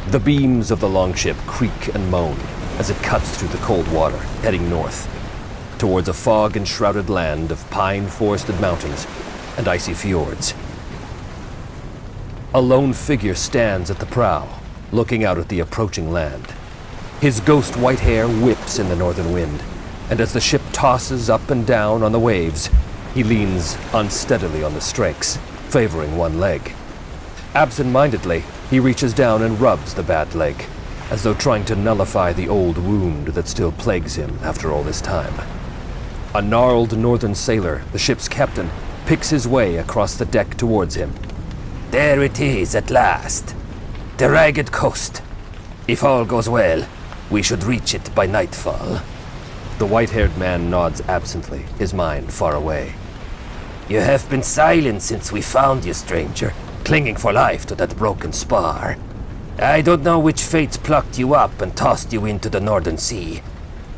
The beams of the longship creak and moan as it cuts through the cold water, heading north, towards a fog-enshrouded land of pine-forested mountains and icy fjords. A lone figure stands at the prow, looking out at the approaching land. His ghost white hair whips in the northern wind, and as the ship tosses up and down on the waves, he leans unsteadily on the strakes, favoring one leg. Absent-mindedly, he reaches down and rubs the bad leg, as though trying to nullify the old wound that still plagues him after all this time. A gnarled northern sailor, the ship's captain, picks his way across the deck towards him. There it is at last. The ragged coast. If all goes well, we should reach it by nightfall. The white-haired man nods absently, his mind far away. You have been silent since we found you, stranger, clinging for life to that broken spar. I don't know which fates plucked you up and tossed you into the northern sea,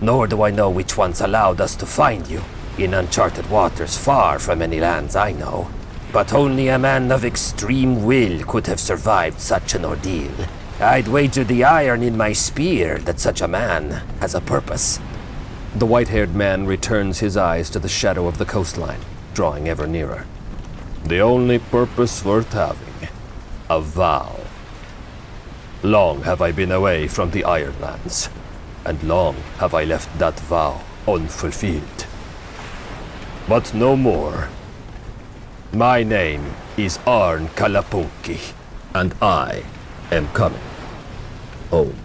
nor do I know which ones allowed us to find you in uncharted waters far from any lands I know. But only a man of extreme will could have survived such an ordeal. I'd wager the iron in my spear that such a man has a purpose. The white-haired man returns his eyes to the shadow of the coastline, drawing ever nearer. The only purpose worth having. A vow. Long have I been away from the Ironlands, and long have I left that vow unfulfilled. But no more. My name is Arn Kalapunki, and I am coming home.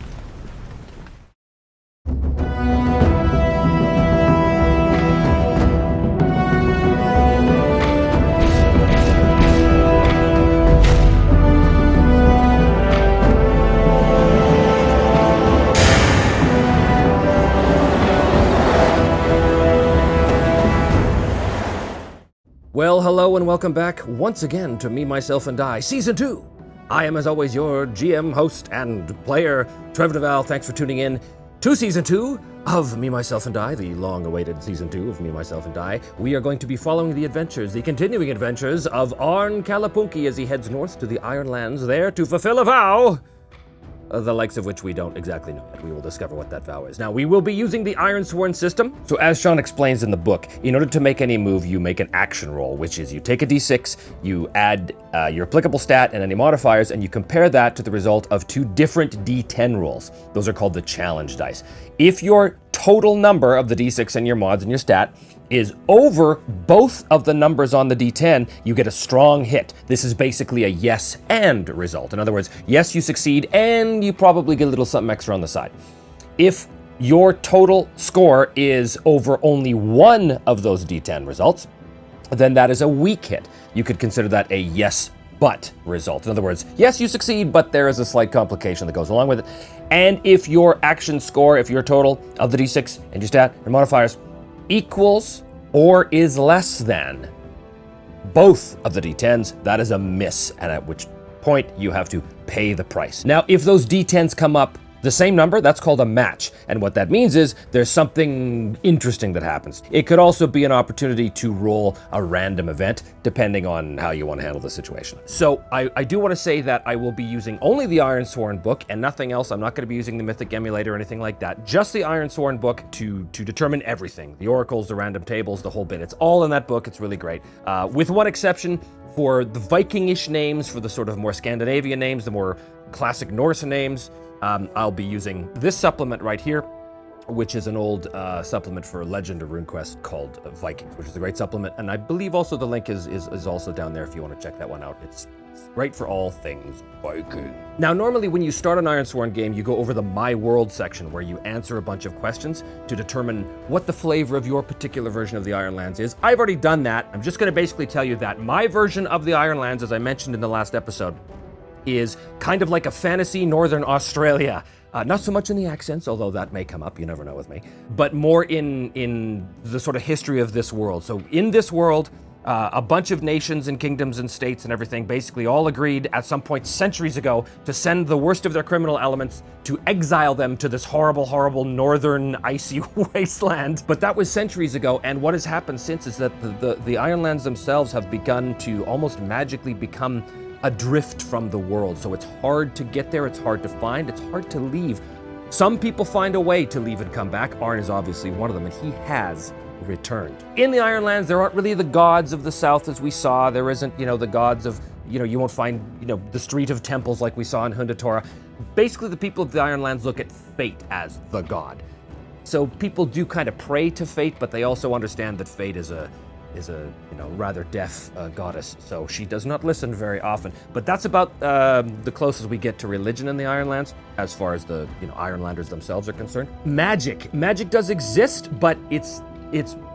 Well, hello and welcome back once again to Me, Myself, and I, Season 2. I am, as always, your GM, host, and player, Trevor Duval. Thanks for tuning in to Season 2 of Me, Myself, and I, the long-awaited Season 2 of Me, Myself, and I. We are going to be following the continuing adventures of Arn Kalapunki as he heads north to the Ironlands there to fulfill a vow, the likes of which we don't exactly know yet. We will discover what that vow is. Now, we will be using the IRONSWORN system. So as Sean explains in the book, in order to make any move, you make an action roll, which is you take a d6, you add your applicable stat and any modifiers, and you compare that to the result of two different d10 rolls. Those are called the challenge dice. If your total number of the d6 and your mods and your stat is over both of the numbers on the d10, you get a strong hit. This is basically a yes and result. In other words, yes, you succeed, and you probably get a little something extra on the side. If your total score is over only one of those d10 results, then that is a weak hit. You could consider that a yes but result. In other words, yes, you succeed, but there is a slight complication that goes along with it. And if your action score, if your total of the d6 and your stat and modifiers equals or is less than both of the d10s, that is a miss, and at which point you have to pay the price. Now, if those d10s come up the same number, that's called a match. And what that means is there's something interesting that happens. It could also be an opportunity to roll a random event, depending on how you want to handle the situation. So I do want to say that I will be using only the IRONSWORN book and nothing else. I'm not going to be using the Mythic Emulator or anything like that. Just the IRONSWORN book to determine everything. The oracles, the random tables, the whole bit. It's all in that book. It's really great. With one exception, for the Viking-ish names, for the sort of more Scandinavian names, the more classic Norse names, I'll be using this supplement right here, which is an old supplement for Legend or RuneQuest called Vikings, which is a great supplement. And I believe also the link is also down there if you want to check that one out. It's great for all things Viking. Now, normally when you start an IRONSWORN game, you go over the My World section where you answer a bunch of questions to determine what the flavor of your particular version of the Ironlands is. I've already done that. I'm just going to basically tell you that my version of the Ironlands, as I mentioned in the last episode, is kind of like a fantasy Northern Australia. Not so much in the accents, although that may come up, you never know with me, but more in the sort of history of this world. So in this world, a bunch of nations and kingdoms and states and everything basically all agreed at some point centuries ago to send the worst of their criminal elements to exile them to this horrible, horrible northern icy wasteland. But that was centuries ago, and what has happened since is that the Ironlands themselves have begun to almost magically become adrift from the world. So it's hard to get there, it's hard to find, it's hard to leave. Some people find a way to leave and come back. Arn is obviously one of them, and he has returned. In the Ironlands, there aren't really the gods of the South as we saw. There isn't, the gods of, you won't find, the street of temples like we saw in Hundatora. Basically, the people of the Ironlands look at fate as the god. So people do kind of pray to fate, but they also understand that fate is a rather deaf goddess, so she does not listen very often. But that's about the closest we get to religion in the Ironlands, as far as the Ironlanders themselves are concerned. Magic does exist, but it's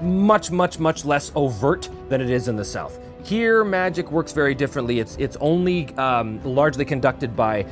much less overt than it is in the South. Here, magic works very differently. It's only largely conducted by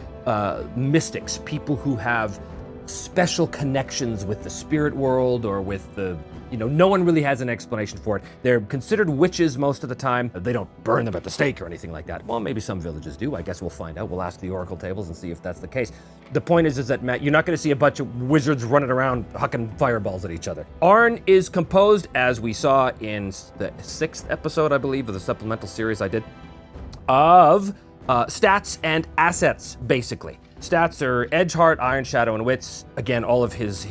mystics, people who have special connections with the spirit world or with the, no one really has an explanation for it. They're considered witches most of the time. They don't burn them at the stake or anything like that. Well, maybe some villages do. I guess we'll find out. We'll ask the oracle tables and see if that's the case. The point is that, Matt, you're not going to see a bunch of wizards running around hucking fireballs at each other. Arn is composed, as we saw in the 6th episode, I believe, of the supplemental series I did, of stats and assets, basically. Stats are Edge, Heart, Iron, Shadow, and Wits. Again, all of his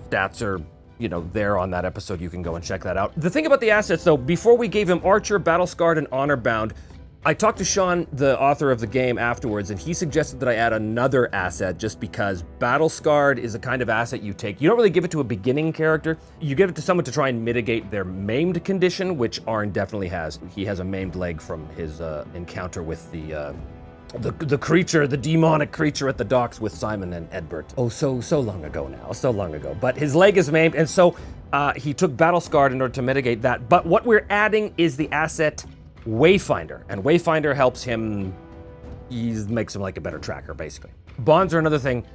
stats are, there on that episode. You can go and check that out. The thing about the assets, though, before we gave him Archer, Battle Scarred, and Honor Bound, I talked to Sean, the author of the game, afterwards, and he suggested that I add another asset just because Battle Scarred is a kind of asset you take. You don't really give it to a beginning character. You give it to someone to try and mitigate their maimed condition, which Arn definitely has. He has a maimed leg from his encounter with the creature, the demonic creature at the docks with Simon and Edbert. Oh, so long ago now, so long ago. But his leg is maimed, and so he took Battle Scarred in order to mitigate that. But what we're adding is the asset Wayfinder, and Wayfinder helps him, makes him like a better tracker, basically. Bonds are another thing.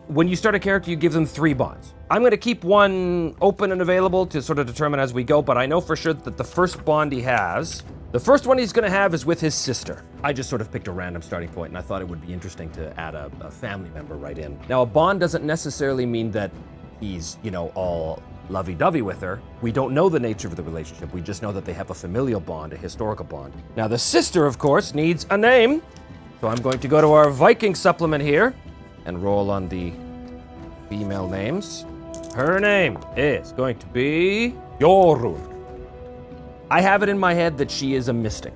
When you start a character, you give them 3 bonds. I'm going to keep one open and available to sort of determine as we go, but I know for sure that the first bond he has, the first one he's going to have is with his sister. I just sort of picked a random starting point, and I thought it would be interesting to add a family member right in. Now, a bond doesn't necessarily mean that he's, all lovey-dovey with her. We don't know the nature of the relationship. We just know that they have a familial bond, a historical bond. Now, the sister, of course, needs a name. So I'm going to go to our Viking supplement here and roll on the female names. Her name is going to be Jorun. I have it in my head that she is a mystic.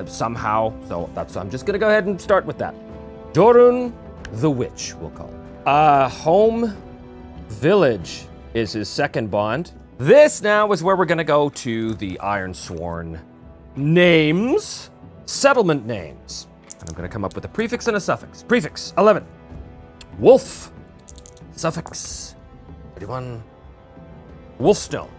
Somehow, so I'm just going to go ahead and start with that. Jorun the Witch, we'll call it. Home village is his second bond. This now is where we're going to go to the Ironsworn names, settlement names. And I'm going to come up with a prefix and a suffix. Prefix, 11. Wolf. Suffix, 31. Wolfstone.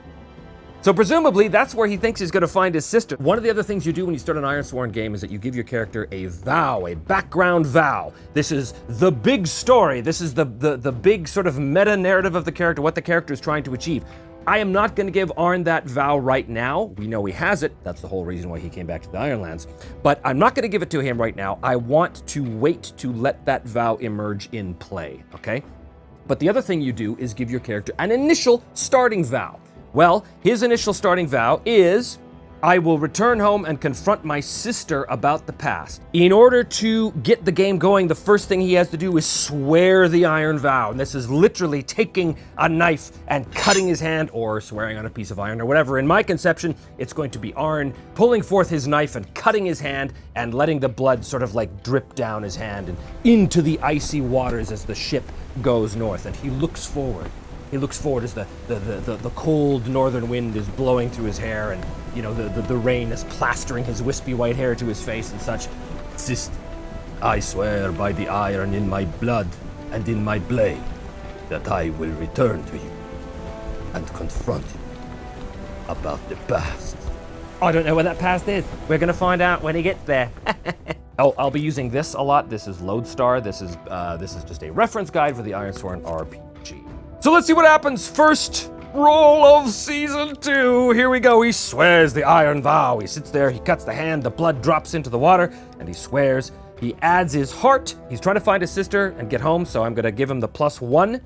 So presumably, that's where he thinks he's going to find his sister. One of the other things you do when you start an Ironsworn game is that you give your character a vow, a background vow. This is the big story. This is the big sort of meta-narrative of the character, what the character is trying to achieve. I am not going to give Arn that vow right now. We know he has it. That's the whole reason why he came back to the Ironlands. But I'm not going to give it to him right now. I want to wait to let that vow emerge in play, okay? But the other thing you do is give your character an initial starting vow. Well, his initial starting vow is, I will return home and confront my sister about the past. In order to get the game going, the first thing he has to do is swear the iron vow. And this is literally taking a knife and cutting his hand, or swearing on a piece of iron, or whatever. In my conception, it's going to be Arn pulling forth his knife and cutting his hand and letting the blood sort of like drip down his hand and into the icy waters as the ship goes north. And he looks forward. He looks forward as the cold northern wind is blowing through his hair, and the rain is plastering his wispy white hair to his face and such. Sister, I swear by the iron in my blood and in my blade that I will return to you and confront you about the past. I don't know where that past is. We're gonna find out when he gets there. Oh, I'll be using this a lot. This is Lodestar. This is just a reference guide for the Ironsworn RPG. So let's see what happens. First roll of season 2. Here we go. He swears the iron vow. He sits there, he cuts the hand, the blood drops into the water, and he swears. He adds his heart. He's trying to find his sister and get home, so I'm going to give him the +1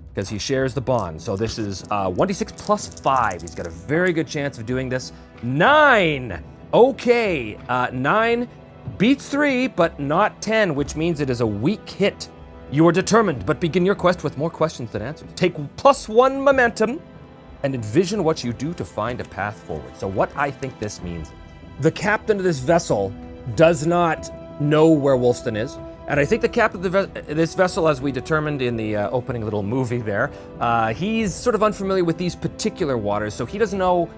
because he shares the bond. So this is 1d6 plus 5. He's got a very good chance of doing this. 9. Okay, 9. Beats 3, but not 10, which means it is a weak hit. You are determined, but begin your quest with more questions than answers. Take +1 momentum and envision what you do to find a path forward. So what I think this means, the captain of this vessel does not know where Wolfstone is. And I think the captain of this vessel, as we determined in the opening little movie there, he's sort of unfamiliar with these particular waters, so he doesn't know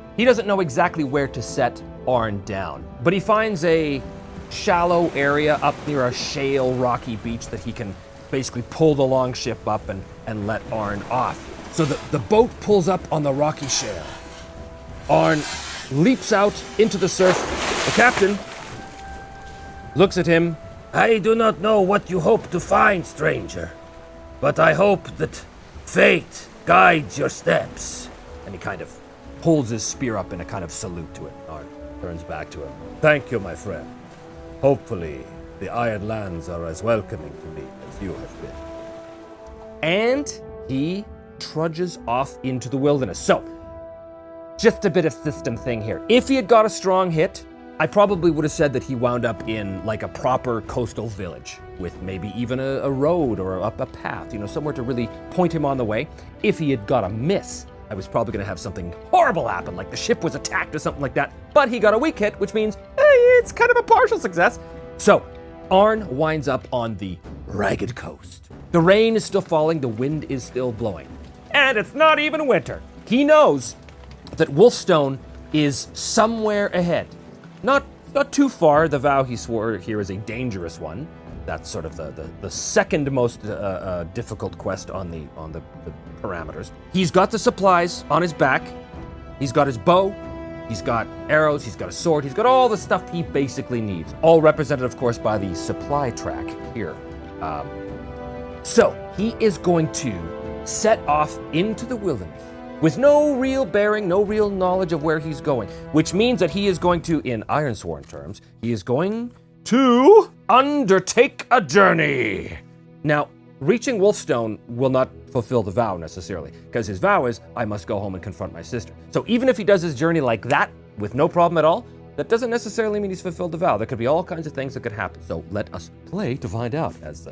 exactly where to set Arn down. But he finds a shallow area up near a shale rocky beach that he can basically pull the longship up and let Arn off. So the boat pulls up on the rocky shale. Arn leaps out into the surf. The captain looks at him. I do not know what you hope to find, stranger, but I hope that fate guides your steps. And he kind of pulls his spear up in a kind of salute to it. Arn turns back to him. Thank you, my friend. Hopefully, the Iron Lands are as welcoming to me as you have been. And he trudges off into the wilderness. So, just a bit of system thing here. If he had got a strong hit, I probably would have said that he wound up in like a proper coastal village with maybe even a road or a path, somewhere to really point him on the way. If he had got a miss, I was probably going to have something horrible happen, like the ship was attacked or something like that. But he got a weak hit, which means it's kind of a partial success. So Arn winds up on the ragged coast. The rain is still falling, the wind is still blowing. And it's not even winter. He knows that Wolfstone is somewhere ahead. Not too far. The vow he swore here is a dangerous one. That's sort of the second most difficult quest on the parameters. He's got the supplies on his back. He's got his bow. He's got arrows. He's got a sword. He's got all the stuff he basically needs. All represented, of course, by the supply track here. So he is going to set off into the wilderness with no real bearing, no real knowledge of where he's going, which means that he is going to, in IRONSWORN terms, he is going to undertake a journey. Now, reaching Wolfstone will not fulfill the vow necessarily, because his vow is, I must go home and confront my sister. So even if he does his journey like that, with no problem at all, that doesn't necessarily mean he's fulfilled the vow. There could be all kinds of things that could happen. So let us play to find out, as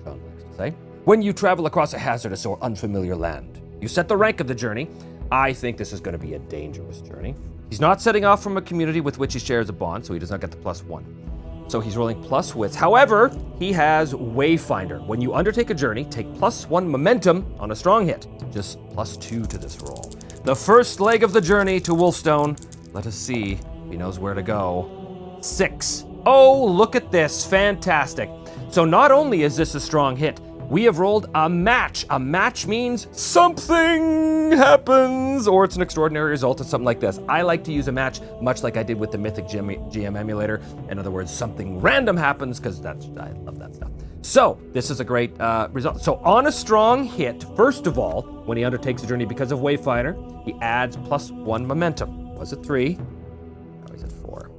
Sean likes to say. When you travel across a hazardous or unfamiliar land, you set the rank of the journey. I think this is going to be a dangerous journey. He's not setting off from a community with which he shares a bond, so he does not get the +1. So he's rolling plus wits. However, he has Wayfinder. When you undertake a journey, take +1 momentum on a strong hit. Just +2 to this roll. The first leg of the journey to Wolfstone. Let us see if he knows where to go. 6. Oh, look at this. Fantastic. So not only is this a strong hit, we have rolled a match. A match means something happens, or it's an extraordinary result, or something like this. I like to use a match much like I did with the Mythic GM emulator. In other words, something random happens, because I love that stuff. So this is a great result. So on a strong hit, first of all, when he undertakes a journey because of Wayfinder, he adds +1 momentum. Was it 3? Now he's at 4.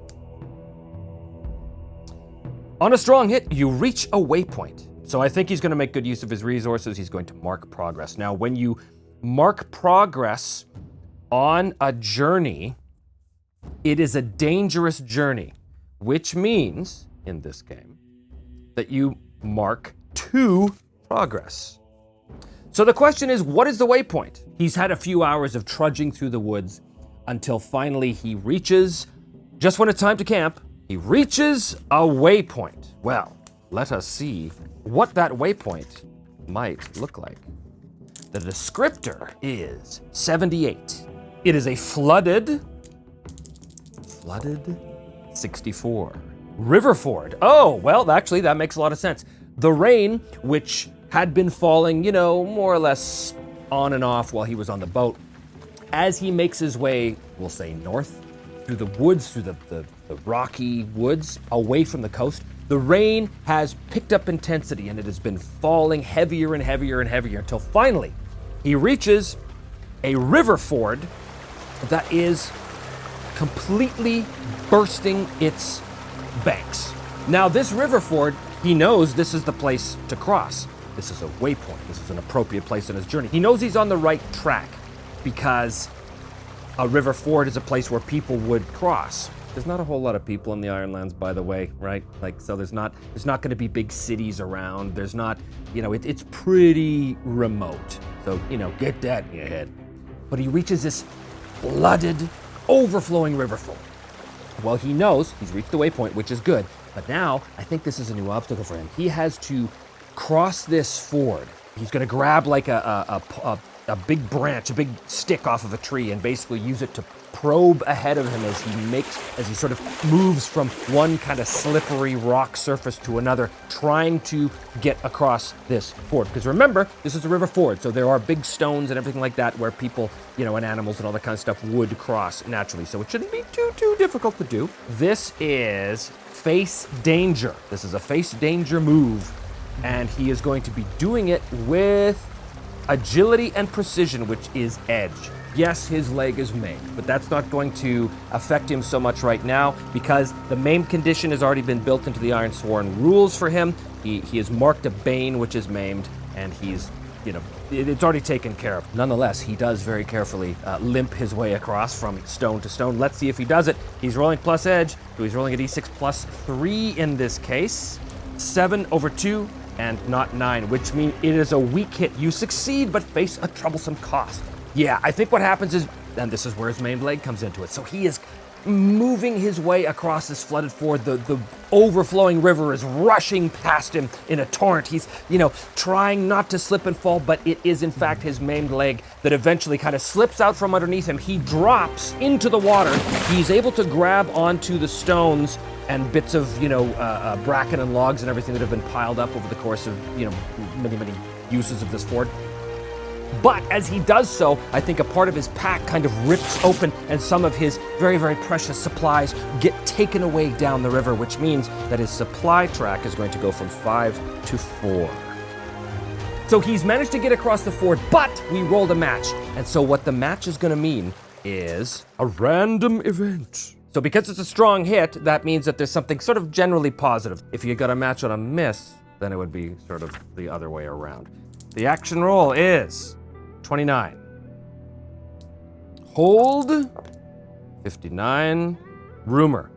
On a strong hit, you reach a waypoint. So I think he's going to make good use of his resources. He's going to mark progress. Now, when you mark progress on a journey, it is a dangerous journey, which means, in this game, that you mark 2 progress. So the question is, what is the waypoint? He's had a few hours of trudging through the woods until finally he reaches, just when it's time to camp, he reaches a waypoint. Well, let us see what that waypoint might look like. The descriptor is 78. It is a flooded 64. River ford. Oh, well, actually, that makes a lot of sense. The rain, which had been falling, more or less on and off while he was on the boat, as he makes his way, we'll say north, through the woods, through the rocky woods, away from the coast, the rain has picked up intensity and it has been falling heavier and heavier and heavier until finally he reaches a river ford that is completely bursting its banks. Now this river ford, he knows this is the place to cross. This is a waypoint. This is an appropriate place in his journey. He knows he's on the right track because a river ford is a place where people would cross. There's not a whole lot of people in the Ironlands, by the way, right? Like, so there's not going to be big cities around. There's not, it's pretty remote. So, get that in your head. But he reaches this flooded, overflowing river ford. Well, he knows he's reached the waypoint, which is good. But now, I think this is a new obstacle for him. He has to cross this ford. He's going to grab like a big branch, a big stick off of a tree, and basically use it to probe ahead of him as he sort of moves from one kind of slippery rock surface to another, trying to get across this ford. Because remember, this is a river ford, so there are big stones and everything like that where people, and animals and all that kind of stuff would cross naturally. So it shouldn't be too difficult to do. This is face danger. This is a face danger move, and he is going to be doing it with agility and precision, which is edge. Yes, his leg is maimed, but that's not going to affect him so much right now because the maimed condition has already been built into the IRONSWORN rules for him. He has marked a bane, which is maimed, and he's, it's already taken care of. Nonetheless, he does very carefully limp his way across from stone to stone. Let's see if he does it. He's rolling plus edge, so he's rolling a d6 plus 3 in this case. 7 over 2. And not 9, which means it is a weak hit. You succeed, but face a troublesome cost. Yeah, I think what happens is, and this is where his main leg comes into it, so he is moving his way across this flooded ford. The overflowing river is rushing past him in a torrent. He's, trying not to slip and fall, but it is in fact his maimed leg that eventually kind of slips out from underneath him. He drops into the water. He's able to grab onto the stones and bits of, bracken and logs and everything that have been piled up over the course of, many uses of this ford. But as he does so, I think a part of his pack kind of rips open and some of his very, very precious supplies get taken away down the river, which means that his supply track is going to go from 5 to 4. So he's managed to get across the ford, but we rolled a match. And so what the match is going to mean is a random event. So because it's a strong hit, that means that there's something sort of generally positive. If you got a match on a miss, then it would be sort of the other way around. The action roll is 29. Hold. 59. Rumor.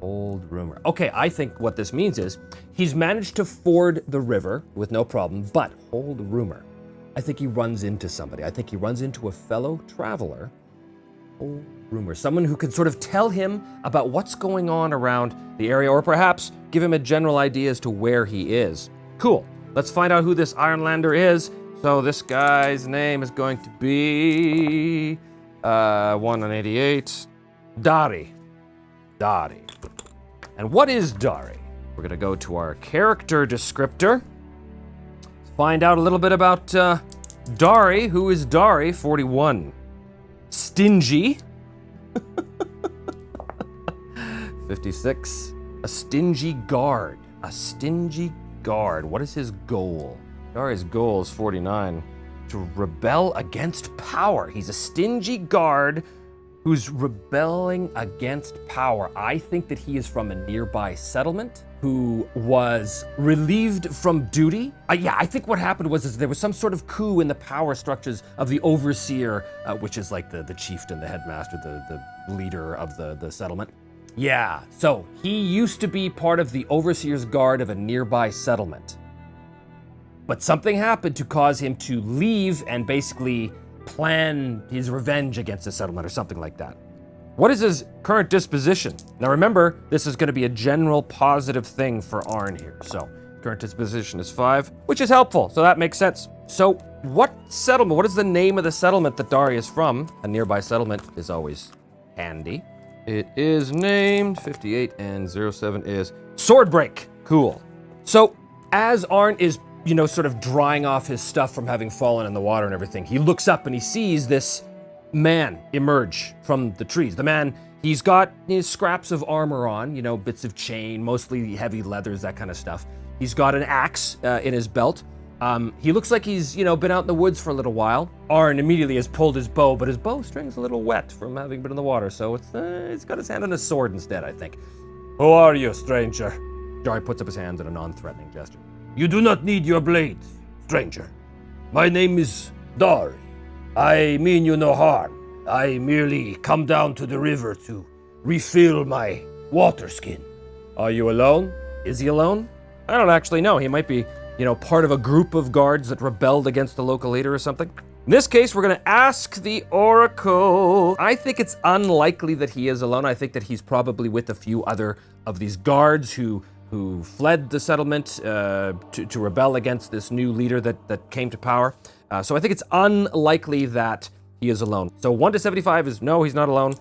Hold rumor. Okay, I think what this means is he's managed to ford the river with no problem, but hold rumor. I think he runs into somebody. I think he runs into a fellow traveler. Hold rumor. Someone who can sort of tell him about what's going on around the area, or perhaps give him a general idea as to where he is. Cool. Let's find out who this Ironlander is. So this guy's name is going to be 1 on 88. Dari. And what is Dari? We're going to go to our character descriptor. Let's find out a little bit about Dari. Who is Dari? 41. Stingy. 56. A stingy guard. What is his goal? Dari's goal is 49. To rebel against power. He's a stingy guard who's rebelling against power. I think that he is from a nearby settlement who was relieved from duty. I think what happened was there was some sort of coup in the power structures of the overseer, which is like the chieftain, the headmaster, the leader of the settlement. Yeah, so he used to be part of the overseer's guard of a nearby settlement. But something happened to cause him to leave and basically plan his revenge against the settlement or something like that. What is his current disposition? Now remember, this is going to be a general positive thing for Arn here. So current disposition is 5, which is helpful, so that makes sense. So what is the name of the settlement that Dari is from? A nearby settlement is always handy. It is named 58 and 07 is Swordbreak. Cool. So as Arn is sort of drying off his stuff from having fallen in the water and everything, he looks up and he sees this man emerge from the trees. The man, he's got his scraps of armor on, bits of chain, mostly heavy leathers, that kind of stuff. He's got an axe in his belt. He looks like he's, been out in the woods for a little while. Arn immediately has pulled his bow, but his bowstring's a little wet from having been in the water, so it's got his hand on his sword instead, I think. Who are you, stranger? Dari puts up his hands in a non-threatening gesture. You do not need your blade, stranger. My name is Dari. I mean you no harm. I merely come down to the river to refill my water skin. Are you alone? Is he alone? I don't actually know. He might be, part of a group of guards that rebelled against the local leader or something. In this case, we're going to ask the Oracle. I think it's unlikely that he is alone. I think that he's probably with a few other of these guards who fled the settlement to rebel against this new leader that came to power. So I think it's unlikely that he is alone. So 1 to 75 is no, he's not alone.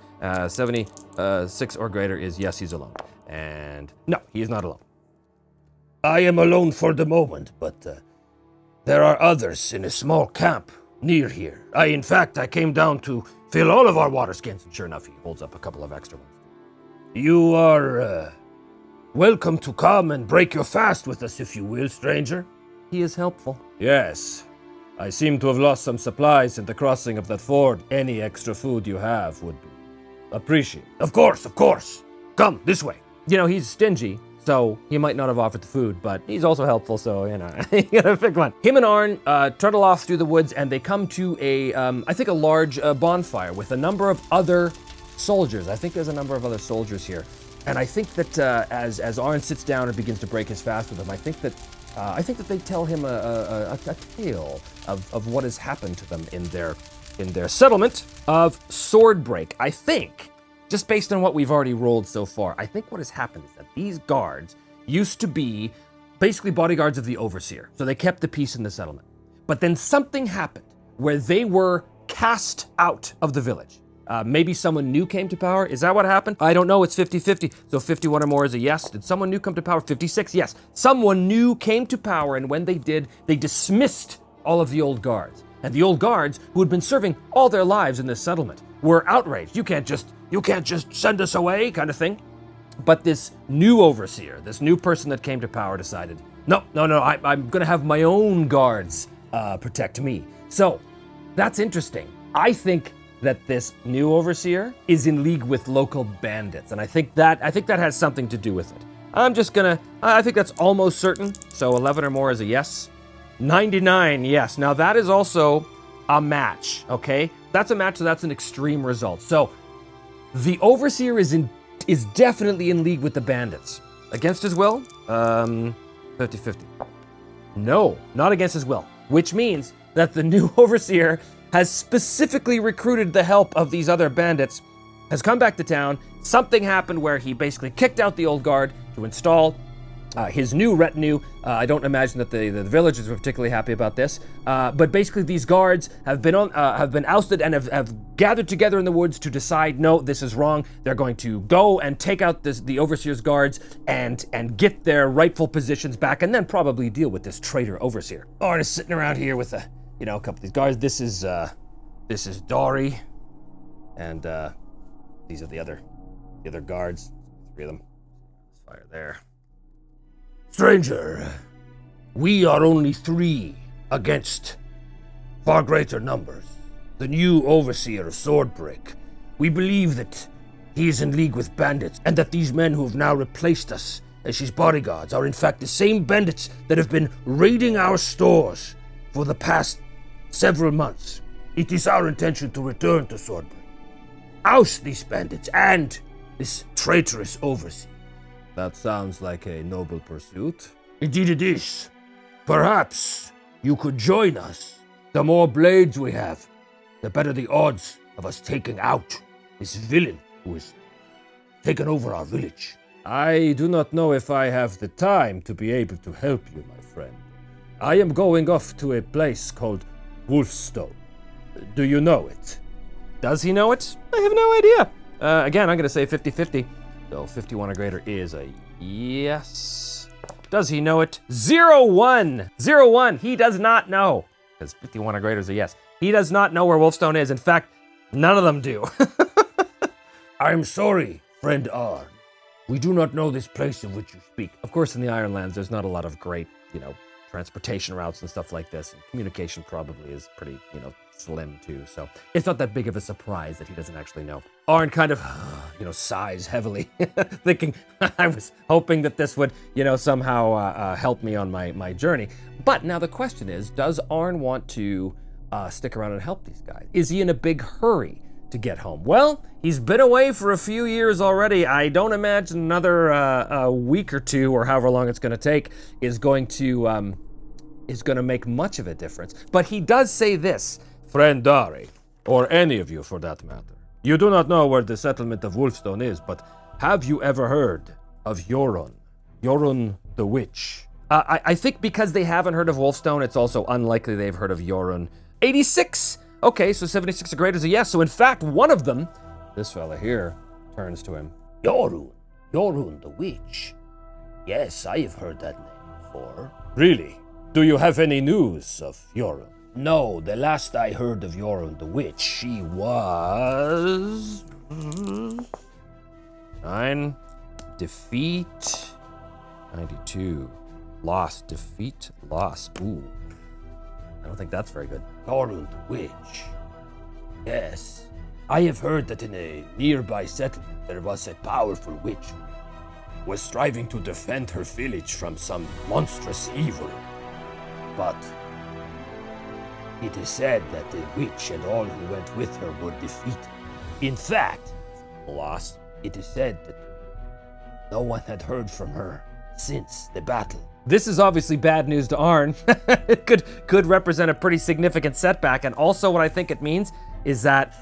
76 or greater is yes, he's alone. And no, he is not alone. I am alone for the moment, but there are others in a small camp near here. I came down to fill all of our water skins. Sure enough, he holds up a couple of extra ones. You are welcome to come and break your fast with us, if you will, stranger. He is helpful. Yes. I seem to have lost some supplies in the crossing of that ford. Any extra food you have would be appreciated. Of course. Come, this way. He's stingy, so he might not have offered the food, but he's also helpful, so, you gotta pick one. Him and Arn trundle off through the woods, and they come to a large bonfire with a number of other soldiers. I think there's a number of other soldiers here. And I think that as Arn sits down and begins to break his fast with them, I think that they tell him a tale of what has happened to them in their settlement of Swordbreak. I think, just based on what we've already rolled so far, I think what has happened is that these guards used to be basically bodyguards of the Overseer. So they kept the peace in the settlement. But then something happened where they were cast out of the village. Maybe someone new came to power. Is that what happened? I don't know. It's 50-50. So 51 or more is a yes. Did someone new come to power? 56, yes. Someone new came to power, and when they did, they dismissed all of the old guards. And the old guards, who had been serving all their lives in this settlement, were outraged. You can't just send us away, kind of thing. But this new Overseer, this new person that came to power, decided, no, I'm going to have my own guards protect me. So that's interesting. I think that this new Overseer is in league with local bandits, and I think that has something to do with it. I think that's almost certain. So 11 or more is a yes. 99, yes. Now that is also a match, okay? That's a match, so that's an extreme result. So the Overseer is definitely in league with the bandits. Against his will? 50-50. No, not against his will. Which means that the new Overseer has specifically recruited the help of these other bandits, has come back to town. Something happened where he basically kicked out the old guard to install his new retinue. I don't imagine that the villagers were particularly happy about this, but basically these guards have been ousted and have gathered together in the woods to decide, no, this is wrong. They're going to go and take out the Overseer's guards and get their rightful positions back, and then probably deal with this traitor Overseer. Arn is sitting around here with a couple of these guards. This is Dory, and these are the other guards. 3 of them. Fire there. Stranger, we are only 3 against far greater numbers. The new Overseer of Swordbreak. We believe that he is in league with bandits, and that these men who have now replaced us as his bodyguards are in fact the same bandits that have been raiding our stores for the past several months. It is our intention to return to Swordbreak, oust these bandits and this traitorous Overseer. That sounds like a noble pursuit. Indeed it is. Perhaps you could join us. The more blades we have, the better the odds of us taking out this villain who has taken over our village. I do not know if I have the time to be able to help you, my friend. I am going off to a place called Wolfstone. Do you know it? Does he know it? I have no idea. Again, I'm going to say 50-50. So 51 or greater is a yes. Does he know it? 0-1. 0-1. He does not know. Because 51 or greater is a yes. He does not know where Wolfstone is. In fact, none of them do. I'm sorry, friend Arn. We do not know this place of which you speak. Of course, in the Ironlands, there's not a lot of great, transportation routes and stuff like this. And communication probably is pretty, slim too. So it's not that big of a surprise that he doesn't actually know. Arn kind of, sighs heavily, thinking, I was hoping that this would, somehow help me on my journey. But now the question is, does Arn want to stick around and help these guys? Is he in a big hurry to get home. Well, he's been away for a few years already. I don't imagine another a week or two, or however long it's going to take, is going to make much of a difference. But he does say this, Friend Dari, or any of you for that matter. You do not know where the settlement of Wolfstone is, but have you ever heard of Jorun? Jorun the Witch. I think because they haven't heard of Wolfstone, it's also unlikely they've heard of Jorun. 86! Okay, so 76 or greater is a yes. So in fact, one of them, this fella here, turns to him. Jorun the Witch. Yes, I have heard that name before. Really? Do you have any news of Jorun? No, the last I heard of Jorun the Witch, she was... 9. Defeat. 92. Loss. Defeat. Loss. Ooh. I don't think that's very good. Jorun the Witch. Yes. I have heard that in a nearby settlement there was a powerful witch who was striving to defend her village from some monstrous evil. But it is said that the witch and all who went with her were defeated. In fact, Loss. it is said that no one had heard from her since the battle. This is obviously bad news to Arn. It could represent a pretty significant setback. And also what I think it means is that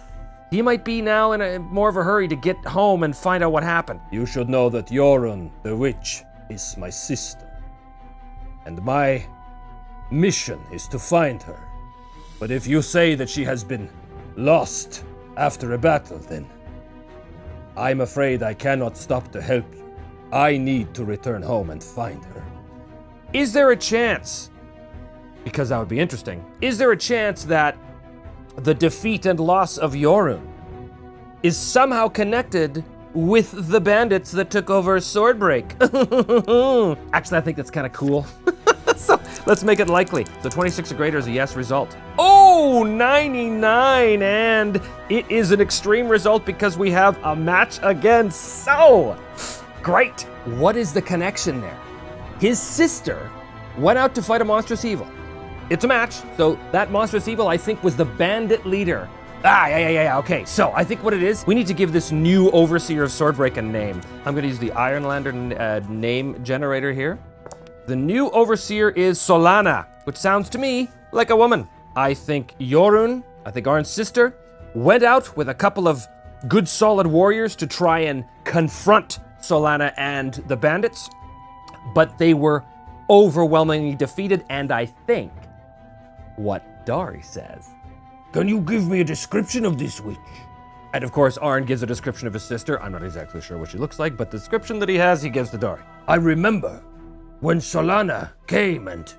he might be now in a more of a hurry to get home and find out what happened. You should know that Jorun the Witch is my sister. And my mission is to find her. But if you say that she has been lost after a battle, then I'm afraid I cannot stop to help you. I need to return home and find her. Is there a chance, because that would be interesting, is there a chance that the defeat and loss of Jorun is somehow connected with the bandits that took over Swordbreak? Actually, I think that's kind of cool. So let's make it likely. So 26 or greater is a yes result. Oh, 99, and it is an extreme result because we have a match again. So great. What is the connection there? His sister went out to fight a monstrous evil. It's a match, so that monstrous evil, I think, was the bandit leader. Yeah, okay. So I think what it is, we need to give this new overseer of Swordbreak a name. I'm gonna use the Ironlander name generator here. The new overseer is Solana, which sounds to me like a woman. I think Jorun, I think Arn's sister, went out with a couple of good solid warriors to try and confront Solana and the bandits, but they were overwhelmingly defeated, and I think what Dari says. Can you give me a description of this witch? And of course, Arn gives a description of his sister. I'm not exactly sure what she looks like, but the description that he has, he gives to Dari. I remember when Solana came and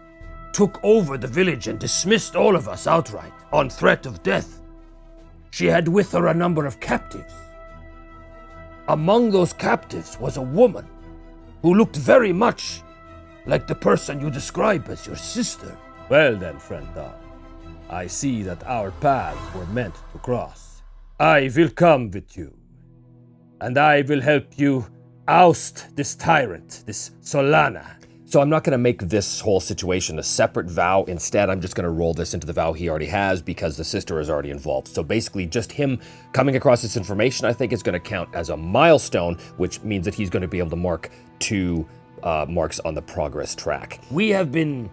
took over the village and dismissed all of us outright on threat of death. She had with her a number of captives. Among those captives was a woman who looked very much like the person you describe as your sister. Well then, friend Dar, I see that our paths were meant to cross. I will come with you, and I will help you oust this tyrant, this Solana. So I'm not going to make this whole situation a separate vow. Instead, I'm just going to roll this into the vow he already has because the sister is already involved. So basically, just him coming across this information, I think, is going to count as a milestone, which means that he's going to be able to mark 2 marks on the progress track. We have been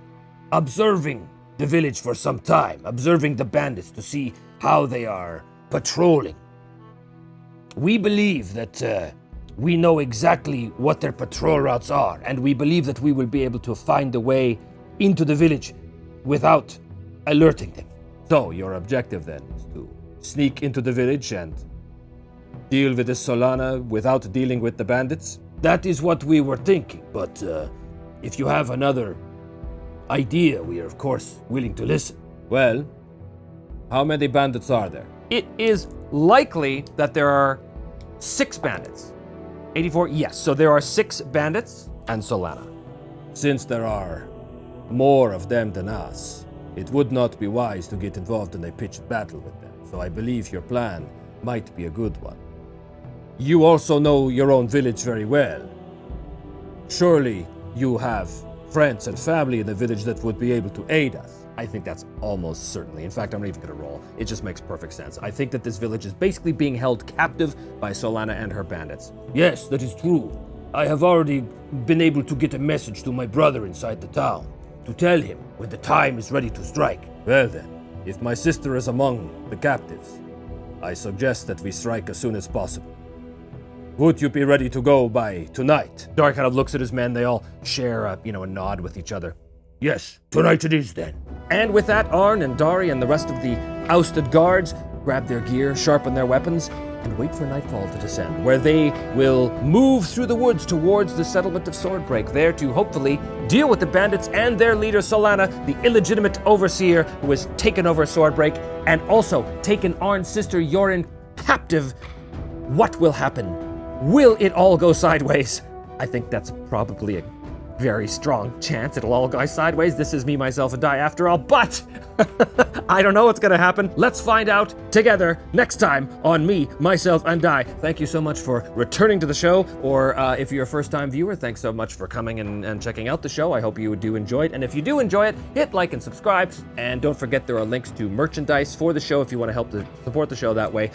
observing the village for some time, observing the bandits to see how they are patrolling. We believe that we know exactly what their patrol routes are, and we believe that we will be able to find a way into the village without alerting them. So your objective then is to sneak into the village and deal with this Solana without dealing with the bandits? That is what we were thinking, but if you have another idea, we are of course willing to listen. Well, how many bandits are there? It is likely that there are 6 bandits. 84, yes. So there are 6 bandits and Solana. Since there are more of them than us, it would not be wise to get involved in a pitched battle with them. So I believe your plan might be a good one. You also know your own village very well. Surely you have friends and family in the village that would be able to aid us. I think that's almost certainly. In fact, I'm not even going to roll. It just makes perfect sense. I think that this village is basically being held captive by Solana and her bandits. Yes, that is true. I have already been able to get a message to my brother inside the town to tell him when the time is ready to strike. Well then, if my sister is among the captives, I suggest that we strike as soon as possible. Would you be ready to go by tonight? Dari kind of looks at his men. They all share a nod with each other. Yes, tonight it is then. And with that, Arn and Dari and the rest of the ousted guards grab their gear, sharpen their weapons, and wait for nightfall to descend, where they will move through the woods towards the settlement of Swordbreak, there to hopefully deal with the bandits and their leader Solana, the illegitimate overseer who has taken over Swordbreak and also taken Arn's sister Yorin captive. What will happen? Will it all go sideways? I think that's probably a very strong chance it'll all go sideways. This is Me, Myself, and Die after all, but I don't know what's gonna happen. Let's find out together next time on Me, Myself, and Die. Thank you so much for returning to the show, or if you're a first-time viewer, thanks so much for coming and checking out the show. I hope you do enjoy it, and if you do enjoy it, hit like and subscribe, and don't forget there are links to merchandise for the show if you want to help to support the show that way.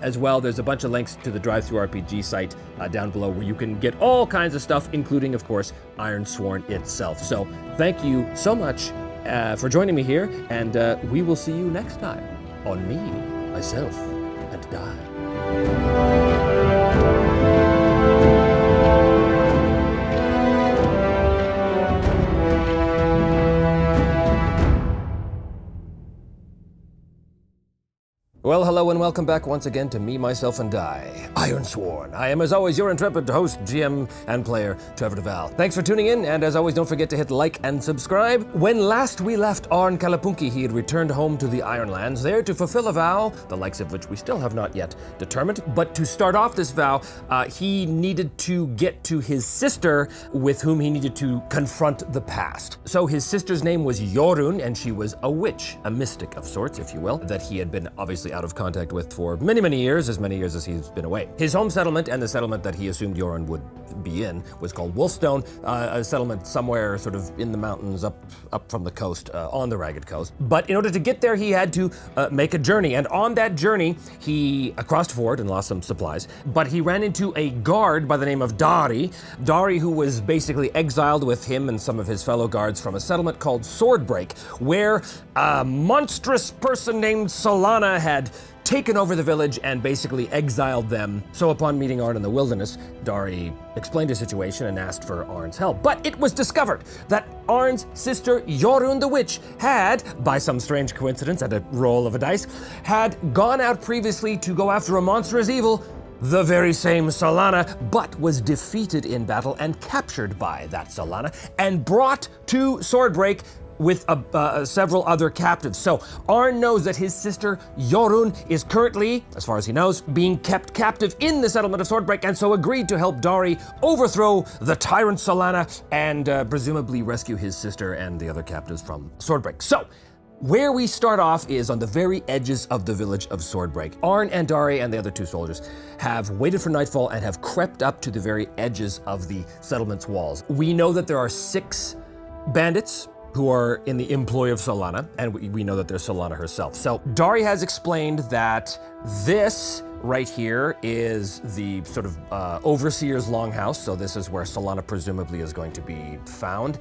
As well, there's a bunch of links to the Drive-Thru RPG site down below where you can get all kinds of stuff, including, of course, IRONSWORN itself. So thank you so much for joining me here, and we will see you next time on Me, Myself, and Die. Well, hello and welcome back once again to Me, Myself, and Die, IRONSWORN. I am, as always, your intrepid host, GM, and player, Trevor DeVal. Thanks for tuning in, and as always, don't forget to hit like and subscribe. When last we left Arn Kalapunki, he had returned home to the Ironlands, there to fulfill a vow, the likes of which we still have not yet determined. But to start off this vow, he needed to get to his sister, with whom he needed to confront the past. So his sister's name was Yorun, and she was a witch, a mystic of sorts, if you will, that he had been obviously out of contact with for many, many years as he's been away. His home settlement and the settlement that he assumed Yoren would be in was called Wolfstone, a settlement somewhere sort of in the mountains up from the coast, on the Ragged Coast. But in order to get there, he had to make a journey, and on that journey, he crossed a ford and lost some supplies, but he ran into a guard by the name of Dari, who was basically exiled with him and some of his fellow guards from a settlement called Swordbreak, where a monstrous person named Solana had taken over the village and basically exiled them. So upon meeting Arn in the wilderness, Dari explained his situation and asked for Arn's help. But it was discovered that Arn's sister, Yorun the Witch, had, by some strange coincidence and a roll of a dice, had gone out previously to go after a monstrous evil, the very same Solana, but was defeated in battle and captured by that Solana and brought to Swordbreak with several other captives. So Arn knows that his sister Yorun is currently, as far as he knows, being kept captive in the settlement of Swordbreak, and so agreed to help Dari overthrow the tyrant Solana and presumably rescue his sister and the other captives from Swordbreak. So where we start off is on the very edges of the village of Swordbreak. Arn and Dari and the other two soldiers have waited for nightfall and have crept up to the very edges of the settlement's walls. We know that there are 6 bandits who are in the employ of Solana, and we know that there's Solana herself. So Dari has explained that this right here is the sort of overseer's longhouse. So this is where Solana presumably is going to be found.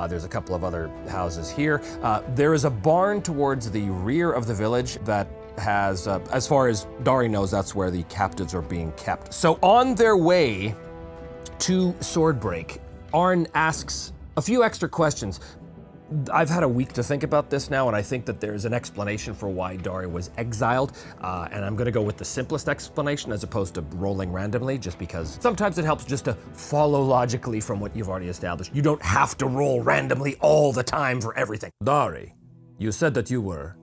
There's a couple of other houses here. There is a barn towards the rear of the village that has, as far as Dari knows, that's where the captives are being kept. So on their way to Swordbreak, Arn asks a few extra questions. I've had a week to think about this now, and I think that there's an explanation for why Dari was exiled, and I'm going to go with the simplest explanation as opposed to rolling randomly, just because sometimes it helps just to follow logically from what you've already established. You don't have to roll randomly all the time for everything. Dari, you said that you were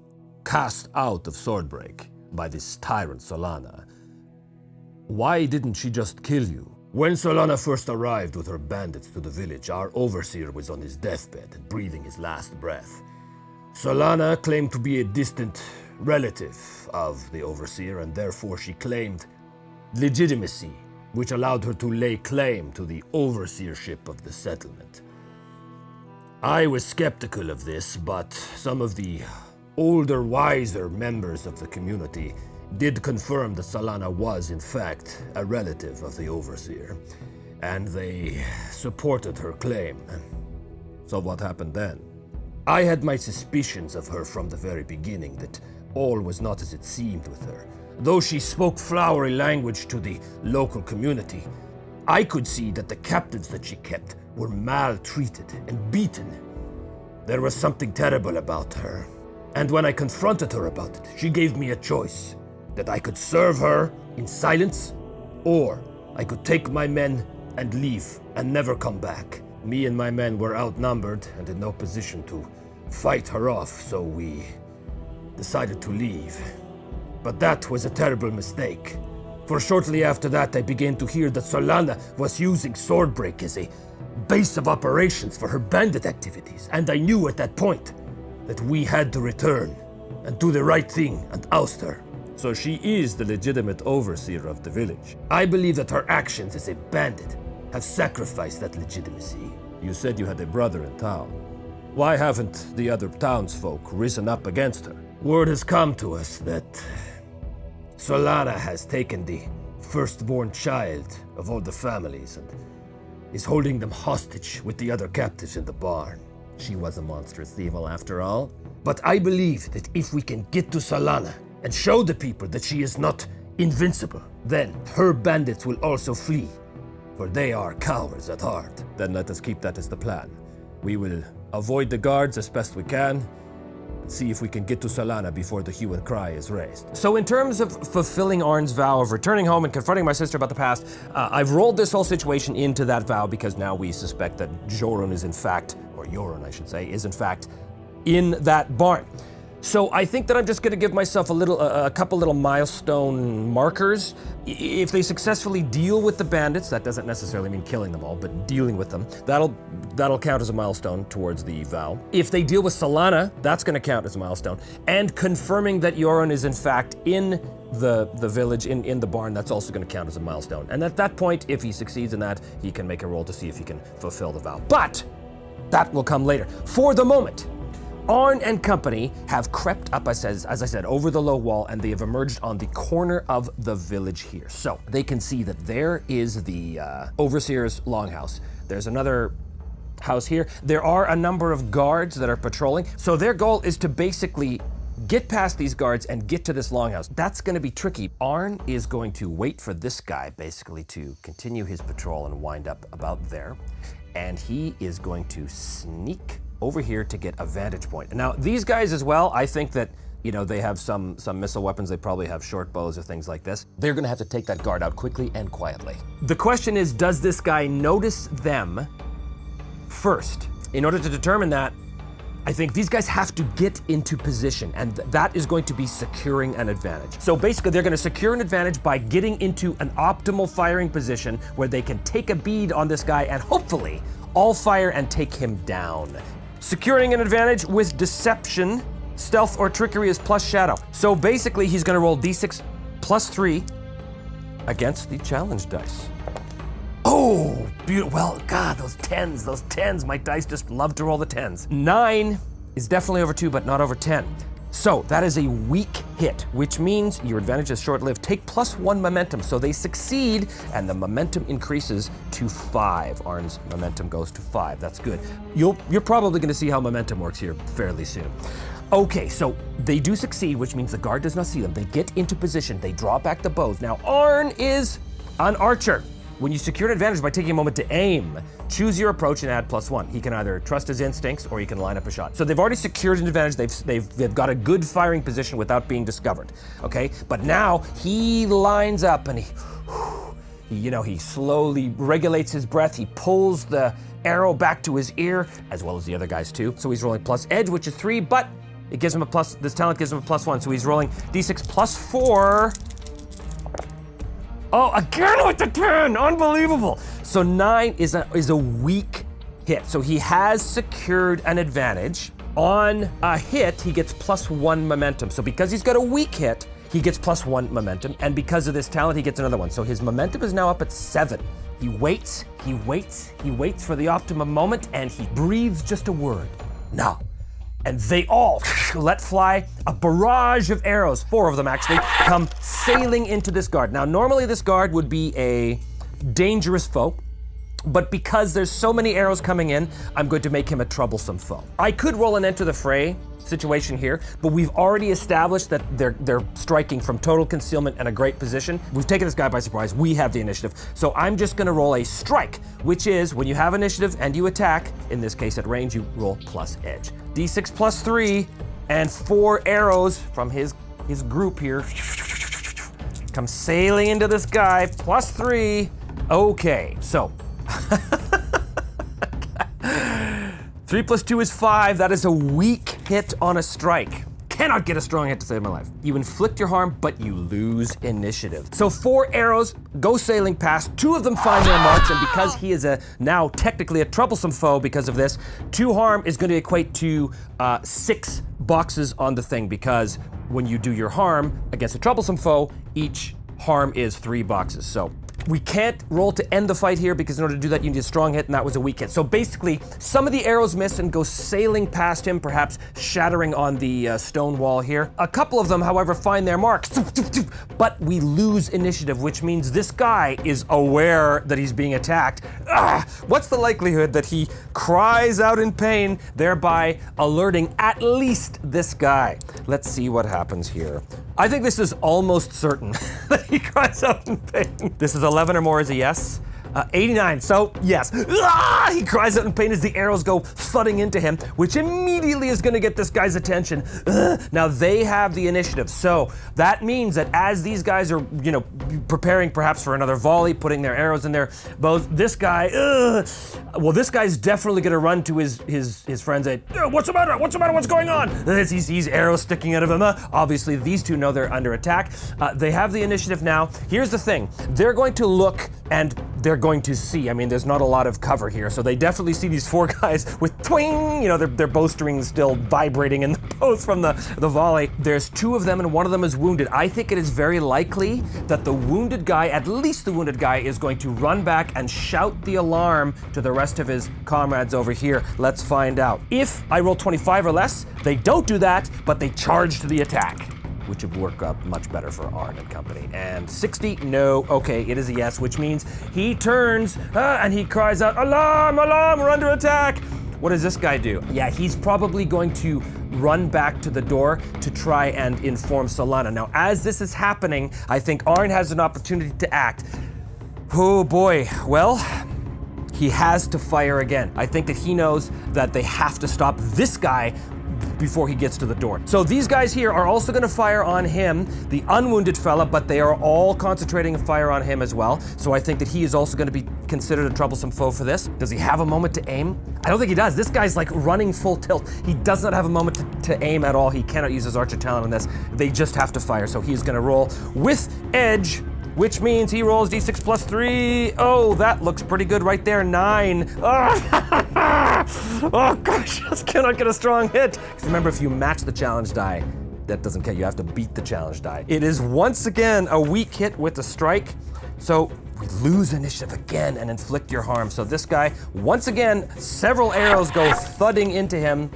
cast out of Swordbreak by this tyrant Solana. Why didn't she just kill you? When Solana first arrived with her bandits to the village, our overseer was on his deathbed and breathing his last breath. Solana claimed to be a distant relative of the overseer, and therefore she claimed legitimacy, which allowed her to lay claim to the overseership of the settlement. I was skeptical of this, but some of the older, wiser members of the community did confirm that Solana was, in fact, a relative of the Overseer, and they supported her claim. So what happened then? I had my suspicions of her from the very beginning, that all was not as it seemed with her. Though she spoke flowery language to the local community, I could see that the captives that she kept were maltreated and beaten. There was something terrible about her, and when I confronted her about it, she gave me a choice, that I could serve her in silence, or I could take my men and leave and never come back. Me and my men were outnumbered and in no position to fight her off, so we decided to leave. But that was a terrible mistake, for shortly after that I began to hear that Solana was using Swordbreak as a base of operations for her bandit activities, and I knew at that point that we had to return and do the right thing and oust her. So she is the legitimate overseer of the village. I believe that her actions as a bandit have sacrificed that legitimacy. You said you had a brother in town. Why haven't the other townsfolk risen up against her? Word has come to us that Solana has taken the firstborn child of all the families and is holding them hostage with the other captives in the barn. She was a monstrous evil after all. But I believe that if we can get to Solana and show the people that she is not invincible, then her bandits will also flee, for they are cowards at heart. Then let us keep that as the plan. We will avoid the guards as best we can, and see if we can get to Solana before the hue and cry is raised. So in terms of fulfilling Arn's vow of returning home and confronting my sister about the past, I've rolled this whole situation into that vow because now we suspect that Jorun is in fact, or Jorun I should say, is in fact in that barn. So I think that I'm just going to give myself a couple little milestone markers. If they successfully deal with the bandits, that doesn't necessarily mean killing them all, but dealing with them, that'll count as a milestone towards the vow. If they deal with Solana, that's going to count as a milestone. And confirming that Jorun is in fact in the village, in the barn, that's also going to count as a milestone. And at that point, if he succeeds in that, he can make a roll to see if he can fulfill the vow. But that will come later. For the moment, Arn and company have crept up, as I said, over the low wall, and they have emerged on the corner of the village here. So they can see that there is the Overseer's longhouse. There's another house here. There are a number of guards that are patrolling. So their goal is to basically get past these guards and get to this longhouse. That's going to be tricky. Arn is going to wait for this guy basically to continue his patrol and wind up about there. And he is going to sneak over here to get a vantage point. Now, these guys as well, I think that, you know, they have some missile weapons. They probably have short bows or things like this. They're gonna have to take that guard out quickly and quietly. The question is, does this guy notice them first? In order to determine that, I think these guys have to get into position, and that is going to be securing an advantage. So basically, they're gonna secure an advantage by getting into an optimal firing position where they can take a bead on this guy and hopefully all fire and take him down. Securing an advantage with deception, stealth, or trickery is plus shadow. So basically, he's gonna roll d6 plus 3 against the challenge dice. Oh, beautiful. Well, God, those tens, my dice just love to roll the 10s. 9 is definitely over 2, but not over 10. So that is a weak hit, which means your advantage is short-lived. Take plus 1 momentum, so they succeed, and the momentum increases to 5. Arn's momentum goes to 5. That's good. You're probably going to see how momentum works here fairly soon. Okay, so they do succeed, which means the guard does not see them. They get into position. They draw back the bows. Now, Arn is an archer. When you secure an advantage by taking a moment to aim, choose your approach and add plus 1. He can either trust his instincts or he can line up a shot. So they've already secured an advantage. They've got a good firing position without being discovered. Okay, but now he lines up and he slowly regulates his breath. He pulls the arrow back to his ear, as well as the other guys too. So he's rolling plus edge, which is 3, but it gives him a plus. This talent gives him a plus 1. So he's rolling d6 plus 4. Oh, again with the 10! Unbelievable! So 9 is a weak hit. So he has secured an advantage. On a hit, he gets plus 1 momentum. So because he's got a weak hit, he gets plus 1 momentum. And because of this talent, he gets another one. So his momentum is now up at 7. He waits for the optimum moment, and he breathes just a word. Now. And they all let fly a barrage of arrows, 4 of them actually, come sailing into this guard. Now, normally this guard would be a dangerous foe, but because there's so many arrows coming in, I'm going to make him a troublesome foe. I could roll an enter the fray situation here, but we've already established that they're striking from total concealment and a great position. We've taken this guy by surprise. We have the initiative. So I'm just gonna roll a strike, which is when you have initiative and you attack, in this case at range, you roll plus edge. D6 plus 3 and 4 arrows from his group here come sailing into this guy, plus 3. Okay, so 3 plus 2 is 5. That is a weak hit on a strike. Cannot get a strong hit to save my life. You inflict your harm, but you lose initiative. So 4 arrows go sailing past. 2 of them find their marks, and because he is now technically a troublesome foe because of this, 2 harm is going to equate to 6 boxes on the thing, because when you do your harm against a troublesome foe, each harm is 3 boxes. So we can't roll to end the fight here, because in order to do that, you need a strong hit, and that was a weak hit. So basically, some of the arrows miss and go sailing past him, perhaps shattering on the stone wall here. A couple of them, however, find their marks, but we lose initiative, which means this guy is aware that he's being attacked. What's the likelihood that he cries out in pain, thereby alerting at least this guy? Let's see what happens here. I think this is almost certain that he cries out in pain. This is 11 or more is a yes. 89, so yes. He cries out in pain as the arrows go thudding into him, which immediately is gonna get this guy's attention. Now they have the initiative, so that means that as these guys are, preparing perhaps for another volley, putting their arrows in their bows, this guy, this guy's definitely gonna run to his friends and, what's the matter? What's the matter? What's going on? He sees arrows sticking out of him. Obviously, these two know they're under attack. They have the initiative now. Here's the thing. They're going to look and they're going to see. I mean, there's not a lot of cover here, so they definitely see these 4 guys with twing, their bowstrings still vibrating in the bows from the volley. There's 2 of them and 1 of them is wounded. I think it is very likely that the wounded guy, at least the wounded guy, is going to run back and shout the alarm to the rest of his comrades over here. Let's find out. If I roll 25 or less, they don't do that, but they charge to the attack, which would work up much better for Arnold and company. And 60, no, okay, it is a yes, which means he turns and he cries out, alarm, alarm, we're under attack. What does this guy do? Yeah, he's probably going to run back to the door to try and inform Solana. Now, as this is happening, I think Arn has an opportunity to act. Oh boy, well, he has to fire again. I think that he knows that they have to stop this guy before he gets to the door. So these guys here are also gonna fire on him, the unwounded fella, but they are all concentrating a fire on him as well. So I think that he is also gonna be considered a troublesome foe for this. Does he have a moment to aim? I don't think he does. This guy's like running full tilt. He does not have a moment to aim at all. He cannot use his archer talent on this. They just have to fire. So he's gonna roll with edge, which means he rolls d6 plus 3. Oh, that looks pretty good right there, 9. Oh gosh, just cannot get a strong hit. Because remember, if you match the challenge die, that doesn't count. You have to beat the challenge die. It is once again a weak hit with a strike. So we lose initiative again and inflict your harm. So this guy, once again, several arrows go thudding into him.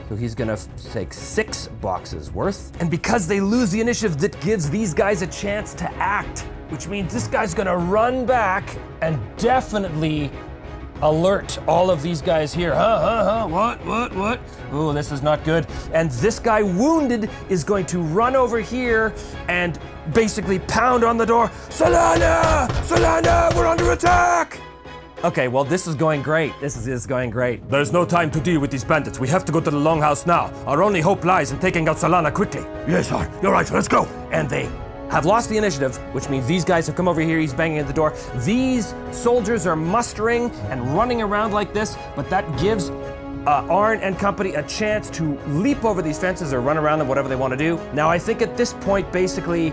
So he's gonna take 6 boxes worth. And because they lose the initiative, that gives these guys a chance to act, which means this guy's gonna run back and definitely alert all of these guys here. What? Oh, this is not good. And this guy wounded is going to run over here and basically pound on the door. Solana, we're under attack. Okay, well, this is going great. This is going great. There's no time to deal with these bandits. We have to go to the longhouse now. Our only hope lies in taking out Solana quickly. Yes, sir. You're right. Let's go. And they have lost the initiative, which means these guys have come over here. He's banging at the door. These soldiers are mustering and running around like this, but that gives Arn and company a chance to leap over these fences or run around them, whatever they want to do. Now, I think at this point, basically,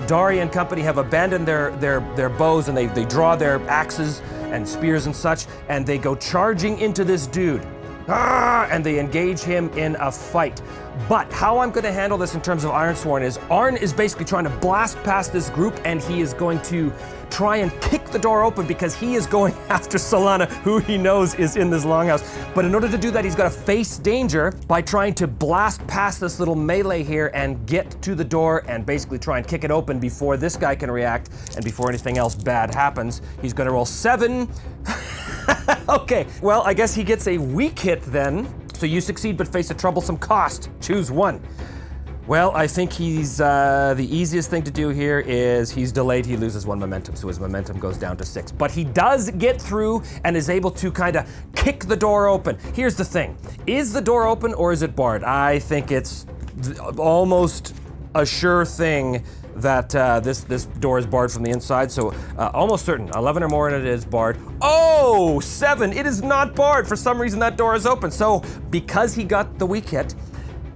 Dari and company have abandoned their bows, and they draw their axes and spears and such, and they go charging into this dude. and they engage him in a fight. But how I'm going to handle this in terms of Ironsworn is Arn is basically trying to blast past this group, and he is going to try and kick the door open because he is going after Solana, who he knows is in this longhouse. But in order to do that, he's got to face danger by trying to blast past this little melee here and get to the door and basically try and kick it open before this guy can react and before anything else bad happens. He's going to roll 7. Okay, well, I guess he gets a weak hit then. So you succeed but face a troublesome cost. Choose one. Well, I think he's, the easiest thing to do here is he's delayed, he loses 1 momentum, so his momentum goes down to 6. But he does get through and is able to kind of kick the door open. Here's the thing, is the door open or is it barred? I think it's almost a sure thing that this door is barred from the inside, so almost certain, 11 or more and it is barred. Oh, 7, it is not barred. For some reason that door is open. So because he got the weak hit,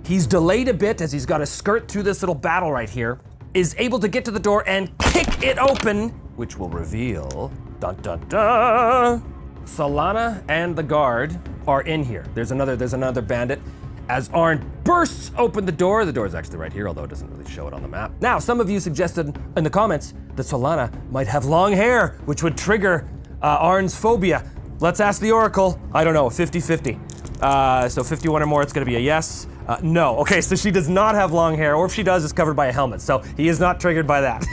he's delayed a bit as he's got to skirt through this little battle right here, is able to get to the door and kick it open, which will reveal, dun dun dun, Solana and the guard are in here. There's another bandit. As Arn bursts open the door is actually right here, although it doesn't really show it on the map. Now, some of you suggested in the comments that Solana might have long hair, which would trigger Arn's phobia. Let's ask the Oracle. I don't know, 50-50. So 51 or more, it's gonna be a yes. No, okay, so she does not have long hair, or if she does, it's covered by a helmet, so he is not triggered by that.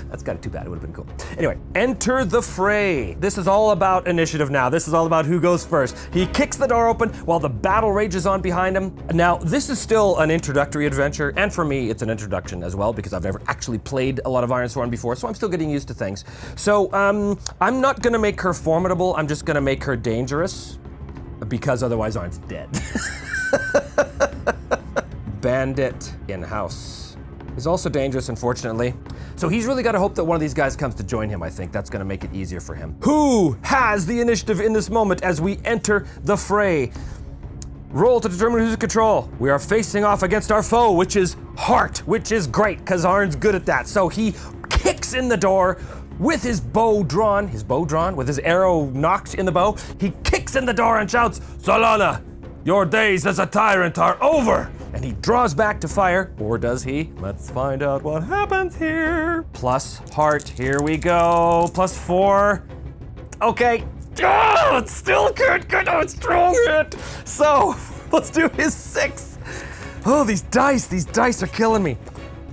That's kind of too bad, it would have been cool. Anyway, enter the fray. This is all about initiative now. This is all about who goes first. He kicks the door open while the battle rages on behind him. Now, this is still an introductory adventure, and for me, it's an introduction as well, because I've never actually played a lot of Ironsworn before, so I'm still getting used to things. So, I'm not gonna make her formidable, I'm just gonna make her dangerous, because otherwise Arn's dead. Bandit in-house is also dangerous, unfortunately. So he's really got to hope that one of these guys comes to join him, I think. That's going to make it easier for him. Who has the initiative in this moment as we enter the fray? Roll to determine who's in control. We are facing off against our foe, which is Heart, which is great, because Arn's good at that. So he kicks in the door with his bow drawn, with his arrow knocked in the bow. He kicks in the door and shouts, "Solana, your days as a tyrant are over!" And he draws back to fire, or does he? Let's find out what happens here. Plus Heart, here we go. Plus 4. Okay. Oh, it's still good. Oh, it's strong hit. So, let's do his 6. Oh, these dice are killing me.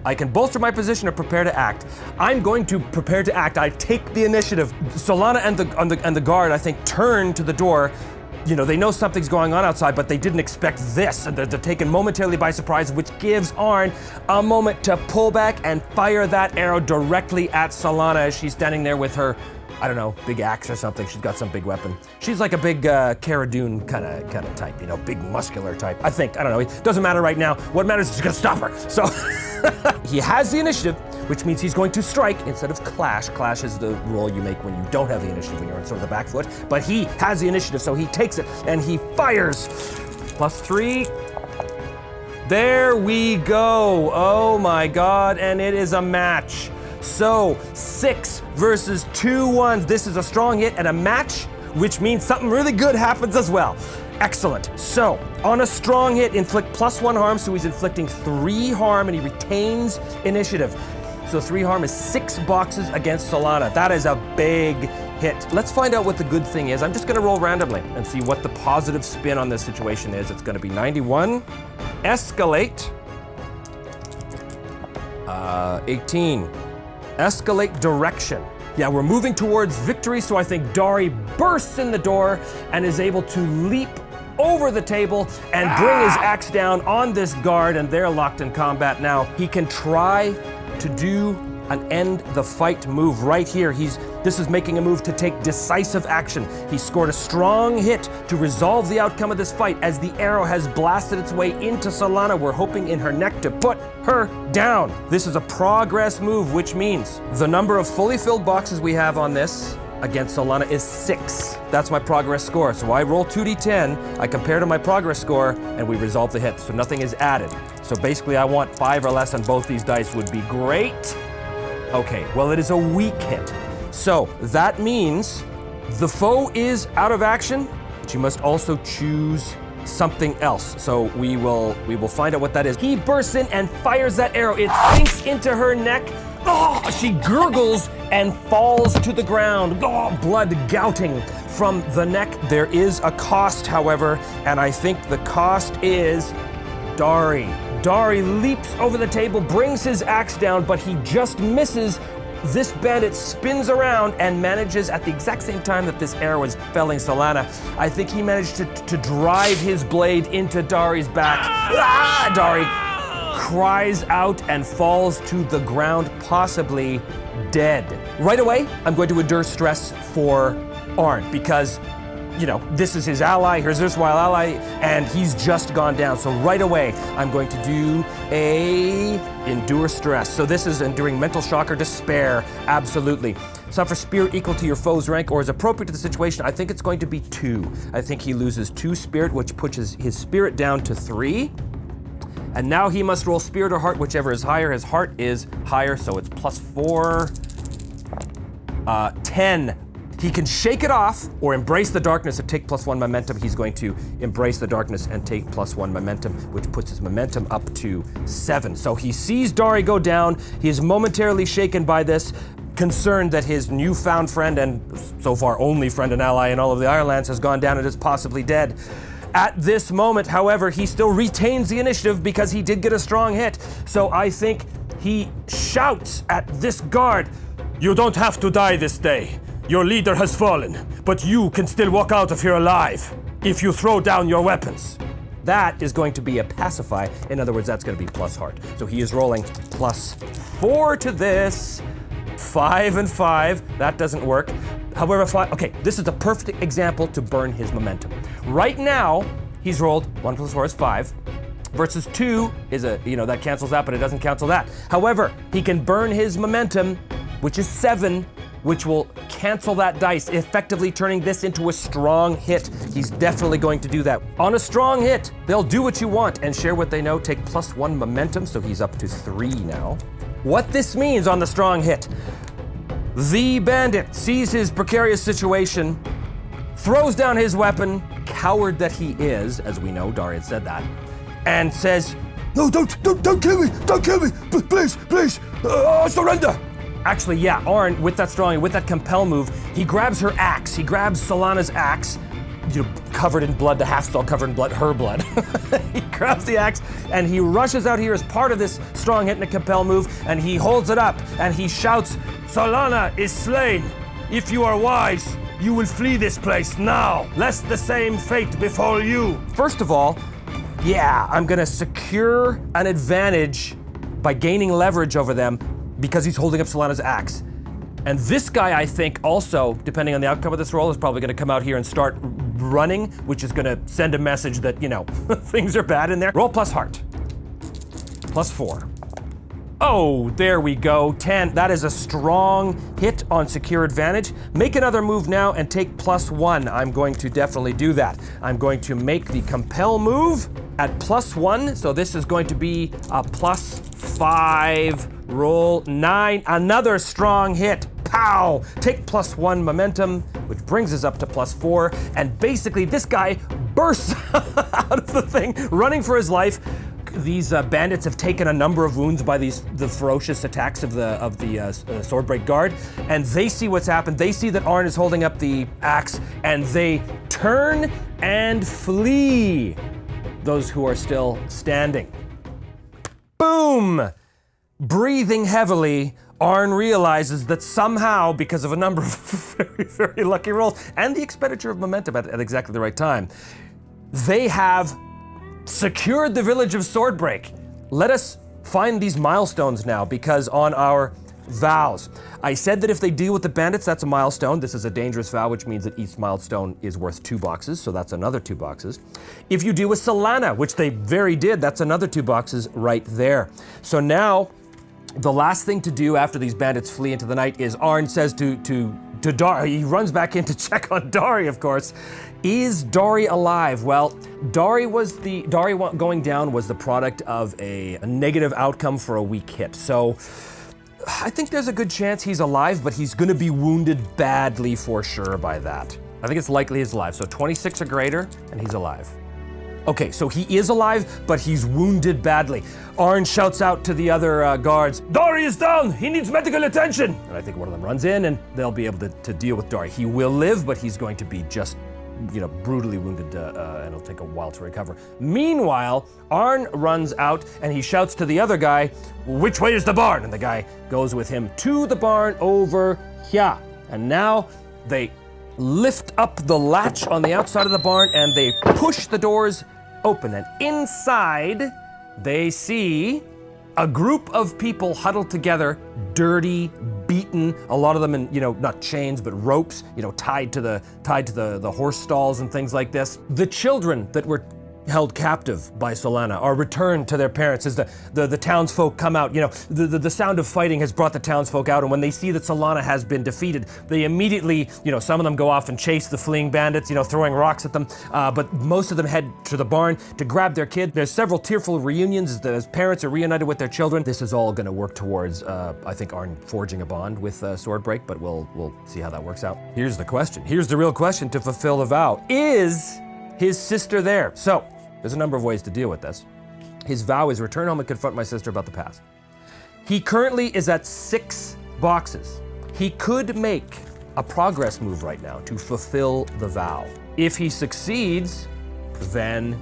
I can bolster my position or prepare to act. I'm going to prepare to act. I take the initiative. Solana and the guard, I think, turn to the door. You know, they know something's going on outside, but they didn't expect this, and they're taken momentarily by surprise, which gives Arn a moment to pull back and fire that arrow directly at Solana as she's standing there with her, I don't know, big axe or something. She's got some big weapon. She's like a big Cara Dune kind of type, you know, big muscular type. I think, I don't know, it doesn't matter right now. What matters is she's gonna stop her. So he has the initiative, which means he's going to strike instead of clash. Clash is the roll you make when you don't have the initiative, when you're on sort of the back foot. But he has the initiative, so he takes it and he fires. Plus 3. There we go. Oh my God, and it is a match. So 6 versus 2 ones. This is a strong hit and a match, which means something really good happens as well. Excellent. So, on a strong hit, inflict plus 1 harm, so he's inflicting 3 harm and he retains initiative. So 3 harm is 6 boxes against Solana. That is a big hit. Let's find out what the good thing is. I'm just gonna roll randomly and see what the positive spin on this situation is. It's gonna be 91, escalate, 18, escalate direction. Yeah, we're moving towards victory, so I think Dari bursts in the door and is able to leap over the table and bring his axe down on this guard, and they're locked in combat now. He can try to do an end the fight move right here. This is making a move to take decisive action. He scored a strong hit to resolve the outcome of this fight as the arrow has blasted its way into Solana. We're hoping in her neck to put her down. This is a progress move, which means the number of fully filled boxes we have on this against Solana is 6. That's my progress score. So I roll 2d10, I compare to my progress score, and we resolve the hit. So nothing is added. So basically I want 5 or less on both these dice would be great. Okay, well it is a weak hit. So that means the foe is out of action but you must also choose something else. So we will find out what that is. He bursts in and fires that arrow. It sinks into her neck. Oh, she gurgles and falls to the ground. Oh, blood gouting from the neck. There is a cost, however, and I think the cost is Dari. Dari leaps over the table, brings his axe down, but he just misses. This bandit spins around and manages, at the exact same time that this arrow is felling Solana, I think he managed to drive his blade into Dari's back. Ah! Dari cries out and falls to the ground, possibly dead. Right away, I'm going to endure stress for Arn because, you know, this is his ally, his erstwhile ally, and he's just gone down. So right away, I'm going to do a endure stress. So this is enduring mental shock or despair, absolutely. Suffer spirit equal to your foe's rank or is appropriate to the situation. I think it's going to be 2. I think he loses 2 spirit, which pushes his spirit down to 3. And now he must roll spirit or heart, whichever is higher. His heart is higher, so it's +4. 10. He can shake it off or embrace the darkness and take +1 momentum. He's going to embrace the darkness and take +1 momentum, which puts his momentum up to 7. So he sees Dari go down. He is momentarily shaken by this, concerned that his newfound friend and so far only friend and ally in all of the Ironlands has gone down and is possibly dead. At this moment, however, he still retains the initiative because he did get a strong hit. So I think he shouts at this guard, "You don't have to die this day. Your leader has fallen, but you can still walk out of here alive if you throw down your weapons." That is going to be a pacify. In other words, that's going to be plus heart. So he is rolling +4 to this. 5 and 5. That doesn't work. However, 5. Okay, this is a perfect example to burn his momentum. Right now, he's rolled 1 + 4 is 5. Versus 2 is that cancels that, but it doesn't cancel that. However, he can burn his momentum, which is 7, which will cancel that dice, effectively turning this into a strong hit. He's definitely going to do that. On a strong hit, they'll do what you want and share what they know, take +1 momentum, so he's up to 3 now. What this means on the strong hit, the bandit sees his precarious situation, throws down his weapon, coward that he is, as we know, Dari had said that, and says, "No, don't kill me, don't kill me, please, surrender." Actually, yeah, Arn, with that compel move, he grabs her axe. He grabs Solana's axe, covered in blood, the half all covered in blood, her blood. He grabs the axe and he rushes out here as part of this strong hit and a compel move, and he holds it up and he shouts, "Solana is slain. If you are wise, you will flee this place now, lest the same fate befall you." First of all, yeah, I'm gonna secure an advantage by gaining leverage over them because he's holding up Solana's axe. And this guy, I think, also, depending on the outcome of this roll, is probably gonna come out here and start running, which is gonna send a message that, things are bad in there. Roll plus heart. +4. Oh, there we go, 10. That is a strong hit on secure advantage. Make another move now and take +1. I'm going to definitely do that. I'm going to make the compel move at +1, so this is going to be a +5. Roll 9, another strong hit. Pow! Take +1 momentum, which brings us up to +4. And basically, this guy bursts out of the thing, running for his life. These bandits have taken a number of wounds by the ferocious attacks of the Swordbreak Guard, and they see what's happened. They see that Arn is holding up the axe, and they turn and flee. Those who are still standing. Boom! Breathing heavily, Arn realizes that somehow, because of a number of very, very lucky rolls and the expenditure of momentum at exactly the right time, they have secured the village of Swordbreak. Let us find these milestones now, because on our vows, I said that if they deal with the bandits, that's a milestone. This is a dangerous vow, which means that each milestone is worth 2 boxes, so that's another 2 boxes. If you deal with Solana, which they very did, that's another 2 boxes right there. So now, the last thing to do after these bandits flee into the night is Arn says to Dari, he runs back in to check on Dari, of course. Is Dari alive? Well, Dari going down was the product of a negative outcome for a weak hit. So I think there's a good chance he's alive, but he's gonna be wounded badly for sure by that. I think it's likely he's alive. So 26 or greater, and he's alive. Okay, so he is alive, but he's wounded badly. Arn shouts out to the other guards, Dari is down! He needs medical attention! And I think one of them runs in, and they'll be able to deal with Dari. He will live, but he's going to be just, brutally wounded, and it'll take a while to recover. Meanwhile, Arn runs out, and he shouts to the other guy, which way is the barn? And the guy goes with him to the barn over here. And now they lift up the latch on the outside of the barn, and they push the doors open. And inside, they see a group of people huddled together, dirty, beaten, a lot of them in, not chains, but ropes, tied to the horse stalls and things like this. The children that were held captive by Solana are returned to their parents as the townsfolk come out. The sound of fighting has brought the townsfolk out, and when they see that Solana has been defeated, they immediately, some of them go off and chase the fleeing bandits, throwing rocks at them, but most of them head to the barn to grab their kid. There's several tearful reunions as parents are reunited with their children. This is all going to work towards, I think, Arn forging a bond with Swordbreak, but we'll see how that works out. Here's the question. Here's the real question to fulfill the vow. Is his sister there? So, there's a number of ways to deal with this. His vow is return home and confront my sister about the past. He currently is at 6 boxes. He could make a progress move right now to fulfill the vow. If he succeeds, then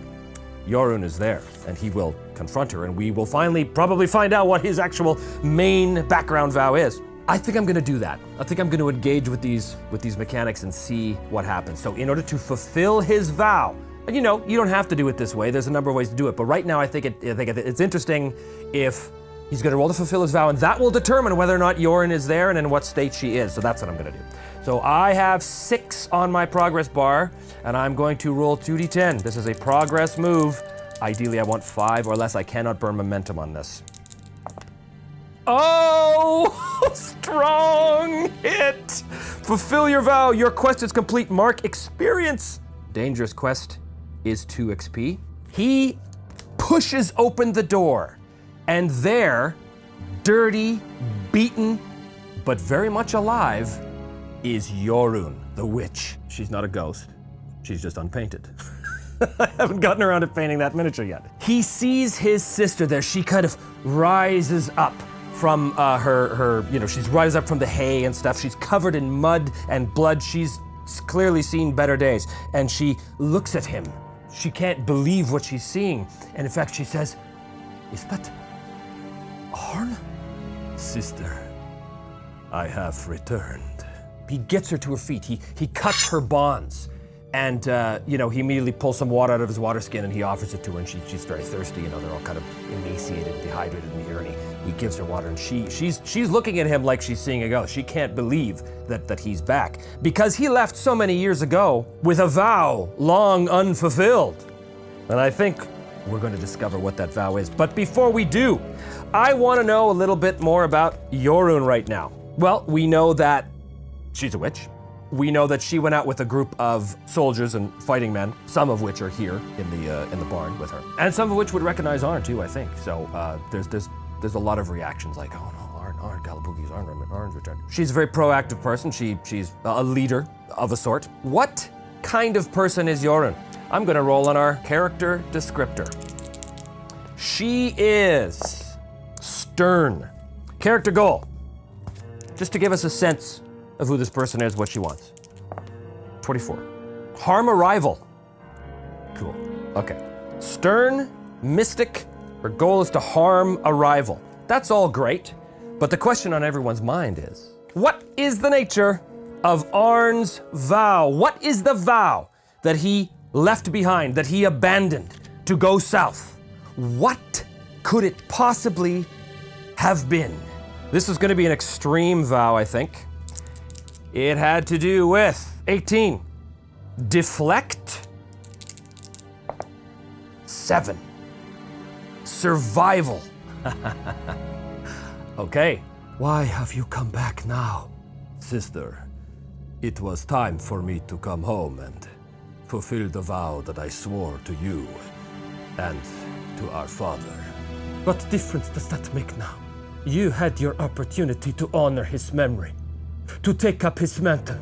Jorunn is there, and he will confront her, and we will finally probably find out what his actual main background vow is. I think I'm gonna do that. I think I'm gonna engage with these mechanics and see what happens. So in order to fulfill his vow, and you don't have to do it this way. There's a number of ways to do it. But right now, I think it's interesting if he's going to roll to fulfill his vow, and that will determine whether or not Jorunn is there and in what state she is. So that's what I'm going to do. So I have 6 on my progress bar, and I'm going to roll 2d10. This is a progress move. Ideally, I want 5 or less. I cannot burn momentum on this. Oh, strong hit. Fulfill your vow. Your quest is complete. Mark experience. Dangerous quest is 2 XP. He pushes open the door, and there, dirty, beaten, but very much alive, is Jorunn, the witch. She's not a ghost. She's just unpainted. I haven't gotten around to painting that miniature yet. He sees his sister there. She kind of rises up from she rises up from the hay and stuff. She's covered in mud and blood. She's clearly seen better days. And she looks at him. She can't believe what she's seeing. And in fact, she says, "Is that Arn?" Sister, I have returned. He gets her to her feet. He cuts her bonds. And, he immediately pulls some water out of his water skin and he offers it to her, and she's very thirsty. They're all kind of emaciated, dehydrated in here, and he gives her water, and she's looking at him like she's seeing a ghost. She can't believe that he's back, because he left so many years ago with a vow long unfulfilled. And I think we're going to discover what that vow is. But before we do, I want to know a little bit more about Jorunn right now. Well, we know that she's a witch. We know that she went out with a group of soldiers and fighting men, some of which are here in the barn with her, and some of which would recognize Arn too, I think. So there's a lot of reactions like, "Oh no, Arn, Galabugi's Arn's returned." She's a very proactive person. She's a leader of a sort. What kind of person is Jorunn? I'm going to roll on our character descriptor. She is stern. Character goal, just to give us a sense of who this person is, what she wants. 24. Harm a rival. Cool. Okay. Stern, mystic, her goal is to harm a rival. That's all great, but the question on everyone's mind is, what is the nature of Arn's vow? What is the vow that he left behind, that he abandoned to go south? What could it possibly have been? This is going to be an extreme vow, I think. It had to do with 18. Deflect. 7. Survival. Okay. Why have you come back now? Sister, it was time for me to come home and fulfill the vow that I swore to you and to our father. What difference does that make now? You had your opportunity to honor his memory, to take up his mantle.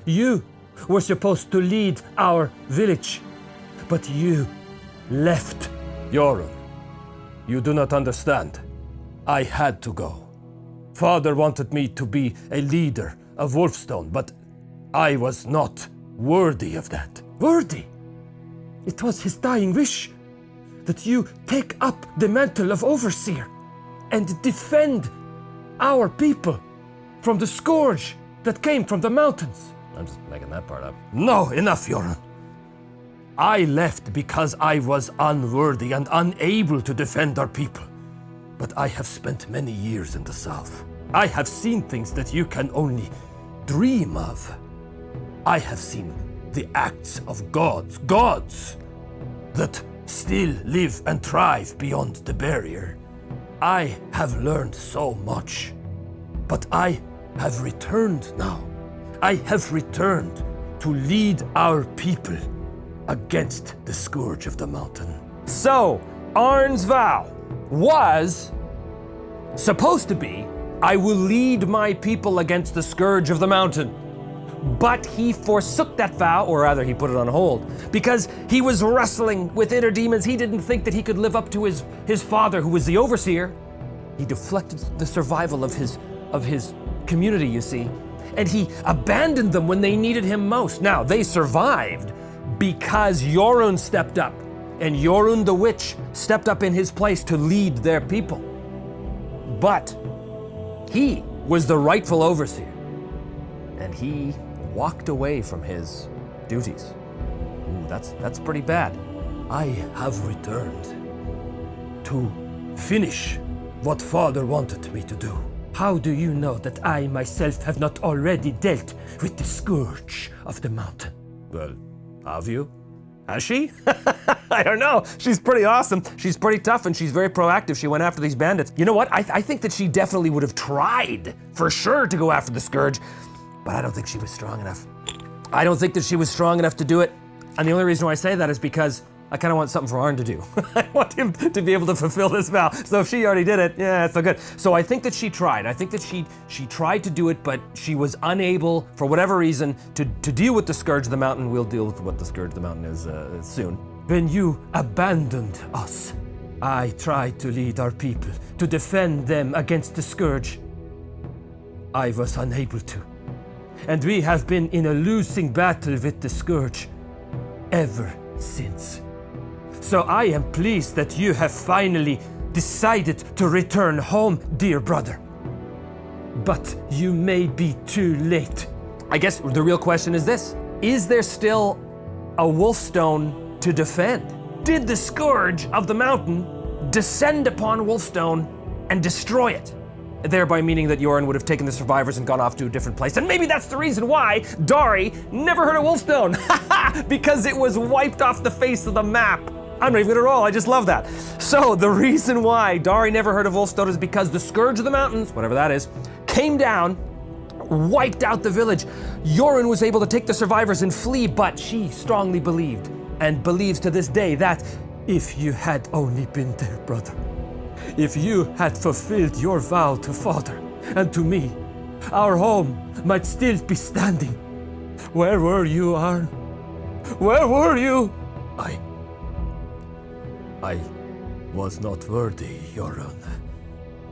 You were supposed to lead our village, but you left. Jorun, you do not understand. I had to go. Father wanted me to be a leader of Wolfstone, but I was not worthy of that. Worthy? It was his dying wish that you take up the mantle of overseer and defend our people from the scourge that came from the mountains. I'm just making that part up. No, enough, Jorun. I left because I was unworthy and unable to defend our people. But I have spent many years in the south. I have seen things that you can only dream of. I have seen the acts of gods that still live and thrive beyond the barrier. I have learned so much, but I have returned now. I have returned to lead our people against the scourge of the mountain. So, Arn's vow was supposed to be, I will lead my people against the scourge of the mountain. But he forsook that vow, or rather he put it on hold, because he was wrestling with inner demons. He didn't think that he could live up to his father, who was the overseer. He deflected the survival of his community, you see, and he abandoned them when they needed him most. Now, they survived because Jorun stepped up, and Jorun the witch stepped up in his place to lead their people. But he was the rightful overseer, and he walked away from his duties. Ooh, that's pretty bad. I have returned to finish what Father wanted me to do. How do you know that I myself have not already dealt with the scourge of the mountain? Well, have you? Has she? I don't know. She's pretty awesome. She's pretty tough, and she's very proactive. She went after these bandits. You know what? I think that she definitely would have tried, for sure, to go after the scourge, but I don't think she was strong enough. I don't think that she was strong enough to do it, and the only reason why I say that is because I kind of want something for Arn to do. I want him to be able to fulfill this vow. So if she already did it, yeah, it's so good. So I think that she tried. I think that she tried to do it, but she was unable, for whatever reason, to deal with the scourge of the mountain. We'll deal with what the scourge of the mountain is soon. When you abandoned us, I tried to lead our people, to defend them against the scourge. I was unable to. And we have been in a losing battle with the scourge ever since. So I am pleased that you have finally decided to return home, dear brother. But you may be too late. I guess the real question is this: is there still a Wolfstone to defend? Did the scourge of the mountain descend upon Wolfstone and destroy it? Thereby meaning that Jorun would have taken the survivors and gone off to a different place. And maybe that's the reason why Dari never heard of Wolfstone. Because it was wiped off the face of the map. I'm not even gonna roll, I just love that. So the reason why Dari never heard of Wolfstone is because the scourge of the mountains, whatever that is, came down, wiped out the village. Jorun was able to take the survivors and flee, but she strongly believed, and believes to this day, that if you had only been there, brother, if you had fulfilled your vow to Father and to me, our home might still be standing. Where were you, Arn? Where were you? I was not worthy, Jorun.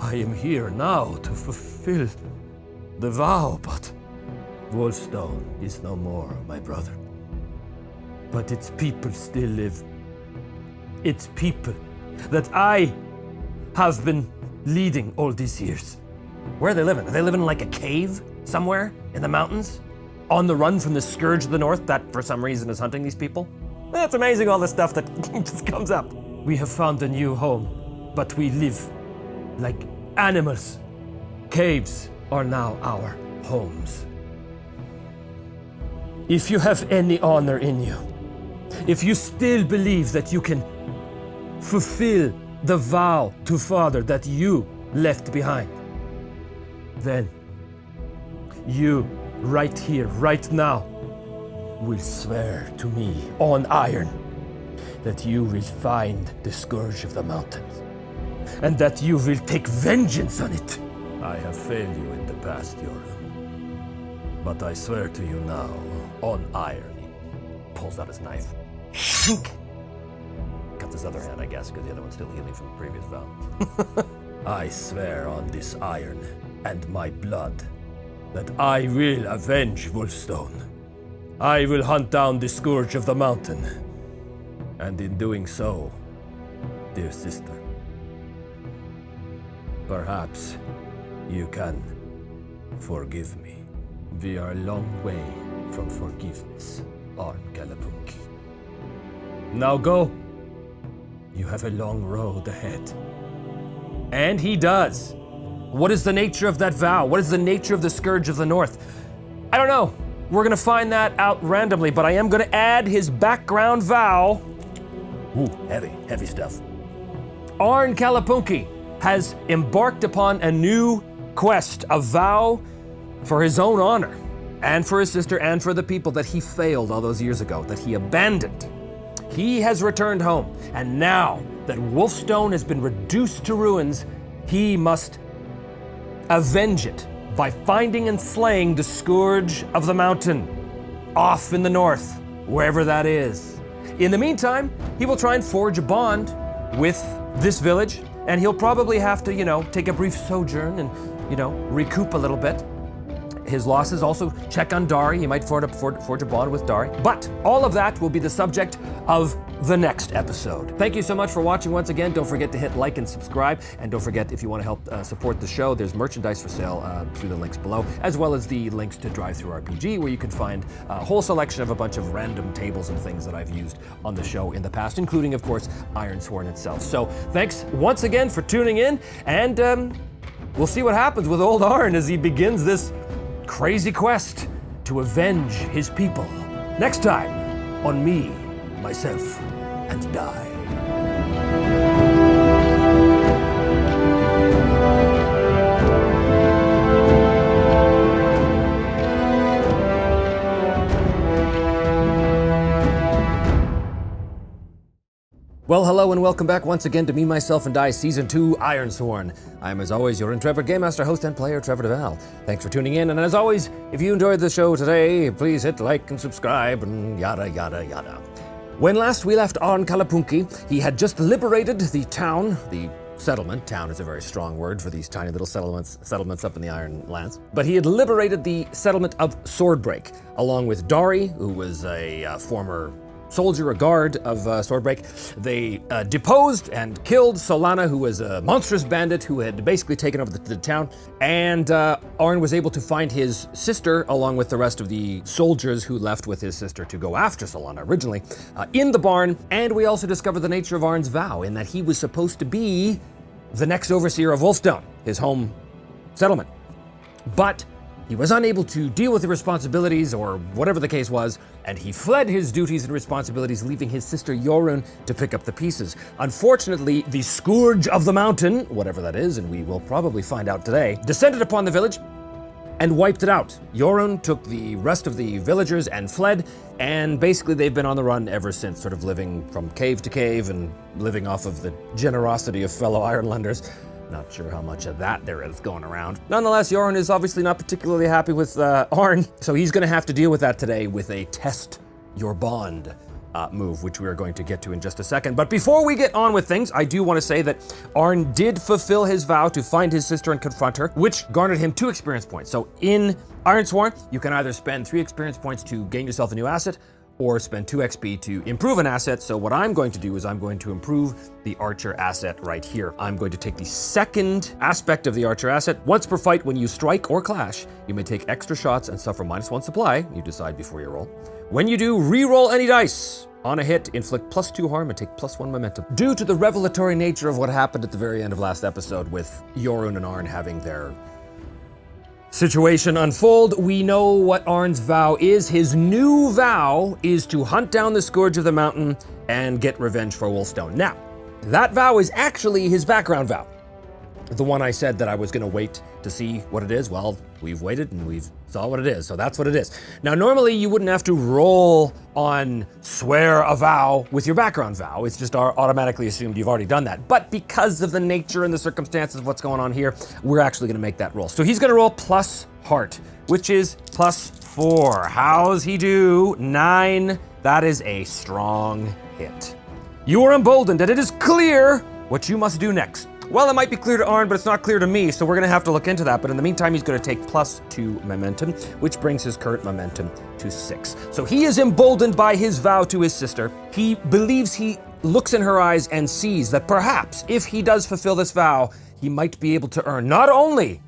I am here now to fulfill the vow, but Wolfstone is no more, my brother. But its people still live. Its people that I have been leading all these years. where are they living? Are they living in like a cave somewhere in the mountains? On the run from the scourge of the north that for some reason is hunting these people? That's amazing, all this stuff that just comes up. We have found a new home, but we live like animals. Caves are now our homes. If you have any honor in you, if you still believe that you can fulfill the vow to Father that you left behind, then you, right here, right now, will swear to me on iron that you will find the scourge of the mountains and that you will take vengeance on it. I have failed you in the past, Jorun. But I swear to you now on iron. He pulls out his knife. Cuts his other hand, I guess, because the other one's still healing from the previous vow. I swear on this iron and my blood that I will avenge Wolfstone. I will hunt down the Scourge of the Mountain. And in doing so, dear sister, perhaps you can forgive me. We are a long way from forgiveness, Arn Kalapunki. Now go. You have a long road ahead. And he does. What is the nature of that vow? What is the nature of the Scourge of the North? I don't know. We're gonna find that out randomly, but I am gonna add his background vow. Ooh, heavy stuff. Arn Kalapunki has embarked upon a new quest, a vow for his own honor, and for his sister, and for the people that he failed all those years ago, that he abandoned. He has returned home, and now that Wolfstone has been reduced to ruins, he must avenge it by finding and slaying the Scourge of the Mountain off in the north, wherever that is. In the meantime, he will try and forge a bond with this village, and he'll probably have to, take a brief sojourn and, recoup a little bit. His losses, also check on Dari. He might forge a bond with Dari. But all of that will be the subject of the next episode. Thank you so much for watching once again. Don't forget to hit like and subscribe. And don't forget, if you want to help support the show, there's merchandise for sale through the links below, as well as the links to Drive-Thru RPG, where you can find a whole selection of a bunch of random tables and things that I've used on the show in the past, including, of course, IRONSWORN itself. So thanks once again for tuning in, and we'll see what happens with old Arn as he begins this crazy quest to avenge his people. Next time on Me, Myself, and Die. Well, hello and welcome back once again to Me, Myself, and Die Season 2, IRONSWORN. I am, as always, your intrepid Game Master, host, and player, Trevor DeVal. Thanks for tuning in, and as always, if you enjoyed the show today, please hit like and subscribe, and yada, yada, yada. When last we left Arn Kalapunki, he had just liberated the town, the settlement. Town is a very strong word for these tiny little settlements up in the Iron Lands. But he had liberated the settlement of Swordbreak, along with Dari, who was a former soldier, a guard of Swordbreak. They deposed and killed Solana, who was a monstrous bandit who had basically taken over the town. And Arn was able to find his sister, along with the rest of the soldiers who left with his sister to go after Solana originally, in the barn. And we also discovered the nature of Arn's vow, in that he was supposed to be the next overseer of Wolfstone, his home settlement. But he was unable to deal with the responsibilities, or whatever the case was, and he fled his duties and responsibilities, leaving his sister Jorunn to pick up the pieces. Unfortunately, the Scourge of the Mountain, whatever that is, and we will probably find out today, descended upon the village and wiped it out. Jorunn took the rest of the villagers and fled, and basically they've been on the run ever since, sort of living from cave to cave and living off of the generosity of fellow Ironlanders. Not sure how much of that there is going around. Nonetheless, Jorunn is obviously not particularly happy with Arn, so he's gonna have to deal with that today with a test your bond move, which we are going to get to in just a second. But before we get on with things, I do want to say that Arn did fulfill his vow to find his sister and confront her, which garnered him 2 experience points. So in IRONSWORN, you can either spend 3 experience points to gain yourself a new asset, or spend 2 XP to improve an asset. So what I'm going to do is I'm going to improve the Archer asset right here. I'm going to take the second aspect of the Archer asset. Once per fight, when you strike or clash, you may take extra shots and suffer -1 supply. You decide before you roll. When you do, re-roll any dice. On a hit, inflict +2 harm and take +1 momentum. Due to the revelatory nature of what happened at the very end of last episode with Jorunn and Arn having their situation unfold, we know what Arn's vow is. His new vow is to hunt down the Scourge of the Mountain and get revenge for Wolfstone. Now, that vow is actually his background vow. The one I said that I was gonna wait to see what it is. Well, we've waited and we've saw what it is, so that's what it is. Now, normally you wouldn't have to roll on swear a vow with your background vow. It's just automatically assumed you've already done that. But because of the nature and the circumstances of what's going on here, we're actually gonna make that roll. So he's gonna roll plus heart, which is 4. How's he do? 9. That is a strong hit. You are emboldened, and it is clear what you must do next. Well, it might be clear to Arn, but it's not clear to me, so we're gonna have to look into that. But in the meantime, he's gonna take +2 momentum, which brings his current momentum to 6. So he is emboldened by his vow to his sister. He believes, he looks in her eyes and sees that perhaps if he does fulfill this vow, he might be able to earn not only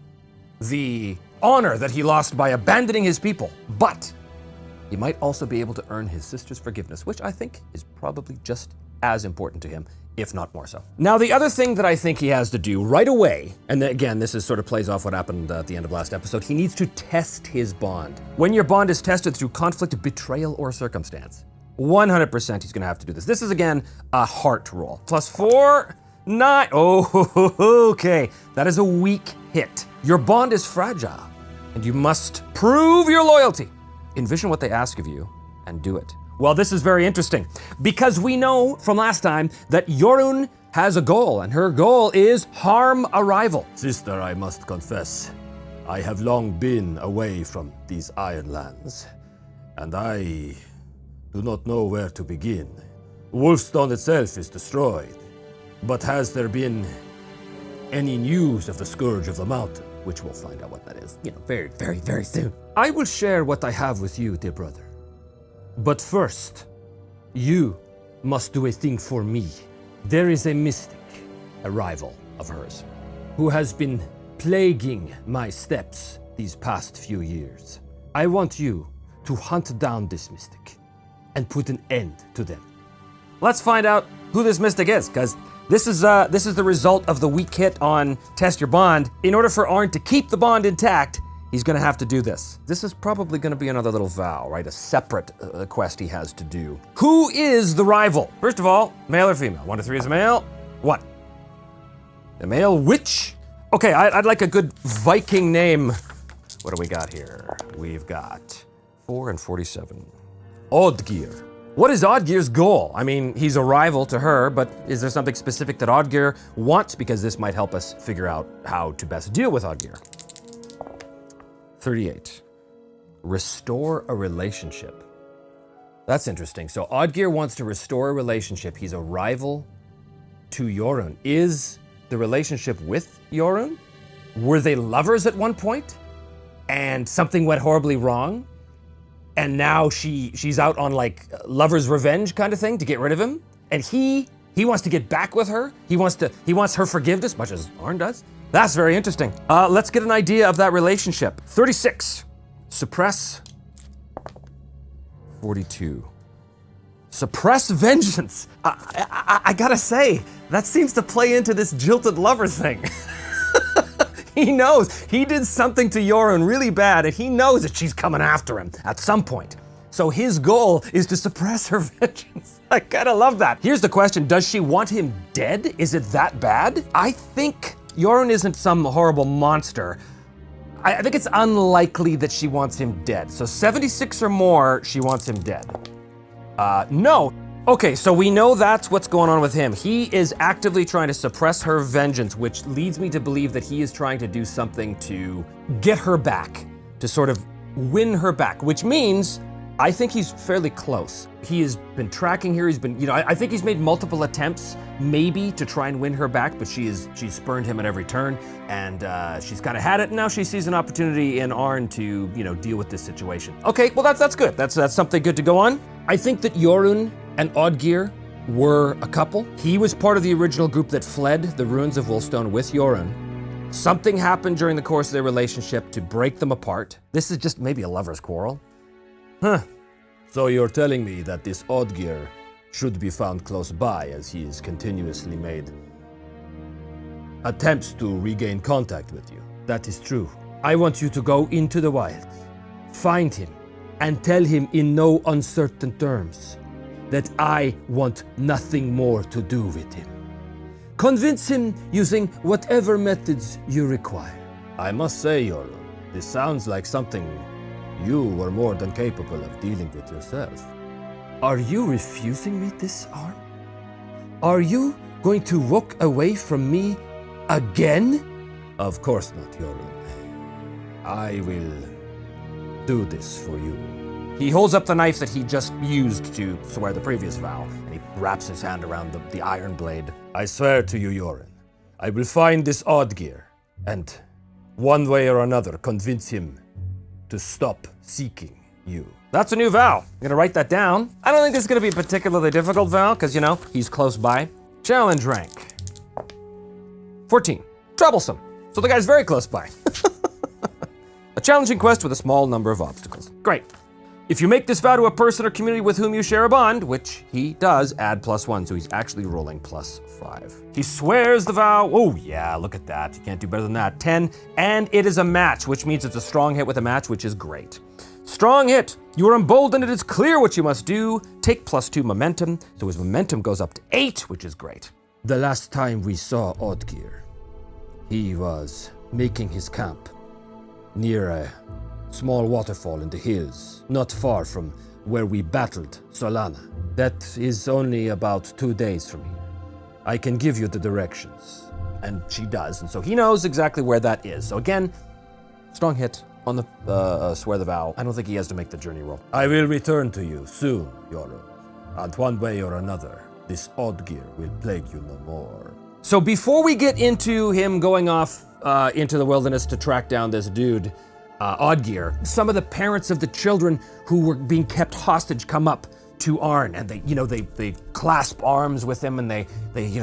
the honor that he lost by abandoning his people, but he might also be able to earn his sister's forgiveness, which I think is probably just as important to him, if not more so. Now, the other thing that I think he has to do right away, and again, this is sort of plays off what happened at the end of last episode, he needs to test his bond. When your bond is tested through conflict, betrayal, or circumstance, 100% he's gonna have to do this. This is, again, a heart roll. +4, 9. Oh, okay. That is a weak hit. Your bond is fragile, and you must prove your loyalty. Envision what they ask of you, and do it. Well, this is very interesting, because we know from last time that Jorunn has a goal, and her goal is harm a rival. Sister, I must confess, I have long been away from these Iron Lands, and I do not know where to begin. Wolfstone itself is destroyed, but has there been any news of the Scourge of the Mountain? Which we'll find out what that is, very, very, very soon. I will share what I have with you, dear brother. But first, you must do a thing for me. There is a mystic, a rival of hers, who has been plaguing my steps these past few years. I want you to hunt down this mystic and put an end to them. Let's find out who this mystic is, because this is the result of the weak hit on Test Your Bond. In order for Arn to keep the bond intact, he's gonna have to do this. This is probably gonna be another little vow, right? A separate quest he has to do. Who is the rival? First of all, male or female? 1 to 3 is a male. 1. A male witch? Okay, I'd like a good Viking name. What do we got here? We've got 4 and 47. Oddgeir. What is Oddgeir's goal? I mean, he's a rival to her, but is there something specific that Oddgeir wants? Because this might help us figure out how to best deal with Oddgeir. 38. Restore a relationship. That's interesting. So Oddgeir wants to restore a relationship. He's a rival to Jorunn. Is the relationship with Jorunn? Were they lovers at one point? And something went horribly wrong? And now she's out on like lover's revenge kind of thing to get rid of him? And he wants to get back with her? He wants her forgiveness, much as Arn does? That's very interesting. Let's get an idea of that relationship. 36. Suppress. 42. Suppress vengeance. I gotta say, that seems to play into this jilted lover thing. He knows he did something to Jorunn really bad, and he knows that she's coming after him at some point. So his goal is to suppress her vengeance. I kinda love that. Here's the question, does she want him dead? Is it that bad? I think Jorunn isn't some horrible monster. I think it's unlikely that she wants him dead. So 76 or more, she wants him dead. No. Okay, so we know that's what's going on with him. He is actively trying to suppress her vengeance, which leads me to believe that he is trying to do something to get her back, to sort of win her back, which means I think he's fairly close. He has been tracking here. He's been, I think he's made multiple attempts maybe to try and win her back, but she's spurned him at every turn, and she's kind of had it, and now she sees an opportunity in Arn to, deal with this situation. Okay, well that's good. That's something good to go on. I think that Jorunn and Oddgeir were a couple. He was part of the original group that fled the ruins of Wolfstone with Jorunn. Something happened during the course of their relationship to break them apart. This is just maybe a lover's quarrel. Huh. So you're telling me that this Oddgeir should be found close by, as he has continuously made attempts to regain contact with you. That is true. I want you to go into the wilds, find him, and tell him in no uncertain terms that I want nothing more to do with him. Convince him using whatever methods you require. I must say, Jorunn, this sounds like something you were more than capable of dealing with yourself. Are you refusing me this, Arn? Are you going to walk away from me again? Of course not, Jorunn. I will do this for you. He holds up the knife that he just used to swear the previous vow, and he wraps his hand around the iron blade. I swear to you, Yoren, I will find this Oddgear, and one way or another convince him to stop seeking you. That's a new vow. I'm gonna write that down. I don't think this is gonna be a particularly difficult vow, because, you know, he's close by. Challenge rank. 14. Troublesome. So the guy's very close by. A challenging quest with a small number of obstacles. Great. If you make this vow to a person or community with whom you share a bond, which he does, add +1, so he's actually rolling +5. He swears the vow. Oh yeah, look at that. You can't do better than that. 10, and it is a match, which means it's a strong hit with a match, which is great. Strong hit. You are emboldened. It is clear what you must do. Take +2 momentum, so his momentum goes up to 8, which is great. The last time we saw Oddgear, he was making his camp near a small waterfall in the hills, not far from where we battled Solana. That is only about 2 days from here. I can give you the directions. And she does, and so he knows exactly where that is. So again, strong hit on the swear the vow. I don't think he has to make the journey roll. I will return to you soon, Yoren, and one way or another, this Oddgear will plague you no more. So before we get into him going off into the wilderness to track down this dude, Oddgear, some of the parents of the children who were being kept hostage come up to Arn, and they clasp arms with him, and they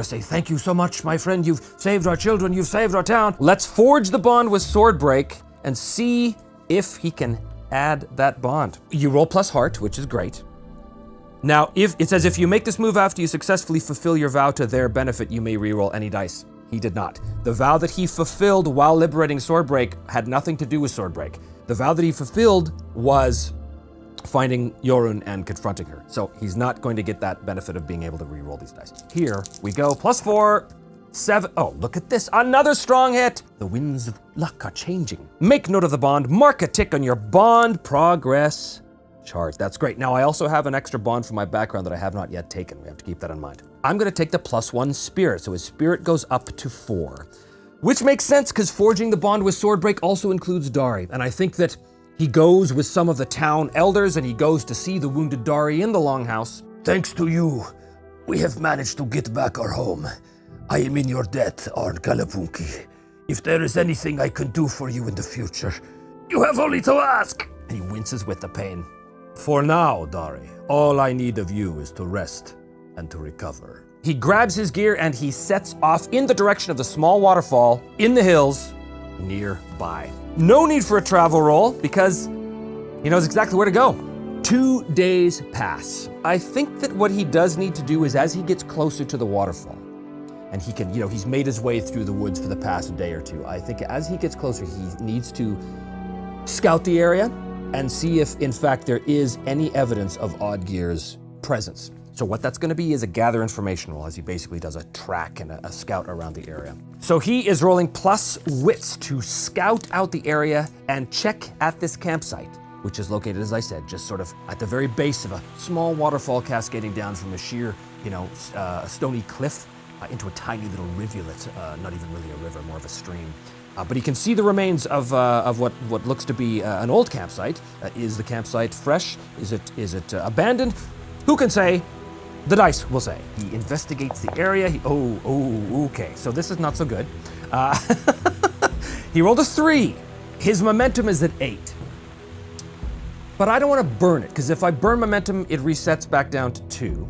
say, "Thank you so much, my friend. You've saved our children. You've saved our town." Let's forge the bond with Swordbreak and see if he can add that bond. You roll +heart, which is great. Now, if it says if you make this move after you successfully fulfill your vow to their benefit, you may reroll any dice. He did not. The vow that he fulfilled while liberating Swordbreak had nothing to do with Swordbreak. The vow that he fulfilled was finding Yorun and confronting her. So he's not going to get that benefit of being able to reroll these dice. Here we go. +4, 7. Oh, look at this. Another strong hit. The winds of luck are changing. Make note of the bond. Mark a tick on your bond progress chart. That's great. Now, I also have an extra bond from my background that I have not yet taken. We have to keep that in mind. I'm going to take the +1 spirit, so his spirit goes up to 4, which makes sense because forging the bond with Swordbreak also includes Dari, and I think that he goes with some of the town elders and he goes to see the wounded Dari in the Longhouse. Thanks to you, we have managed to get back our home. I am in your debt, Arn Kalapunki. If there is anything I can do for you in the future, you have only to ask. And he winces with the pain. For now, Dari, all I need of you is to rest and to recover. He grabs his gear and he sets off in the direction of the small waterfall in the hills nearby. No need for a travel roll because he knows exactly where to go. 2 days pass. I think that what he does need to do is as he gets closer to the waterfall, and he can, he's made his way through the woods for the past day or two. I think as he gets closer, he needs to scout the area and see if, in fact, there is any evidence of Oddgear's presence. So what that's going to be is a gather information roll, as he basically does a track and a scout around the area. So he is rolling +wits to scout out the area and check at this campsite, which is located, as I said, just sort of at the very base of a small waterfall cascading down from a sheer, stony cliff into a tiny little rivulet, not even really a river, more of a stream. But he can see the remains of what looks to be an old campsite. Is the campsite fresh? Is it abandoned? Who can say? The dice will say. He investigates the area. Okay. So this is not so good. He rolled a 3. His momentum is at 8. But I don't want to burn it, because if I burn momentum, it resets back down to 2.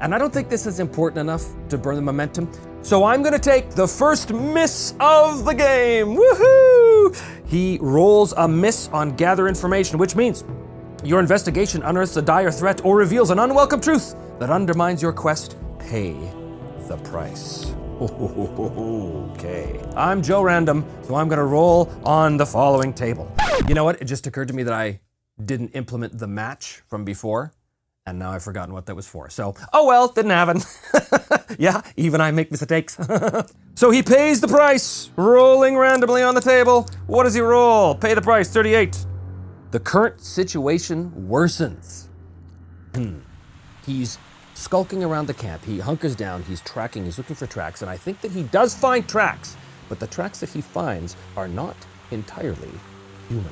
And I don't think this is important enough to burn the momentum. So I'm going to take the first miss of the game. Woohoo! He rolls a miss on gather information, which means your investigation unearths a dire threat or reveals an unwelcome truth that undermines your quest. Pay the price. Okay. I'm Joe Random, so I'm going to roll on the following table. You know what? It just occurred to me that I didn't implement the match from before. And now I've forgotten what that was for. So, oh well, didn't happen. Yeah, even I make mistakes. So he pays the price, rolling randomly on the table. What does he roll? Pay the price, 38. The current situation worsens. He's skulking around the camp. He hunkers down, he's tracking, he's looking for tracks, and I think that he does find tracks, but the tracks that he finds are not entirely human.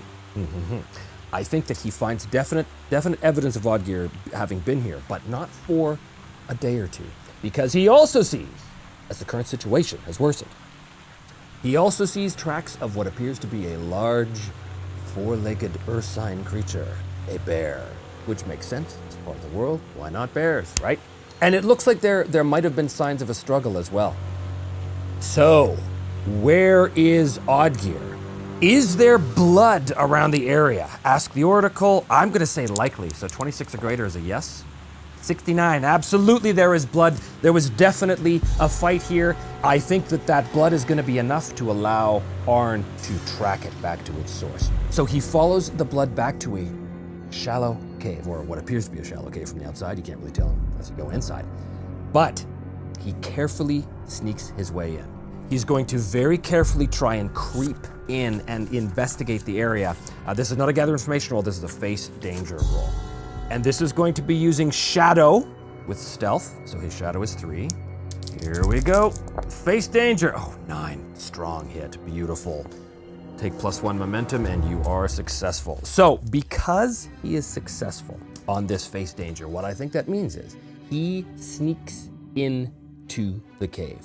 I think that he finds definite evidence of Oddgear having been here, but not for a day or two. Because he also sees, as the current situation has worsened, he also sees tracks of what appears to be a large, four-legged ursine creature, a bear, which makes sense. It's part of the world. Why not bears, right? And it looks like there might have been signs of a struggle as well. So, where is Oddgear? Is there blood around the area? Ask the Oracle. I'm going to say likely. So 26 or greater is a yes. 69, absolutely there is blood. There was definitely a fight here. I think that blood is going to be enough to allow Arn to track it back to its source. So he follows the blood back to a shallow cave, or what appears to be a shallow cave from the outside. You can't really tell unless you go inside. But he carefully sneaks his way in. He's going to very carefully try and creep in and investigate the area. This is not a gather information roll, this is a face danger roll. And this is going to be using shadow with stealth. So his shadow is 3. Here we go. Face danger. Oh, 9. Strong hit. Beautiful. Take +1 momentum and you are successful. So because he is successful on this face danger, what I think that means is he sneaks into the cave.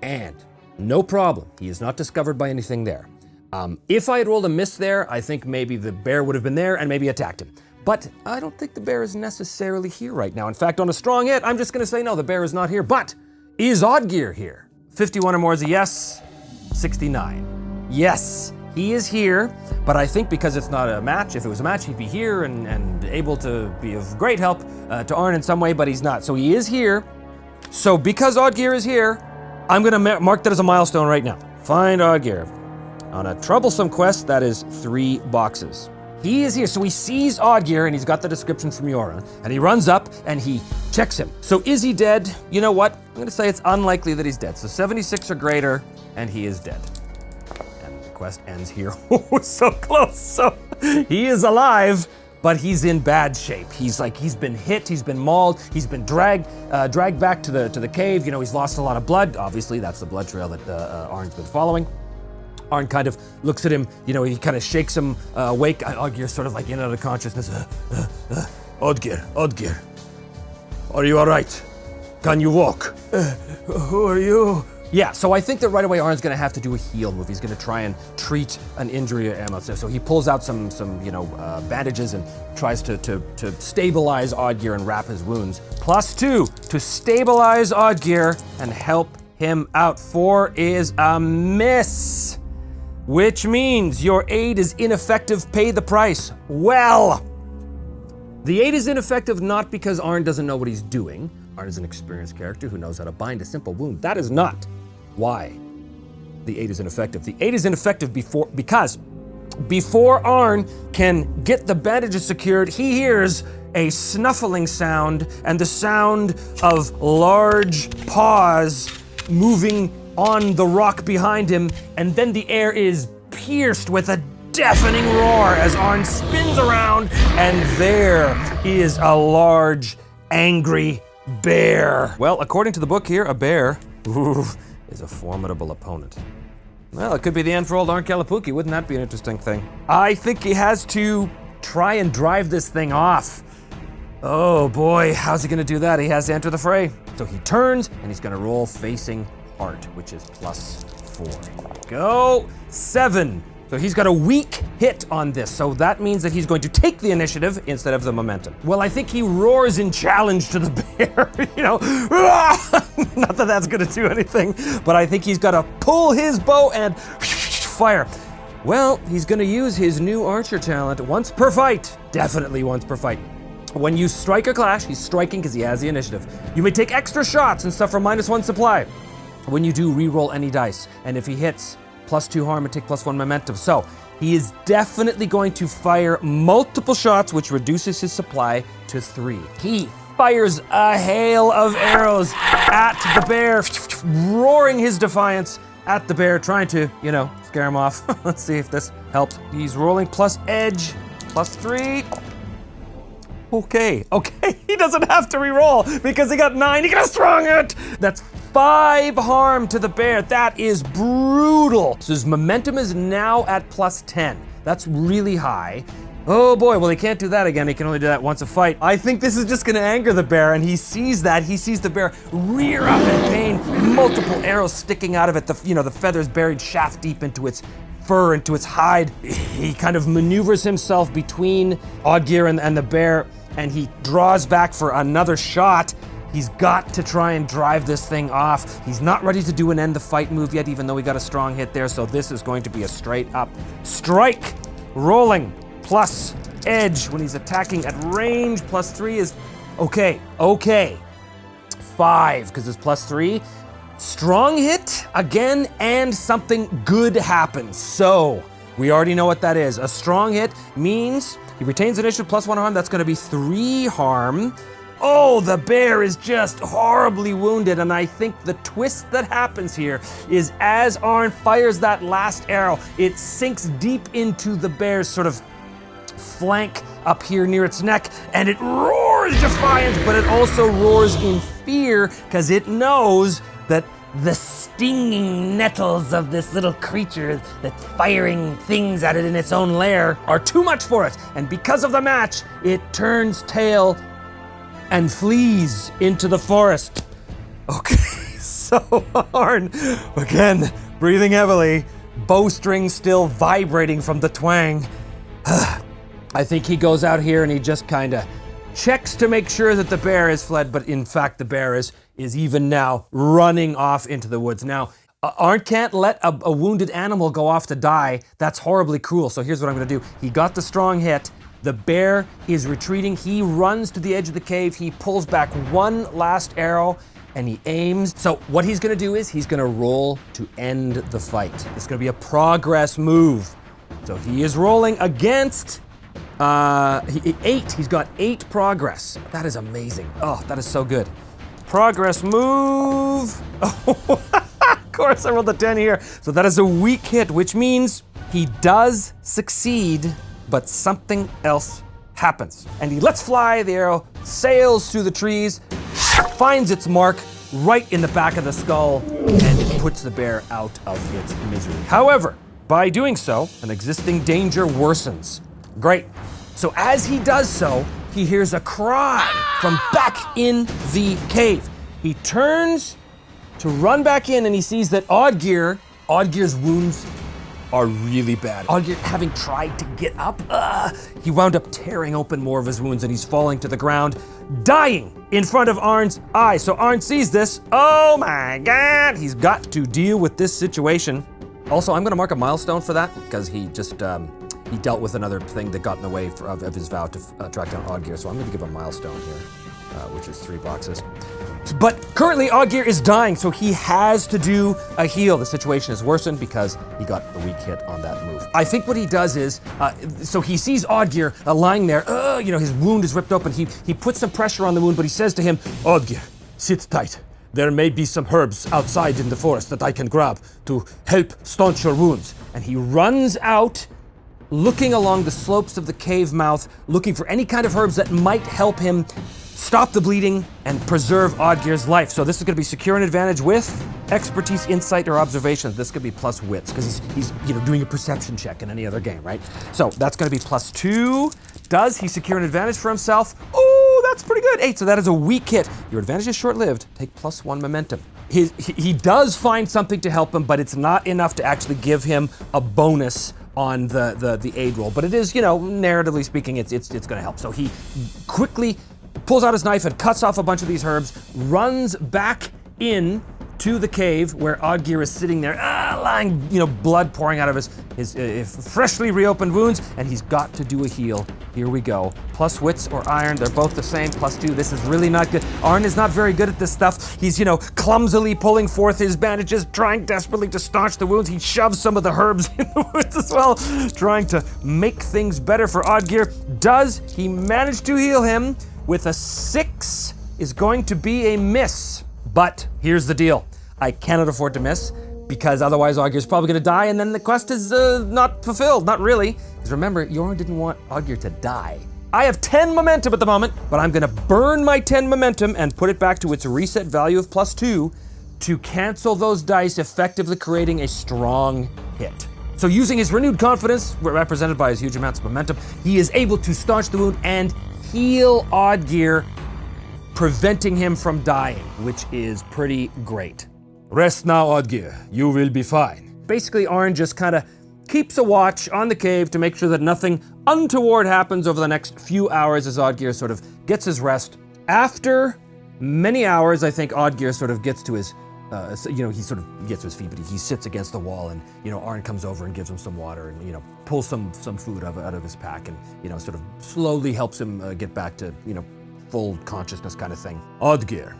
And no problem. He is not discovered by anything there. If I had rolled a miss there, I think maybe the bear would have been there and maybe attacked him. But I don't think the bear is necessarily here right now. In fact, on a strong hit, I'm just going to say no, the bear is not here. But is Oddgear here? 51 or more is a yes. 69. Yes, he is here. But I think because it's not a match, if it was a match, he'd be here and able to be of great help to Arn in some way, but he's not. So he is here. So because Oddgear is here, I'm going to mark that as a milestone right now. Find Oddgear. On a troublesome quest, that is 3 boxes. He is here, so he sees Oddgear, and he's got the description from Yoran, and he runs up, and he checks him. So is he dead? You know what? I'm gonna say it's unlikely that he's dead. So 76 or greater, and he is dead. And the quest ends here. Oh, so close. So he is alive, but he's in bad shape. He's been hit, he's been mauled, he's been dragged back to the cave. You know, he's lost a lot of blood. Obviously, that's the blood trail that Arn's been following. Arn kind of looks at him, you know, he kind of shakes him awake. Oddgear's sort of like in and out of consciousness. Oddgear, are you all right? Can you walk? Who are you? Yeah, so I think that right away Arn's gonna have to do a heal move. He's gonna try and treat an injury at Arnold. So he pulls out some bandages and tries to stabilize Oddgear and wrap his wounds. +2 to stabilize Oddgear and help him out. 4 is a miss, which means your aid is ineffective. Pay the price. Well, the aid is ineffective not because Arn doesn't know what he's doing. Arn is an experienced character who knows how to bind a simple wound. That is not why the aid is ineffective. The aid is ineffective because before Arn can get the bandages secured, he hears a snuffling sound and the sound of large paws moving on the rock behind him, and then the air is pierced with a deafening roar as Arn spins around, and there is a large, angry bear. Well, according to the book here, a bear is a formidable opponent. Well, it could be the end for old Arn Kalapuki. Wouldn't that be an interesting thing? I think he has to try and drive this thing off. Oh boy, how's he gonna do that? He has to enter the fray. So he turns and he's gonna roll facing heart, which is +4. Here we go. 7. So he's got a weak hit on this. So that means that he's going to take the initiative instead of the momentum. Well, I think he roars in challenge to the bear, you know. Not that that's gonna do anything, but I think he's gotta pull his bow and fire. Well, he's gonna use his new archer talent once per fight. Definitely once per fight. When you strike a clash, he's striking because he has the initiative. You may take extra shots and suffer -1 supply. When you do, re-roll any dice. And if he hits, +2 harm and take +1 momentum. So he is definitely going to fire multiple shots, which reduces his supply to 3. He fires a hail of arrows at the bear, roaring his defiance at the bear, trying to, you know, scare him off. Let's see if this helps. He's rolling plus edge, +3. Okay, he doesn't have to re-roll because he got 9. He got a strong hit. That's 5 harm to the bear. That is brutal. So his momentum is now at +10. That's really high. Oh boy, well he can't do that again. He can only do that once a fight. I think this is just gonna anger the bear, and he sees that. He sees the bear rear up in pain, multiple arrows sticking out of it, the feathers buried shaft deep into its fur, into its hide. He kind of maneuvers himself between Oddgeir and the bear, and he draws back for another shot. He's got to try and drive this thing off. He's not ready to do an end the fight move yet, even though he got a strong hit there, so this is going to be a straight up strike. Rolling plus edge when he's attacking at range. +3 is okay. 5, because it's +3. Strong hit again, and something good happens. So we already know what that is. A strong hit means he retains initiative +1 harm. That's going to be 3 harm. Oh, the bear is just horribly wounded, and I think the twist that happens here is as Arn fires that last arrow, it sinks deep into the bear's sort of flank up here near its neck, and it roars defiance, but it also roars in fear because it knows that the stinging nettles of this little creature that's firing things at it in its own lair are too much for it. And because of the match, it turns tail and flees into the forest. Okay, so Arn, again, breathing heavily, bowstring still vibrating from the twang. I think he goes out here and he just kind of checks to make sure that the bear has fled, but in fact the bear is even now running off into the woods. Now, Arn can't let a wounded animal go off to die. That's horribly cruel, so here's what I'm gonna do. He got the strong hit. The bear is retreating. He runs to the edge of the cave. He pulls back one last arrow and he aims. So what he's gonna do is he's gonna roll to end the fight. It's gonna be a progress move. So he is rolling against 8. He's got 8 progress. That is amazing. Oh, that is so good. Progress move. Oh, of course I rolled a 10 here. So that is a weak hit, which means he does succeed, but something else happens. And he lets fly, the arrow sails through the trees, finds its mark right in the back of the skull, and it puts the bear out of its misery. However, by doing so, an existing danger worsens. Great. So as he does so, he hears a cry from back in the cave. He turns to run back in and he sees that Oddgeir's wounds are really bad. Oddgeir, having tried to get up, he wound up tearing open more of his wounds and he's falling to the ground, dying in front of Arn's eyes. So Arn sees this. Oh my God, he's got to deal with this situation. Also, I'm gonna mark a milestone for that because he just, he dealt with another thing that got in the way of his vow to track down Oddgeir. So I'm gonna give a milestone here, which is 3 boxes. But currently Oddgeir is dying, so he has to do a heal. The situation is worsened because he got a weak hit on that move. I think what he does is, so he sees Oddgeir lying there, his wound is ripped open. He puts some pressure on the wound, but he says to him, Oddgeir, sit tight. There may be some herbs outside in the forest that I can grab to help staunch your wounds. And he runs out, looking along the slopes of the cave mouth, looking for any kind of herbs that might help him stop the bleeding and preserve Oddgeir's life. So this is going to be secure an advantage with expertise, insight, or observation. This could be plus wits because he's doing a perception check in any other game, right? So that's going to be +2. Does he secure an advantage for himself? Oh, that's pretty good. 8. So that is a weak hit. Your advantage is short-lived. Take +1 momentum. He does find something to help him, but it's not enough to actually give him a bonus on the aid roll. But it is, narratively speaking, it's going to help. So he quickly pulls out his knife and cuts off a bunch of these herbs, runs back in to the cave where Oddgeir is sitting there, lying, blood pouring out of his freshly reopened wounds, and he's got to do a heal. Here we go. Plus wits or iron, they're both the same. +2, this is really not good. Arn is not very good at this stuff. He's, clumsily pulling forth his bandages, trying desperately to staunch the wounds. He shoves some of the herbs in the wounds as well, trying to make things better for Oddgeir. Does he manage to heal him? With a 6 is going to be a miss. But here's the deal. I cannot afford to miss because otherwise Oddgeir's probably gonna die and then the quest is not fulfilled. Not really. Because remember, Jorn didn't want Oddgeir to die. I have 10 momentum at the moment, but I'm gonna burn my 10 momentum and put it back to its reset value of +2 to cancel those dice, effectively creating a strong hit. So using his renewed confidence, represented by his huge amounts of momentum, he is able to staunch the wound and heal Oddgear, preventing him from dying, which is pretty great. Rest now, Oddgear. You will be fine. Basically, Arn just kind of keeps a watch on the cave to make sure that nothing untoward happens over the next few hours as Oddgear sort of gets his rest. After many hours, I think Oddgear sort of gets to his he sort of gets to his feet, but he sits against the wall, and Arn comes over and gives him some water, and pulls some food out of his pack, and sort of slowly helps him get back to full consciousness kind of thing. Oddgear,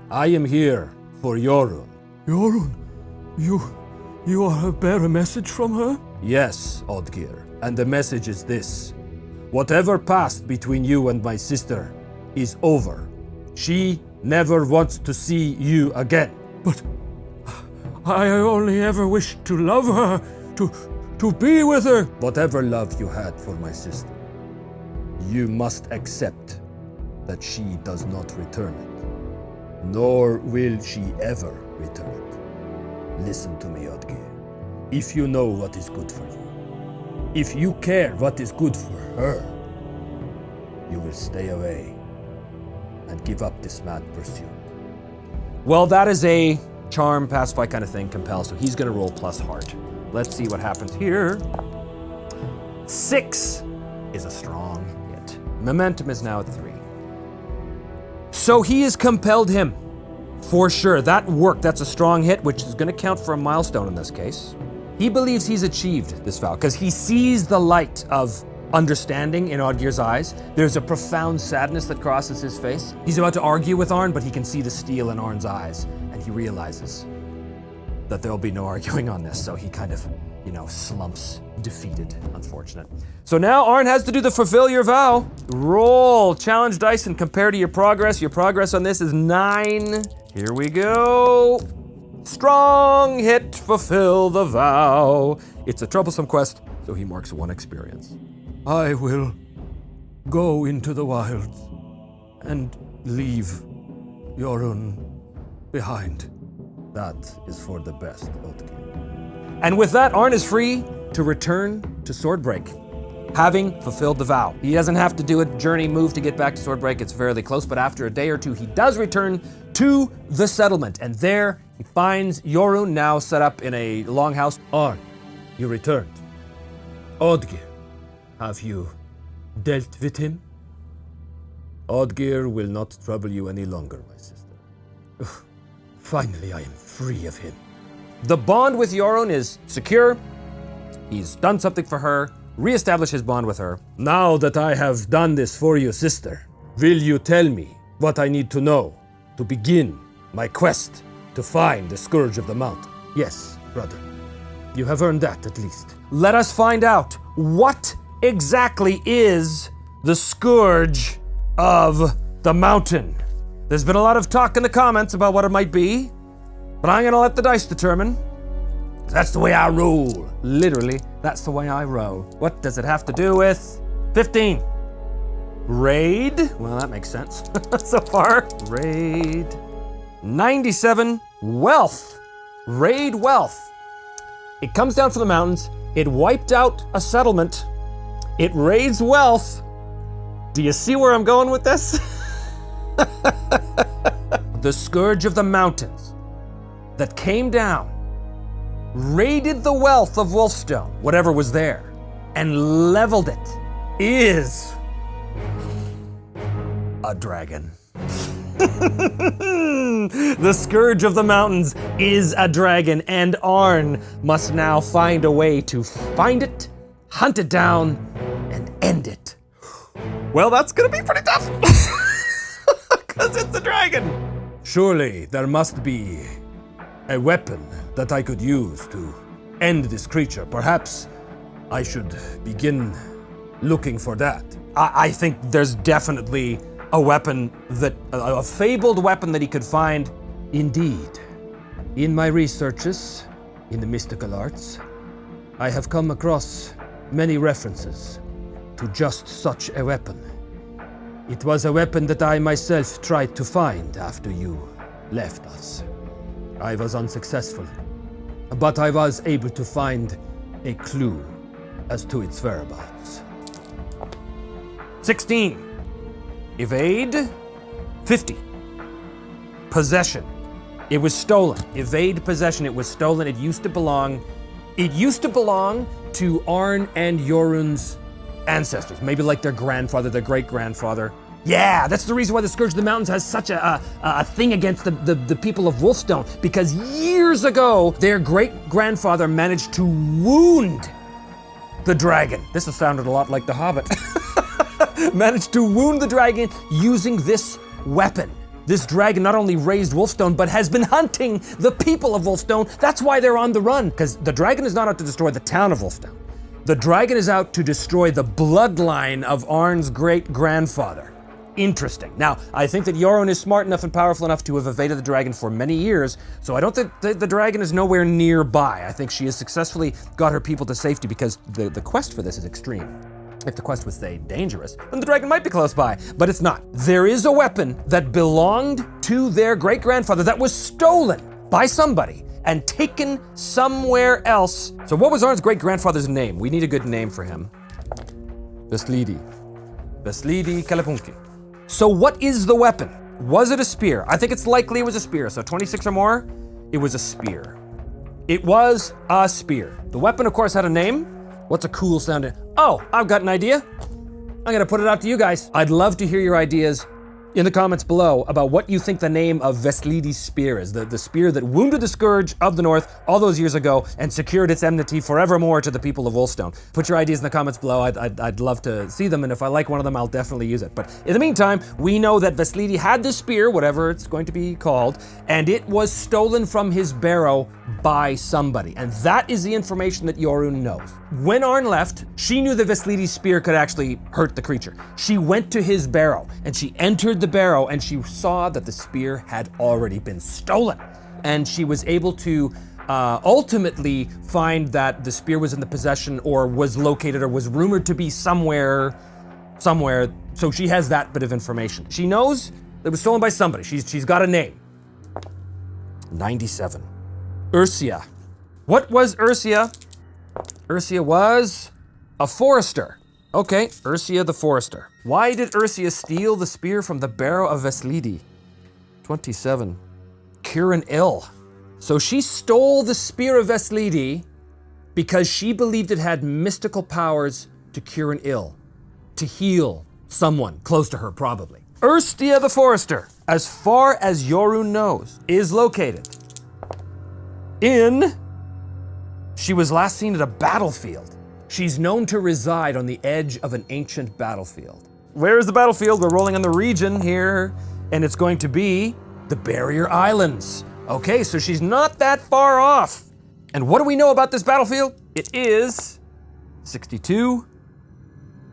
I am here for Jorunn. Jorunn, you bear a message from her? Yes, Oddgear, and the message is this: whatever passed between you and my sister is over. She never wants to see you again. But I only ever wished to love her, to be with her. Whatever love you had for my sister, you must accept that she does not return it, nor will she ever return it. Listen to me, Oddgeir. If you know what is good for you, if you care what is good for her, you will stay away and give up this mad pursuit. Well, that is a charm, pacify kind of thing, compel, so he's gonna roll plus heart. Let's see what happens here. 6 is a strong hit. Momentum is now at 3. So he has compelled him, for sure. That worked, that's a strong hit, which is gonna count for a milestone in this case. He believes he's achieved this vow, because he sees the light of understanding in Oddgeir's eyes. There's a profound sadness that crosses his face. He's about to argue with Arn, but he can see the steel in Arn's eyes, and he realizes that there'll be no arguing on this, so he kind of, slumps defeated, unfortunate. So now Arn has to do the fulfill your vow. Roll challenge dice and compare to your progress. Your progress on this is 9. Here we go. Strong hit, fulfill the vow. It's a troublesome quest, so he marks 1 experience. I will go into the wilds and leave Jorunn behind. That is for the best, Oddgeir. And with that, Arn is free to return to Swordbreak, having fulfilled the vow. He doesn't have to do a journey move to get back to Swordbreak. It's fairly close, but after a day or two, he does return to the settlement. And there he finds Jorunn now set up in a longhouse. Arn, you returned. Oddgeir, have you dealt with him? Oddgeir will not trouble you any longer, my sister. Finally, I am free of him. The bond with Jorunn is secure. He's done something for her, reestablished his bond with her. Now that I have done this for you, sister, will you tell me what I need to know to begin my quest to find the Scourge of the Mountain? Yes, brother. You have earned that, at least. Let us find out what exactly is the Scourge of the Mountain. There's been a lot of talk in the comments about what it might be, but I'm gonna let the dice determine. That's the way I roll. Literally, that's the way I roll. What does it have to do with? 15. Raid? Well, that makes sense so far. Raid. 97. Wealth. Raid wealth. It comes down from the mountains. It wiped out a settlement. It raids wealth. Do you see where I'm going with this? The Scourge of the Mountains that came down, raided the wealth of Wolfstone, whatever was there, and leveled it, is a dragon. The Scourge of the Mountains is a dragon, and Arn must now find a way to find it, hunt it down, and end it. Well, that's gonna be pretty tough, because it's a dragon. Surely there must be a weapon that I could use to end this creature. Perhaps I should begin looking for that. I think there's definitely a weapon a fabled weapon that he could find. Indeed. In my researches in the mystical arts, I have come across many references to just such a weapon. It was a weapon that I myself tried to find after you left us. I was unsuccessful, but I was able to find a clue as to its whereabouts. 16. Evade. 50. Possession. It was stolen. Evade possession. It was stolen. It used to belong to Arn and Jorun's ancestors. Maybe like their grandfather, their great-grandfather. Yeah, that's the reason why the Scourge of the Mountains has such a thing against the people of Wolfstone, because years ago, their great-grandfather managed to wound the dragon. This has sounded a lot like The Hobbit. Managed to wound the dragon using this weapon. This dragon not only raised Wolfstone, but has been hunting the people of Wolfstone. That's why they're on the run, because the dragon is not out to destroy the town of Wolfstone. The dragon is out to destroy the bloodline of Arn's great-grandfather. Interesting. Now, I think that Jorun is smart enough and powerful enough to have evaded the dragon for many years, so I don't think the dragon is nowhere nearby. I think she has successfully got her people to safety, because the quest for this is extreme. If the quest was, say, dangerous, then the dragon might be close by, but it's not. There is a weapon that belonged to their great-grandfather that was stolen by somebody and taken somewhere else. So what was Arn's great-grandfather's name? We need a good name for him. Veslidi Kalepunki. So what is the weapon? Was it a spear? I think it's likely it was a spear. So 26 or more, it was a spear. It was a spear. The weapon, of course, had a name. What's a cool sounding? Oh, I've got an idea. I'm gonna put it out to you guys. I'd love to hear your ideas in the comments below about what you think the name of Veslidi's spear is, the spear that wounded the Scourge of the North all those years ago and secured its enmity forevermore to the people of Wolfstone. Put your ideas in the comments below. I'd love to see them, and if I like one of them, I'll definitely use it. But in the meantime, we know that Veslidi had this spear, whatever it's going to be called, and it was stolen from his barrow by somebody. And that is the information that Jorun knows. When Arn left, she knew that Veslidi's spear could actually hurt the creature. She went to his barrow, and she entered the barrow, and she saw that the spear had already been stolen. And she was able to ultimately find that the spear was in the possession, or was located, or was rumored to be somewhere. So she has that bit of information. She knows it was stolen by somebody. She's got a name. 97. Ursia. What was Ursia? Ursia was a forester. Okay, Ursia the forester. Why did Ursia steal the spear from the barrow of Veslidi? 27. Kieran ill. So she stole the spear of Veslidi because she believed it had mystical powers to cure an ill, to heal someone close to her, probably. Ursia the forester, as far as Jorun knows, is located she was last seen at a battlefield. She's known to reside on the edge of an ancient battlefield. Where is the battlefield? We're rolling on the region here, and it's going to be the Barrier Islands. Okay, so she's not that far off. And what do we know about this battlefield? It is 62.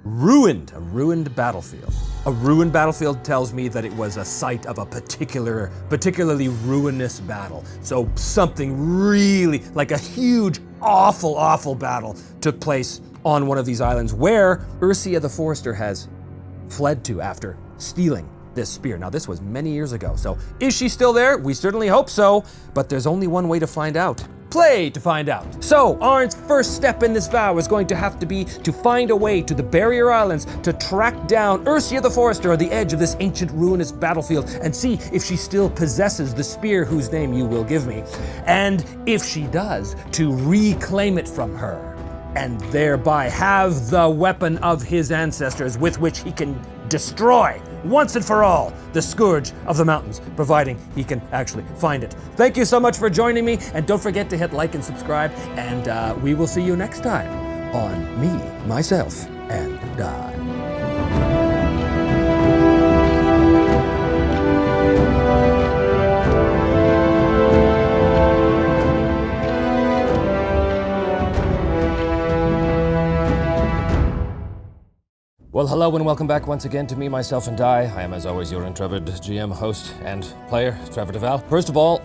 A ruined battlefield. A ruined battlefield tells me that it was a site of a particularly ruinous battle. So something really, like a huge, awful battle took place on one of these islands where Ursia the Forester has fled to after stealing this spear. Now, this was many years ago, so is she still there? We certainly hope so, but there's only one way to find out. Play to find out. So, Arn's first step in this vow is going to have to be to find a way to the Barrier Islands to track down Ursia the Forester on the edge of this ancient ruinous battlefield and see if she still possesses the spear whose name you will give me. And if she does, to reclaim it from her and thereby have the weapon of his ancestors with which he can destroy once and for all the Scourge of the Mountains, providing he can actually find it. Thank you so much for joining me, and don't forget to hit like and subscribe, and we will see you next time on Me, Myself, and I. Well, hello and welcome back once again to Me, Myself, and I. I am, as always, your intrepid GM, host, and player, Trevor DeVal. First of all,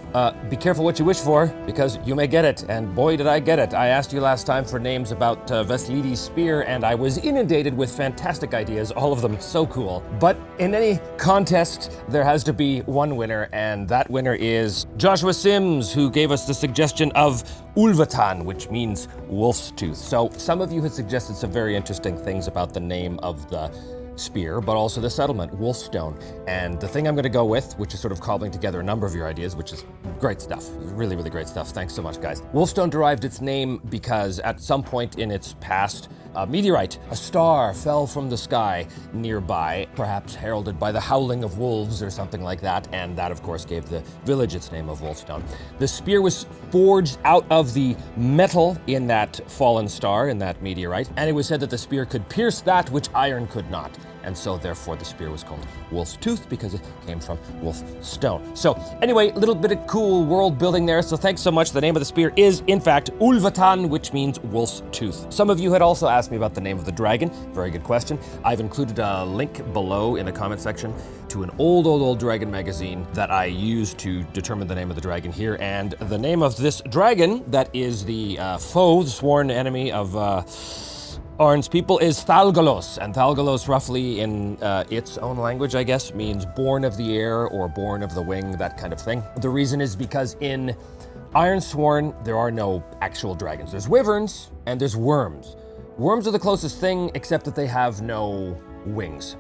be careful what you wish for, because you may get it, and boy, did I get it. I asked you last time for names about Veslidi's spear, and I was inundated with fantastic ideas, all of them so cool. But in any contest, there has to be one winner, and that winner is Joshua Sims, who gave us the suggestion of Ulvatan, which means wolf's tooth. So some of you had suggested some very interesting things about the name of the spear, but also the settlement, Wolfstone. And the thing I'm going to go with, which is sort of cobbling together a number of your ideas, which is great stuff, really, really great stuff. Thanks so much, guys. Wolfstone derived its name because at some point in its past, a meteorite, a star, fell from the sky nearby, perhaps heralded by the howling of wolves or something like that, and that, of course, gave the village its name of Wolfstone. The spear was forged out of the metal in that fallen star, in that meteorite, and it was said that the spear could pierce that which iron could not. And so, therefore, the spear was called Wolf's Tooth because it came from Wolf Stone. So, anyway, a little bit of cool world building there. So, thanks so much. The name of the spear is, in fact, Ulvatan, which means Wolf's Tooth. Some of you had also asked me about the name of the dragon. Very good question. I've included a link below in the comment section to an old dragon magazine that I used to determine the name of the dragon here. And the name of this dragon, that is the foe, the sworn enemy of Arn's people, is Thalgalos, and Thalgalos, roughly in its own language, I guess, means born of the air or born of the wing, that kind of thing. The reason is because in Ironsworn, there are no actual dragons. There's wyverns and there's worms. Worms are the closest thing, except that they have no wings.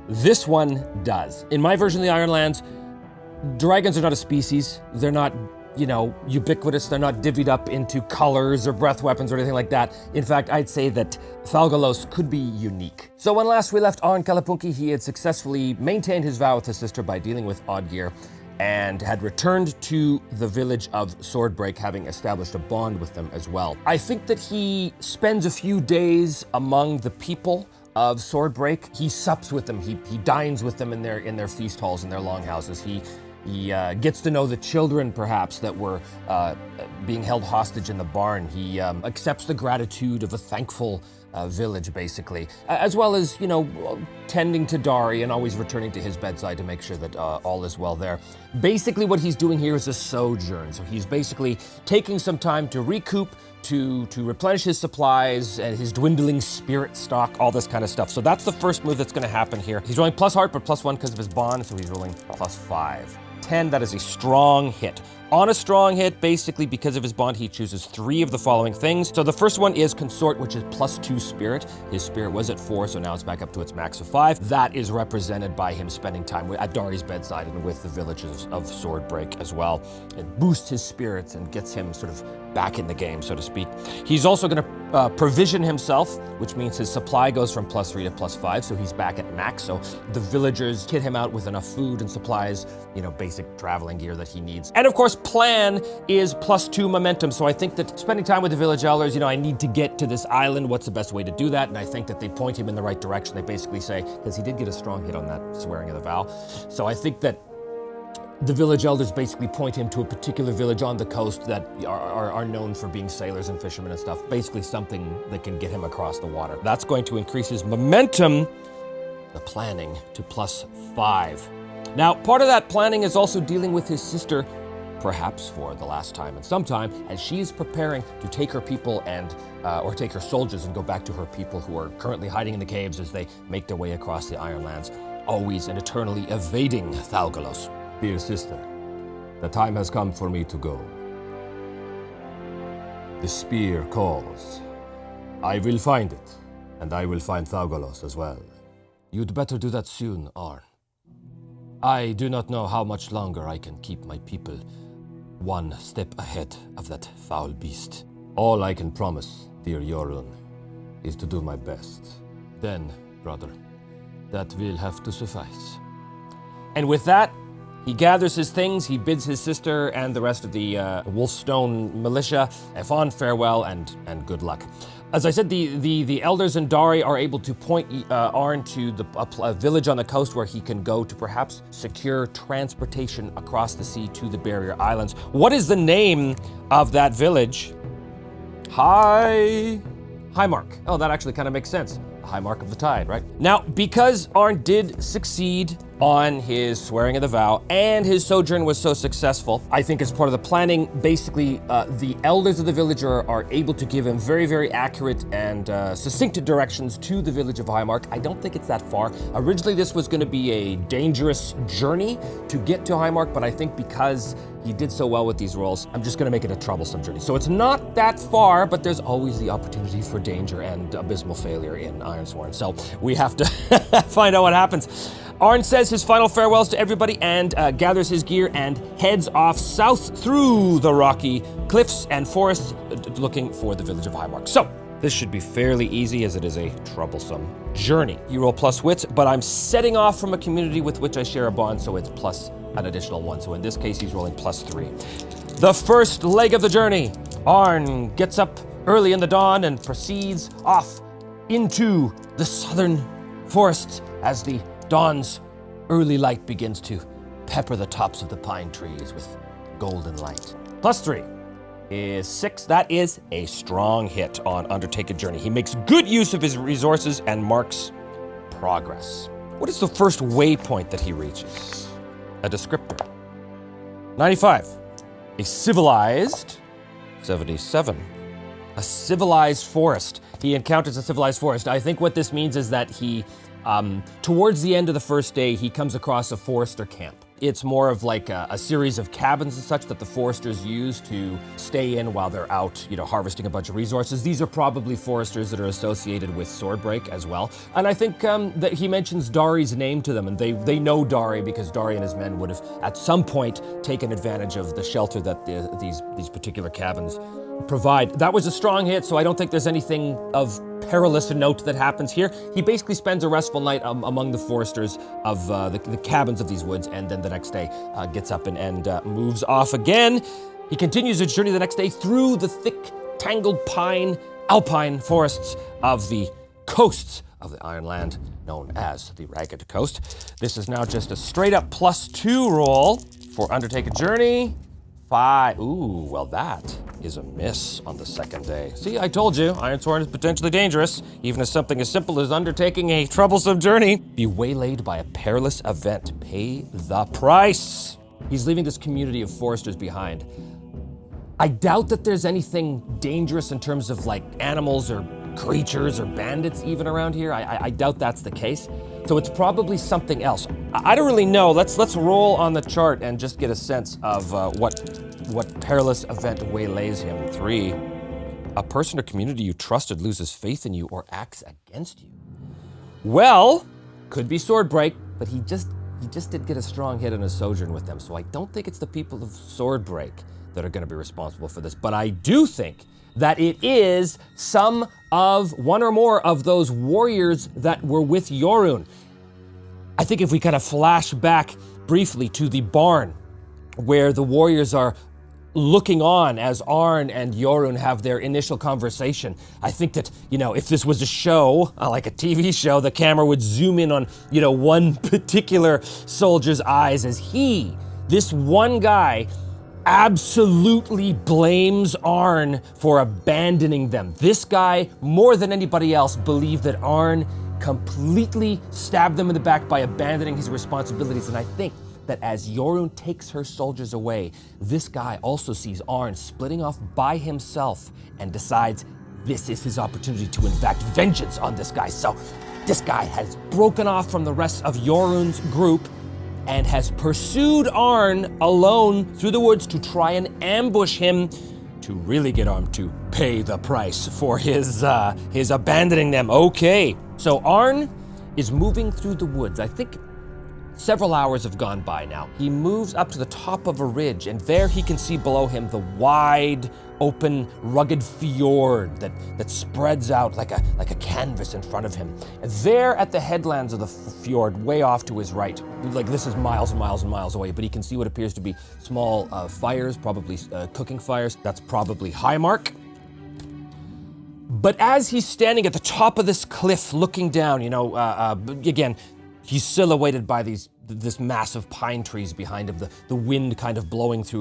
This one does. In my version of the Ironlands, dragons are not a species. They're not, ubiquitous. They're not divvied up into colors or breath weapons or anything like that. In fact, I'd say that Thalgalos could be unique. So when last we left Arn Kalapunki, he had successfully maintained his vow with his sister by dealing with Oddgear and had returned to the village of Swordbreak, having established a bond with them as well. I think that he spends a few days among the people of Swordbreak. He sups with them. He dines with them in their feast halls, in their longhouses. He gets to know the children, perhaps, that were being held hostage in the barn. He accepts the gratitude of a thankful village, basically, as well as, tending to Dari and always returning to his bedside to make sure that all is well there. Basically, what he's doing here is a sojourn. So he's basically taking some time to recoup, to replenish his supplies and his dwindling spirit stock, all this kind of stuff. So that's the first move that's going to happen here. He's rolling plus heart, but +1 because of his bond, so he's rolling +5. 10, that is a strong hit. On a strong hit, basically because of his bond, he chooses 3 of the following things. So the first one is Consort, which is +2 spirit. His spirit was at 4, so now it's back up to its max of 5. That is represented by him spending time at Dari's bedside and with the villages of Swordbreak as well. It boosts his spirits and gets him sort of back in the game, so to speak. He's also going to provision himself, which means his supply goes from +3 to +5, so he's back at max. So the villagers kit him out with enough food and supplies, basic traveling gear that he needs. And of course, plan is +2 momentum. So I think that spending time with the village elders, I need to get to this island. What's the best way to do that? And I think that they point him in the right direction. They basically say, because he did get a strong hit on that swearing of the vow. So I think that the village elders basically point him to a particular village on the coast that are known for being sailors and fishermen and stuff. Basically something that can get him across the water. That's going to increase his momentum, the planning, to +5. Now, part of that planning is also dealing with his sister, perhaps for the last time in some time, as she is preparing to take her people or take her soldiers and go back to her people who are currently hiding in the caves as they make their way across the Ironlands, always and eternally evading Thalgalos. Dear sister, the time has come for me to go. The spear calls. I will find it, and I will find Thalgalos as well. You'd better do that soon, Arn. I do not know how much longer I can keep my people one step ahead of that foul beast. All I can promise, dear Jorun, is to do my best. Then, brother, that will have to suffice. And with that, he gathers his things, he bids his sister and the rest of the Wolfstone militia a fond farewell and good luck. As I said, the elders in Dari are able to point Arn to a village on the coast where he can go to perhaps secure transportation across the sea to the Barrier Islands. What is the name of that village? Highmark. Oh, that actually kind of makes sense. The high mark of the tide, right? Now, because Arn did succeed on his swearing of the vow, and his sojourn was so successful. I think as part of the planning, basically, the elders of the village are able to give him very, very accurate and succinct directions to the village of Highmark. I don't think it's that far. Originally, this was going to be a dangerous journey to get to Highmark, but I think because he did so well with these rolls, I'm just going to make it a troublesome journey. So it's not that far, but there's always the opportunity for danger and abysmal failure in Ironsworn. So we have to find out what happens. Arn says his final farewells to everybody and gathers his gear and heads off south through the rocky cliffs and forests looking for the village of Highmark. So this should be fairly easy as it is a troublesome journey. You roll plus wits, but I'm setting off from a community with which I share a bond, so it's plus an additional 1. So in this case, he's rolling plus 3. The first leg of the journey, Arn gets up early in the dawn and proceeds off into the southern forests as the dawn's early light begins to pepper the tops of the pine trees with golden light. Plus 3 is 6. That is a strong hit on Undertaken Journey. He makes good use of his resources and marks progress. What is the first waypoint that he reaches? A descriptor. 95. A civilized. 77. A civilized forest. He encounters a civilized forest. I think what this means is that he, towards the end of the first day, he comes across a forester camp. It's more of like a series of cabins and such that the foresters use to stay in while they're out, harvesting a bunch of resources. These are probably foresters that are associated with Swordbreak as well. And I think that he mentions Dari's name to them, and they know Dari because Dari and his men would have at some point taken advantage of the shelter that these particular cabins provide. That was a strong hit, so I don't think there's anything of perilous note that happens here. He basically spends a restful night among the foresters of the cabins of these woods, and then the next day gets up and moves off again. He continues his journey the next day through the thick, tangled alpine forests of the coasts of the Iron Land, known as the Ragged Coast. This is now just a straight-up plus 2 roll for Undertaken Journey. 5. Ooh, well that is a miss on the second day. See, I told you, Ironsworn is potentially dangerous, even as something as simple as undertaking a troublesome journey. Be waylaid by a perilous event. Pay the price. He's leaving this community of foresters behind. I doubt that there's anything dangerous in terms of like animals or creatures or bandits even around here. I doubt that's the case. So it's probably something else. I don't really know. Let's roll on the chart and just get a sense of what perilous event waylays him. 3, a person or community you trusted loses faith in you or acts against you. Well, could be Swordbreak, but he just did get a strong hit on his sojourn with them. So I don't think it's the people of Swordbreak that are going to be responsible for this. But I do think that it is some of one or more of those warriors that were with Jorunn. I think if we kind of flash back briefly to the barn where the warriors are looking on as Arn and Jorunn have their initial conversation, I think that, if this was a show, like a TV show, the camera would zoom in on, one particular soldier's eyes as this one guy, absolutely blames Arn for abandoning them. This guy, more than anybody else, believed that Arn completely stabbed them in the back by abandoning his responsibilities. And I think that as Jorunn takes her soldiers away, this guy also sees Arn splitting off by himself and decides this is his opportunity to enact vengeance on this guy. So this guy has broken off from the rest of Jorunn's group and has pursued Arn alone through the woods to try and ambush him to really get Arn to pay the price for his abandoning them. Okay, so Arn is moving through the woods. I think several hours have gone by now. He moves up to the top of a ridge, and there he can see below him the wide, open, rugged fjord that spreads out like a canvas in front of him. And there at the headlands of the fjord, way off to his right, like this is miles and miles and miles away, but he can see what appears to be small fires, probably cooking fires. That's probably Highmark. But as he's standing at the top of this cliff looking down, again, he's silhouetted by this massive pine trees behind him, the wind kind of blowing through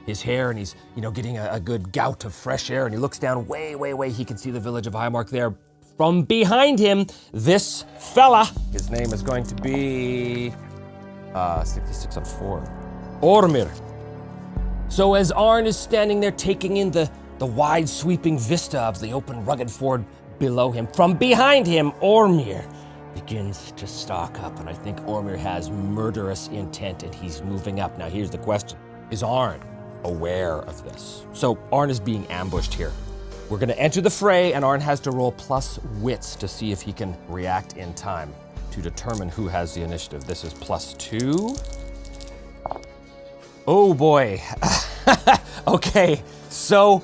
his hair, and he's getting a good gout of fresh air, and he looks down way, he can see the village of Highmark there. From behind him, this fella, his name is going to be 66 on 4. Ormir. So as Arn is standing there taking in the wide sweeping vista of the open rugged ford below him, from behind him, Ormir begins to stalk up, and I think Ormir has murderous intent and he's moving up. Now here's the question. Is Arn aware of this? So Arn is being ambushed here. We're gonna enter the fray and Arn has to roll plus wits to see if he can react in time to determine who has the initiative. This is +2. Oh boy. Okay, so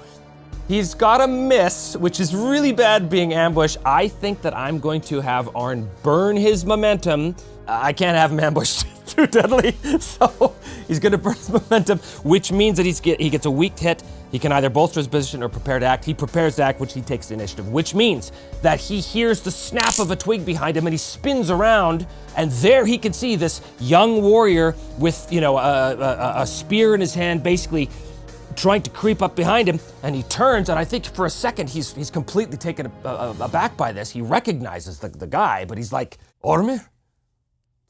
he's got a miss, which is really bad being ambushed. I think that I'm going to have Arn burn his momentum. I can't have him ambushed. Too deadly. So he's gonna burn his momentum, which means that he gets a weak hit. He can either bolster his position or prepare to act. He prepares to act, which he takes the initiative, which means that he hears the snap of a twig behind him and he spins around, and there he can see this young warrior with, a spear in his hand, basically trying to creep up behind him, and he turns, and I think for a second he's completely taken aback by this. He recognizes the guy, but he's like, Ormir?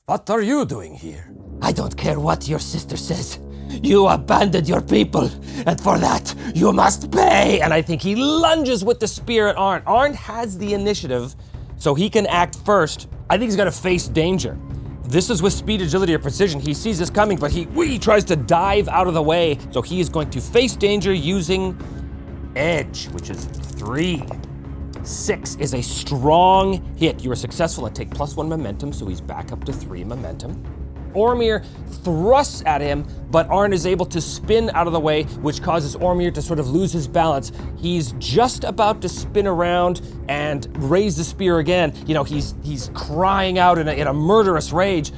What are you doing here? I don't care what your sister says. You abandoned your people, and for that, you must pay. And I think he lunges with the spear at Arn. Arn has the initiative, so he can act first. I think he's gonna face danger. This is with speed, agility, or precision. He sees this coming, but he tries to dive out of the way. So he is going to face danger using edge, which is 3. 6 is a strong hit. You are successful and take +1 momentum, so he's back up to 3 momentum. Ormir thrusts at him, but Arn is able to spin out of the way, which causes Ormir to sort of lose his balance. He's just about to spin around and raise the spear again. He's crying out in a murderous rage.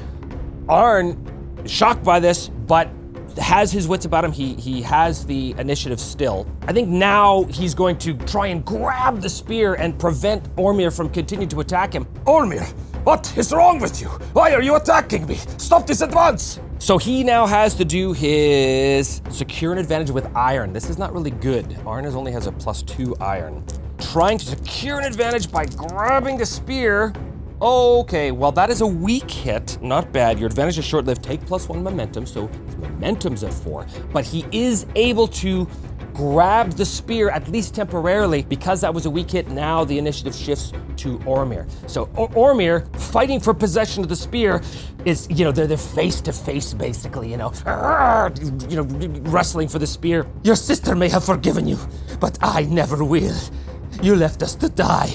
Arn, shocked by this, but has his wits about him. He has the initiative still. I think now he's going to try and grab the spear and prevent Ormir from continuing to attack him. Ormir, what is wrong with you? Why are you attacking me? Stop this at once! So he now has to do his secure an advantage with iron. This is not really good. Arn only has a +2 iron. Trying to secure an advantage by grabbing the spear. Okay, well that is a weak hit. Not bad. Your advantage is short-lived. Take +1 momentum, so his momentum's at 4. But he is able to grab the spear, at least temporarily. Because that was a weak hit, now the initiative shifts to Ormir. So Ormir, fighting for possession of the spear, is, they're face to face, basically, wrestling for the spear. Your sister may have forgiven you, but I never will. You left us to die.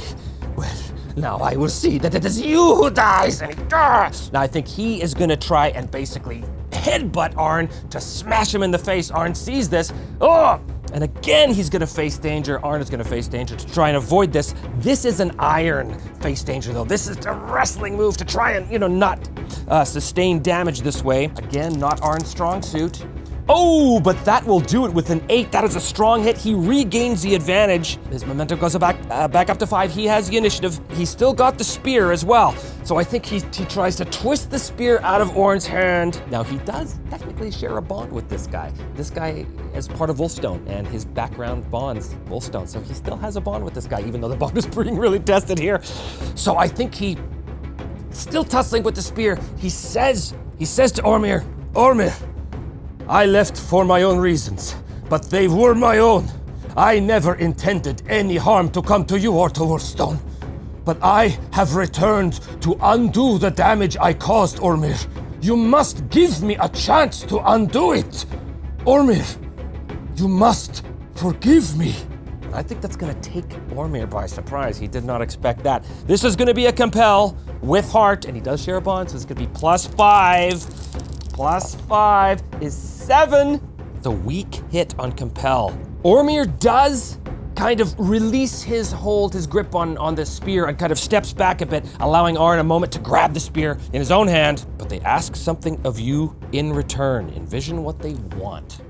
Well, now I will see that it is you who dies. Now I think he is gonna try and basically headbutt Arn to smash him in the face. Arn sees this. And again, he's gonna face danger. Arn is gonna face danger to try and avoid this. This is an iron face danger, though. This is a wrestling move to try and, not sustain damage this way. Again, not Arn's strong suit. Oh, but that will do it with an 8. That is a strong hit. He regains the advantage. His momentum goes back up to 5. He has the initiative. He's still got the spear as well. So I think he tries to twist the spear out of Orn's hand. Now, he does technically share a bond with this guy. This guy is part of Wolfstone, and his background bonds Wolfstone. So he still has a bond with this guy, even though the bond is being really tested here. So I think he, still tussling with the spear, he says to Ormir, Ormir, I left for my own reasons, but they were my own. I never intended any harm to come to you or to Wolfstone. But I have returned to undo the damage I caused, Ormir. You must give me a chance to undo it. Ormir, you must forgive me. I think that's gonna take Ormir by surprise. He did not expect that. This is gonna be a compel with heart, and he does share a bond, so it's gonna be +5. +5 is 7. It's a weak hit on compel. Ormir does kind of release his hold, his grip on the spear, and kind of steps back a bit, allowing Arn a moment to grab the spear in his own hand. But they ask something of you in return. Envision what they want.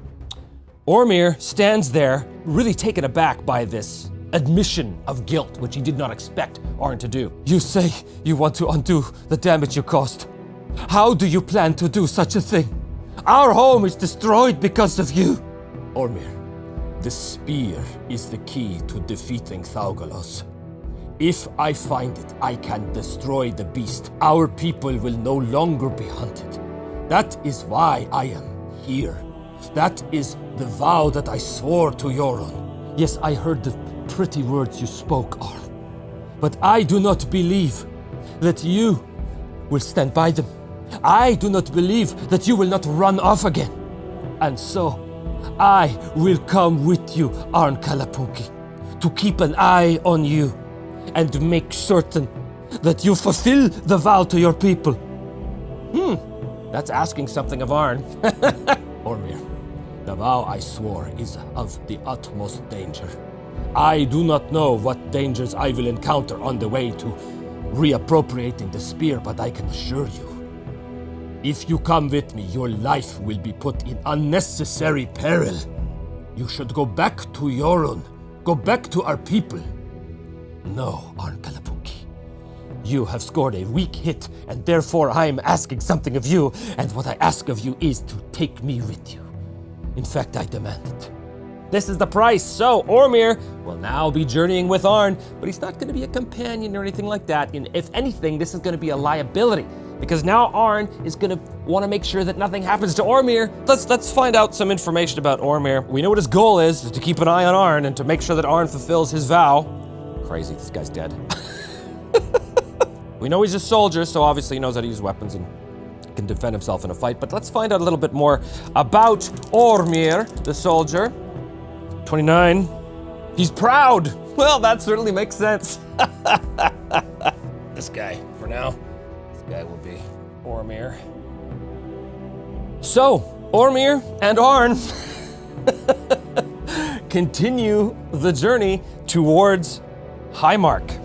Ormir stands there, really taken aback by this admission of guilt, which he did not expect Arn to do. You say you want to undo the damage you caused. How do you plan to do such a thing? Our home is destroyed because of you. Ormir, the spear is the key to defeating Thaugalos. If I find it, I can destroy the beast. Our people will no longer be hunted. That is why I am here. That is the vow that I swore to Yoron. Yes, I heard the pretty words you spoke, Arn. But I do not believe that you will stand by them. I do not believe that you will not run off again. And so, I will come with you, Arn Kalapunki, to keep an eye on you and make certain that you fulfill the vow to your people. That's asking something of Arn. Ormir, the vow I swore is of the utmost danger. I do not know what dangers I will encounter on the way to reappropriating the spear, but I can assure you, if you come with me, your life will be put in unnecessary peril. You should go back to Yoron. Go back to our people. No, Arn Kalapunki. You have scored a weak hit, and therefore I am asking something of you, and what I ask of you is to take me with you. In fact, I demand it. This is the price. So Ormir will now be journeying with Arn, but he's not going to be a companion or anything like that. And if anything, this is going to be a liability, because now Arn is going to want to make sure that nothing happens to Ormir. Let's find out some information about Ormir. We know what his goal is to keep an eye on Arn and to make sure that Arn fulfills his vow. Crazy, this guy's dead. We know he's a soldier, so obviously he knows how to use weapons and can defend himself in a fight. But let's find out a little bit more about Ormir, the soldier. 29. He's proud. Well, that certainly makes sense. This guy, for now. This guy will be Ormir. So, Ormir and Arn continue the journey towards Highmark.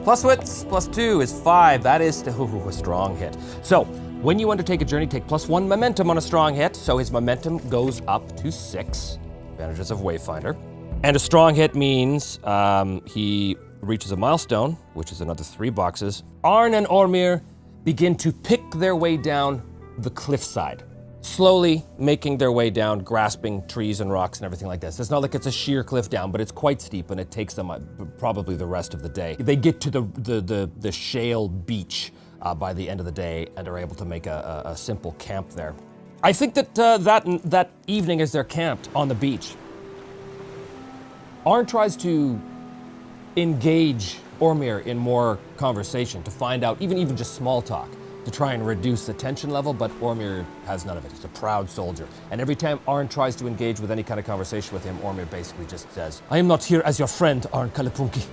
Plus wits, plus 2 is 5. That is a strong hit. So, when you undertake a journey, take +1 momentum on a strong hit. So his momentum goes up to 6. Advantages of Wayfinder. And a strong hit means he reaches a milestone, which is another 3 boxes. Arn and Ormir begin to pick their way down the cliffside, slowly making their way down, grasping trees and rocks and everything like this. It's not like it's a sheer cliff down, but it's quite steep, and it takes them probably the rest of the day. They get to the shale beach by the end of the day and are able to make a simple camp there. I think that that evening, as they're camped on the beach, Arn tries to engage Ormir in more conversation, to find out, even just small talk, to try and reduce the tension level, but Ormir has none of it. He's a proud soldier. And every time Arn tries to engage with any kind of conversation with him, Ormir basically just says, I am not here as your friend, Arn Kalapunki.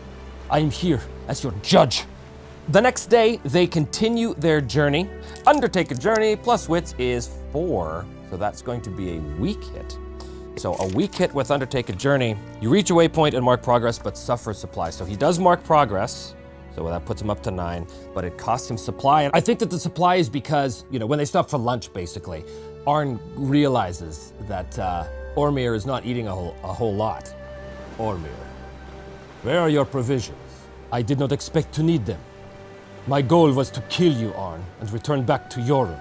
I am here as your judge. The next day, they continue their journey. Undertake a journey plus wits is 4, so that's going to be a weak hit. So a weak hit with undertake a journey, you reach a waypoint and mark progress, but suffer supply. So he does mark progress, so that puts him up to 9, but it costs him supply. And I think that the supply is because, when they stop for lunch, basically, Arn realizes that Ormir is not eating a whole lot. Ormir, where are your provisions? I did not expect to need them. My goal was to kill you, Arn, and return back to Yoron.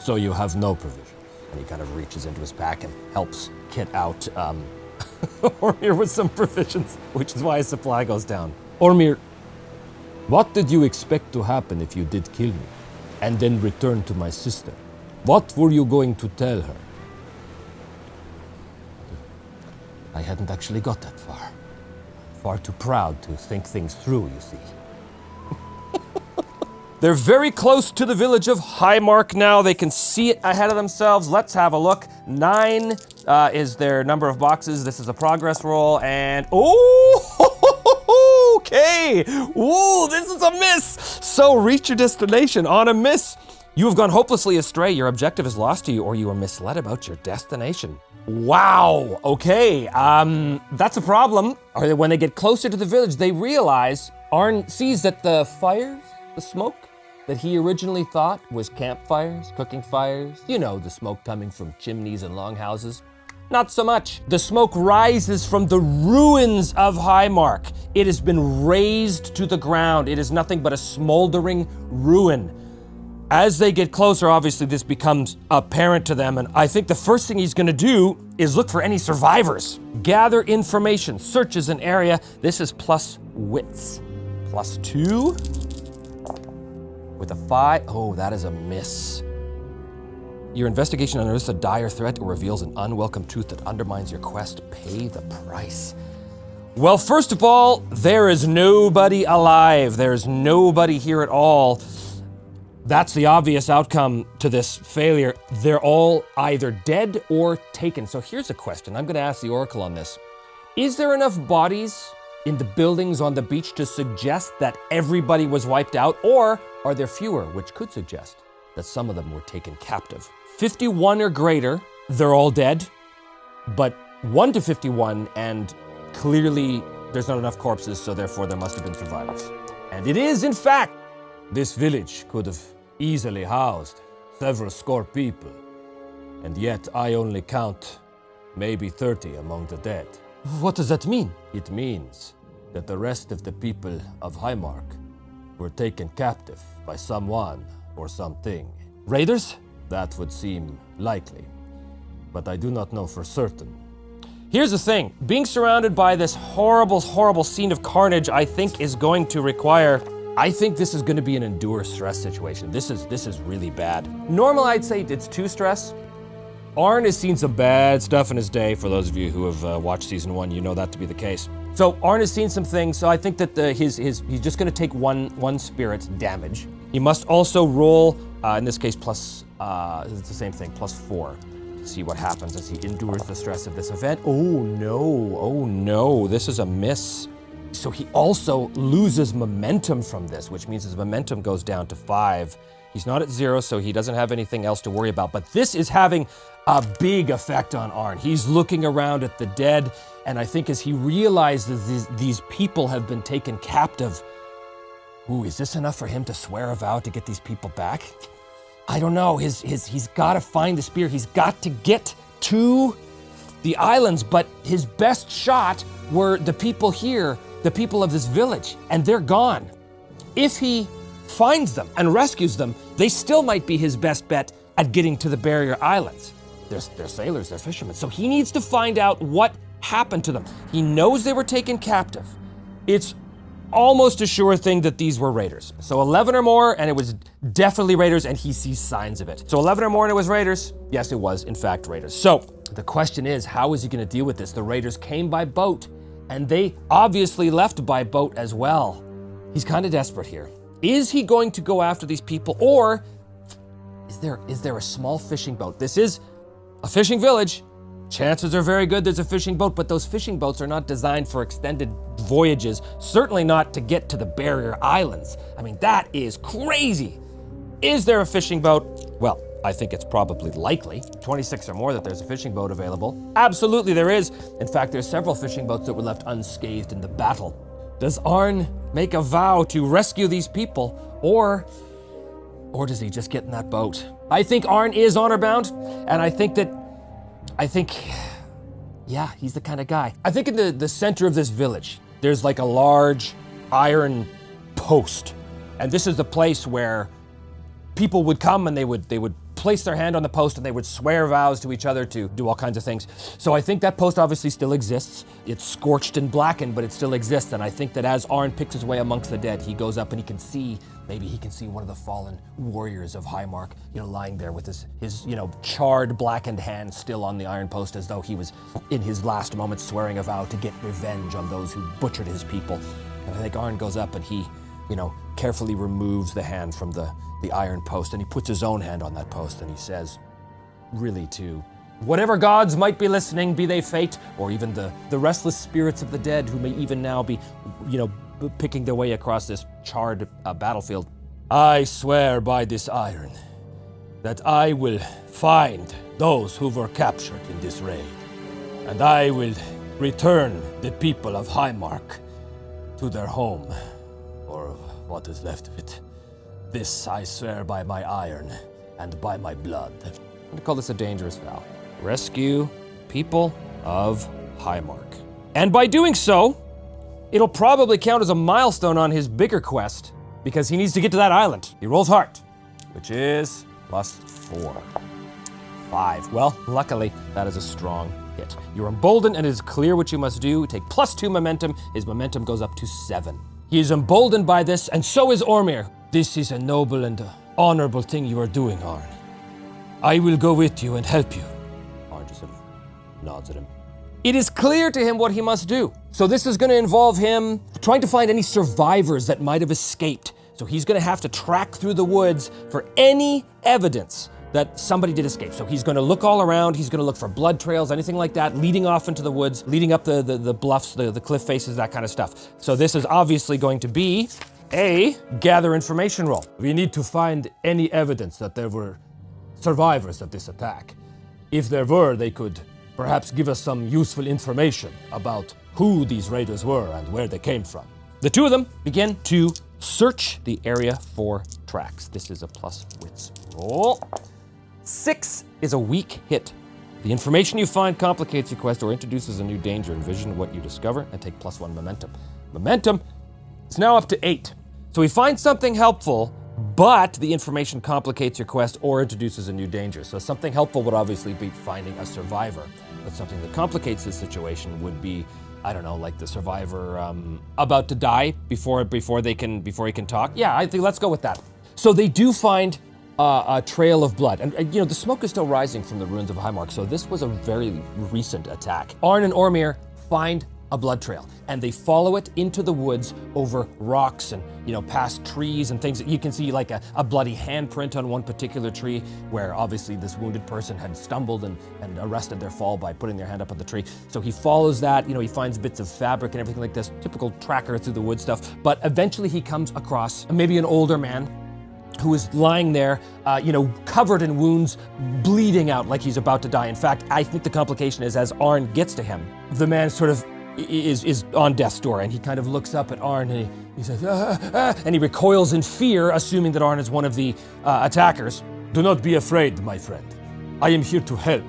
So you have no provisions. And he kind of reaches into his pack and helps Kit out Ormir with some provisions, which is why his supply goes down. Ormir, what did you expect to happen if you did kill me, and then return to my sister? What were you going to tell her? I hadn't actually got that far. Far too proud to think things through, you see. They're very close to the village of Highmark now. They can see it ahead of themselves. Let's have a look. 9 is their number of boxes. This is a progress roll, and okay. Ooh, this is a miss. So reach your destination on a miss. You have gone hopelessly astray. Your objective is lost to you, or you are misled about your destination. Wow, okay, that's a problem. When they get closer to the village, they realize, Arn sees that the fires, the smoke that he originally thought was campfires, cooking fires, the smoke coming from chimneys and longhouses. Not so much. The smoke rises from the ruins of Highmark. It has been razed to the ground. It is nothing but a smoldering ruin. As they get closer, obviously this becomes apparent to them, and I think the first thing he's gonna do is look for any survivors. Gather information, searches an area. This is plus wits. Plus 2. With a 5, oh, that is a miss. Your investigation unearths a dire threat or reveals an unwelcome truth that undermines your quest. Pay the price. Well, first of all, there is nobody alive. There's nobody here at all. That's the obvious outcome to this failure. They're all either dead or taken. So here's a question. I'm going to ask the Oracle on this. Is there enough bodies in the buildings on the beach to suggest that everybody was wiped out? Or are there fewer, which could suggest that some of them were taken captive? 51 or greater, they're all dead. But 1 to 51, and clearly there's not enough corpses, so therefore there must have been survivors. And it is, in fact, this village could have easily housed several score people. And yet I only count maybe 30 among the dead. What does that mean? It means that the rest of the people of Highmark were taken captive by someone or something. Raiders? That would seem likely, but I do not know for certain. Here's the thing. Being surrounded by this horrible, horrible scene of carnage, I think is going to require... I think this is going to be an endure stress situation. This is really bad. Normal, I'd say it's 2 stress. Arn has seen some bad stuff in his day. For those of you who have watched season 1, you know that to be the case. So Arn has seen some things, so I think that he's just going to take one spirit damage. He must also roll, in this case, plus, it's the same thing, +4. See what happens as he endures the stress of this event. Oh no, this is a miss. So he also loses momentum from this, which means his momentum goes down to 5. He's not at 0, so he doesn't have anything else to worry about. But this is having a big effect on Arn. He's looking around at the dead, and I think as he realizes these people have been taken captive, ooh, is this enough for him to swear a vow to get these people back? I don't know. He's got to find the spear. He's got to get to the islands, but his best shot were the people here, the people of this village, and they're gone. If he finds them and rescues them, they still might be his best bet at getting to the barrier islands. They're sailors, they're fishermen, so he needs to find out what happened to them. He knows they were taken captive. It's almost a sure thing that these were raiders. So 11 or more, and it was definitely raiders, and he sees signs of it. So 11 or more, and it was raiders? Yes, it was, in fact, raiders. So the question is, how is he going to deal with this? The raiders came by boat, and they obviously left by boat as well. He's kind of desperate here. Is he going to go after these people, or is there a small fishing boat? This is a fishing village. Chances are very good there's a fishing boat, but those fishing boats are not designed for extended voyages, certainly not to get to the barrier islands. I mean, that is crazy. Is there a fishing boat? Well, I think it's probably likely, 26 or more, that there's a fishing boat available. Absolutely there is. In fact, there's several fishing boats that were left unscathed in the battle. Does Arn make a vow to rescue these people, or does he just get in that boat? I think Arn is honor bound, and I think, yeah, he's the kind of guy. I think in the center of this village, there's like a large iron post. And this is the place where people would come and they would place their hand on the post and they would swear vows to each other to do all kinds of things. So I think that post obviously still exists. It's scorched and blackened, but it still exists. And I think that as Arn picks his way amongst the dead, he goes up and maybe he can see one of the fallen warriors of Highmark, lying there with his charred, blackened hand still on the iron post, as though he was in his last moments swearing a vow to get revenge on those who butchered his people. And I think Arn goes up and he, carefully removes the hand from the iron post, and he puts his own hand on that post, and he says, really to whatever gods might be listening, be they fate, or even the restless spirits of the dead who may even now be, picking their way across this charred battlefield. I swear by this iron that I will find those who were captured in this raid, and I will return the people of Highmark to their home, or what is left of it. This I swear by my iron and by my blood. I'm going to call this a dangerous vow. Rescue people of Highmark. And by doing so, it'll probably count as a milestone on his bigger quest, because he needs to get to that island. He rolls heart, which is +4. 5. Well, luckily, that is a strong hit. You're emboldened, and it is clear what you must do. Take +2 momentum. His momentum goes up to 7. He is emboldened by this, and so is Ormir. This is a noble and honorable thing you are doing, Arn. I will go with you and help you. Arn just sort of nods at him. It is clear to him what he must do. So this is going to involve him trying to find any survivors that might have escaped. So he's going to have to track through the woods for any evidence that somebody did escape. So he's going to look all around, he's going to look for blood trails, anything like that, leading off into the woods, leading up the bluffs, the cliff faces, that kind of stuff. So this is obviously going to be a gather information roll. We need to find any evidence that there were survivors of this attack. If there were, they could perhaps give us some useful information about who these raiders were and where they came from. The two of them begin to search the area for tracks. This is a plus wits roll. 6 is a weak hit. The information you find complicates your quest or introduces a new danger. Envision what you discover and take +1 momentum. Momentum is now up to 8. So we find something helpful, but the information complicates your quest or introduces a new danger. So something helpful would obviously be finding a survivor. But something that complicates the situation would be, I don't know, like the survivor about to die before he can talk. Yeah, I think let's go with that. So they do find a trail of blood, and you know the smoke is still rising from the ruins of Highmark. So this was a very recent attack. Arn and Ormir find a blood trail, and they follow it into the woods over rocks and, you know, past trees and things. You can see like a bloody handprint on one particular tree where obviously this wounded person had stumbled and arrested their fall by putting their hand up on the tree. So he follows that, you know, he finds bits of fabric and everything like this, typical tracker through the wood stuff. But eventually he comes across maybe an older man who is lying there, covered in wounds, bleeding out like he's about to die. In fact, I think the complication is as Arn gets to him, the man sort of is on death's door, and he kind of looks up at Arn and he says, and he recoils in fear, assuming that Arn is one of the attackers. Do not be afraid, my friend. I am here to help.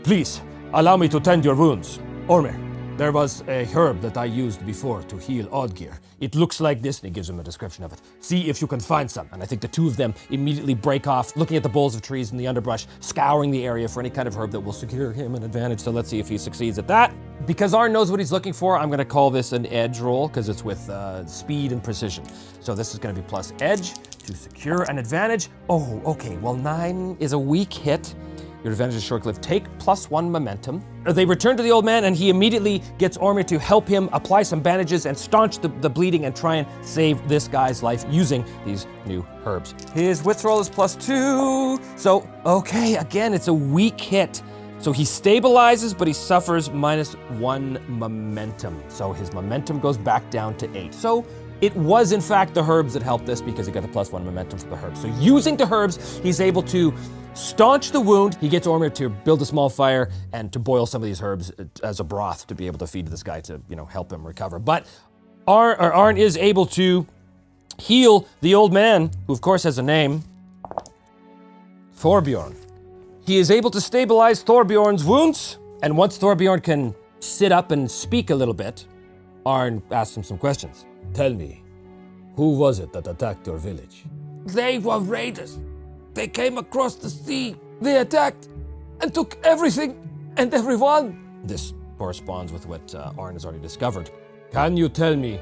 Please, allow me to tend your wounds. Ormir, there was a herb that I used before to heal Oddgear. It looks like this, and he gives him a description of it. See if you can find some. And I think the two of them immediately break off, looking at the boles of trees in the underbrush, scouring the area for any kind of herb that will secure him an advantage. So let's see if he succeeds at that. Because Arn knows what he's looking for, I'm going to call this an edge roll, because it's with speed and precision. So this is going to be plus edge to secure an advantage. Oh, okay, well 9 is a weak hit. Your advantage is short-lived. Take +1 momentum. They return to the old man, and he immediately gets Ormir to help him apply some bandages and staunch the bleeding and try and save this guy's life using these new herbs. His wits roll is +2. So, okay, again, it's a weak hit. So he stabilizes, but he suffers -1 momentum. So his momentum goes back down to 8. So it was, in fact, the herbs that helped this because he got the +1 momentum from the herbs. So using the herbs, he's able to staunch the wound. He gets Ormir to build a small fire and to boil some of these herbs as a broth to be able to feed this guy to, help him recover. But Arn is able to heal the old man, who of course has a name, Thorbjorn. He is able to stabilize Thorbjorn's wounds, and once Thorbjorn can sit up and speak a little bit, Arn asks him some questions. Tell me, who was it that attacked your village? They were raiders. They came across the sea. They attacked and took everything and everyone. This corresponds with what Arn has already discovered. Can you tell me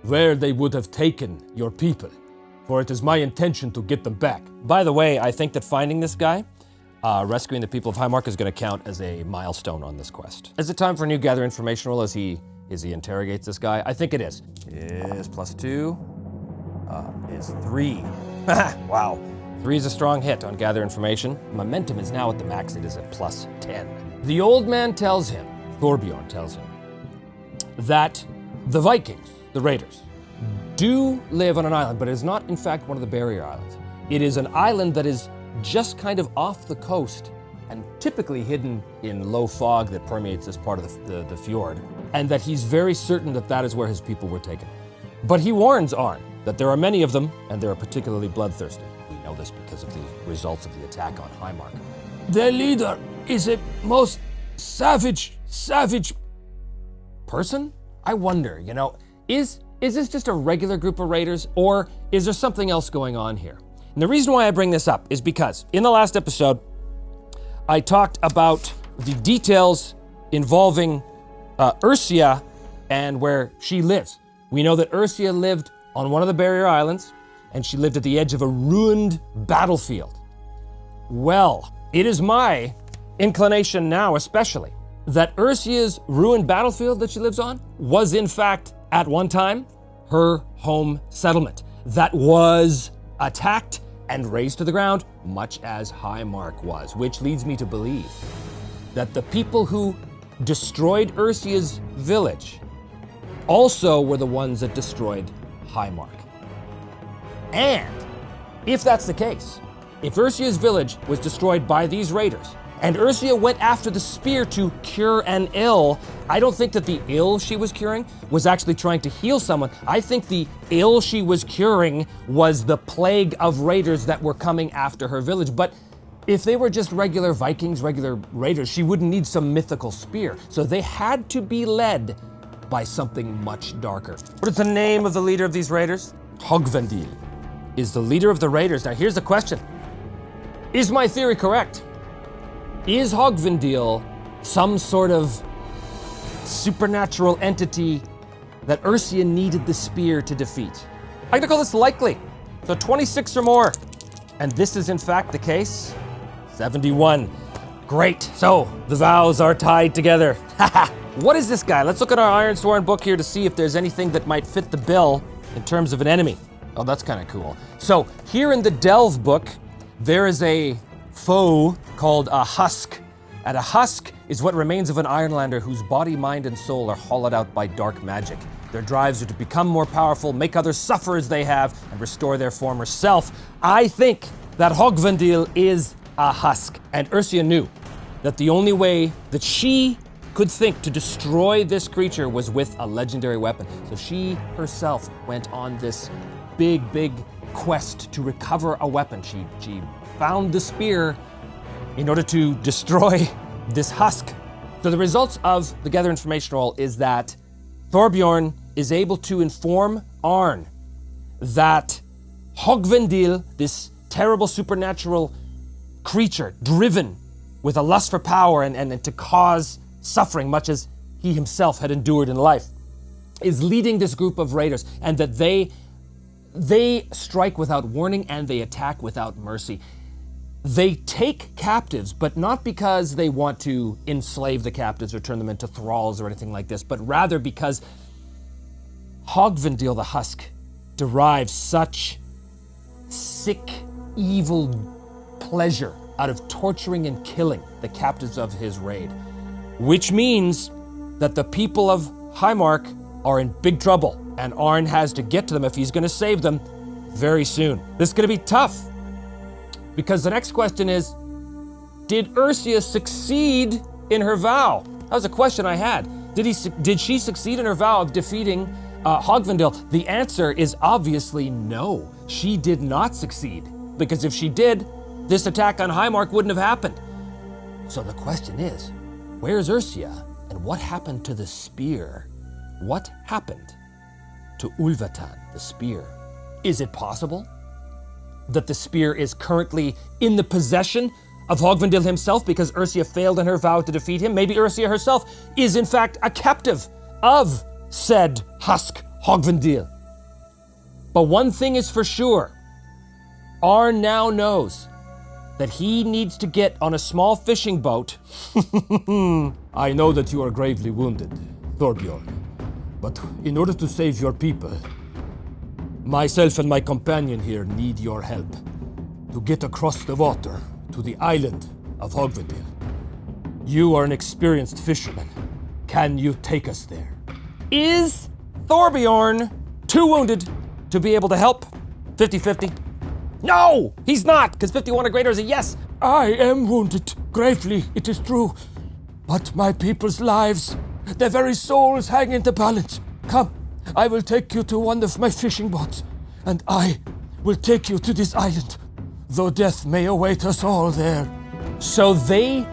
where they would have taken your people? For it is my intention to get them back. By the way, I think that finding this guy, rescuing the people of Highmark, is going to count as a milestone on this quest. Is it time for a new gather information roll as he interrogates this guy? I think it is. Is +2, is 3. Wow. 3 is a strong hit on gather information. Momentum is now at the max. It is at +10. The old man tells him, Thorbjorn tells him, that the Vikings, the raiders, do live on an island, but it is not, in fact, one of the barrier islands. It is an island that is just kind of off the coast and typically hidden in low fog that permeates this part of the fjord, and that he's very certain that that is where his people were taken. But he warns Arn that there are many of them, and they are particularly bloodthirsty. We know this because of the results of the attack on Highmark. Their leader is a most savage person? I wonder, is this just a regular group of raiders, or is there something else going on here? And the reason why I bring this up is because in the last episode, I talked about the details involving Ursia and where she lives. We know that Ursia lived on one of the barrier islands, and she lived at the edge of a ruined battlefield. Well, it is my inclination now, especially, that Ursia's ruined battlefield that she lives on was, in fact, at one time, her home settlement that was attacked and razed to the ground, much as Highmark was, which leads me to believe that the people who destroyed Ursia's village also were the ones that destroyed Highmark. And if that's the case, if Ursia's village was destroyed by these raiders, and Ursia went after the spear to cure an ill, I don't think that the ill she was curing was actually trying to heal someone. I think the ill she was curing was the plague of raiders that were coming after her village. But if they were just regular Vikings, regular raiders, she wouldn't need some mythical spear. So they had to be led by something much darker. What is the name of the leader of these raiders? Hogvendil is the leader of the raiders. Now here's the question. Is my theory correct? Is Hogvendil some sort of supernatural entity that Ursia needed the spear to defeat? I'm gonna call this likely. So 26 or more. And this is in fact the case. 71. Great. So the vows are tied together. What is this guy? Let's look at our Ironsworn book here to see if there's anything that might fit the bill in terms of an enemy. Oh, that's kind of cool. So here in the Delve book, there is a foe called a husk. And a husk is what remains of an Ironlander whose body, mind, and soul are hollowed out by dark magic. Their drives are to become more powerful, make others suffer as they have, and restore their former self. I think that Hogvendil is a husk. And Ursia knew that the only way that she could think to destroy this creature was with a legendary weapon. So she herself went on this big quest to recover a weapon. She found the spear in order to destroy this husk. So the results of the Gather Information roll is that Thorbjorn is able to inform Arn that Hogvendil, this terrible supernatural creature driven with a lust for power and to cause suffering, much as he himself had endured in life, is leading this group of raiders, and that they strike without warning and they attack without mercy. They take captives, but not because they want to enslave the captives or turn them into thralls or anything like this, but rather because Hogvendil the Husk derives such sick, evil pleasure out of torturing and killing the captives of his raid. Which means that the people of Highmark are in big trouble, and Arn has to get to them if he's going to save them very soon. This is going to be tough, because the next question is, did Ursia succeed in her vow? That was a question I had. Did she succeed in her vow of defeating Hogvendil? The answer is obviously no. She did not succeed, because if she did, this attack on Highmark wouldn't have happened. So the question is, where's Ursia, and what happened to the spear? What happened to Ulvatan, the spear? Is it possible that the spear is currently in the possession of Hogvendil himself because Ursia failed in her vow to defeat him? Maybe Ursia herself is in fact a captive of said husk Hogvendil. But one thing is for sure, Arn now knows that he needs to get on a small fishing boat. I know that you are gravely wounded, Thorbjorn, but in order to save your people, myself and my companion here need your help to get across the water to the island of Hogvendil. You are an experienced fisherman. Can you take us there? Is Thorbjorn too wounded to be able to help? 50-50. No, he's not, because 51 or greater is a yes. I am wounded, gravely, it is true. But my people's lives, their very souls hang in the balance. Come, I will take you to one of my fishing boats, and I will take you to this island, though death may await us all there. So they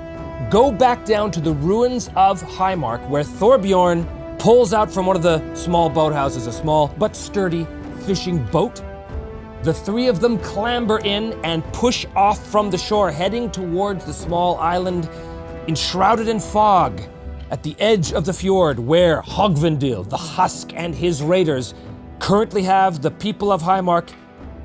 go back down to the ruins of Highmark, where Thorbjorn pulls out from one of the small boathouses a small but sturdy fishing boat. The three of them clamber in and push off from the shore, heading towards the small island enshrouded in fog at the edge of the fjord, where Hogvendil, the Husk, and his raiders currently have the people of Highmark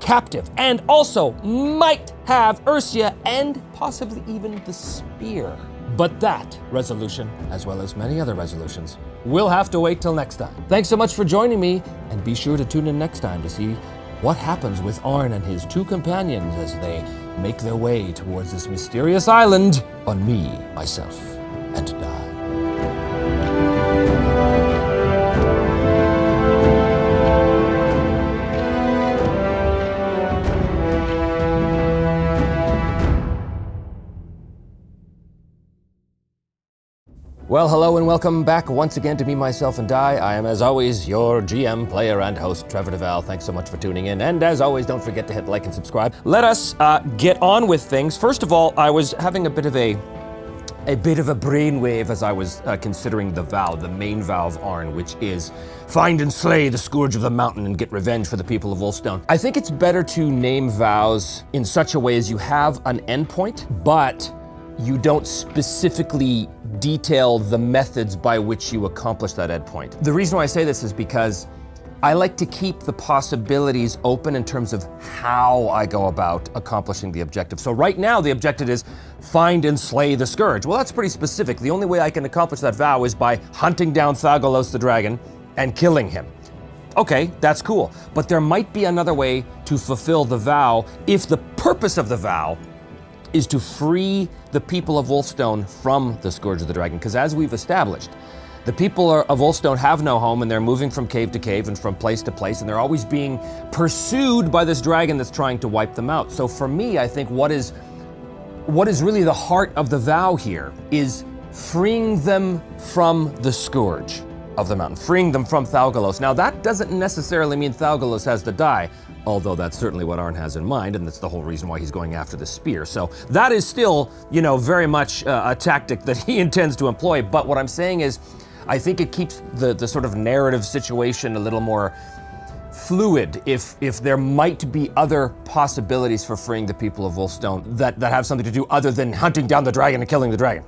captive, and also might have Ursia and possibly even the spear. But that resolution, as well as many other resolutions, will have to wait till next time. Thanks so much for joining me, and be sure to tune in next time to see what happens with Arn and his two companions as they make their way towards this mysterious island on Me, Myself, and Die. Well, hello and welcome back once again to Me, Myself, and Die. I am, as always, your GM, player, and host, Trevor DeVal. Thanks so much for tuning in. And as always, don't forget to hit like and subscribe. Let us get on with things. First of all, I was having a bit of a brainwave as I was considering the vow, the main vow of Arn, which is find and slay the scourge of the mountain and get revenge for the people of Wolfstone. I think it's better to name vows in such a way as you have an endpoint, but you don't specifically detail the methods by which you accomplish that endpoint. The reason why I say this is because I like to keep the possibilities open in terms of how I go about accomplishing the objective. So right now the objective is find and slay the scourge. Well, that's pretty specific. The only way I can accomplish that vow is by hunting down Thalgalos the dragon and killing him. Okay, that's cool. But there might be another way to fulfill the vow if the purpose of the vow is to free the people of Wolfstone from the Scourge of the Dragon. Because as we've established, the people of Wolfstone have no home and they're moving from cave to cave and from place to place, and they're always being pursued by this dragon that's trying to wipe them out. So for me, I think what is really the heart of the vow here is freeing them from the Scourge of the mountain, freeing them from Thalgalos. Now that doesn't necessarily mean Thalgalos has to die, although that's certainly what Arn has in mind, and that's the whole reason why he's going after the spear. So that is still, very much a tactic that he intends to employ. But what I'm saying is, I think it keeps the sort of narrative situation a little more fluid if there might be other possibilities for freeing the people of Wolfstone that have something to do other than hunting down the dragon and killing the dragon.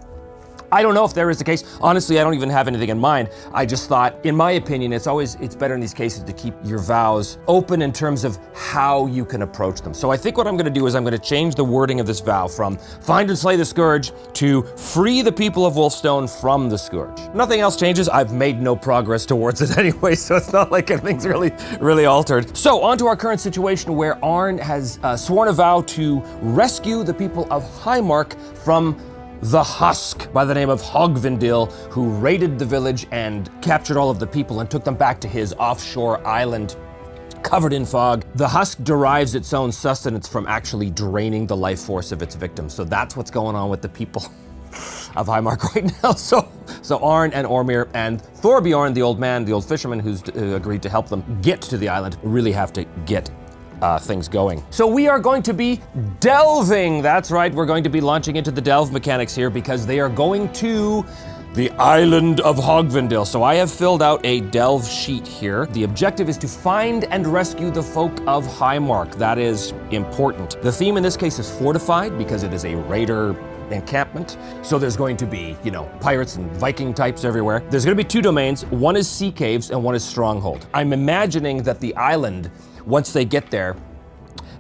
I don't know if there is the case. Honestly, I don't even have anything in mind. I just thought, in my opinion, it's better in these cases to keep your vows open in terms of how you can approach them. So I think what I'm going to do is I'm going to change the wording of this vow from find and slay the scourge to free the people of Wolfstone from the scourge. Nothing else changes. I've made no progress towards it anyway, so it's not like anything's really altered. So on to our current situation where Arn has sworn a vow to rescue the people of Highmark from the Husk by the name of Hogvindil, who raided the village and captured all of the people and took them back to his offshore island covered in fog. The Husk derives its own sustenance from actually draining the life force of its victims. So that's what's going on with the people of Highmark right now. So Arn and Ormir and Thorbjorn, the old man, the old fisherman who's agreed to help them get to the island, really have to get things going. So we are going to be delving. That's right, we're going to be launching into the delve mechanics here because they are going to the island of Hogvindil. So I have filled out a delve sheet here. The objective is to find and rescue the folk of Highmark. That is important. The theme in this case is fortified because it is a raider encampment. So there's going to be, pirates and Viking types everywhere. There's going to be two domains. One is sea caves and one is stronghold. I'm imagining that the island, once they get there,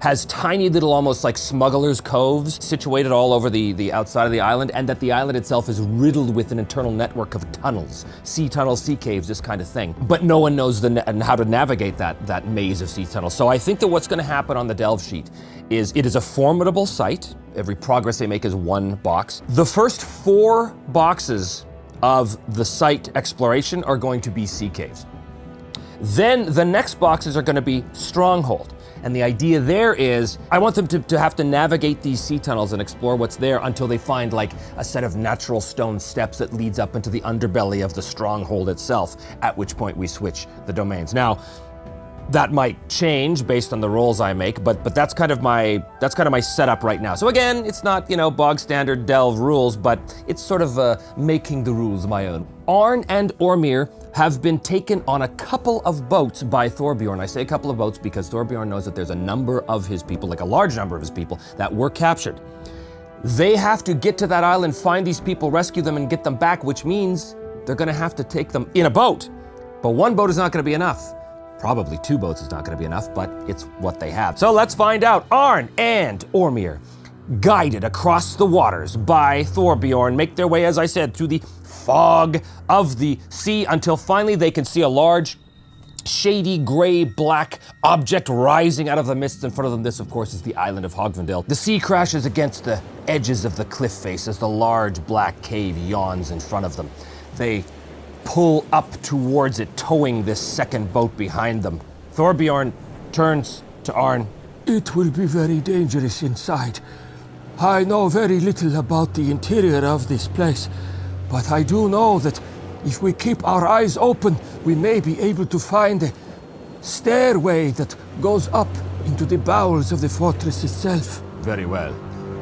has tiny little almost like smugglers' coves situated all over the outside of the island, and that the island itself is riddled with an internal network of tunnels, sea caves, this kind of thing. But no one knows how to navigate that maze of sea tunnels. So I think that what's going to happen on the delve sheet is it is a formidable site. Every progress they make is one box. The first 4 boxes of the site exploration are going to be sea caves. Then the next boxes are going to be stronghold. And the idea there is, I want them to have to navigate these sea tunnels and explore what's there until they find like a set of natural stone steps that leads up into the underbelly of the stronghold itself, at which point we switch the domains. Now, that might change based on the rolls I make, but that's kind of my setup right now. So again, it's not, bog standard delve rules, but it's sort of making the rules my own. Arn and Ormir have been taken on a couple of boats by Thorbjorn. I say a couple of boats because Thorbjorn knows that there's a number of his people, like a large number of his people, that were captured. They have to get to that island, find these people, rescue them, and get them back, which means they're gonna have to take them in a boat. But one boat is not gonna be enough. Probably 2 boats is not going to be enough, but it's what they have. So let's find out. Arn and Ormir, guided across the waters by Thorbjorn, make their way, as I said, through the fog of the sea until finally they can see a large, shady, gray-black object rising out of the mist in front of them. This, of course, is the island of Hogvendil. The sea crashes against the edges of the cliff face as the large black cave yawns in front of them. They pull up towards it, towing this second boat behind them. Thorbjorn turns to Arn. It will be very dangerous inside. I know very little about the interior of this place, but I do know that if we keep our eyes open, we may be able to find a stairway that goes up into the bowels of the fortress itself. Very well.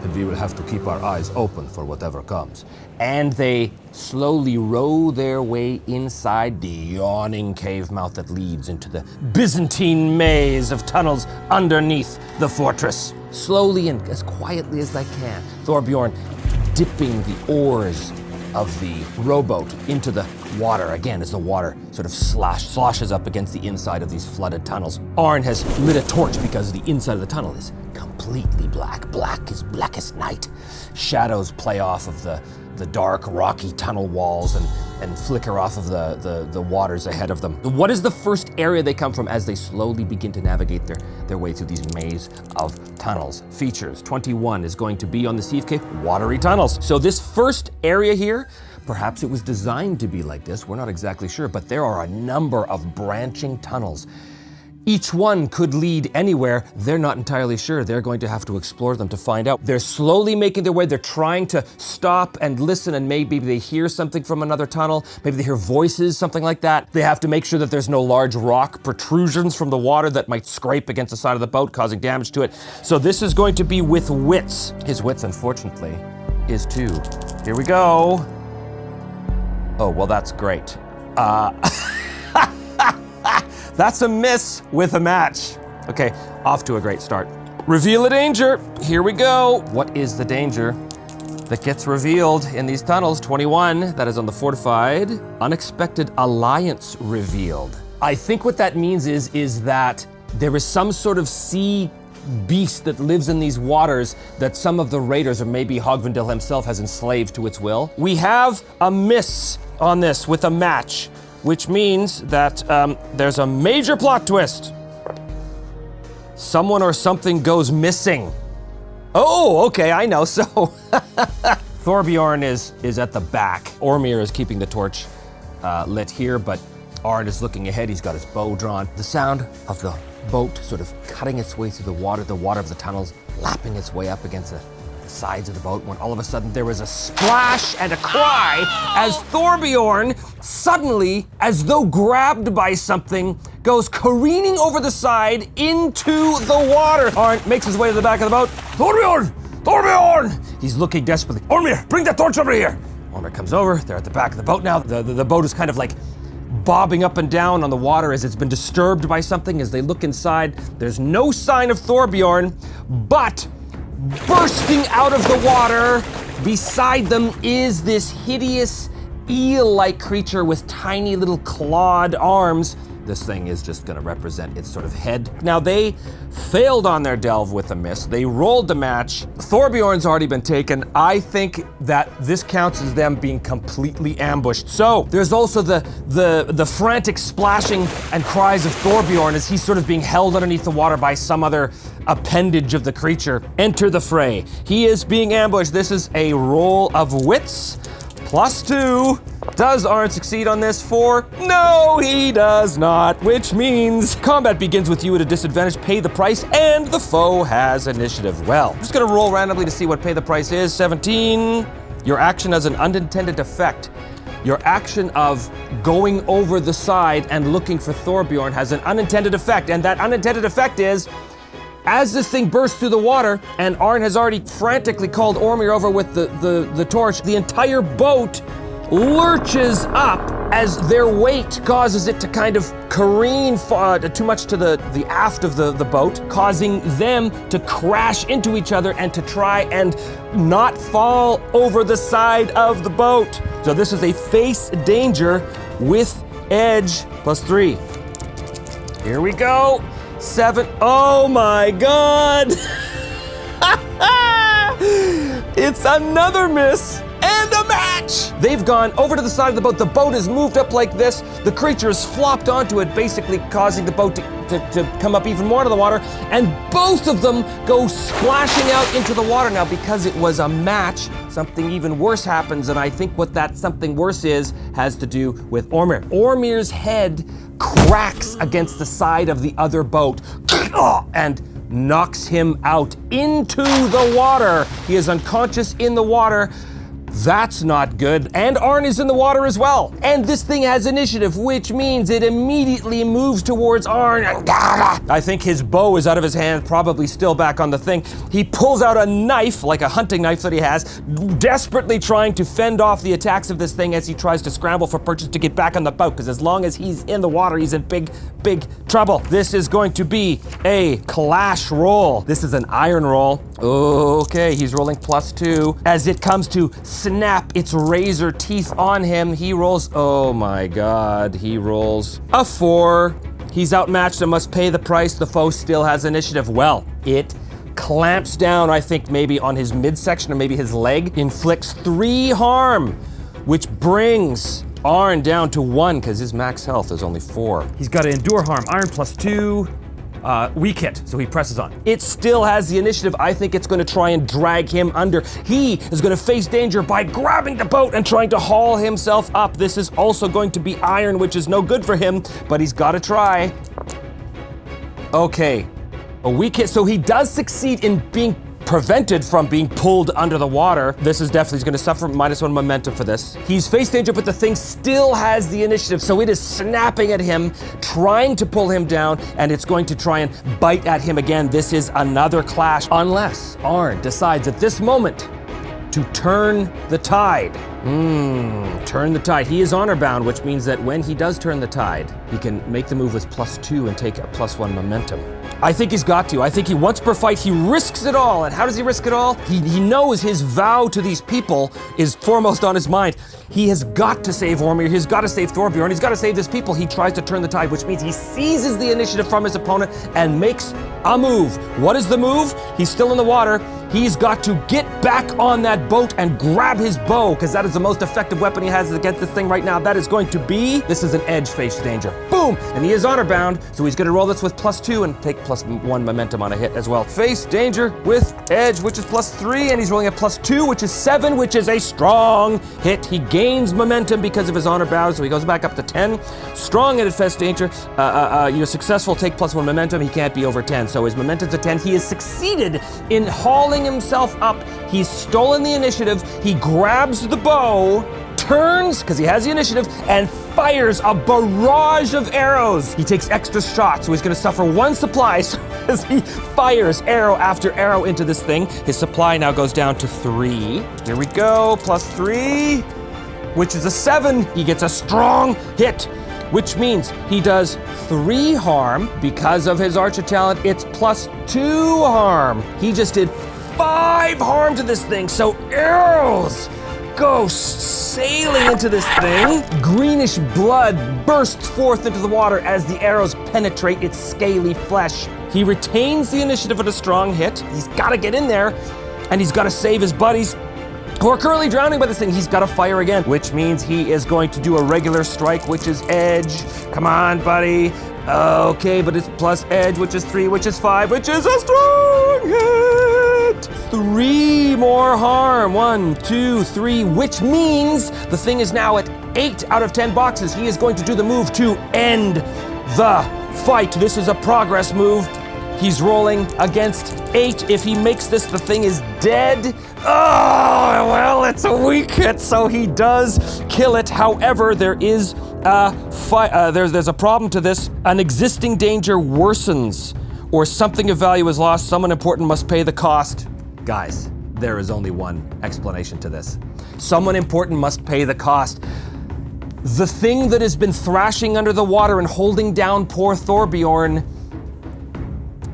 And we will have to keep our eyes open for whatever comes. And they slowly row their way inside the yawning cave mouth that leads into the Byzantine maze of tunnels underneath the fortress. Slowly and as quietly as they can, Thorbjorn dipping the oars of the rowboat into the water again as the water sort of sloshes up against the inside of these flooded tunnels. Arn has lit a torch because the inside of the tunnel is completely black. Black as blackest night. Shadows play off of the dark, rocky tunnel walls and flicker off of the waters ahead of them. What is the first area they come from as they slowly begin to navigate their way through these maze of tunnels? Features 21 is going to be on the Sea of Cave, watery tunnels. So this first area here, perhaps it was designed to be like this, we're not exactly sure, but there are a number of branching tunnels. Each one could lead anywhere. They're not entirely sure. They're going to have to explore them to find out. They're slowly making their way. They're trying to stop and listen, and maybe they hear something from another tunnel. Maybe they hear voices, something like that. They have to make sure that there's no large rock protrusions from the water that might scrape against the side of the boat, causing damage to it. So this is going to be with wits. His wits, unfortunately, is 2. Here we go. Oh, well, that's great. That's a miss with a match. Okay, off to a great start. Reveal a danger. Here we go. What is the danger that gets revealed in these tunnels? 21, that is on the fortified. Unexpected alliance revealed. I think what that means is that there is some sort of sea beast that lives in these waters that some of the raiders, or maybe Hogvendil himself, has enslaved to its will. We have a miss on this with a match, which means that there's a major plot twist. Someone or something goes missing. Oh, okay, I know. So Thorbjorn is at the back. Ormir is keeping the torch lit here, but Arn is looking ahead. He's got his bow drawn. The sound of the boat sort of cutting its way through the water of the tunnels, lapping its way up against the sides of the boat, when all of a sudden there was a splash and a cry as Thorbjorn suddenly, as though grabbed by something, goes careening over the side into the water. Arn makes his way to the back of the boat. Thorbjorn! Thorbjorn! He's looking desperately. Ormir, bring that torch over here! Ormir comes over. They're at the back of the boat now. The boat is kind of like bobbing up and down on the water as it's been disturbed by something. As they look inside, there's no sign of Thorbjorn, but bursting out of the water beside them is this hideous eel-like creature with tiny little clawed arms. This thing is just going to represent its sort of head. Now, they failed on their delve with a miss. They rolled the match. Thorbjorn's already been taken. I think that this counts as them being completely ambushed. So there's also the frantic splashing and cries of Thorbjorn as he's sort of being held underneath the water by some other appendage of the creature. Enter the fray. He is being ambushed. This is a roll of wits. +2. Does Arn succeed on this? 4? No, he does not, which means combat begins with you at a disadvantage, pay the price, and the foe has initiative. Well, I'm just gonna roll randomly to see what pay the price is. 17. Your action has an unintended effect. Your action of going over the side and looking for Thorbjorn has an unintended effect, and that unintended effect is, as this thing bursts through the water, and Arn has already frantically called Ormir over with the torch, the entire boat lurches up as their weight causes it to kind of careen too much to the aft of the boat, causing them to crash into each other and to try and not fall over the side of the boat. So this is a face danger with edge +3. Here we go. 7. Oh my God. It's another miss and a match. They've gone over to the side of the boat. The boat is moved up like this. The creature is flopped onto it, basically causing the boat to come up even more out of the water. And both of them go splashing out into the water. Now, because it was a match, something even worse happens. And I think what that something worse has to do with Ormir. Ormir's head cracks against the side of the other boat and knocks him out into the water. He is unconscious in the water. That's not good. And Arn is in the water as well. And this thing has initiative, which means it immediately moves towards Arn. I think his bow is out of his hand, probably still back on the thing. He pulls out a knife, like a hunting knife that he has, desperately trying to fend off the attacks of this thing as he tries to scramble for purchase to get back on the boat, because as long as he's in the water, he's in big, big trouble. This is going to be a clash roll. This is an iron roll. Okay, he's rolling +2. As it comes to snap its razor teeth on him, he rolls, oh my God, he rolls a 4. He's outmatched and must pay the price. The foe still has initiative. Well, it clamps down, I think maybe on his midsection or maybe his leg, inflicts 3 harm, which brings Arn down to 1 because his max health is only 4. He's got to endure harm. Iron +2. Weak hit, so he presses on. It still has the initiative. I think it's going to try and drag him under. He is going to face danger by grabbing the boat and trying to haul himself up. This is also going to be iron, which is no good for him, but he's got to try. Okay, a weak hit. So he does succeed in being prevented from being pulled under the water. This is definitely, he's going to suffer -1 momentum for this. He's faced danger, but the thing still has the initiative, so it is snapping at him, trying to pull him down, and it's going to try and bite at him again. This is another clash, unless Arn decides at this moment to turn the tide. Turn the tide. He is honor bound, which means that when he does turn the tide, he can make the move with +2 and take a +1 momentum. I think he's got to. I think he, once per fight, he risks it all. And how does he risk it all? He knows his vow to these people is foremost on his mind. He has got to save Ormir. He's got to save Thorbjorn. He's got to save his people. He tries to turn the tide, which means he seizes the initiative from his opponent and makes a move. What is the move? He's still in the water. He's got to get back on that boat and grab his bow, because that is the most effective weapon he has against this thing right now. That is going to be, this is an edge face danger. Boom! And he is honor bound, so he's going to roll this with +2 and take +1 momentum on a hit as well. Face danger with edge, which is +3, and he's rolling a +2, which is 7, which is a strong hit. He gains momentum because of his honor bound, so he goes back up to 10. Strong at face danger, successful, take +1 momentum. He can't be over 10, so his momentum's at 10. He has succeeded in hauling himself up. He's stolen the initiative. He grabs the bow, turns, because he has the initiative, and fires a barrage of arrows. He takes extra shots, so he's going to suffer 1 supply. So as he fires arrow after arrow into this thing, his supply now goes down to 3. Here we go, +3, which is a 7. He gets a strong hit, which means he does 3 harm. Because of his archer talent, it's +2 harm. He just did 5 harm to this thing, so arrows go sailing into this thing. Greenish blood bursts forth into the water as the arrows penetrate its scaly flesh. He retains the initiative at a strong hit. He's got to get in there, and he's got to save his buddies who are currently drowning by this thing. He's got to fire again, which means he is going to do a regular strike, which is edge. Come on, buddy. Okay, but it's plus edge, which is 3, which is 5, which is a strong hit. 3 more harm. 1, 2, 3, which means the thing is now at 8 out of 10 boxes. He is going to do the move to end the fight. This is a progress move. He's rolling against 8. If he makes this, the thing is dead. Oh, well, it's a weak hit, so he does kill it. However, there is there's a problem to this. An existing danger worsens, or something of value is lost. Someone important must pay the cost. Guys, there is only one explanation to this. Someone important must pay the cost. The thing that has been thrashing under the water and holding down poor Thorbjorn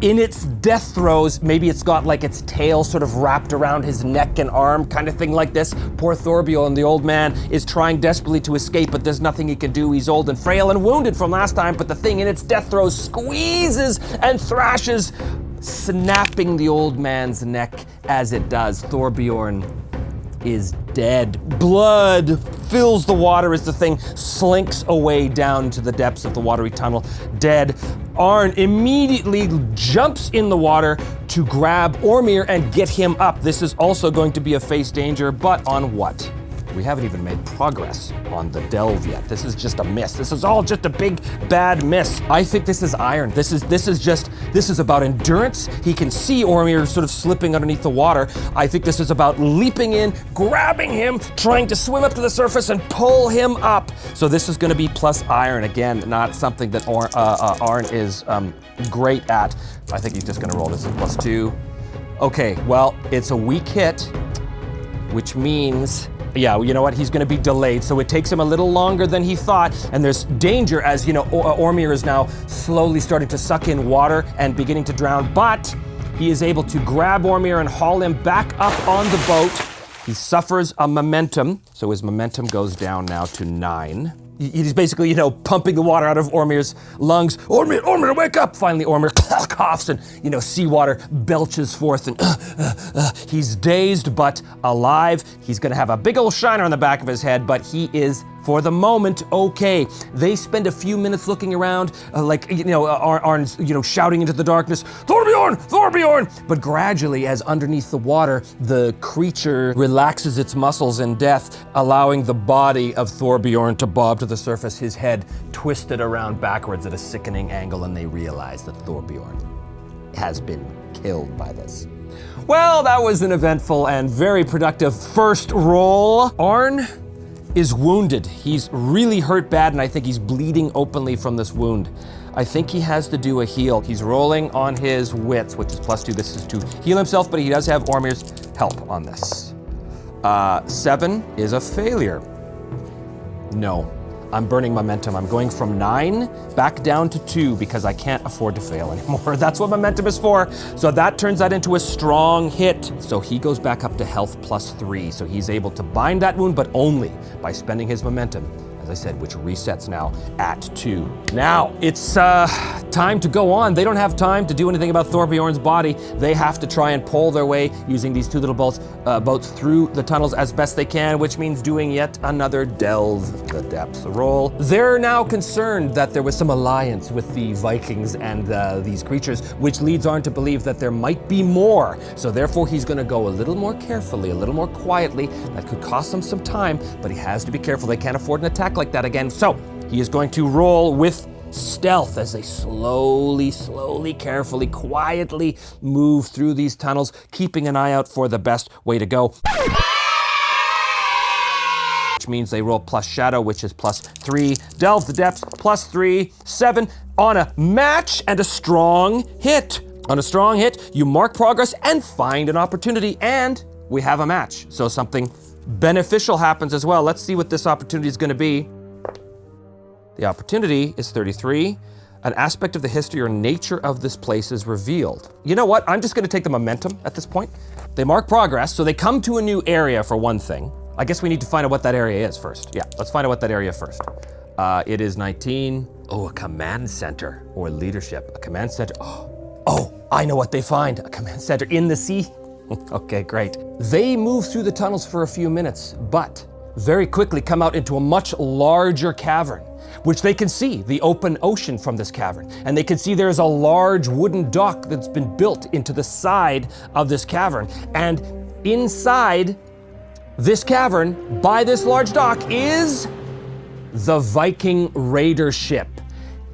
in its death throes, maybe it's got like its tail sort of wrapped around his neck and arm, kind of thing like this. Poor Thorbjorn, the old man, is trying desperately to escape, but there's nothing he can do. He's old and frail and wounded from last time, but the thing in its death throes squeezes and thrashes, snapping the old man's neck as it does. Thorbjorn is dead. Blood fills the water as the thing slinks away down to the depths of the watery tunnel, dead. Arn immediately jumps in the water to grab Ormir and get him up. This is also going to be a face danger, but on what? We haven't even made progress on the delve yet. This is just a miss. This is all just a big, bad miss. I think this is iron. This is about endurance. He can see Ormir sort of slipping underneath the water. I think this is about leaping in, grabbing him, trying to swim up to the surface and pull him up. So this is gonna be plus iron. Again, not something that Arn is great at. I think he's just gonna roll this at +2. Okay, well, it's a weak hit, which means, yeah, you know what? He's going to be delayed, so it takes him a little longer than he thought, and there's danger as, you know, Ormir is now slowly starting to suck in water and beginning to drown, but he is able to grab Ormir and haul him back up on the boat. He suffers a momentum, so his momentum goes down now to 9. He's basically, you know, pumping the water out of Ormir's lungs. Ormir, wake up! Finally, Ormir coughs and, you know, seawater belches forth and he's dazed but alive. He's gonna have a big old shiner on the back of his head, but he is, for the moment, okay. They spend a few minutes looking around, like, you know, Arn's, you know, shouting into the darkness, Thorbjorn! But gradually, as underneath the water, the creature relaxes its muscles in death, allowing the body of Thorbjorn to bob to the surface, his head twisted around backwards at a sickening angle, and they realize that Thorbjorn has been killed by this. Well, that was an eventful and very productive first roll. Arn is wounded. He's really hurt bad, and I think he's bleeding openly from this wound. I think he has to do a heal. He's rolling on his wits, which is +2. This is to heal himself, but he does have Ormir's help on this. 7 is a failure. No, I'm burning momentum. I'm going from 9 back down to 2 because I can't afford to fail anymore. That's what momentum is for. So that turns that into a strong hit. So he goes back up to health +3. So he's able to bind that wound, but only by spending his momentum, as I said, which resets now at 2. Now it's time to go on. They don't have time to do anything about Thorbjorn's body. They have to try and pull their way using these 2 little boats through the tunnels as best they can, which means doing yet another delve the depths roll. They're now concerned that there was some alliance with the Vikings and these creatures, which leads Arn to believe that there might be more. So therefore he's gonna go a little more carefully, a little more quietly. That could cost them some time, but he has to be careful. They can't afford an attack like that again. So he is going to roll with stealth as they slowly, carefully, quietly move through these tunnels, keeping an eye out for the best way to go. Which means they roll plus shadow, which is +3. Delve the depths, +3. 7 on a match and a strong hit. On a strong hit, you mark progress and find an opportunity, and we have a match. So something beneficial happens as well. Let's see what this opportunity is going to be. The opportunity is 33. An aspect of the history or nature of this place is revealed. You know what? I'm just going to take the momentum at this point. They mark progress, so they come to a new area for one thing. I guess we need to find out what that area is first. Yeah, let's find out what that area first. It is 19. Oh, a command center or leadership. A command center. Oh, I know what they find. A command center in the sea. Okay, great. They move through the tunnels for a few minutes, but very quickly come out into a much larger cavern, which they can see the open ocean from this cavern. And they can see there's a large wooden dock that's been built into the side of this cavern. And inside this cavern, by this large dock, is the Viking raider ship.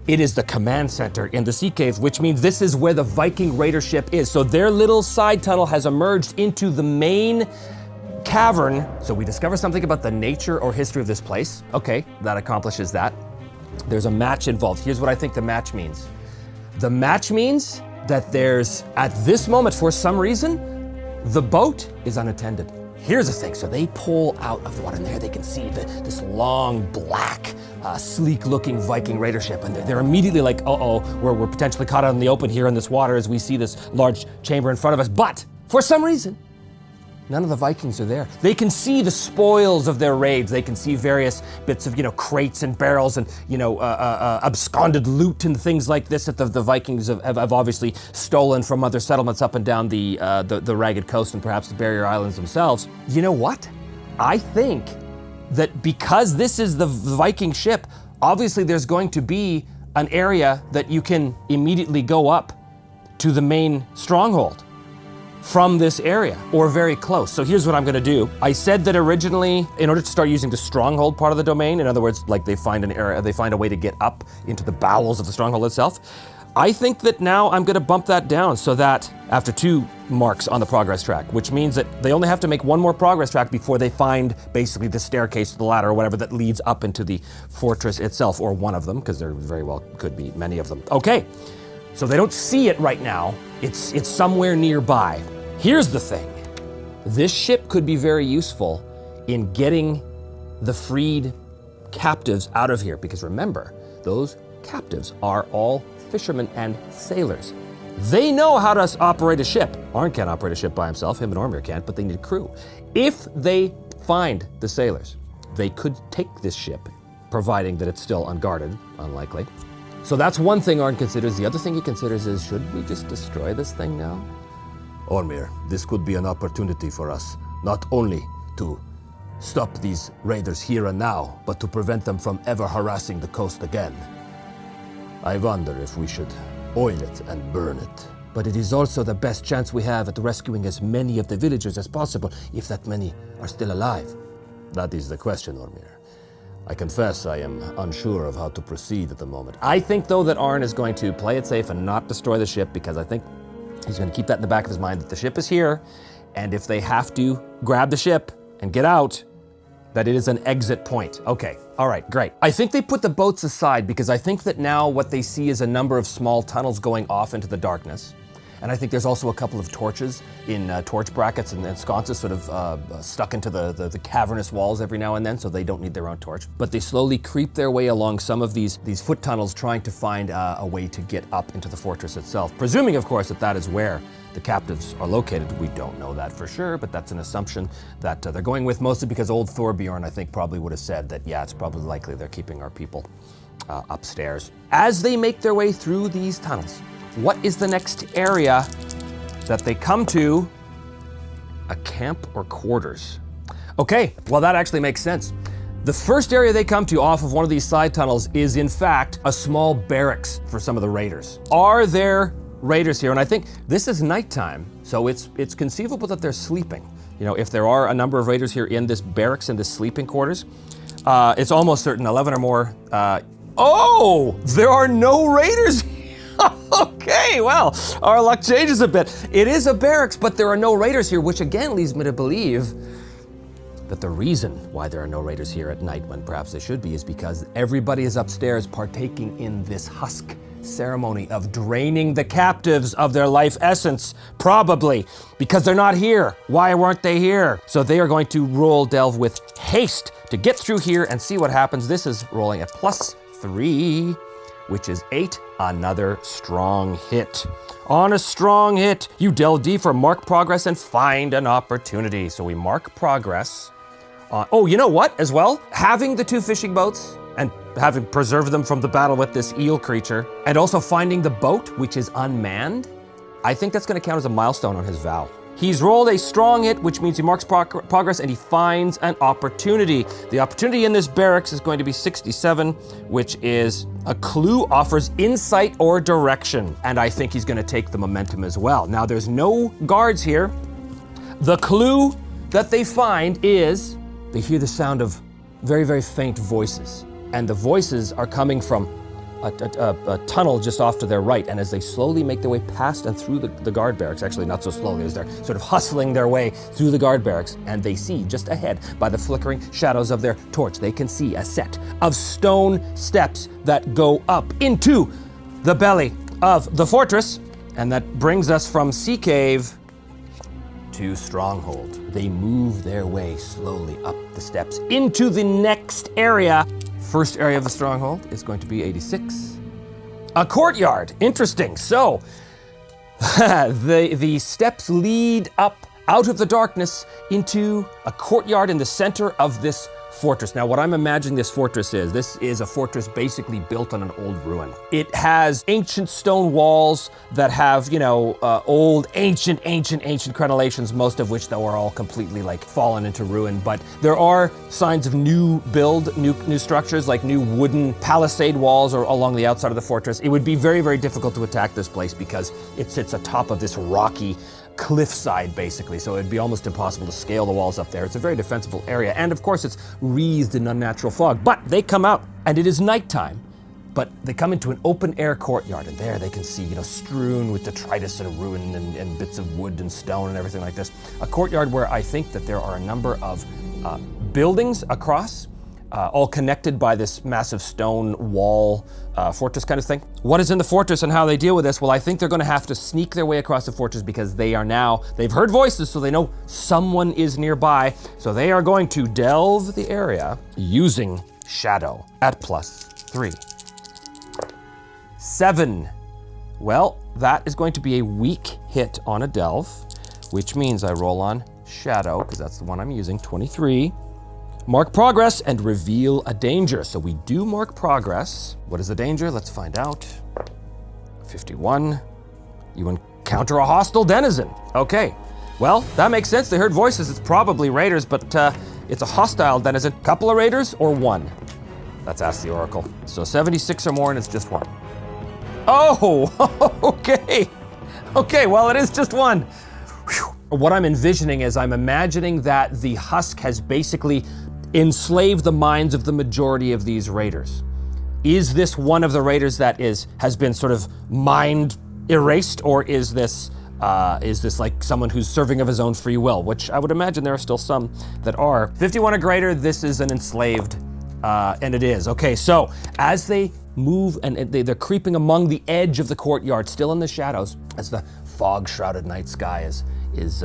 It is the command center in the sea cave, which means this is where the Viking raider ship is. So their little side tunnel has emerged into the main cavern. So we discover something about the nature or history of this place. Okay, that accomplishes that. There's a match involved. Here's what I think the match means. The match means that there's, at this moment, for some reason, the boat is unattended. here's the thing. So they pull out of the water, and there they can see this long, black, sleek-looking Viking raider ship. And they're immediately like, uh-oh, we're potentially caught out in the open here in this water as we see this large chamber in front of us. But for some reason, none of the Vikings are there. They can see the spoils of their raids. They can see various bits of, crates and barrels and, absconded loot and things like this that the Vikings have obviously stolen from other settlements up and down the Ragged Coast and perhaps the Barrier Islands themselves. You know what? I think that because this is the Viking ship, obviously there's going to be an area that you can immediately go up to the main stronghold from this area, or very close. So here's what I'm gonna do. I said that originally, in order to start using the stronghold part of the domain, in other words, like they find a way to get up into the bowels of the stronghold itself, I think that now I'm gonna bump that down so that after 2 marks on the progress track, which means that they only have to make 1 more progress track before they find basically the staircase, the ladder, or whatever that leads up into the fortress itself, or one of them, because there very well could be many of them. Okay, so they don't see it right now. It's somewhere nearby. Here's the thing. This ship could be very useful in getting the freed captives out of here, because remember, those captives are all fishermen and sailors. They know how to operate a ship. Arn can't operate a ship by himself, him and Ormir can't, but they need a crew. If they find the sailors, they could take this ship, providing that it's still unguarded, unlikely. So that's one thing Arn considers. The other thing he considers is, should we just destroy this thing now? Ormir, this could be an opportunity for us, not only to stop these raiders here and now, but to prevent them from ever harassing the coast again. I wonder if we should oil it and burn it. But it is also the best chance we have at rescuing as many of the villagers as possible, if that many are still alive. That is the question, Ormir. I confess I am unsure of how to proceed at the moment. I think, though, that Arn is going to play it safe and not destroy the ship, because I think he's going to keep that in the back of his mind, that the ship is here, and if they have to grab the ship and get out, that it is an exit point. Okay, all right, great. I think they put the boats aside because I think that now what they see is a number of small tunnels going off into the darkness. And I think there's also a couple of torches in torch brackets and sconces sort of stuck into the cavernous walls every now and then, so they don't need their own torch. But they slowly creep their way along some of these foot tunnels, trying to find a way to get up into the fortress itself. Presuming, of course, that that is where the captives are located. We don't know that for sure, but that's an assumption that they're going with, mostly because old Thorbjorn, I think, probably would have said that, yeah, it's probably likely they're keeping our people upstairs. As they make their way through these tunnels, what is the next area that they come to? A camp or quarters. Okay, well, that actually makes sense. The first area they come to off of one of these side tunnels is, in fact, a small barracks for some of the raiders. Are there raiders here? And I think this is nighttime, so it's conceivable that they're sleeping. You know, if there are a number of raiders here in this barracks, in this sleeping quarters, it's almost certain 11 or more. Oh, there are no raiders. Okay, well, our luck changes a bit. It is a barracks, but there are no raiders here, which again leads me to believe that the reason why there are no raiders here at night, when perhaps they should be, is because everybody is upstairs partaking in this husk ceremony of draining the captives of their life essence, probably because they're not here. Why weren't they here? So they are going to roll delve with haste to get through here and see what happens. This is rolling at +3, which is 8, another strong hit. On a strong hit, you delve deep for mark progress and find an opportunity. So we mark progress on, oh, you know what, as well? Having the 2 fishing boats and having preserved them from the battle with this eel creature, and also finding the boat, which is unmanned, I think that's gonna count as a milestone on his vow. He's rolled a strong hit, which means he marks progress and he finds an opportunity. The opportunity in this barracks is going to be 67, which is a clue offers insight or direction. And I think he's going to take the momentum as well. Now, there's no guards here. The clue that they find is they hear the sound of very, very faint voices. And the voices are coming from a tunnel just off to their right, and as they slowly make their way past and through the guard barracks, actually not so slowly, as they're sort of hustling their way through the guard barracks, and they see just ahead by the flickering shadows of their torch, they can see a set of stone steps that go up into the belly of the fortress, and that brings us from Sea Cave to Stronghold. They move their way slowly up the steps into the next area. First area of the Stronghold is going to be 86. A courtyard, interesting. So, the steps lead up out of the darkness into a courtyard in the center of this fortress. Now, what I'm imagining this is a fortress basically built on an old ruin. It has ancient stone walls that have, old, ancient crenellations, most of which, though, are all completely, fallen into ruin. But there are signs of new structures, like new wooden palisade walls or along the outside of the fortress. It would be very, very difficult to attack this place because it sits atop of this rocky cliffside, basically, so it'd be almost impossible to scale the walls up there. It's a very defensible area, and of course it's wreathed in unnatural fog. But they come out, and it is nighttime, but they come into an open-air courtyard, and there they can see, strewn with detritus and ruin and bits of wood and stone and everything like this. A courtyard where I think that there are a number of buildings across, all connected by this massive stone wall, fortress kind of thing. What is in the fortress and how they deal with this? Well, I think they're going to have to sneak their way across the fortress because they've heard voices, so they know someone is nearby. So they are going to delve the area using shadow at +3. 7. Well, that is going to be a weak hit on a delve, which means I roll on shadow, because that's the one I'm using, 23. Mark progress and reveal a danger. So we do mark progress. What is the danger? Let's find out. 51. You encounter a hostile denizen. Okay. Well, that makes sense. They heard voices. It's probably raiders, but it's a hostile denizen. Couple of raiders or one? Let's ask the Oracle. So 76 or more, and it's just one. Oh, okay. Okay, well, it is just one. Whew. What I'm envisioning is I'm imagining that the husk has basically enslaved the minds of the majority of these raiders. Is this one of the raiders that has been sort of mind erased, or is this like someone who's serving of his own free will? Which I would imagine there are still some that are. 51 or greater, this is an enslaved, and it is. Okay, so as they move and they're creeping among the edge of the courtyard, still in the shadows, as the fog-shrouded night sky is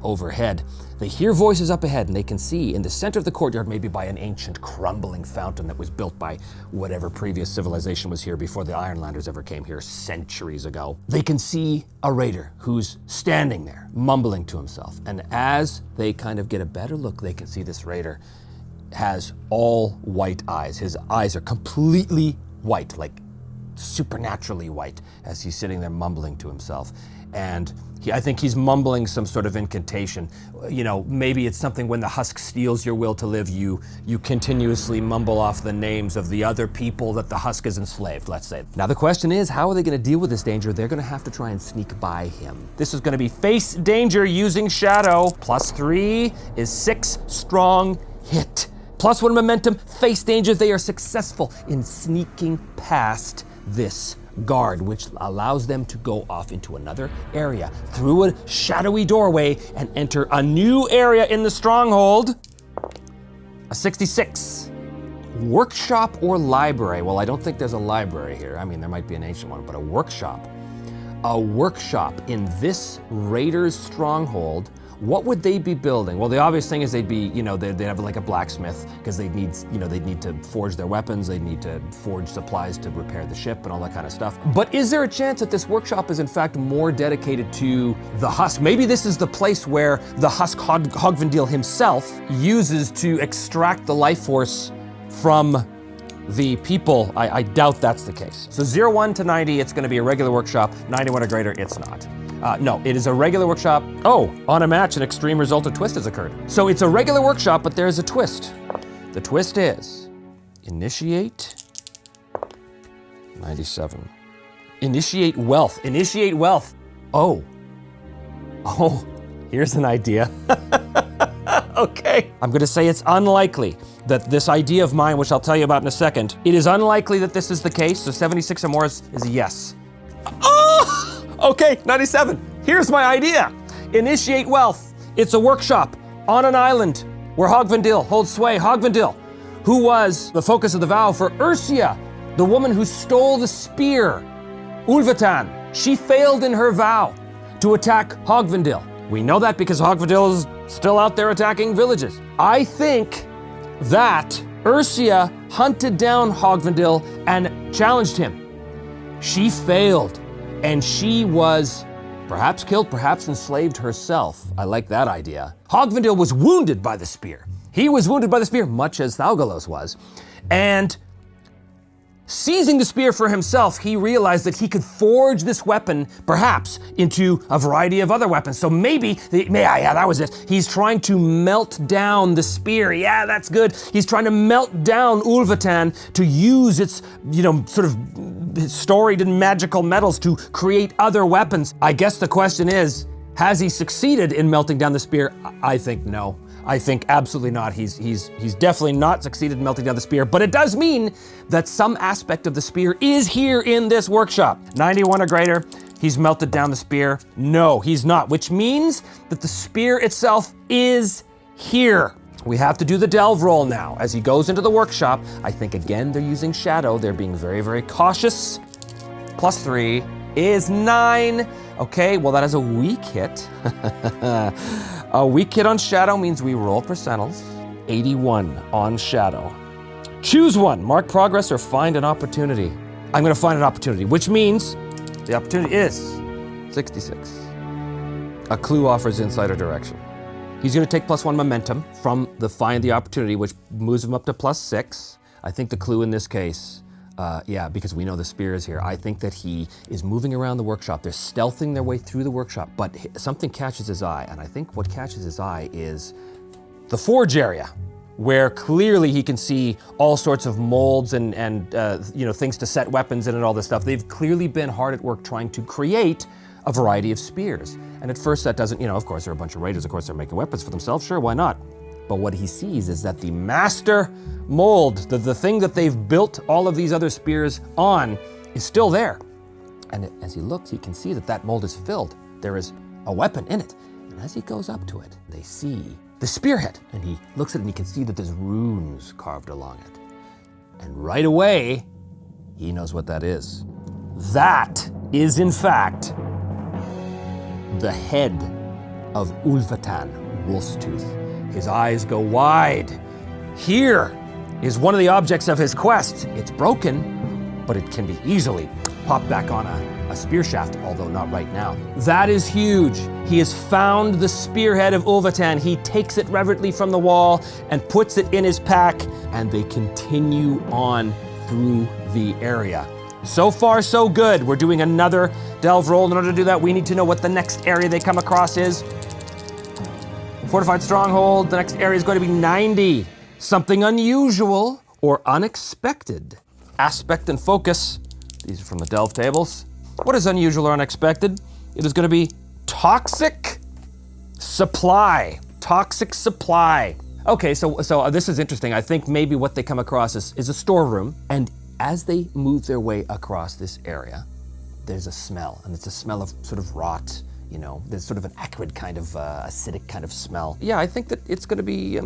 overhead. They hear voices up ahead, and they can see in the center of the courtyard, maybe by an ancient crumbling fountain that was built by whatever previous civilization was here before the Ironlanders ever came here centuries ago. They can see a raider who's standing there, mumbling to himself. And as they kind of get a better look, they can see this raider has all white eyes. His eyes are completely white, like supernaturally white, as he's sitting there mumbling to himself. And I think he's mumbling some sort of incantation. Maybe it's something when the husk steals your will to live, you continuously mumble off the names of the other people that the husk is enslaved, let's say. Now the question is, how are they going to deal with this danger? They're going to have to try and sneak by him. This is going to be face danger using shadow. +3 is 6 strong hit. +1 momentum, face danger. They are successful in sneaking past this guard, which allows them to go off into another area through a shadowy doorway and enter a new area in the stronghold. A 66. Workshop or library? Well, I don't think there's a library here. I mean, there might be an ancient one, but a workshop. A workshop in this raiders' stronghold. What would they be building? Well, the obvious thing is they'd have like a blacksmith, because they'd need to forge their weapons, they'd need to forge supplies to repair the ship and all that kind of stuff. But is there a chance that this workshop is in fact more dedicated to the husk? Maybe this is the place where the husk Hogvendil himself uses to extract the life force from the people. I doubt that's the case. So 01 to 90, it's going to be a regular workshop. 91 or greater, it's not. No, it is a regular workshop. Oh, on a match, an extreme result of twist has occurred. So it's a regular workshop, but there's a twist. The twist is initiate 97. Initiate wealth. Initiate wealth. Oh, here's an idea. Okay. I'm going to say it's unlikely that this idea of mine, which I'll tell you about in a second, it is unlikely that this is the case. So 76 or more is a yes. Oh! Okay, 97. Here's my idea. Initiate wealth. It's a workshop on an island where Hogvendil holds sway. Hogvendil, who was the focus of the vow for Ursia, the woman who stole the spear. Ulvatan, she failed in her vow to attack Hogvendil. We know that because Hogvadil is still out there attacking villages. I think that Ursia hunted down Hogvadil and challenged him. She failed, and she was perhaps killed, perhaps enslaved herself. I like that idea. Hogvadil was wounded by the spear. He was wounded by the spear, much as Thaugalos was. And seizing the spear for himself, he realized that he could forge this weapon, perhaps, into a variety of other weapons. So maybe, that was it. He's trying to melt down the spear. Yeah, that's good. He's trying to melt down Ulvatan to use its, sort of storied and magical metals to create other weapons. I guess the question is, has he succeeded in melting down the spear? I think no. I think absolutely not. He's definitely not succeeded in melting down the spear, but it does mean that some aspect of the spear is here in this workshop. 91 or greater, he's melted down the spear. No, he's not, which means that the spear itself is here. We have to do the delve roll now. As he goes into the workshop, I think again they're using shadow. They're being very, very cautious. +3 is 9. Okay, well that is a weak hit. A weak hit on shadow means we roll percentiles. 81 on shadow. Choose one, mark progress or find an opportunity. I'm gonna find an opportunity, which means the opportunity is 66. A clue offers insight or direction. He's gonna take +1 momentum from the find the opportunity, which moves him up to +6. I think the clue in this case, because we know the spear is here. I think that he is moving around the workshop. They're stealthing their way through the workshop, but something catches his eye, and I think what catches his eye is the forge area, where clearly he can see all sorts of molds and things to set weapons in and all this stuff. They've clearly been hard at work trying to create a variety of spears. And at first that doesn't, of course, they're a bunch of raiders, of course they're making weapons for themselves, sure, why not? But what he sees is that the master mold, the thing that they've built all of these other spears on, is still there. And as he looks, he can see that that mold is filled. There is a weapon in it. And as he goes up to it, they see the spearhead. And he looks at it and he can see that there's runes carved along it. And right away, he knows what that is. That is, in fact, the head of Ulvatan, Wolf's Tooth. His eyes go wide. Here is one of the objects of his quest. It's broken, but it can be easily popped back on a spear shaft, although not right now. That is huge. He has found the spearhead of Ulvatan. He takes it reverently from the wall and puts it in his pack, and they continue on through the area. So far, so good. We're doing another delve roll. In order to do that, we need to know what the next area they come across is. Fortified stronghold, the next area is going to be 90. Something unusual or unexpected. Aspect and focus, these are from the delve tables. What is unusual or unexpected? It is going to be toxic supply. Toxic supply. Okay, so this is interesting. I think maybe what they come across is a storeroom, and as they move their way across this area, there's a smell, and it's a smell of sort of rot. There's sort of an acrid kind of acidic kind of smell. Yeah, I think that it's going to be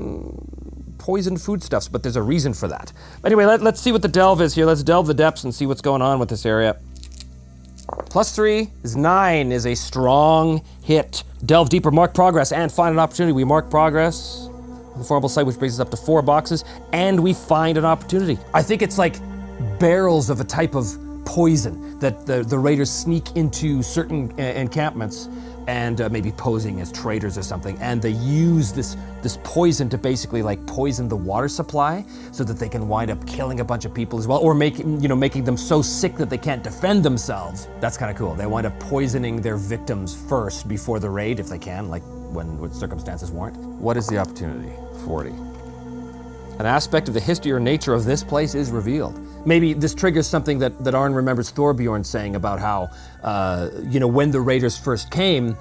poisoned foodstuffs, but there's a reason for that. Anyway, let's see what the delve is here. Let's delve the depths and see what's going on with this area. +3 is 9, is a strong hit. Delve deeper, mark progress, and find an opportunity. We mark progress on the formable site, which brings us up to 4 boxes, and we find an opportunity. I think it's like barrels of a type of poison that the raiders sneak into certain encampments and maybe posing as traders or something, and they use this poison to basically poison the water supply so that they can wind up killing a bunch of people as well, or making them so sick that they can't defend themselves. That's kind of cool. They wind up poisoning their victims first before the raid if they can, when circumstances warrant. What is the opportunity? 40. An aspect of the history or nature of this place is revealed. Maybe this triggers something that Arn remembers Thorbjorn saying about how, when the raiders first came,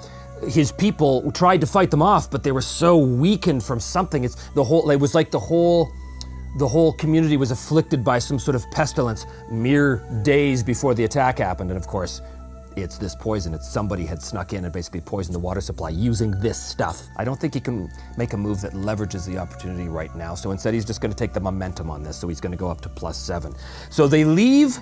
his people tried to fight them off, but they were so weakened from something. It was like the whole community was afflicted by some sort of pestilence mere days before the attack happened. And of course, it's this poison. It's somebody had snuck in and basically poisoned the water supply using this stuff. I don't think he can make a move that leverages the opportunity right now. So instead, he's just going to take the momentum on this. So he's going to go up to +7. So they leave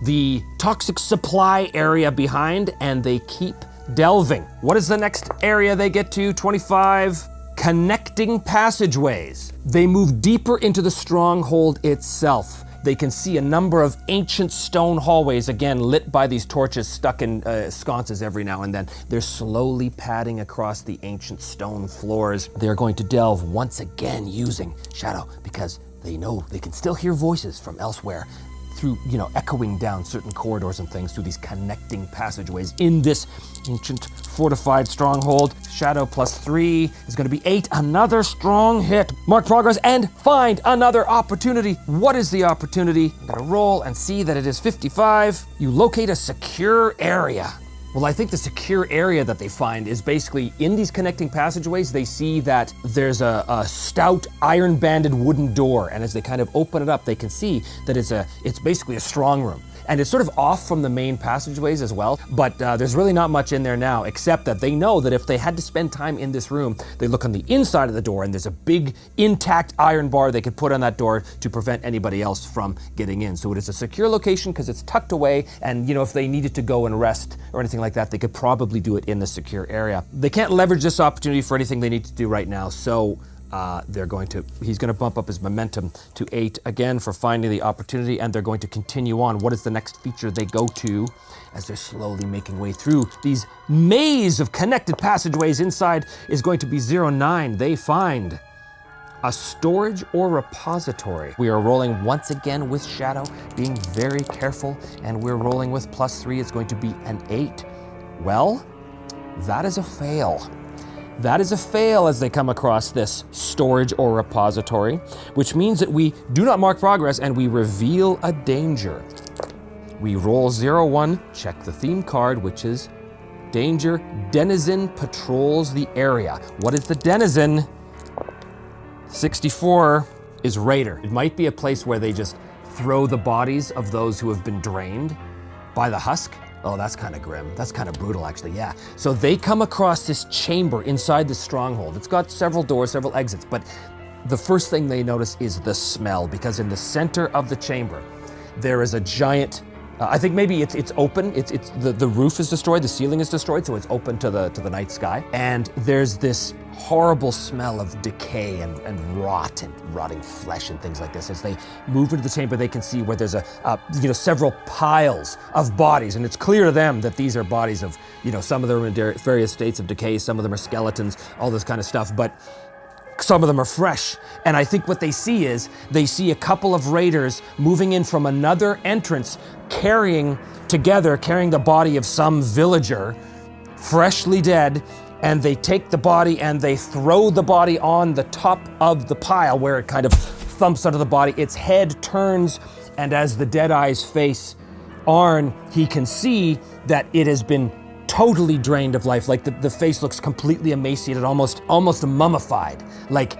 the toxic supply area behind, and they keep delving. What is the next area they get to? 25. Connecting passageways. They move deeper into the stronghold itself. They can see a number of ancient stone hallways, again, lit by these torches stuck in sconces every now and then. They're slowly padding across the ancient stone floors. They're going to delve once again using shadow because they know they can still hear voices from elsewhere through, echoing down certain corridors and things through these connecting passageways in this ancient fortified stronghold. Shadow +3 is going to be 8. Another strong hit. Mark progress and find another opportunity. What is the opportunity? I'm going to roll and see that it is 55. You locate a secure area. Well, I think the secure area that they find is basically in these connecting passageways, they see that there's a stout iron-banded wooden door, and as they kind of open it up, they can see that it's basically a strong room. And it's sort of off from the main passageways as well, but there's really not much in there now, except that they know that if they had to spend time in this room, they look on the inside of the door and there's a big intact iron bar they could put on that door to prevent anybody else from getting in. So it is a secure location because it's tucked away, and if they needed to go and rest or anything like that, they could probably do it in the secure area. They can't leverage this opportunity for anything they need to do right now, so he's going to bump up his momentum to 8 again for finding the opportunity, and they're going to continue on. What is the next feature they go to as they're slowly making way through these maze of connected passageways? Inside is going to be 09. They find a storage or repository. We are rolling once again with shadow, being very careful, and we're rolling with +3. It's going to be an 8. Well, that is a fail. That is a fail as they come across this storage or repository, which means that we do not mark progress and we reveal a danger. We roll 01, check the theme card, which is danger. Denizen patrols the area. What is the denizen? 64 is raider. It might be a place where they just throw the bodies of those who have been drained by the husk. Oh, that's kind of grim. That's kind of brutal, actually, yeah. So they come across this chamber inside the stronghold. It's got several doors, several exits, but the first thing they notice is the smell, because in the center of the chamber, there is a giant, I think maybe it's open. The roof is destroyed, the ceiling is destroyed, so it's open to the night sky. And there's this horrible smell of decay and rot and rotting flesh and things like this. As they move into the chamber, they can see where there's several piles of bodies, and it's clear to them that these are bodies of, some of them are in various states of decay, some of them are skeletons, all this kind of stuff, but some of them are fresh. And I think what they see is, they see a couple of raiders moving in from another entrance, carrying the body of some villager, freshly dead, and they take the body and they throw the body on the top of the pile where it kind of thumps onto the body. Its head turns, and as the Deadeye's face Arn, he can see that it has been totally drained of life. Like the face looks completely emaciated, almost mummified. Like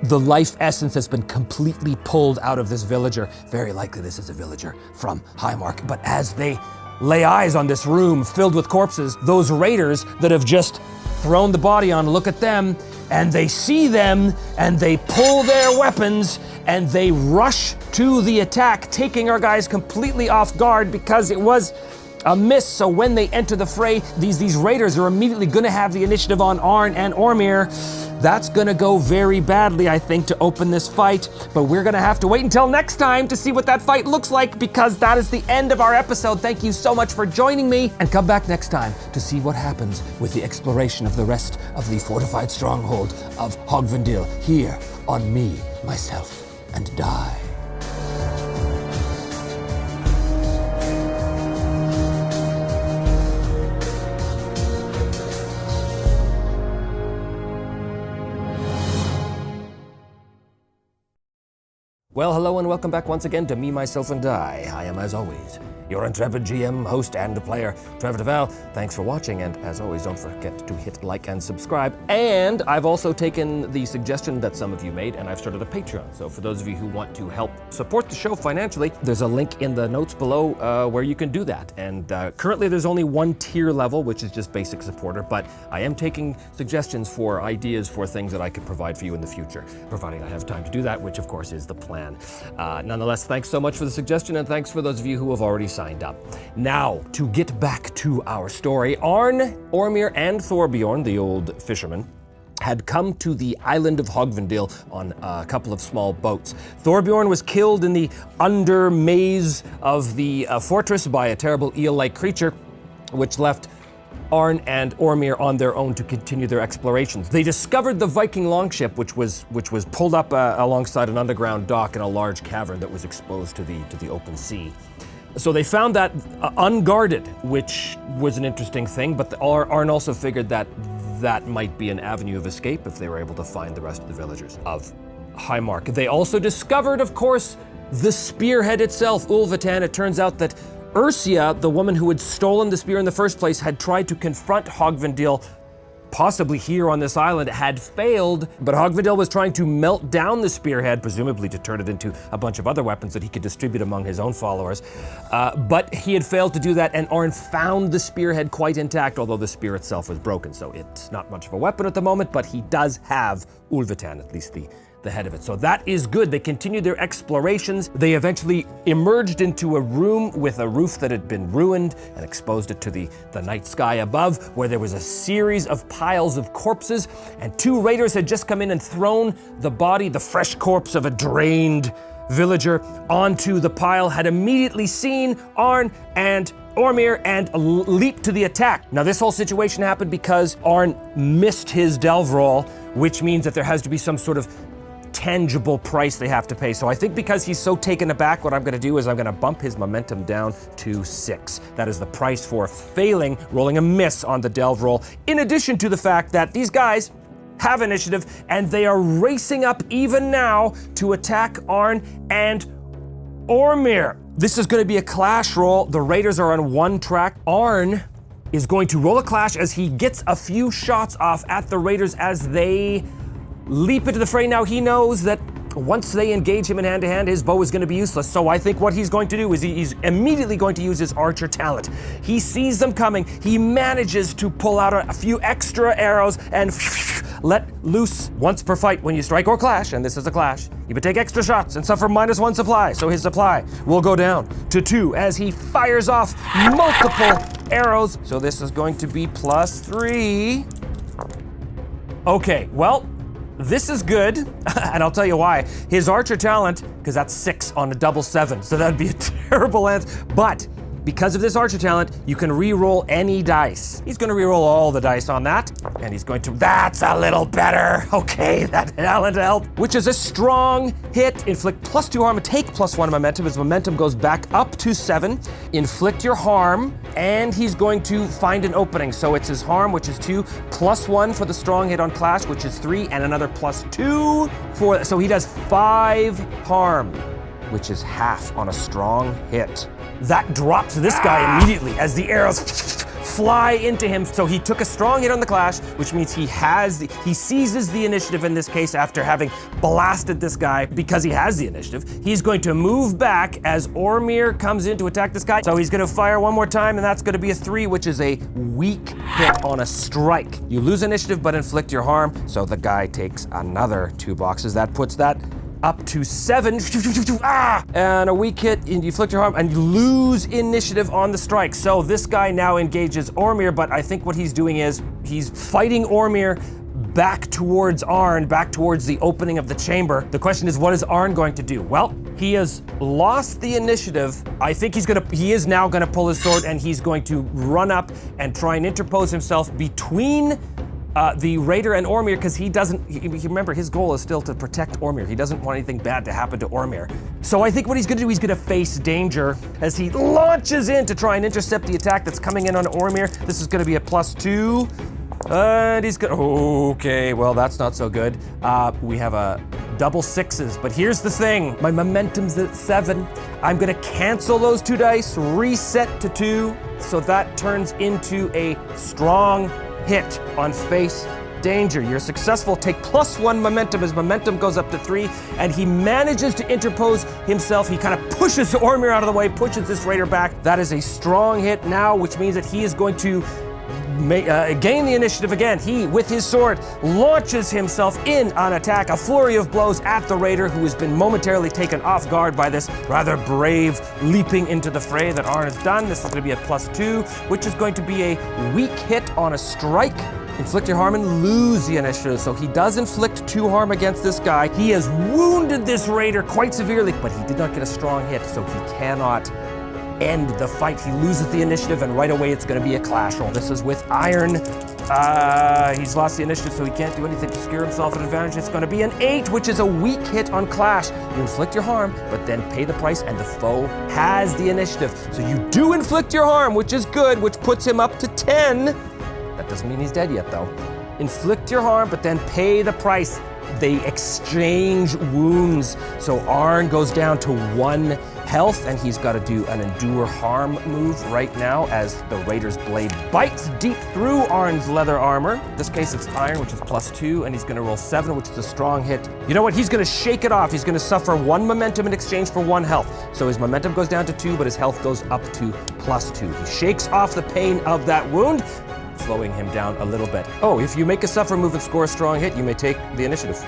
the life essence has been completely pulled out of this villager. Very likely this is a villager from Highmark. But as they lay eyes on this room filled with corpses, those raiders that have just thrown the body on look at them, and they see them, and they pull their weapons, and they rush to the attack, taking our guys completely off guard because it was a miss. So when they enter the fray, these raiders are immediately gonna have the initiative on Arn and Ormir. That's gonna go very badly, I think, to open this fight, but we're gonna have to wait until next time to see what that fight looks like, because that is the end of our episode. Thank you so much for joining me, and come back next time to see what happens with the exploration of the rest of the fortified stronghold of Hogvendil here on Me, Myself, and Die. Well, hello and welcome back once again to Me, Myself, and Die. I am, as always, your intrepid GM, host, and player, Trevor DeVal. Thanks for watching, and as always, don't forget to hit like and subscribe. And I've also taken the suggestion that some of you made, and I've started a Patreon. So for those of you who want to help support the show financially, there's a link in the notes below where you can do that. And currently there's only one tier level, which is just basic supporter, but I am taking suggestions for ideas for things that I could provide for you in the future, providing I have time to do that, which of course is the plan. Nonetheless, thanks so much for the suggestion, and thanks for those of you who have already signed up. Now, to get back to our story, Arn, Ormir, and Thorbjorn, the old fisherman, had come to the island of Hogvendil on a couple of small boats. Thorbjorn was killed in the under maze of the fortress by a terrible eel-like creature, which left Arn and Ormir on their own to continue their explorations. They discovered the Viking longship, which was pulled up alongside an underground dock in a large cavern that was exposed to the open sea. So they found that unguarded, which was an interesting thing, but Arn also figured that might be an avenue of escape if they were able to find the rest of the villagers of Highmark. They also discovered, of course, the spearhead itself, Ulvatan. It turns out that Ursia, the woman who had stolen the spear in the first place, had tried to confront Hogvendil, possibly here on this island, had failed, but Hogvendil was trying to melt down the spearhead, presumably to turn it into a bunch of other weapons that he could distribute among his own followers. But he had failed to do that, and Arn found the spearhead quite intact, although the spear itself was broken, so it's not much of a weapon at the moment, but he does have Ulvatan, at least the head of it. So that is good. They continued their explorations. They eventually emerged into a room with a roof that had been ruined and exposed it to the night sky above, where there was a series of piles of corpses, and 2 raiders had just come in and thrown the fresh corpse of a drained villager onto the pile, had immediately seen Arn and Ormir and leaped to the attack. Now this whole situation happened because Arn missed his delve roll, which means that there has to be some sort of tangible price they have to pay. So I think because he's so taken aback, what I'm going to do is I'm going to bump his momentum down to 6. That is the price for rolling a miss on the delve roll, in addition to the fact that these guys have initiative and they are racing up even now to attack Arn and Ormir. This is going to be a clash roll. The raiders are on one track. Arn is going to roll a clash as he gets a few shots off at the raiders as they leap into the fray. Now he knows that once they engage him in hand-to-hand, his bow is going to be useless. So I think what he's going to do is he's immediately going to use his archer talent. He sees them coming. He manages to pull out a few extra arrows and let loose once per fight. When you strike or clash, and this is a clash, you would take extra shots and suffer -1 supply. So his supply will go down to 2 as he fires off multiple arrows. So this is going to be +3. Okay, well, this is good, and I'll tell you why. His archer talent, because that's 6 on a double 7, so that'd be a terrible answer. But because of this archer talent, you can re-roll any dice. He's going to re-roll all the dice on that, and he's going to, that's a little better. Okay, that talent helped, which is a strong hit. Inflict +2 harm and take +1 momentum. His momentum goes back up to 7. Inflict your harm, and he's going to find an opening. So it's his harm, which is 2, +1 for the strong hit on clash, which is 3, and another +2 for, so he does 5 harm, which is half on a strong hit. That drops this guy immediately as the arrows fly into him. So he took a strong hit on the clash, which means he seizes the initiative in this case after having blasted this guy. Because he has the initiative, he's going to move back as Ormir comes in to attack this guy. So he's going to fire one more time, and that's going to be a 3, which is a weak hit on a strike. You lose initiative but inflict your harm, so the guy takes another 2 boxes. That puts that up to 7, and a weak hit, and you inflict your harm, and you lose initiative on the strike. So this guy now engages Ormir, but I think what he's doing is he's fighting Ormir back towards Arn, back towards the opening of the chamber. The question is, what is Arn going to do? Well, he has lost the initiative. I think he is now gonna pull his sword, and he's going to run up and try and interpose himself between the raider and Ormir, because remember, his goal is still to protect Ormir. He doesn't want anything bad to happen to Ormir. So I think what he's gonna do, he's gonna face danger as he launches in to try and intercept the attack that's coming in on Ormir. This is gonna be a +2. And he's gonna, okay, well, that's not so good. We have a double 6s, but here's the thing. My momentum's at 7. I'm gonna cancel those 2 dice, reset to 2, so that turns into a strong hit on face danger. You're successful. Take +1 momentum. His momentum goes up to 3, and he manages to interpose himself. He kind of pushes Ormir out of the way, pushes this raider back. That is a strong hit now, which means that he is going to gain the initiative again. He, with his sword, launches himself in on attack, a flurry of blows at the raider, who has been momentarily taken off guard by this rather brave leaping into the fray that Arn has done. This is going to be a +2, which is going to be a weak hit on a strike. Inflict your harm and lose the initiative. So he does inflict 2 harm against this guy. He has wounded this raider quite severely, but he did not get a strong hit, so he cannot end the fight. He loses the initiative, and right away it's going to be a clash roll. This is with iron. He's lost the initiative, so he can't do anything to secure himself an advantage. It's going to be an 8, which is a weak hit on clash. You inflict your harm, but then pay the price, and the foe has the initiative. So you do inflict your harm, which is good, which puts him up to 10. That doesn't mean he's dead yet, though. Inflict your harm, but then pay the price. They exchange wounds. So Arn goes down to 1 health, and he's got to do an endure harm move right now as the raider's blade bites deep through Arn's leather armor. In this case, it's iron, which is +2, and he's going to roll 7, which is a strong hit. You know what? He's going to shake it off. He's going to suffer 1 momentum in exchange for 1 health. So his momentum goes down to 2, but his health goes up to +2. He shakes off the pain of that wound, slowing him down a little bit. Oh, if you make a suffer move and score a strong hit, you may take the initiative,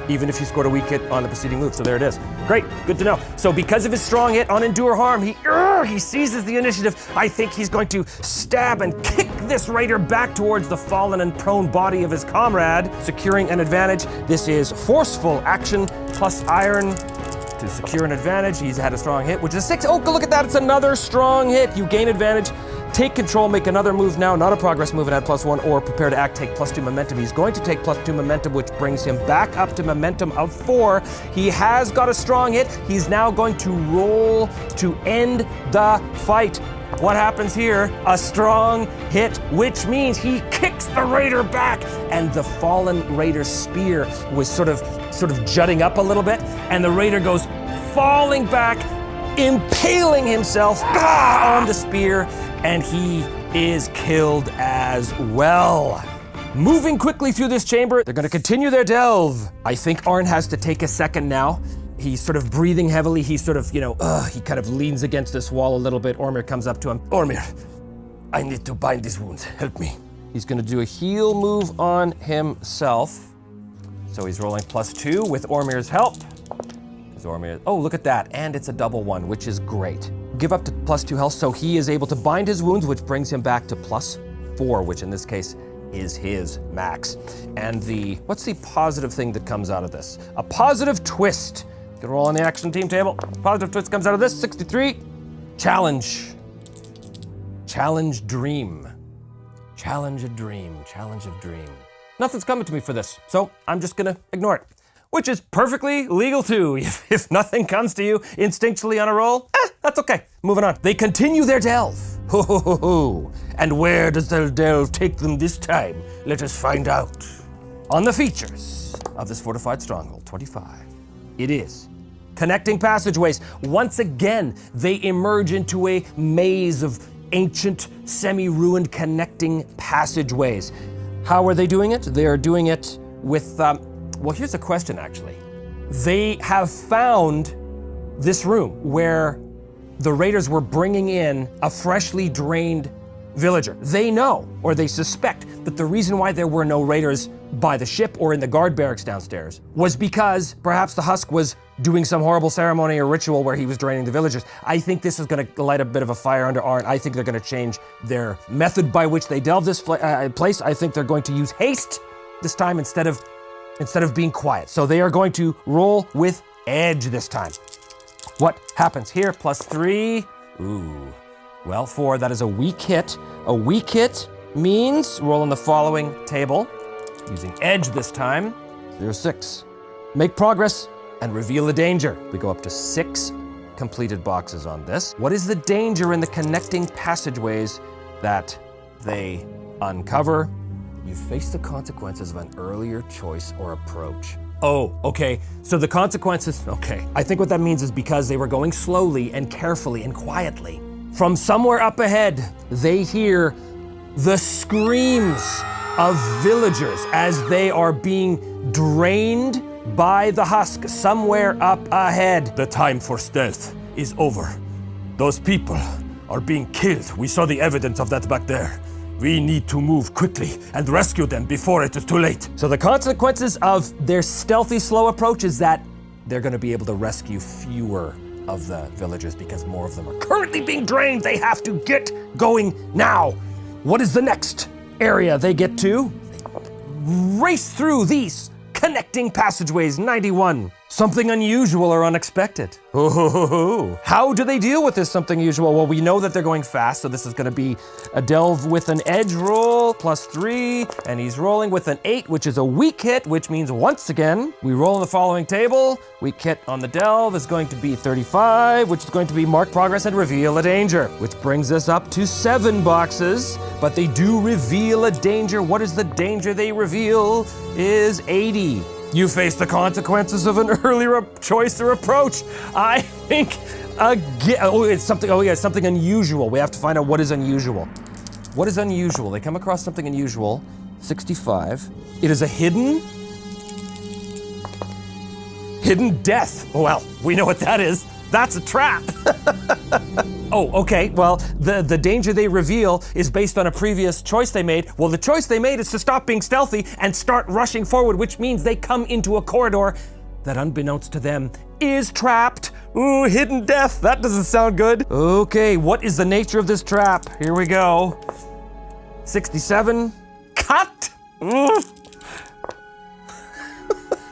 even if you scored a weak hit on the preceding move. So there it is. Great, good to know. So because of his strong hit on endure harm, he seizes the initiative. I think he's going to stab and kick this raider back towards the fallen and prone body of his comrade, securing an advantage. This is forceful action plus iron to secure an advantage. He's had a strong hit, which is 6. Oh, look at that, it's another strong hit. You gain advantage. Take control, make another move now, not a progress move, and add +1, or prepare to act, take +2 momentum. He's going to take +2 momentum, which brings him back up to momentum of 4. He has got a strong hit. He's now going to roll to end the fight. What happens here? A strong hit, which means he kicks the raider back, and the fallen raider's spear was sort of jutting up a little bit, and the raider goes falling back, impaling himself on the spear, and he is killed as well. Moving quickly through this chamber, they're going to continue their delve. I think Arn has to take a second now. He's sort of breathing heavily. He's sort of, he kind of leans against this wall a little bit. Ormir comes up to him. Ormir, I need to bind these wounds. Help me. He's going to do a heal move on himself. So he's rolling +2 with Ormir's help. Oh, look at that. And it's a double 1, which is great. Give up to +2 health, so he is able to bind his wounds, which brings him back to +4, which in this case is his max. And what's the positive thing that comes out of this? A positive twist. You can roll on the action team table. Positive twist comes out of this, 63. Challenge. Challenge dream. Challenge a dream. Challenge of dream. Nothing's coming to me for this, so I'm just gonna ignore it. Which is perfectly legal too. If nothing comes to you instinctually on a roll, that's okay. Moving on. They continue their delve. Ho ho ho ho. And where does their delve take them this time? Let us find out. On the features of this fortified stronghold, 25. It is connecting passageways. Once again, they emerge into a maze of ancient, semi-ruined connecting passageways. How are they doing it? They are doing it with, well, here's a question, actually. They have found this room where the raiders were bringing in a freshly drained villager. They know, or they suspect, that the reason why there were no raiders by the ship or in the guard barracks downstairs was because perhaps the husk was doing some horrible ceremony or ritual where he was draining the villagers. I think this is going to light a bit of a fire under Arn. I think they're going to change their method by which they delve this place. I think they're going to use haste this time instead of being quiet. So they are going to roll with edge this time. What happens here? +3. Ooh. Well, 4, that is a weak hit. A weak hit means roll on the following table. Using edge this time. 0-6. Make progress and reveal the danger. We go up to 6 completed boxes on this. What is the danger in the connecting passageways that they uncover? You face the consequences of an earlier choice or approach. Oh, okay. So the consequences, okay. I think what that means is because they were going slowly and carefully and quietly. From somewhere up ahead, they hear the screams of villagers as they are being drained by the husk somewhere up ahead. The time for stealth is over. Those people are being killed. We saw the evidence of that back there. We need to move quickly and rescue them before it is too late. So the consequences of their stealthy, slow approach is that they're going to be able to rescue fewer of the villagers because more of them are currently being drained. They have to get going now. What is the next area they get to? Race through these connecting passageways. 91. Something unusual or unexpected. How do they deal with this something unusual? Well, we know that they're going fast, so this is going to be a delve with an edge roll, +3, and he's rolling with an 8, which is a weak hit, which means once again, we roll in the following table. Weak hit on the delve is going to be 35, which is going to be mark progress and reveal a danger, which brings us up to 7 boxes, but they do reveal a danger. What is the danger they reveal? Is 80. You face the consequences of an earlier choice or approach. I think it's something unusual. We have to find out what is unusual. What is unusual? They come across something unusual. 65. It is a hidden death. Well, we know what that is. That's a trap. Oh, okay. Well, the danger they reveal is based on a previous choice they made. Well, the choice they made is to stop being stealthy and start rushing forward, which means they come into a corridor that, unbeknownst to them, is trapped. Ooh, hidden death. That doesn't sound good. Okay, what is the nature of this trap? Here we go. 67. Cut.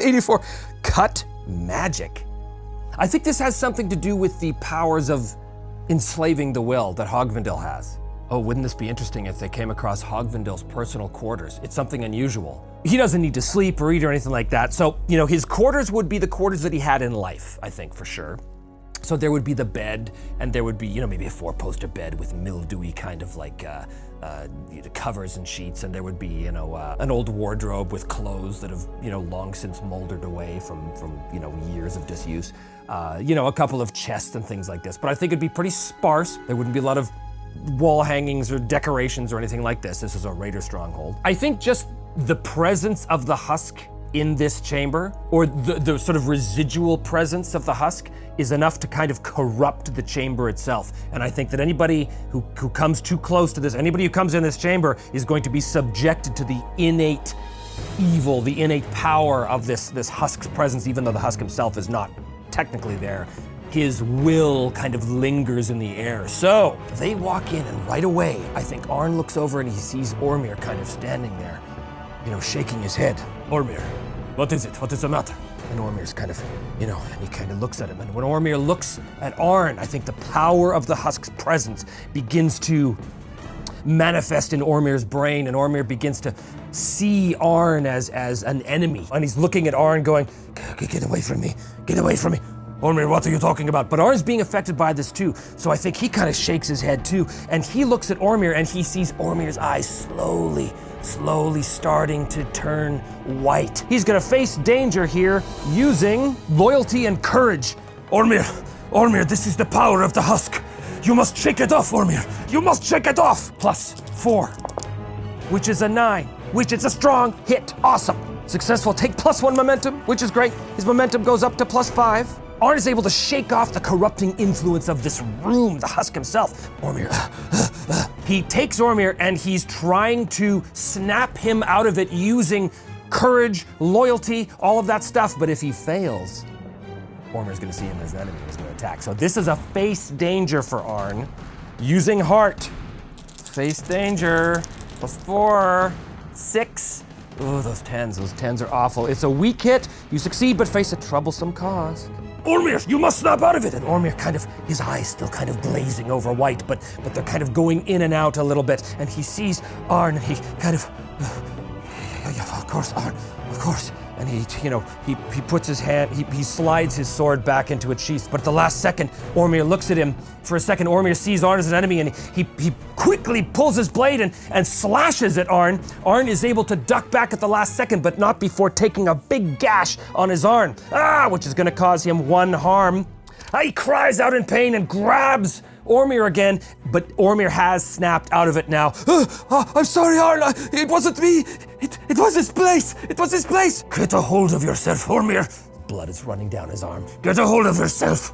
84. Cut magic. I think this has something to do with the powers of enslaving the will that Hogvindil has. Oh, wouldn't this be interesting if they came across Hogvindil's personal quarters? It's something unusual. He doesn't need to sleep or eat or anything like that. So, his quarters would be the quarters that he had in life, I think, for sure. So there would be the bed, and there would be, maybe a 4-poster bed with mildewy kind of like covers and sheets, and there would be, an old wardrobe with clothes that have, long since moldered away from years of disuse. A couple of chests and things like this. But I think it'd be pretty sparse. There wouldn't be a lot of wall hangings or decorations or anything like this. This is a raider stronghold. I think just the presence of the husk in this chamber, or the sort of residual presence of the husk, is enough to kind of corrupt the chamber itself. And I think that anybody who comes too close to this, anybody who comes in this chamber is going to be subjected to the innate evil, the innate power of this husk's presence, even though the husk himself is not technically there. His will kind of lingers in the air. So they walk in, and right away, I think Arn looks over and he sees Ormir kind of standing there, shaking his head. Ormir, what is it? What is the matter? And Ormir's kind of, and he kind of looks at him. And when Ormir looks at Arn, I think the power of the husk's presence begins to manifest in Ormir's brain, and Ormir begins to see Arn as an enemy. And he's looking at Arn going, get away from me, get away from me. Ormir, what are you talking about? But Arn's being affected by this too, so I think he kind of shakes his head too, and he looks at Ormir and he sees Ormir's eyes slowly starting to turn white. He's gonna face danger here using loyalty and courage. Ormir, this is the power of the husk. You must shake it off, Ormir. You must shake it off. +4, which is a 9, which is a strong hit. Awesome. Successful, take +1 momentum, which is great. His momentum goes up to +5. Arn is able to shake off the corrupting influence of this room, the husk himself. Ormir, he takes Ormir and he's trying to snap him out of it using courage, loyalty, all of that stuff. But if he fails, Ormir's gonna see him as an enemy and he's gonna attack. So this is a face danger for Arn. Using heart, face danger, +4, 6. Oh, those 10s are awful. It's a weak hit. You succeed, but face a troublesome cause. Ormir, you must snap out of it. And Ormir his eyes still kind of glazing over white, but they're kind of going in and out a little bit. And he sees Arn, and he kind of, yeah, of course, Arn, of course. And he puts his hand, he slides his sword back into its sheath. But at the last second, Ormir looks at him. For a second, Ormir sees Arn as an enemy, and he quickly pulls his blade and slashes at Arn. Arn is able to duck back at the last second, but not before taking a big gash on his arm, which is going to cause him 1 harm. He cries out in pain and grabs Ormir again, but Ormir has snapped out of it now. I'm sorry, Arn. It wasn't me. It was his place. It was his place. Get a hold of yourself, Ormir. Blood is running down his arm. Get a hold of yourself.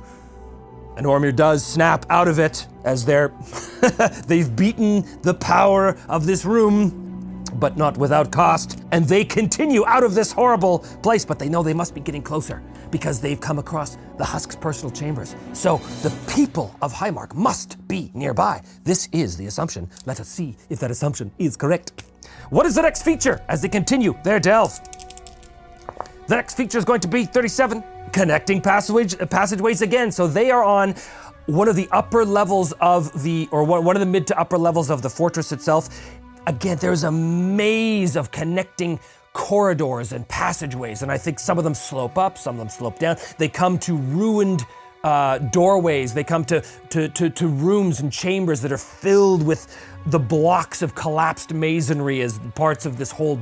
And Ormir does snap out of it. as they've beaten the power of this room, but not without cost. And they continue out of this horrible place, but they know they must be getting closer because they've come across the Husk's personal chambers. So the people of Highmark must be nearby. This is the assumption. Let us see if that assumption is correct. What is the next feature as they continue their delve? The next feature is going to be 37, connecting passageways again. So they are on one of the upper levels of one of the mid to upper levels of the fortress itself. Again, there's a maze of connecting corridors and passageways, and I think some of them slope up, some of them slope down. They come to ruined doorways. They come to rooms and chambers that are filled with the blocks of collapsed masonry as parts of this whole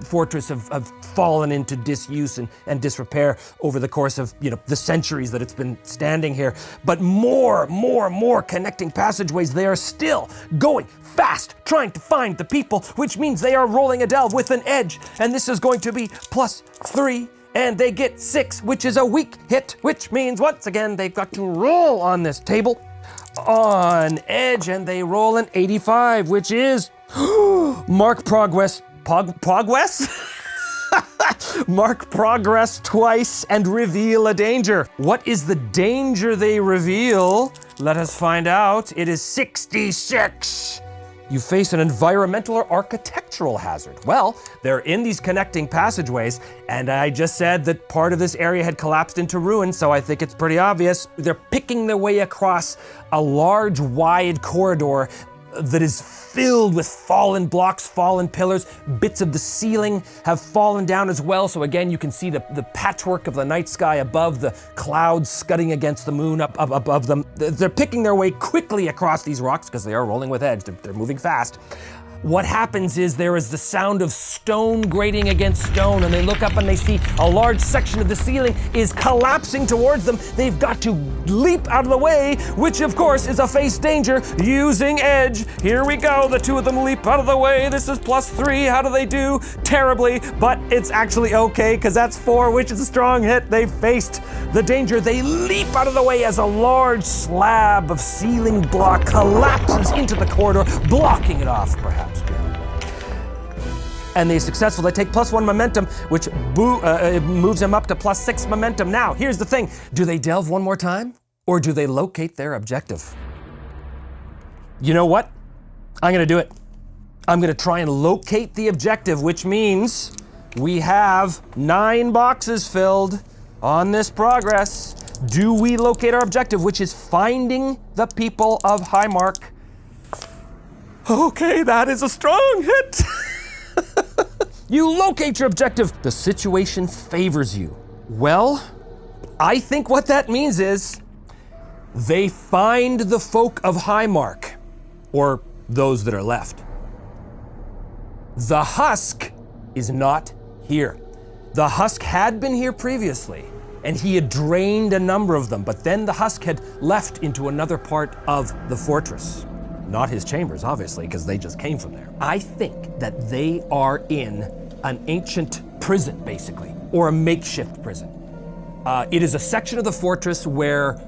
fortress have fallen into disuse and disrepair over the course of the centuries that it's been standing here. But more connecting passageways. They are still going fast, trying to find the people, which means they are rolling a delve with an edge. And this is going to be +3, and they get 6, which is a weak hit, which means once again they've got to roll on this table on edge, and they roll an 85, which is mark progress. Progress? Mark progress twice and reveal a danger. What is the danger they reveal? Let us find out. It is 66. You face an environmental or architectural hazard. Well, they're in these connecting passageways, and I just said that part of this area had collapsed into ruin, so I think it's pretty obvious. They're picking their way across a large, wide corridor that is filled with fallen blocks, fallen pillars. Bits of the ceiling have fallen down as well. So again, you can see the patchwork of the night sky above, the clouds scudding against the moon up above them. They're picking their way quickly across these rocks because they are rolling with edge. They're moving fast. What happens is there is the sound of stone grating against stone, and they look up and they see a large section of the ceiling is collapsing towards them. They've got to leap out of the way, which of course is a face danger using edge. Here we go, the two of them leap out of the way. This is +3, how do they do? Terribly, but it's actually okay because that's 4, which is a strong hit. They faced the danger. They leap out of the way as a large slab of ceiling block collapses into the corridor, blocking it off perhaps. And they're successful. They take +1 momentum, which moves them up to +6 momentum. Now, here's the thing. Do they delve one more time, or do they locate their objective? You know what? I'm gonna do it. I'm gonna try and locate the objective, which means we have 9 boxes filled on this progress. Do we locate our objective, which is finding the people of Highmark? Okay, that is a strong hit. You locate your objective. The situation favors you. Well, I think what that means is they find the folk of Highmark, or those that are left. The Husk is not here. The Husk had been here previously, and he had drained a number of them, but then the Husk had left into another part of the fortress. Not his chambers, obviously, because they just came from there. I think that they are in an ancient prison, basically, or a makeshift prison. It is a section of the fortress where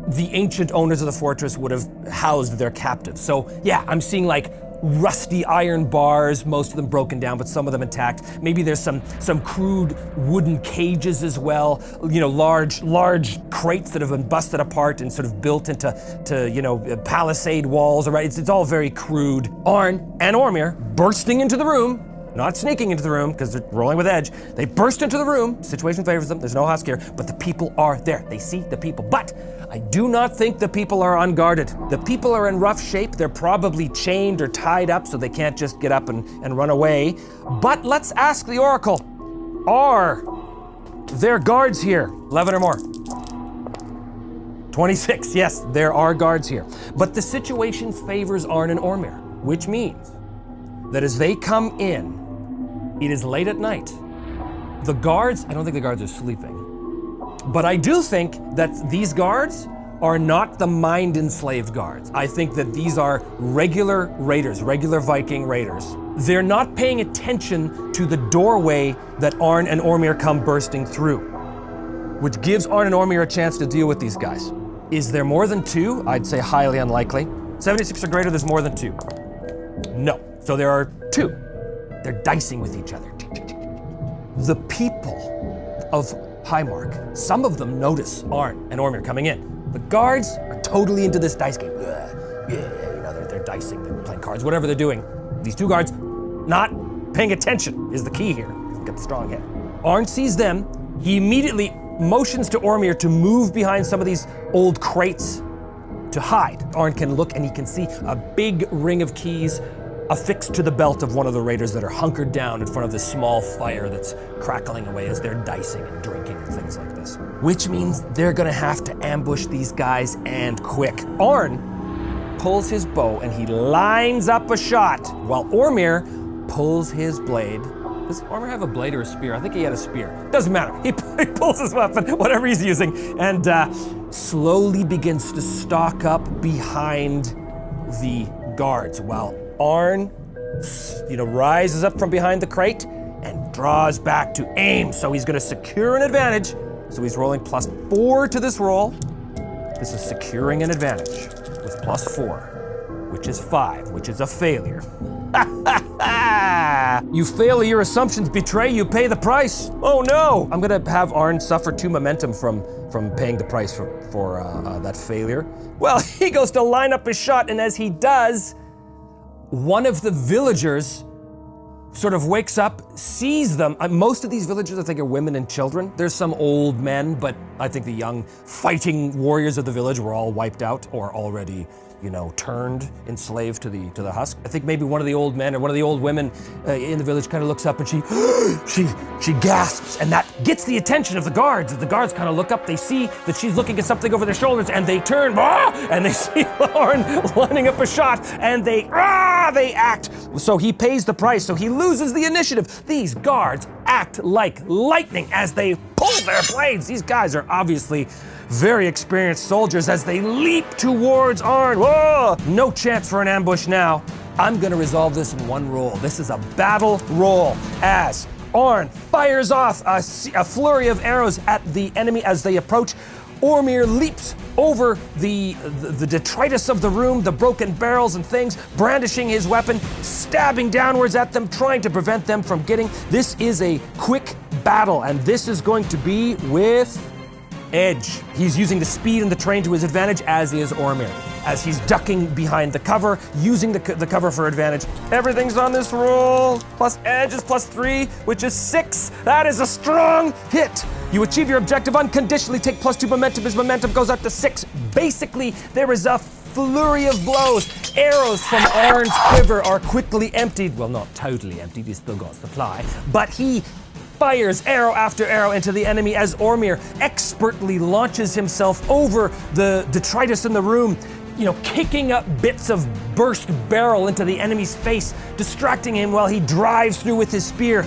the ancient owners of the fortress would have housed their captives. So yeah, I'm seeing like rusty iron bars, most of them broken down, but some of them intact. Maybe there's some crude wooden cages as well. Large crates that have been busted apart and sort of built into palisade walls. Right? It's all very crude. Arn and Ormir bursting into the room, not sneaking into the room because they're rolling with edge. They burst into the room. Situation favors them. There's no Husk here, but the people are there. They see the people, but I do not think the people are unguarded. The people are in rough shape. They're probably chained or tied up so they can't just get up and run away. But let's ask the Oracle. Are there guards here? 11 or more. 26, yes, there are guards here. But the situation favors Arn and Ormir, which means that as they come in, it is late at night. The guards, I don't think the guards are sleeping. But I do think that these guards are not the mind-enslaved guards. I think that these are regular raiders, regular Viking raiders. They're not paying attention to the doorway that Arn and Ormir come bursting through, which gives Arn and Ormir a chance to deal with these guys. Is there more than 2? I'd say highly unlikely. 76 or greater, there's more than 2. No. So there are 2. They're dicing with each other. The people of Highmark, some of them notice Arn and Ormir coming in. The guards are totally into this dice game. They're dicing, they're playing cards, whatever they're doing. These 2 guards not paying attention is the key here. Get the strong hit. Arn sees them. He immediately motions to Ormir to move behind some of these old crates to hide. Arn can look and he can see a big ring of keys affixed to the belt of one of the raiders that are hunkered down in front of this small fire that's crackling away as they're dicing and drinking and things like this. Which means they're gonna have to ambush these guys, and quick. Arn pulls his bow and he lines up a shot while Ormir pulls his blade. Does Ormir have a blade or a spear? I think he had a spear. Doesn't matter. He pulls his weapon, whatever he's using, and slowly begins to stalk up behind the guards while Arn, rises up from behind the crate and draws back to aim. So he's gonna secure an advantage. So he's rolling +4 to this roll. This is securing an advantage with +4, which is 5, which is a failure. You fail, your assumptions betray you, pay the price. Oh no! I'm gonna have Arn suffer 2 momentum from paying the price for that failure. Well, he goes to line up his shot, and as he does, one of the villagers sort of wakes up, sees them. Most of these villagers, I think, are women and children. There's some old men, but I think the young fighting warriors of the village were all wiped out or already, turned, enslaved to the husk. I think maybe one of the old men or one of the old women in the village kind of looks up and she gasps, and that gets the attention of the guards. The guards kind of look up, they see that she's looking at something over their shoulders, and they turn, and they see Arn lining up a shot, and they act. So he pays the price, so he loses the initiative. These guards act like lightning as they pull their blades. These guys are obviously very experienced soldiers as they leap towards Arn. Whoa! No chance for an ambush now. I'm gonna resolve this in one roll. This is a battle roll as Arn fires off a flurry of arrows at the enemy as they approach. Ormir leaps over the detritus of the room, the broken barrels and things, brandishing his weapon, stabbing downwards at them, trying to prevent them from getting. This is a quick battle, and this is going to be with edge. He's using the speed and the terrain to his advantage, as is Ormir. As he's ducking behind the cover, using the cover for advantage. Everything's on this roll. Plus edge is +3, which is 6. That is a strong hit. You achieve your objective unconditionally, take +2 momentum. His momentum goes up to 6. Basically, there is a flurry of blows. Arrows from Arn's quiver are quickly emptied. Well, not totally emptied, he's still got supply. But he fires arrow after arrow into the enemy as Ormir expertly launches himself over the detritus in the room, kicking up bits of burst barrel into the enemy's face, distracting him while he drives through with his spear.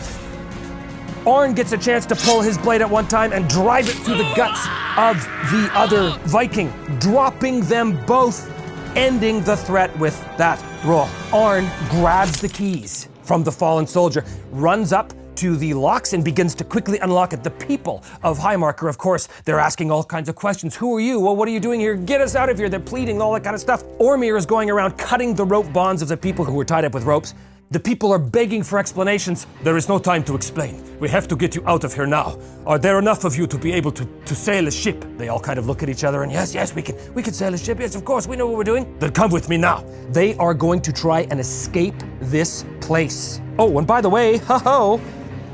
Arn gets a chance to pull his blade at one time and drive it through the guts of the other Viking, dropping them both, ending the threat with that roll. Arn grabs the keys from the fallen soldier, runs up to the locks and begins to quickly unlock it. The people of Highmarker, of course, they're asking all kinds of questions. Who are you? Well, what are you doing here? Get us out of here. They're pleading, all that kind of stuff. Ormir is going around cutting the rope bonds of the people who were tied up with ropes. The people are begging for explanations. There is no time to explain. We have to get you out of here now. Are there enough of you to be able to sail a ship? They all kind of look at each other and yes, we can sail a ship. Yes, of course, we know what we're doing. Then come with me now. They are going to try and escape this place. Oh, and by the way,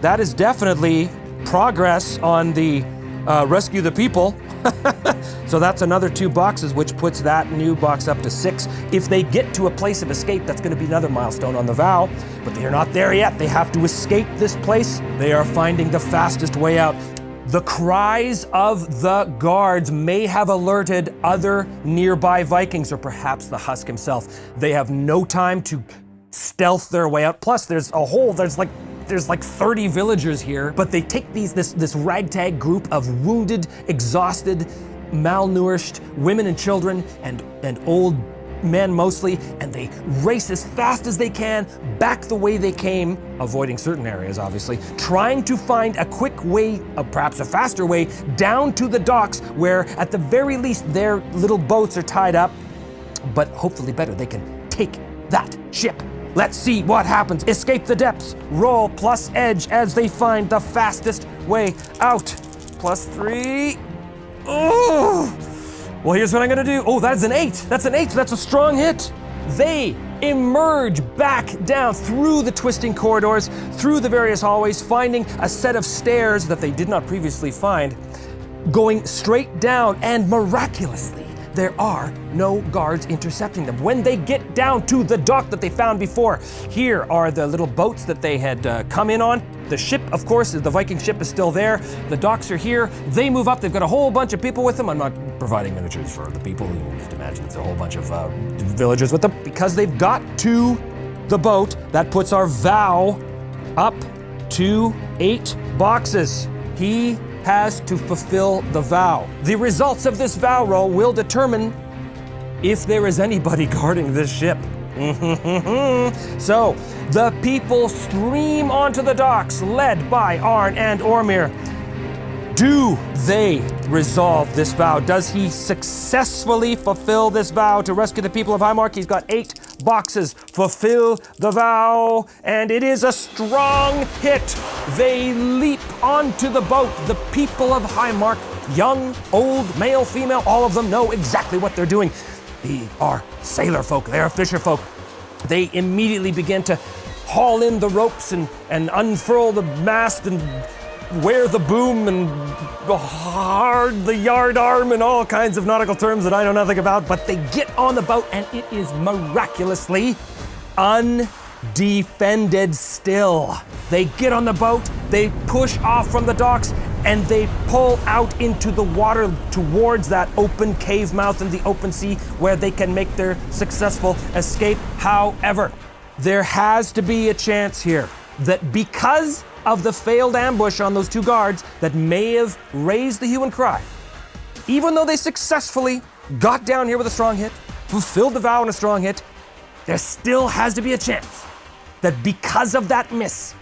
that is definitely progress on the rescue the people. So that's another 2 boxes, which puts that new box up to 6. If they get to a place of escape, that's going to be another milestone on the vow. But they're not there yet. They have to escape this place. They are finding the fastest way out. The cries of the guards may have alerted other nearby Vikings, or perhaps the Husk himself. They have no time to stealth their way out. Plus, there's like 30 villagers here, but they take this ragtag group of wounded, exhausted, malnourished women and children and old men mostly, and they race as fast as they can back the way they came, avoiding certain areas obviously, trying to find a quick way, perhaps a faster way, down to the docks where at the very least their little boats are tied up, but hopefully better, they can take that ship. Let's see what happens. Escape the depths. Roll plus edge as they find the fastest way out. +3. Oh! Well, here's what I'm gonna do. Oh, that's an 8. That's an 8, so that's a strong hit. They emerge back down through the twisting corridors, through the various hallways, finding a set of stairs that they did not previously find, going straight down, and miraculously, there are no guards intercepting them. When they get down to the dock that they found before, here are the little boats that they had come in on. The ship, of course, the Viking ship is still there. The docks are here. They move up. They've got a whole bunch of people with them. I'm not providing miniatures for the people. You can just imagine it's a whole bunch of villagers with them. Because they've got to the boat, that puts our vow up to 8 boxes. He has to fulfill the vow. The results of this vow roll will determine if there is anybody guarding this ship. So, the people stream onto the docks, led by Arn and Ormir. Do they resolve this vow? Does he successfully fulfill this vow to rescue the people of Highmark? He's got 8 boxes. Fulfill the vow, and it is a strong hit. They leap onto the boat. The people of Highmark, young, old, male, female, all of them know exactly what they're doing. They are sailor folk, they are fisher folk. They immediately begin to haul in the ropes and unfurl the mast and wear the boom and hard the yard arm and all kinds of nautical terms that I know nothing about, but they get on the boat and it is miraculously undefended still. They get on the boat, they push off from the docks, and they pull out into the water towards that open cave mouth in the open sea where they can make their successful escape. However, there has to be a chance here that because of the failed ambush on those 2 guards that may have raised the hue and cry, even though they successfully got down here with a strong hit, fulfilled the vow in a strong hit, there still has to be a chance that because of that miss,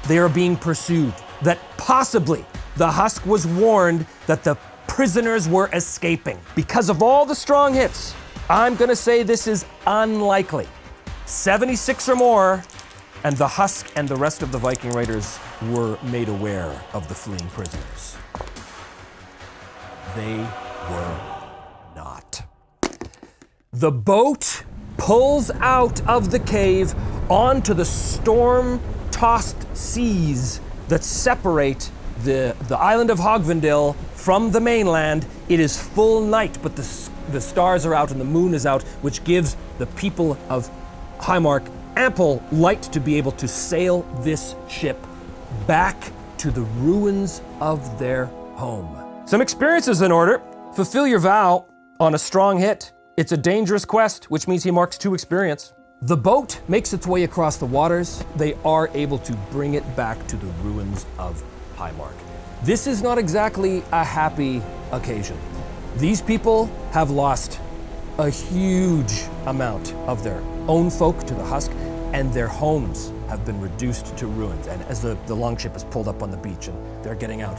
they are being pursued. That possibly the Husk was warned that the prisoners were escaping. Because of all the strong hits, I'm gonna say this is unlikely. 76 or more, and the Husk and the rest of the Viking raiders were made aware of the fleeing prisoners. They were not. The boat pulls out of the cave onto the storm-tossed seas that separate the island of Hogvendil from the mainland. It is full night, but the stars are out and the moon is out, which gives the people of Highmark ample light to be able to sail this ship back to the ruins of their home. Some experiences in order. Fulfill your vow on a strong hit. It's a dangerous quest, which means he marks 2 experience. The boat makes its way across the waters. They are able to bring it back to the ruins of Highmark. This is not exactly a happy occasion. These people have lost a huge amount of their own folk to the Husk, and their homes have been reduced to ruins. And as the longship is pulled up on the beach and they're getting out,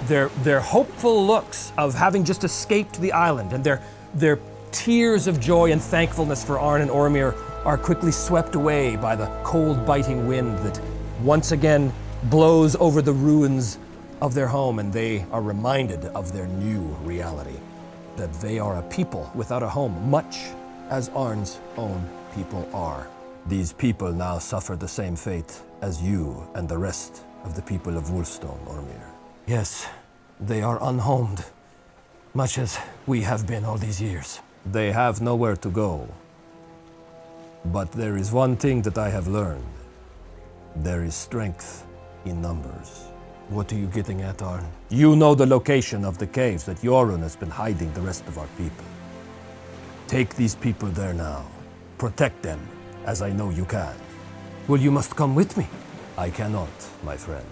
their hopeful looks of having just escaped the island and their tears of joy and thankfulness for Arn and Ormir are quickly swept away by the cold, biting wind that once again blows over the ruins of their home, and they are reminded of their new reality, that they are a people without a home, much as Arn's own people are. These people now suffer the same fate as you and the rest of the people of Wolfstone, Ormir. Yes, they are unhomed, much as we have been all these years. They have nowhere to go. But there is one thing that I have learned. There is strength in numbers. What are you getting at, Arn? You know the location of the caves that Jorun has been hiding the rest of our people. Take these people there now. Protect them, as I know you can. Well, you must come with me. I cannot, my friend.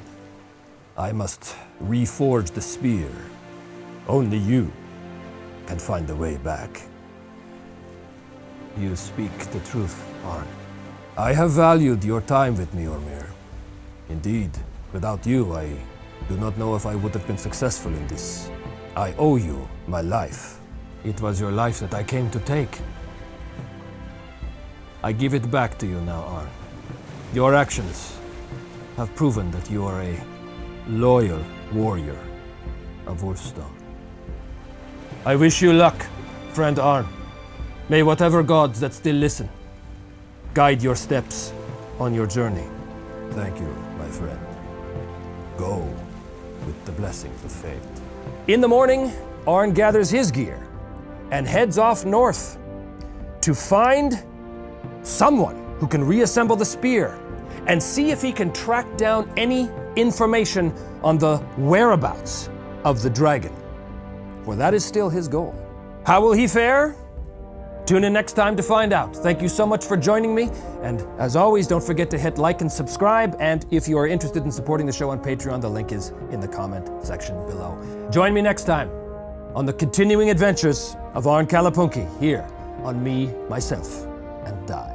I must reforge the spear. Only you can find the way back. You speak the truth, Arn. I have valued your time with me, Ormir. Indeed, without you, I do not know if I would have been successful in this. I owe you my life. It was your life that I came to take. I give it back to you now, Arn. Your actions have proven that you are a loyal warrior of Wolfstone. I wish you luck, friend Arn. May whatever gods that still listen guide your steps on your journey. Thank you, my friend. Go with the blessings of fate. In the morning, Arn gathers his gear and heads off north to find someone who can reassemble the spear and see if he can track down any information on the whereabouts of the dragon. For that is still his goal. How will he fare? Tune in next time to find out. Thank you so much for joining me. And as always, don't forget to hit like and subscribe. And if you are interested in supporting the show on Patreon, the link is in the comment section below. Join me next time on the continuing adventures of Arn Kalapunki here on Me, Myself, and Die.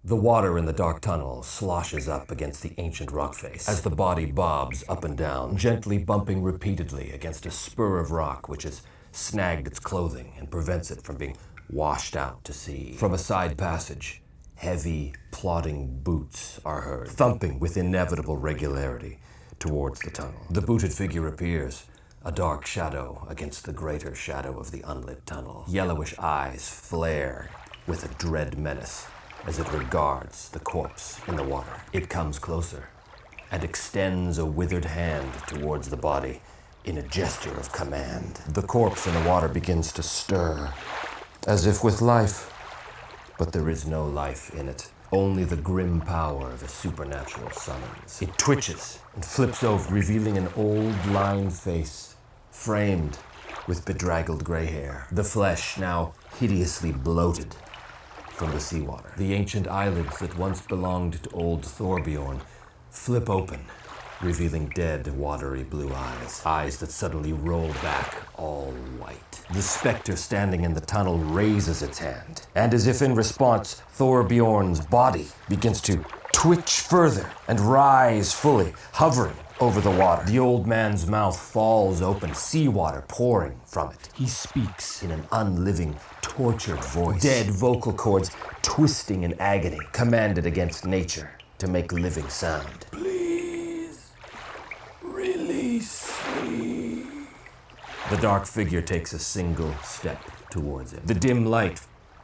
The water in the dark tunnel sloshes up against the ancient rock face as the body bobs up and down, gently bumping repeatedly against a spur of rock which has snagged its clothing and prevents it from being washed out to sea. From a side passage, heavy, plodding boots are heard, thumping with inevitable regularity towards the tunnel. The booted figure appears, a dark shadow against the greater shadow of the unlit tunnel. Yellowish eyes flare with a dread menace as it regards the corpse in the water. It comes closer and extends a withered hand towards the body in a gesture of command. The corpse in the water begins to stir, as if with life, but there is no life in it. Only the grim power of a supernatural summons. It twitches and flips over, revealing an old, lined face, framed with bedraggled gray hair. The flesh now hideously bloated from the seawater. The ancient eyelids that once belonged to old Thorbjorn flip open, revealing dead, watery blue eyes. Eyes that suddenly roll back, all white. The specter standing in the tunnel raises its hand, and as if in response, Thorbjorn's body begins to twitch further and rise fully, hovering over the water. The old man's mouth falls open, seawater pouring from it. He speaks in an unliving, tortured voice, dead vocal cords twisting in agony, commanded against nature to make living sound. Please, release me. The dark figure takes a single step towards him. The dim light,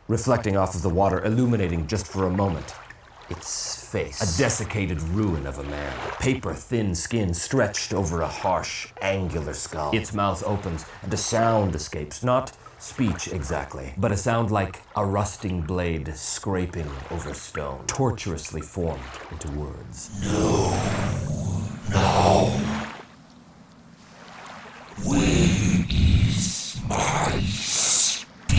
reflecting off of the water, illuminating just for a moment its face, a desiccated ruin of a man, paper-thin skin stretched over a harsh, angular skull. Its mouth opens, and a sound escapes, not speech exactly, but a sound like a rusting blade scraping over stone, tortuously formed into words. No. Where is my spear?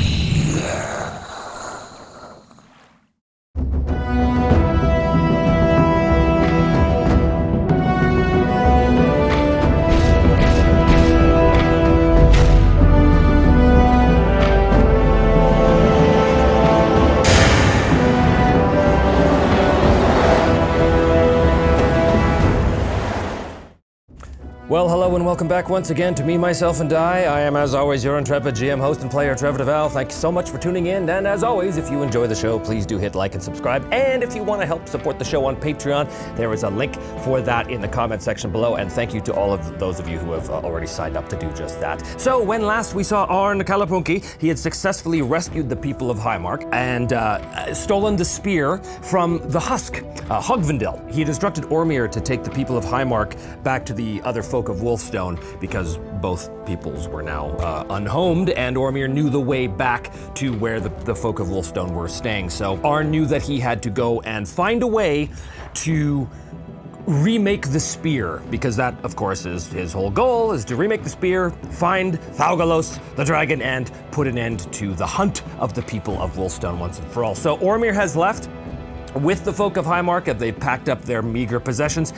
Well, hello and welcome back once again to Me, Myself, and Die. I am, as always, your intrepid GM, host, and player, Trevor DeVal. Thank you so much for tuning in, and as always, if you enjoy the show, please do hit like and subscribe. And if you want to help support the show on Patreon, there is a link for that in the comment section below, and thank you to all of those of you who have already signed up to do just that. So, when last we saw Arn Kalapunki, he had successfully rescued the people of Highmark and stolen the spear from the husk, Hogvindil. He had instructed Ormir to take the people of Highmark back to the other folk of Wolfstone because both peoples were now unhomed, and Ormir knew the way back to where the folk of Wolfstone were staying. So Arn knew that he had to go and find a way to remake the spear, because that, of course, is his whole goal, is to remake the spear, find Thalgalos, the dragon, and put an end to the hunt of the people of Wolfstone once and for all. So Ormir has left with the folk of Highmark. They've packed up their meager possessions.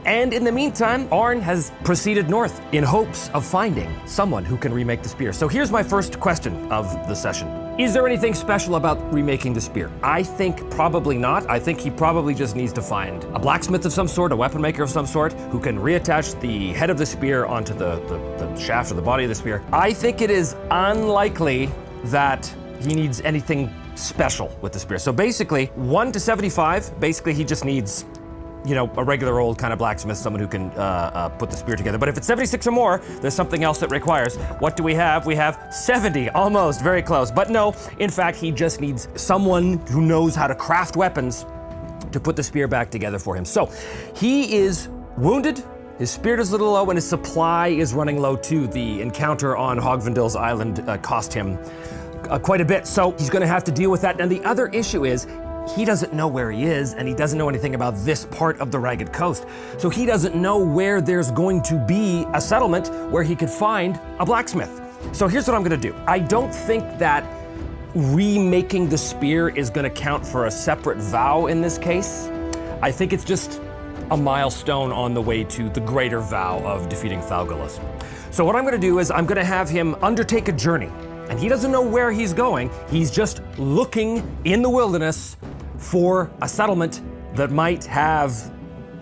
And in the meantime, Arn has proceeded north in hopes of finding someone who can remake the spear. So here's my first question of the session. Is there anything special about remaking the spear? I think probably not. I think he probably just needs to find a blacksmith of some sort, a weapon maker of some sort, who can reattach the head of the spear onto the shaft or the body of the spear. I think it is unlikely that he needs anything special with the spear. So basically, 1 to 75, basically he just needs, you know, a regular old kind of blacksmith, someone who can put the spear together. But if it's 76 or more, there's something else that requires. What do we have? We have 70, almost, very close. But no, in fact, he just needs someone who knows how to craft weapons to put the spear back together for him. So he is wounded, his spirit is a little low, and his supply is running low too. The encounter on Hogvindil's island cost him quite a bit, so he's gonna have to deal with that. And the other issue is, he doesn't know where he is, and he doesn't know anything about this part of the Ragged Coast. So he doesn't know where there's going to be a settlement where he could find a blacksmith. So here's what I'm gonna do. I don't think that remaking the spear is gonna count for a separate vow in this case. I think it's just a milestone on the way to the greater vow of defeating Thalgalos. So what I'm gonna do is I'm gonna have him undertake a journey. And he doesn't know where he's going. He's just looking in the wilderness for a settlement that might have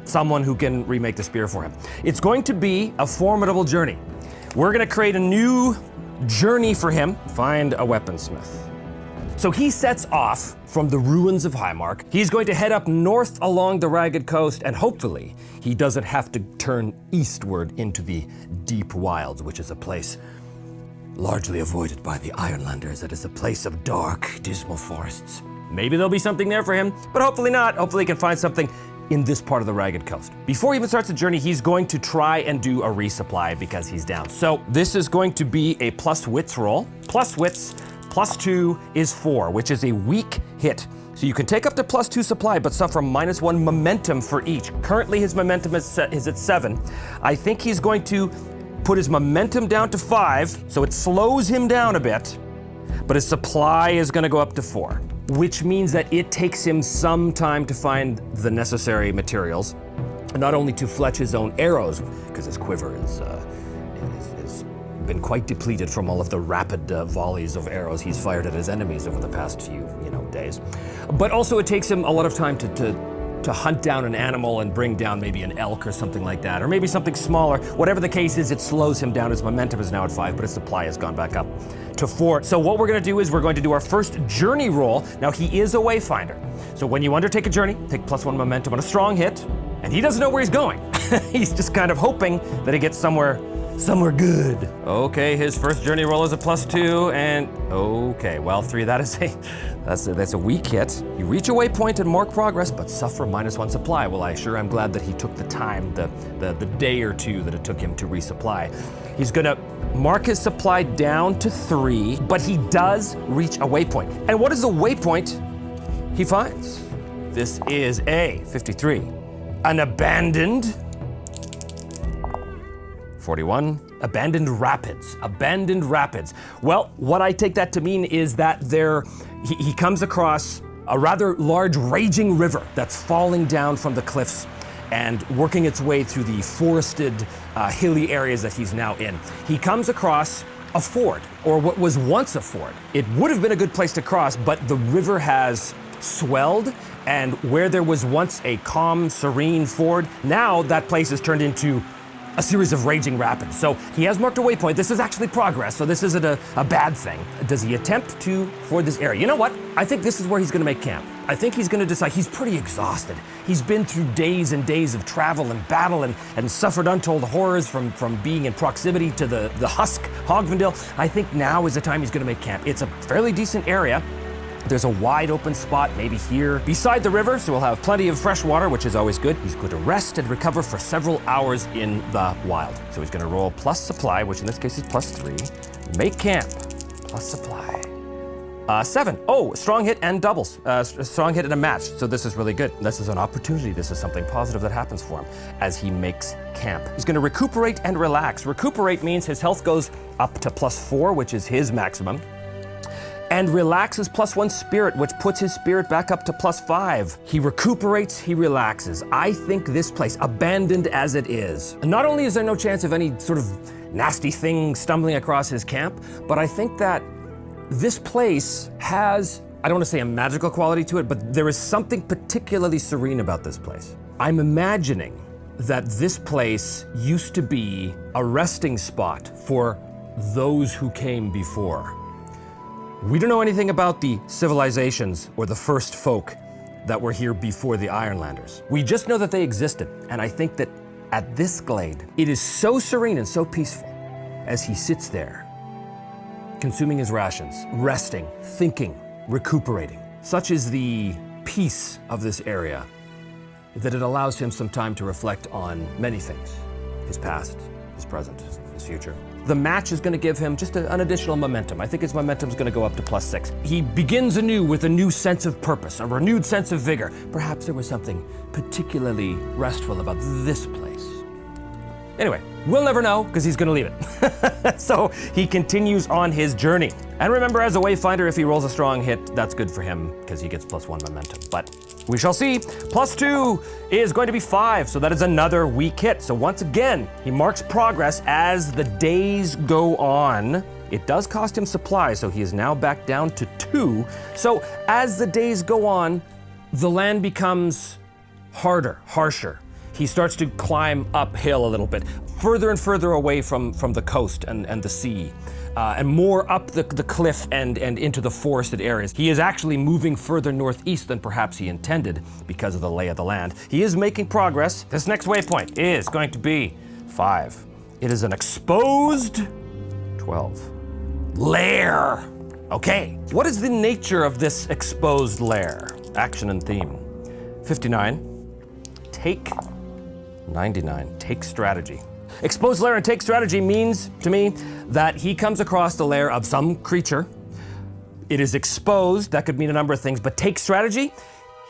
someone who can remake the spear for him. It's going to be a formidable journey. We're gonna create a new journey for him. Find a weaponsmith. So he sets off from the ruins of Highmark. He's going to head up north along the Ragged Coast, and hopefully he doesn't have to turn eastward into the deep wilds, which is a place largely avoided by the Ironlanders. It is a place of dark, dismal forests. Maybe there'll be something there for him, but hopefully not. Hopefully he can find something in this part of the Ragged Coast. Before he even starts the journey, he's going to try and do a resupply because he's down. So this is going to be a plus wits roll. Plus wits, +2 is 4, which is a weak hit. So you can take up to +2 supply, but suffer -1 momentum for each. Currently his momentum is at 7. I think he's going to put his momentum down to 5, so it slows him down a bit, but his supply is gonna go up to 4, which means that it takes him some time to find the necessary materials, not only to fletch his own arrows, because his quiver is been quite depleted from all of the rapid volleys of arrows he's fired at his enemies over the past few, days, but also it takes him a lot of time to hunt down an animal and bring down maybe an elk or something like that, or maybe something smaller. Whatever the case is, it slows him down. His momentum is now at 5, but his supply has gone back up to 4. So what we're gonna do is we're going to do our first journey roll. Now he is a wayfinder. So when you undertake a journey, take +1 momentum on a strong hit, and he doesn't know where he's going. He's just kind of hoping that he gets somewhere good. Okay, his first journey roll is a +2, and okay, well, 3, that's a weak hit. You reach a waypoint and mark progress, but suffer -1 supply. Well, I sure am glad that he took the time, the day or two that it took him to resupply. He's gonna mark his supply down to 3, but he does reach a waypoint. And what is the waypoint he finds? This is a 53, an abandoned 41. Abandoned rapids. Well, what I take that to mean is that he comes across a rather large raging river that's falling down from the cliffs and working its way through the forested, hilly areas that he's now in. He comes across a ford, or what was once a ford. It would have been a good place to cross, but the river has swelled, and where there was once a calm, serene ford, now that place has turned into a series of raging rapids. So he has marked a waypoint. This is actually progress, so this isn't a bad thing. Does he attempt to ford this area? You know what? I think this is where he's gonna make camp. I think he's gonna decide. He's pretty exhausted. He's been through days and days of travel and battle and suffered untold horrors from being in proximity to the husk, Hogvindil. I think now is the time he's gonna make camp. It's a fairly decent area. There's a wide open spot, maybe here, beside the river, so we'll have plenty of fresh water, which is always good. He's going to rest and recover for several hours in the wild. So he's gonna roll plus supply, which in this case is +3. Make camp, plus supply. 7. Oh, strong hit and doubles. Strong hit and a match. So this is really good. This is an opportunity. This is something positive that happens for him as he makes camp. He's going to recuperate and relax. Recuperate means his health goes up to +4, which is his maximum. And relax is +1 spirit, which puts his spirit back up to +5. He recuperates, he relaxes. I think this place, abandoned as it is, not only is there no chance of any sort of nasty thing stumbling across his camp, but I think that this place has, I don't want to say a magical quality to it, but there is something particularly serene about this place. I'm imagining that this place used to be a resting spot for those who came before. We don't know anything about the civilizations or the first folk that were here before the Ironlanders. We just know that they existed, and I think that at this glade, it is so serene and so peaceful as he sits there, consuming his rations, resting, thinking, recuperating. Such is the peace of this area that it allows him some time to reflect on many things: his past, his present, his future. The match is going to give him just an additional momentum. I think his momentum is going to go up to +6. He begins anew with a new sense of purpose, a renewed sense of vigor. Perhaps there was something particularly restful about this place. Anyway, we'll never know because he's going to leave it. So he continues on his journey. And remember, as a wayfinder, if he rolls a strong hit, that's good for him because he gets +1 momentum. But we shall see. +2 is going to be 5, so that is another weak hit. So once again, he marks progress as the days go on. It does cost him supplies, so he is now back down to 2. So as the days go on, the land becomes harder, harsher. He starts to climb uphill a little bit, further and further away from the coast and the sea, and more up the cliff and into the forested areas. He is actually moving further northeast than perhaps he intended because of the lay of the land. He is making progress. This next waypoint is going to be 5. It is an exposed 12 lair. Okay, what is the nature of this exposed lair? Action and theme. 59. Take 99. Take strategy. Exposed lair and take strategy means to me that he comes across the lair of some creature. It is exposed. That could mean a number of things, but take strategy.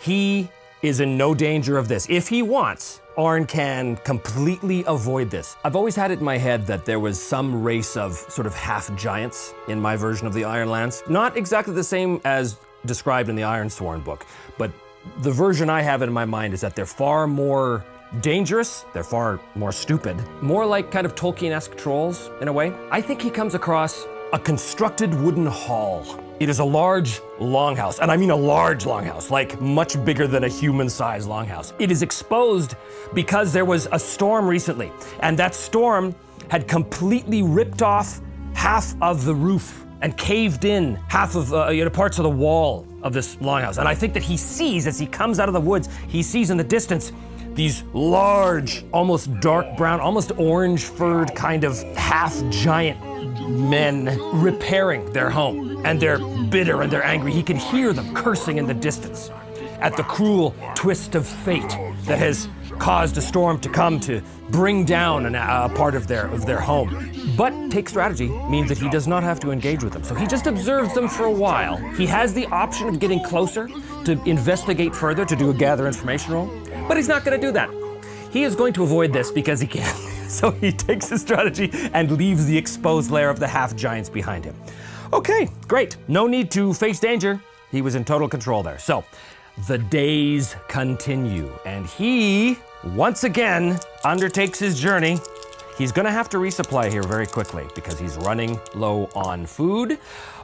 He is in no danger of this. If he wants, Arn can completely avoid this. I've always had it in my head that there was some race of sort of half giants in my version of the Ironlands. Not exactly the same as described in the IRONSWORN book, but the version I have in my mind is that they're far more dangerous, they're far more stupid, more like kind of Tolkien-esque trolls in a way. I think he comes across a constructed wooden hall. It is a large longhouse, and I mean a large longhouse, like much bigger than a human-sized longhouse. It is exposed because there was a storm recently, and that storm had completely ripped off half of the roof and caved in half of parts of the wall of this longhouse. And I think that he sees, as he comes out of the woods, he sees in the distance these large, almost dark brown, almost orange-furred kind of half-giant men repairing their home. And they're bitter and they're angry. He can hear them cursing in the distance at the cruel twist of fate that has caused a storm to come to bring down a part of their home. But take strategy means that he does not have to engage with them. So he just observes them for a while. He has the option of getting closer to investigate further, to do a gather information roll, but he's not going to do that. He is going to avoid this because he can. So he takes his strategy and leaves the exposed lair of the half-giants behind him. Okay, great. No need to face danger. He was in total control there. So the days continue, and he once again undertakes his journey. He's gonna have to resupply here very quickly because he's running low on food.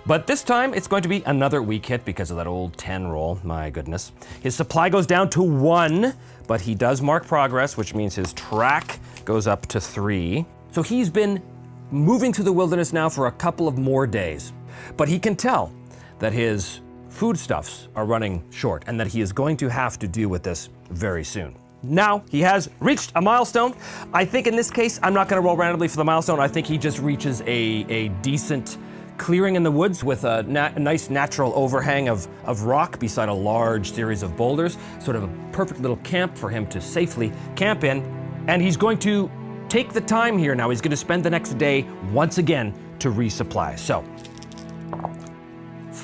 But this time it's going to be another weak hit because of that old 10 roll, my goodness. His supply goes down to 1, but he does mark progress, which means his track goes up to 3. So he's been moving through the wilderness now for a couple of more days, but he can tell that his foodstuffs are running short and that he is going to have to deal with this very soon. Now he has reached a milestone. I think in this case, I'm not gonna roll randomly for the milestone. I think he just reaches a decent clearing in the woods with a nice natural overhang of rock beside a large series of boulders, sort of a perfect little camp for him to safely camp in. And he's going to take the time here now. He's gonna spend the next day once again to resupply. So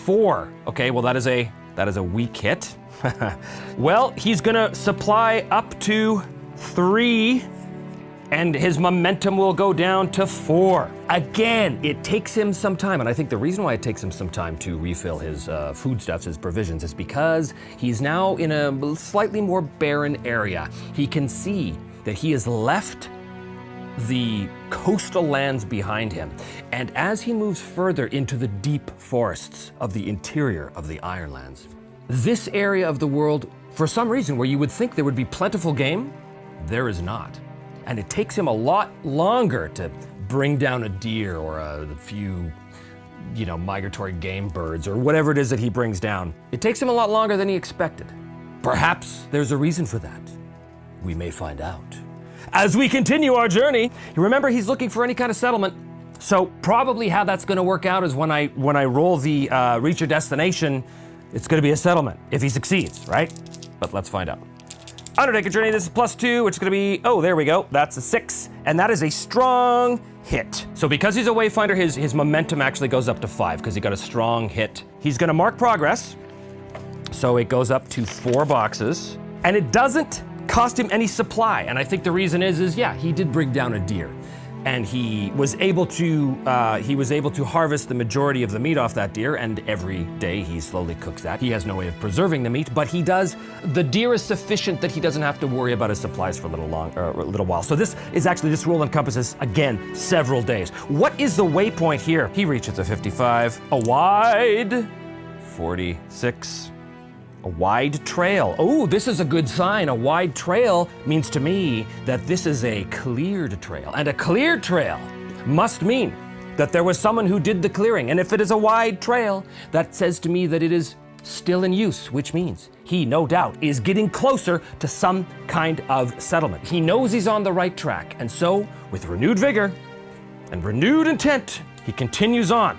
4. Okay, well that is a weak hit. Well, he's gonna supply up to 3, and his momentum will go down to 4. Again, it takes him some time, and I think the reason why it takes him some time to refill his foodstuffs, his provisions, is because he's now in a slightly more barren area. He can see that he has left the coastal lands behind him, and as he moves further into the deep forests of the interior of the Ironlands, this area of the world, for some reason where you would think there would be plentiful game, there is not. And it takes him a lot longer to bring down a deer or a few, migratory game birds or whatever it is that he brings down. It takes him a lot longer than he expected. Perhaps there's a reason for that. We may find out as we continue our journey. Remember, he's looking for any kind of settlement. So probably how that's gonna work out is when I roll the reach your destination, it's gonna be a settlement, if he succeeds, right? But let's find out. Undertake a journey, this is +2, which is gonna be, oh, there we go, that's a 6, and that is a strong hit. So because he's a wayfinder, his momentum actually goes up to 5, because he got a strong hit. He's gonna mark progress, so it goes up to 4 boxes, and it doesn't cost him any supply, and I think the reason is yeah, he did bring down a deer, and he was able to harvest the majority of the meat off that deer, and every day he slowly cooks that. He has no way of preserving the meat, but the deer is sufficient that he doesn't have to worry about his supplies for a little while. So this roll encompasses, again, several days. What is the waypoint here? He reaches a 55, a wide 46, a wide trail. Oh, this is a good sign. A wide trail means to me that this is a cleared trail. And a cleared trail must mean that there was someone who did the clearing. And if it is a wide trail, that says to me that it is still in use, which means he, no doubt, is getting closer to some kind of settlement. He knows he's on the right track. And so, with renewed vigor and renewed intent, he continues on.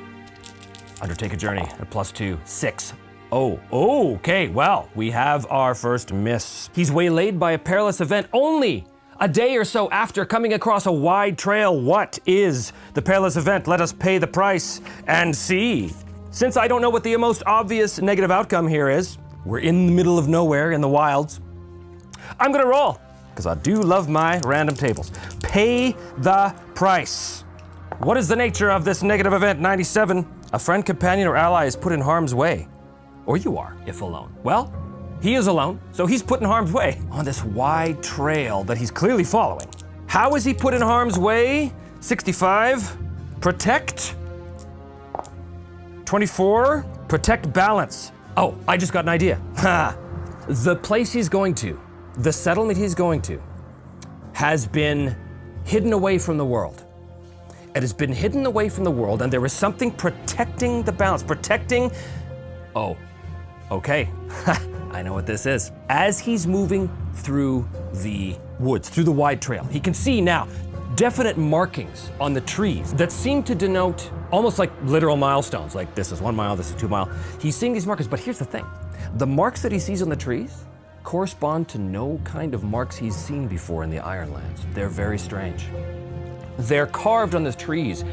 Undertake a journey at +2, 6. Oh, okay, well, we have our first miss. He's waylaid by a perilous event only a day or so after coming across a wide trail. What is the perilous event? Let us pay the price and see. Since I don't know what the most obvious negative outcome here is, we're in the middle of nowhere in the wilds, I'm gonna roll, because I do love my random tables. Pay the price. What is the nature of this negative event? 97, a friend, companion, or ally is put in harm's way. Or you are, if alone. Well, he is alone, so he's put in harm's way on this wide trail that he's clearly following. How is he put in harm's way? 65, protect. 24, protect balance. Oh, I just got an idea. The place he's going to, the settlement he's going to, has been hidden away from the world. It has been hidden away from the world, and there is something protecting the balance, oh, okay, I know what this is. As he's moving through the woods, through the wide trail, he can see now definite markings on the trees that seem to denote almost like literal milestones, like this is 1 mile, this is 2 mile. He's seeing these markers, but here's the thing. The marks that he sees on the trees correspond to no kind of marks he's seen before in the Ironlands. They're very strange. They're carved on the trees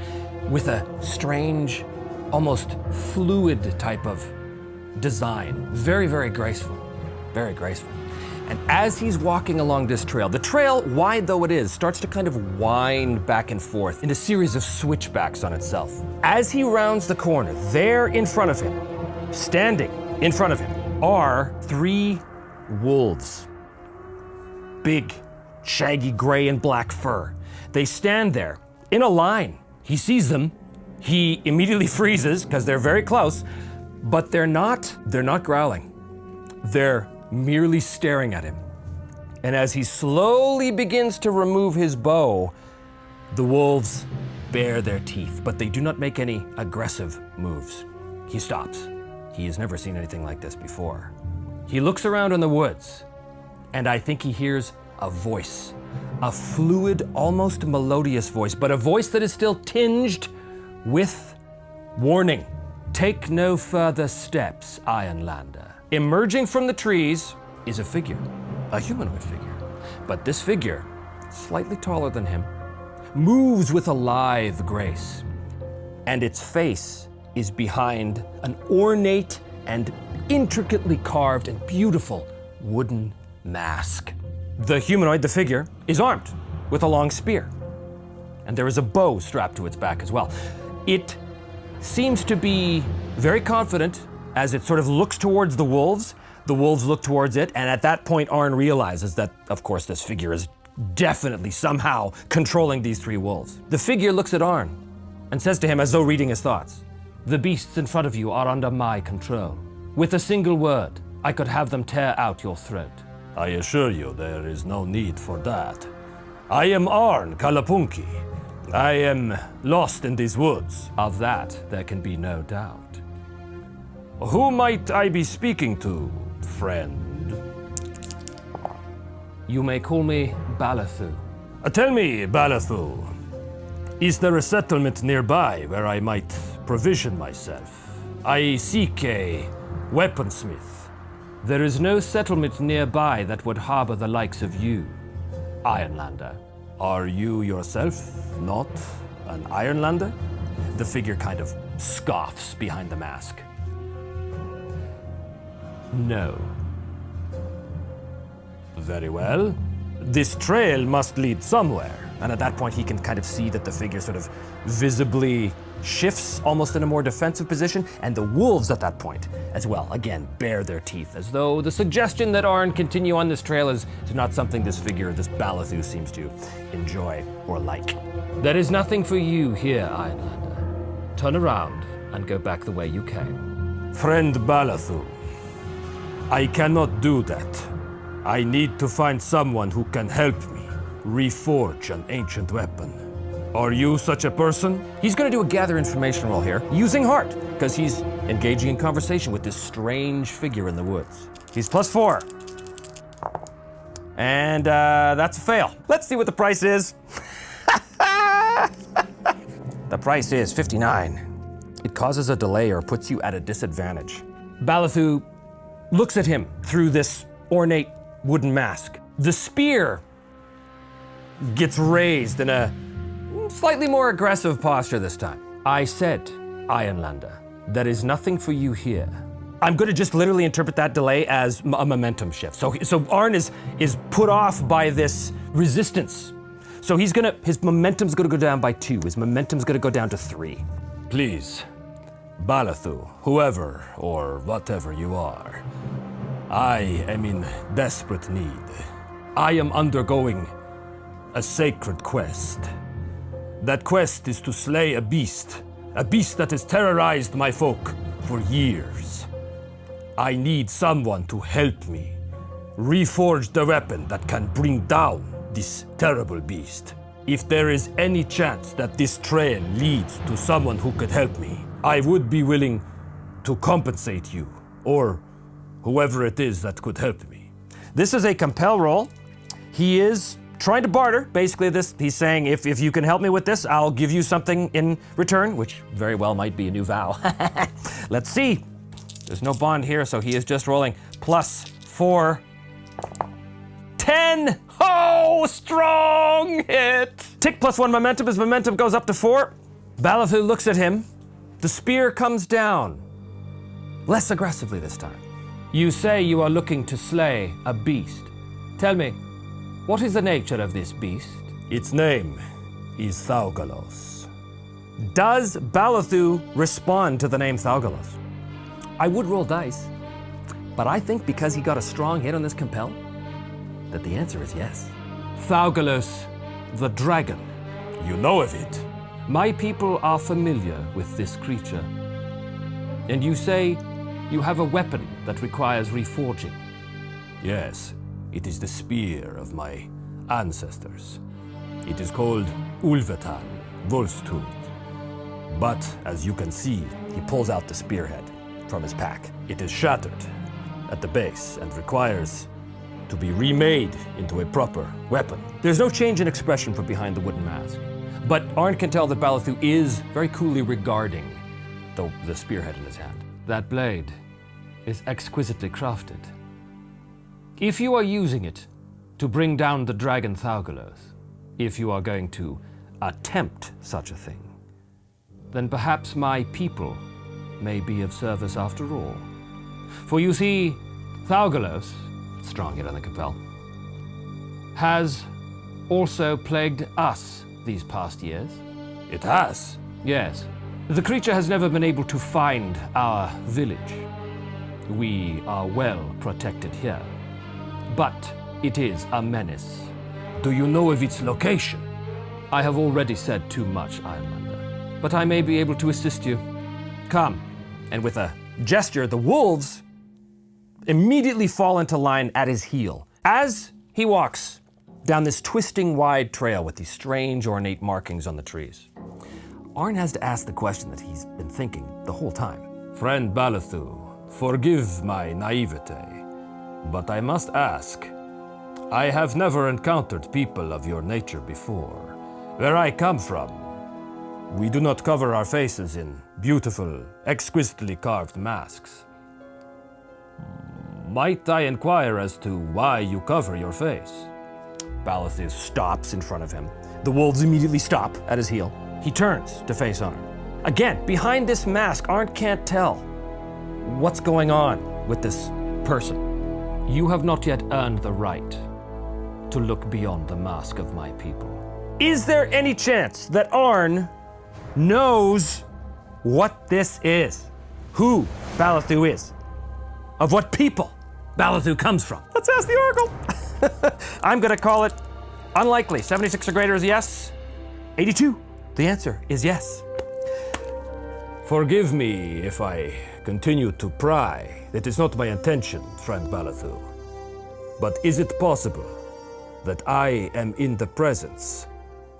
with a strange, almost fluid type of design. Very, very graceful. Very graceful. And as he's walking along this trail, the trail, wide though it is, starts to kind of wind back and forth in a series of switchbacks on itself. As he rounds the corner, there in front of him, standing in front of him, are 3 wolves. Big, shaggy gray and black fur. They stand there in a line. He sees them. He immediately freezes because they're very close, but they're not growling. They're merely staring at him. And as he slowly begins to remove his bow, the wolves bare their teeth, but they do not make any aggressive moves. He stops. He has never seen anything like this before. He looks around in the woods, and I think he hears a voice, a fluid, almost melodious voice, but a voice that is still tinged with warning. Take no further steps, Ironlander. Emerging from the trees is a figure, a humanoid figure. But this figure, slightly taller than him, moves with a lithe grace. And its face is behind an ornate and intricately carved and beautiful wooden mask. The humanoid, the figure, is armed with a long spear, and there is a bow strapped to its back as well. It seems to be very confident as it sort of looks towards the wolves. The wolves look towards it, and at that point, Arn realizes that, of course, this figure is definitely somehow controlling these three wolves. The figure looks at Arn and says to him, as though reading his thoughts, "The beasts in front of you are under my control. With a single word, I could have them tear out your throat." I assure you there is no need for that. I am Arn Kalapunki. I am lost in these woods. Of that, there can be no doubt. Who might I be speaking to, friend? You may call me Balathu. Tell me, Balathu, is there a settlement nearby where I might provision myself? I seek a weaponsmith. There is no settlement nearby that would harbor the likes of you, Ironlander. Are you yourself not an Ironlander? The figure kind of scoffs behind the mask. No. Very well. This trail must lead somewhere. And at that point, he can kind of see that the figure sort of visibly shifts almost in a more defensive position, and the wolves at that point, as well, again, bare their teeth, as though the suggestion that Arn continue on this trail is not something this figure, this Balathu, seems to enjoy or like. There is nothing for you here, Ironlander. Turn around and go back the way you came. Friend Balathu, I cannot do that. I need to find someone who can help me reforge an ancient weapon. Are you such a person? He's going to do a gather information roll here, using heart, because he's engaging in conversation with this strange figure in the woods. He's +4. And that's a fail. Let's see what the price is. The price is 59. It causes a delay or puts you at a disadvantage. Balathu looks at him through this ornate wooden mask. The spear gets raised in a slightly more aggressive posture this time. I said, Ironlander, there is nothing for you here. I'm going to just literally interpret that delay as a momentum shift. So Arn is put off by this resistance. So his momentum's going to go down by 2. His momentum's going to go down to 3. Please, Balathu, whoever or whatever you are, I am in desperate need. I am undergoing a sacred quest. That quest is to slay a beast that has terrorized my folk for years. I need someone to help me reforge the weapon that can bring down this terrible beast. If there is any chance that this trail leads to someone who could help me, I would be willing to compensate you, or whoever it is that could help me. This is a compel roll. He is trying to barter, basically he's saying, if you can help me with this, I'll give you something in return, which very well might be a new vow. Let's see. There's no bond here, so he is just rolling +4. 10! Oh, strong hit! Tick +1 momentum, his momentum goes up to 4. Balathu looks at him. The spear comes down. Less aggressively this time. You say you are looking to slay a beast. Tell me, what is the nature of this beast? Its name is Thaugalos. Does Balathu respond to the name Thaugalos? I would roll dice, but I think because he got a strong hit on this compel, that the answer is yes. Thaugalos, the dragon. You know of it? My people are familiar with this creature. And you say you have a weapon that requires reforging. Yes. It is the spear of my ancestors. It is called Ulvetal, Wolf's Tooth. But, as you can see, He pulls out the spearhead from his pack. it is shattered at the base and requires to be remade into a proper weapon. There's no change in expression from behind the wooden mask. But Arn can tell that Balathu is very coolly regarding the spearhead in his hand. That blade is exquisitely crafted. If you are using it to bring down the dragon Thaugalos, if you are going to attempt such a thing, then perhaps my people may be of service after all. For you see, Thaugalos, strong yet uncompelled, has also plagued us these past years. It has. Yes. The creature has never been able to find our village. We are well protected here. But it is a menace. Do you know of its location? I have already said too much, Ironlander. But I may be able to assist you. Come. And with a gesture, the wolves immediately fall into line at his heel as he walks down this twisting wide trail with these strange ornate markings on the trees. Arn has to ask the question that he's been thinking the whole time. Friend Balathu, forgive my naivete, but I must ask. I have never encountered people of your nature before. Where I come from, we do not cover our faces in beautiful, exquisitely carved masks. Might I inquire as to why you cover your face? Balathu stops in front of him. The wolves immediately stop at his heel. He turns to face Arn. Again, behind this mask, Arn can't tell what's going on with this person. You have not yet earned the right to look beyond the mask of my people. Is there any chance that Arn knows what this is? Who Balathu is? Of what people Balathu comes from? Let's ask the Oracle. I'm gonna call it unlikely. 76 or greater is yes. 82. The answer is yes. Forgive me if I continue to pry. That is not my intention, friend Balathu. But is it possible that I am in the presence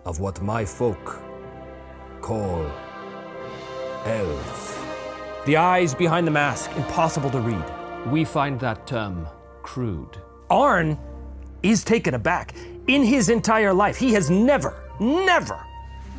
of what my folk call elves? The eyes behind the mask, impossible to read. We find that term crude. Arn is taken aback. In his entire life, he has never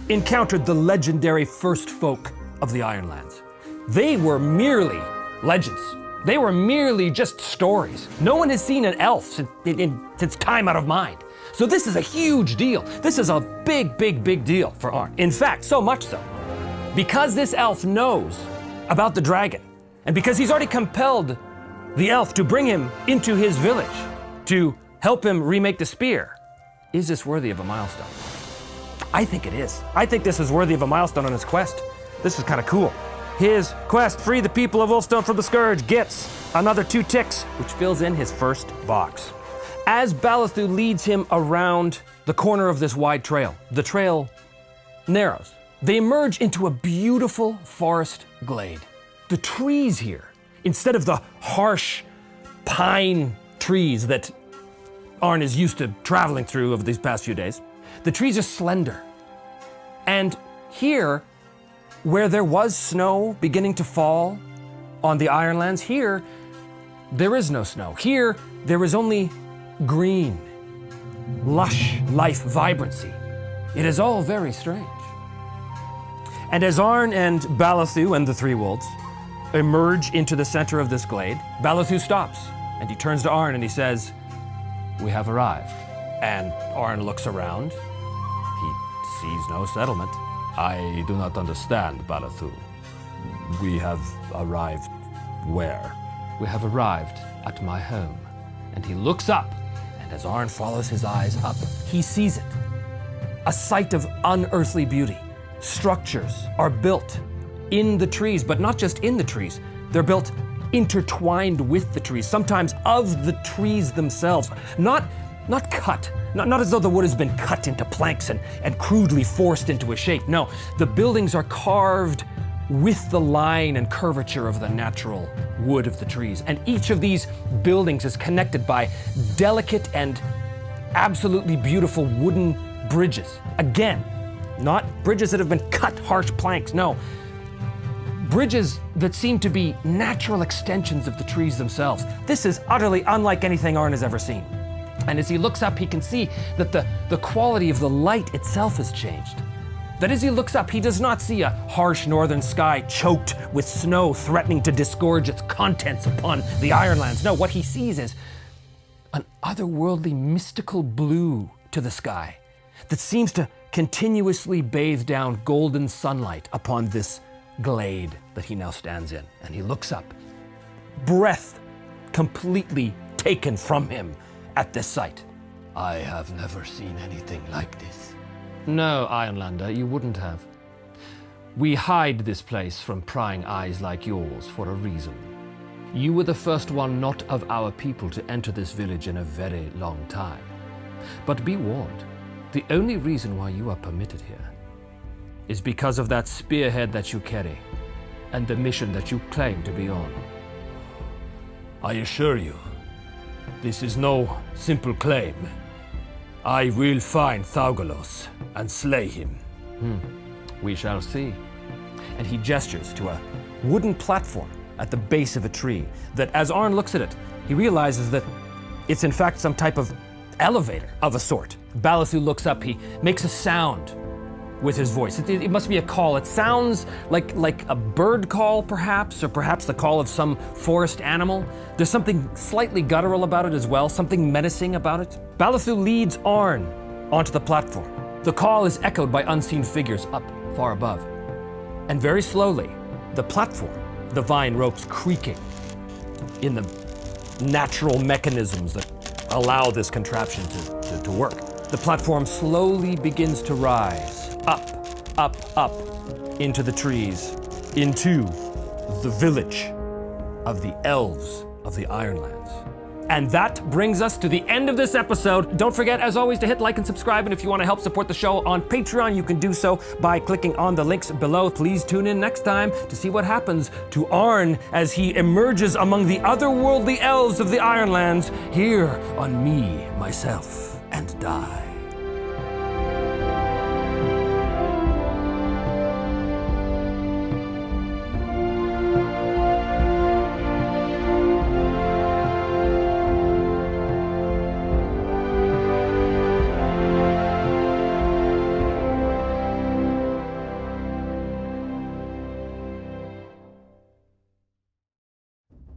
encountered the legendary first folk of the Ironlands. They were merely legends. They were merely just stories. No one has seen an elf since time out of mind. So this is a huge deal. This is a big deal for Arn. In fact, so much so, because this elf knows about the dragon, and because he's already compelled the elf to bring him into his village to help him remake the spear. Is this worthy of a milestone? I think it is. I think this is worthy of a milestone on his quest. This is kind of cool. His quest, free the people of Wolfstone from the Scourge, gets another 2 ticks, which fills in his first box. As Balathu leads him around the corner of this wide trail, the trail narrows. They emerge into a beautiful forest glade. The trees here, instead of the harsh pine trees that Arn is used to traveling through over these past few days, the trees are slender. And here, where there was snow beginning to fall on the Ironlands, here, there is no snow. Here, there is only green, lush life vibrancy. It is all very strange. And as Arn and Balathu and the 3 wolves emerge into the center of this glade, Balathu stops and he turns to Arn and he says, "We have arrived." And Arn looks around. He sees no settlement. I do not understand, Balathu. We have arrived where? We have arrived at my home. And he looks up, and as Arn follows his eyes up, he sees it. A sight of unearthly beauty. Structures are built in the trees, but not just in the trees. They're built intertwined with the trees, sometimes of the trees themselves. Not cut, not as though the wood has been cut into planks and crudely forced into a shape. No, the buildings are carved with the line and curvature of the natural wood of the trees. And each of these buildings is connected by delicate and absolutely beautiful wooden bridges. Again, not bridges that have been cut, harsh planks, no. Bridges that seem to be natural extensions of the trees themselves. This is utterly unlike anything Arn has ever seen. And as he looks up, he can see that the quality of the light itself has changed. That as he looks up, he does not see a harsh northern sky choked with snow threatening to disgorge its contents upon the Ironlands. No, what he sees is an otherworldly mystical blue to the sky that seems to continuously bathe down golden sunlight upon this glade that he now stands in. And he looks up, breath completely taken from him at this sight. I have never seen anything like this. No, Ironlander, you wouldn't have. We hide this place from prying eyes like yours for a reason. You were the first one not of our people to enter this village in a very long time. But be warned, the only reason why you are permitted here is because of that spearhead that you carry and the mission that you claim to be on. I assure you, this is no simple claim. I will find Thaugalos and slay him. We shall see. And he gestures to a wooden platform at the base of a tree that, as Arn looks at it, he realizes that it's in fact some type of elevator of a sort. Balathu looks up, he makes a sound with his voice. It must be a call. It sounds like a bird call, perhaps, or perhaps the call of some forest animal. There's something slightly guttural about it as well, something menacing about it. Balathu leads Arn onto the platform. The call is echoed by unseen figures up far above. And very slowly, the platform, the vine ropes creaking in the natural mechanisms that allow this contraption to work. The platform slowly begins to rise, up, into the trees, into the village of the elves of the Ironlands. And that brings us to the end of this episode. Don't forget, as always, to hit like and subscribe. And if you want to help support the show on Patreon, you can do so by clicking on the links below. Please tune in next time to see what happens to Arn as he emerges among the otherworldly elves of the Ironlands here on Me, Myself, and Die.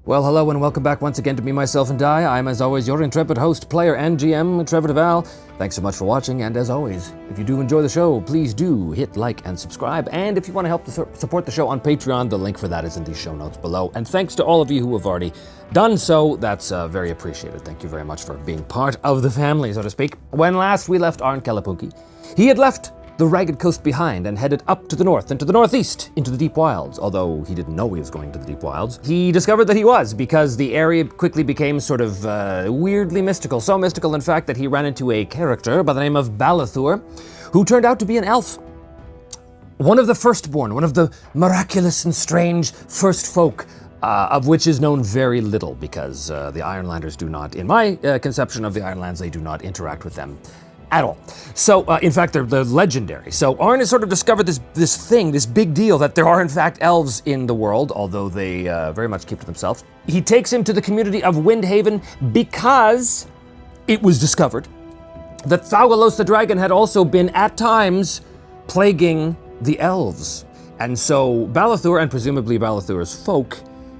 Well, hello and welcome back once again to Me, Myself, and Die. I'm, as always, your intrepid host, player, and GM, Trevor DeVal. Thanks so much for watching, and as always, if you do enjoy the show, please do hit like and subscribe. And if you want to help support the show on Patreon, the link for that is in the show notes below. And thanks to all of you who have already done so. That's very appreciated. Thank you very much for being part of the family, so to speak. When last we left Arn Kalapunki, he had left the ragged coast behind and headed up to the north and to the northeast into the deep wilds. Although he didn't know he was going to the deep wilds, he discovered that he was, because the area quickly became sort of weirdly mystical. So mystical, in fact, that he ran into a character by the name of Balathur, who turned out to be an elf. One of the firstborn, one of the miraculous and strange first folk, of which is known very little, because the Ironlanders do not, in my conception of the Ironlands, they do not interact with them at all. So, in fact, they're legendary. So Arn has sort of discovered this big deal, that there are in fact elves in the world, although they very much keep to themselves. He takes him to the community of Windhaven because it was discovered that Thaugalos the dragon had also been, at times, plaguing the elves. And so Balathur, and presumably Balathur's folk,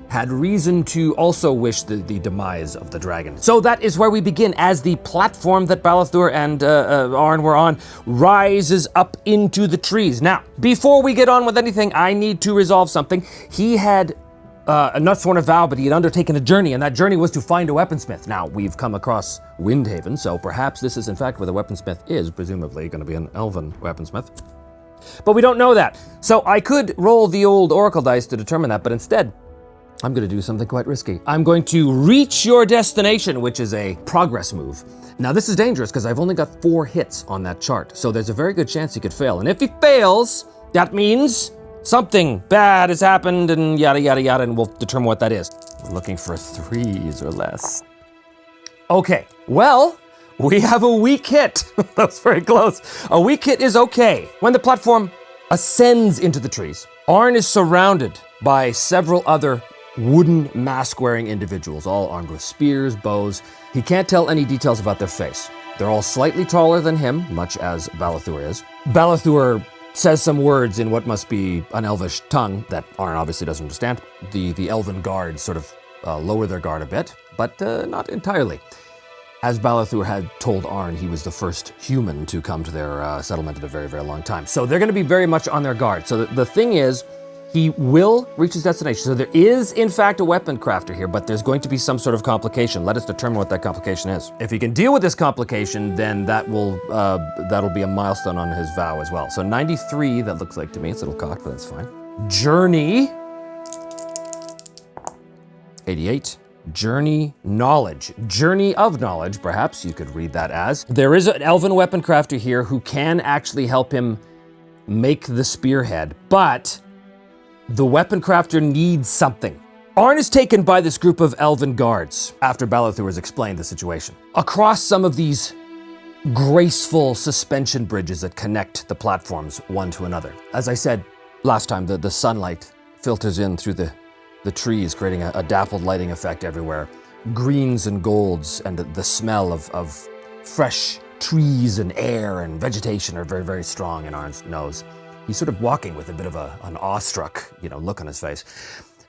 had reason to also wish the demise of the dragon. So that is where we begin, as the platform that Balathur and Arn were on rises up into the trees. Now, before we get on with anything, I need to resolve something. He had not sworn a vow, but he had undertaken a journey, and that journey was to find a weaponsmith. Now, we've come across Windhaven, so perhaps this is in fact where the weaponsmith is, presumably going to be an elven weaponsmith. But we don't know that. So I could roll the old oracle dice to determine that, but instead, I'm going to do something quite risky. I'm going to reach your destination, which is a progress move. Now, this is dangerous because I've only got 4 hits on that chart, so there's a very good chance he could fail. And if he fails, that means something bad has happened and yada, yada, yada, and we'll determine what that is. We're looking for 3s or less. Okay, well, we have a weak hit. That's very close. A weak hit is okay. When the platform ascends into the trees, Arn is surrounded by several other wooden mask-wearing individuals, all armed with spears, bows. He can't tell any details about their face. They're all slightly taller than him, much as Balathur is. Balathur says some words in what must be an elvish tongue that Arn obviously doesn't understand. The elven guards sort of lower their guard a bit, but not entirely. As Balathur had told Arn, he was the first human to come to their settlement in a very, very long time. So they're going to be very much on their guard. So the thing is, He will reach his destination. So there is, in fact, a weapon crafter here, but there's going to be some sort of complication. Let us determine what that complication is. If he can deal with this complication, then that'll be a milestone on his vow as well. So 93, that looks like to me. It's a little cocked, but that's fine. Journey, 88. Journey knowledge. Journey of knowledge, perhaps you could read that as. There is an elven weapon crafter here who can actually help him make the spearhead, but the weapon crafter needs something. Arn is taken by this group of elven guards after Balathu has explained the situation. Across some of these graceful suspension bridges that connect the platforms one to another. As I said last time, the sunlight filters in through the trees, creating a dappled lighting effect everywhere. Greens and golds and the smell of fresh trees and air and vegetation are very, very strong in Arn's nose. He's sort of walking with a bit of an awestruck, look on his face.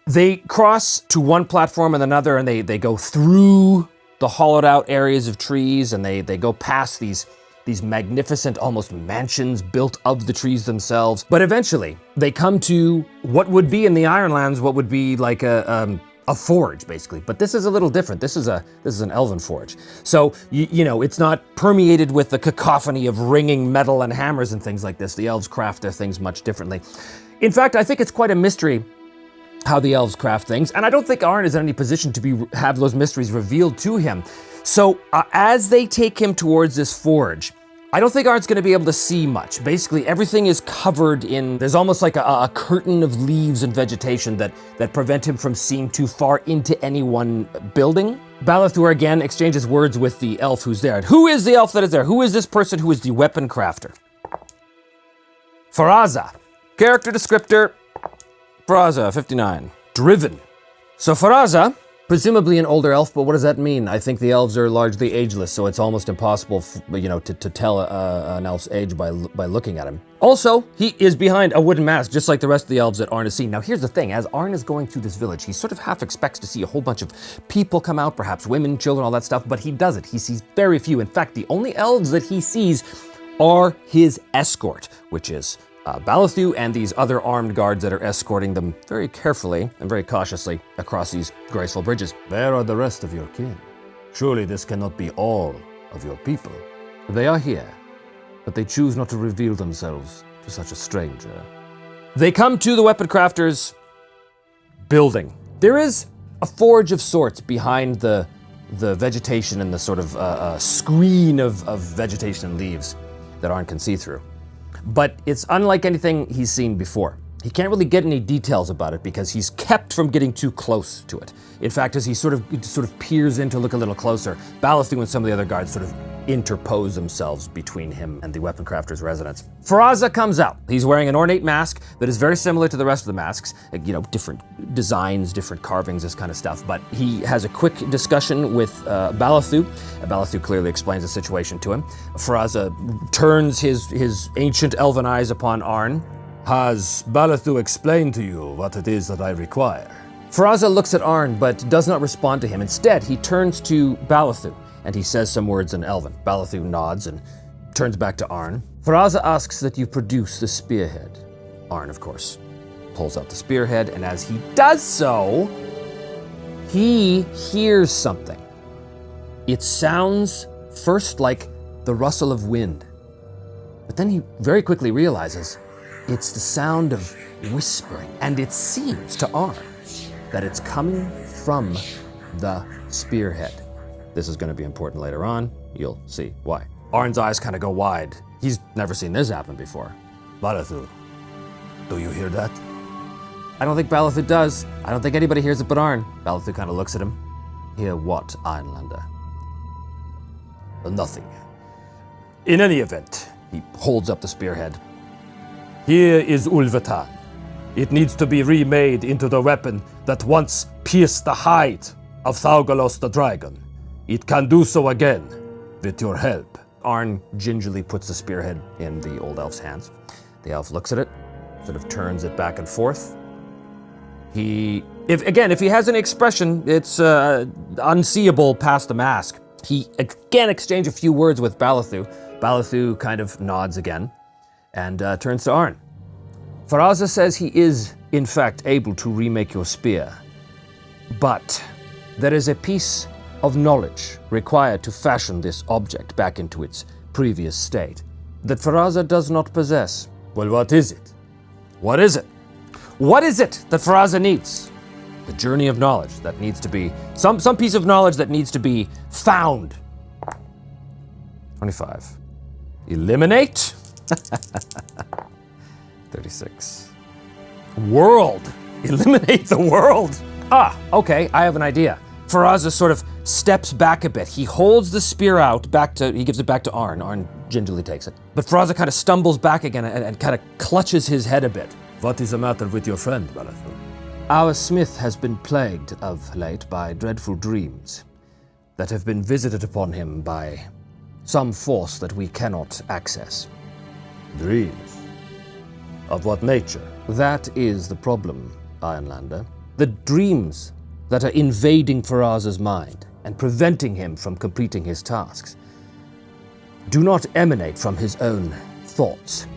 They cross to one platform and another, and they go through the hollowed out areas of trees, and they go past these magnificent, almost mansions built of the trees themselves. But eventually, they come to what would be in the Ironlands, what would be like a forge, basically. But this is a little different. This is an elven forge. So, it's not permeated with the cacophony of ringing metal and hammers and things like this. The elves craft their things much differently. In fact, I think it's quite a mystery how the elves craft things, and I don't think Arn is in any position to have those mysteries revealed to him. So, as they take him towards this forge, I don't think Arn's going to be able to see much. Basically, everything is covered in, there's almost like a curtain of leaves and vegetation that prevent him from seeing too far into any one building. Balathu again exchanges words with the elf who's there. Who is the elf that is there? Who is this person who is the weapon crafter? Faraza. Character descriptor, Faraza, 59. Driven. So Faraza, presumably an older elf, but what does that mean? I think the elves are largely ageless, so it's almost impossible, to tell an elf's age by looking at him. Also, he is behind a wooden mask, just like the rest of the elves that Arn has seen. Now, here's the thing. As Arn is going through this village, he sort of half expects to see a whole bunch of people come out, perhaps women, children, all that stuff, but he doesn't. He sees very few. In fact, the only elves that he sees are his escort, which is Balathu and these other armed guards that are escorting them very carefully and very cautiously across these graceful bridges. Where are the rest of your kin? Surely this cannot be all of your people. They are here, but they choose not to reveal themselves to such a stranger. They come to the weapon crafter's building. There is a forge of sorts behind the vegetation and the sort of screen of vegetation and leaves that Arn can see through. But it's unlike anything he's seen before. He can't really get any details about it because he's kept from getting too close to it. In fact, as he sort of peers in to look a little closer, Balathu and some of the other guards sort of interpose themselves between him and the weapon crafter's residence. Faraza comes out. He's wearing an ornate mask that is very similar to the rest of the masks. Different designs, different carvings, this kind of stuff. But he has a quick discussion with Balathu. Balathu clearly explains the situation to him. Faraza turns his ancient elven eyes upon Arn. Has Balathu explained to you what it is that I require? Faraza looks at Arn, but does not respond to him. Instead, he turns to Balathu, and he says some words in Elven. Balathu nods and turns back to Arn. Faraza asks that you produce the spearhead. Arn, of course, pulls out the spearhead, and as he does so, he hears something. It sounds first like the rustle of wind, but then he very quickly realizes it's the sound of whispering, and it seems to Arn that it's coming from the spearhead. This is going to be important later on. You'll see why. Arn's eyes kind of go wide. He's never seen this happen before. Balathu, do you hear that? I don't think Balathu does. I don't think anybody hears it but Arn. Balathu kind of looks at him. Hear what, Ironlander? Nothing. In any event, he holds up the spearhead. Here is Ulvetan. It needs to be remade into the weapon that once pierced the hide of Thaugalos the dragon. It can do so again, with your help. Arn gingerly puts the spearhead in the old elf's hands. The elf looks at it, sort of turns it back and forth. If he has any expression, it's unseeable past the mask. He again exchanges a few words with Balathu. Balathu kind of nods again and turns to Arn. Faraza says he is in fact, able to remake your spear. But there is a piece of knowledge required to fashion this object back into its previous state that Faraza does not possess. Well, what is it? What is it? What is it that Faraza needs? The journey of knowledge that needs to be, some piece of knowledge that needs to be found. 25. Eliminate? 36. World. Eliminate the world. Ah, okay, I have an idea. Faraza sort of steps back a bit. He holds the spear out he gives it back to Arn. Arn gingerly takes it. But Faraza kind of stumbles back again and kind of clutches his head a bit. What is the matter with your friend, Balathur? Our smith has been plagued of late by dreadful dreams that have been visited upon him by some force that we cannot access. Dreams? Of what nature? That is the problem, Ironlander. The dreams that are invading Faraza's mind and preventing him from completing his tasks do not emanate from his own thoughts.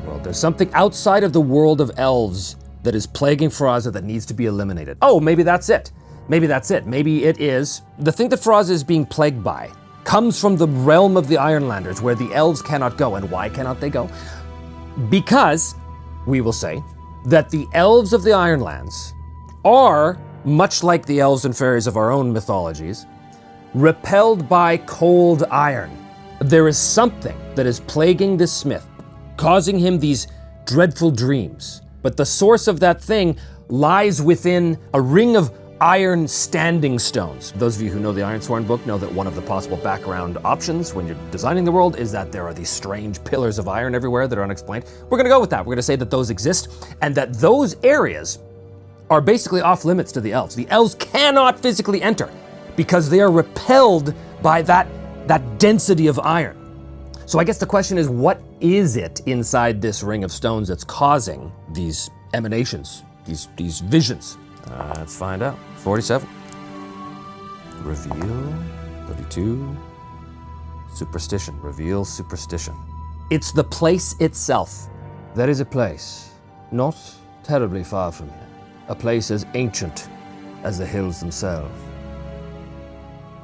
Well, there's something outside of the world of elves that is plaguing Faraza that needs to be eliminated. Oh, maybe that's it. Maybe that's it. Maybe it is. The thing that Faraza is being plagued by comes from the realm of the Ironlanders, where the elves cannot go. And why cannot they go? Because, we will say, that the elves of the Ironlands are, much like the elves and fairies of our own mythologies, repelled by cold iron. There is something that is plaguing this smith, causing him these dreadful dreams. But the source of that thing lies within a ring of iron standing stones. Those of you who know the IRONSWORN book know that one of the possible background options when you're designing the world is that there are these strange pillars of iron everywhere that are unexplained. We're gonna go with that. We're gonna say that those exist and that those areas are basically off limits to the elves. The elves cannot physically enter because they are repelled by that density of iron. So I guess the question is, what is it inside this ring of stones that's causing these emanations, these visions? Let's find out. 47. Reveal. 32. Superstition. Reveal superstition. It's the place itself. There is a place, not terribly far from here. A place as ancient as the hills themselves.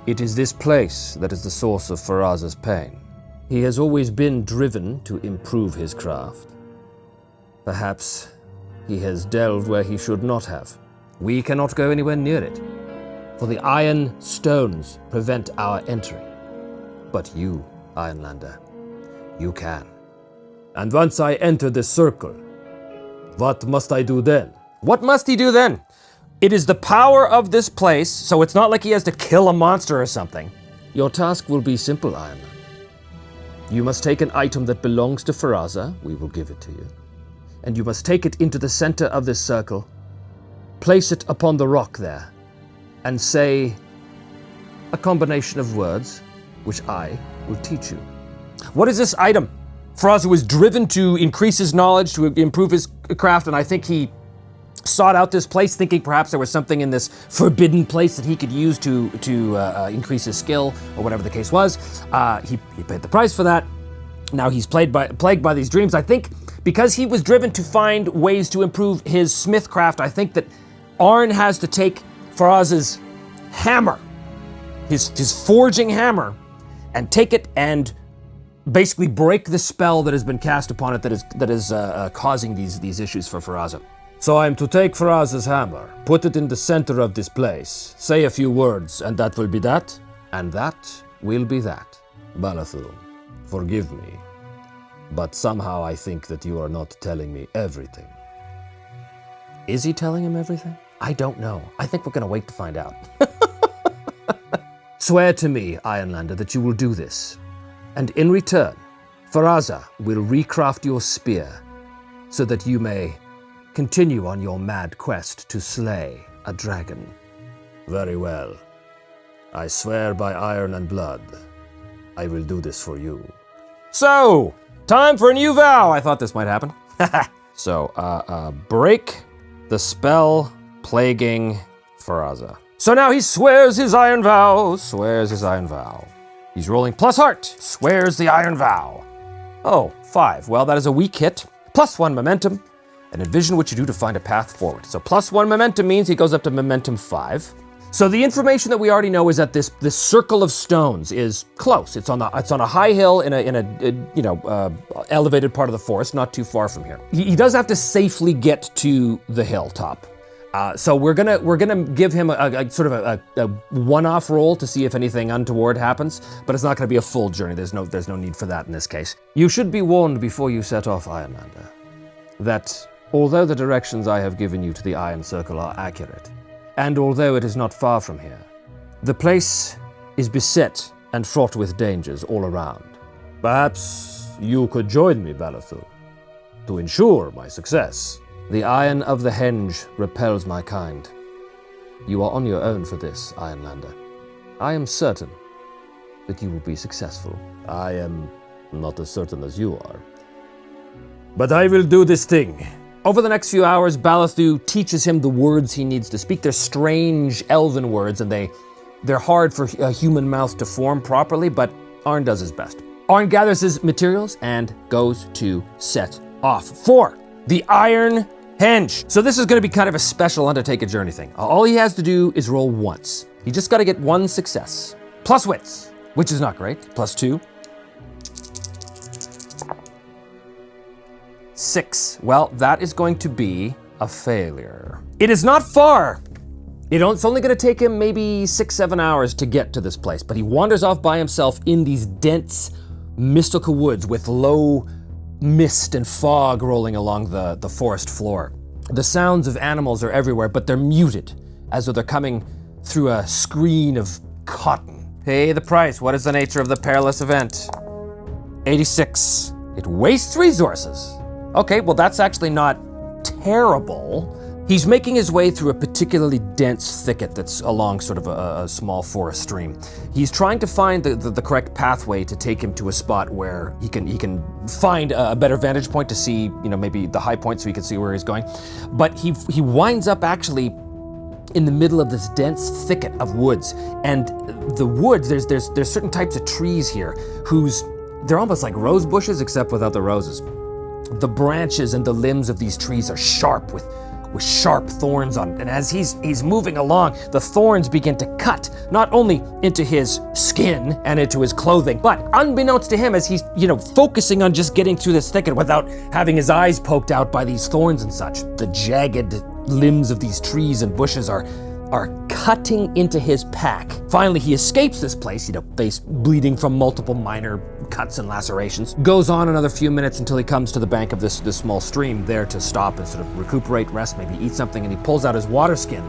It is this place that is the source of Faraza's pain. He has always been driven to improve his craft. Perhaps he has delved where he should not have. We cannot go anywhere near it, for the iron stones prevent our entry. But you, Ironlander, you can. And once I enter the circle, what must I do then? What must he do then? It is the power of this place, so it's not like he has to kill a monster or something. Your task will be simple, Ironlander. You must take an item that belongs to Faraza, we will give it to you, and you must take it into the center of this circle, place it upon the rock there, and say a combination of words, which I will teach you. What is this item? Faraza was driven to increase his knowledge, to improve his craft, and I think he sought out this place thinking perhaps there was something in this forbidden place that he could use to increase his skill, or whatever the case was. He paid the price for that. Now he's plagued by these dreams. I think because he was driven to find ways to improve his smithcraft, I think that Arn has to take Faraza's hammer, his forging hammer, and take it and basically break the spell that has been cast upon it that is causing these issues for Faraza. So I am to take Faraza's hammer, put it in the center of this place, say a few words, and that will be that? And that will be that. Balathur, forgive me, but somehow I think that you are not telling me everything. Is he telling him everything? I don't know. I think we're gonna wait to find out. Swear to me, Ironlander, that you will do this. And in return, Faraza will recraft your spear so that you may continue on your mad quest to slay a dragon. Very well. I swear by iron and blood, I will do this for you. So, time for a new vow. I thought this might happen. So, break the spell plaguing Faraza. So now he swears his iron vow, He's rolling plus heart, swears the iron vow. Oh, 5. Well, that is a weak hit, plus 1 momentum. and envision what you do to find a path forward. So +1 momentum means he goes up to momentum 5. So the information that we already know is that this circle of stones is close. It's on a high hill in a elevated part of the forest, not too far from here. He does have to safely get to the hilltop. So we're gonna give him a sort of a one-off roll to see if anything untoward happens, but it's not gonna be a full journey. There's no need for that in this case. You should be warned before you set off, Ironlander, that although the directions I have given you to the Iron Circle are accurate, and although it is not far from here, the place is beset and fraught with dangers all around. Perhaps you could join me, Balathu, to ensure my success. The iron of the henge repels my kind. You are on your own for this, Ironlander. I am certain that you will be successful. I am not as certain as you are. But I will do this thing. Over the next few hours, Balathu teaches him the words he needs to speak. They're strange elven words, and they're hard for a human mouth to form properly, but Arn does his best. Arn gathers his materials and goes to set off for the Iron Henge. So this is going to be kind of a special undertake a journey thing. All he has to do is roll once. He just got to get 1 success. Plus wits, which is not great. +2. 6. Well, that is going to be a failure. It is not far. It's only going to take him maybe 6-7 hours to get to this place, but he wanders off by himself in these dense, mystical woods with low mist and fog rolling along the forest floor. The sounds of animals are everywhere, but they're muted, as though they're coming through a screen of cotton. Pay the price. What is the nature of the perilous event? 86. It wastes resources. Okay, well that's actually not terrible. He's making his way through a particularly dense thicket that's along sort of a small forest stream. He's trying to find the correct pathway to take him to a spot where he can find a better vantage point to see, maybe the high point so he can see where he's going. But he winds up actually in the middle of this dense thicket of woods. And the woods, there's certain types of trees here they're almost like rose bushes except without the roses. The branches and the limbs of these trees are sharp with sharp thorns on it. And as he's moving along, the thorns begin to cut not only into his skin and into his clothing, but unbeknownst to him, as he's, focusing on just getting through this thicket without having his eyes poked out by these thorns and such, the jagged limbs of these trees and bushes are cutting into his pack. Finally, he escapes this place, face bleeding from multiple minor cuts and lacerations. Goes on another few minutes until he comes to the bank of this small stream, there to stop and sort of recuperate, rest, maybe eat something, and he pulls out his water skin.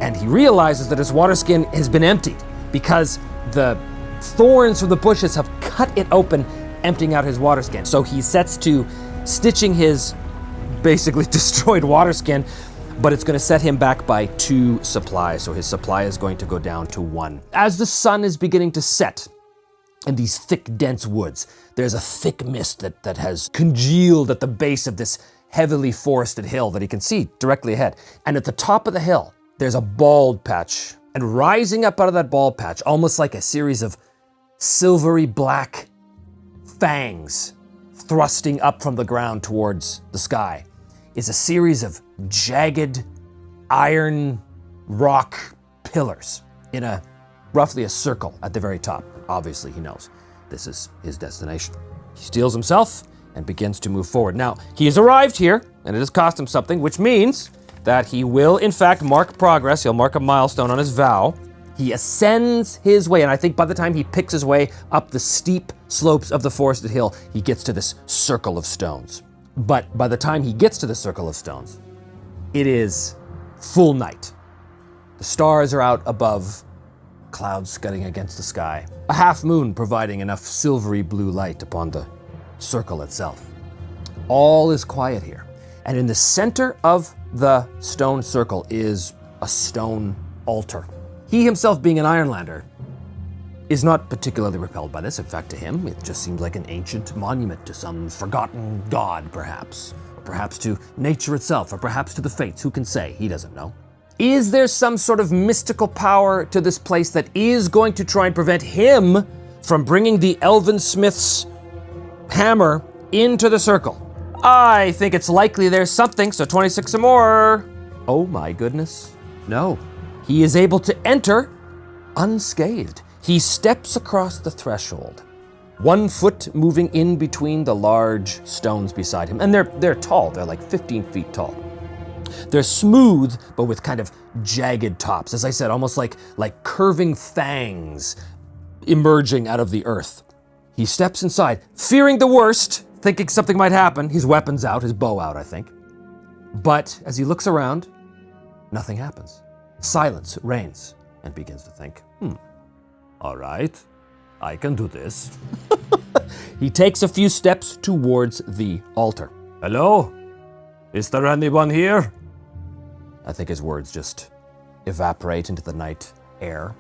And he realizes that his water skin has been emptied because the thorns from the bushes have cut it open, emptying out his water skin. So he sets to stitching his basically destroyed water skin, but it's going to set him back by 2 supplies, so his supply is going to go down to 1. As the sun is beginning to set in these thick, dense woods, there's a thick mist that has congealed at the base of this heavily forested hill that he can see directly ahead. And at the top of the hill, there's a bald patch. And rising up out of that bald patch, almost like a series of silvery black fangs thrusting up from the ground towards the sky, is a series of jagged iron rock pillars in roughly a circle at the very top. Obviously, he knows this is his destination. He steels himself and begins to move forward. Now, he has arrived here, and it has cost him something, which means that he will, in fact, mark progress. He'll mark a milestone on his vow. He ascends his way, and I think by the time he picks his way up the steep slopes of the forested hill, he gets to this circle of stones. But by the time he gets to the circle of stones, it is full night. The stars are out above, clouds scudding against the sky, a half moon providing enough silvery blue light upon the circle itself. All is quiet here. And in the center of the stone circle is a stone altar. He himself, being an Ironlander, is not particularly repelled by this. In fact, to him, it just seems like an ancient monument to some forgotten god, perhaps. Or perhaps to nature itself, or perhaps to the fates. Who can say? He doesn't know. Is there some sort of mystical power to this place that is going to try and prevent him from bringing the Elven Smith's hammer into the circle? I think it's likely there's something, so 26 or more. Oh my goodness. No. He is able to enter unscathed. He steps across the threshold, 1 foot moving in between the large stones beside him. And they're tall, they're like 15 feet tall. They're smooth, but with kind of jagged tops. As I said, almost like curving fangs emerging out of the earth. He steps inside, fearing the worst, thinking something might happen. His weapon's out, his bow out, I think. But as he looks around, nothing happens. Silence reigns, and begins to think, All right, I can do this. He takes a few steps towards the altar. Hello? Is there anyone here? I think his words just evaporate into the night air.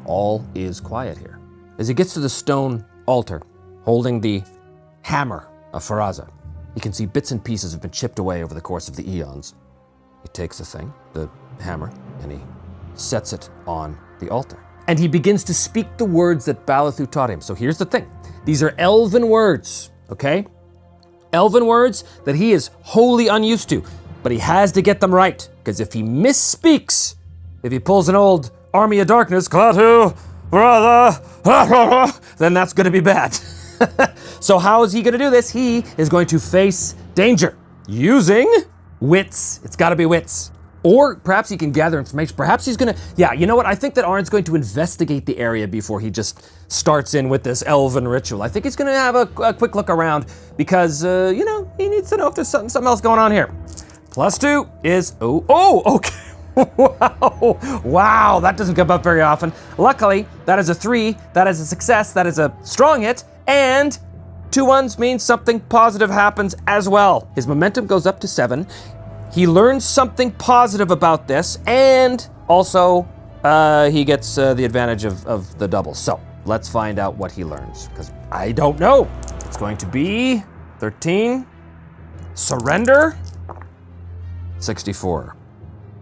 All is quiet here. As he gets to the stone altar, holding the hammer of Faraza, he can see bits and pieces have been chipped away over the course of the eons. He takes the thing, the hammer, and he sets it on the altar. And he begins to speak the words that Balathu taught him. So here's the thing. These are elven words, okay? Elven words that he is wholly unused to, but he has to get them right, because if he misspeaks, if he pulls an old Army of Darkness, Klaatu, brother, then that's going to be bad. So how is he going to do this? He is going to face danger using wits. It's got to be wits. Or perhaps he can gather information. Perhaps he's going to, you know what? I think that Arn's going to investigate the area before he just starts in with this elven ritual. I think he's going to have a quick look around because, he needs to know if there's something else going on here. +2 is, okay. Wow, that doesn't come up very often. Luckily, that is a 3, that is a success, that is a strong hit, and 2 1s means something positive happens as well. His momentum goes up to 7. He learns something positive about this, and also he gets the advantage of the double. So let's find out what he learns, because I don't know. It's going to be 13, surrender, 64.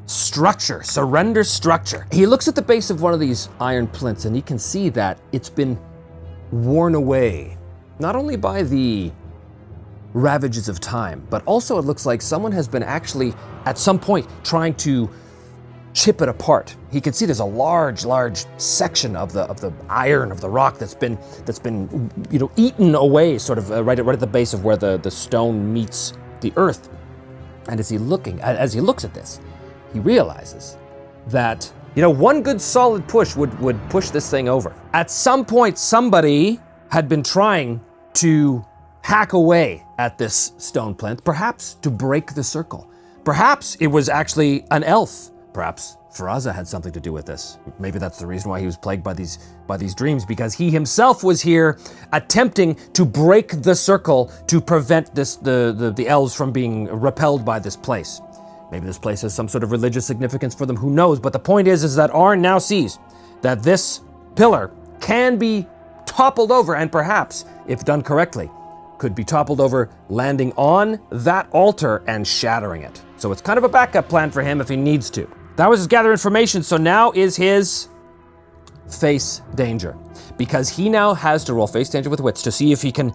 Structure, surrender structure. He looks at the base of one of these iron plinths and he can see that it's been worn away, not only by the ravages of time, but also it looks like someone has been actually at some point trying to chip it apart. He can see there's a large section of the iron of the rock that's been eaten away, sort of right at the base of where the stone meets the earth. And as he looks at this, he realizes that, one good solid push would push this thing over. At some point, somebody had been trying to hack away at this stone plinth, perhaps to break the circle. Perhaps it was actually an elf. Perhaps Faraza had something to do with this. Maybe that's the reason why he was plagued by these dreams, because he himself was here attempting to break the circle to prevent the elves from being repelled by this place. Maybe this place has some sort of religious significance for them, who knows? But the point is that Arn now sees that this pillar can be toppled over, and perhaps, if done correctly, could be toppled over, landing on that altar and shattering it. So it's kind of a backup plan for him if he needs to. That was his gather information, so now is his face danger. Because he now has to roll face danger with wits to see if he can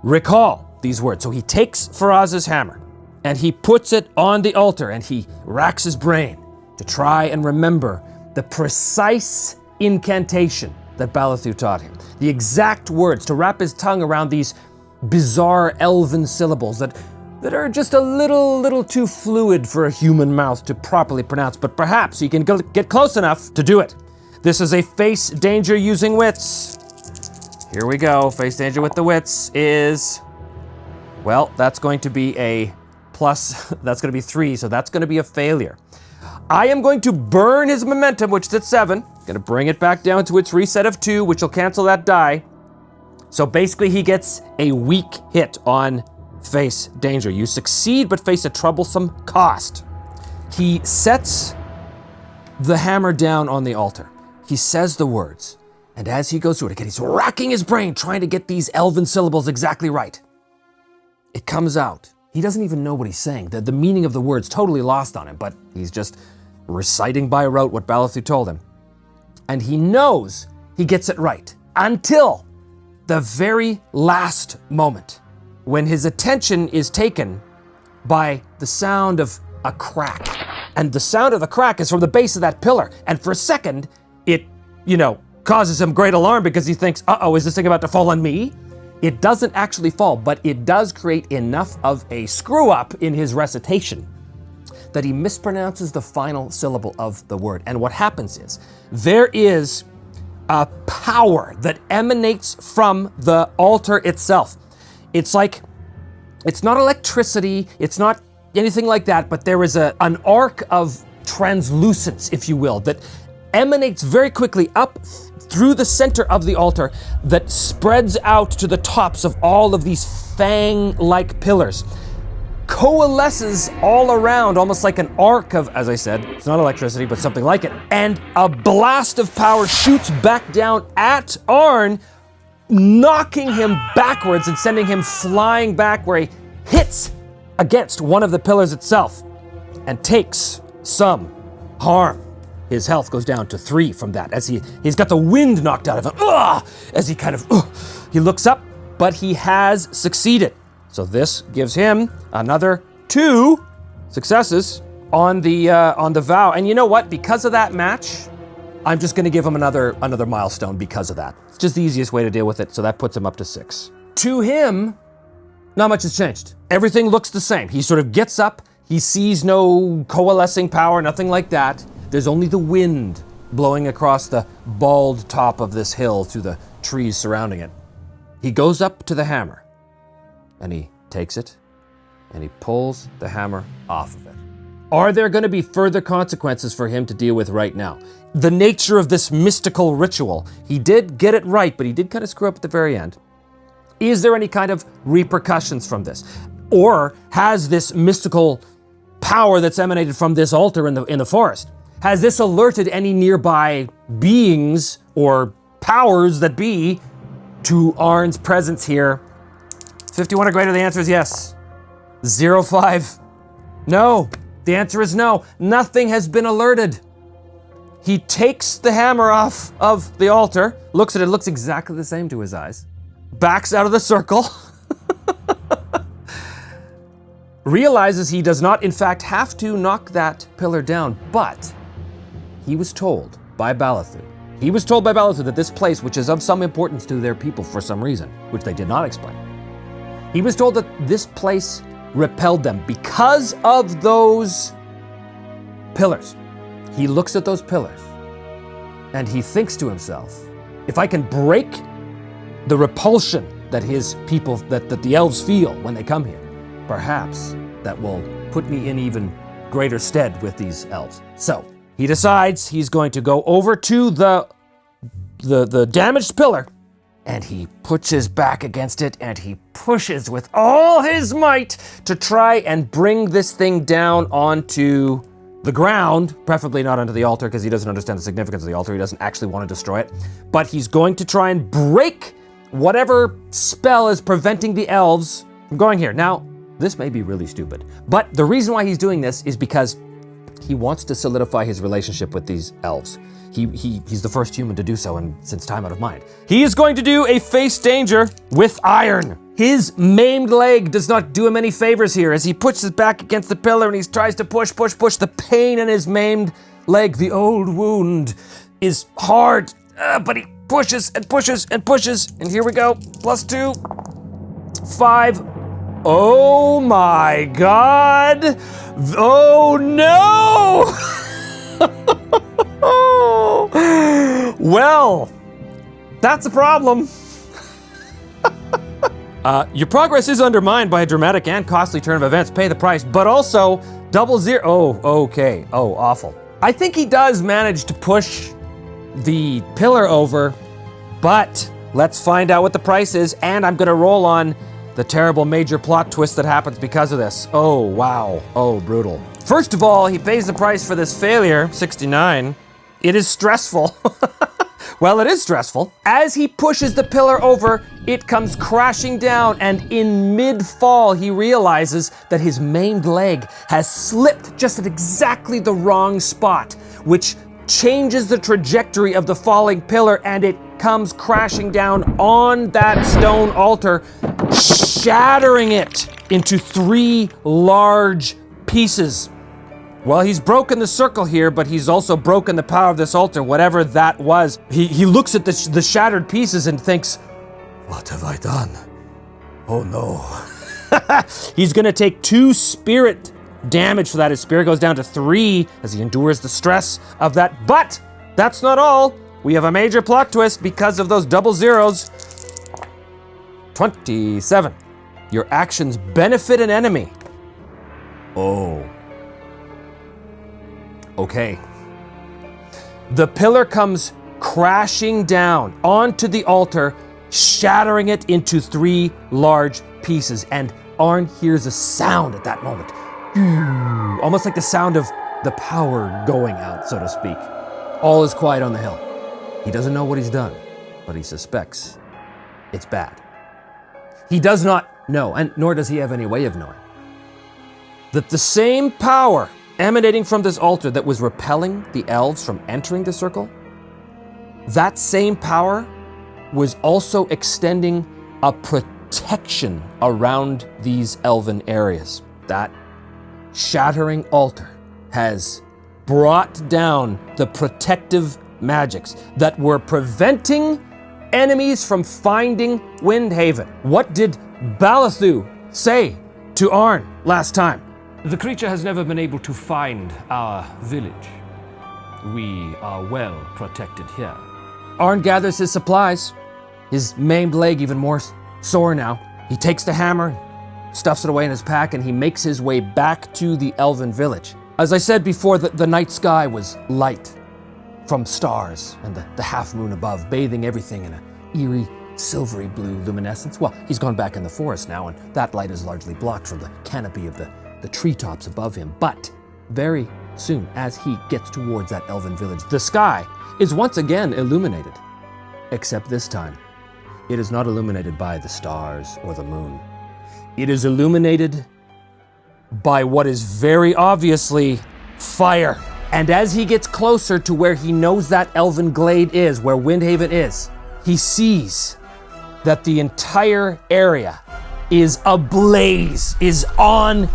recall these words. So he takes Faraza's hammer, and he puts it on the altar, and he racks his brain to try and remember the precise incantation that Balathu taught him. The exact words, to wrap his tongue around these bizarre elven syllables that are just a little too fluid for a human mouth to properly pronounce, but perhaps he can get close enough to do it. This is a face danger using wits. Here we go. Face danger with the wits is, well, that's going to be a plus, that's going to be 3, so that's going to be a failure. I am going to burn his momentum, which is at 7. Going to bring it back down to its reset of 2, which will cancel that die. So basically he gets a weak hit on face danger. You succeed, but face a troublesome cost. He sets the hammer down on the altar. He says the words, and as he goes through it again, he's racking his brain trying to get these elven syllables exactly right. It comes out. He doesn't even know what he's saying. The meaning of the words totally lost on him, but he's just reciting by rote what Balathu told him. And he knows he gets it right until the very last moment. when his attention is taken by the sound of a crack. And the sound of the crack is from the base of that pillar. And for a second, it, causes him great alarm because he thinks, uh-oh, is this thing about to fall on me? It doesn't actually fall, but it does create enough of a screw-up in his recitation that he mispronounces the final syllable of the word. And what happens is, there is a power that emanates from the altar itself. It's like, it's not electricity, it's not anything like that, but there is an arc of translucence, if you will, that emanates very quickly up through the center of the altar that spreads out to the tops of all of these fang-like pillars, coalesces all around, almost like an arc of, as I said, it's not electricity, but something like it, and a blast of power shoots back down at Arn, knocking him backwards and sending him flying back, where he hits against one of the pillars itself and takes some harm. His health goes down to 3 from that, as he's got the wind knocked out of him. As he kind of, he looks up, but he has succeeded. So this gives him another 2 successes on the vow. And you know what? Because of that match, I'm just going to give him another milestone because of that. It's just the easiest way to deal with it. So that puts him up to 6. To him, not much has changed. Everything looks the same. He sort of gets up. He sees no coalescing power, nothing like that. There's only the wind blowing across the bald top of this hill through the trees surrounding it. He goes up to the hammer, and he takes it, and he pulls the hammer off of it. Are there going to be further consequences for him to deal with right now? The nature of this mystical ritual, he did get it right, but he did kind of screw up at the very end. Is there any kind of repercussions from this? Or has this mystical power that's emanated from this altar in the forest, has this alerted any nearby beings or powers that be to Arn's presence here? 51 or greater, the answer is yes. 05, no. The answer is no. Nothing has been alerted. He takes the hammer off of the altar, looks at it, looks exactly the same to his eyes, backs out of the circle, realizes he does not, in fact, have to knock that pillar down, but he was told by Balathu that this place, which is of some importance to their people for some reason, which they did not explain, he was told that this place repelled them because of those pillars. He looks at those pillars and he thinks to himself, if I can break the repulsion that his people, that the elves feel when they come here, perhaps that will put me in even greater stead with these elves. So he decides he's going to go over to the damaged pillar, and he puts his back against it and he pushes with all his might to try and bring this thing down onto the ground, preferably not onto the altar because he doesn't understand the significance of the altar. He doesn't actually want to destroy it, but he's going to try and break whatever spell is preventing the elves from going here. Now, this may be really stupid, but the reason why he's doing this is because he wants to solidify his relationship with these elves. He's the first human to do so since time out of mind. He is going to do a face danger with iron. His maimed leg does not do him any favors here as he puts his back against the pillar and he tries to push. The pain in his maimed leg, the old wound, is hard, but he pushes and pushes and pushes. And here we go, +2, 5. Oh my God. Oh no. Well, that's a problem. Your progress is undermined by a dramatic and costly turn of events. Pay the price, but also 00. Oh, okay. Oh, awful. I think he does manage to push the pillar over, but let's find out what the price is, and I'm gonna roll on the terrible major plot twist that happens because of this. Oh, wow. Oh, brutal. First of all, he pays the price for this failure, 69. It is stressful. Well, it is stressful. As he pushes the pillar over, it comes crashing down, and in mid-fall, he realizes that his maimed leg has slipped just at exactly the wrong spot, which changes the trajectory of the falling pillar, and it comes crashing down on that stone altar, shattering it into 3 large pieces. Well, he's broken the circle here, but he's also broken the power of this altar, whatever that was. He looks at the shattered pieces and thinks, what have I done? Oh no. He's gonna take 2 spirit damage for that. His spirit goes down to 3 as he endures the stress of that. But that's not all. We have a major plot twist because of those double zeros. 27. Your actions benefit an enemy. Oh. Okay. The pillar comes crashing down onto the altar, shattering it into 3 large pieces. And Arn hears a sound at that moment. Almost like the sound of the power going out, so to speak. All is quiet on the hill. He doesn't know what he's done, but he suspects it's bad. He does not know, and nor does he have any way of knowing, that the same power emanating from this altar that was repelling the elves from entering the circle, that same power was also extending a protection around these elven areas. That shattering altar has brought down the protective magics that were preventing enemies from finding Windhaven. What did Balathu say to Arn last time? The creature has never been able to find our village. We are well protected here. Arn gathers his supplies, his maimed leg even more sore now. He takes the hammer, stuffs it away in his pack, and he makes his way back to the elven village. As I said before, the night sky was light from stars and the half moon above, bathing everything in an eerie, silvery blue luminescence. Well, he's gone back in the forest now, and that light is largely blocked from the canopy of the treetops above him. But very soon, as he gets towards that elven village, the sky is once again illuminated. Except this time, it is not illuminated by the stars or the moon. It is illuminated by what is very obviously fire. And as he gets closer to where he knows that elven glade is, where Windhaven is, he sees that the entire area is ablaze, is on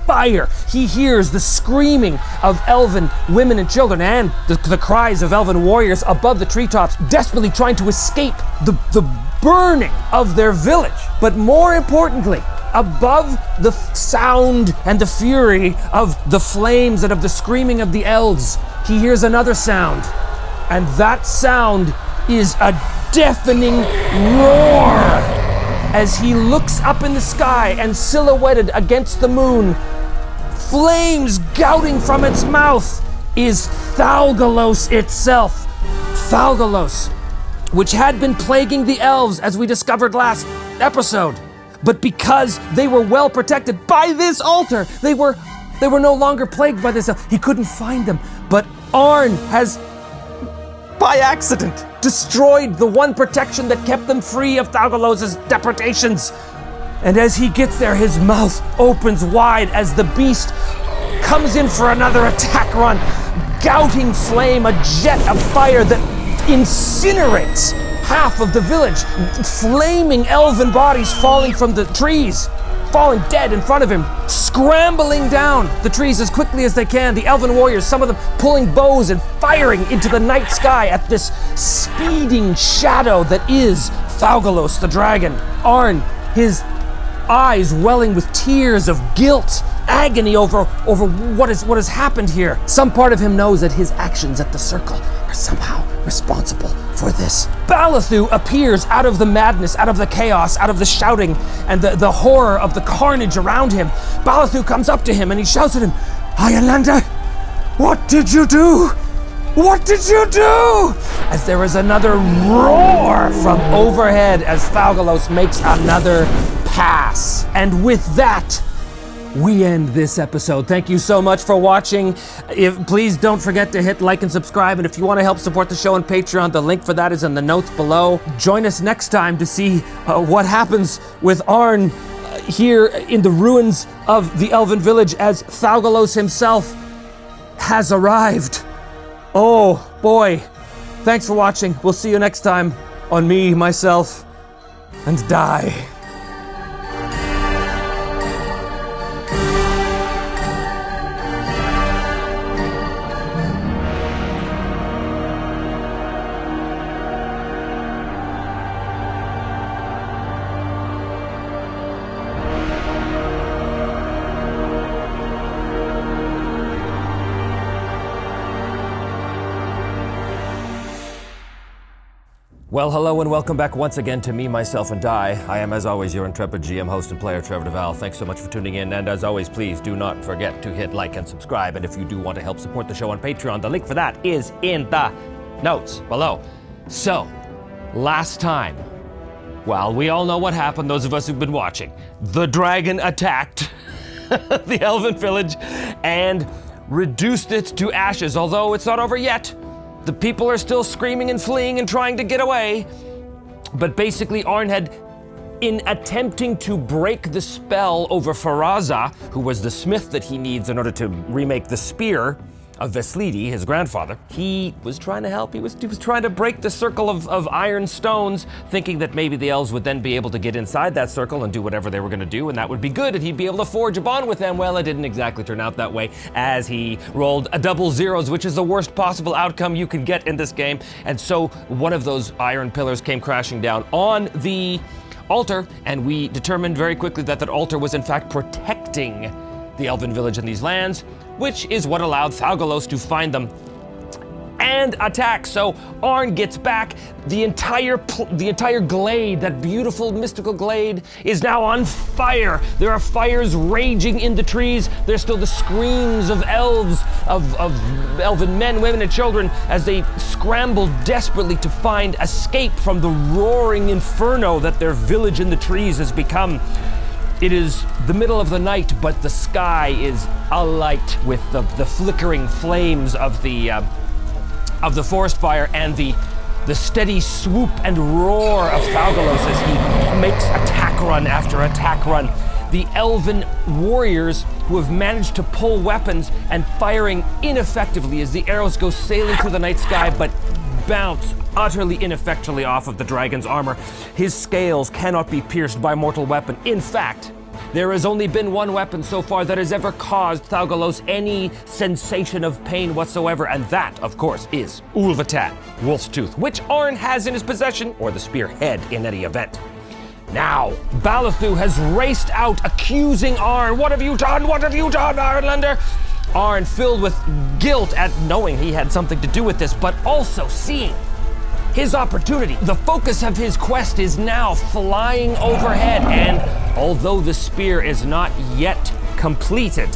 fire. He hears the screaming of elven women and children and the cries of elven warriors above the treetops, desperately trying to escape the burning of their village. But more importantly, above the sound and the fury of the flames and of the screaming of the elves, he hears another sound. And that sound is a deafening roar. As he looks up in the sky and silhouetted against the moon, flames gouting from its mouth, is Thalgalos itself. Thalgalos, which had been plaguing the elves as we discovered last episode. But because they were well protected by this altar, they were no longer plagued by this. He couldn't find them. But Arn has, by accident, destroyed the one protection that kept them free of Thalgalos's depredations. And as he gets there, his mouth opens wide as the beast comes in for another attack run, gouting flame, a jet of fire that incinerates half of the village, flaming elven bodies falling from the trees, falling dead in front of him, scrambling down the trees as quickly as they can. The elven warriors, some of them pulling bows and firing into the night sky at this speeding shadow that is Thalgalos the dragon. Arn, his eyes welling with tears of guilt, agony over what has happened here. Some part of him knows that his actions at the circle are somehow responsible for this. Balathu appears out of the madness, out of the chaos, out of the shouting and the horror of the carnage around him. Balathu comes up to him and he shouts at him, "Highlander, what did you do? What did you do?" As there is another roar from overhead as Thalgalos makes another pass. And with that, we end this episode. Thank you so much for watching. Please don't forget to hit like and subscribe. And if you want to help support the show on Patreon, the link for that is in the notes below. Join us next time to see what happens with Arn here in the ruins of the Elven Village as Thalgalos himself has arrived. Oh boy, Thanks for watching. We'll see you next time on Me, Myself, and Die. Well, hello and welcome back once again to Me, Myself, and Die. I am, as always, your intrepid GM, host, and player, Trevor DeVal. Thanks so much for tuning in, and as always, please do not forget to hit like and subscribe, and if you do want to help support the show on Patreon, the link for that is in the notes below. So, last time, well, we all know what happened, those of us who've been watching. The dragon attacked the elven village and reduced it to ashes, although it's not over yet. The people are still screaming and fleeing and trying to get away. But basically, Arnold, in attempting to break the spell over Faraza, who was the smith that he needs in order to remake the spear of Veslidi, his grandfather, he was trying to help. He was trying to break the circle of iron stones, thinking that maybe the elves would then be able to get inside that circle and do whatever they were going to do, and that would be good, and he'd be able to forge a bond with them. Well, it didn't exactly turn out that way, as he rolled a double zeros, which is the worst possible outcome you could get in this game. And so one of those iron pillars came crashing down on the altar, and we determined very quickly that that altar was in fact protecting the elven village in these lands, which is what allowed Thalgalos to find them and attack. So Arn gets back. The entire glade, that beautiful mystical glade, is now on fire. There are fires raging in the trees. There's still the screams of elves, of elven men, women, and children as they scramble desperately to find escape from the roaring inferno that their village in the trees has become. It is the middle of the night, but the sky is alight with the flickering flames of the forest fire and the steady swoop and roar of Thalgalos as he makes attack run after attack run. The elven warriors who have managed to pull weapons and firing ineffectively as the arrows go sailing through the night sky, but bounce utterly ineffectually off of the dragon's armor. His scales cannot be pierced by mortal weapon. In fact, there has only been one weapon so far that has ever caused Thalgalos any sensation of pain whatsoever, and that, of course, is Ulvatan, Wolf's Tooth, which Arn has in his possession, or the spearhead in any event. Now, Balathu has raced out, accusing Arn. What have you done? What have you done, Arnlander? Arn, filled with guilt at knowing he had something to do with this, but also seeing his opportunity. The focus of his quest is now flying overhead, and although the spear is not yet completed,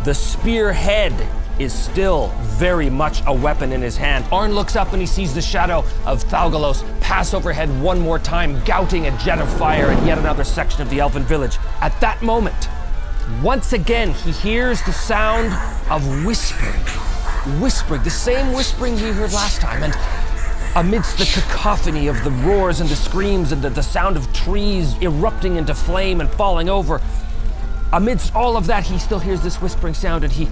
the spearhead is still very much a weapon in his hand. Arn looks up and he sees the shadow of Thalgalos pass overhead one more time, gouting a jet of fire in yet another section of the elven village. At that moment, once again, he hears the sound of whispering. Whispering, the same whispering he heard last time, and amidst the cacophony of the roars and the screams and the sound of trees erupting into flame and falling over, amidst all of that, he still hears this whispering sound, and he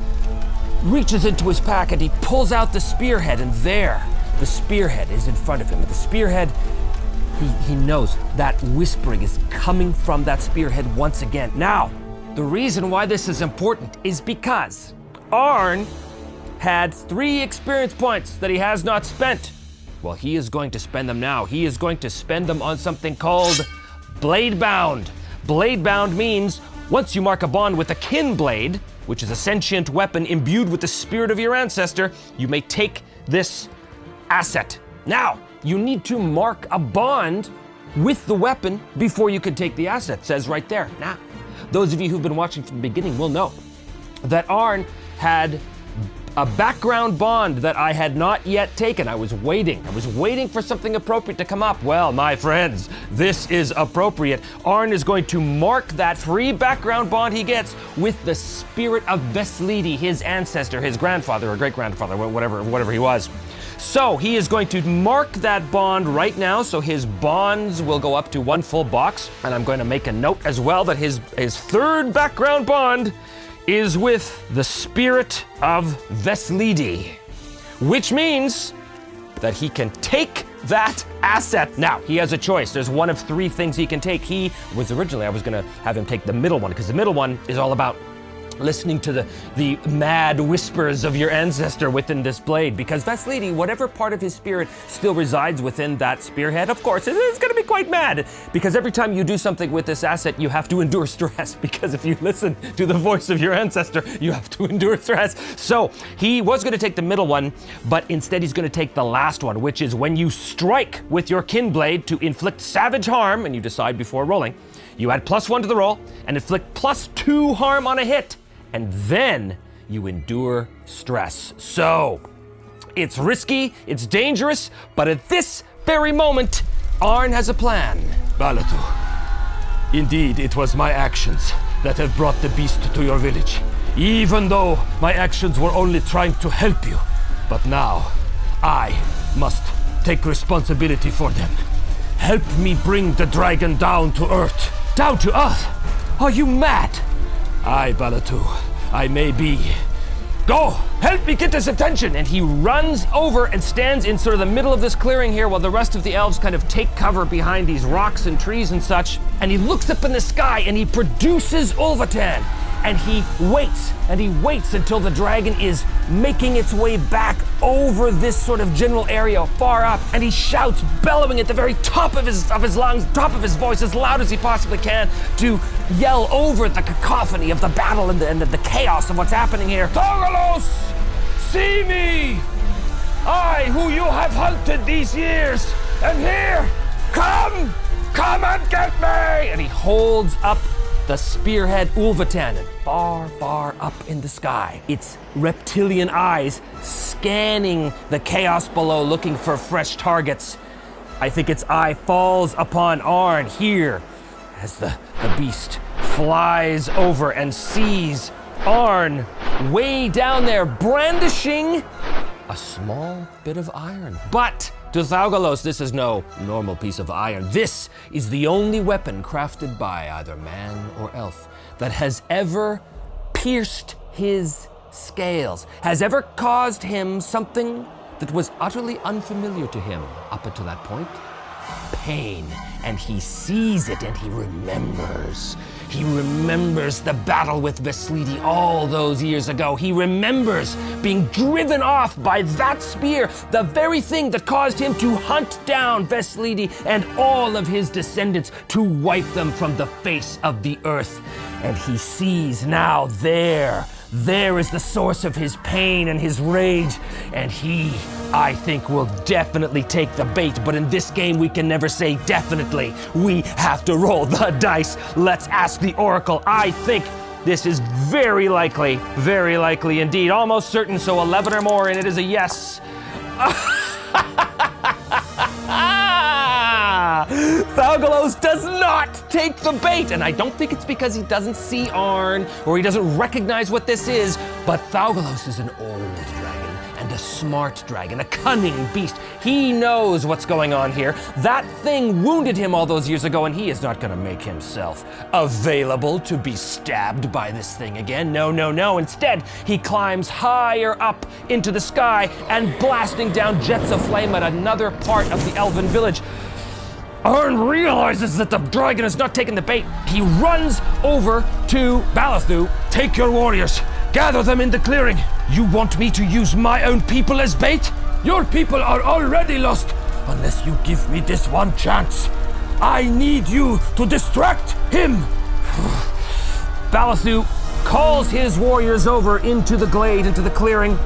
reaches into his pack and he pulls out the spearhead, and there, the spearhead is in front of him. And the spearhead, he knows that whispering is coming from that spearhead once again. Now, the reason why this is important is because Arn had 3 experience points that he has not spent. Well, he is going to spend them now. He is going to spend them on something called Bladebound. Bladebound means once you mark a bond with a kin blade, which is a sentient weapon imbued with the spirit of your ancestor, you may take this asset. Now, you need to mark a bond with the weapon before you can take the asset. It says right there. Now, those of you who've been watching from the beginning will know that Arn had a background bond that I had not yet taken. I was waiting for something appropriate to come up. Well, my friends, this is appropriate. Arn is going to mark that free background bond he gets with the spirit of Veslidi, his ancestor, his grandfather or great-grandfather, whatever he was. So he is going to mark that bond right now, so his bonds will go up to 1 full box. And I'm going to make a note as well that his 3rd background bond is with the spirit of Veslidi, which means that he can take that asset. Now, he has a choice. There's one of 3 things he can take. I was gonna have him take the middle one, because the middle one is all about listening to the mad whispers of your ancestor within this blade, because Veslidi, whatever part of his spirit still resides within that spearhead, of course, it's going to be quite mad, because every time you do something with this asset, you have to endure stress, because if you listen to the voice of your ancestor, you have to endure stress. So he was going to take the middle one, but instead he's going to take the last one, which is when you strike with your kin blade to inflict savage harm, and you decide before rolling, you add +1 to the roll and inflict +2 harm on a hit. And then you endure stress. So, it's risky, it's dangerous, but at this very moment, Arn has a plan. Balatu, indeed it was my actions that have brought the beast to your village, even though my actions were only trying to help you. But now, I must take responsibility for them. Help me bring the dragon down to Earth. Down to Earth? Are you mad? Aye, Balatu, I may be. Go! Help me get his attention! And he runs over and stands in sort of the middle of this clearing here while the rest of the elves kind of take cover behind these rocks and trees and such. And he looks up in the sky and he produces Ulvatan. And he waits until the dragon is making its way back over this sort of general area far up, and he shouts, bellowing at the very top of his lungs, top of his voice, as loud as he possibly can, to yell over the cacophony of the battle and the chaos of what's happening here. Thaugalos! See me! I, who you have hunted these years, am here! Come and get me! And he holds up the spearhead Ulvatan, and far up in the sky, its reptilian eyes scanning the chaos below, looking for fresh targets. I think its eye falls upon Arn here as the beast flies over and sees Arn way down there brandishing a small bit of iron. But to Thaugalos, this is no normal piece of iron. This is the only weapon crafted by either man or elf that has ever pierced his scales, has ever caused him something that was utterly unfamiliar to him up until that point. Pain. And he sees it and he remembers. He remembers the battle with Veslidi all those years ago. He remembers being driven off by that spear, the very thing that caused him to hunt down Veslidi and all of his descendants, to wipe them from the face of the earth. And he sees now there is the source of his pain and his rage, and he, I think, will definitely take the bait. But in this game, we can never say definitely. We have to roll the dice. Let's ask the Oracle. I think this is very likely indeed, almost certain, so 11 or more, and it is a yes. Thaugalos does not take the bait, and I don't think it's because he doesn't see Arn or he doesn't recognize what this is, but Thaugalos is an old dragon and a smart dragon, a cunning beast. He knows what's going on here. That thing wounded him all those years ago, and he is not going to make himself available to be stabbed by this thing again. No. Instead, he climbs higher up into the sky and blasting down jets of flame at another part of the elven village. Arn realizes that the dragon has not taken the bait. He runs over to Balathu. Take your warriors. Gather them in the clearing. You want me to use my own people as bait? Your people are already lost unless you give me this one chance. I need you to distract him. Balathu calls his warriors over into the glade, into the clearing.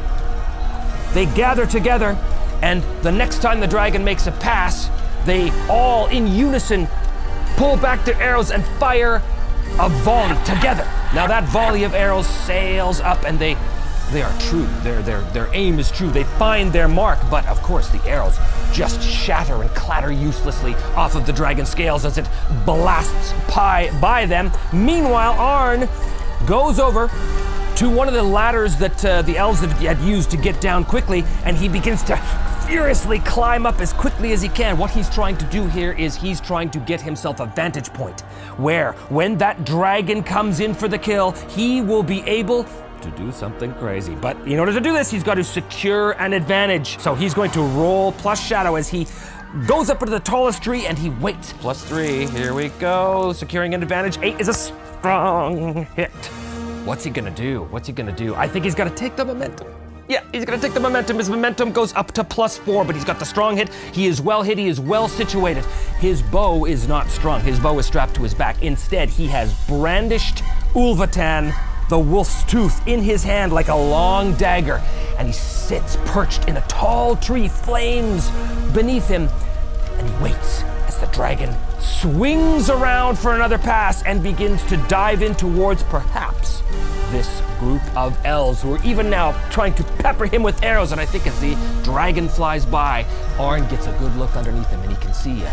They gather together, and the next time the dragon makes a pass, they all in unison pull back their arrows and fire a volley together. Now that volley of arrows sails up, and they are true. Their aim is true. They find their mark, but of course the arrows just shatter and clatter uselessly off of the dragon's scales as it blasts by them. Meanwhile, Arn goes over to one of the ladders that the elves had used to get down quickly, and he begins to furiously climb up as quickly as he can. What he's trying to do here is he's trying to get himself a vantage point where, when that dragon comes in for the kill, he will be able about to do something crazy. But in order to do this, he's got to secure an advantage. So he's going to roll plus shadow as he goes up into the tallest tree and he waits. +3, here we go. Securing an advantage. 8 is a strong hit. What's he gonna do? What's he gonna do? I think he's gonna take the momentum. Yeah, he's gonna take the momentum. His momentum goes up to +4, but he's got the strong hit. He is well hit, he is well situated. His bow is not strung. His bow is strapped to his back. Instead, he has brandished Ulvatan, the wolf's tooth, in his hand like a long dagger, and he sits perched in a tall tree, flames beneath him, and he waits as the dragon swings around for another pass and begins to dive in towards perhaps this group of elves who are even now trying to pepper him with arrows. And I think as the dragon flies by, Arn gets a good look underneath him and he can see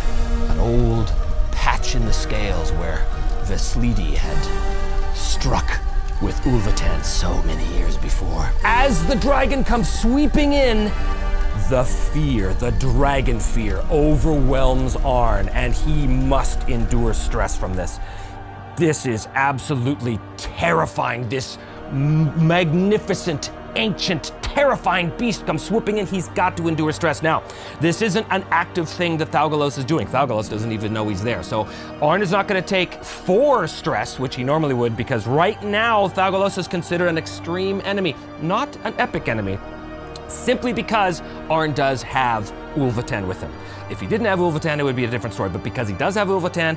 an old patch in the scales where Veslidi had struck with Ulvatan so many years before. As the dragon comes sweeping in, the fear, the dragon fear, overwhelms Arn, and he must endure stress from this. This is absolutely terrifying. This magnificent, ancient, terrifying beast comes swooping in. He's got to endure stress. Now, this isn't an active thing that Thalgalos is doing. Thalgalos doesn't even know he's there. So Arn is not going to take 4 stress, which he normally would, because right now Thalgalos is considered an extreme enemy, not an epic enemy, simply because Arn does have Ulvatan with him. If he didn't have Ulvatan, it would be a different story, but because he does have Ulvatan,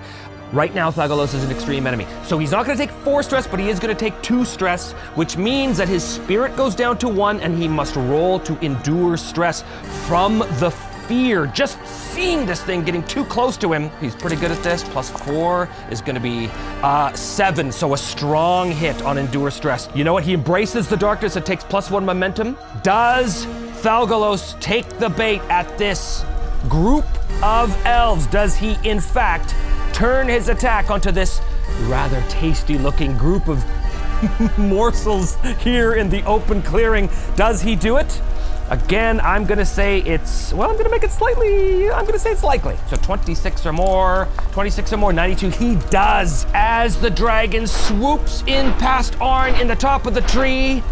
right now Thalgalos is an extreme enemy. So he's not going to take 4 stress, but he is going to take 2 stress, which means that his spirit goes down to 1 and he must roll to endure stress from the fear. Just seeing this thing getting too close to him. He's pretty good at this. +4 is going to be 7, so a strong hit on endure stress. You know what? He embraces the darkness. It takes +1 momentum. Does Thalgalos take the bait at this group of elves? Does he, in fact, turn his attack onto this rather tasty-looking group of morsels here in the open clearing? Does he do it? Again, I'm gonna say it's, well, I'm gonna make it slightly, I'm gonna say it's likely. So 26 or more, 92, he does. As the dragon swoops in past Arn in the top of the tree,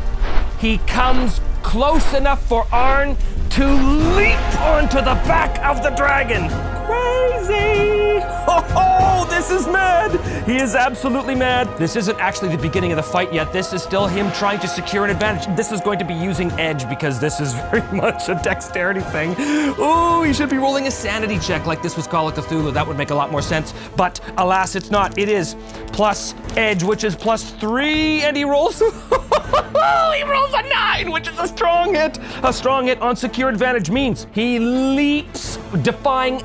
he comes close enough for Arn to leap onto the back of the dragon. Crazy! Oh, this is mad! He is absolutely mad. This isn't actually the beginning of the fight yet. This is still him trying to secure an advantage. This is going to be using edge because this is very much a dexterity thing. Oh, he should be rolling a sanity check like this was Call of Cthulhu. That would make a lot more sense. But alas, it's not. It is plus edge, which is +3, and he rolls. He rolls a 9, which is a strong hit. A strong hit on secure advantage means he leaps, defying,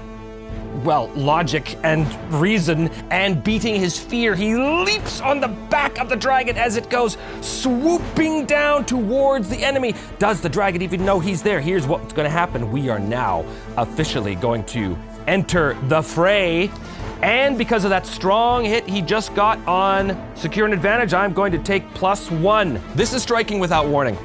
well, logic and reason and beating his fear. He leaps on the back of the dragon as it goes swooping down towards the enemy. Does the dragon even know he's there? Here's what's going to happen. We are now officially going to enter the fray. And because of that strong hit he just got on secure an advantage, I'm going to take +1. This is striking without warning.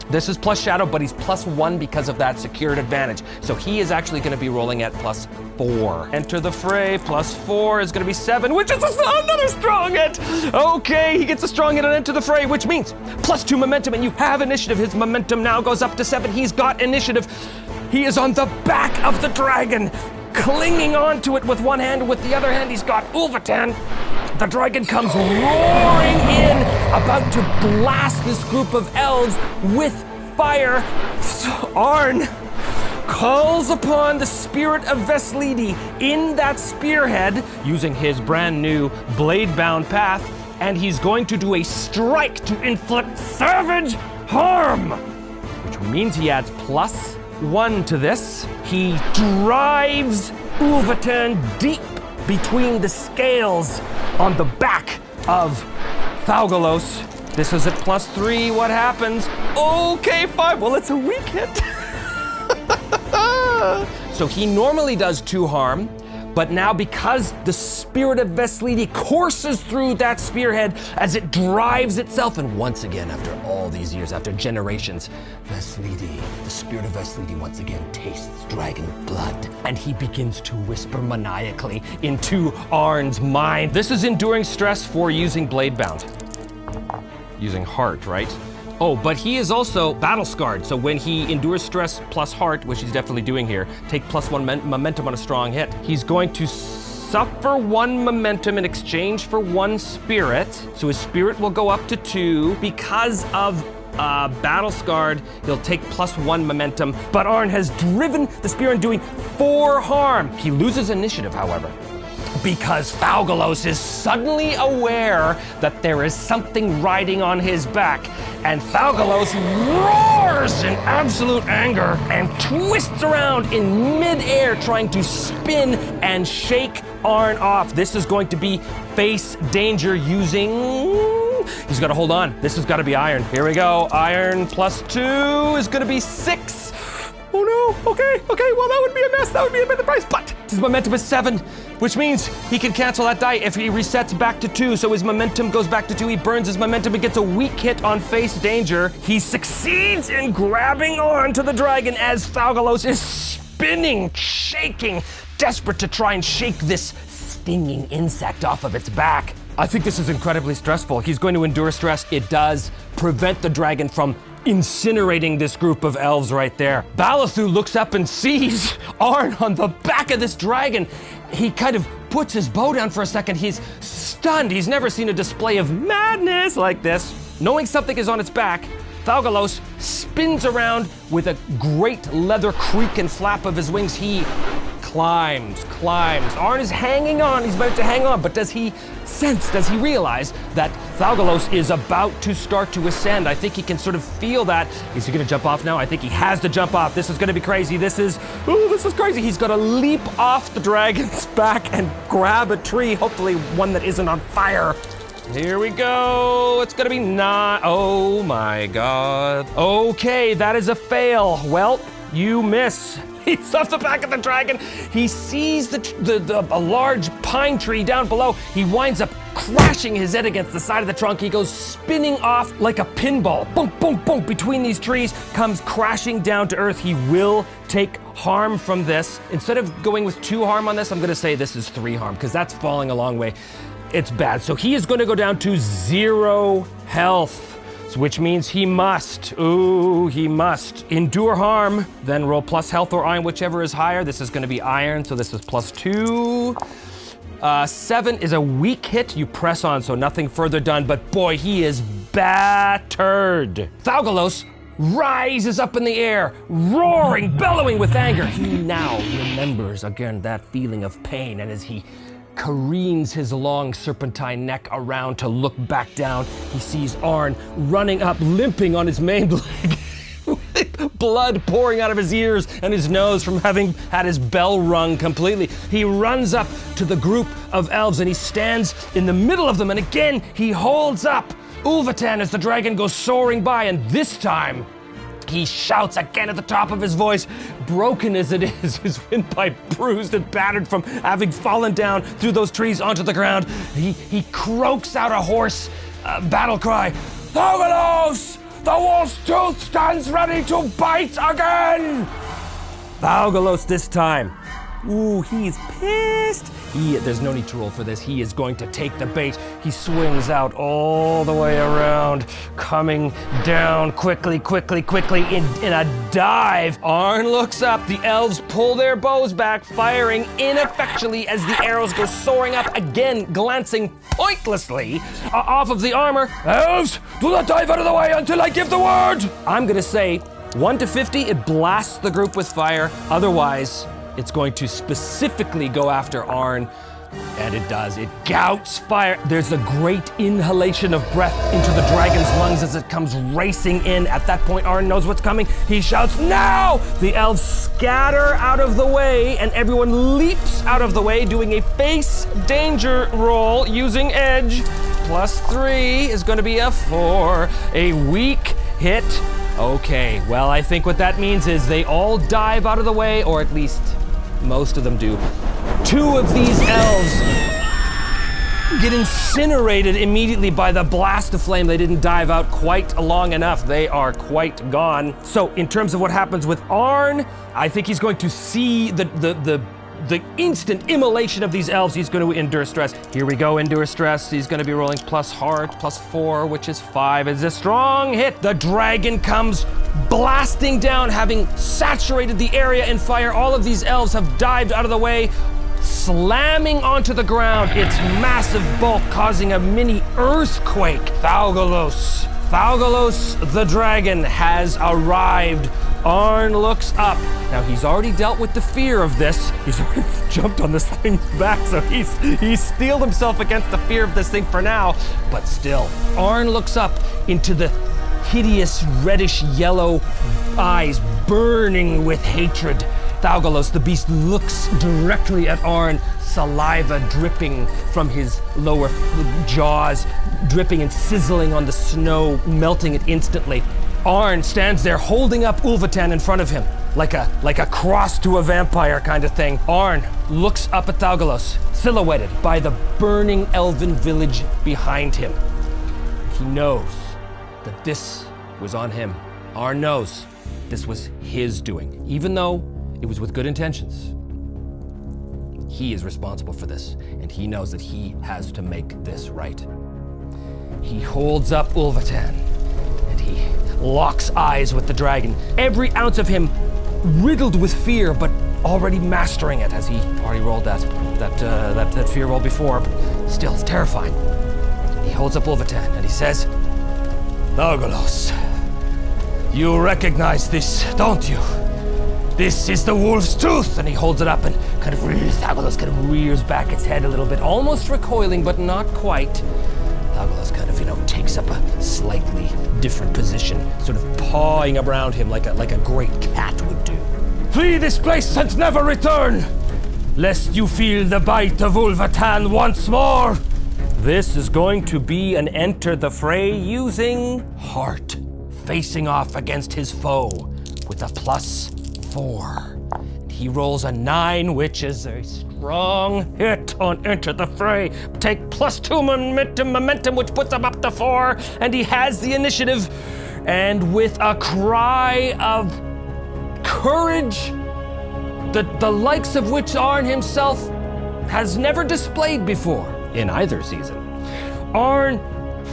This is plus shadow, but he's +1 because of that secured advantage. So he is actually going to be rolling at +4. Enter the fray, +4 is going to be 7, which is another strong hit. Okay, he gets a strong hit on Enter the Fray, which means +2 momentum, and you have initiative. His momentum now goes up to 7. He's got initiative. He is on the back of the dragon, clinging onto it with one hand. With the other hand, he's got Ulvatan. The dragon comes roaring in, about to blast this group of elves with fire. Arn calls upon the spirit of Veslidi in that spearhead, using his brand new blade-bound path, and he's going to do a strike to inflict savage harm, which means he adds +1 to this. He drives Ulvatan deep between the scales on the back of Thalgalos. This is at +3. What happens? Okay, 5. Well, it's a weak hit. So he normally does 2 harm, but now because the spirit of Veslidi courses through that spearhead as it drives itself, and once again, after all these years, after generations, Veslidi, the spirit of Veslidi once again tastes dragon blood, and he begins to whisper maniacally into Arn's mind. This is enduring stress for using Blade Bound. using heart, right? Oh, but he is also battle scarred, so when he endures stress plus heart, which he's definitely doing here, take +1 momentum on a strong hit. He's going to suffer 1 momentum in exchange for 1 spirit, so his spirit will go up to 2. Because of battle scarred, he'll take +1 momentum, but Arn has driven the spear and doing 4 harm. He loses initiative, however, because Thalgalos is suddenly aware that there is something riding on his back, and Thalgalos roars in absolute anger and twists around in mid-air trying to spin and shake Arn off. This is going to be face danger using... He's got to hold on. This has got to be iron. Here we go. Iron +2 is going to be 6. Oh no, okay, well that would be a mess, that would be a bit of the price, but his momentum is 7, which means he can cancel that die if he resets back to 2, so his momentum goes back to 2, he burns his momentum, and gets a weak hit on face danger. He succeeds in grabbing onto the dragon as Thalgalos is spinning, shaking, desperate to try and shake this stinging insect off of its back. I think this is incredibly stressful. He's going to endure stress. It does prevent the dragon from incinerating this group of elves right there. Balathu looks up and sees Arn on the back of this dragon. He kind of puts his bow down for a second. He's stunned. He's never seen a display of madness like this. Knowing something is on its back, Thalgalos spins around with a great leather creak and flap of his wings. He climbs. Arn is hanging on, he's about to hang on, but does he realize that Thalgalos is about to start to ascend? I think he can sort of feel that. Is he gonna jump off now? I think he has to jump off. This is gonna be crazy. This is crazy. He's gonna leap off the dragon's back and grab a tree, hopefully one that isn't on fire. Here we go. It's gonna be 9. Oh my God. Okay, that is a fail. Well, you miss. He's off the back of the dragon. He sees a large pine tree down below. He winds up crashing his head against the side of the trunk. He goes spinning off like a pinball. Boom, boom, boom, between these trees, comes crashing down to earth. He will take harm from this. Instead of going with 2 harm on this, I'm gonna say this is 3 harm, because that's falling a long way. It's bad. So he is gonna go down to 0 health. Which means he must endure harm, then roll plus health or iron, whichever is higher. This is gonna be iron, so this is +2. 7 is a weak hit, you press on, so nothing further done, but boy, he is battered. Thalgalos rises up in the air, roaring, bellowing with anger. He now remembers again that feeling of pain, and as he careens his long serpentine neck around to look back down, he sees Arn running up, limping on his main leg, with blood pouring out of his ears and his nose from having had his bell rung completely. He runs up to the group of elves and he stands in the middle of them, and again he holds up Ulvatan as the dragon goes soaring by, and this time he shouts again at the top of his voice, broken as it is, his windpipe bruised and battered from having fallen down through those trees onto the ground. He croaks out a hoarse battle cry, Thalgalos! The wolf's tooth stands ready to bite again! Thalgalos this time. Ooh, he's pissed. There's no need to roll for this. He is going to take the bait. He swings out all the way around, coming down quickly in a dive. Arn looks up. The elves pull their bows back, firing ineffectually as the arrows go soaring up, again glancing pointlessly off of the armor. Elves, do not dive out of the way until I give the word. I'm gonna say 1 to 50, it blasts the group with fire. Otherwise, it's going to specifically go after Arn, and it does. It gouts fire. There's a great inhalation of breath into the dragon's lungs as it comes racing in. At that point, Arn knows what's coming. He shouts, now! The elves scatter out of the way, and everyone leaps out of the way, doing a face danger roll using edge. +3 is going to be a 4. A weak hit. Okay, well, I think what that means is they all dive out of the way, or at least most of them do. 2 of these elves get incinerated immediately by the blast of flame. They didn't dive out quite long enough. They are quite gone. So in terms of what happens with Arn, I think he's going to see the the instant immolation of these elves, he's going to endure stress. Here we go, endure stress. He's going to be rolling plus heart, plus 4, which is 5. It's a strong hit. The dragon comes blasting down, having saturated the area in fire. All of these elves have dived out of the way, slamming onto the ground, its massive bulk causing a mini earthquake. Thaugalos the dragon has arrived. Arn looks up. Now he's already dealt with the fear of this. He's already jumped on this thing's back, so he's steeled himself against the fear of this thing for now. But still, Arn looks up into the hideous reddish yellow eyes burning with hatred. Thaugalos, the beast, looks directly at Arn, saliva dripping from his lower jaws, dripping and sizzling on the snow, melting it instantly. Arn stands there holding up Ulvatan in front of him, like a cross to a vampire kind of thing. Arn looks up at Thaugalos, silhouetted by the burning elven village behind him. He knows that this was on him. Arn knows this was his doing, even though it was with good intentions. He is responsible for this, and he knows that he has to make this right. He holds up Ulvatan, and he locks eyes with the dragon. Every ounce of him riddled with fear, but already mastering it, as he already rolled that fear roll before, but still, it's terrifying. He holds up Ulvatan, and he says, "Thaugalos, you recognize this, don't you? This is the wolf's tooth," and he holds it up and Thaugalos kind of rears back its head a little bit, almost recoiling, but not quite. Thaugalos kind of, takes up a slightly different position, sort of pawing around him like a great cat would do. "Flee this place and never return, lest you feel the bite of Ulvatan once more." This is going to be an enter the fray using heart, facing off against his foe with a plus 4. He rolls a 9, which is a strong hit on enter the fray. Take plus 2 momentum, which puts him up to 4, and he has the initiative. And with a cry of courage, the likes of which Arn himself has never displayed before in either season, Arn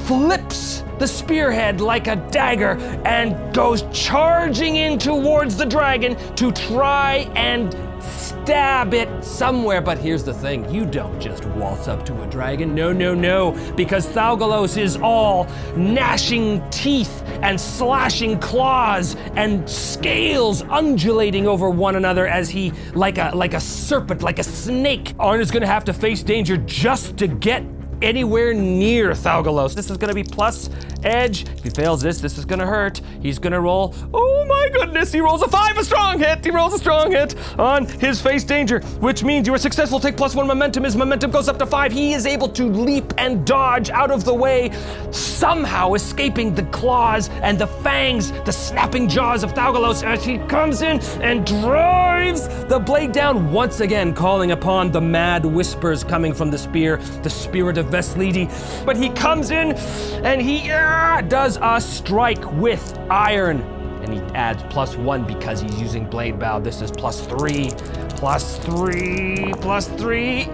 flips the spearhead like a dagger and goes charging in towards the dragon to try and stab it somewhere. But here's the thing, you don't just waltz up to a dragon. No, because Thaugalos is all gnashing teeth and slashing claws and scales undulating over one another as he, like a serpent, like a snake. Arn is gonna have to face danger just to get anywhere near Thaugalos. This is gonna be plus edge. If he fails this is gonna hurt. He's gonna roll, oh my goodness, he rolls a 5, a strong hit. He rolls a strong hit on his face danger, which means you are successful. Take plus 1 momentum. His momentum goes up to 5. He is able to leap and dodge out of the way, somehow escaping the claws and the fangs, the snapping jaws of Thaugalos as he comes in and drives the blade down, once again calling upon the mad whispers coming from the spear, the spirit of Veslidi. But he comes in and he does a strike with iron, and he adds plus 1 because he's using blade bow. This is plus 3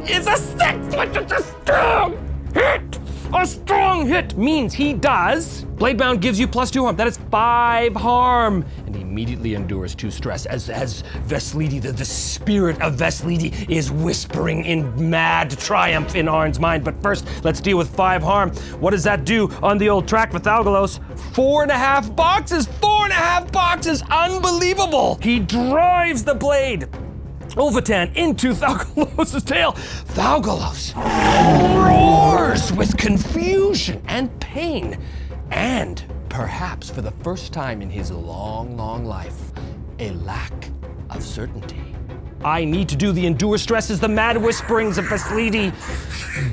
is a 6, which is a strong hit. A strong hit means he does. Blade bound gives you plus 2 harm. That is 5 harm. And he immediately endures 2 stress as Veslidi, the spirit of Veslidi, is whispering in mad triumph in Arn's mind. But first, let's deal with 5 harm. What does that do on the old track for Thaugalos? 4.5 boxes! 4.5 boxes! Unbelievable! He drives the blade Ulvatan into Thaugalos' tail. Thaugalos roars with confusion and pain, and perhaps for the first time in his long life, a lack of certainty. I need to do the endure stress as the mad whisperings of Veslidi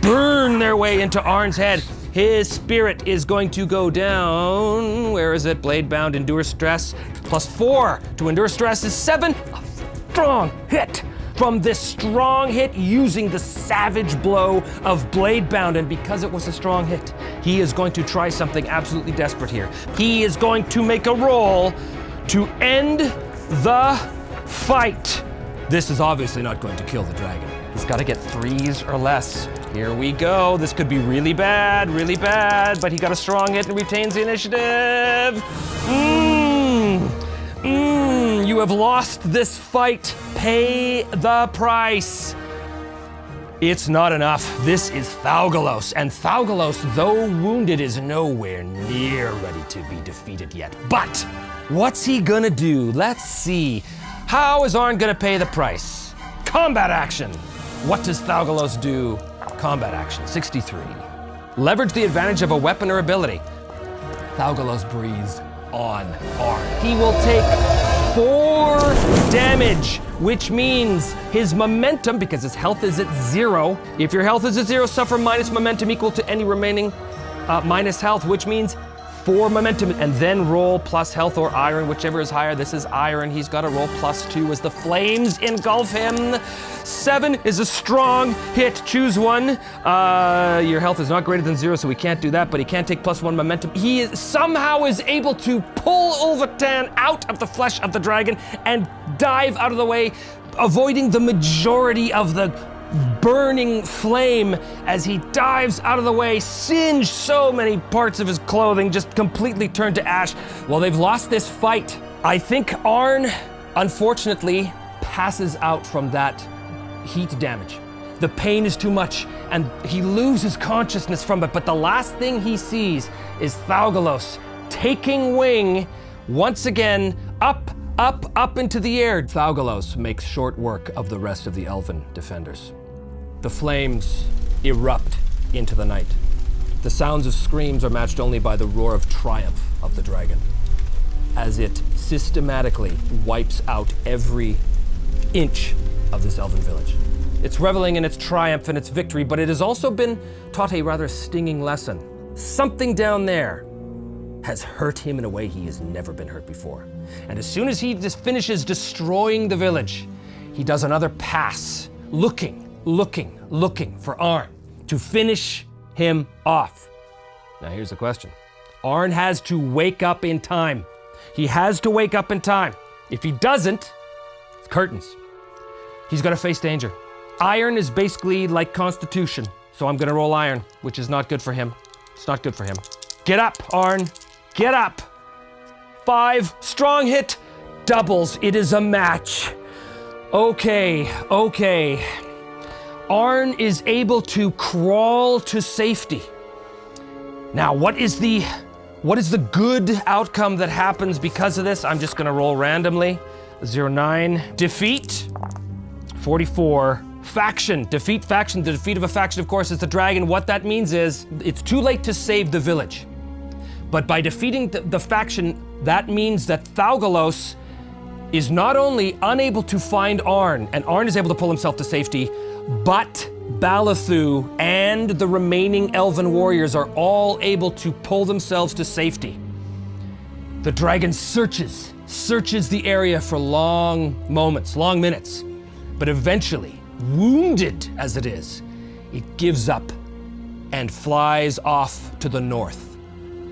burn their way into Arn's head. His spirit is going to go down. Where is it? Blade bound, endure stress. Plus 4 to endure stress is 7. Strong hit from this strong hit using the savage blow of blade bound, and because it was a strong hit, he is going to try something absolutely desperate here. He is going to make a roll to end the fight. This is obviously not going to kill the dragon. He's got to get 3s or less. Here we go. This could be really bad, but he got a strong hit and retains the initiative. You have lost this fight. Pay the price. It's not enough. This is Thaugalos, and Thaugalos, though wounded, is nowhere near ready to be defeated yet. But what's he gonna do? Let's see. How is Arn gonna pay the price? Combat action. What does Thaugalos do? Combat action, 63. Leverage the advantage of a weapon or ability. Thaugalos breathes on Arn. He will take 4 damage, which means his momentum, because his health is at 0. If your health is at 0, suffer minus momentum equal to any remaining minus health, which means 4 momentum, and then roll plus health or iron, whichever is higher. This is iron. He's got to roll +2 as the flames engulf him. 7 is a strong hit. Choose one. Your health is not greater than 0, so we can't do that, but he can take +1 momentum. He somehow is able to pull Ulvatan out of the flesh of the dragon and dive out of the way, avoiding the majority of the burning flame as he dives out of the way, singed so many parts of his clothing, just completely turned to ash. Well, they've lost this fight. I think Arn, unfortunately, passes out from that heat damage. The pain is too much, and he loses consciousness from it, but the last thing he sees is Thaugalos taking wing once again up into the air. Thaugalos makes short work of the rest of the elven defenders. The flames erupt into the night. The sounds of screams are matched only by the roar of triumph of the dragon, as it systematically wipes out every inch of this elven village. It's reveling in its triumph and its victory, but it has also been taught a rather stinging lesson. Something down there has hurt him in a way he has never been hurt before. And as soon as he just finishes destroying the village, he does another pass, looking for Arn to finish him off. Now here's the question. Arn has to wake up in time. He has to wake up in time. If he doesn't, it's curtains. He's gonna face danger. Iron is basically like Constitution, so I'm gonna roll iron, which is not good for him. It's not good for him. Get up, Arn, get up. 5, strong hit, doubles, it is a match. Okay. Arn is able to crawl to safety. Now, what is the good outcome that happens because of this? I'm just gonna roll randomly. 09, defeat. 44, faction, defeat faction. The defeat of a faction, of course, is the dragon. What that means is it's too late to save the village. But by defeating the faction, that means that Thaugalos is not only unable to find Arn, and Arn is able to pull himself to safety, but Balathu and the remaining elven warriors are all able to pull themselves to safety. The dragon searches the area for long moments, long minutes, but eventually, wounded as it is, it gives up and flies off to the north,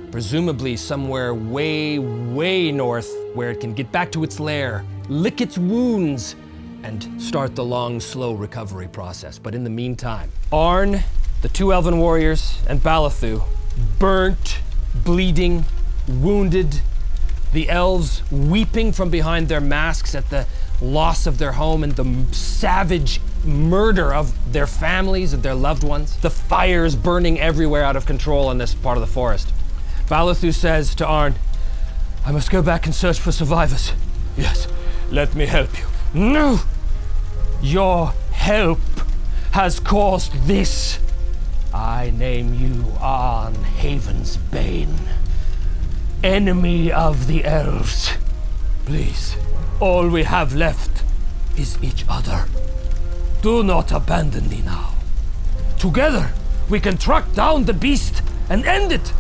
presumably somewhere way north where it can get back to its lair, lick its wounds, and start the long, slow recovery process. But in the meantime, Arn, the 2 elven warriors, and Balathu, burnt, bleeding, wounded, the elves weeping from behind their masks at the loss of their home and the savage murder of their families and their loved ones. The fires burning everywhere out of control in this part of the forest. Balathu says to Arn, I must go back and search for survivors. Yes, let me help you. No! Your help has caused this. I name you Arn Haven's Bane, enemy of the elves. Please, all we have left is each other. Do not abandon me now. Together, we can track down the beast and end it.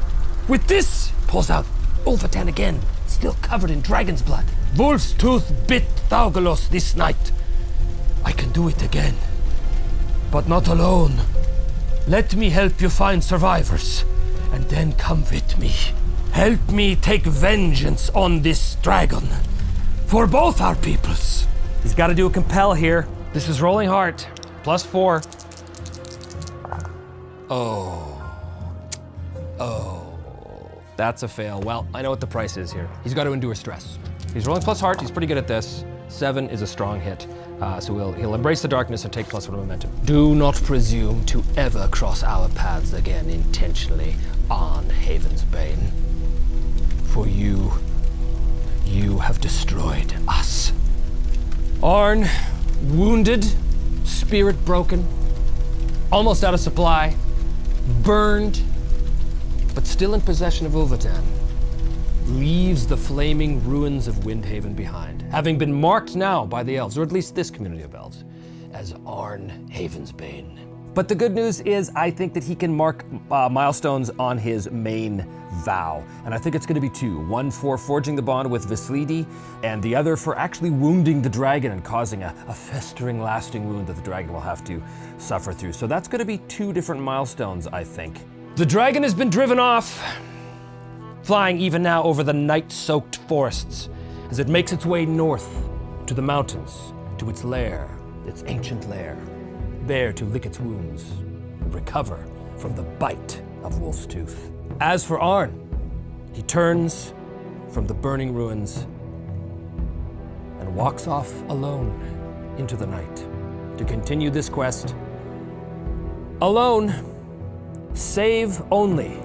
With this, pulls out Ulvatan again, still covered in dragon's blood. Wolf's tooth bit Thaugalos this night. I can do it again, but not alone. Let me help you find survivors, and then come with me. Help me take vengeance on this dragon, for both our peoples. He's got to do a compel here. This is rolling heart. +4. Oh. That's a fail. Well, I know what the price is here. He's got to endure stress. He's rolling plus heart. He's pretty good at this. 7 is a strong hit. So he'll embrace the darkness and take +1 momentum. Do not presume to ever cross our paths again intentionally on Haven's Bane. For you have destroyed us. Arn, wounded, spirit broken, almost out of supply, burned, but still in possession of Ulvatan, leaves the flaming ruins of Windhaven behind, having been marked now by the elves, or at least this community of elves, as Arn Haven's Bane. But the good news is I think that he can mark milestones on his main vow. And I think it's gonna be 2. One for forging the bond with Veslidi, and the other for actually wounding the dragon and causing a festering, lasting wound that the dragon will have to suffer through. So that's gonna be 2 different milestones, I think. The dragon has been driven off, flying even now over the night-soaked forests as it makes its way north to the mountains, to its lair, its ancient lair, there to lick its wounds and recover from the bite of Wolf's Tooth. As for Arn, he turns from the burning ruins and walks off alone into the night to continue this quest alone, save only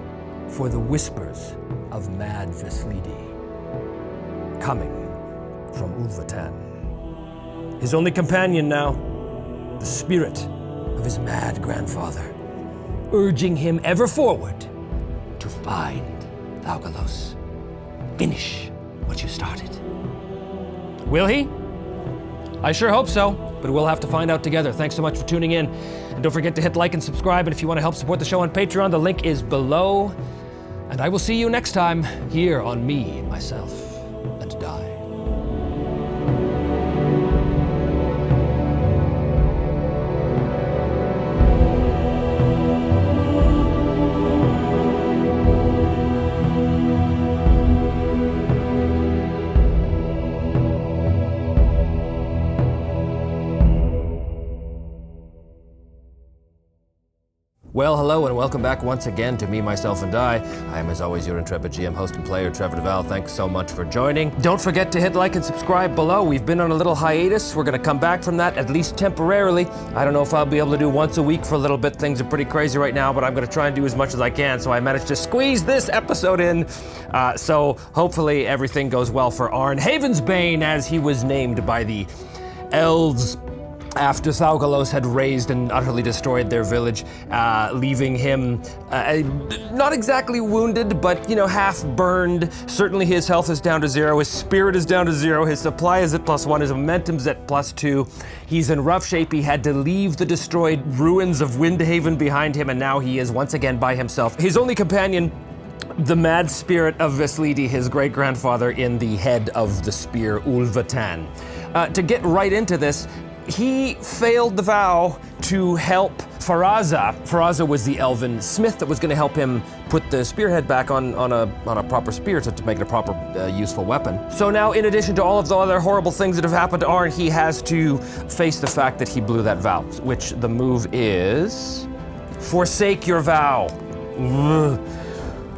for the whispers of mad Veslidi coming from Ulvatan. His only companion now, the spirit of his mad grandfather, urging him ever forward to find Thaugalos. Finish what you started. Will he? I sure hope so, but we'll have to find out together. Thanks so much for tuning in. And don't forget to hit like and subscribe. And if you want to help support the show on Patreon, the link is below. And I will see you next time here on Me, Myself, and Die. Well, hello and welcome back once again to Me, Myself, and I. I am, as always, your intrepid GM, host, and player, Trevor Duval. Thanks so much for joining. Don't forget to hit like and subscribe below. We've been on a little hiatus. We're going to come back from that, at least temporarily. I don't know if I'll be able to do once a week for a little bit. Things are pretty crazy right now, but I'm going to try and do as much as I can. So I managed to squeeze this episode in. So hopefully everything goes well for Arn Haven's Bane, as he was named by the elves after Thaugalos had razed and utterly destroyed their village, leaving him not exactly wounded, but, half burned. Certainly his health is down to 0, his spirit is down to 0, his supply is at +1, his momentum's at +2. He's in rough shape. He had to leave the destroyed ruins of Windhaven behind him, and now he is once again by himself. His only companion, the mad spirit of Veslidi, his great-grandfather in the head of the spear, Ulvatan. To get right into this, he failed the vow to help Faraza. Faraza was the elven smith that was going to help him put the spearhead back on a proper spear to make it a proper useful weapon. So now, in addition to all of the other horrible things that have happened to Arn, he has to face the fact that he blew that vow, which the move is forsake your vow.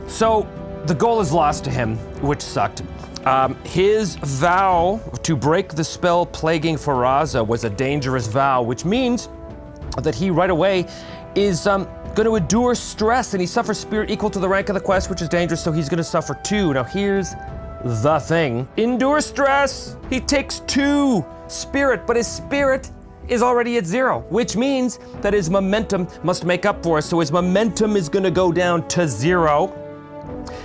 So the goal is lost to him, which sucked. His vow to break the spell plaguing Faraza was a dangerous vow, which means that he right away is going to endure stress, and he suffers spirit equal to the rank of the quest, which is dangerous, so he's going to suffer 2. Now here's the thing. Endure stress, he takes 2 spirit, but his spirit is already at 0, which means that his momentum must make up for it. So his momentum is going to go down to 0.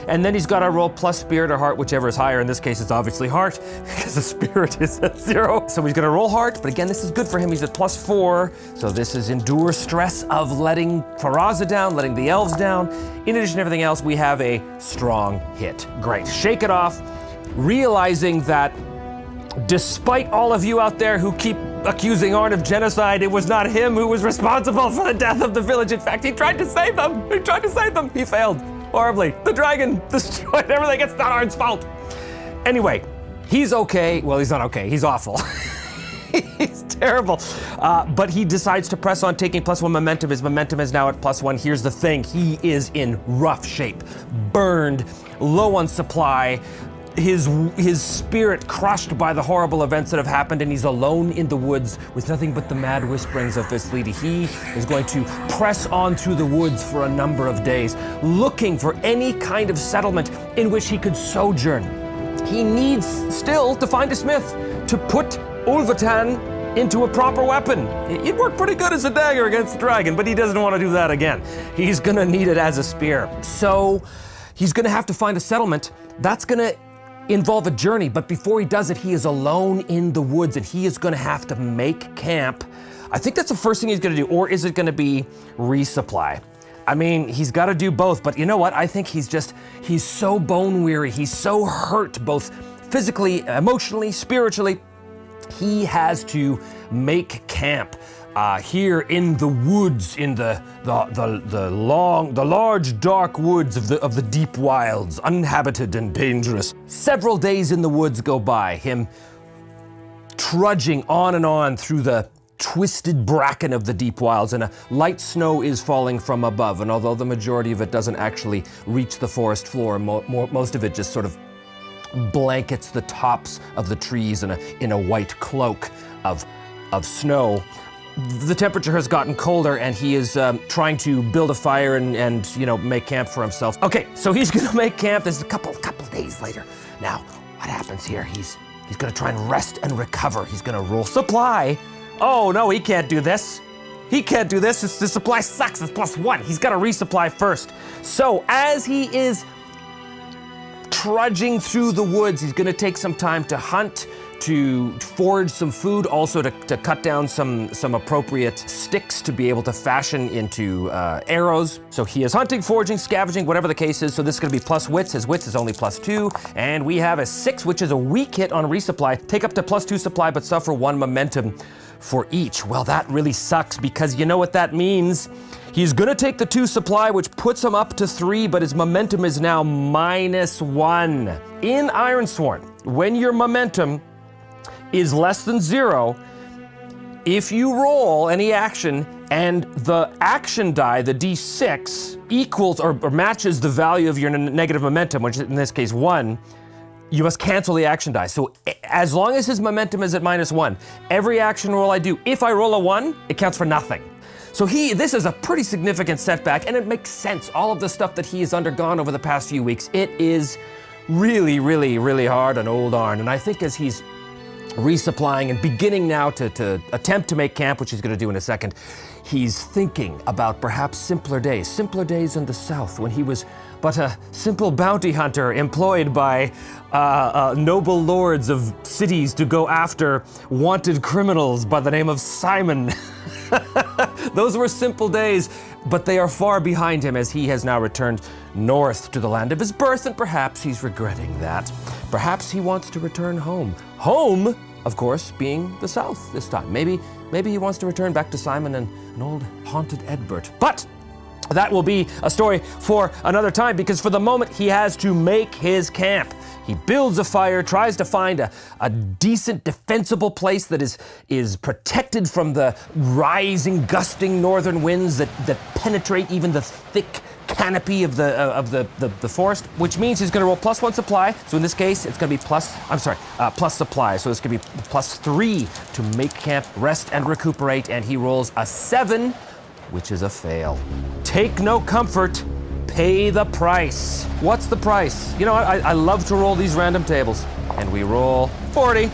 And then he's got to roll plus spirit or heart, whichever is higher. In this case, it's obviously heart, because the spirit is at 0. So he's going to roll heart, but again, this is good for him. He's at +4. So this is endure stress of letting Faraza down, letting the elves down. In addition to everything else, we have a strong hit. Great. Shake it off, realizing that despite all of you out there who keep accusing Arn of genocide, it was not him who was responsible for the death of the village. In fact, he tried to save them. He failed horribly. The dragon destroyed everything. It's not Arn's fault. Anyway, he's okay. Well, he's not okay. He's awful. He's terrible. But he decides to press on, taking +1 momentum. His momentum is now at +1. Here's the thing. He is in rough shape, burned, low on supply, his spirit crushed by the horrible events that have happened, and he's alone in the woods with nothing but the mad whisperings of this lady. He is going to press on through the woods for a number of days, looking for any kind of settlement in which he could sojourn. He needs still to find a smith to put Ulvatan into a proper weapon. It worked pretty good as a dagger against the dragon, but he doesn't want to do that again. He's gonna need it as a spear. So he's gonna have to find a settlement. That's gonna involve a journey, but before he does it, he is alone in the woods and he is gonna have to make camp. I think that's the first thing he's gonna do, or is it gonna be resupply? I mean, he's gotta do both, but you know what? I think he's so bone weary, he's so hurt, both physically, emotionally, spiritually. He has to make camp here in the woods, in the large dark woods of the deep wilds, uninhabited and dangerous. Several days in the woods go by, him trudging on and on through the twisted bracken of the deep wilds, and a light snow is falling from above. And although the majority of it doesn't actually reach the forest floor, most of it just sort of blankets the tops of the trees in a white cloak of snow. The temperature has gotten colder, and he is trying to build a fire and make camp for himself. Okay, so he's gonna make camp. This is a couple days later. Now, what happens here? He's gonna try and rest and recover. He's gonna roll supply. Oh no, he can't do this. He can't do this. The supply sucks. It's +1. He's gotta resupply first. So as he is trudging through the woods, he's gonna take some time to hunt, to forage some food, also to cut down some appropriate sticks to be able to fashion into arrows. So he is hunting, foraging, scavenging, whatever the case is. So this is gonna be plus wits. His wits is only +2. And we have a 6, which is a weak hit on resupply. Take up to +2 supply, but suffer 1 momentum for each. Well, that really sucks, because you know what that means. He's gonna take the 2 supply, which puts him up to 3, but his momentum is now -1. In Ironsworn, when your momentum is less than 0, if you roll any action and the action die, the D6, equals or matches the value of your negative momentum, which in this case 1, you must cancel the action die. So as long as his momentum is at -1, every action roll I do, if I roll a 1, it counts for nothing. So this is a pretty significant setback, and it makes sense. All of the stuff that he has undergone over the past few weeks, it is really, really, really hard on old Arn. And I think as he's resupplying and beginning now to attempt to make camp, which he's gonna do in a second, he's thinking about perhaps simpler days in the south, when he was but a simple bounty hunter employed by noble lords of cities to go after wanted criminals by the name of Simon. Those were simple days, but they are far behind him as he has now returned north to the land of his birth, and perhaps he's regretting that. Perhaps he wants to return home. Home, of course, being the south this time. Maybe he wants to return back to Simon and an old haunted Edbert. But that will be a story for another time, because for the moment he has to make his camp. He builds a fire, tries to find a decent, defensible place that is protected from the rising, gusting northern winds that penetrate even the thick canopy of the forest, which means he's gonna roll +1 supply. So in this case, it's gonna be plus supply. So it's gonna be +3 to make camp, rest, and recuperate, and he rolls a 7, which is a fail. Take no comfort, pay the price. What's the price? You know, I love to roll these random tables, and we roll 40.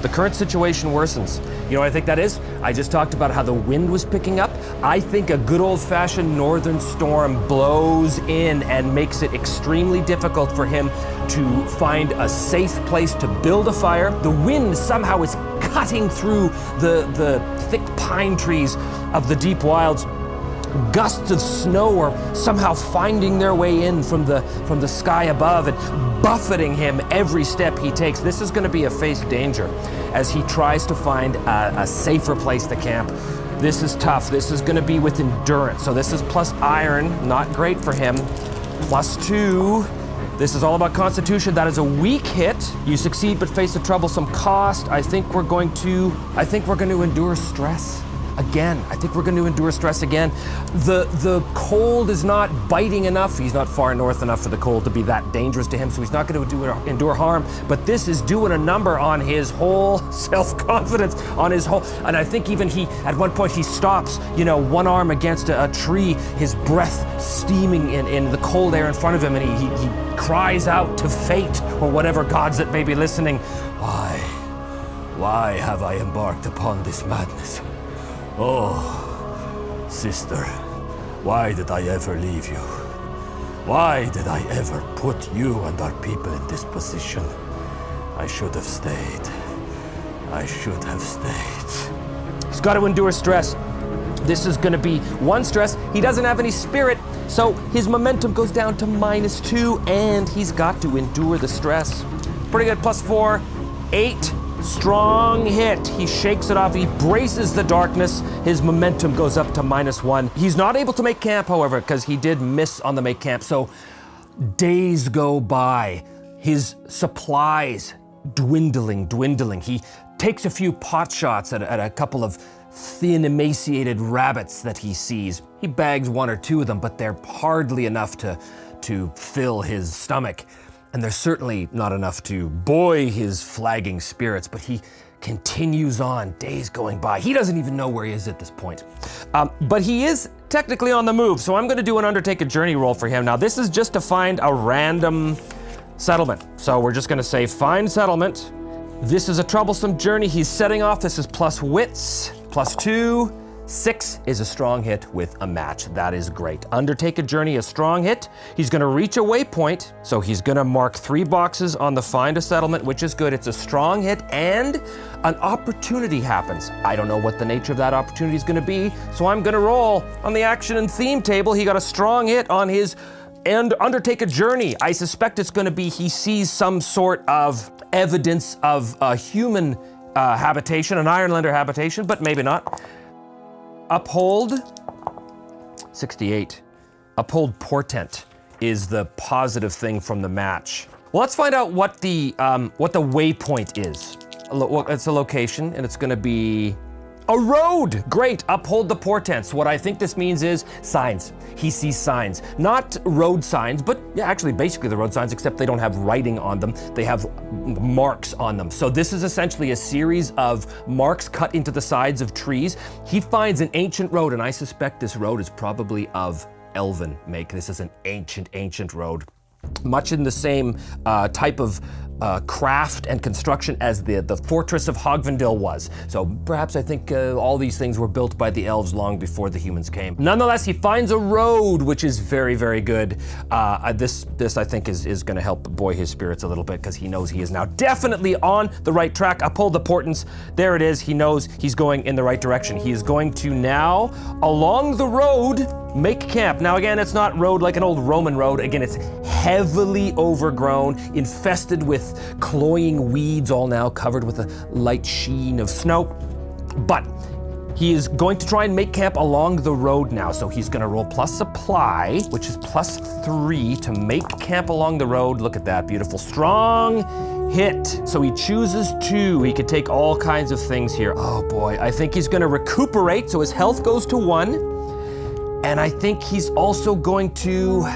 The current situation worsens. You know what I think that is? I just talked about how the wind was picking up. I think a good old-fashioned northern storm blows in and makes it extremely difficult for him to find a safe place to build a fire. The wind somehow is cutting through the thick pine trees of the deep wilds. Gusts of snow are somehow finding their way in from the sky above and buffeting him every step he takes. This is going to be a face danger as he tries to find a safer place to camp. This is tough. This is going to be with endurance. So this is plus iron, not great for him. +2, This is all about Constitution. That is a weak hit. You succeed but face a troublesome cost. I think we're going to endure stress again. I think we're going to endure stress again. The cold is not biting enough. He's not far north enough for the cold to be that dangerous to him, so he's not going to endure harm. But this is doing a number on his whole self-confidence, on his whole. And I think even at one point he stops, one arm against a tree, his breath steaming in the cold air in front of him, and he cries out to fate or whatever gods that may be listening. Why have I embarked upon this madness? Oh, sister, why did I ever leave you? Why did I ever put you and our people in this position? I should have stayed. I should have stayed. He's got to endure stress. This is going to be one stress. He doesn't have any spirit, so his momentum goes down to -2, and he's got to endure the stress. Pretty good, +4, 8. Strong hit. He shakes it off. He braces the darkness. His momentum goes up to -1. He's not able to make camp, however, because he did miss on the make camp. So days go by. His supplies dwindling. He takes a few pot shots at a couple of thin, emaciated rabbits that he sees. He bags 1 or 2 of them, but they're hardly enough to fill his stomach. And there's certainly not enough to buoy his flagging spirits, but he continues on, days going by. He doesn't even know where he is at this point. But he is technically on the move, so I'm gonna do an undertake a journey roll for him. Now this is just to find a random settlement. So we're just gonna say find settlement. This is a troublesome journey he's setting off. This is plus wits, +2. 6 is a strong hit with a match. That is great. Undertake a journey, a strong hit. He's gonna reach a waypoint, so he's gonna mark 3 boxes on the find a settlement, which is good. It's a strong hit, and an opportunity happens. I don't know what the nature of that opportunity is gonna be, so I'm gonna roll on the action and theme table. He got a strong hit on his and undertake a journey. I suspect it's gonna be he sees some sort of evidence of a human habitation, an Ironlander habitation, but maybe not. Uphold, 68. Uphold portent is the positive thing from the match. Well, let's find out what the waypoint is. It's a location, and it's gonna be a road. Great, uphold the portents. What I think this means is signs. He sees signs, not road signs, but yeah, actually basically the road signs, except they don't have writing on them. They have marks on them. So this is essentially a series of marks cut into the sides of trees. He finds an ancient road, and I suspect this road is probably of elven make. This is an ancient road. Much in the same type of craft and construction as the fortress of Hogvendil was. So perhaps I think all these things were built by the elves long before the humans came. Nonetheless, he finds a road, which is very, very good. This I think is gonna help buoy his spirits a little bit, because he knows he is now definitely on the right track. Uphold the portents, there it is. He knows he's going in the right direction. He is going to now, along the road, make camp. Now again, it's not road like an old Roman road. Again, it's heavily overgrown, infested with cloying weeds, all now covered with a light sheen of snow. But he is going to try and make camp along the road now. So he's gonna roll plus supply, which is +3 to make camp along the road. Look at that, beautiful, strong hit. So he chooses 2. He could take all kinds of things here. Oh boy, I think he's gonna recuperate, so his health goes to 1. And I think he's also going to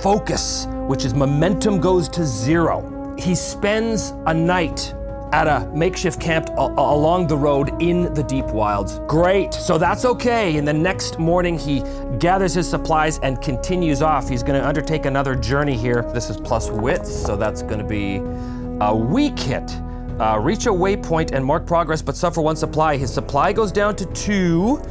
focus, which is momentum goes to 0. He spends a night at a makeshift camp along the road in the deep wilds. Great, so that's okay. And the next morning he gathers his supplies and continues off. He's gonna undertake another journey here. This is plus wits, so that's gonna be a weak hit. Reach a waypoint and mark progress, but suffer 1 supply. His supply goes down to 2.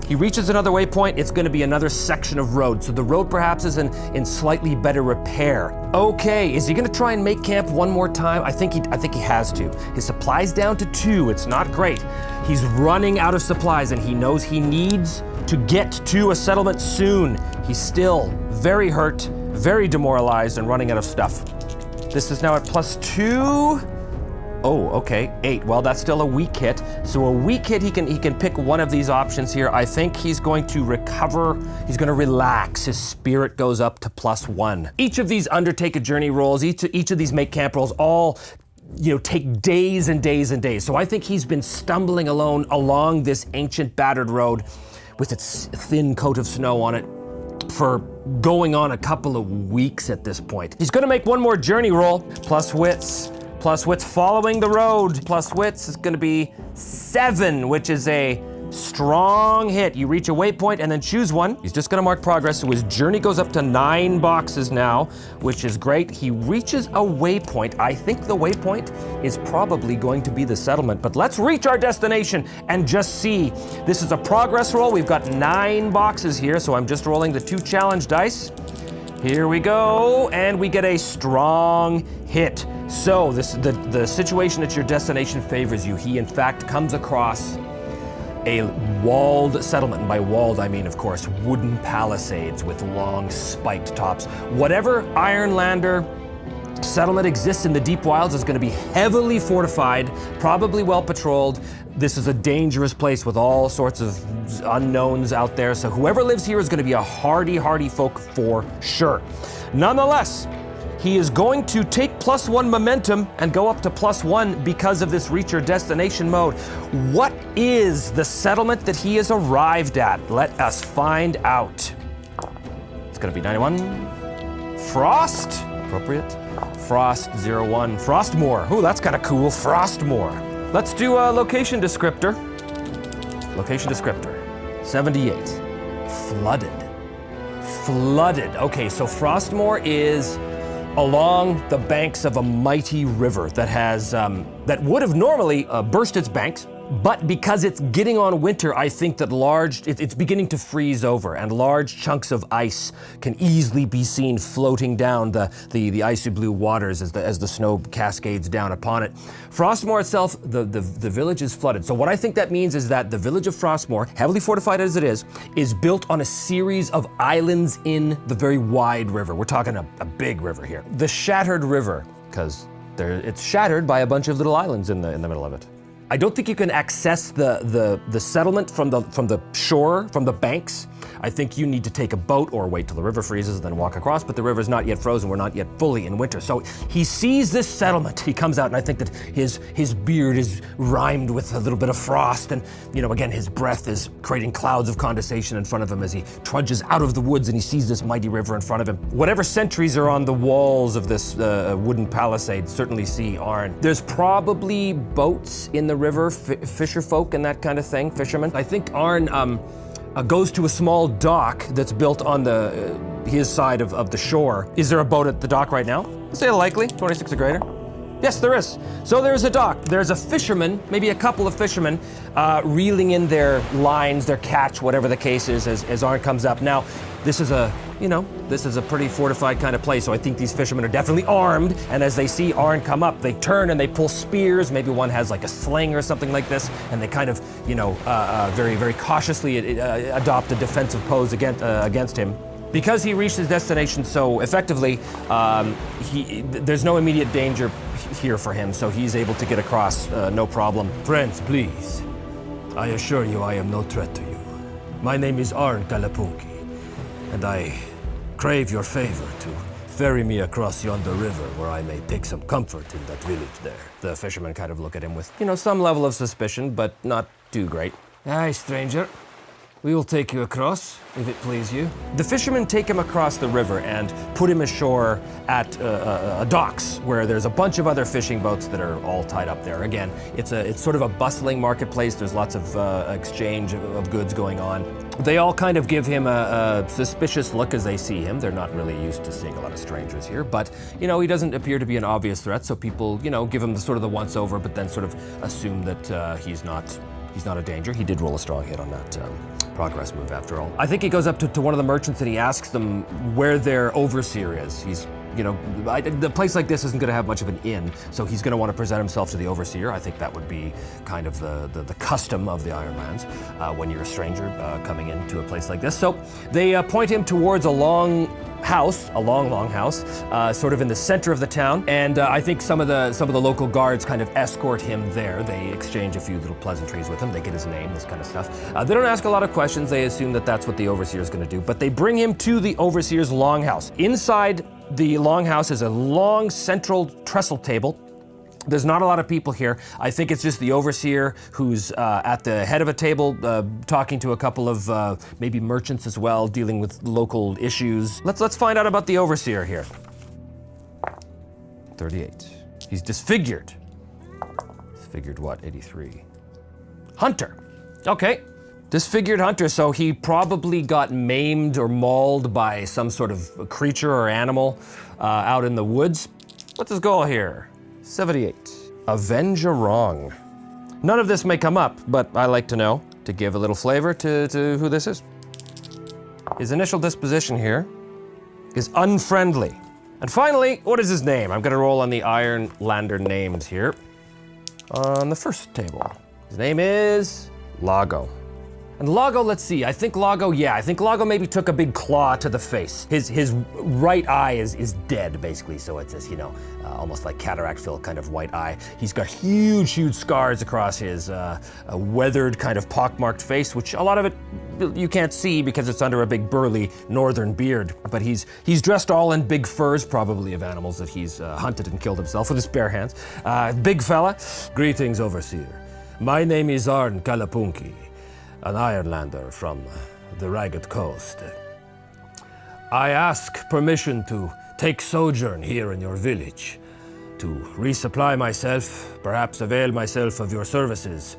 He reaches another waypoint, it's gonna be another section of road. So the road perhaps is in slightly better repair. Okay, is he gonna try and make camp one more time? I think he has to. His supply's down to 2, it's not great. He's running out of supplies, and he knows he needs to get to a settlement soon. He's still very hurt, very demoralized, and running out of stuff. This is now at +2. Oh, okay, 8. Well, that's still a weak hit. So a weak hit, he can pick one of these options here. I think he's going to recover. He's going to relax. His spirit goes up to +1. Each of these undertake a journey rolls. Each of these make camp rolls all, take days and days and days. So I think he's been stumbling along this ancient battered road with its thin coat of snow on it for going on a couple of weeks at this point. He's going to make one more journey roll, plus wits following the road. Plus wits is going to be 7, which is a strong hit. You reach a waypoint and then choose one. He's just going to mark progress, so his journey goes up to 9 boxes now, which is great. He reaches a waypoint. I think the waypoint is probably going to be the settlement, but let's reach our destination and just see. This is a progress roll. We've got 9 boxes here, so I'm just rolling the 2 challenge dice. Here we go, and we get a strong hit. So the situation at your destination favors you. He, in fact, comes across a walled settlement, and by walled I mean, of course, wooden palisades with long spiked tops. Whatever Ironlander settlement exists in the deep wilds is going to be heavily fortified, probably well patrolled. This is a dangerous place with all sorts of unknowns out there, so whoever lives here is going to be a hardy folk for sure. Nonetheless, he is going to take +1 momentum and go up to +1 because of this reach your destination mode. What is the settlement that he has arrived at? Let us find out. It's going to be 91. Frost, appropriate. Frost 01. Frostmoor. Ooh, that's kind of cool. Frostmoor. Let's do a location descriptor. Location descriptor. 78. Flooded. Okay, so Frostmoor is along the banks of a mighty river that has that would have normally burst its banks, but because it's getting on winter, I think that it's beginning to freeze over, and large chunks of ice can easily be seen floating down the icy blue waters as the snow cascades down upon it. Frostmoor itself, the village is flooded. So what I think that means is that the village of Frostmoor, heavily fortified as it is built on a series of islands in the very wide river. We're talking a big river here. The Shattered River, because it's shattered by a bunch of little islands in the middle of it. I don't think you can access the settlement from the shore, from the banks. I think you need to take a boat or wait till the river freezes and then walk across, but the river's not yet frozen. We're not yet fully in winter. So he sees this settlement. He comes out, and I think that his beard is rimed with a little bit of frost, and again, his breath is creating clouds of condensation in front of him as he trudges out of the woods and he sees this mighty river in front of him. Whatever sentries are on the walls of this wooden palisade certainly see Arn. There's probably boats in the river, fisher folk and that kind of thing, fishermen. I think Arn goes to a small dock that's built on his side of the shore. Is there a boat at the dock right now? I'd say likely, 26 or greater. Yes, there is. So there's a dock. There's a fisherman, maybe a couple of fishermen, reeling in their lines, their catch, whatever the case is, as Arn comes up. Now, this is a pretty fortified kind of place, so I think these fishermen are definitely armed, and as they see Arn come up, they turn and they pull spears. Maybe one has like a sling or something like this, and they kind of, very, very cautiously adopt a defensive pose against him. Because he reached his destination so effectively, there's no immediate danger here for him, so he's able to get across no problem. Friends, please. I assure you I am no threat to you. My name is Arn Kalapunki, and I crave your favor to ferry me across yonder river where I may take some comfort in that village there. The fishermen kind of look at him with, some level of suspicion, but not too great. Aye, stranger. We will take you across, if it please you. The fishermen take him across the river and put him ashore at docks where there's a bunch of other fishing boats that are all tied up there. Again, it's sort of a bustling marketplace. There's lots of exchange of goods going on. They all kind of give him a suspicious look as they see him. They're not really used to seeing a lot of strangers here, but he doesn't appear to be an obvious threat, so people give him the once over, but then sort of assume that he's not a danger. He did roll a strong hit on that progress move after all. I think he goes up to one of the merchants and he asks them where their overseer is. He's the place like this isn't going to have much of an inn, so he's going to want to present himself to the overseer. I think that would be kind of the custom of the Ironlands when you're a stranger coming into a place like this. So they point him towards a long house, long house, sort of in the center of the town, and I think some of the local guards kind of escort him there. They exchange a few little pleasantries with him. They get his name, this kind of stuff. They don't ask a lot of questions. They assume that that's what the overseer is going to do, but they bring him to the overseer's longhouse. Inside the longhouse is a long central trestle table. There's not a lot of people here. I think it's just the overseer who's at the head of a table talking to a couple of maybe merchants as well, dealing with local issues. Let's find out about the overseer here. 38. He's disfigured. Disfigured what? 83. Hunter. Okay. Disfigured hunter, so he probably got maimed or mauled by some sort of creature or animal out in the woods. What's his goal here? 78. Avenge a wrong. None of this may come up, but I like to know, to give a little flavor to who this is. His initial disposition here is unfriendly. And finally, what is his name? I'm gonna roll on the Ironlander names here. On the first table. His name is Lago. And Lago, let's see, I think Lago maybe took a big claw to the face. His right eye is dead, basically, so it's this, almost like cataract-filled kind of white eye. He's got huge scars across his weathered, kind of pockmarked face, which a lot of it you can't see because it's under a big burly northern beard. But he's dressed all in big furs, probably of animals that he's hunted and killed himself with his bare hands. Big fella. Greetings, Overseer. My name is Arn Kalapunki, an Ironlander from the Ragged Coast. I ask permission to take sojourn here in your village, to resupply myself, perhaps avail myself of your services,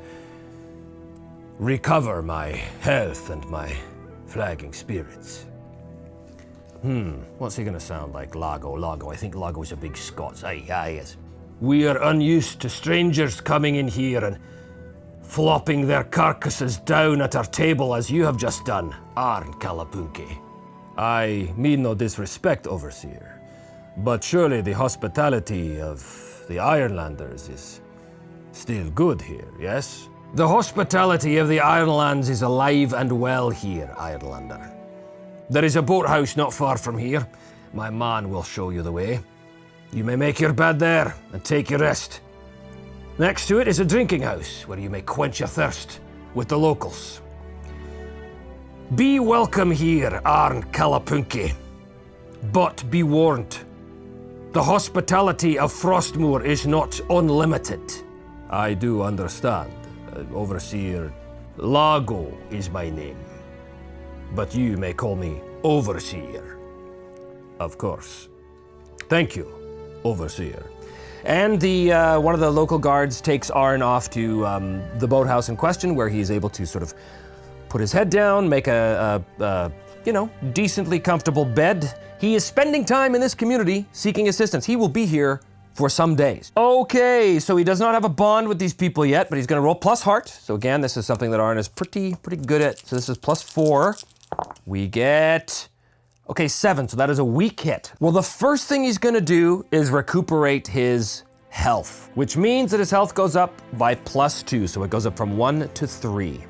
recover my health and my flagging spirits. What's he gonna sound like? Lago. I think Lago's a big Scots. Aye, yes. We are unused to strangers coming in here and flopping their carcasses down at our table as you have just done, Arn Kalapunki. I mean no disrespect, Overseer, but surely the hospitality of the Ironlanders is still good here, yes? The hospitality of the Ironlands is alive and well here, Ironlander. There is a boathouse not far from here. My man will show you the way. You may make your bed there and take your rest. Next to it is a drinking house where you may quench your thirst with the locals. Be welcome here, Arn Kalapunki, but be warned, the hospitality of Frostmoor is not unlimited. I do understand, Overseer. Lago is my name, but you may call me Overseer. Of course. Thank you, Overseer. And one of the local guards takes Arn off to the boathouse in question, where he's able to sort of put his head down, make a decently comfortable bed. He is spending time in this community seeking assistance. He will be here for some days. Okay, so he does not have a bond with these people yet, but he's gonna roll plus heart. So again, this is something that Arn is pretty good at. So this is +4. We get, 7, so that is a weak hit. Well, the first thing he's gonna do is recuperate his health, which means that his health goes up by +2, so it goes up from 1 to 3.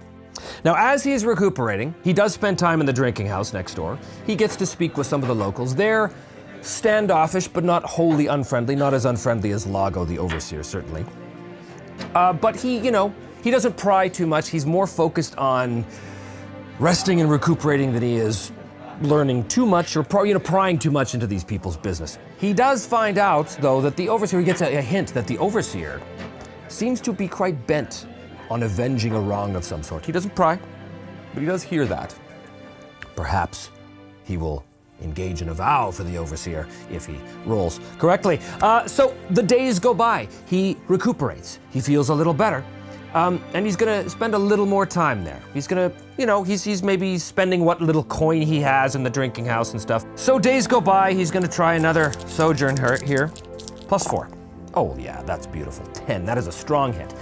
Now, as he is recuperating, he does spend time in the drinking house next door. He gets to speak with some of the locals. They're standoffish, but not wholly unfriendly, not as unfriendly as Lago, the Overseer, certainly. But he doesn't pry too much. He's more focused on resting and recuperating than he is learning too much or prying too much into these people's business. He does find out, though, that the Overseer, he gets a hint that the Overseer seems to be quite bent on avenging a wrong of some sort. He doesn't pry, but he does hear that. Perhaps he will engage in a vow for the Overseer if he rolls correctly. So the days go by. He recuperates. He feels a little better. And he's gonna spend a little more time there. He's gonna, he's maybe spending what little coin he has in the drinking house and stuff. So days go by, he's gonna try another sojourn here. +4. Oh yeah, that's beautiful. 10, that is a strong hit.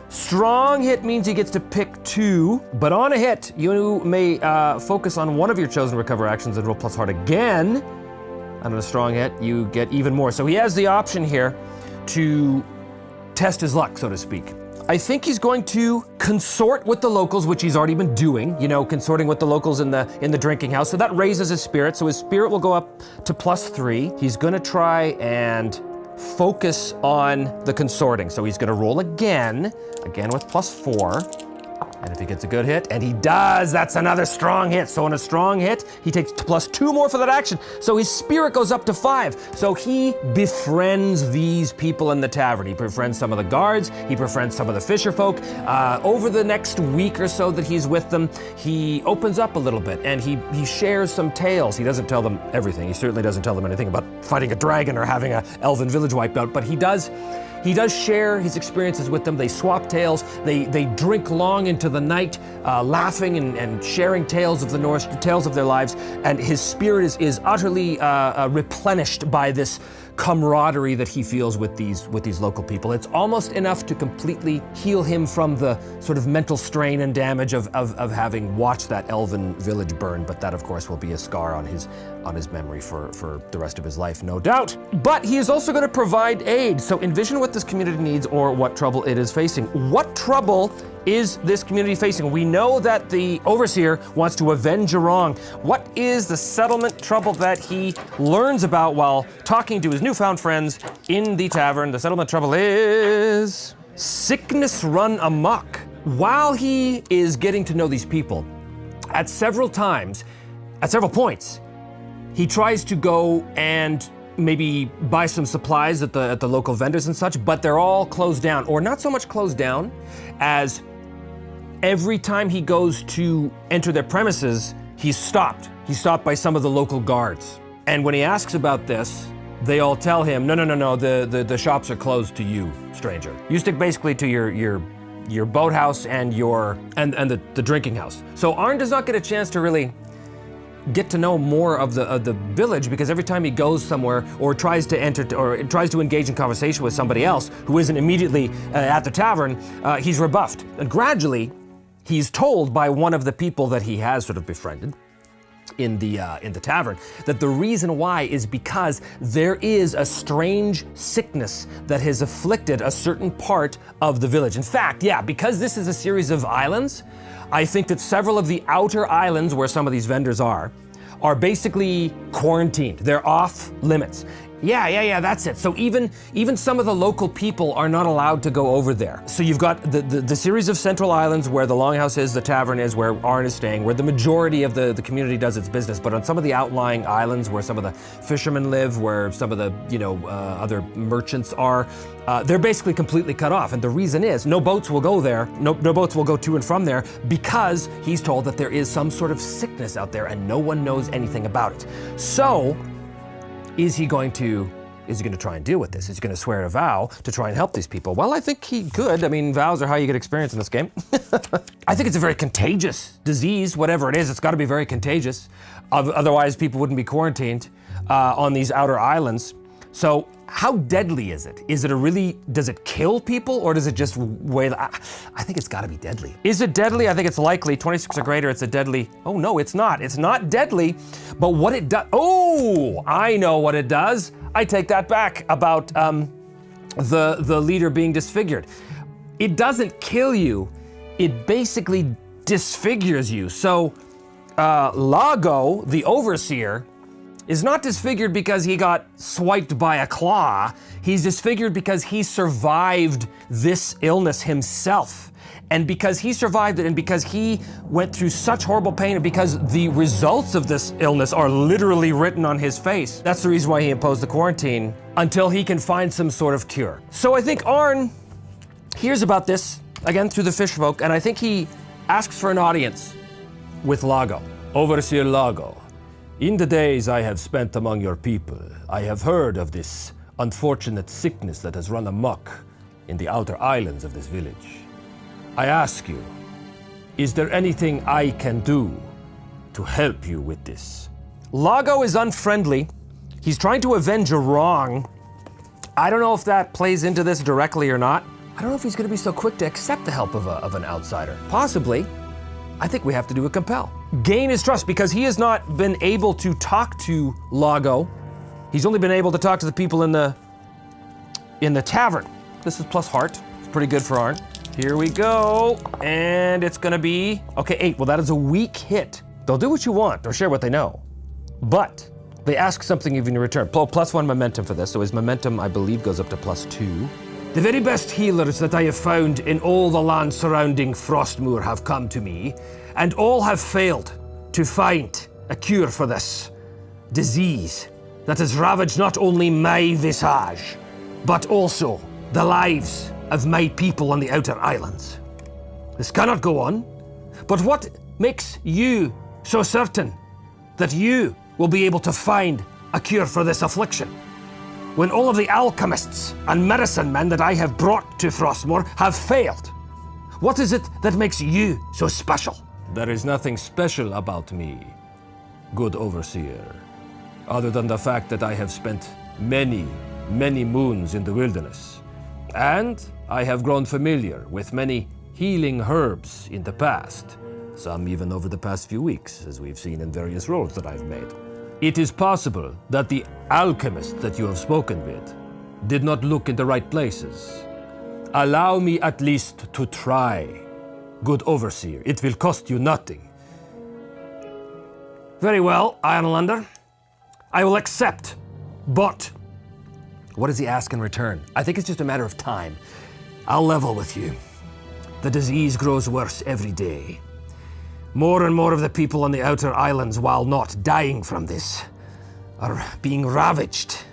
Strong hit means he gets to pick 2, but on a hit, you may focus on one of your chosen recover actions and roll +heart again and on a strong hit, you get even more. So he has the option here to test his luck, so to speak. I think he's going to consort with the locals, which he's already been doing, consorting with the locals in the drinking house. So that raises his spirit. So his spirit will go up to +3. He's gonna try and focus on the consorting. So he's gonna roll again with +4. And if he gets a good hit, and he does, that's another strong hit. So on a strong hit, he takes +2 more for that action. So his spirit goes up to 5. So he befriends these people in the tavern. He befriends some of the guards, he befriends some of the fisher folk. Over the next week or so that he's with them, he opens up a little bit and he shares some tales. He doesn't tell them everything. He certainly doesn't tell them anything about fighting a dragon or having an elven village wiped out, but he does share his experiences with them. They swap tales. They drink long into the night, laughing and sharing tales of the Norse, tales of their lives. And his spirit is utterly replenished by this camaraderie that he feels with these local people. It's almost enough to completely heal him from the sort of mental strain and damage of having watched that elven village burn. But that, of course, will be a scar on his memory for the rest of his life, no doubt. But he is also going to provide aid. So envision what this community needs or what trouble it is facing. What trouble is this community facing? We know that the overseer wants to avenge a wrong. What is the settlement trouble that he learns about while talking to his newfound friends in the tavern? The settlement trouble is sickness run amok. While he is getting to know these people, at several points, he tries to go and maybe buy some supplies at the local vendors and such, but they're all closed down, or not so much closed down as every time he goes to enter their premises, he's stopped. He's stopped by some of the local guards. And when he asks about this, they all tell him, no, the shops are closed to you, stranger. You stick basically to your boathouse and the drinking house. So Arn does not get a chance to really get to know more of the village, because every time he goes somewhere or tries to engage in conversation with somebody else who isn't immediately at the tavern, he's rebuffed. And gradually, he's told by one of the people that he has sort of befriended in the tavern that the reason why is because there is a strange sickness that has afflicted a certain part of the village. In fact, because this is a series of islands, I think that several of the outer islands where some of these vendors are basically quarantined. They're off limits. Yeah, that's it. So even some of the local people are not allowed to go over there. So you've got the series of central islands where the longhouse is, the tavern is, where Arn is staying, where the majority of the community does its business. But on some of the outlying islands where some of the fishermen live, where some of the other merchants are, they're basically completely cut off. And the reason is no boats will go there. No boats will go to and from there, because he's told that there is some sort of sickness out there and no one knows anything about it. So is he going to try and deal with this? Is he going to swear a vow to try and help these people? Well, I think he could. I mean, vows are how you get experience in this game. I think it's a very contagious disease, whatever it is. It's got to be very contagious. Otherwise, people wouldn't be quarantined on these outer islands. So how deadly is it? Does it kill people, or does it just I think it's gotta be deadly. Is it deadly? I think it's likely. 26 or greater, it's a deadly. Oh no, it's not. It's not deadly, but what it does, I know what it does. I take that back about the leader being disfigured. It doesn't kill you, it basically disfigures you. So Lago, the overseer, is not disfigured because he got swiped by a claw. He's disfigured because he survived this illness himself. And because he survived it, and because he went through such horrible pain, and because the results of this illness are literally written on his face, that's the reason why he imposed the quarantine, until he can find some sort of cure. So I think Arn hears about this, again through the fishfolk, and I think he asks for an audience with Lago. Overseer Lago, in the days I have spent among your people, I have heard of this unfortunate sickness that has run amok in the outer islands of this village. I ask you, is there anything I can do to help you with this? Lago is unfriendly. He's trying to avenge a wrong. I don't know if that plays into this directly or not. I don't know if he's going to be so quick to accept the help of an outsider. Possibly. I think we have to do a compel. Gain his trust, because he has not been able to talk to Lago He's only been able to talk to the people in the tavern. This is plus heart. It's pretty good for Arn. Here we go. And it's gonna be, okay, 8. Well, that is a weak hit. They'll do what you want or share what they know. But they ask something of you in return. Plus 1 momentum for this. So his momentum, I believe, goes up to plus 2. The very best healers that I have found in all the land surrounding Frostmoor have come to me, and all have failed to find a cure for this disease that has ravaged not only my visage, but also the lives of my people on the outer islands. This cannot go on, but what makes you so certain that you will be able to find a cure for this affliction, when all of the alchemists and medicine men that I have brought to Frostmoor have failed? What is it that makes you so special? There is nothing special about me, good overseer, other than the fact that I have spent many, many moons in the wilderness, and I have grown familiar with many healing herbs in the past, some even over the past few weeks, as we've seen in various roles that I've made. It is possible that the alchemist that you have spoken with did not look in the right places. Allow me at least to try, good overseer. It will cost you nothing. Very well, Ironlander. I will accept, but what does he ask in return? I think it's just a matter of time. I'll level with you. The disease grows worse every day. More and more of the people on the outer islands, while not dying from this, are being ravaged.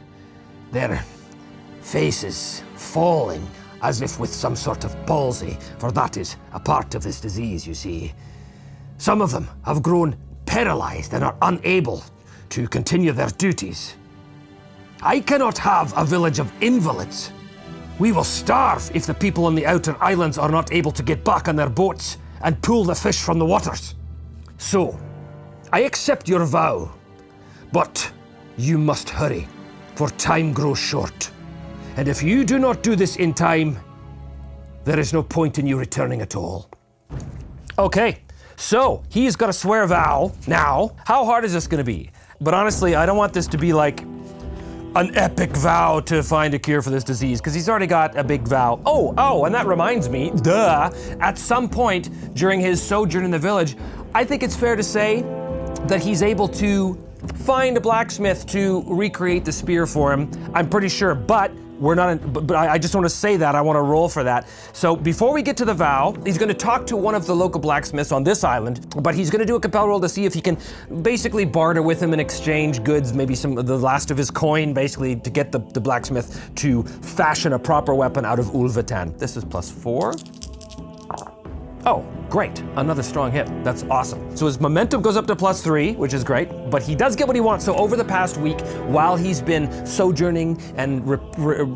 Their faces falling as if with some sort of palsy, for that is a part of this disease, you see. Some of them have grown paralyzed and are unable to continue their duties. I cannot have a village of invalids. We will starve if the people on the outer islands are not able to get back on their boats and pull the fish from the waters. So, I accept your vow, but you must hurry, for time grows short. And if you do not do this in time, there is no point in you returning at all. Okay, so he's got to swear a vow now. How hard is this going to be? But honestly, I don't want this to be like an epic vow to find a cure for this disease, because he's already got a big vow. Oh, and that reminds me, at some point during his sojourn in the village, I think it's fair to say that he's able to find a blacksmith to recreate the spear for him. I'm pretty sure, but I just want to say that. I want to roll for that. So before we get to the vow, he's going to talk to one of the local blacksmiths on this island, but he's going to do a compel roll to see if he can basically barter with him and exchange goods, maybe some of the last of his coin, basically to get the blacksmith to fashion a proper weapon out of Ulvatan. This is plus 4. Oh, great. Another strong hit. That's awesome. So his momentum goes up to plus 3, which is great, but he does get what he wants. So over the past week, while he's been sojourning and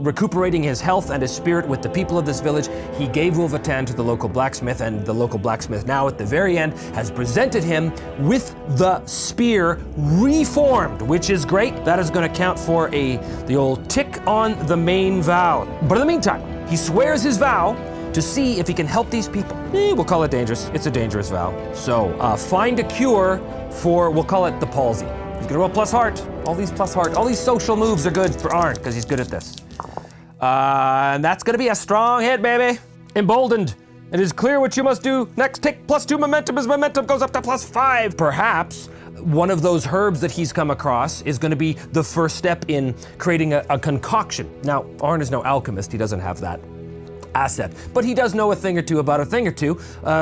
recuperating his health and his spirit with the people of this village, he gave Ulvatan to the local blacksmith, and the local blacksmith now at the very end has presented him with the spear reformed, which is great. That is going to count for the old tick on the main vow. But in the meantime, he swears his vow to see if he can help these people. We'll call it dangerous. It's a dangerous vow. So find a cure for, we'll call it the palsy. He's gonna roll plus heart. All these plus heart. All these social moves are good for Arn, because he's good at this. And that's gonna be a strong hit, baby. Emboldened. It is clear what you must do. Next, take plus 2 momentum. His momentum goes up to plus 5. Perhaps one of those herbs that he's come across is gonna be the first step in creating a concoction. Now, Arn is no alchemist. He doesn't have that asset, but he does know a thing or two about a thing or two.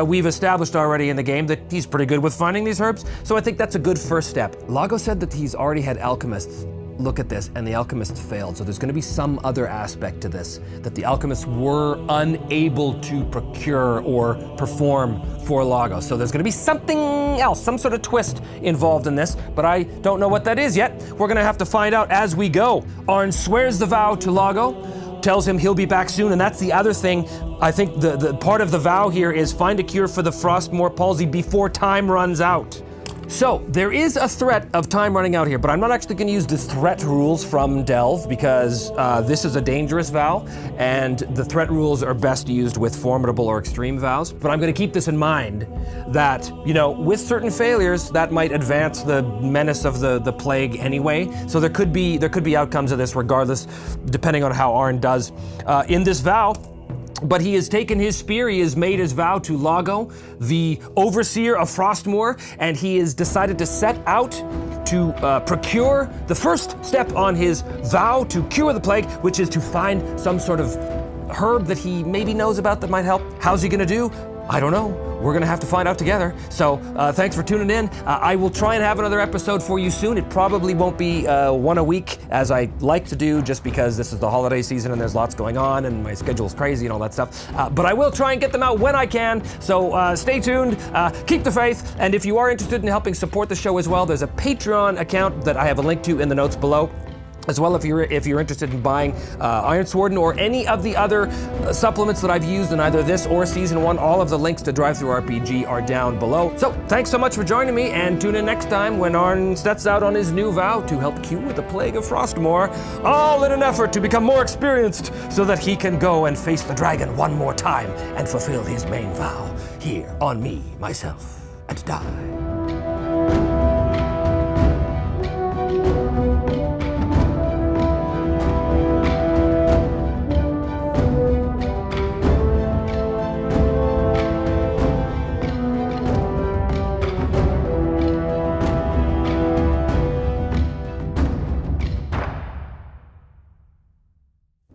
We've established already in the game that he's pretty good with finding these herbs, so I think that's a good first step. Lago said that he's already had alchemists look at this, and the alchemists failed, so there's going to be some other aspect to this that the alchemists were unable to procure or perform for Lago. So there's going to be something else, some sort of twist involved in this, but I don't know what that is yet. We're going to have to find out as we go. Arn swears the vow to Lago, tells him he'll be back soon, and that's the other thing. I think the part of the vow here is find a cure for the Frostmoor palsy before time runs out. So there is a threat of time running out here, but I'm not actually going to use the threat rules from Delve because this is a dangerous vow, and the threat rules are best used with formidable or extreme vows. But I'm going to keep this in mind that, you know, with certain failures, that might advance the menace of the plague anyway. So there could be outcomes of this regardless, depending on how Arn does in this vow. But he has taken his spear, he has made his vow to Lago, the overseer of Frostmoor, and he has decided to set out to procure the first step on his vow to cure the plague, which is to find some sort of herb that he maybe knows about that might help. How's he gonna do? I don't know. We're gonna have to find out together. So thanks for tuning in. I will try and have another episode for you soon. It probably won't be one a week as I like to do, just because this is the holiday season and there's lots going on and my schedule's crazy and all that stuff. But I will try and get them out when I can. So stay tuned, keep the faith. And if you are interested in helping support the show as well, there's a Patreon account that I have a link to in the notes below. As well, if you're interested in buying Ironsworn or any of the other supplements that I've used in either this or Season 1, all of the links to Drive Through RPG are down below. So thanks so much for joining me, and tune in next time when Arn sets out on his new vow to help cure the plague of Frostmoor, all in an effort to become more experienced so that he can go and face the dragon one more time and fulfill his main vow here on me, myself, and die.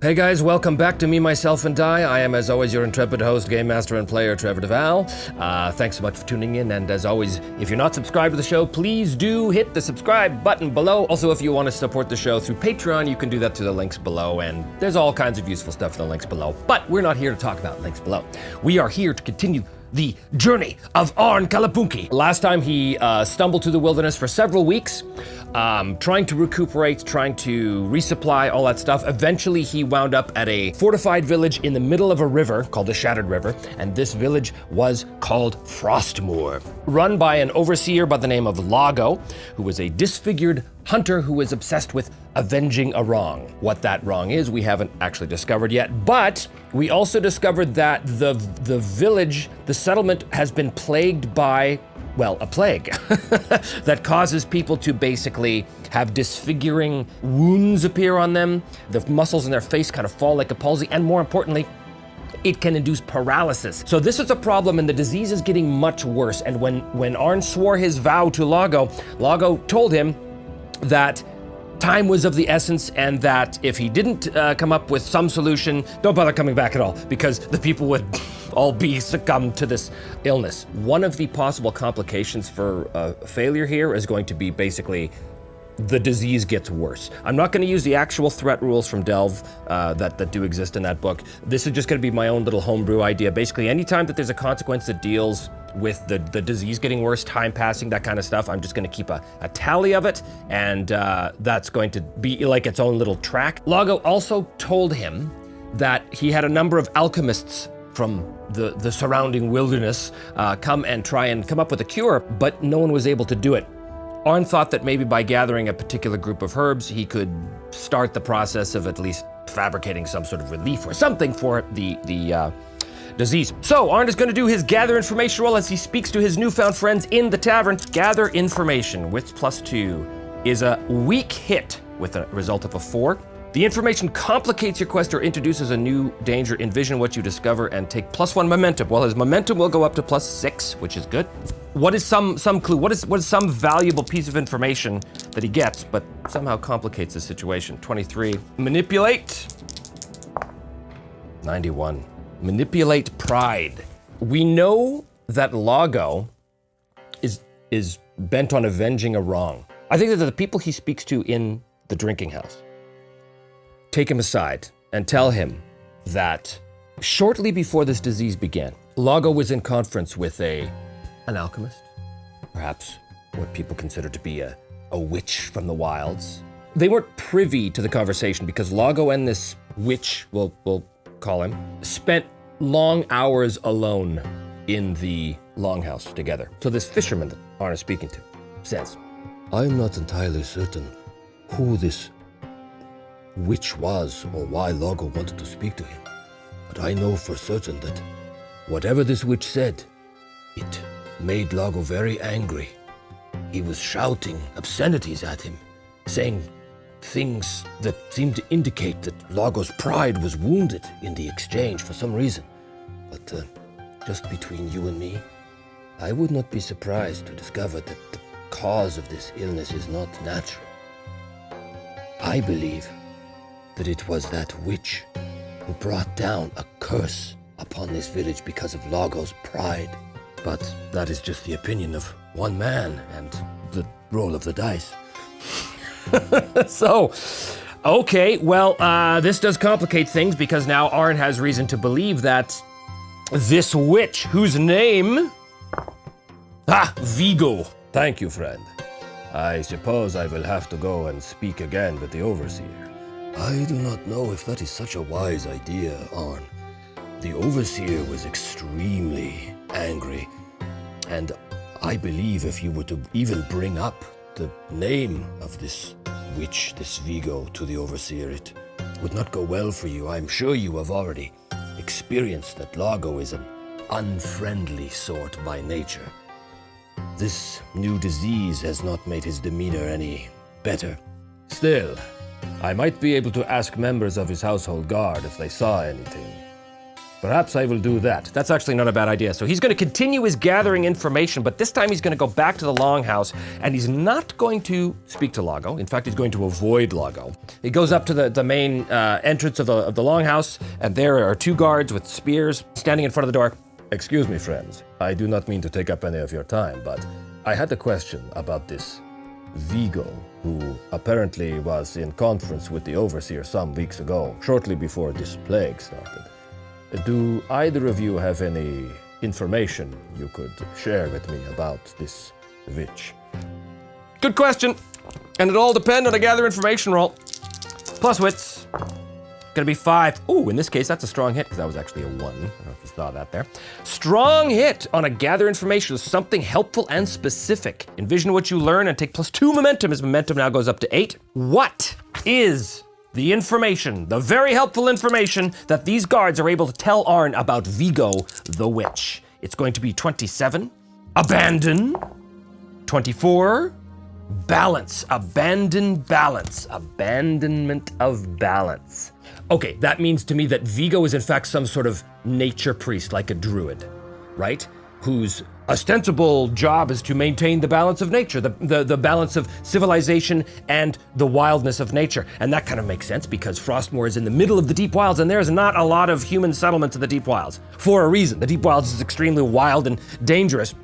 Hey guys, welcome back to Me, Myself, and Die. I am, as always, your intrepid host, game master, and player, Trevor DeVal. Thanks so much for tuning in, and as always, if you're not subscribed to the show, please do hit the subscribe button below. Also, if you want to support the show through Patreon, you can do that through the links below, and there's all kinds of useful stuff in the links below. But we're not here to talk about links below. We are here to continue the journey of Arn Kalapunki. Last time he stumbled through the wilderness for several weeks, trying to recuperate, trying to resupply, all that stuff. Eventually he wound up at a fortified village in the middle of a river called the Shattered River, and this village was called Frostmoor, run by an overseer by the name of Lago, who was a disfigured hunter who was obsessed with avenging a wrong. What that wrong is, we haven't actually discovered yet, but we also discovered that the village, the settlement, has been plagued by, well, a plague that causes people to basically have disfiguring wounds appear on them. The muscles in their face kind of fall like a palsy, and more importantly, it can induce paralysis. So this is a problem, and the disease is getting much worse. And when Arn swore his vow to Lago, Lago told him that time was of the essence, and that if he didn't come up with some solution, don't bother coming back at all, because the people would all be succumbed to this illness. One of the possible complications for failure here is going to be basically the disease gets worse. I'm not going to use the actual threat rules from Delve that do exist in that book. This is just going to be my own little homebrew idea. Basically, anytime that there's a consequence that deals with the disease getting worse, time passing, that kind of stuff, I'm just going to keep a tally of it, and that's going to be like its own little track. Lago also told him that he had a number of alchemists from the surrounding wilderness come and try and come up with a cure, but no one was able to do it. Arn thought that maybe by gathering a particular group of herbs, he could start the process of at least fabricating some sort of relief or something for the disease. So Arn is going to do his gather information roll as he speaks to his newfound friends in the tavern. Gather information with +2 is a weak hit with a result of a 4. The information complicates your quest or introduces a new danger. Envision what you discover and take +1 momentum. Well, his momentum will go up to +6, which is good. What is some clue? What is some valuable piece of information that he gets, but somehow complicates the situation? 23. Manipulate. 91. Manipulate pride. We know that Lago is bent on avenging a wrong. I think that the people he speaks to in the drinking house take him aside and tell him that shortly before this disease began, Lago was in conference with an alchemist, perhaps what people consider to be a witch from the wilds. They weren't privy to the conversation because Lago and this witch, we'll call him, spent long hours alone in the longhouse together. So this fisherman that Arn is speaking to says. I'm not entirely certain who this witch was or why Lago wanted to speak to him, but I know for certain that whatever this witch said, it made Lago very angry. He was shouting obscenities at him, saying things that seemed to indicate that Lago's pride was wounded in the exchange for some reason. But just between you and me, I would not be surprised to discover that the cause of this illness is not natural. I believe that it was that witch who brought down a curse upon this village because of Lago's pride. But that is just the opinion of one man and the roll of the dice. So, okay, well, this does complicate things because now Arn has reason to believe that this witch, whose name... Vigo. Thank you, friend. I suppose I will have to go and speak again with the Overseer. I do not know if that is such a wise idea, Arn. The Overseer was extremely angry, and I believe if you were to even bring up the name of this witch, this Vigo, to the Overseer, it would not go well for you. I'm sure you have already experienced that Lago is an unfriendly sort by nature. This new disease has not made his demeanor any better. Still, I might be able to ask members of his household guard if they saw anything. Perhaps I will do that. That's actually not a bad idea. So he's going to continue his gathering information, but this time he's going to go back to the longhouse, and he's not going to speak to Lago. In fact, he's going to avoid Lago. He goes up to the main entrance of the longhouse, and there are two guards with spears standing in front of the door. Excuse me, friends. I do not mean to take up any of your time, but I had a question about this Vigo, who apparently was in conference with the Overseer some weeks ago, shortly before this plague started. Do either of you have any information you could share with me about this witch? Good question. And it all depends on a gather information roll. Plus wits. Gonna be 5. Ooh, in this case, that's a strong hit, because that was actually a 1. I don't know if you saw that there. Strong hit on a gather information, something helpful and specific. Envision what you learn and take +2 momentum, as momentum now goes up to 8. What is the information, the very helpful information that these guards are able to tell Arn about Vigo the Witch? It's going to be 27, abandon, 24, balance, abandon balance, abandonment of balance. Okay, that means to me that Vigo is in fact some sort of nature priest, like a druid, right? Whose ostensible job is to maintain the balance of nature, the balance of civilization and the wildness of nature. And that kind of makes sense because Frostmoor is in the middle of the deep wilds and there's not a lot of human settlements in the deep wilds for a reason. The deep wilds is extremely wild and dangerous.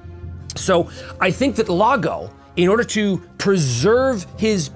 So I think that Lago, in order to preserve his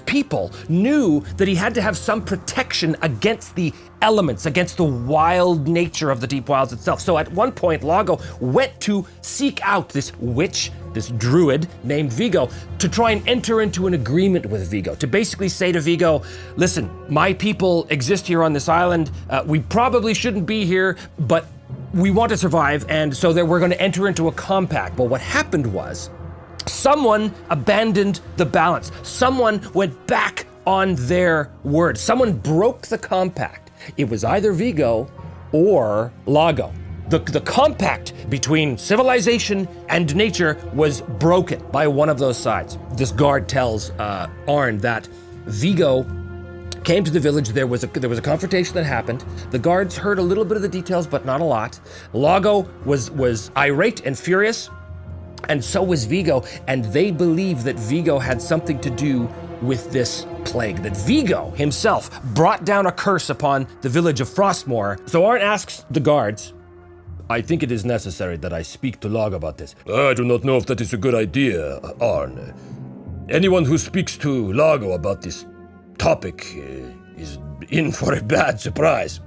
people, knew that he had to have some protection against the elements, against the wild nature of the deep wilds itself. So at one point, Lago went to seek out this witch, this druid named Vigo, to try and enter into an agreement with Vigo, to basically say to Vigo, listen, my people exist here on this island. We probably shouldn't be here, but we want to survive, and so that we're going to enter into a compact. But what happened was, someone abandoned the balance. Someone went back on their word. Someone broke the compact. It was either Vigo or Lago. The compact between civilization and nature was broken by one of those sides. This guard tells Arn that Vigo came to the village. There was a confrontation that happened. The guards heard a little bit of the details, but not a lot. Lago was irate and furious, and so was Vigo, and they believe that Vigo had something to do with this plague, that Vigo himself brought down a curse upon the village of Frostmoor. So Arn asks the guards, I think it is necessary that I speak to Lago about this. I do not know if that is a good idea, Arn. Anyone who speaks to Lago about this topic is in for a bad surprise.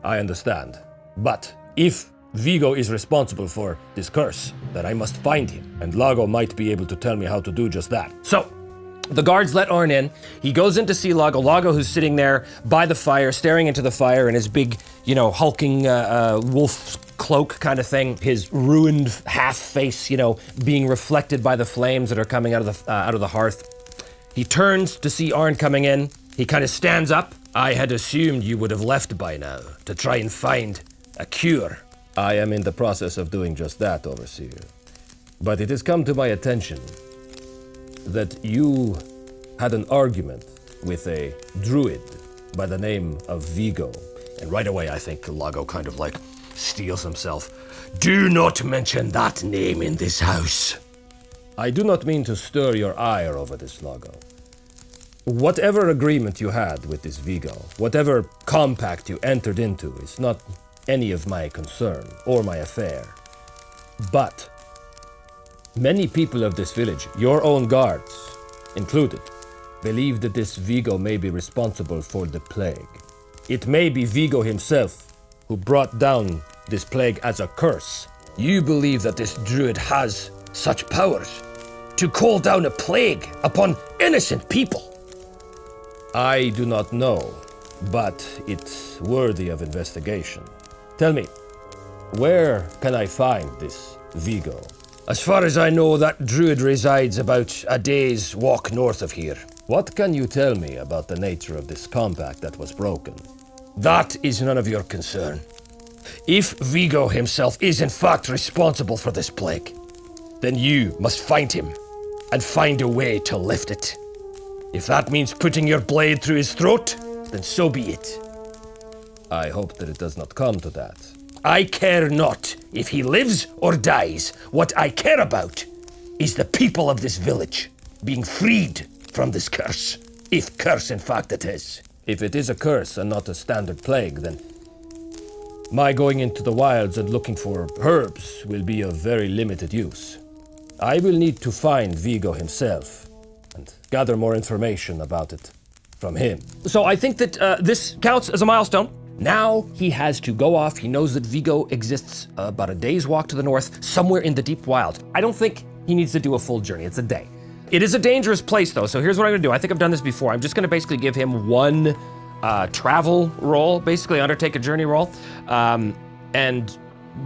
I understand. But if Vigo is responsible for this curse, then I must find him, and Lago might be able to tell me how to do just that. So the guards let Arn in. He goes in to see Lago. Lago, who's sitting there by the fire, staring into the fire in his big, hulking wolf cloak kind of thing, his ruined half face, being reflected by the flames that are coming out of the hearth. He turns to see Arn coming in. He kind of stands up. I had assumed you would have left by now to try and find a cure. I am in the process of doing just that, Overseer. But it has come to my attention that you had an argument with a druid by the name of Vigo. And right away, I think Lago kind of steels himself. Do not mention that name in this house. I do not mean to stir your ire over this, Lago. Whatever agreement you had with this Vigo, whatever compact you entered into, is not any of my concern or my affair. But many people of this village, your own guards included, believe that this Vigo may be responsible for the plague. It may be Vigo himself who brought down this plague as a curse. You believe that this druid has such powers to call down a plague upon innocent people? I do not know, but it's worthy of investigation. Tell me, where can I find this Vigo? As far as I know, that druid resides about a day's walk north of here. What can you tell me about the nature of this compact that was broken? That is none of your concern. If Vigo himself is in fact responsible for this plague, then you must find him and find a way to lift it. If that means putting your blade through his throat, then so be it. I hope that it does not come to that. I care not if he lives or dies. What I care about is the people of this village being freed from this curse, if curse in fact it is. If it is a curse and not a standard plague, then my going into the wilds and looking for herbs will be of very limited use. I will need to find Vigo himself and gather more information about it from him. So I think that this counts as a milestone. Now he has to go off. He knows that Vigo exists about a day's walk to the north, somewhere in the deep wild. I don't think he needs to do a full journey. It's a day. It is a dangerous place, though, so here's what I'm going to do. I think I've done this before. I'm just going to basically give him one travel roll, basically undertake a journey roll, and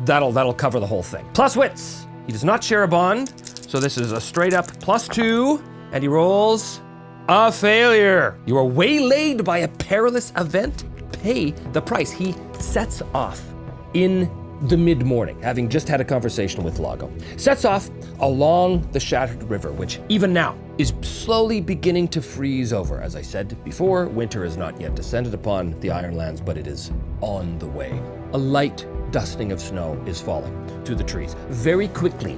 that'll cover the whole thing. Plus wits. He does not share a bond, so this is a straight up +2, and he rolls a failure. You are waylaid by a perilous event. Pay the price. He sets off in the mid-morning, having just had a conversation with Lago. Sets off along the Shattered River, which even now is slowly beginning to freeze over. As I said before, winter has not yet descended upon the Ironlands, but it is on the way. A light dusting of snow is falling to the trees. Very quickly,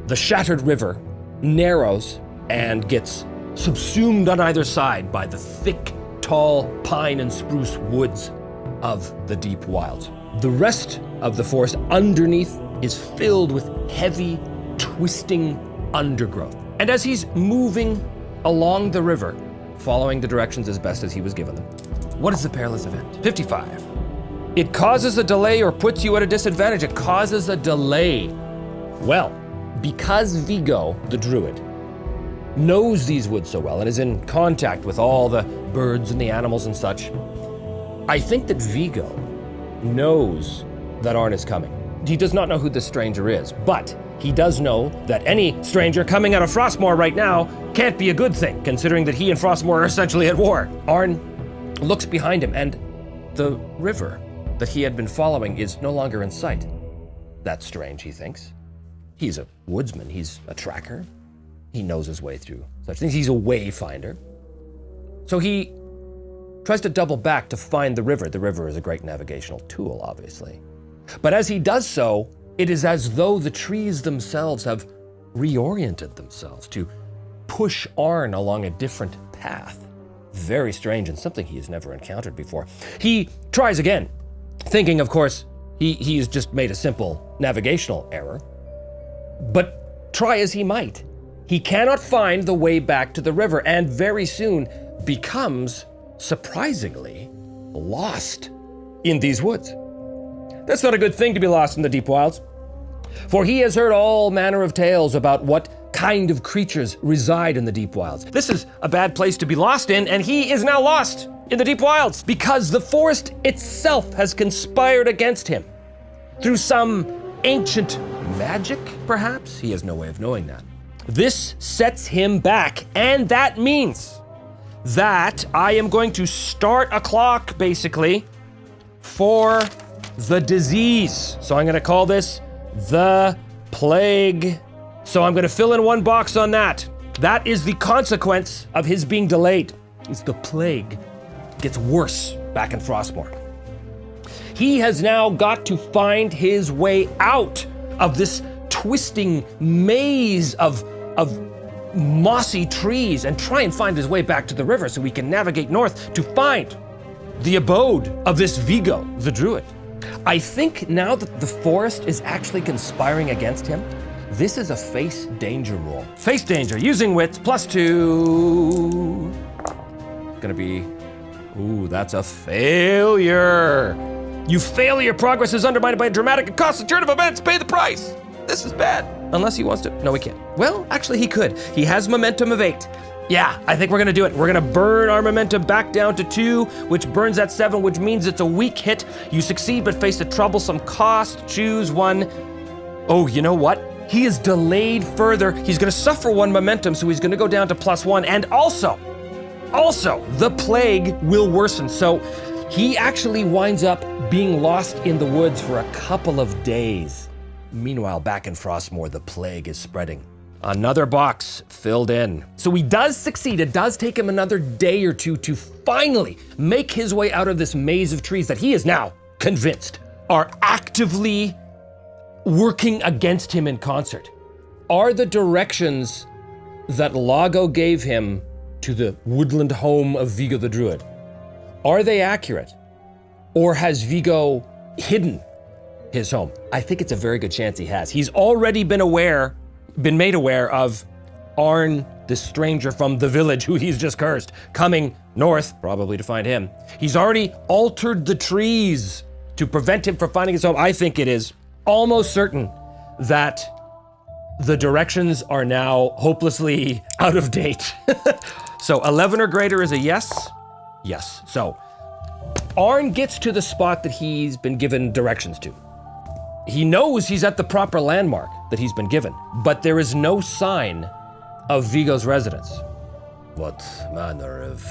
the Shattered River narrows and gets subsumed on either side by the thick, tall pine and spruce woods of the deep wilds. The rest of the forest underneath is filled with heavy, twisting undergrowth. And as he's moving along the river, following the directions as best as he was given them, what is the perilous event? 55. It causes a delay or puts you at a disadvantage. It causes a delay. Well, because Vigo, the druid, knows these woods so well and is in contact with all the birds and the animals and such, I think that Vigo knows that Arn is coming. He does not know who this stranger is, but he does know that any stranger coming out of Frostmoor right now can't be a good thing, considering that he and Frostmoor are essentially at war. Arn looks behind him, and the river that he had been following is no longer in sight. That's strange, he thinks. He's a woodsman, he's a tracker. He knows his way through such things. He's a wayfinder. So he tries to double back to find the river. The river is a great navigational tool, obviously. But as he does so, it is as though the trees themselves have reoriented themselves to push Arn along a different path. Very strange and something he has never encountered before. He tries again, thinking, of course, he's just made a simple navigational error. But try as he might, he cannot find the way back to the river, and very soon becomes, surprisingly, lost in these woods. That's not a good thing to be lost in the deep wilds, for he has heard all manner of tales about what kind of creatures reside in the deep wilds. This is a bad place to be lost in, and he is now lost in the deep wilds because the forest itself has conspired against him. through some ancient magic, perhaps? He has no way of knowing that. This sets him back, and that means that I am going to start a clock, basically, for the disease. So I'm gonna call this the plague. So I'm gonna fill in one box on that. That is the consequence of his being delayed. It's the plague. It gets worse back in Frostmourne. He has now got to find his way out of this twisting maze of mossy trees and try and find his way back to the river so we can navigate north to find the abode of this Vigo, the druid. I think now that the forest is actually conspiring against him, this is a face danger roll. Face danger, using wits, +2. Gonna be, ooh, that's a failure. You fail, your progress is undermined by a dramatic and costly turn of events. Pay the price. This is bad. Unless he wants to. No, he can't. Well, actually, he could. He has momentum of 8. Yeah, I think we're gonna do it. We're gonna burn our momentum back down to 2, which burns at 7, which means it's a weak hit. You succeed, but face a troublesome cost. Choose one. Oh, you know what? He is delayed further. He's gonna suffer 1 momentum, so he's gonna go down to +1. And also, the plague will worsen. So he actually winds up being lost in the woods for a couple of days. Meanwhile, back in Frostmourne, the plague is spreading. Another box filled in. So he does succeed. It does take him another day or two to finally make his way out of this maze of trees that he is now convinced are actively working against him in concert. Are the directions that Lago gave him to the woodland home of Vigo the Druid, are they accurate? Or has Vigo hidden his home? I think it's a very good chance he has. He's already been made aware of Arn, the stranger from the village who he's just cursed, coming north, probably to find him. He's already altered the trees to prevent him from finding his home. I think it is almost certain that the directions are now hopelessly out of date. So 11 or greater is a yes. Yes. So Arn gets to the spot that he's been given directions to. He knows he's at the proper landmark that he's been given, but there is no sign of Vigo's residence. What manner of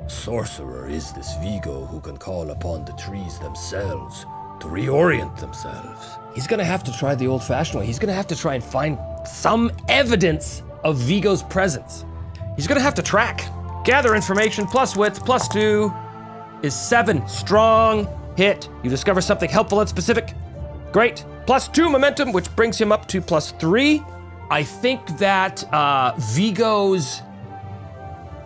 sorcerer is this Vigo who can call upon the trees themselves to reorient themselves? He's gonna have to try the old-fashioned way. He's gonna have to try and find some evidence of Vigo's presence. He's gonna have to track. Gather information, plus wits, +2 is 7. Strong hit. You discover something helpful and specific. Great. +2 momentum, which brings him up to +3. I think that Vigo's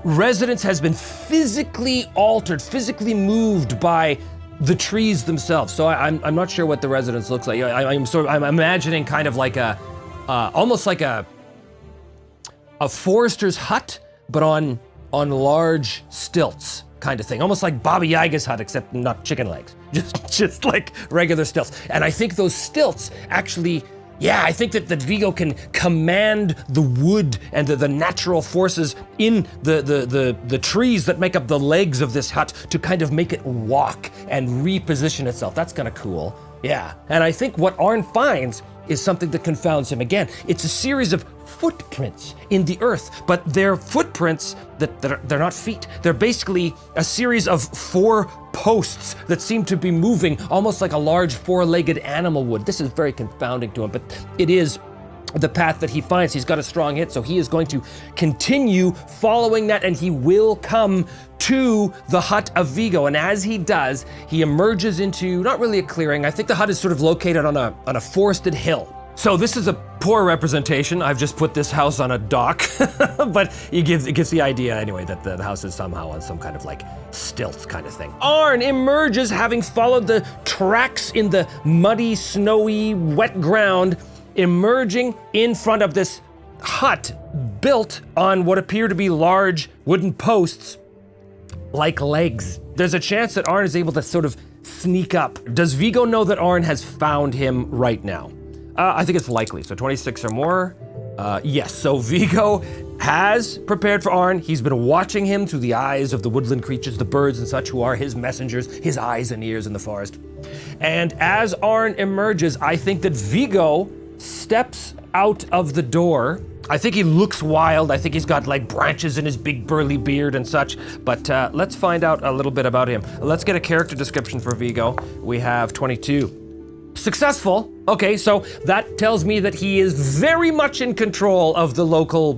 residence has been physically altered, physically moved by the trees themselves. So I'm not sure what the residence looks like. I'm imagining kind of like almost like a forester's hut, but on large stilts kind of thing. Almost like Baba Yaga's hut, except not chicken legs. Just like regular stilts. And I think those stilts actually, I think that Vigo can command the wood and the natural forces in the trees that make up the legs of this hut to kind of make it walk and reposition itself. That's kind of cool. Yeah. And I think what Arn finds is something that confounds him again. It's a series of footprints in the earth, but they're footprints they're not feet. They're basically a series of 4 posts that seem to be moving almost like a large 4-legged animal would. This is very confounding to him, but it is the path that he finds. He's got a strong hit, so he is going to continue following that, and he will come to the hut of Vigo. And as he does, he emerges into not really a clearing. I think the hut is sort of located on a forested hill. So this is a poor representation. I've just put this house on a dock, but it gives the idea anyway that the house is somehow on some kind of like stilts kind of thing. Arn emerges having followed the tracks in the muddy, snowy, wet ground, emerging in front of this hut built on what appear to be large wooden posts like legs. There's a chance that Arn is able to sort of sneak up. Does Vigo know that Arn has found him right now? I think it's likely, so 26 or more. Yes, so Vigo has prepared for Arn. He's been watching him through the eyes of the woodland creatures, the birds and such, who are his messengers, his eyes and ears in the forest. And as Arn emerges, I think that Vigo steps out of the door. I think he looks wild. I think he's got like branches in his big burly beard and such. But let's find out a little bit about him. Let's get a character description for Vigo. We have 22. Successful. Okay, so that tells me that he is very much in control of the local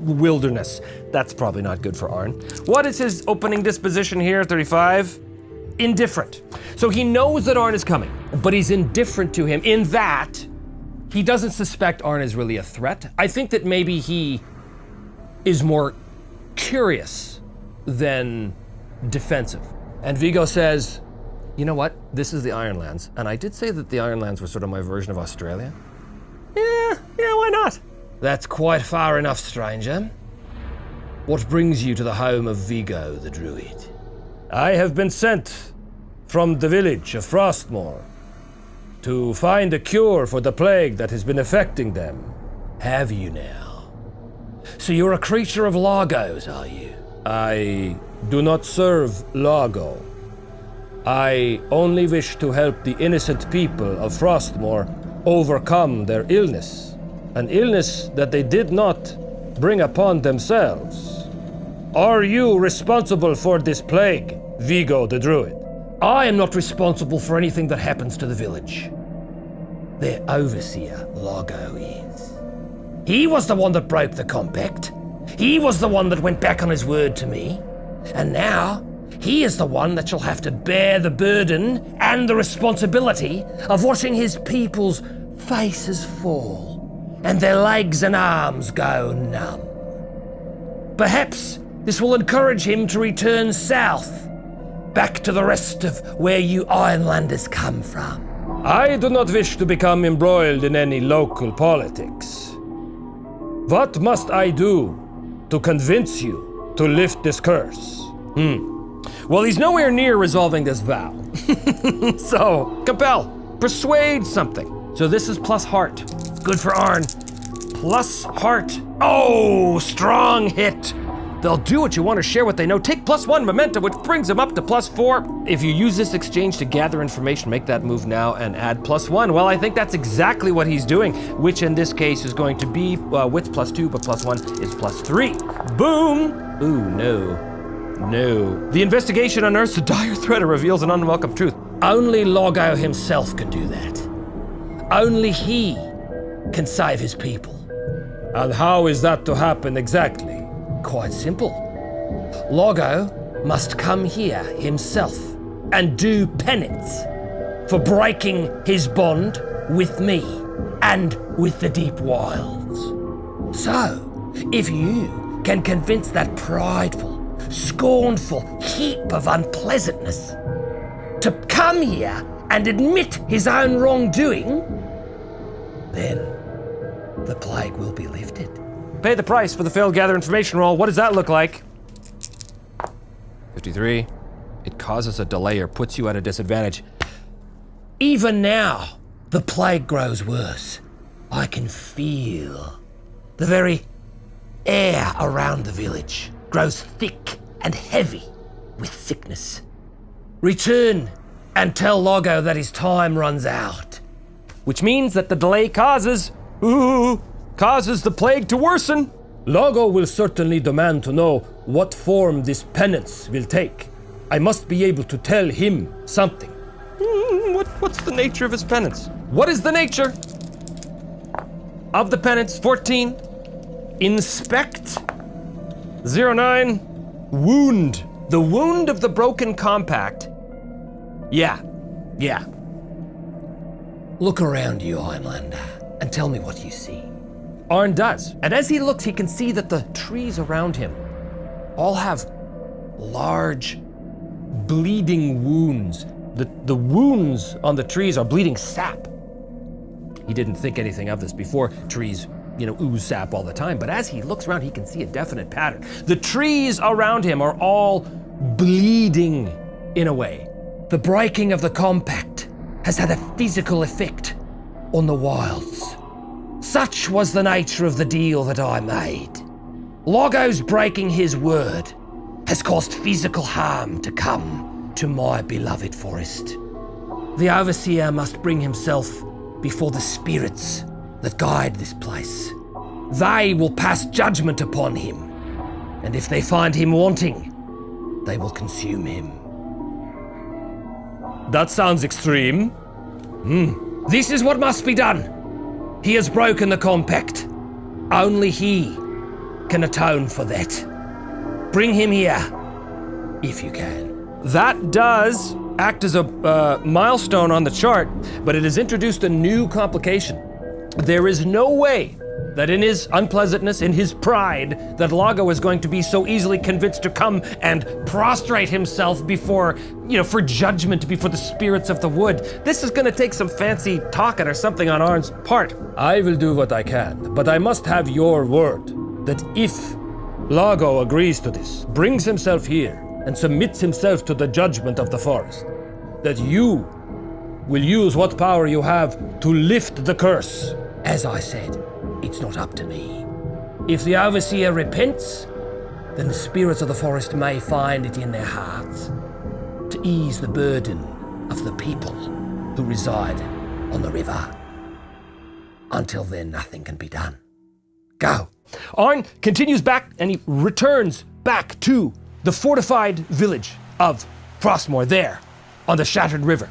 wilderness. That's probably not good for Arn. What is his opening disposition here, 35? Indifferent. So he knows that Arn is coming, but he's indifferent to him in that he doesn't suspect Arn is really a threat. I think that maybe he is more curious than defensive. And Vigo says, you know what? This is the Ironlands. And I did say that the Ironlands were sort of my version of Australia. Yeah, why not? That's quite far enough, stranger. What brings you to the home of Vigo the Druid? I have been sent from the village of Frostmoor to find a cure for the plague that has been affecting them. Have you now? So you're a creature of Lagos, are you? I do not serve Lago. I only wish to help the innocent people of Frostmoor overcome their illness, an illness that they did not bring upon themselves. Are you responsible for this plague, Vigo the Druid? I am not responsible for anything that happens to the village. Their overseer, Lago, is. He was the one that broke the compact. He was the one that went back on his word to me. And now, he is the one that shall have to bear the burden and the responsibility of watching his people's faces fall and their legs and arms go numb. Perhaps this will encourage him to return south, back to the rest of where you Ironlanders come from. I do not wish to become embroiled in any local politics. What must I do to convince you to lift this curse? Well, he's nowhere near resolving this vow. So, compel, persuade something. So this is plus heart. Good for Arn. Plus heart. Oh, strong hit. They'll do what you want to share what they know. Take +1 momentum, which brings them up to +4. If you use this exchange to gather information, make that move now and add +1. Well, I think that's exactly what he's doing, which in this case is going to be wits +2, but +1 is +3. Boom. Ooh, no. The investigation unearths a dire threat or reveals an unwelcome truth. Only Lago himself can do that. Only he can save his people. And how is that to happen exactly? Quite simple. Lago must come here himself and do penance for breaking his bond with me and with the deep wilds. So, if you can convince that prideful, scornful heap of unpleasantness to come here and admit his own wrongdoing, then the plague will be lifted. Pay the price for the failed gather information roll. What does that look like? 53. It causes a delay or puts you at a disadvantage. Even now, the plague grows worse. I can feel the very air around the village grows thick and heavy with sickness. Return and tell Lago that his time runs out. Which means that the delay causes the plague to worsen. Lago will certainly demand to know what form this penance will take. I must be able to tell him something. What's the nature of his penance? What is the nature of the penance? 14. Inspect. 09. Wound. The wound of the broken compact. Yeah. Look around you, Ironlander, and tell me what you see. Arn does. And as he looks, he can see that the trees around him all have large, bleeding wounds. The wounds on the trees are bleeding sap. He didn't think anything of this before. Trees, ooze sap all the time. But as he looks around, he can see a definite pattern. The trees around him are all bleeding in a way. The breaking of the compact has had a physical effect on the wilds. Such was the nature of the deal that I made. Lago's breaking his word has caused physical harm to come to my beloved forest. The overseer must bring himself before the spirits that guide this place. They will pass judgment upon him, and if they find him wanting, they will consume him. That sounds extreme. This is what must be done. He has broken the compact. Only he can atone for that. Bring him here, if you can. That does act as a milestone on the chart, but it has introduced a new complication. There is no way that in his unpleasantness, in his pride, that Lago is going to be so easily convinced to come and prostrate himself before, for judgment before the spirits of the wood. This is going to take some fancy talking or something on Arn's part. I will do what I can, but I must have your word that if Lago agrees to this, brings himself here, and submits himself to the judgment of the forest, that you will use what power you have to lift the curse. As I said, it's not up to me. If the overseer repents, then the spirits of the forest may find it in their hearts to ease the burden of the people who reside on the river. Until then, nothing can be done. Go. Arn continues back and he returns back to the fortified village of Frostmoor there on the shattered river.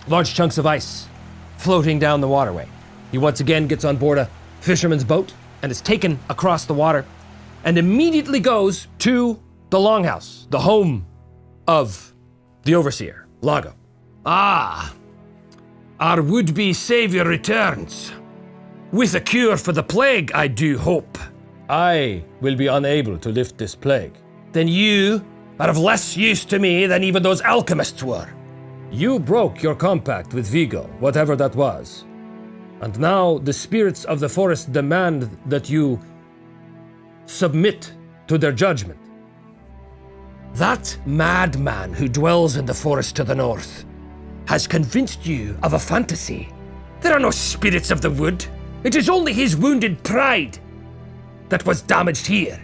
Large chunks of ice floating down the waterway. He once again gets on board a fisherman's boat and is taken across the water and immediately goes to the longhouse, the home of the overseer, Lago. Ah, our would-be savior returns. With a cure for the plague, I do hope. I will be unable to lift this plague. Then you are of less use to me than even those alchemists were. You broke your compact with Vigo, whatever that was. And now the spirits of the forest demand that you submit to their judgment. That madman who dwells in the forest to the north has convinced you of a fantasy. There are no spirits of the wood. It is only his wounded pride that was damaged here.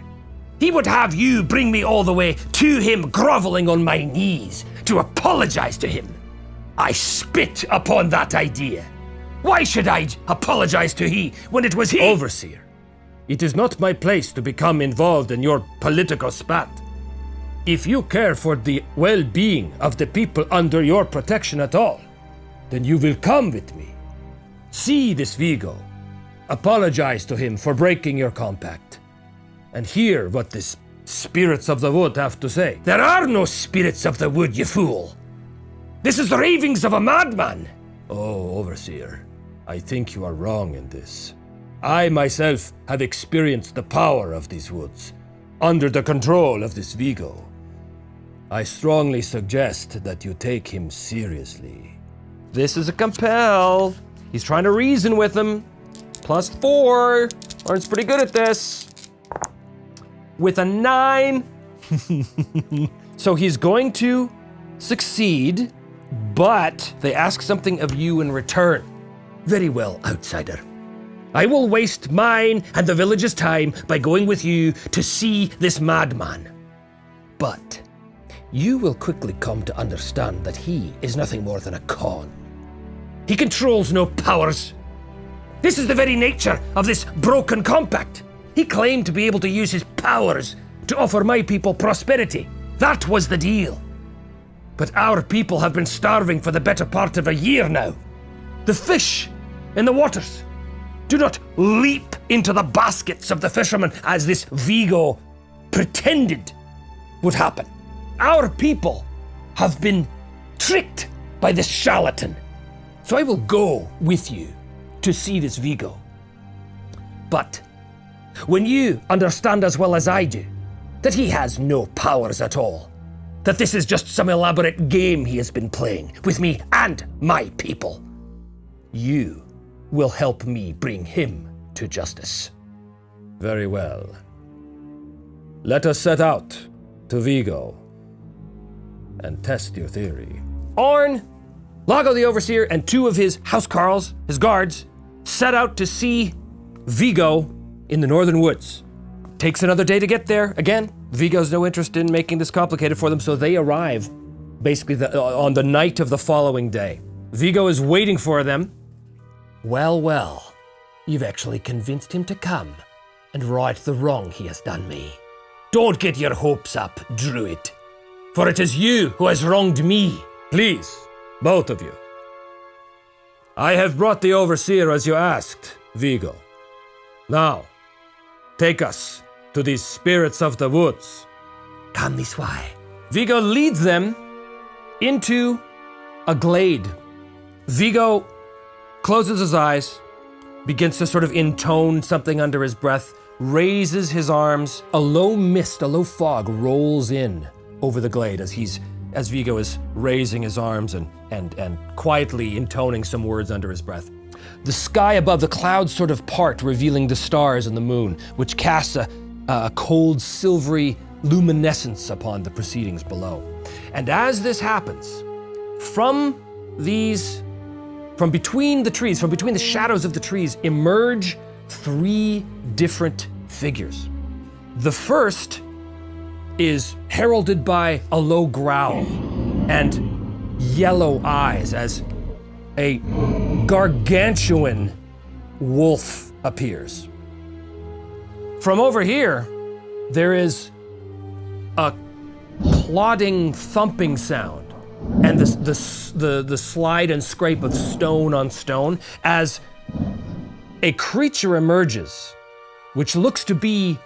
He would have you bring me all the way to him, groveling on my knees to apologize to him. I spit upon that idea. Why should I apologize to he when it was he? Overseer, it is not my place to become involved in your political spat. If you care for the well-being of the people under your protection at all, then you will come with me. See this Vigo, apologize to him for breaking your compact, and hear what the spirits of the wood have to say. There are no spirits of the wood, you fool. This is the ravings of a madman. Oh, Overseer, I think you are wrong in this. I myself have experienced the power of these woods, under the control of this Vigo. I strongly suggest that you take him seriously. This is a compel. He's trying to reason with him. +4. Arn's pretty good at this. With a 9. So he's going to succeed, but they ask something of you in return. Very well, outsider. I will waste mine and the village's time by going with you to see this madman. But you will quickly come to understand that he is nothing more than a con. He controls no powers. This is the very nature of this broken compact. He claimed to be able to use his powers to offer my people prosperity. That was the deal. But our people have been starving for the better part of a year now. The fish in the waters do not leap into the baskets of the fishermen as this Vigo pretended would happen. Our people have been tricked by this charlatan. So I will go with you to see this Vigo. But when you understand as well as I do that he has no powers at all, that this is just some elaborate game he has been playing with me and my people, you will help me bring him to justice. Very well. Let us set out to Vigo and test your theory. Arn, Lago the Overseer, and 2 of his housecarls, his guards, set out to see Vigo in the northern woods. Takes another day to get there. Again, Vigo's no interest in making this complicated for them, so they arrive basically on the night of the following day. Vigo is waiting for them. Well, well, you've actually convinced him to come and right the wrong he has done me. Don't get your hopes up, druid, for it is you who has wronged me. Please, both of you. I have brought the overseer as you asked, Vigo. Now, take us to these spirits of the woods. Come this way. Vigo leads them into a glade. Vigo closes his eyes, begins to sort of intone something under his breath, raises his arms. A low mist, a low fog rolls in over the glade as Vigo is raising his arms and quietly intoning some words under his breath. The sky above, the clouds sort of part, revealing the stars and the moon, which casts a cold, silvery luminescence upon the proceedings below. And as this happens, from between the trees, from between the shadows of the trees, emerge 3 different figures. The first is heralded by a low growl and yellow eyes as a gargantuan wolf appears. From over here, there is a plodding, thumping sound, and the slide and scrape of stone on stone as a creature emerges, which looks to be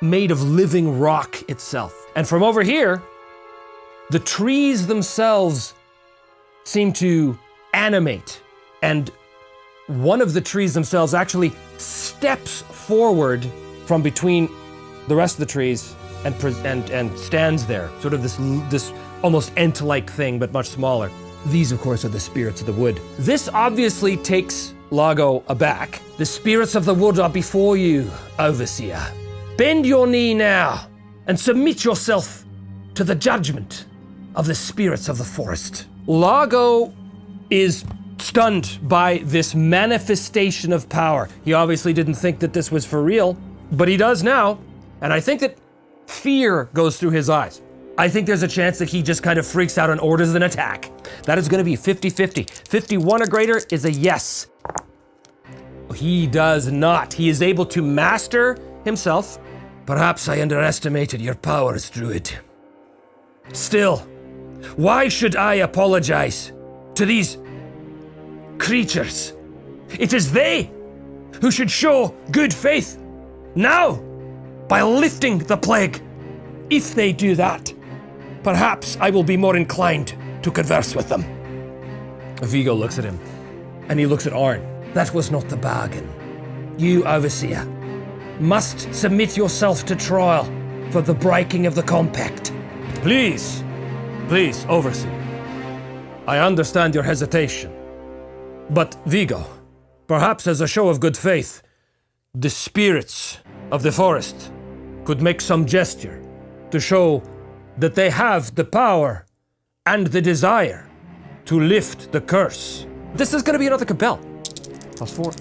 made of living rock itself. And from over here, the trees themselves seem to animate, and one of the trees themselves actually steps forward from between the rest of the trees and stands there, sort of this almost ant-like thing, but much smaller. These, of course, are the spirits of the wood. This obviously takes Lago aback. The spirits of the wood are before you, Overseer. Bend your knee now and submit yourself to the judgment of the spirits of the forest. Lago is stunned by this manifestation of power. He obviously didn't think that this was for real, but he does now. And I think that fear goes through his eyes. I think there's a chance that he just kind of freaks out and orders an attack. That is going to be 50-50. 51 or greater is a yes. He does not. He is able to master himself. Perhaps I underestimated your powers, druid. Still, why should I apologize to these creatures? It is they who should show good faith now by lifting the plague. If they do that, perhaps I will be more inclined to converse with them. Vigo looks at him, and he looks at Arn. That was not the bargain. You, Overseer, must submit yourself to trial for the breaking of the compact. Please, Overseer. I understand your hesitation. But Vigo, perhaps as a show of good faith, the spirits of the forest could make some gesture to show that they have the power and the desire to lift the curse. This is going to be another compel. +4.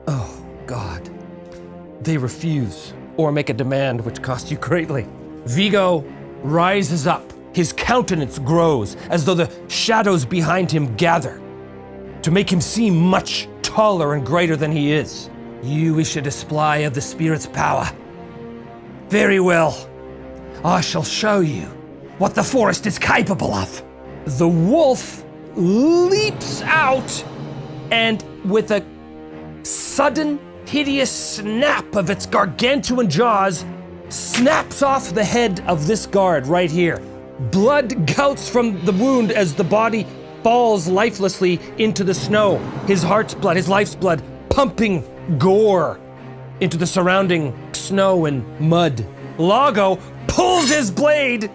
Oh, God. They refuse or make a demand which costs you greatly. Vigo rises up. His countenance grows as though the shadows behind him gather to make him seem much taller and greater than he is. You wish a display of the spirit's power. Very well. I shall show you what the forest is capable of. The wolf leaps out and with a sudden, hideous snap of its gargantuan jaws, snaps off the head of this guard right here. Blood gouts from the wound as the body falls lifelessly into the snow. His heart's blood, his life's blood, pumping gore into the surrounding snow and mud. Lago pulls his blade.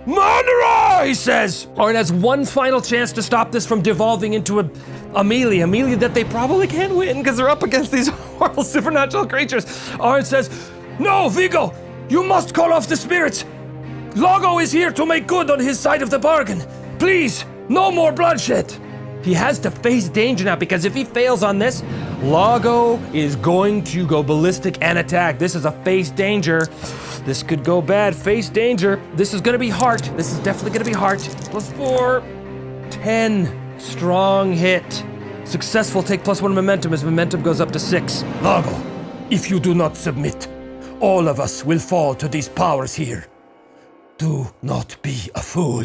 Murderer, he says. Arn has one final chance to stop this from devolving into a melee that they probably can't win because they're up against these horrible supernatural creatures. Arn says, no, Vigo, you must call off the spirits. Lago is here to make good on his side of the bargain. Please, no more bloodshed. He has to face danger now because if he fails on this, Lago is going to go ballistic and attack. This is a face danger. This could go bad. Face danger. This is gonna be heart. This is definitely gonna be heart. +4. 10. Strong hit. Successful, take +1 momentum as momentum goes up to 6. Lago, if you do not submit, all of us will fall to these powers here. Do not be a fool.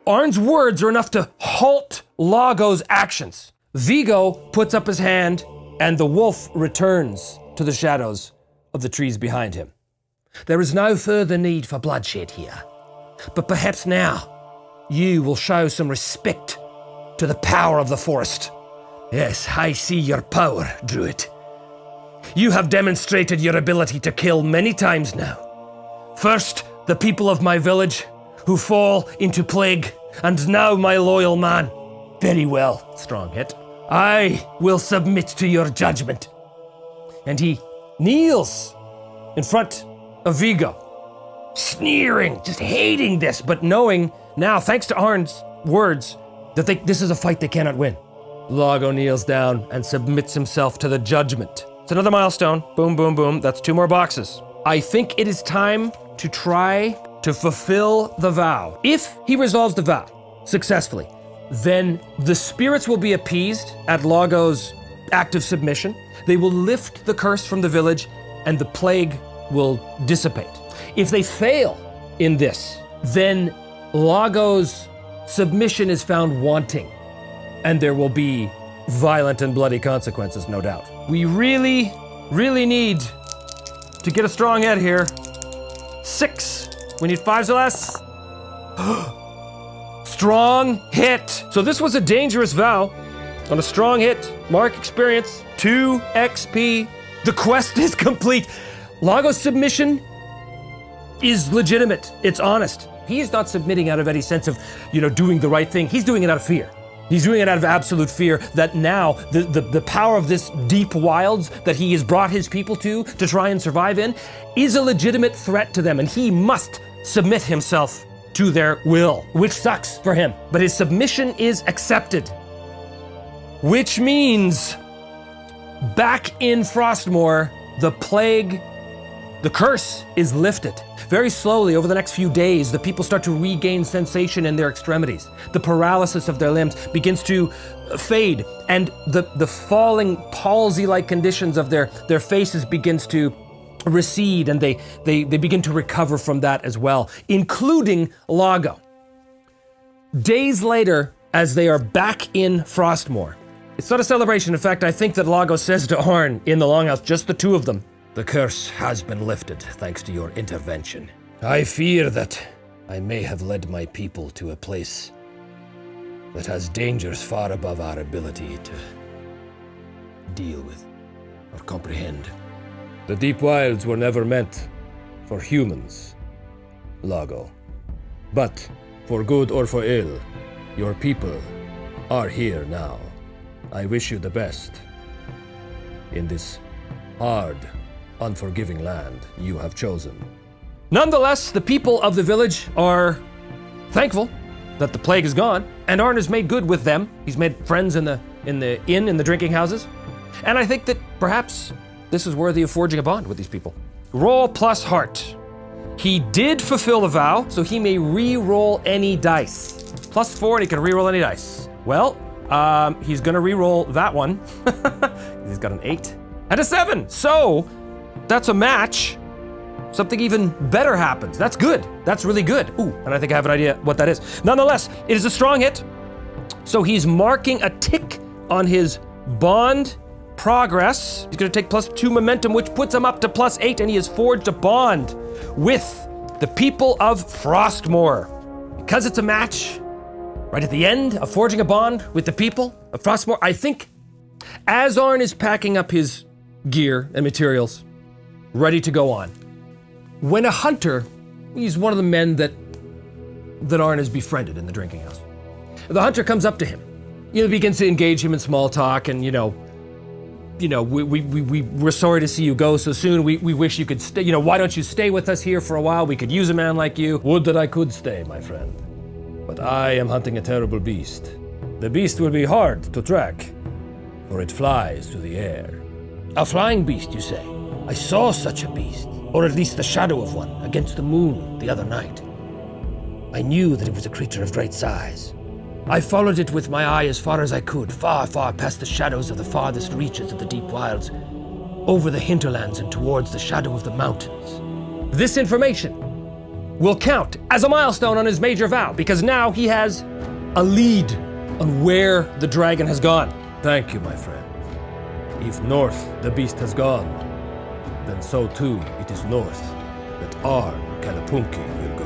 Arn's words are enough to halt Lago's actions. Vigo puts up his hand, and the wolf returns to the shadows of the trees behind him. There is no further need for bloodshed here, but perhaps now you will show some respect to the power of the forest. Yes, I see your power, Druid. You have demonstrated your ability to kill many times now. First, the people of my village who fall into plague, and now my loyal man. Very well, strong hit. I will submit to your judgment. And he kneels in front of Vigo, sneering, just hating this, but knowing now, thanks to Arn's words, that this is a fight they cannot win. Lago kneels down and submits himself to the judgment. It's another milestone. Boom, boom, boom. That's 2 more boxes. I think it is time to try to fulfill the vow. If he resolves the vow successfully, then the spirits will be appeased at Lago's act of submission. They will lift the curse from the village and the plague will dissipate. If they fail in this, then Lago's submission is found wanting, and there will be violent and bloody consequences, no doubt. We really, really need to get a strong head here. 6. We need 5s or less. Strong hit. So this was a dangerous vow. On a strong hit, mark experience, 2 XP. The quest is complete. Lago's submission is legitimate. It's honest. He is not submitting out of any sense of, doing the right thing. He's doing it out of fear. He's doing it out of absolute fear that now the power of this deep wilds that he has brought his people to try and survive in is a legitimate threat to them, and he must submit himself to their will, which sucks for him. But his submission is accepted, which means back in Frostmoor, the plague, the curse is lifted. Very slowly, over the next few days, the people start to regain sensation in their extremities. The paralysis of their limbs begins to fade, and the falling palsy-like conditions of their faces begins to recede, and they begin to recover from that as well, including Lago. Days later, as they are back in Frostmoor, it's not a celebration. In fact, I think that Lago says to Arn in the Longhouse, just the two of them, "The curse has been lifted thanks to your intervention. I fear that I may have led my people to a place that has dangers far above our ability to deal with or comprehend. The deep wilds were never meant for humans, Lago. But, for good or for ill, your people are here now. I wish you the best in this hard, unforgiving land you have chosen." Nonetheless, the people of the village are thankful that the plague is gone, and Arn has made good with them. He's made friends in the drinking houses, and I think that perhaps this is worthy of forging a bond with these people. Roll plus heart. He did fulfill the vow, so he may re-roll any dice. +4, and he can re-roll any dice. Well, he's gonna re-roll that one. He's got an 8 and a 7, so that's a match. Something even better happens. That's good. That's really good. Ooh, and I think I have an idea what that is. Nonetheless, it is a strong hit. So he's marking a tick on his bond progress. He's going to take +2 momentum, which puts him up to +8, and he has forged a bond with the people of Frostmoor. Because it's a match, right at the end of forging a bond with the people of Frostmoor, I think as Arn is packing up his gear and materials, ready to go on, when a hunter, he's one of the men that Arn has befriended in the drinking house. The hunter comes up to him, begins to engage him in small talk, and we're sorry to see you go so soon. We wish you could stay. Why don't you stay with us here for a while? We could use a man like you. Would that I could stay, my friend. But I am hunting a terrible beast. The beast will be hard to track, for it flies through the air. A flying beast, you say? I saw such a beast. or at least the shadow of one, against the moon the other night. I knew that it was a creature of great size. I followed it with my eye as far as I could, far, far past the shadows of the farthest reaches of the deep wilds, over the hinterlands and towards the shadow of the mountains. This information will count as a milestone on his major vow, because now he has a lead on where the dragon has gone. Thank you, my friend. If north the beast has gone, then so too it is north that our Kalapunki will go.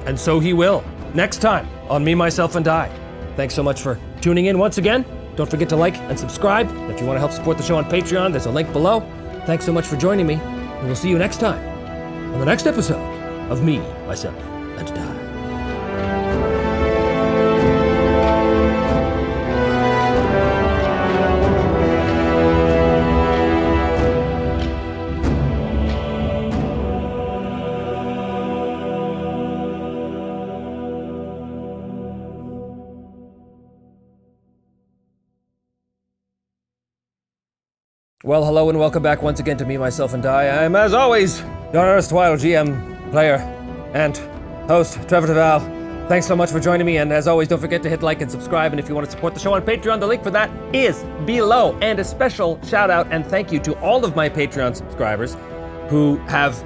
And so he will, next time on Me, Myself, and I. Thanks so much for tuning in once again. Don't forget to like and subscribe. If you want to help support the show on Patreon, there's a link below. Thanks so much for joining me, and we'll see you next time on the next episode of Me, Myself, and I. Well, hello and welcome back once again to Me, Myself, and I. I'm, as always, your erstwhile GM, player, and host, Trevor DeVal. Thanks so much for joining me, and as always, don't forget to hit like and subscribe, and if you want to support the show on Patreon, the link for that is below. And a special shout out and thank you to all of my Patreon subscribers who have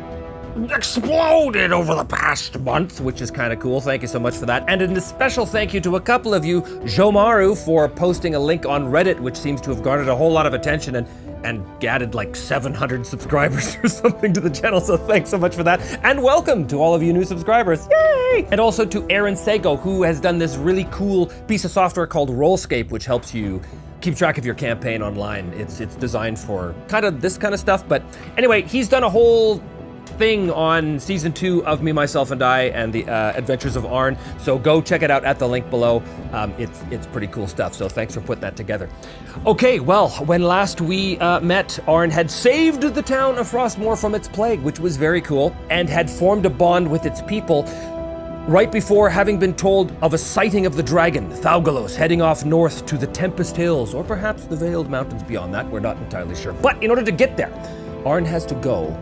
exploded over the past month, which is kind of cool. Thank you so much for that. And a special thank you to a couple of you, Jomaru, for posting a link on Reddit, which seems to have garnered a whole lot of attention and added like 700 subscribers or something to the channel, so thanks so much for that. And welcome to all of you new subscribers. Yay! And also to Aaron Sago, who has done this really cool piece of software called Rollscape, which helps you keep track of your campaign online. It's designed for kind of this kind of stuff, but anyway, he's done a whole thing on season 2 of Me, Myself, and I, and the Adventures of Arn. So go check it out at the link below. It's pretty cool stuff. So thanks for putting that together. Okay, well, when last we met, Arn had saved the town of Frostmoor from its plague, which was very cool, and had formed a bond with its people right before having been told of a sighting of the dragon, Thaugalos, heading off north to the Tempest Hills, or perhaps the Veiled Mountains beyond that. We're not entirely sure. But in order to get there, Arn has to go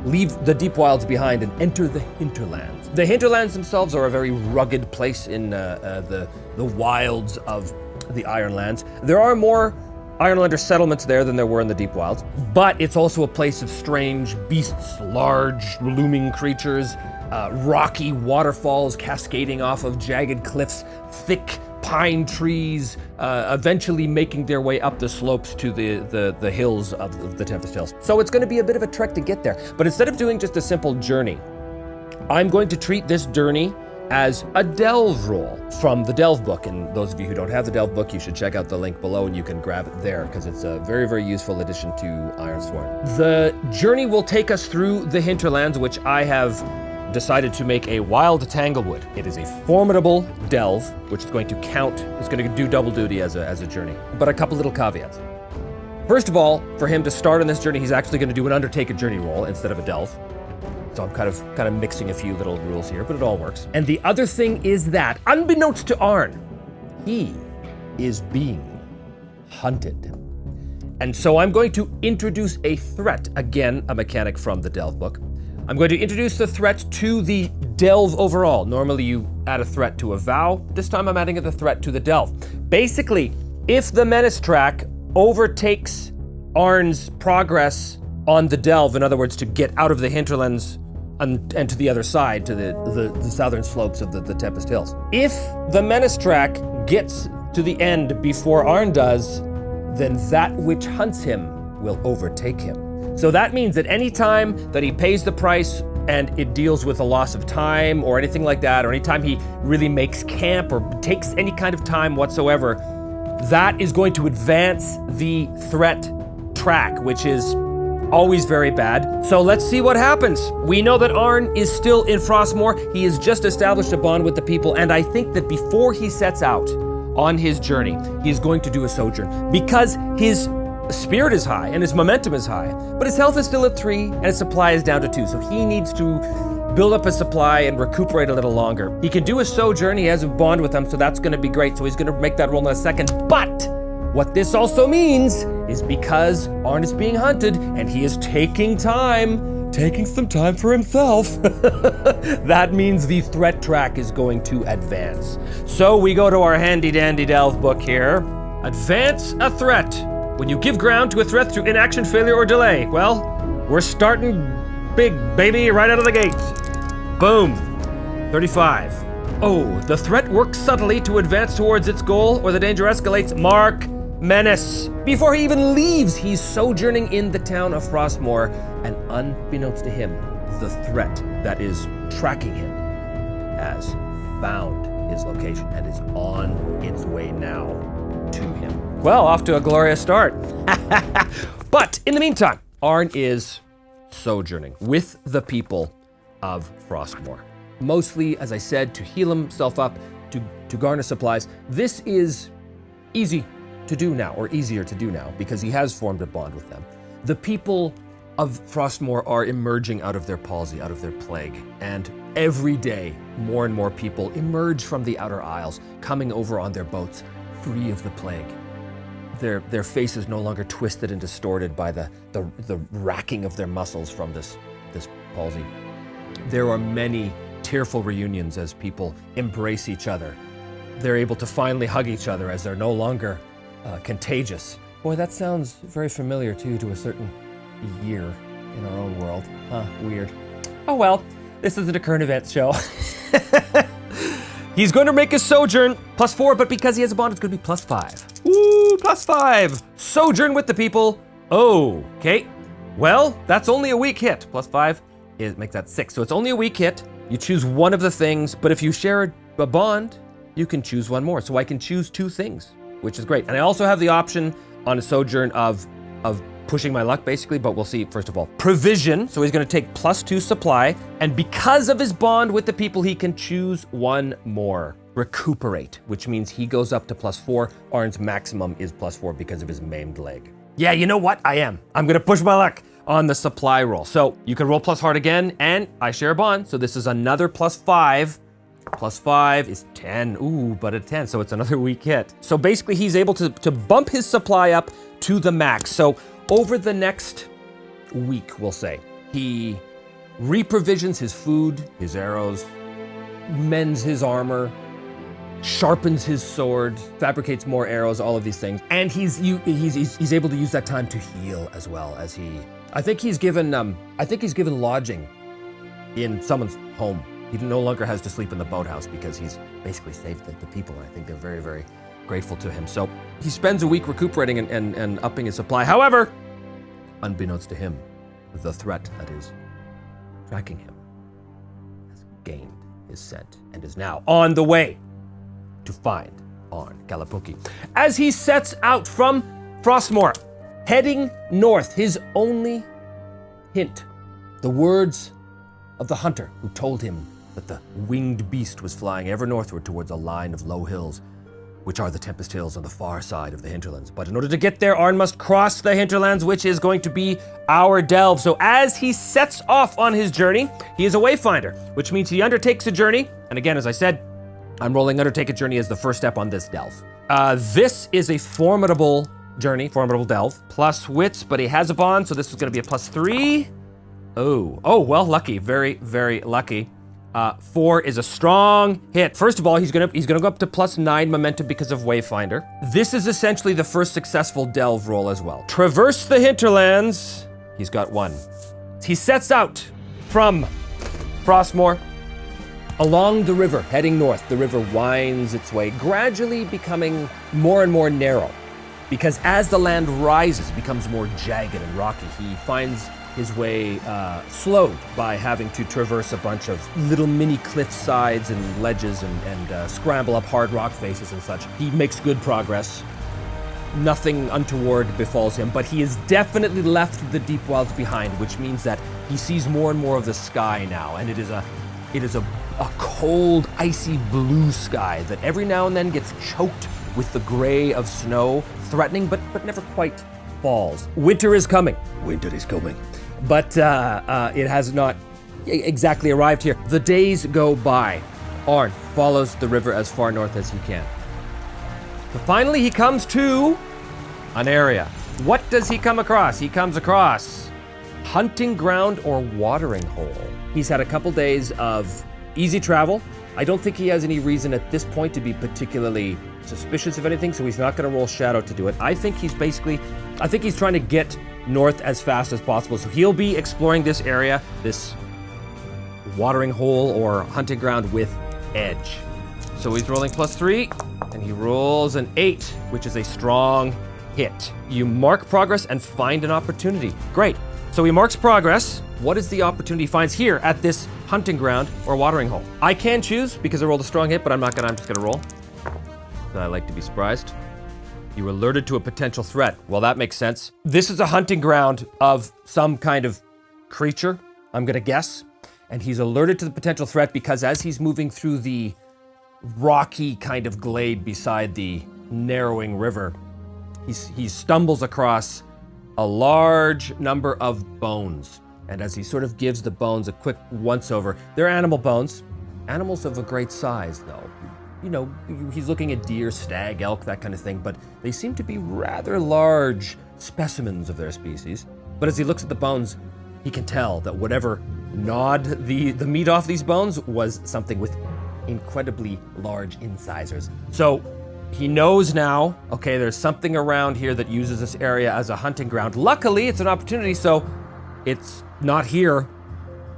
leave the deep wilds behind and enter the hinterlands. The hinterlands themselves are a very rugged place in the wilds of the Ironlands. There are more Ironlander settlements there than there were in the deep wilds, but it's also a place of strange beasts, large, looming creatures, rocky waterfalls cascading off of jagged cliffs, thick pine trees, eventually making their way up the slopes to the hills of the Tempest Hills. So it's going to be a bit of a trek to get there. But instead of doing just a simple journey, I'm going to treat this journey as a delve roll from the Delve book. And those of you who don't have the Delve book, you should check out the link below and you can grab it there because it's a very, very useful addition to IRONSWORN. The journey will take us through the hinterlands, which I have decided to make a wild Tanglewood. It is a formidable delve, which is going to count, it's going to do double duty as a journey. But a couple little caveats. First of all, for him to start on this journey, he's actually going to do an undertake a journey roll instead of a delve. So I'm kind of mixing a few little rules here, but it all works. And the other thing is that, unbeknownst to Arn, he is being hunted. And so I'm going to introduce a threat, again, a mechanic from the Delve book. I'm going to introduce the threat to the delve overall. Normally you add a threat to a vow. This time I'm adding the threat to the delve. Basically, if the menace track overtakes Arn's progress on the delve, in other words, to get out of the hinterlands and to the other side, to the southern slopes of the Tempest Hills. If the menace track gets to the end before Arn does, then that which hunts him will overtake him. So that means that any time that he pays the price and it deals with a loss of time or anything like that, or anytime he really makes camp or takes any kind of time whatsoever, that is going to advance the threat track, which is always very bad. So let's see what happens. We know that Arn is still in Frostmoor. He has just established a bond with the people, and I think that before he sets out on his journey, he is going to do a sojourn because his spirit is high and his momentum is high, but his health is still at 3 and his supply is down to 2. So he needs to build up his supply and recuperate a little longer. He can do a sojourn. He has a bond with them, so that's going to be great. So he's going to make that roll in a second. But what this also means is because Arn is being hunted and he is taking time taking some time for himself. That means the threat track is going to advance. So we go to our handy dandy delve book here. Advance a threat. When you give ground to a threat through inaction, failure, or delay. Well, we're starting big, baby, right out of the gate. Boom. 35. Oh, the threat works subtly to advance towards its goal, or the danger escalates. Mark menace. Before he even leaves, he's sojourning in the town of Frostmoor, and unbeknownst to him, the threat that is tracking him has found his location and is on its way now to him. Well, off to a glorious start. But in the meantime, Arn is sojourning with the people of Frostmoor. Mostly, as I said, to heal himself up, to garner supplies. This is easy to do now, or easier to do now, because he has formed a bond with them. The people of Frostmoor are emerging out of their palsy, out of their plague, and every day, more and more people emerge from the outer isles, coming over on their boats, free of the plague. Their faces no longer twisted and distorted by the racking of their muscles from this palsy. There are many tearful reunions as people embrace each other. They're able to finally hug each other as they're no longer contagious. Boy, that sounds very familiar too to a certain year in our own world. Huh, weird. Oh well, this isn't a current events show. He's going to make his sojourn +4, but because he has a bond, it's going to be +5. Woo, +5. Sojourn with the people. Okay. Well, that's only a weak hit. +5 makes that 6. So it's only a weak hit. You choose one of the things, but if you share a bond, you can choose one more. So I can choose 2 things, which is great. And I also have the option on a sojourn of pushing my luck, basically, but we'll see. First of all, provision. So he's going to take +2 supply, and because of his bond with the people, he can choose one more. Recuperate, which means he goes up to +4. Arn's maximum is +4 because of his maimed leg. Yeah, you know what? I'm going to push my luck on the supply roll. So you can roll +hard again, and I share a bond, so this is another +5. +5 is 10. Ooh, but a 10, so it's another weak hit. So basically, he's able to bump his supply up to the max. So over the next week, we'll say, he reprovisions his food, his arrows, mends his armor, sharpens his sword, fabricates more arrows, all of these things. And he's able to use that time to heal as well as I think he's given lodging in someone's home. He no longer has to sleep in the boathouse because he's basically saved the people. And I think they're very, very grateful to him. So he spends a week recuperating and upping his supply. However, unbeknownst to him, the threat that is tracking him has gained his scent and is now on the way to find Arn Kalapuki. As he sets out from Frostmoor, heading north, his only hint, the words of the hunter who told him that the winged beast was flying ever northward towards a line of low hills, which are the Tempest Hills on the far side of the hinterlands. But in order to get there, Arn must cross the hinterlands, which is going to be our delve. So as he sets off on his journey, he is a wayfinder, which means he undertakes a journey. And again, as I said, I'm rolling undertake a journey as the first step on this delve. This is a formidable journey, formidable delve, plus wits, but he has a bond, so this is going to be a +3. Oh, well, lucky, very, very lucky. 4 is a strong hit. First of all, he's gonna go up to +9 momentum because of Wayfinder. This is essentially the first successful delve roll as well. Traverse the hinterlands. He's got 1. He sets out from Frostmoor along the river, heading north. The river winds its way, gradually becoming more and more narrow, because as the land rises, becomes more jagged and rocky, he finds his way slowed by having to traverse a bunch of little mini cliff sides and ledges and scramble up hard rock faces and such. He makes good progress. Nothing untoward befalls him, but he has definitely left the deep wilds behind, which means that he sees more and more of the sky now, and it is a cold, icy blue sky that every now and then gets choked with the gray of snow, threatening but never quite falls. Winter is coming. Winter is coming. But it has not exactly arrived here. The days go by. Arn follows the river as far north as he can. But finally he comes to an area. What does he come across? He comes across hunting ground or watering hole. He's had a couple days of easy travel. I don't think he has any reason at this point to be particularly suspicious of anything, so he's not going to roll shadow to do it. I think he's trying to get north as fast as possible. So he'll be exploring this area, this watering hole or hunting ground with edge. So he's rolling +3, and he rolls an 8, which is a strong hit. You mark progress and find an opportunity. Great. So he marks progress. What is the opportunity he finds here at this hunting ground or watering hole? I can choose because I rolled a strong hit, but I'm just gonna roll. So I like to be surprised. You were alerted to a potential threat. Well, that makes sense. This is a hunting ground of some kind of creature, I'm gonna guess. And he's alerted to the potential threat because as he's moving through the rocky kind of glade beside the narrowing river, he stumbles across a large number of bones. And as he sort of gives the bones a quick once-over, they're animal bones. Animals of a great size, though. You know, he's looking at deer, stag, elk, that kind of thing, but they seem to be rather large specimens of their species. But as he looks at the bones, he can tell that whatever gnawed the meat off these bones was something with incredibly large incisors. So he knows now, okay, there's something around here that uses this area as a hunting ground. Luckily, it's an opportunity, so it's not here.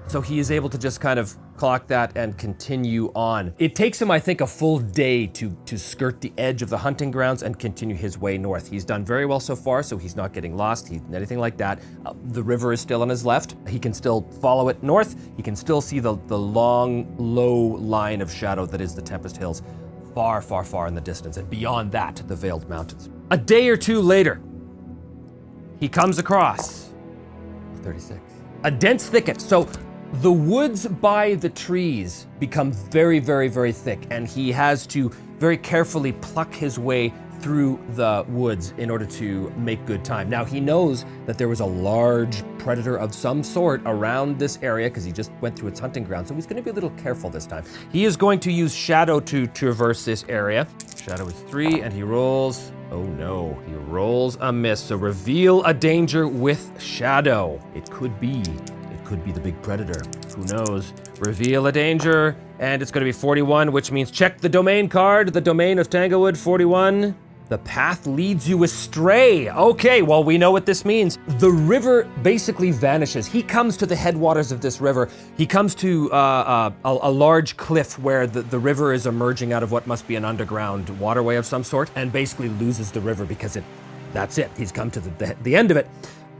So he is able to just kind of clock that and continue on. It takes him, I think, a full day to skirt the edge of the hunting grounds and continue his way north. He's done very well so far, so he's not getting lost, anything like that. The river is still on his left. He can still follow it north. He can still see the long, low line of shadow that is the Tempest Hills, far, far, far in the distance, and beyond that, the Veiled Mountains. A day or two later, he comes across 36. A dense thicket. So the woods by the trees become very, very, very thick, and he has to very carefully pluck his way through the woods in order to make good time. Now, he knows that there was a large predator of some sort around this area because he just went through its hunting ground, so he's going to be a little careful this time. He is going to use Shadow to traverse this area. Shadow is 3, and he rolls... Oh no, he rolls a miss. So reveal a danger with Shadow. It could be the big predator. Who knows? Reveal a danger, and it's going to be 41, which means check the domain card. The domain of Tanglewood, 41. The path leads you astray. Okay, well, we know what this means. The river basically vanishes. He comes to the headwaters of this river. He comes to a large cliff where the river is emerging out of what must be an underground waterway of some sort, and basically loses the river because that's it. He's come to the end of it.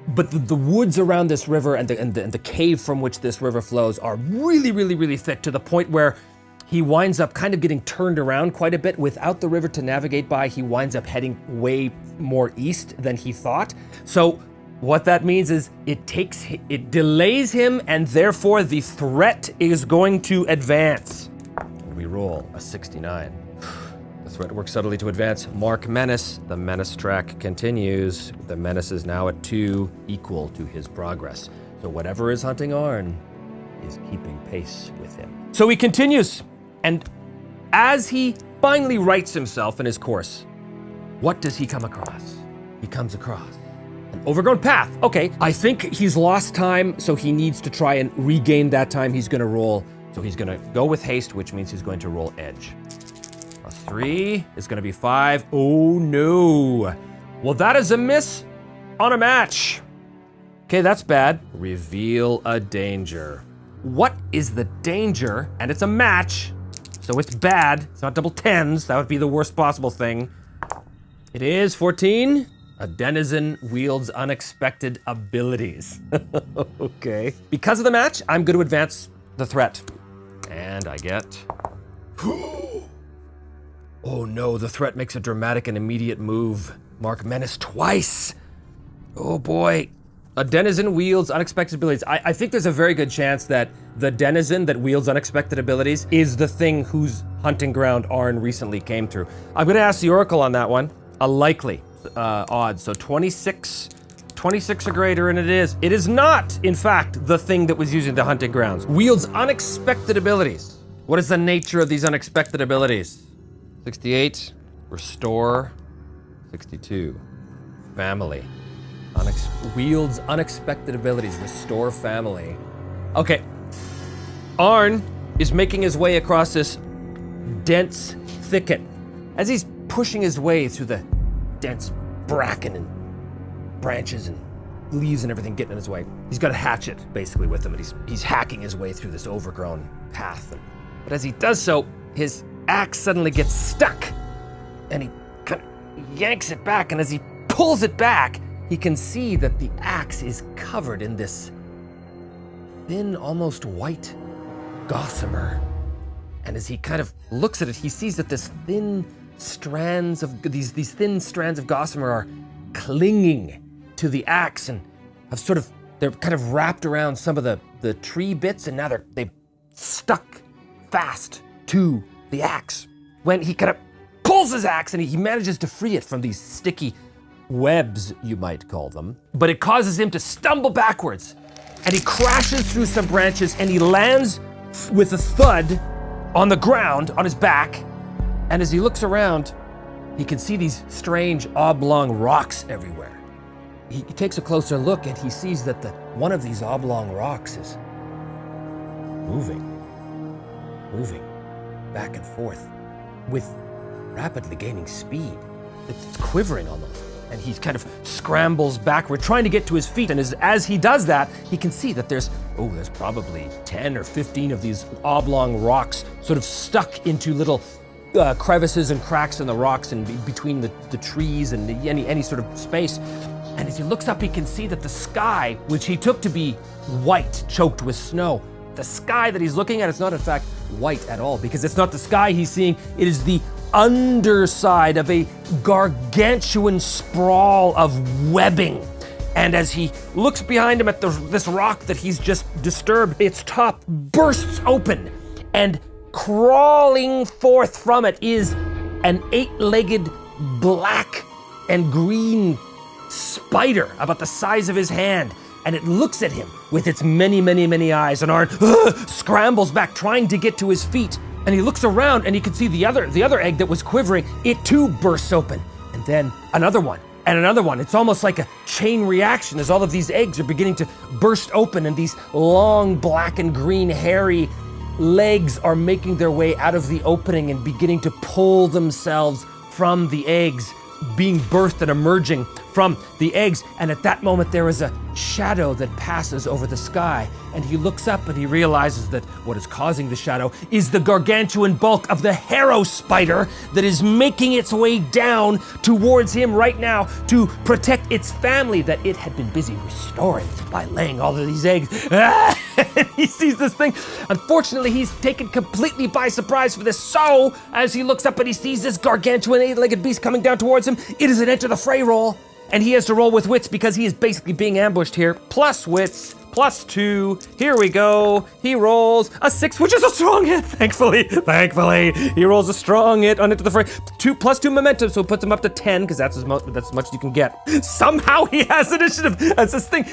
But the woods around this river and the cave from which this river flows are really, really, really thick, to the point where he winds up kind of getting turned around quite a bit. Without the river to navigate by, he winds up heading way more east than he thought. So what that means is it delays him, and therefore the threat is going to advance. And we roll a 69. The threat works subtly to advance. Mark Menace. The Menace track continues. The Menace is now at 2, equal to his progress. So whatever is hunting Arn is keeping pace with him. So he continues, and as he finally rights himself in his course, what does he come across? He comes across an overgrown path. Okay, I think he's lost time, so he needs to try and regain that time. He's gonna roll, so he's gonna go with haste, which means he's going to roll edge. +3 is going to be 5. Oh no. Well, that is a miss on a match. Okay, that's bad. Reveal a danger. What is the danger? And it's a match, so it's bad. It's not double 10s. That would be the worst possible thing. It is 14. A denizen wields unexpected abilities. Okay. Because of the match, I'm going to advance the threat. And I get... Oh no, the threat makes a dramatic and immediate move. Mark Menace twice. Oh boy. A denizen wields unexpected abilities. I think there's a very good chance that the denizen that wields unexpected abilities is the thing whose hunting ground Arn recently came through. I'm gonna ask the Oracle on that one. A likely odds. So 26 or greater, and it is. It is not, in fact, the thing that was using the hunting grounds. Wields unexpected abilities. What is the nature of these unexpected abilities? 68, restore. 62, family. Wields unexpected abilities. Restore family. Okay. Arn is making his way across this dense thicket. As he's pushing his way through the dense bracken and branches and leaves and everything getting in his way, he's got a hatchet basically with him, and he's hacking his way through this overgrown path. But as he does so, his axe suddenly gets stuck, and he kind of yanks it back, and as he pulls it back, he can see that the axe is covered in this thin, almost white gossamer. And as he kind of looks at it, he sees that these thin strands of gossamer are clinging to the axe and they're kind of wrapped around some of the tree bits, and now they've stuck fast to the axe. When he kind of pulls his axe and he manages to free it from these sticky webs, you might call them, but it causes him to stumble backwards, and he crashes through some branches, and he lands with a thud on the ground on his back. And as he looks around, he can see these strange oblong rocks everywhere. He takes a closer look, and he sees that one of these oblong rocks is moving back and forth with rapidly gaining speed. It's quivering almost. And he kind of scrambles backward, trying to get to his feet. And as he does that, he can see that there's probably 10 or 15 of these oblong rocks sort of stuck into little crevices and cracks in the rocks and between the trees and any sort of space. And as he looks up, he can see that the sky, which he took to be white, choked with snow, the sky that he's looking at is not in fact white at all, because it's not the sky he's seeing, it is the underside of a gargantuan sprawl of webbing. And as he looks behind him at this rock that he's just disturbed, its top bursts open, and crawling forth from it is an 8-legged black and green spider about the size of his hand. And it looks at him with its many, many, many eyes, and Arn scrambles back, trying to get to his feet. And he looks around, and he can see the other egg that was quivering. It too bursts open, and then another one, and another one. It's almost like a chain reaction as all of these eggs are beginning to burst open, and these long black and green hairy legs are making their way out of the opening and beginning to pull themselves from the eggs, being birthed and emerging from the eggs. And at that moment, there is a shadow that passes over the sky, and he looks up and he realizes that what is causing the shadow is the gargantuan bulk of the harrow spider that is making its way down towards him right now to protect its family that it had been busy restoring by laying all of these eggs. He sees this thing. Unfortunately, he's taken completely by surprise for this. So as he looks up and he sees this gargantuan 8-legged beast coming down towards him, it is an enter the fray roll. And he has to roll with wits because he is basically being ambushed here. Plus wits, +2. Here we go. He rolls a 6, which is a strong hit, thankfully. He rolls a strong hit on Into the Fray. +2 momentum, so it puts him up to 10, because that's as much as you can get. Somehow he has initiative. That's this thing.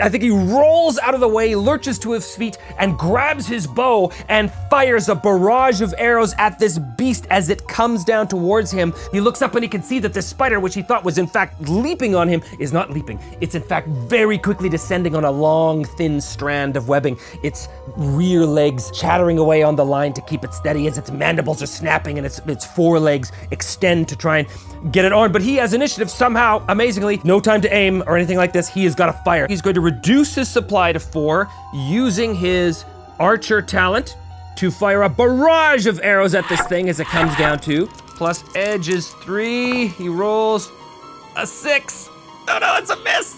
I think he rolls out of the way, lurches to his feet, and grabs his bow and fires a barrage of arrows at this beast as it comes down towards him. He looks up and he can see that this spider, which he thought was in fact leaping on him, is not leaping. It's in fact very quickly descending on a long, thin strand of webbing, its rear legs chattering away on the line to keep it steady as its mandibles are snapping and its forelegs extend to try and get it on. But he has initiative somehow, amazingly. No time to aim or anything like this. He has got to fire. He's going to reduce his supply to 4 using his archer talent to fire a barrage of arrows at this thing as it comes down to. Plus edge is 3. He rolls a 6. Oh no, it's a miss.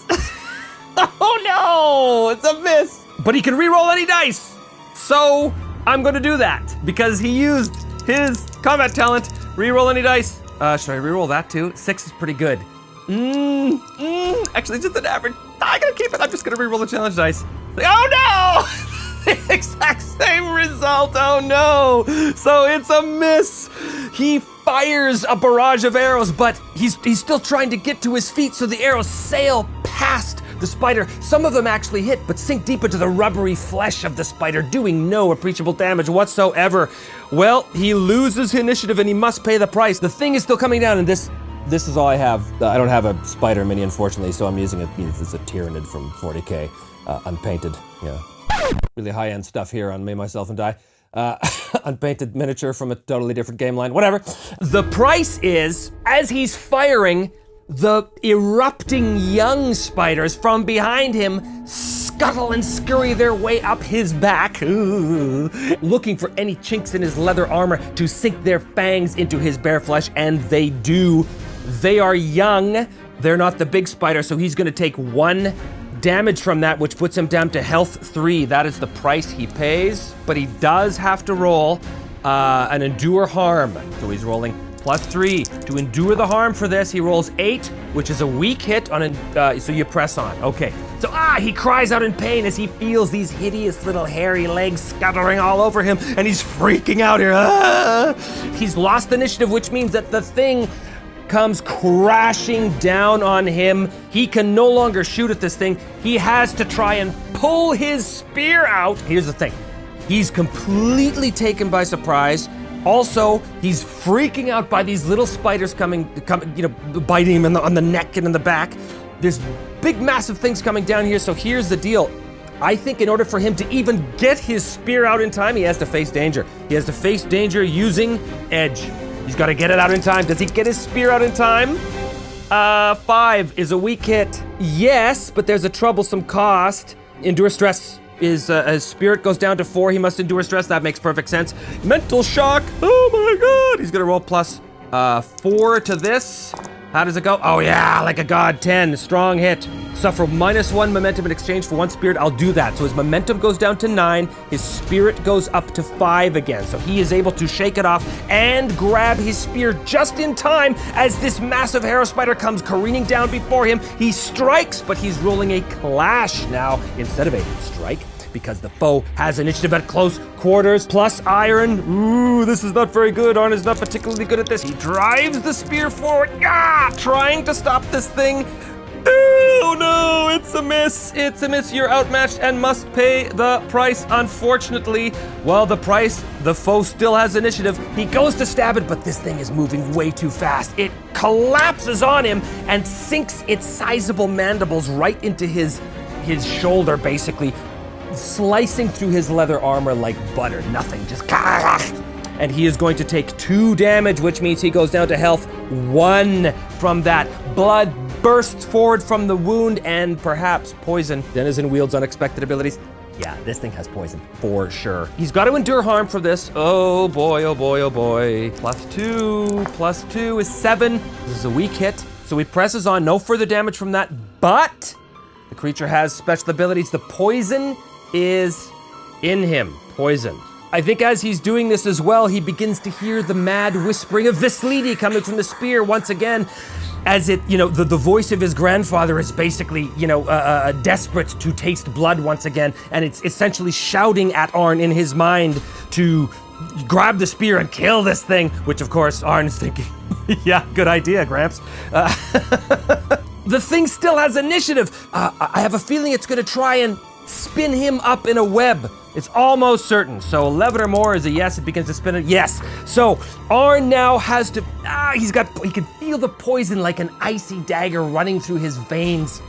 Oh no, it's a miss. But he can re-roll any dice. So I'm going to do that because he used his combat talent. Re-roll any dice. Should I re-roll that too? 6 is pretty good. Actually, just an average. I gotta keep it. I'm just gonna re-roll the challenge dice. Oh no! The exact same result. Oh no! So it's a miss. He fires a barrage of arrows, but he's still trying to get to his feet, so the arrows sail past the spider. Some of them actually hit, but sink deep into the rubbery flesh of the spider, doing no appreciable damage whatsoever. Well, he loses initiative and he must pay the price. The thing is still coming down, and this this is all I have. I don't have a spider mini, unfortunately, so I'm using it's a Tyranid from 40k, unpainted. Yeah, really high-end stuff here on Me, Myself, and Die. Unpainted miniature from a totally different game line. Whatever. The price is, as he's firing, the erupting young spiders from behind him scuttle and scurry their way up his back, looking for any chinks in his leather armor to sink their fangs into his bare flesh, and they do. They are young. They're not the big spider, so he's gonna take 1 damage from that, which puts him down to health 3. That is the price he pays, but he does have to roll an endure harm. So he's rolling +3 to endure the harm for this. He rolls 8, which is a weak hit on so you press on. Okay, so he cries out in pain as he feels these hideous little hairy legs scuttling all over him, and he's freaking out here. He's lost initiative, which means that the thing comes crashing down on him. He can no longer shoot at this thing. He has to try and pull his spear out. Here's the thing. He's completely taken by surprise. Also, he's freaking out by these little spiders coming, biting him on the neck and in the back. There's big, massive things coming down here, so here's the deal. I think in order for him to even get his spear out in time, he has to face danger. He has to face danger using edge. He's got to get it out in time. Does he get his spear out in time? 5 is a weak hit. Yes, but there's a troublesome cost. Endure stress. His spirit goes down to 4. He must endure stress. That makes perfect sense. Mental shock. Oh my god. He's going to roll +4 to this. How does it go? Oh yeah, like a god. 10. Strong hit. Suffer -1 momentum in exchange for 1 spirit. I'll do that. So his momentum goes down to 9. His spirit goes up to 5 again. So he is able to shake it off and grab his spear just in time as this massive arrow spider comes careening down before him. He strikes, but he's rolling a clash now instead of a strike, because the foe has initiative at close quarters, plus iron. Ooh, this is not very good. Arnold is not particularly good at this. He drives the spear forward, trying to stop this thing. Oh no, it's a miss. It's a miss. You're outmatched and must pay the price, unfortunately. Well, the foe still has initiative. He goes to stab it, but this thing is moving way too fast. It collapses on him and sinks its sizable mandibles right into his shoulder, basically, slicing through his leather armor like butter. Nothing, just and he is going to take 2 damage, which means he goes down to health 1 from that. Blood bursts forward from the wound, and perhaps poison. Denizen wields unexpected abilities. Yeah, this thing has poison for sure. He's got to endure harm for this. Oh boy, oh boy, oh boy. +2 is 7. This is a weak hit. So he presses on, no further damage from that, but the creature has special abilities. The poison is in him. Poison. I think as he's doing this as well, he begins to hear the mad whispering of Vislidi coming from the spear once again, as it, the voice of his grandfather is basically, desperate to taste blood once again, and it's essentially shouting at Arn in his mind to grab the spear and kill this thing, which of course Arn's thinking, yeah, good idea, Gramps. The thing still has initiative. I have a feeling it's gonna try and spin him up in a web. It's almost certain. So 11 or more is a yes. It begins to spin it. Yes. So Arn now has to, he can feel the poison like an icy dagger running through his veins.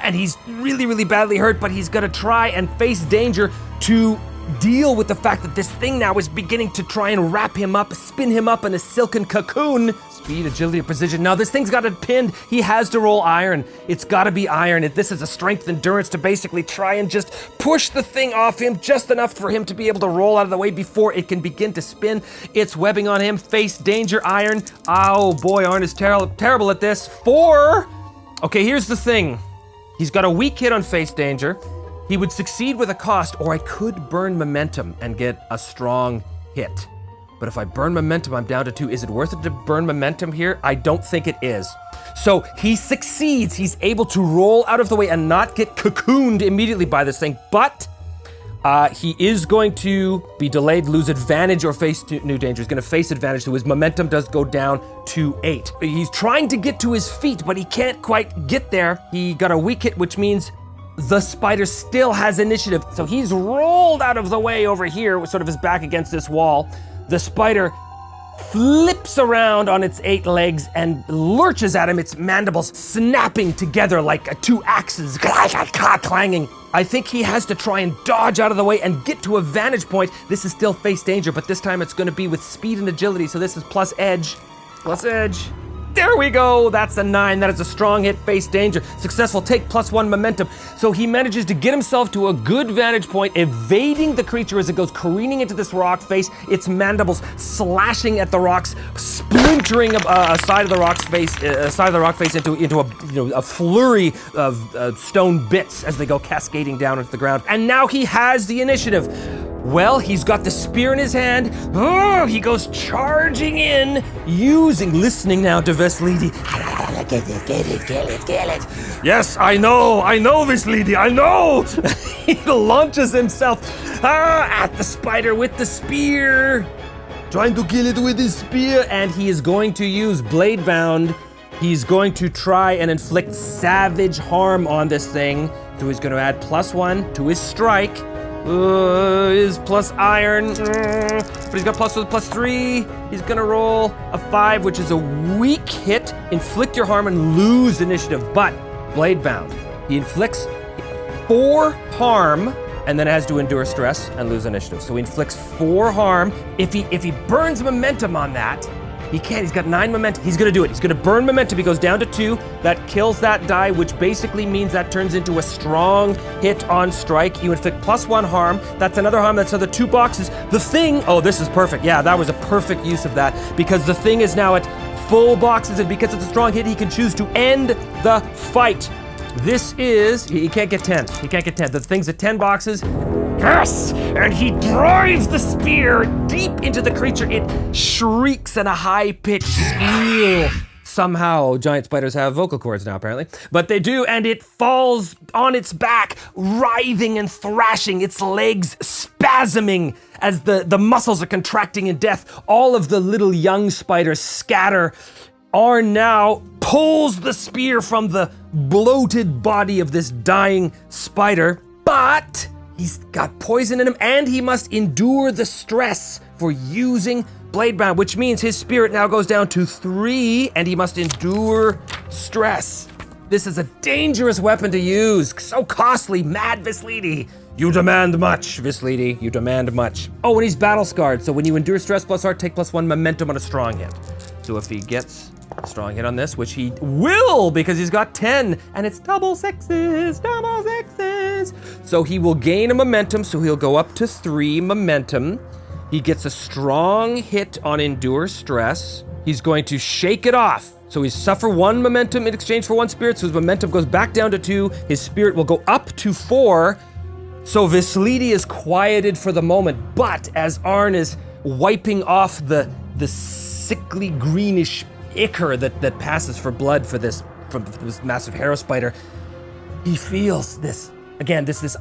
And he's really, really badly hurt, but he's gonna try and face danger to deal with the fact that this thing now is beginning to try and wrap him up, spin him up in a silken cocoon. Speed, agility, precision. Now this thing's got it pinned. He has to roll iron. It's gotta be iron. This is a strength endurance to basically try and just push the thing off him just enough for him to be able to roll out of the way before it can begin to spin. It's webbing on him. Face danger, iron. Oh boy, Arn is terrible at this. 4. Okay, here's the thing. He's got a weak hit on face danger. He would succeed with a cost, or I could burn momentum and get a strong hit. But if I burn momentum, I'm down to 2. Is it worth it to burn momentum here? I don't think it is. So he succeeds. He's able to roll out of the way and not get cocooned immediately by this thing. But he is going to be delayed, lose advantage, or face new danger. He's going to face advantage, so his momentum does go down to 8. He's trying to get to his feet, but he can't quite get there. He got a weak hit, which means the spider still has initiative. So he's rolled out of the way over here with sort of his back against this wall. The spider flips around on its 8 legs and lurches at him, its mandibles snapping together like 2 axes, clanging. I think he has to try and dodge out of the way and get to a vantage point. This is still face danger, but this time it's going to be with speed and agility, so this is plus edge. Plus edge. There we go, that's a 9. That is a strong hit, face danger. Successful take, +1 momentum. So he manages to get himself to a good vantage point, evading the creature as it goes careening into this rock face, its mandibles slashing at the rocks, splintering a side of the rock face into a flurry of stone bits as they go cascading down into the ground. And now he has the initiative. Well, he's got the spear in his hand. Oh, he goes charging in, listening now to Veslidi. Get it. Yes, I know, Veslidi, I know. He launches himself at the spider with the spear, trying to kill it with his spear, and he is going to use Bladebound. He's going to try and inflict savage harm on this thing. So he's going to add +1 to his strike. Is plus iron, but he's got +3. He's gonna roll a 5, which is a weak hit. Inflict your harm and lose initiative, but Bladebound. He inflicts 4 harm, and then has to endure stress and lose initiative. So he inflicts 4 harm. If he burns momentum on that, he can't. He's got 9 momentum. He's gonna do it. He's gonna burn momentum. He goes down to 2. That kills that die, which basically means that turns into a strong hit on strike. You inflict +1 harm. That's another harm. That's another 2 boxes. The thing, oh, this is perfect. Yeah, that was a perfect use of that, because the thing is now at full boxes, and because it's a strong hit, he can choose to end the fight. This is, he can't get 10. He can't get 10. The thing's at 10 boxes. Yes! And he drives the spear deep into the creature. It shrieks in a high-pitched squeal. Somehow, giant spiders have vocal cords now, apparently. But they do, and it falls on its back, writhing and thrashing, its legs spasming as the muscles are contracting in death. All of the little young spiders scatter. Arn now pulls the spear from the bloated body of this dying spider, but he's got poison in him, and he must endure the stress for using Bladebound, which means his spirit now goes down to 3, and he must endure stress. This is a dangerous weapon to use, so costly. Mad Veslidi. You demand much, Veslidi. You demand much. Oh, and he's battle scarred, so when you endure stress plus heart, take +1 momentum on a strong hit. So if he gets a strong hit on this, which he will because he's got 10, and it's double sixes. So he will gain a momentum, so he'll go up to 3 momentum. He gets a strong hit on endure stress. He's going to shake it off. So he suffer 1 momentum in exchange for 1 spirit, so his momentum goes back down to 2. His spirit will go up to 4. So Veslidi is quieted for the moment, but as Arn is wiping off the sickly greenish ichor that passes for blood from this massive harrow spider, he feels this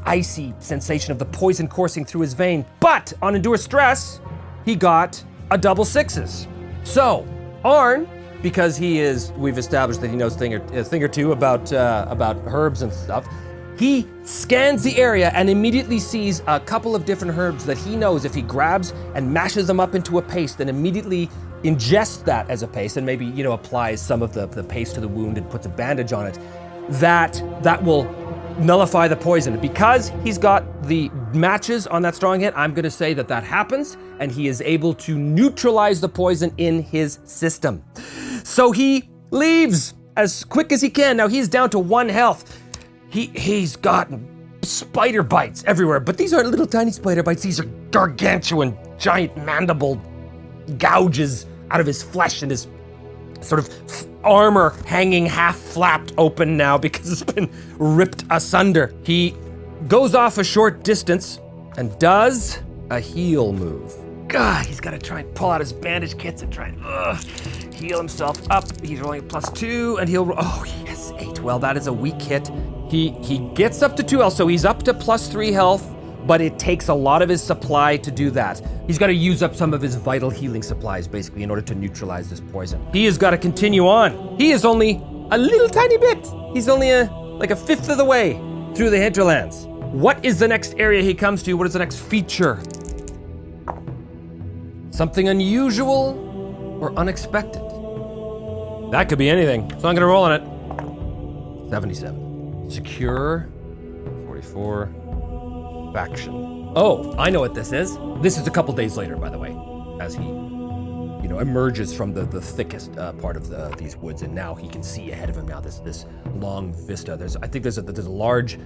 icy sensation of the poison coursing through his vein. But on endure stress, he got a double 6s. So Arn, because we've established that he knows a thing or two about herbs and stuff, he scans the area and immediately sees a couple of different herbs that he knows if he grabs and mashes them up into a paste, then immediately ingests that as a paste, and maybe applies some of the paste to the wound and puts a bandage on it, that will nullify the poison. Because he's got the matches on that strong hit, I'm gonna say that happens, and he is able to neutralize the poison in his system. So he leaves as quick as he can. Now he's down to 1 health. He's got spider bites everywhere, but these aren't little tiny spider bites. These are gargantuan, giant mandible gouges out of his flesh, and his sort of armor hanging half flapped open now because it's been ripped asunder. He goes off a short distance and does a heal move. God, he's got to try and pull out his bandage kits and try and heal himself up. He's rolling a +2, and he'll yes, 8. Well, that is a weak hit. He gets up to 2 health, so he's up to +3 health, but it takes a lot of his supply to do that. He's got to use up some of his vital healing supplies, basically, in order to neutralize this poison. He has got to continue on. He is only a little tiny bit. He's only like a 1/5 of the way through the hinterlands. What is the next area he comes to? What is the next feature? Something unusual or unexpected? That could be anything, so I'm gonna roll on it. 77. Secure. 44. Faction. Oh, I know what this is. This is a couple days later, by the way, as he, emerges from the thickest part of these woods, and now he can see ahead of him now this long vista. I think there's a large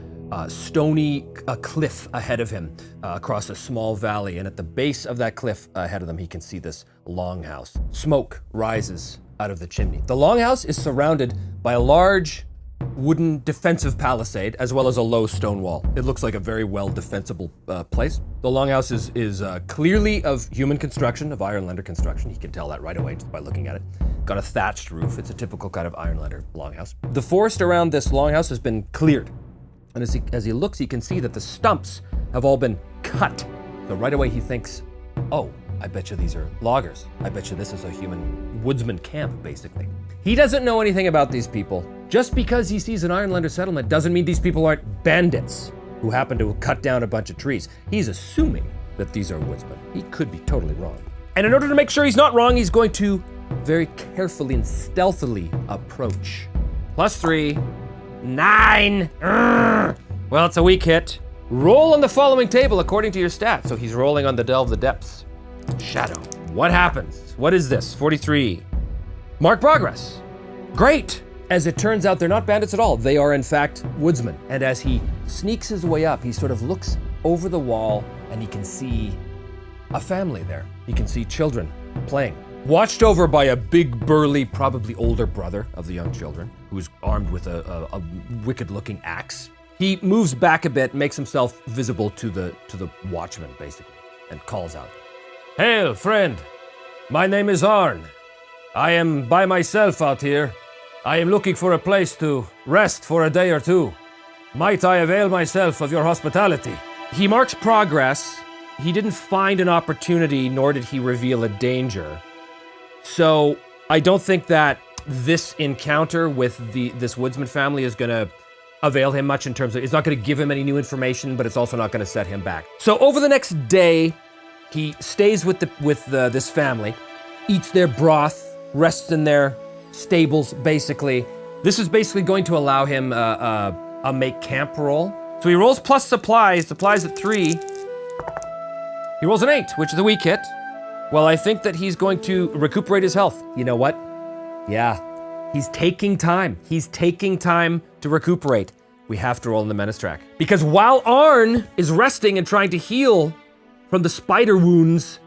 stony cliff ahead of him across a small valley, and at the base of that cliff ahead of them, he can see this longhouse. Smoke rises out of the chimney. The longhouse is surrounded by a large wooden defensive palisade as well as a low stone wall. It looks like a very well defensible place. The longhouse is clearly of human construction, of Ironlander construction. He can tell that right away just by looking at it. Got a thatched roof. It's a typical kind of Ironlander longhouse. The forest around this longhouse has been cleared. And as he looks, he can see that the stumps have all been cut. So right away he thinks, oh, I bet you these are loggers. I bet you this is a human woodsman camp, basically. He doesn't know anything about these people. Just because he sees an Ironlander settlement doesn't mean these people aren't bandits who happen to cut down a bunch of trees. He's assuming that these are woodsmen. He could be totally wrong. And in order to make sure he's not wrong, he's going to very carefully and stealthily approach. +3, 9. Well, it's a weak hit. Roll on the following table according to your stats. So he's rolling on the Delve the Depths. Shadow. What happens? What is this? 43. Mark progress. Great. As it turns out, they're not bandits at all. They are, in fact, woodsmen. And as he sneaks his way up, he sort of looks over the wall and he can see a family there. He can see children playing. Watched over by a big, burly, probably older brother of the young children, who's armed with a wicked-looking axe. He moves back a bit, makes himself visible to the watchman, basically, and calls out, "Hail, friend. My name is Arn. I am by myself out here. I am looking for a place to rest for a day or two. Might I avail myself of your hospitality?" He marks progress. He didn't find an opportunity, nor did he reveal a danger. So I don't think that this encounter with this woodsman family is going to avail him much in terms of, it's not going to give him any new information, but it's also not going to set him back. So over the next day, he stays with this family, eats their broth, rests in their stables, basically. This is basically going to allow him a make camp roll. So he rolls plus supplies at 3. He rolls an 8, which is a weak hit. Well, I think that he's going to recuperate his health. You know what? Yeah, he's taking time. He's taking time to recuperate. We have to roll in the menace track. Because while Arn is resting and trying to heal from the spider wounds,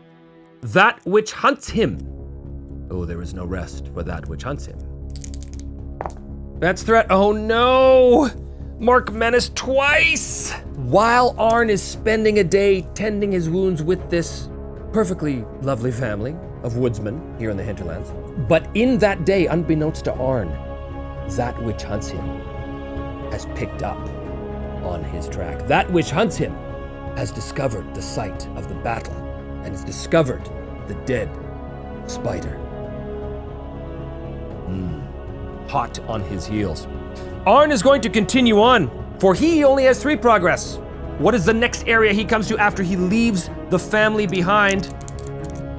that which hunts him. Oh, there is no rest for that which hunts him. That's threat. Oh no! Mark menace twice! While Arn is spending a day tending his wounds with this perfectly lovely family of woodsmen here in the hinterlands. But in that day, unbeknownst to Arn, that which hunts him has picked up on his track. That which hunts him has discovered the site of the battle and has discovered the dead spider. Hot on his heels. Arn is going to continue on, for he only has 3 progress. What is the next area he comes to after he leaves the family behind?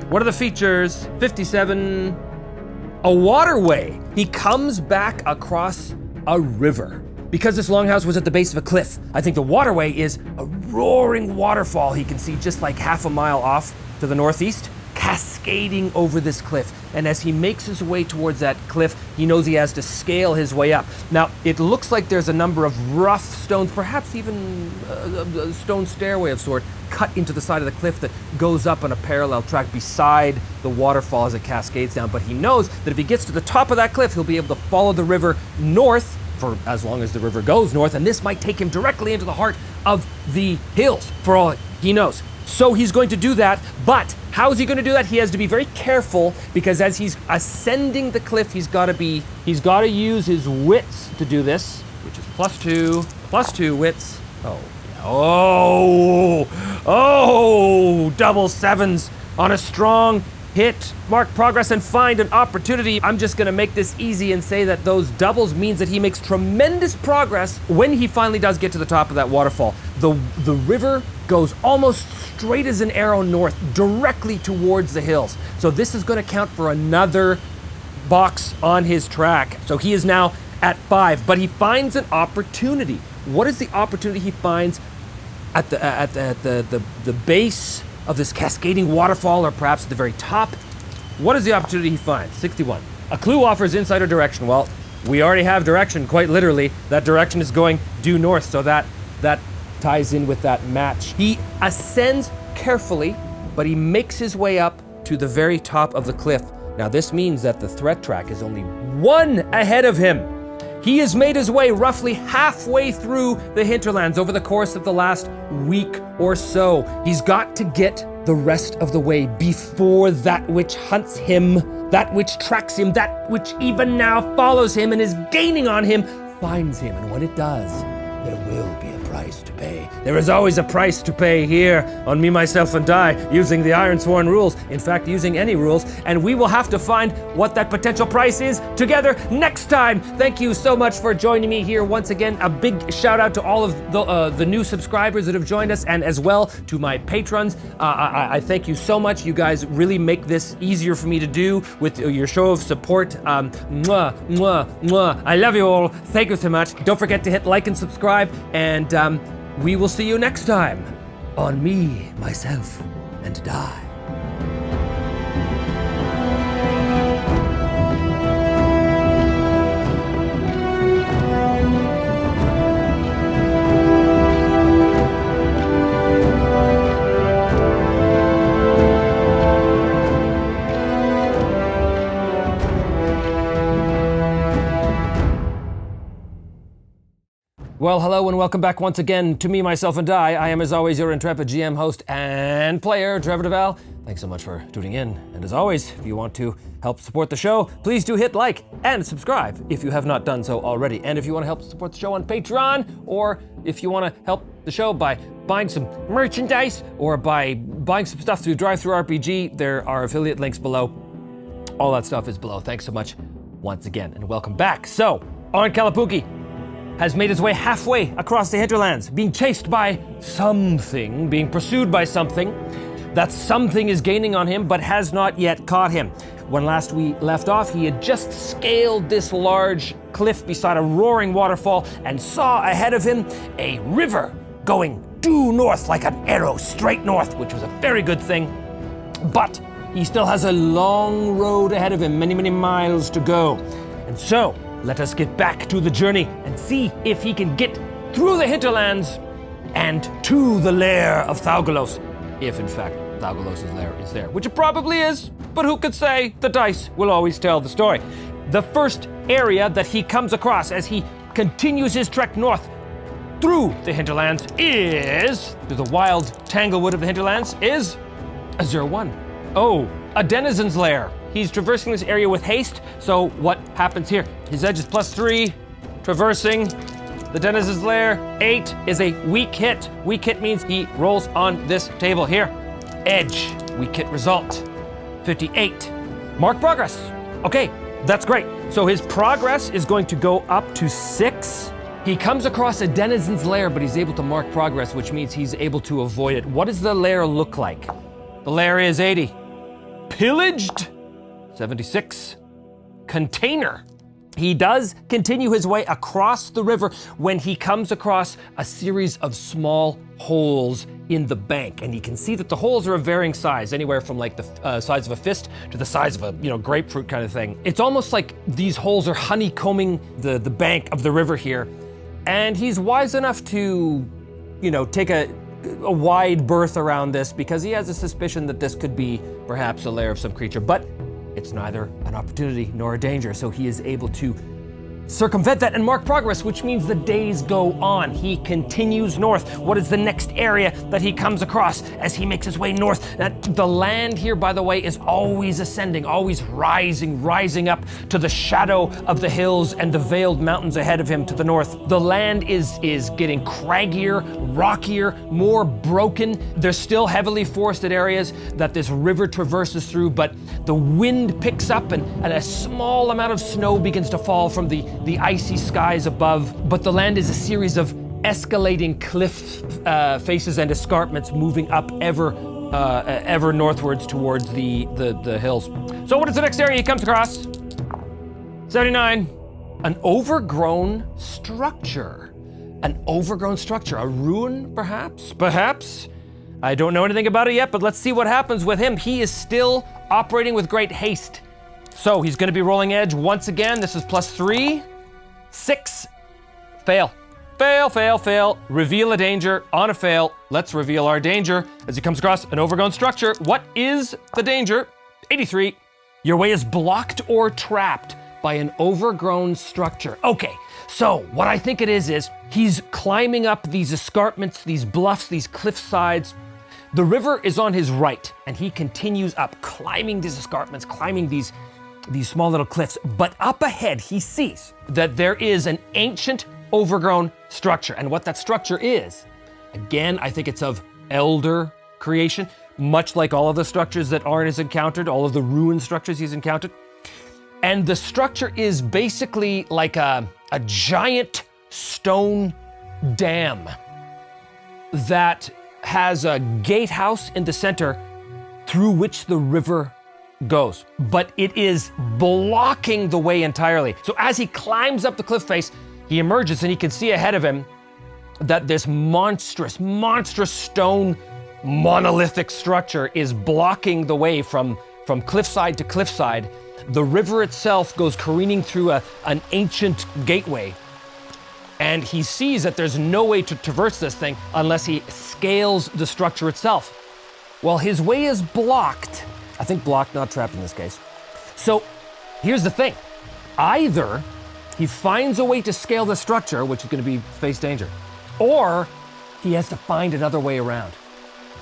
What are the features? 57. A waterway. He comes back across a river. Because this longhouse was at the base of a cliff, I think the waterway is a roaring waterfall he can see just like half a mile off to the northeast, cascading over this cliff. And as he makes his way towards that cliff, he knows he has to scale his way up. Now, it looks like there's a number of rough stones, perhaps even a stone stairway of sort, cut into the side of the cliff that goes up on a parallel track beside the waterfall as it cascades down. But he knows that if he gets to the top of that cliff, he'll be able to follow the river north for as long as the river goes north, and this might take him directly into the heart of the hills, for all he knows. So he's going to do that, but how is he going to do that? He has to be very careful, because as he's ascending the cliff, he's got to use his wits to do this, which is +2 wits. Double 7s on a strong hit, mark progress, and find an opportunity. I'm just gonna make this easy and say that those doubles means that he makes tremendous progress when he finally does get to the top of that waterfall. the river goes almost straight as an arrow north, directly towards the hills. So this is going to count for another box on his track. So he is now at 5, but he finds an opportunity. What is the opportunity he finds at the base of this cascading waterfall, or perhaps at the very top? What is the opportunity he finds? 61. A clue offers insider direction. Well, we already have direction, quite literally. That direction is going due north, so that ties in with that match. He ascends carefully, but he makes his way up to the very top of the cliff. Now this means that the threat track is only 1 ahead of him. He has made his way roughly halfway through the hinterlands over the course of the last week or so. He's got to get the rest of the way before that which hunts him, that which tracks him, that which even now follows him and is gaining on him, finds him. And when it does, there will be a price to pay. There is always a price to pay here on Me, Myself, and Die, using the IRONSWORN rules. In fact, using any rules. And we will have to find what that potential price is together next time. Thank you so much for joining me here once again. A big shout out to all of the new subscribers that have joined us, and as well to my patrons. I thank you so much. You guys really make this easier for me to do with your show of support. Mwah, mwah, mwah. I love you all. Thank you so much. Don't forget to hit like and subscribe, and we will see you next time on Me, Myself, and Die. Well, hello and welcome back once again to Me, Myself, and Die. I am, as always, your intrepid GM, host, and player, Trevor DeVal. Thanks so much for tuning in. And as always, if you want to help support the show, please do hit like and subscribe if you have not done so already. And if you want to help support the show on Patreon, or if you want to help the show by buying some merchandise or by buying some stuff through RPG, there are affiliate links below. All that stuff is below. Thanks so much once again, and welcome back. So, Arnold Kalapuki has made his way halfway across the hinterlands, being chased by something, being pursued by something. That something is gaining on him, but has not yet caught him. When last we left off, he had just scaled this large cliff beside a roaring waterfall and saw ahead of him a river going due north like an arrow straight north, which was a very good thing. But he still has a long road ahead of him, many, many miles to go. And so, let us get back to the journey and see if he can get through the hinterlands and to the lair of Thaugalos. If, in fact, Thaugalos' lair is there, which it probably is, but who could say? The dice will always tell the story. The first area that he comes across as he continues his trek north through the hinterlands through the wild tanglewood of the hinterlands, is a 0-1. Oh, a denizen's lair. He's traversing this area with haste, so what happens here? His edge is +3, traversing the denizen's lair. 8 is a weak hit. Weak hit means he rolls on this table here. Edge, weak hit result, 58. Mark progress. Okay, that's great. So his progress is going to go up to 6. He comes across a denizen's lair, but he's able to mark progress, which means he's able to avoid it. What does the lair look like? The lair is 80. Pillaged? 76. Container. He does continue his way across the river when he comes across a series of small holes in the bank. And you can see that the holes are of varying size, anywhere from like the size of a fist to the size of a grapefruit kind of thing. It's almost like these holes are honeycombing the bank of the river here. And he's wise enough to, take a wide berth around this because he has a suspicion that this could be perhaps a lair of some creature. But it's neither an opportunity nor a danger, so he is able to circumvent that and mark progress, which means the days go on. He continues north. What is the next area that he comes across as he makes his way north? The land here, by the way, is always ascending, always rising up to the shadow of the hills and the veiled mountains ahead of him to the north. The land is getting craggier, rockier, more broken. There's still heavily forested areas that this river traverses through, but the wind picks up and a small amount of snow begins to fall from the icy skies above. But the land is a series of escalating cliff faces and escarpments moving up ever northwards towards the hills. So what is the next area he comes across? 79. An overgrown structure. An overgrown structure. A ruin, perhaps? Perhaps? I don't know anything about it yet, but let's see what happens with him. He is still operating with great haste. So he's gonna be rolling edge once again. This is +3. 6. Fail. Fail, fail, fail. Reveal a danger on a fail. Let's reveal our danger as he comes across an overgrown structure. What is the danger? 83. Your way is blocked or trapped by an overgrown structure. Okay, so what I think it is he's climbing up these escarpments, these bluffs, these cliff sides. The river is on his right, and he continues up, climbing these escarpments, climbing these small little cliffs. But up ahead, he sees that there is an ancient overgrown structure. And what that structure is, again, I think it's of elder creation, much like all of the structures that Arn has encountered, all of the ruined structures he's encountered. And the structure is basically like a giant stone dam that has a gatehouse in the center through which the river goes. But it is blocking the way entirely. So as he climbs up the cliff face, he emerges and he can see ahead of him that this monstrous stone monolithic structure is blocking the way from cliffside to cliffside. The river itself goes careening through an ancient gateway, and he sees that there's no way to traverse this thing unless he scales the structure itself. Well, his way is blocked. I think blocked, not trapped in this case. So here's the thing. Either he finds a way to scale the structure, which is going to be face danger, or he has to find another way around.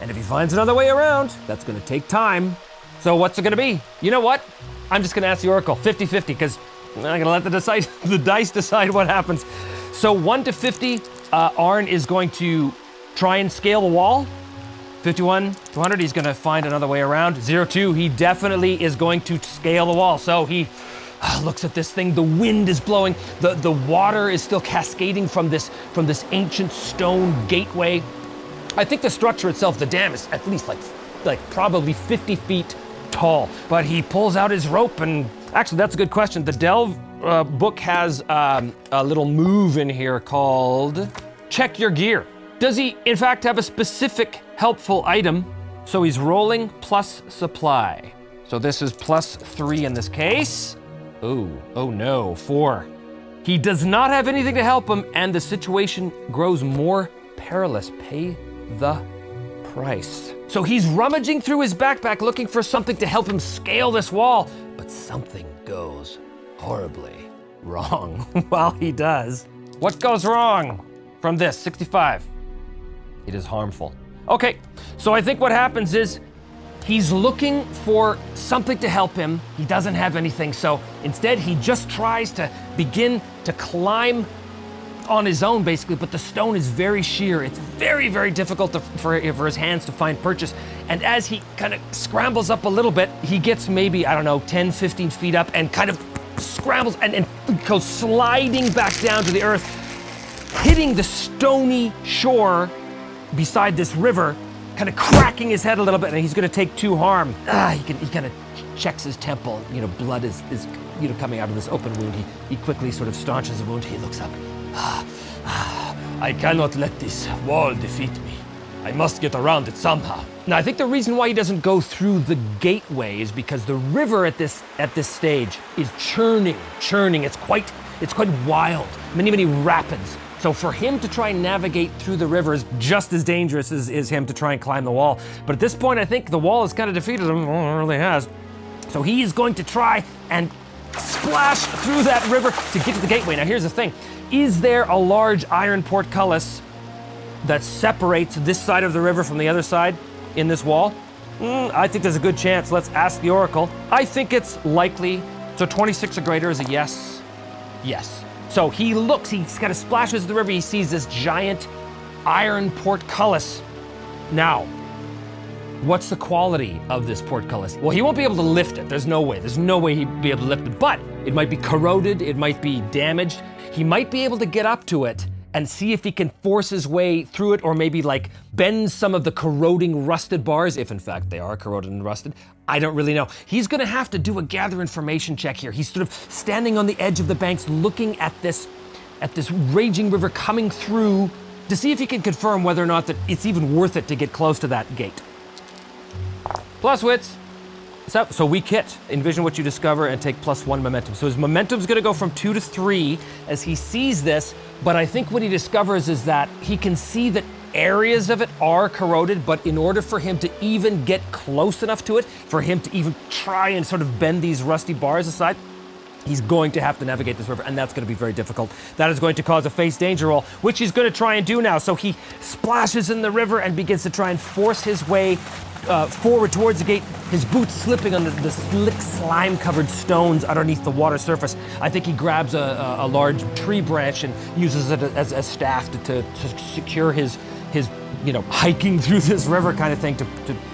And if he finds another way around, that's going to take time. So what's it going to be? You know what? I'm just going to ask the Oracle, 50-50, because I'm going to let the dice decide what happens. So 1 to 50, Arn is going to try and scale the wall. 51 to 100, he's going to find another way around. 0-2, he definitely is going to scale the wall. So he looks at this thing. The wind is blowing. The water is still cascading from this ancient stone gateway. I think the structure itself, the dam, is at least like probably 50 feet tall. But he pulls out his rope, and actually, that's a good question. The Delve book has a little move in here called Check Your Gear. Does he, in fact, have a specific helpful item? So he's rolling plus supply. So this is +3 in this case. Oh no, 4. He does not have anything to help him, and the situation grows more perilous. Pay the price. So he's rummaging through his backpack looking for something to help him scale this wall, but something goes horribly wrong while he does. What goes wrong from this? 65. It is harmful. Okay, so I think what happens is he's looking for something to help him. He doesn't have anything, so instead he just tries to begin to climb on his own, basically, but the stone is very sheer. It's very, very difficult for his hands to find purchase. And as he kind of scrambles up a little bit, he gets maybe, 10, 15 feet up and kind of scrambles and goes sliding back down to the earth, hitting the stony shore beside this river, kind of cracking his head a little bit, and he's going to take 2 harm. He kind of checks his temple. Blood is coming out of this open wound. He quickly sort of staunches the wound. He looks up. I cannot let this wall defeat me. I must get around it somehow. Now, I think the reason why he doesn't go through the gateway is because the river at this stage is churning. It's quite wild. Many rapids. So for him to try and navigate through the river is just as dangerous as him to try and climb the wall. But at this point, I think the wall has kind of defeated him. Well, it really has. So he is going to try and splash through that river to get to the gateway. Now, here's the thing. Is there a large iron portcullis that separates this side of the river from the other side in this wall? I think there's a good chance. Let's ask the Oracle. I think it's likely. So 26 or greater is a yes. Yes. So he looks, he kind of splashes the river. He sees this giant iron portcullis. Now, what's the quality of this portcullis? Well, he won't be able to lift it. There's no way he'd be able to lift it, but it might be corroded. It might be damaged. He might be able to get up to it and see if he can force his way through it, or maybe like bend some of the corroding rusted bars, if in fact they are corroded and rusted. I don't really know. He's gonna have to do a gather information check here. He's sort of standing on the edge of the banks looking at this raging river coming through to see if he can confirm whether or not that it's even worth it to get close to that gate. Plus wits. So weak hit. Envision what you discover and take +1 momentum. So his momentum's gonna go from 2 to 3 as he sees this, but I think what he discovers is that he can see that areas of it are corroded, but in order for him to even get close enough to it, for him to even try and sort of bend these rusty bars aside, he's going to have to navigate this river, and that's going to be very difficult. That is going to cause a face danger roll, which he's going to try and do now. So he splashes in the river and begins to try and force his way forward towards the gate, his boots slipping on the slick slime-covered stones underneath the water surface. I think he grabs a large tree branch and uses it as a staff to secure his hiking through this river kind of thing to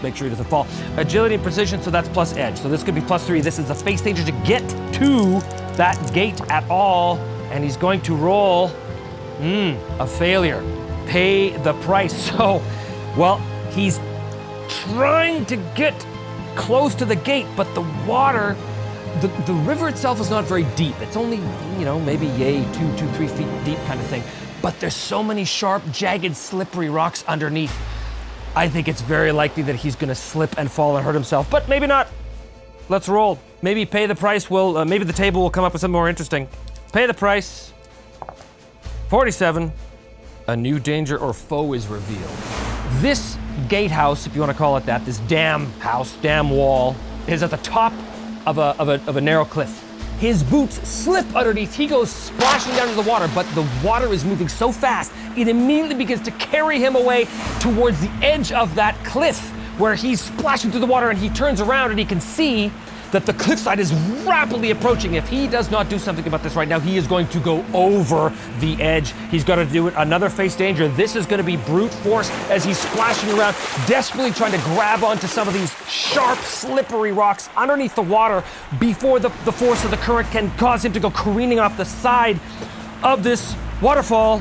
make sure he doesn't fall. Agility and precision, so that's plus edge. So this could be +3. This is a face danger to get to that gate at all, and he's going to roll a failure. Pay the price. So, well, he's trying to get close to the gate, but the water, the river itself is not very deep. It's only, maybe 2-3 feet deep kind of thing. But there's so many sharp, jagged, slippery rocks underneath. I think it's very likely that he's gonna slip and fall and hurt himself, but maybe not. Let's roll. Maybe pay the price will, maybe the table will come up with something more interesting. Pay the price. 47. A new danger or foe is revealed. This gatehouse, if you want to call it that, this dam house, dam wall, is at the top of a narrow cliff. His boots slip underneath. He goes splashing down to the water, but the water is moving so fast, it immediately begins to carry him away towards the edge of that cliff, where he's splashing through the water, and he turns around and he can see that the cliffside is rapidly approaching. If he does not do something about this right now, he is going to go over the edge. He's got to do it. Another face danger. This is going to be brute force as he's splashing around, desperately trying to grab onto some of these sharp, slippery rocks underneath the water before the force of the current can cause him to go careening off the side of this waterfall.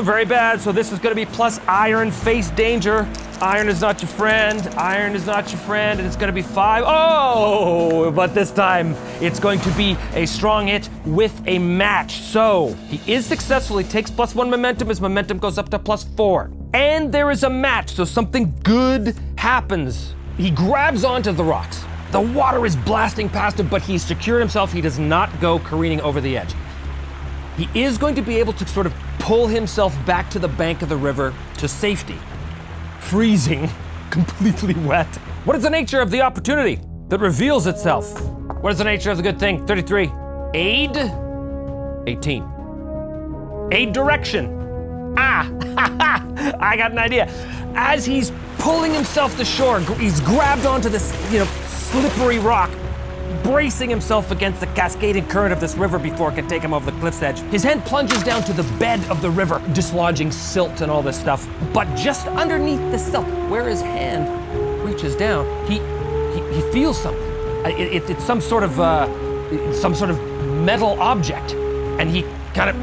Very bad. So this is going to be plus iron face danger. Iron is not your friend. Iron is not your friend. And it's going to be 5. Oh, but this time it's going to be a strong hit with a match. So he is successful. He takes +1 momentum. His momentum goes up to +4. And there is a match. So something good happens. He grabs onto the rocks. The water is blasting past him, but he's secured himself. He does not go careening over the edge. He is going to be able to sort of pull himself back to the bank of the river to safety. Freezing, completely wet. What is the nature of the opportunity that reveals itself? What is the nature of the good thing? 33. Aid? 18. Aid direction. I got an idea. As he's pulling himself to shore, he's grabbed onto this, slippery rock, bracing himself against the cascading current of this river before it can take him over the cliff's edge. His hand plunges down to the bed of the river, dislodging silt and all this stuff. But just underneath the silt, where his hand reaches down, he feels something. It's some sort of metal object, and he kind of,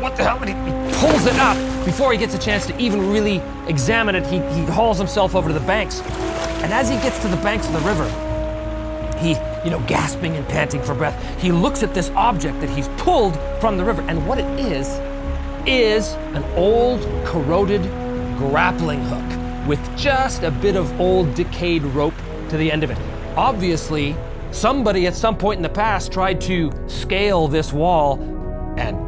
what the hell? And he pulls it up before he gets a chance to even really examine it. He hauls himself over to the banks, and as he gets to the banks of the river, he, gasping and panting for breath, he looks at this object that he's pulled from the river, and what it is an old, corroded grappling hook with just a bit of old, decayed rope to the end of it. Obviously, somebody at some point in the past tried to scale this wall and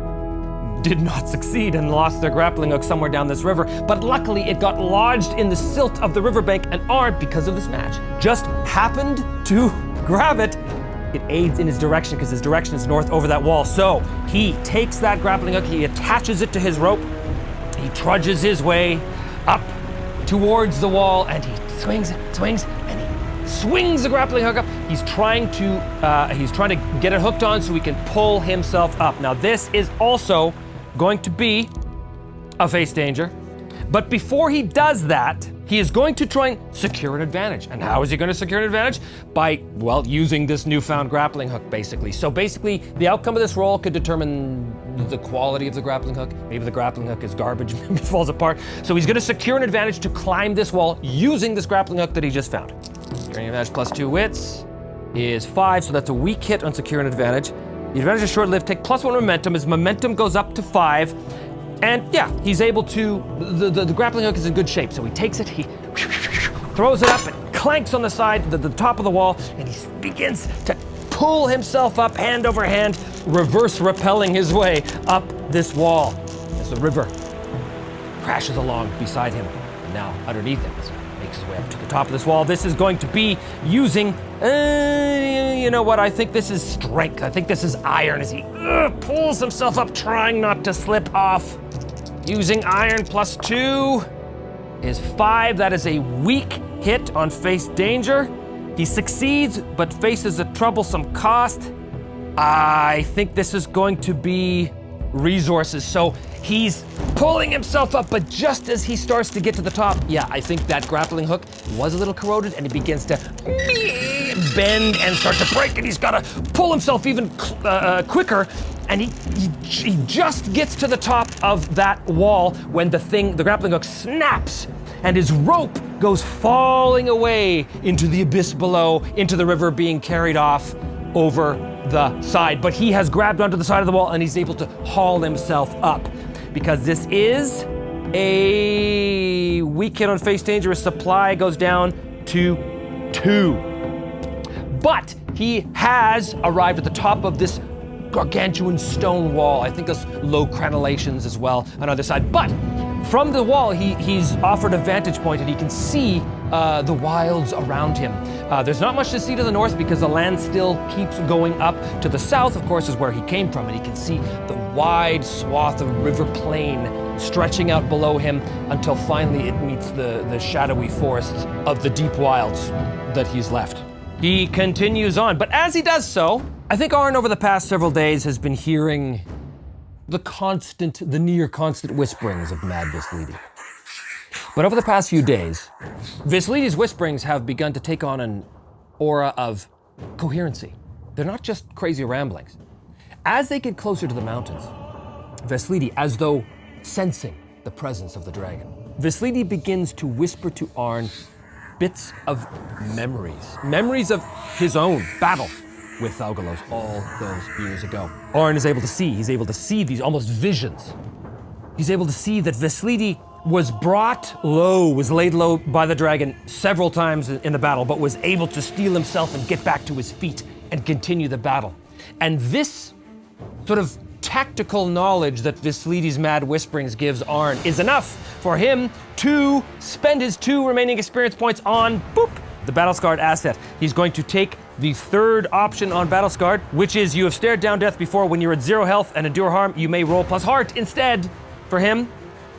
did not succeed and lost their grappling hook somewhere down this river, but luckily it got lodged in the silt of the riverbank, and Arndt, because of this match, just happened to grab it. It aids in his direction because his direction is north over that wall. So he takes that grappling hook, he attaches it to his rope, he trudges his way up towards the wall, and he swings, and he swings the grappling hook up. He's trying to get it hooked on so he can pull himself up. Now this is also going to be a face danger, but before he does that, he is going to try and secure an advantage. And how is he going to secure an advantage? By, well, using this newfound grappling hook, basically. So basically, the outcome of this roll could determine the quality of the grappling hook. Maybe the grappling hook is garbage, maybe it falls apart. So he's going to secure an advantage to climb this wall using this grappling hook that he just found. Securing advantage plus 2 wits is 5, so that's a weak hit on secure an advantage. The advantage is short-lived. Take plus 1 momentum. His momentum goes up to 5. And yeah, he's able to, the grappling hook is in good shape. So he takes it, he throws it up, and clanks on the side, the top of the wall, and he begins to pull himself up hand over hand, reverse rappelling his way up this wall as the river crashes along beside him and now underneath him. So he makes his way up to the top of this wall. This is going to be using, you know what, I think this is strength. I think this is iron as he pulls himself up, trying not to slip off. Using iron plus 2 is 5. That is a weak hit on face danger. He succeeds, but faces a troublesome cost. I think this is going to be resources. So he's pulling himself up, but just as he starts to get to the top, yeah, I think that grappling hook was a little corroded and he begins to bend and start to break, and he's got to pull himself even quicker. And he just gets to the top of that wall when the grappling hook snaps and his rope goes falling away into the abyss below, into the river, being carried off over the side. But he has grabbed onto the side of the wall and he's able to haul himself up because this is a weak hit on face danger. His supply goes down to 2. But he has arrived at the top of this gargantuan stone wall. I think there's low crenellations as well on either side. But from the wall, he's offered a vantage point and he can see the wilds around him. There's not much to see to the north because the land still keeps going up. To the south, of course, is where he came from, and he can see the wide swath of river plain stretching out below him until finally it meets the shadowy forests of the deep wilds that he's left. He continues on, but as he does so, I think Arn over the past several days has been hearing the near constant whisperings of Mad Vislidi. But over the past few days, Vislidi's whisperings have begun to take on an aura of coherency. They're not just crazy ramblings. As they get closer to the mountains, Vislidi, as though sensing the presence of the dragon, Vislidi begins to whisper to Arn bits of memories of his own battle with Thaugalos all those years ago. Arn is able to see, he's able to see these almost visions. He's able to see that Vislidi was laid low by the dragon several times in the battle, but was able to steel himself and get back to his feet and continue the battle. And this sort of tactical knowledge that Vislidi's mad whisperings gives Arn is enough for him to spend his 2 remaining experience points on, the Battle Scarred asset. He's going to take the third option on Battle Scarred, which is you have stared down death before. When you're at 0 health and endure harm, you may roll plus heart instead for him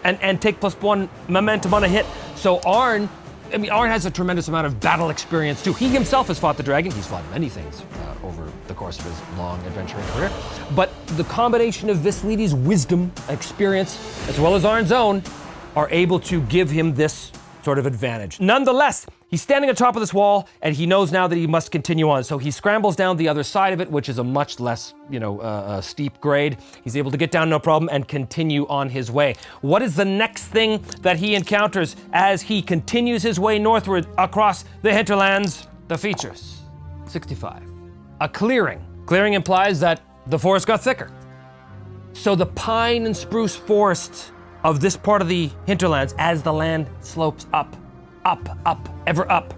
and take plus 1 momentum on a hit. So Arn has a tremendous amount of battle experience too. He himself has fought the dragon. He's fought many things over the course of his long adventuring career. But the combination of Vislidi's wisdom, experience, as well as Arn's own, are able to give him this sort of advantage. Nonetheless, he's standing on top of this wall, and he knows now that he must continue on. So he scrambles down the other side of it, which is a much less, steep grade. He's able to get down no problem and continue on his way. What is the next thing that he encounters as he continues his way northward across the hinterlands? The features. 65. A clearing. Clearing implies that the forest got thicker. So the pine and spruce forest of this part of the hinterlands, as the land slopes up, ever up,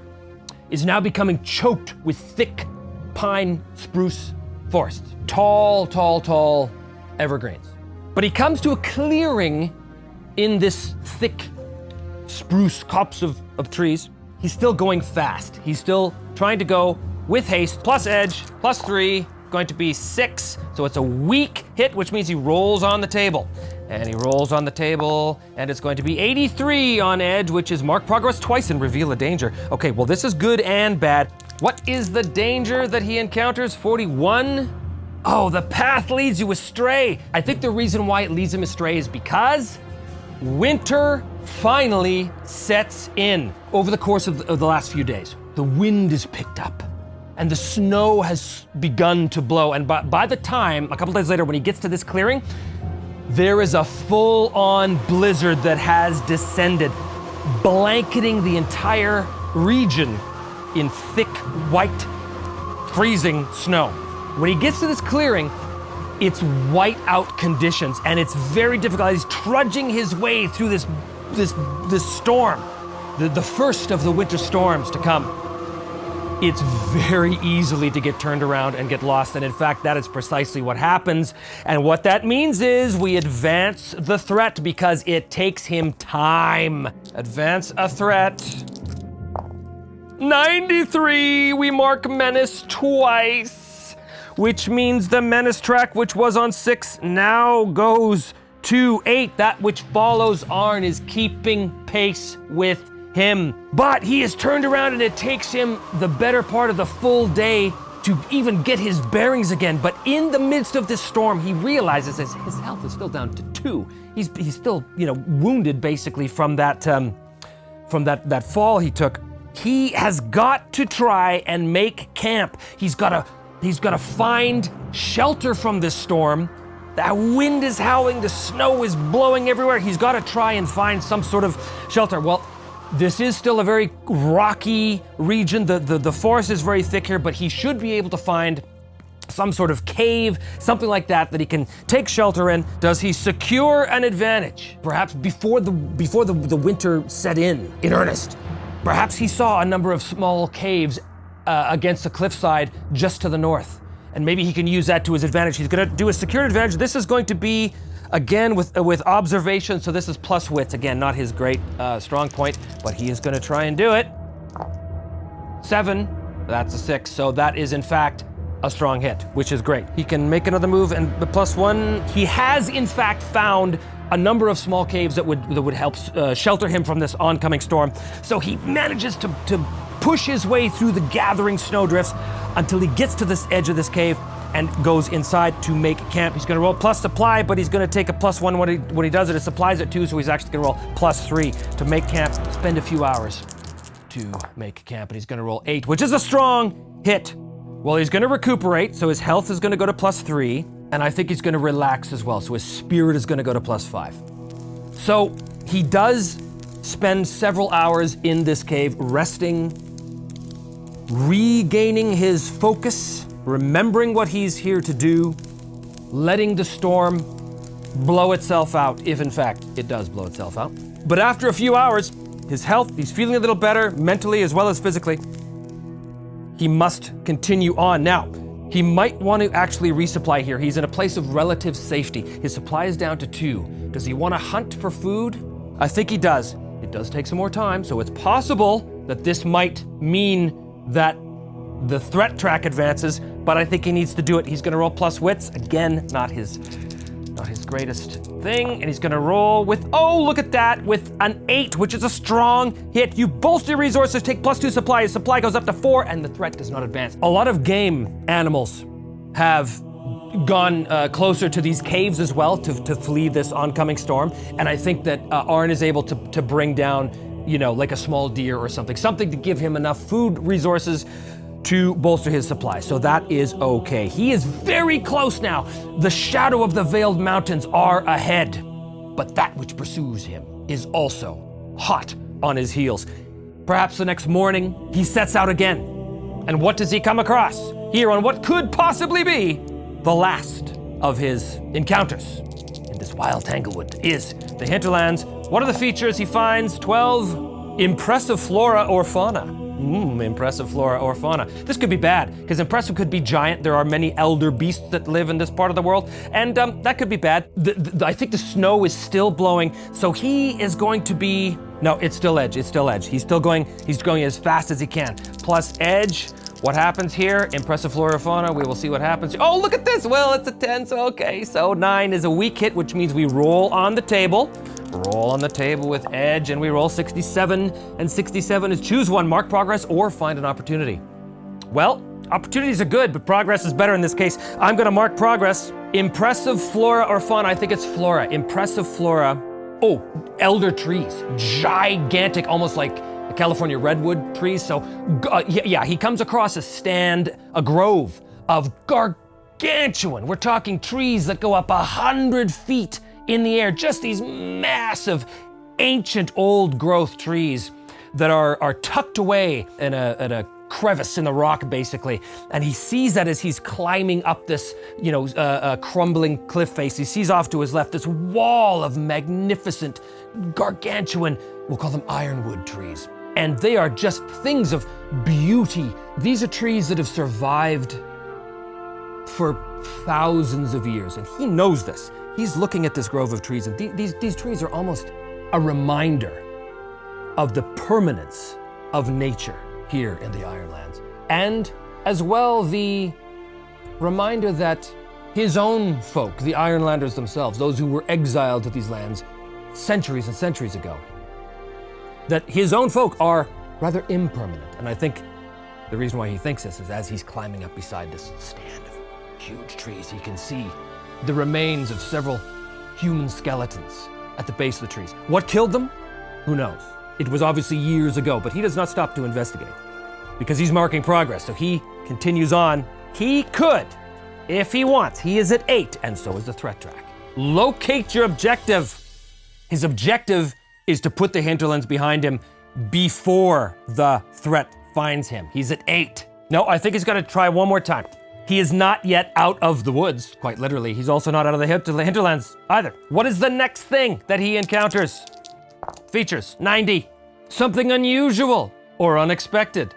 is now becoming choked with thick pine spruce forest. Tall evergreens. But he comes to a clearing in this thick spruce copse of trees. He's still going fast. He's still trying to go with haste, plus edge, plus 3, going to be 6. So it's a weak hit, which means he rolls on the table. And he rolls on the table, and it's going to be 83 on edge, which is mark progress twice and reveal a danger. Okay, well, this is good and bad. What is the danger that he encounters? 41? Oh, the path leads you astray. I think the reason why it leads him astray is because winter finally sets in over the course of the last few days. The wind is picked up and the snow has begun to blow. And by the time, a couple days later, when he gets to this clearing, there is a full-on blizzard that has descended, blanketing the entire region in thick, white, freezing snow. When he gets to this clearing, it's white-out conditions, and it's very difficult. He's trudging his way through this storm, the first of the winter storms to come. It's very easily to get turned around and get lost, and in fact, that is precisely what happens. And what that means is we advance the threat because it takes him time. Advance a threat. 93, we mark menace twice, which means the menace track, which was on 6, now goes to 8. That which follows Arn is keeping pace with him. But he is turned around and it takes him the better part of the full day to even get his bearings again. But in the midst of this storm, he realizes his health is still down to 2. He's still, wounded basically from that fall he took. He has got to try and make camp. He's got to find shelter from this storm. The wind is howling, the snow is blowing everywhere. He's got to try and find some sort of shelter. Well, this is still a very rocky region. The forest is very thick here, but he should be able to find some sort of cave, something like that he can take shelter in. Does he secure an advantage? Perhaps before the winter set in earnest. Perhaps he saw a number of small caves against the cliffside just to the north, and maybe he can use that to his advantage. He's going to do a secured advantage. This is going to be, again, with observation, so this is plus wits. Again, not his great strong point, but he is going to try and do it. 7, that's a 6, so that is in fact a strong hit, which is great. He can make another move, and the +1, he has in fact found a number of small caves that would help shelter him from this oncoming storm. So he manages to push his way through the gathering snowdrifts until he gets to this edge of this cave and goes inside to make camp. He's gonna roll plus supply, but he's gonna take a +1 when he does it. His supply's at 2, so he's actually gonna roll +3 to make camp, spend a few hours to make camp, and he's gonna roll 8, which is a strong hit. Well, he's gonna recuperate, so his health is gonna go to +3, and I think he's gonna relax as well, so his spirit is gonna go to +5. So he does spend several hours in this cave, resting, regaining his focus, remembering what he's here to do, letting the storm blow itself out, if in fact it does blow itself out. But after a few hours, his health, he's feeling a little better mentally as well as physically. He must continue on. Now, he might want to actually resupply here. He's in a place of relative safety. His supply is down to 2. Does he want to hunt for food? I think he does. It does take some more time, so it's possible that this might mean that the threat track advances, but I think he needs to do it. He's gonna roll plus wits. Again, not his greatest thing, and he's gonna roll with, oh, look at that, with an 8, which is a strong hit. You bolster your resources, take +2 supply. His supply goes up to 4, and the threat does not advance. A lot of game animals have gone closer to these caves as well to flee this oncoming storm, and I think that Arn is able to bring down, like a small deer or something to give him enough food resources to bolster his supply. So that is okay. He is very close now. The shadow of the Veiled Mountains are ahead, but that which pursues him is also hot on his heels. Perhaps the next morning, he sets out again. And what does he come across here on what could possibly be the last of his encounters in this wild Tanglewood is the hinterlands. What are the features he finds? 12 impressive flora or fauna. Impressive flora or fauna. This could be bad, because impressive could be giant. There are many elder beasts that live in this part of the world, and that could be bad. I think the snow is still blowing, so he is going to be... No, it's still edge, He's going as fast as he can. Plus edge, what happens here? Impressive flora or fauna, we will see what happens. Oh, look at this, well, it's a 10, so okay. So 9 is a weak hit, which means we roll on the table. Roll on the table with edge, and we roll 67, and 67 is choose one, mark progress, or find an opportunity. Well, opportunities are good, but progress is better in this case. I'm gonna mark progress. Impressive flora or fauna, I think it's flora. Impressive flora Oh, elder trees, gigantic, almost like the California redwood trees. So he comes across a grove of gargantuan. We're talking trees that go up 100 feet in the air, just these massive, ancient, old growth trees that are tucked away in a crevice in the rock, basically. And he sees that as he's climbing up this, crumbling cliff face. He sees off to his left this wall of magnificent, gargantuan, we'll call them ironwood trees. And they are just things of beauty. These are trees that have survived for thousands of years, and he knows this. He's looking at this grove of trees, and these trees are almost a reminder of the permanence of nature here in the Ironlands. And as well, the reminder that his own folk, the Ironlanders themselves, those who were exiled to these lands centuries and centuries ago, that his own folk are rather impermanent. And I think the reason why he thinks this is as he's climbing up beside this stand of huge trees, he can see the remains of several human skeletons at the base of the trees. What killed them? Who knows? It was obviously years ago, but he does not stop to investigate because he's marking progress. So he continues on. He could, if he wants. He is at 8, and so is the threat track. Locate your objective. His objective is to put the hinterlands behind him before the threat finds him. He's at 8. No, I think he's gonna try one more time. He is not yet out of the woods, quite literally. He's also not out of the hinterlands either. What is the next thing that he encounters? Features, 90. Something unusual or unexpected.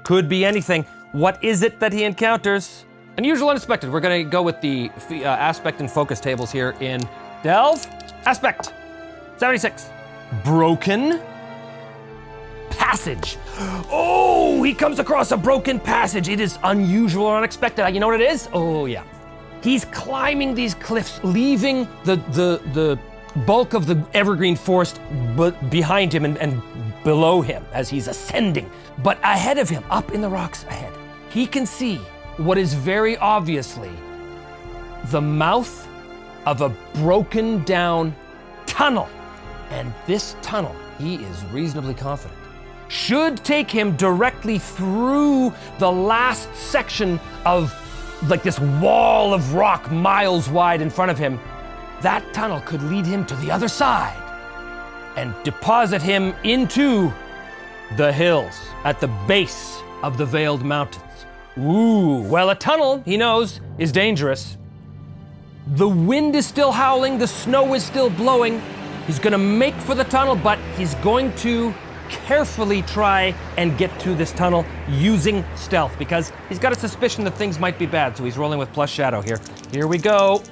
Could be anything. What is it that he encounters? Unusual, unexpected. We're gonna go with the aspect and focus tables here in Delve. Aspect, 76. Broken passage. Oh, he comes across a broken passage. It is unusual or unexpected. You know what it is? Oh yeah. He's climbing these cliffs, leaving the bulk of the evergreen forest behind him and below him as he's ascending. But ahead of him, up in the rocks ahead, he can see what is very obviously the mouth of a broken down tunnel. And this tunnel, he is reasonably confident, should take him directly through the last section of like this wall of rock miles wide in front of him. That tunnel could lead him to the other side and deposit him into the hills at the base of the Veiled Mountains. Ooh, well, a tunnel, he knows, is dangerous. The wind is still howling, the snow is still blowing. He's gonna make for the tunnel, but he's going to carefully try and get to this tunnel using stealth because he's got a suspicion that things might be bad, so he's rolling with plus shadow here. Here we go.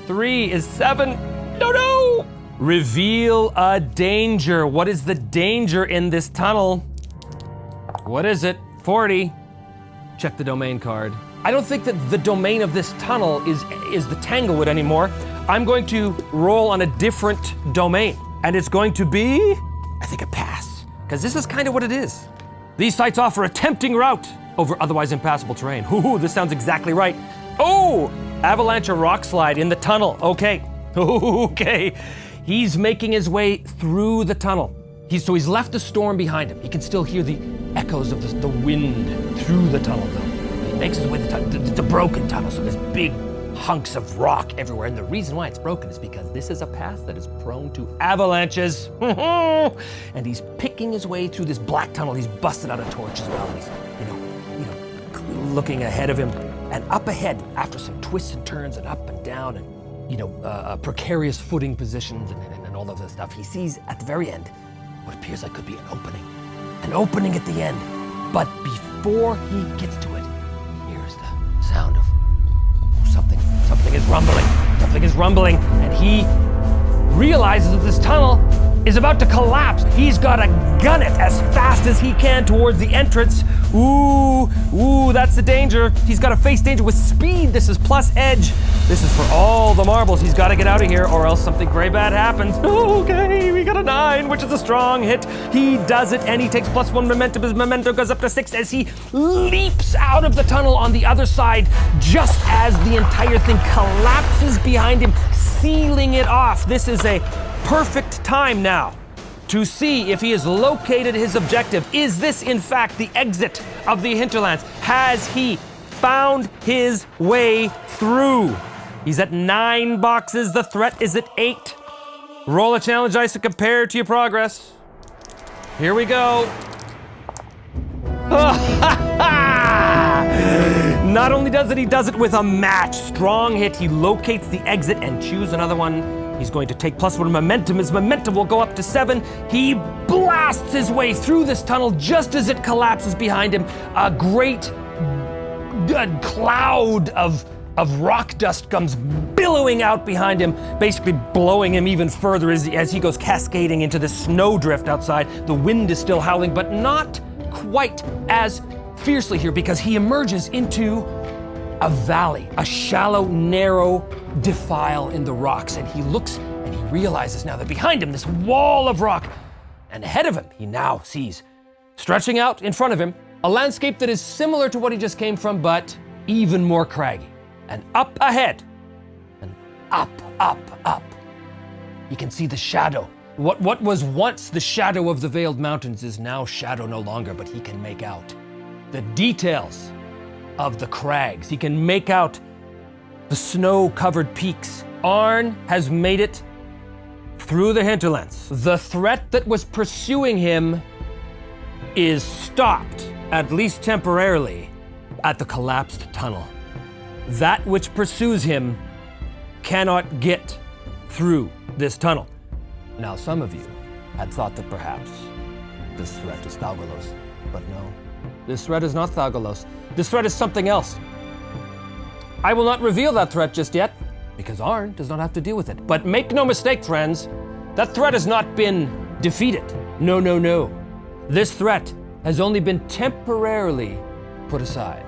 3 is 7. No! Reveal a danger. What is the danger in this tunnel? What is it? 40. Check the domain card. I don't think that the domain of this tunnel is the Tanglewood anymore. I'm going to roll on a different domain, and it's going to be, I think, a pass, because this is kind of what it is. These sites offer a tempting route over otherwise impassable terrain. Ooh, this sounds exactly right. Oh, avalanche or rock slide in the tunnel. Okay. He's making his way through the tunnel. So he's left the storm behind him. He can still hear the echoes of the wind through the tunnel, though. He makes his way to the tunnel. It's a broken tunnel, so there's big hunks of rock everywhere. And the reason why it's broken is because this is a path that is prone to avalanches. And he's picking his way through this black tunnel. He's busted out a torch as well. And he's, looking ahead of him. And up ahead, after some twists and turns and up and down and, precarious footing positions and all of this stuff, he sees at the very end what appears like could be an opening at the end. But before he gets to it, he hears the sound of something is rumbling, and he realizes that this tunnel is about to collapse. He's got to gun it as fast as he can towards the entrance. Ooh, that's the danger. He's got to face danger with speed. This is plus edge. This is for all the marbles. He's got to get out of here or else something very bad happens. Okay, we got a 9, which is a strong hit. He does it, and he takes plus 1 momentum. His momentum goes up to 6 as he leaps out of the tunnel on the other side just as the entire thing collapses behind him, sealing it off. This is a perfect time now to see if he has located his objective. Is this, in fact, the exit of the hinterlands? Has he found his way through? He's at 9 boxes. The threat is at 8. Roll a challenge dice to compare to your progress. Here we go. Not only does it, he does it with a match. Strong hit. He locates the exit and choose another one. He's going to take +1 momentum. His momentum will go up to 7. He blasts his way through this tunnel just as it collapses behind him. A great cloud of rock dust comes billowing out behind him, basically blowing him even further as he goes cascading into the snowdrift outside. The wind is still howling, but not quite as fiercely here because he emerges into a valley, a shallow, narrow defile in the rocks. And he looks and he realizes now that behind him, this wall of rock, and ahead of him, he now sees, stretching out in front of him, a landscape that is similar to what he just came from, but even more craggy. And up ahead, and up, he can see the shadow. What was once the shadow of the Veiled Mountains is now shadow no longer, but he can make out the details of the crags. He can make out the snow-covered peaks. Arn has made it through the hinterlands. The threat that was pursuing him is stopped, at least temporarily, at the collapsed tunnel. That which pursues him cannot get through this tunnel. Now, some of you had thought that perhaps this threat is Thaugalos, but no. This threat is not Thaugalos. This threat is something else. I will not reveal that threat just yet, because Arn does not have to deal with it. But make no mistake, friends, that threat has not been defeated. No. This threat has only been temporarily put aside.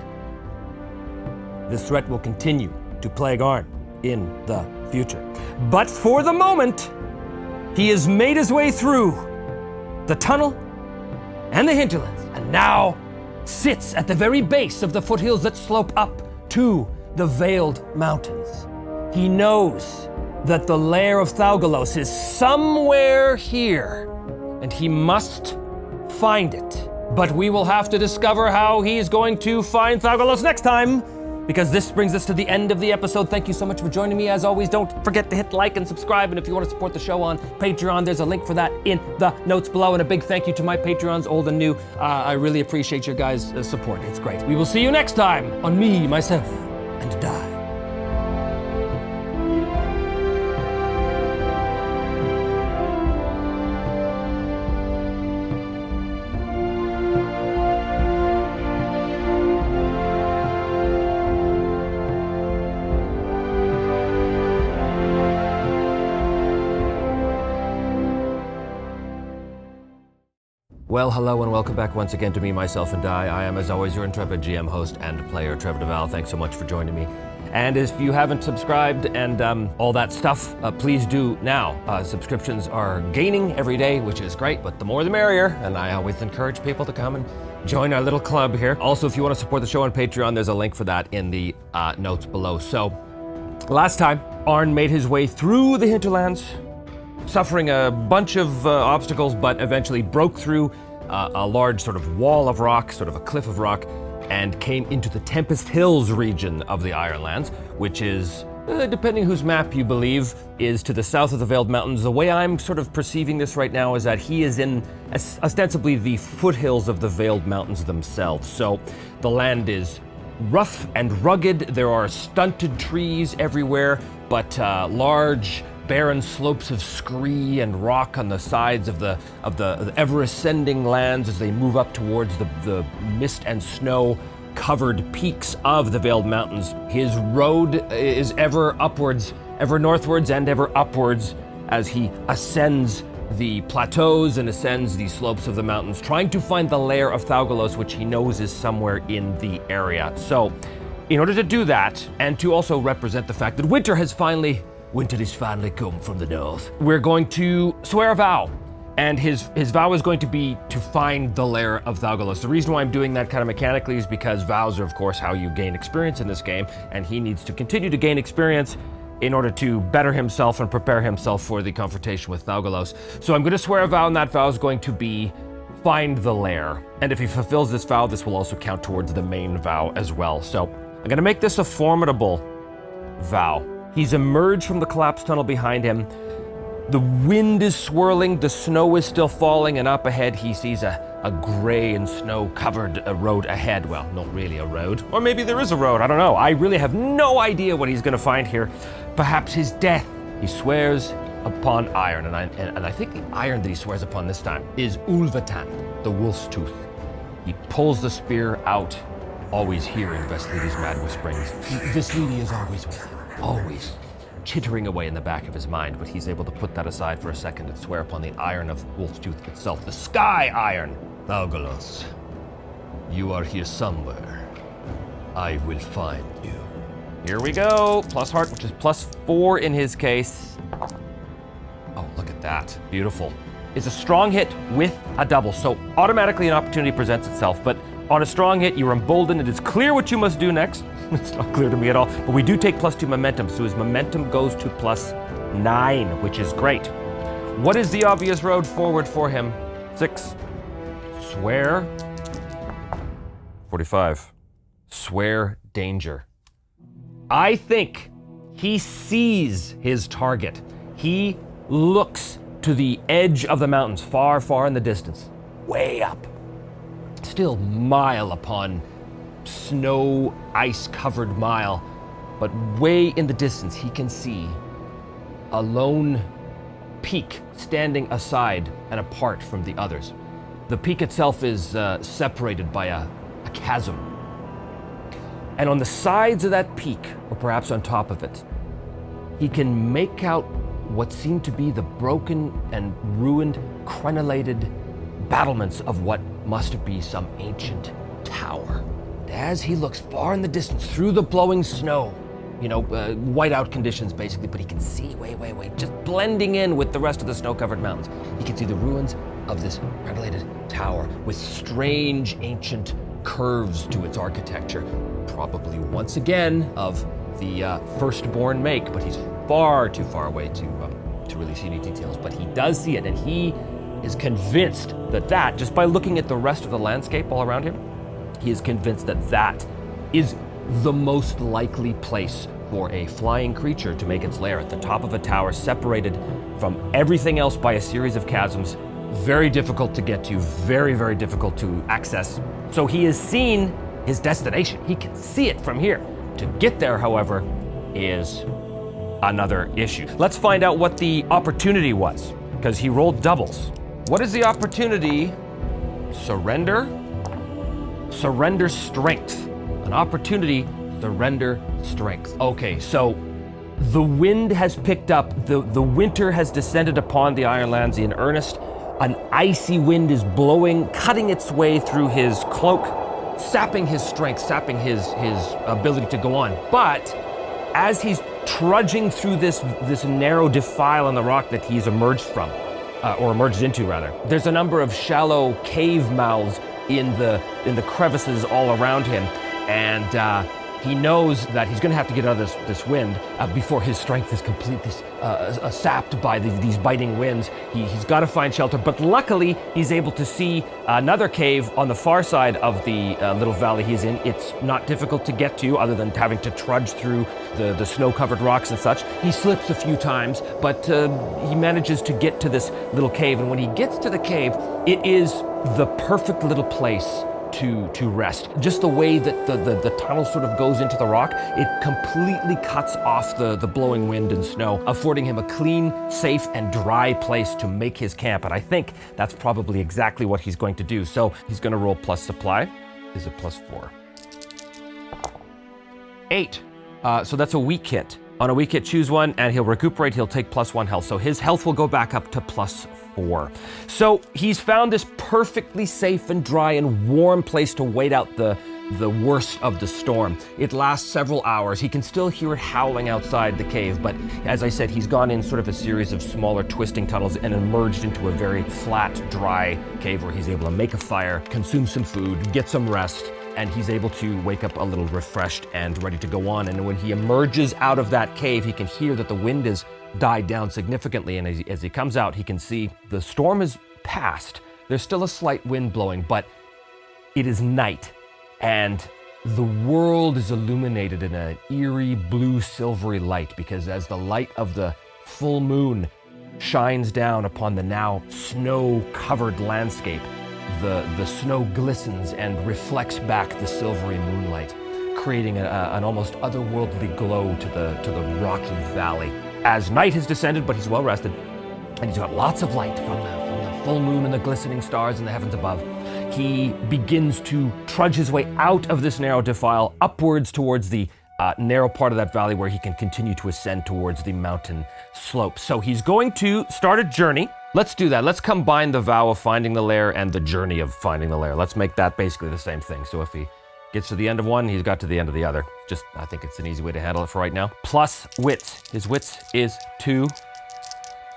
This threat will continue to plague Arn in the future. But for the moment, he has made his way through the tunnel and the hinterlands, and now sits at the very base of the foothills that slope up to the Veiled Mountains. He knows that the lair of Thaugalos is somewhere here, and he must find it. But we will have to discover how he is going to find Thaugalos next time, because this brings us to the end of the episode. Thank you so much for joining me. As always, don't forget to hit like and subscribe. And if you want to support the show on Patreon, there's a link for that in the notes below. And a big thank you to my Patreons, old and new. I really appreciate your guys' support. It's great. We will see you next time on Me, Myself, and Die. Well, hello and welcome back once again to Me, Myself, and Die. I am, as always, your intrepid GM host and player, Trevor DeVal. Thanks so much for joining me. And if you haven't subscribed and all that stuff, please do now. Subscriptions are gaining every day, which is great, but the more the merrier. And I always encourage people to come and join our little club here. Also, if you want to support the show on Patreon, there's a link for that in the notes below. So, last time, Arn made his way through the hinterlands, suffering a bunch of obstacles, but eventually broke through a large sort of wall of rock, sort of a cliff of rock, and came into the Tempest Hills region of the Ironlands, which is, depending whose map you believe, is to the south of the Veiled Mountains. The way I'm sort of perceiving this right now is that he is in ostensibly the foothills of the Veiled Mountains themselves. So the land is rough and rugged. There are stunted trees everywhere, but large barren slopes of scree and rock on the sides of the ever-ascending lands as they move up towards the mist and snow covered peaks of the Veiled Mountains. His road is ever upwards, ever northwards and ever upwards as he ascends the plateaus and ascends the slopes of the mountains, trying to find the lair of Thaugalos, which he knows is somewhere in the area. So, in order to do that, and to also represent the fact that winter is finally come from the north, we're going to swear a vow. And his vow is going to be to find the lair of Thaugalos. The reason why I'm doing that kind of mechanically is because vows are, of course, how you gain experience in this game, and he needs to continue to gain experience in order to better himself and prepare himself for the confrontation with Thaugalos. So I'm going to swear a vow, and that vow is going to be find the lair. And if he fulfills this vow, this will also count towards the main vow as well. So I'm going to make this a formidable vow. He's emerged from the collapsed tunnel behind him. The wind is swirling, the snow is still falling, and up ahead he sees a gray and snow-covered road ahead. Well, not really a road. Or maybe there is a road, I don't know. I really have no idea what he's going to find here. Perhaps his death. He swears upon iron, and I think the iron that he swears upon this time is Ulvatan, the wolf's tooth. He pulls the spear out, always hearing Veslidi's mad whisperings. Veslidi is always with him, always chittering away in the back of his mind, but he's able to put that aside for a second and swear upon the iron of Wolf's Tooth itself, the Sky Iron. Thaugalos, you are here somewhere. I will find you. Here we go. Plus heart, which is +4 in his case. Oh, look at that. Beautiful. It's a strong hit with a double, so automatically an opportunity presents itself, but on a strong hit, you're emboldened. It is clear what you must do next. It's not clear to me at all, but we do take +2 momentum, so his momentum goes to +9, which is great. What is the obvious road forward for him? 6. Swear. 45. Swear danger. I think he sees his target. He looks to the edge of the mountains, far, far in the distance, way up. Still mile upon snow, ice-covered mile, but way in the distance he can see a lone peak standing aside and apart from the others. The peak itself is separated by a chasm. And on the sides of that peak, or perhaps on top of it, he can make out what seem to be the broken and ruined, crenellated battlements of what must be some ancient tower. As he looks far in the distance through the blowing snow, whiteout conditions basically, but he can see way, just blending in with the rest of the snow-covered mountains. He can see the ruins of this crenellated tower with strange ancient curves to its architecture, probably once again of the firstborn make, but he's far too far away to really see any details. But he does see it, and he is convinced that just by looking at the rest of the landscape all around him, he is convinced that is the most likely place for a flying creature to make its lair, at the top of a tower, separated from everything else by a series of chasms, very difficult to get to, very, very difficult to access. So he has seen his destination. He can see it from here. To get there, however, is another issue. Let's find out what the opportunity was, because he rolled doubles. What is the opportunity? Surrender? Surrender strength. An opportunity, surrender strength. Okay, so the wind has picked up. The winter has descended upon the Ironlands in earnest. An icy wind is blowing, cutting its way through his cloak, sapping his strength, sapping his ability to go on. But as he's trudging through this narrow defile in the rock that he's emerged from, or emerged into rather, there's a number of shallow cave mouths in the crevices all around him, and he knows that he's going to have to get out of this wind before his strength is completely sapped by these biting winds. He's got to find shelter, but luckily he's able to see another cave on the far side of the little valley he's in. It's not difficult to get to, other than having to trudge through the snow-covered rocks and such. He slips a few times, but he manages to get to this little cave, and when he gets to the cave, it is the perfect little place to rest. Just the way that the tunnel sort of goes into the rock, it completely cuts off the blowing wind and snow, affording him a clean, safe, and dry place to make his camp. And I think that's probably exactly what he's going to do. So he's going to roll plus supply. Is it +4? 8. So that's a weak hit. On a weak hit, choose one, and he'll recuperate. He'll take +1 health. So his health will go back up to +4. So he's found this perfectly safe and dry and warm place to wait out the worst of the storm. It lasts several hours. He can still hear it howling outside the cave, but as I said, he's gone in sort of a series of smaller twisting tunnels and emerged into a very flat, dry cave where he's able to make a fire, consume some food, get some rest, and he's able to wake up a little refreshed and ready to go on. And when he emerges out of that cave, he can hear that the wind has died down significantly, and as he comes out, he can see the storm is past. There's still a slight wind blowing, but it is night, and the world is illuminated in an eerie blue silvery light, because as the light of the full moon shines down upon the now snow-covered landscape, the snow glistens and reflects back the silvery moonlight, creating an almost otherworldly glow to the rocky valley. As night has descended, but he's well rested, and he's got lots of light from the full moon and the glistening stars in the heavens above, he begins to trudge his way out of this narrow defile upwards towards the narrow part of that valley where he can continue to ascend towards the mountain slope. So he's going to start a journey. Let's do that. Let's combine the vow of finding the lair and the journey of finding the lair. Let's make that basically the same thing. So if he gets to the end of one, he's got to the end of the other. Just, I think it's an easy way to handle it for right now. Plus wits. His wits is 2.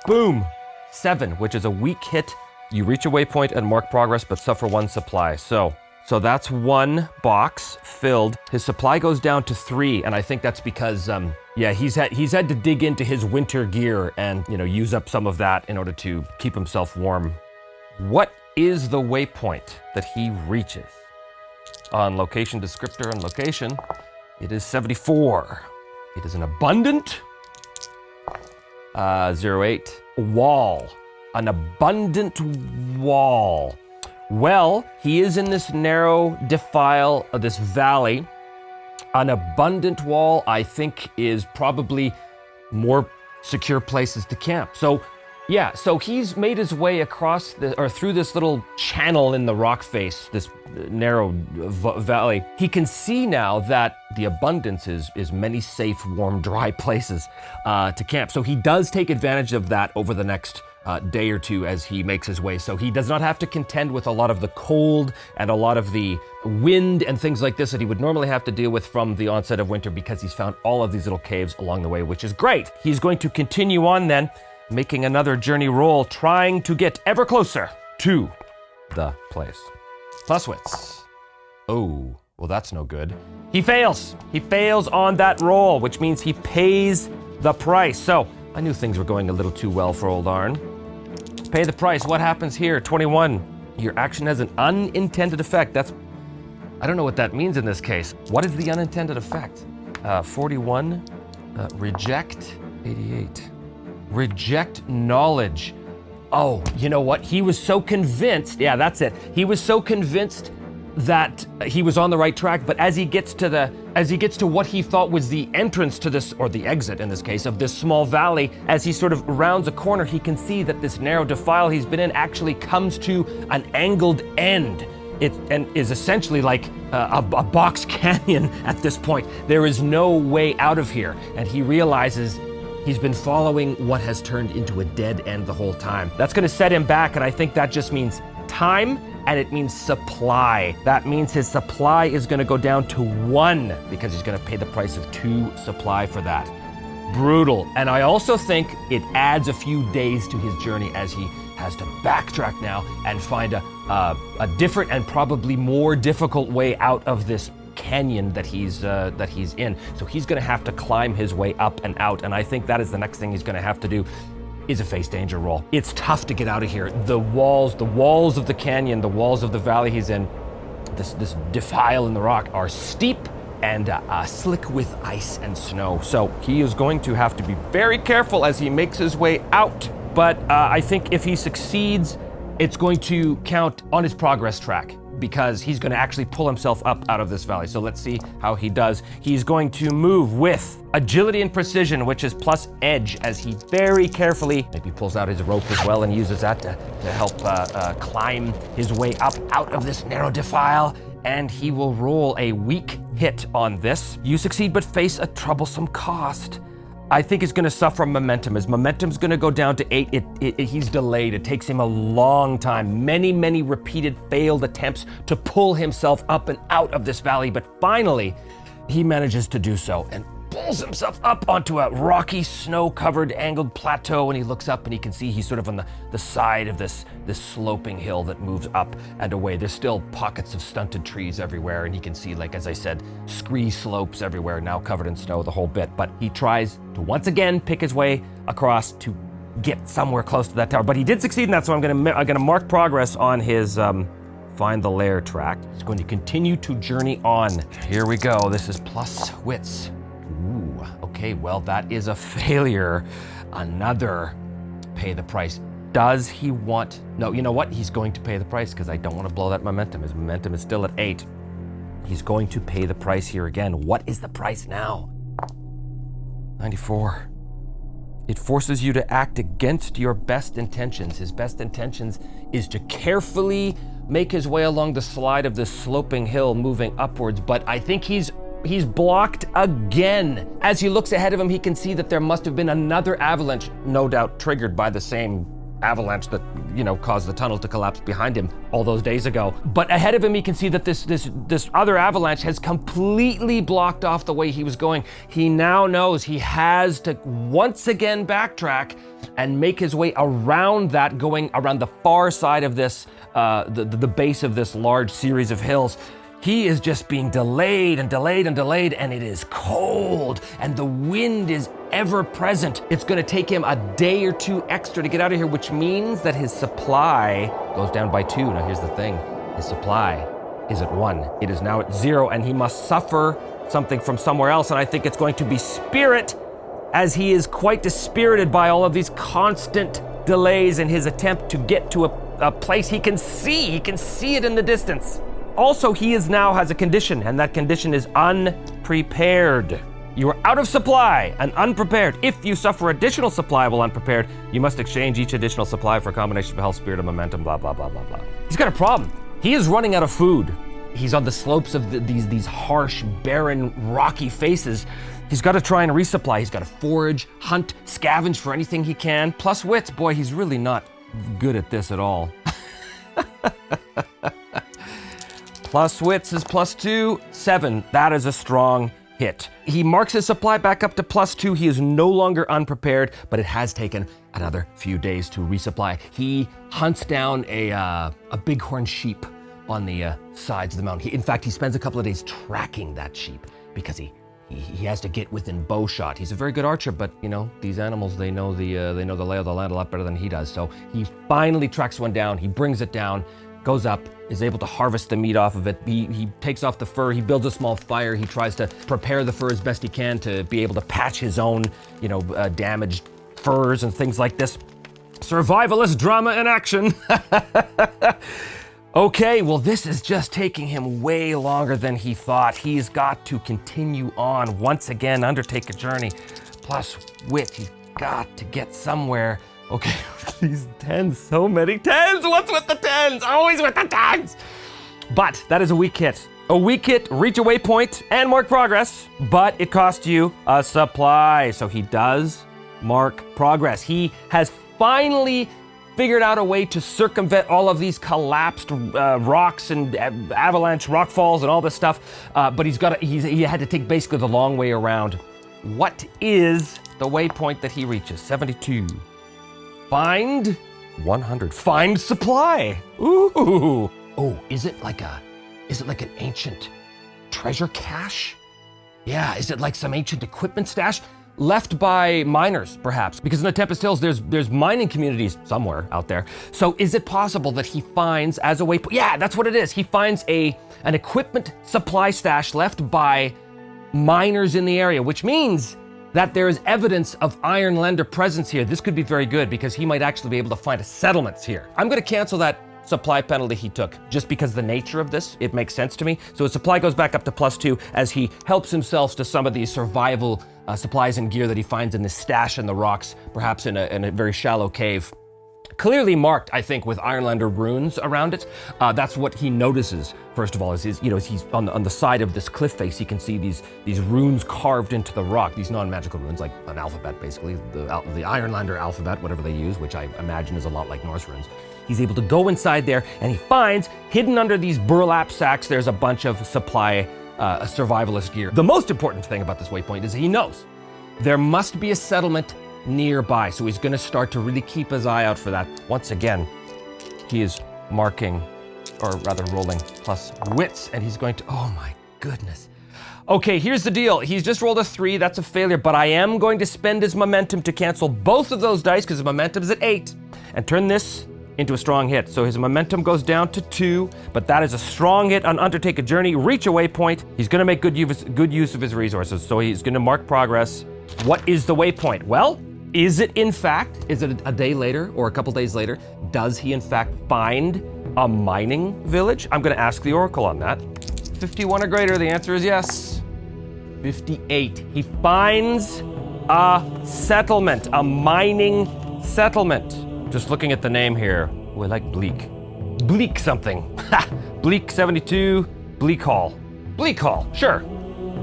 Boom! 7, which is a weak hit. You reach a waypoint and mark progress, but suffer 1 supply. So that's 1 box filled. His supply goes down to 3, and I think that's because, he's had to dig into his winter gear and, use up some of that in order to keep himself warm. What is the waypoint that he reaches? On location descriptor and location, it is 74. It is an abundant 08 wall. An abundant wall. Well, he is in this narrow defile of this valley. An abundant wall, I think, is probably more secure places to camp. So he's made his way across through this little channel in the rock face, this narrow valley. He can see now that the abundance is many safe, warm, dry places to camp. So he does take advantage of that over the next day or two as he makes his way. So he does not have to contend with a lot of the cold and a lot of the wind and things like this that he would normally have to deal with from the onset of winter, because he's found all of these little caves along the way, which is great. He's going to continue on then, making another journey roll, trying to get ever closer to the place. Plus wits. Oh, well, that's no good. He fails. He fails on that roll, which means he pays the price. So I knew things were going a little too well for old Arn. Pay the price. What happens here? 21. Your action has an unintended effect. I don't know what that means in this case. What is the unintended effect? 41. Reject. 88. Reject knowledge. Oh, you know what? He was so convinced. Yeah, that's it. He was so convinced that he was on the right track, but as he gets to what he thought was the entrance to this, or the exit in this case, of this small valley, as he sort of rounds a corner, he can see that this narrow defile he's been in actually comes to an angled end. It is essentially like a box canyon at this point. There is no way out of here, and he realizes he's been following what has turned into a dead end the whole time. That's going to set him back, and I think that just means time, and it means supply. That means his supply is going to go down to 1, because he's going to pay the price of 2 supply for that. Brutal. And I also think it adds a few days to his journey as he has to backtrack now and find a different and probably more difficult way out of this canyon that he's in. So he's going to have to climb his way up and out, and I think that is the next thing he's going to have to do, is a face danger roll. It's tough to get out of here. The walls of the canyon, the walls of the valley he's in, this defile in the rock, are steep and slick with ice and snow. So he is going to have to be very careful as he makes his way out. But I think if he succeeds, it's going to count on his progress track, because he's going to actually pull himself up out of this valley. So let's see how he does. He's going to move with agility and precision, which is plus edge, as he very carefully maybe pulls out his rope as well and uses that to help climb his way up out of this narrow defile. And he will roll a weak hit on this. You succeed but face a troublesome cost. I think he's going to suffer momentum. His momentum's going to go down to 8. He's delayed. It takes him a long time. Many repeated failed attempts to pull himself up and out of this valley, but finally he manages to do so. And pulls himself up onto a rocky, snow-covered, angled plateau, and he looks up and he can see he's sort of on the side of this sloping hill that moves up and away. There's still pockets of stunted trees everywhere, and he can see, like, as I said, scree slopes everywhere, now covered in snow, the whole bit. But he tries to once again pick his way across to get somewhere close to that tower. But he did succeed in that, so I'm gonna mark progress on his find the lair track. He's going to continue to journey on. Here we go. This is plus wits. Ooh, okay, well, that is a failure. Another pay the price. Does he want... No, you know what? He's going to pay the price because I don't want to blow that momentum. His momentum is still at 8. He's going to pay the price here again. What is the price now? 94. It forces you to act against your best intentions. His best intentions is to carefully make his way along the slide of this sloping hill, moving upwards, but I think he's blocked again. As he looks ahead of him, he can see that there must have been another avalanche, no doubt triggered by the same avalanche that, you know, caused the tunnel to collapse behind him all those days ago. But ahead of him, he can see that this other avalanche has completely blocked off the way he was going. He now knows he has to once again backtrack and make his way around that, going around the far side of this, the base of this large series of hills. He is just being delayed and delayed and delayed, and it is cold, and the wind is ever present. It's gonna take him a day or two extra to get out of here, which means that his supply goes down by 2. Now here's the thing, his supply is at 1. It is now at 0, and he must suffer something from somewhere else, and I think it's going to be spirit, as he is quite dispirited by all of these constant delays in his attempt to get to a place he can see. He can see it in the distance. Also, he now has a condition, and that condition is unprepared. You are out of supply and unprepared. If you suffer additional supply while unprepared, you must exchange each additional supply for a combination of health, spirit, and momentum, blah, blah, blah, blah, blah. He's got a problem. He is running out of food. He's on the slopes of these harsh, barren, rocky faces. He's got to try and resupply. He's got to forage, hunt, scavenge for anything he can. Plus wits, boy, he's really not good at this at all. Plus wits is +2, 7. That is a strong hit. He marks his supply back up to +2. He is no longer unprepared, but it has taken another few days to resupply. He hunts down a bighorn sheep on the sides of the mountain. In fact, he spends a couple of days tracking that sheep because he has to get within bow shot. He's a very good archer, but you know, these animals, they know the lay of the land a lot better than he does. So he finally tracks one down. He brings it down, goes up, is able to harvest the meat off of it. He takes off the fur, he builds a small fire, he tries to prepare the fur as best he can to be able to patch his own, damaged furs and things like this. Survivalist drama in action. Okay, well, this is just taking him way longer than he thought. He's got to continue on, once again, undertake a journey. Plus wit, he's got to get somewhere. Okay, these 10s, so many 10s. What's with the 10s? Always with the 10s. But that is a weak hit. A weak hit, reach a waypoint, and mark progress, but it cost you a supply. So he does mark progress. He has finally figured out a way to circumvent all of these collapsed rocks and avalanche rock falls and all this stuff, but he had to take basically the long way around. What is the waypoint that he reaches? 72. Find 100. Find supply. Ooh. Oh, is it like an ancient treasure cache? Yeah, is it like some ancient equipment stash? Left by miners, perhaps, because in the Tempest Hills, there's mining communities somewhere out there. So is it possible that he finds as a waypoint? Yeah, that's what it is. He finds an equipment supply stash left by miners in the area, which means that there is evidence of Ironlander presence here. This could be very good because he might actually be able to find settlements here. I'm going to cancel that supply penalty he took just because of the nature of this. It makes sense to me. So his supply goes back up to +2 as he helps himself to some of these survival supplies and gear that he finds in this stash in the rocks, perhaps in a very shallow cave. Clearly marked, I think, with Ironlander runes around it. That's what he notices, first of all, is he's on the side of this cliff face. He can see these runes carved into the rock, these non-magical runes, like an alphabet, basically, the Ironlander alphabet, whatever they use, which I imagine is a lot like Norse runes. He's able to go inside there, and he finds, hidden under these burlap sacks, there's a bunch of supply a survivalist gear. The most important thing about this waypoint is he knows there must be a settlement nearby, so he's going to start to really keep his eye out for that. Once again, he is marking, or rather rolling plus wits, and he's going to, oh my goodness. Okay, here's the deal. He's just rolled a 3, that's a failure, but I am going to spend his momentum to cancel both of those dice, because his momentum's at 8, and turn this into a strong hit. So his momentum goes down to 2, but that is a strong hit on Undertake a Journey, reach a waypoint. He's gonna make good use of his resources, so he's gonna mark progress. What is the waypoint? Well, is it a day later or a couple days later, does he in fact find a mining village? I'm gonna ask the Oracle on that. 51 or greater, the answer is yes. 58, he finds a settlement, a mining settlement. Just looking at the name here, we like Bleak. Bleak something. Ha! Bleak 72, Bleak Hall. Bleak Hall, sure.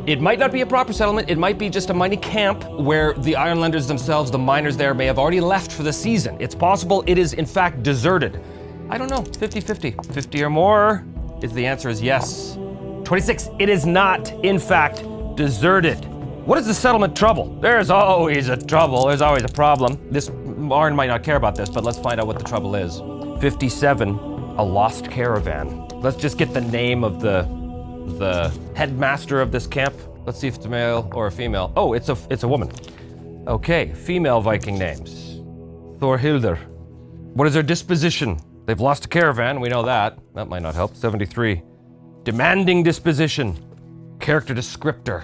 It might not be a proper settlement, it might be just a mining camp where the Ironlanders themselves, the miners there, may have already left for the season. It's possible it is in fact deserted. I don't know, 50-50. 50 or more, is the answer is yes. 26, it is not in fact deserted. What is the settlement trouble? There's always a trouble, there's always a problem. This Arn might not care about this, but let's find out what the trouble is. 57, a lost caravan. Let's just get the name of the headmaster of this camp. Let's see if it's a male or a female. Oh, it's a woman. Okay, female Viking names. Thorhildr. What is their disposition? They've lost a caravan, we know that. That might not help. 73. Demanding disposition. Character descriptor.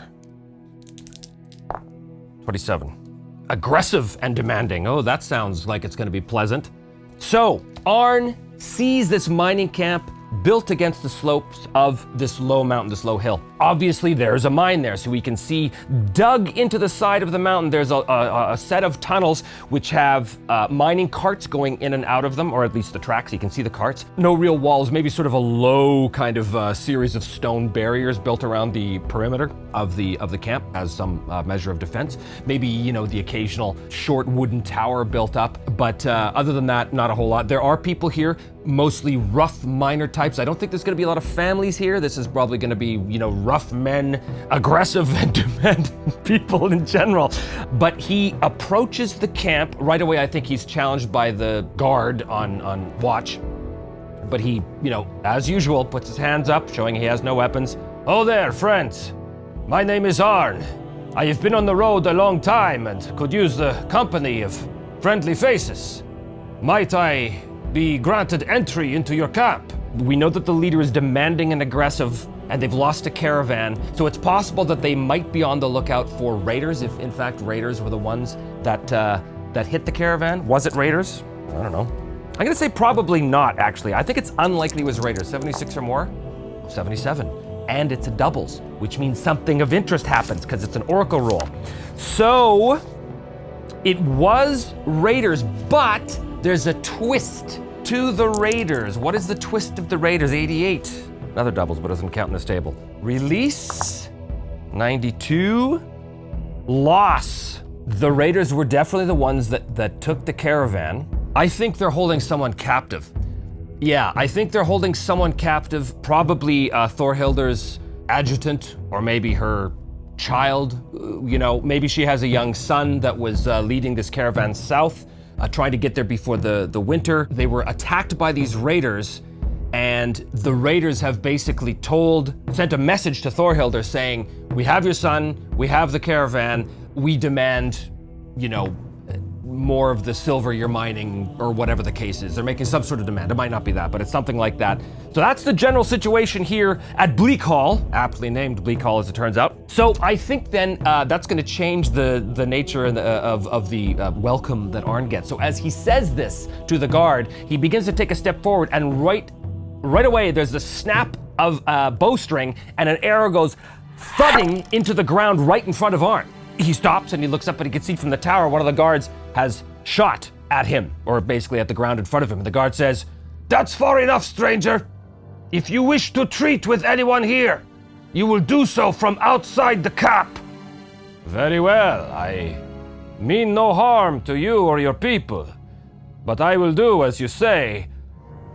27. Aggressive and demanding. Oh, that sounds like it's going to be pleasant. So, Arn sees this mining camp built against the slopes of this low mountain, this low hill. Obviously, there's a mine there, so we can see dug into the side of the mountain, there's a set of tunnels which have mining carts going in and out of them, or at least the tracks, you can see the carts. No real walls, maybe sort of a low kind of series of stone barriers built around the perimeter of the camp as some measure of defense. Maybe, you know, the occasional short wooden tower built up, but other than that, not a whole lot. There are people here, mostly rough miner types. I don't think there's gonna be a lot of families here. This is probably gonna be, you know, rough men, aggressive and demanding people in general. But he approaches the camp. Right away, I think he's challenged by the guard on watch. But he, you know, as usual, puts his hands up, showing he has no weapons. Oh there, friends. My name is Arn. I have been on the road a long time and could use the company of friendly faces. Might I be granted entry into your camp? We know that the leader is demanding and aggressive, and they've lost a caravan, so it's possible that they might be on the lookout for raiders, if in fact raiders were the ones that hit the caravan. Was it raiders? I don't know. I'm gonna say probably not, actually. I think it's unlikely it was raiders. 76 or more? 77. And it's a doubles, which means something of interest happens, because it's an oracle roll. So, it was raiders, but there's a twist to the raiders. What is the twist of the raiders? 88. Another doubles, but doesn't count in this table. Release, 92. Loss. The raiders were definitely the ones that took the caravan. I think they're holding someone captive. Yeah, I think they're holding someone captive, probably Thorhildr's adjutant, or maybe her child. You know, maybe she has a young son that was leading this caravan south, trying to get there before the winter. They were attacked by these raiders, and the raiders have basically sent a message to Thorhildr saying, we have your son, we have the caravan, we demand, you know, more of the silver you're mining, or whatever the case is. They're making some sort of demand. It might not be that, but it's something like that. So that's the general situation here at Bleak Hall, aptly named Bleak Hall as it turns out. So I think then that's gonna change the nature of the welcome that Arn gets. So as he says this to the guard, he begins to take a step forward, and right away there's the snap of a bowstring, and an arrow goes thudding into the ground right in front of Arn. He stops and he looks up, and he can see from the tower one of the guards has shot at him, or basically at the ground in front of him. And the guard says, "That's far enough, stranger. If you wish to treat with anyone here, you will do so from outside the camp." "Very well. I mean no harm to you or your people, but I will do as you say,"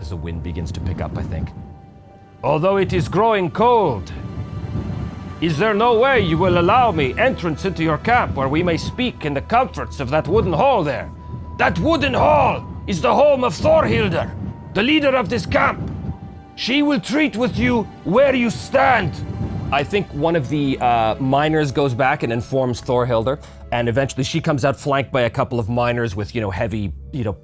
as the wind begins to pick up, I think. "Although it is growing cold, Is there no way you will allow me entrance into your camp where we may speak in the comforts of that wooden hall there? That wooden hall is the home of Thorhildr, the leader of this camp. She will treat with you where you stand. I think one of the miners goes back and informs Thorhildr, and eventually she comes out flanked by a couple of miners with, heavy,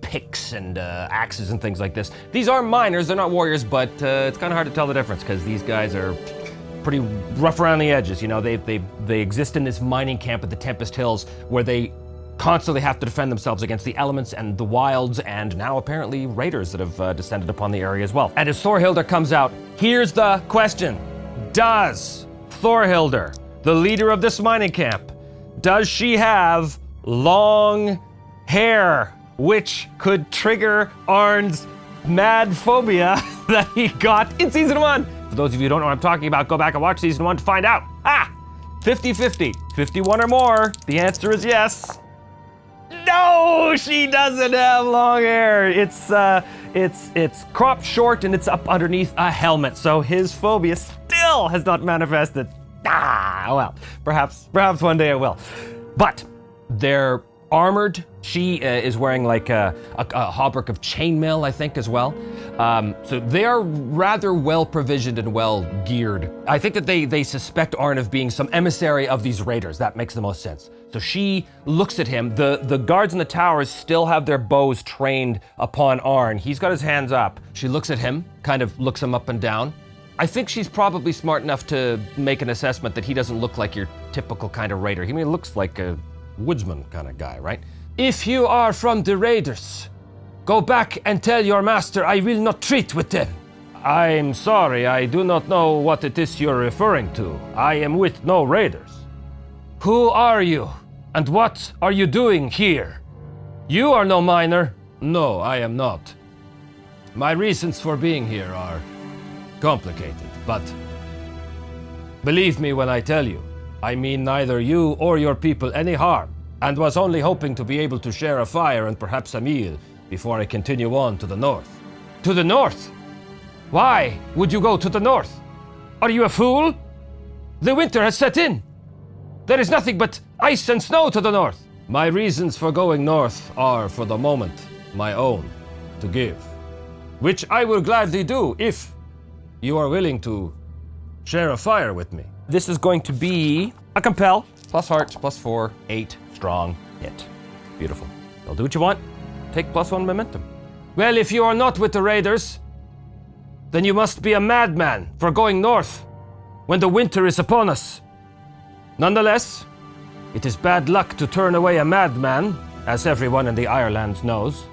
picks and axes and things like this. These are miners, they're not warriors, but it's kind of hard to tell the difference because these guys are pretty rough around the edges. They exist in this mining camp at the Tempest Hills where they constantly have to defend themselves against the elements and the wilds, and now apparently raiders that have descended upon the area as well. And as Thorhildr comes out, here's the question. Does Thorhildr, the leader of this mining camp, does she have long hair, which could trigger Arn's mad phobia that he got in season 1? For those of you who don't know what I'm talking about, go back and watch season 1 to find out. 50-50, 51 or more. The answer is yes. No, she doesn't have long hair. It's cropped short and it's up underneath a helmet. So his phobia still has not manifested. Well, perhaps one day it will. But they're armored. She is wearing like a hauberk of chainmail, I think, as well. So they are rather well provisioned and well geared. I think that they suspect Arn of being some emissary of these raiders. That makes the most sense. So she looks at him. The guards in the towers still have their bows trained upon Arn. He's got his hands up. She looks at him, kind of looks him up and down. I think she's probably smart enough to make an assessment that he doesn't look like your typical kind of raider. He looks like a woodsman kind of guy, right? If you are from the raiders, go back and tell your master I will not treat with them. I'm sorry, I do not know what it is you're referring to. I am with no raiders. Who are you? And what are you doing here? You are no miner. No, I am not. My reasons for being here are complicated, but believe me when I tell you, I mean neither you or your people any harm, and was only hoping to be able to share a fire and perhaps a meal before I continue on to the north. To the north? Why would you go to the north? Are you a fool? The winter has set in. There is nothing but ice and snow to the north. My reasons for going north are, for the moment, my own to give, which I will gladly do if you are willing to share a fire with me. This is going to be a compel, plus heart, plus 4, 8, strong, hit. Beautiful. You'll do what you want. Take +1 momentum. Well, if you are not with the raiders, then you must be a madman for going north when the winter is upon us. Nonetheless, it is bad luck to turn away a madman, as everyone in the Irelands knows.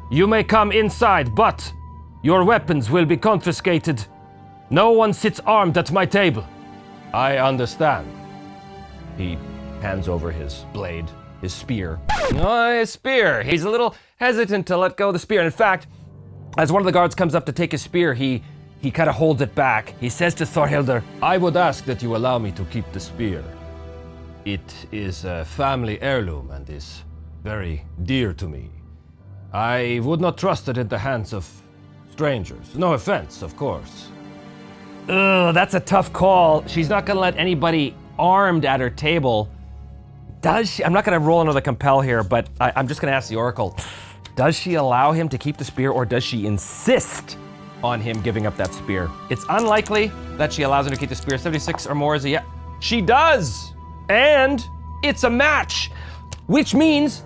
You may come inside, but your weapons will be confiscated. No one sits armed at my table. I understand. He hands over his blade, his spear. Oh, his spear. He's a little hesitant to let go of the spear. In fact, as one of the guards comes up to take his spear, he kind of holds it back. He says to Thorhildr, I would ask that you allow me to keep the spear. It is a family heirloom and is very dear to me. I would not trust it in the hands of strangers. No offense, of course. Ugh, that's a tough call. She's not gonna let anybody armed at her table. Does she? I'm not gonna roll another compel here, but I'm just gonna ask the Oracle. Does she allow him to keep the spear, or does she insist on him giving up that spear? It's unlikely that she allows him to keep the spear. 76 or more is a yeah. She does! And it's a match! Which means,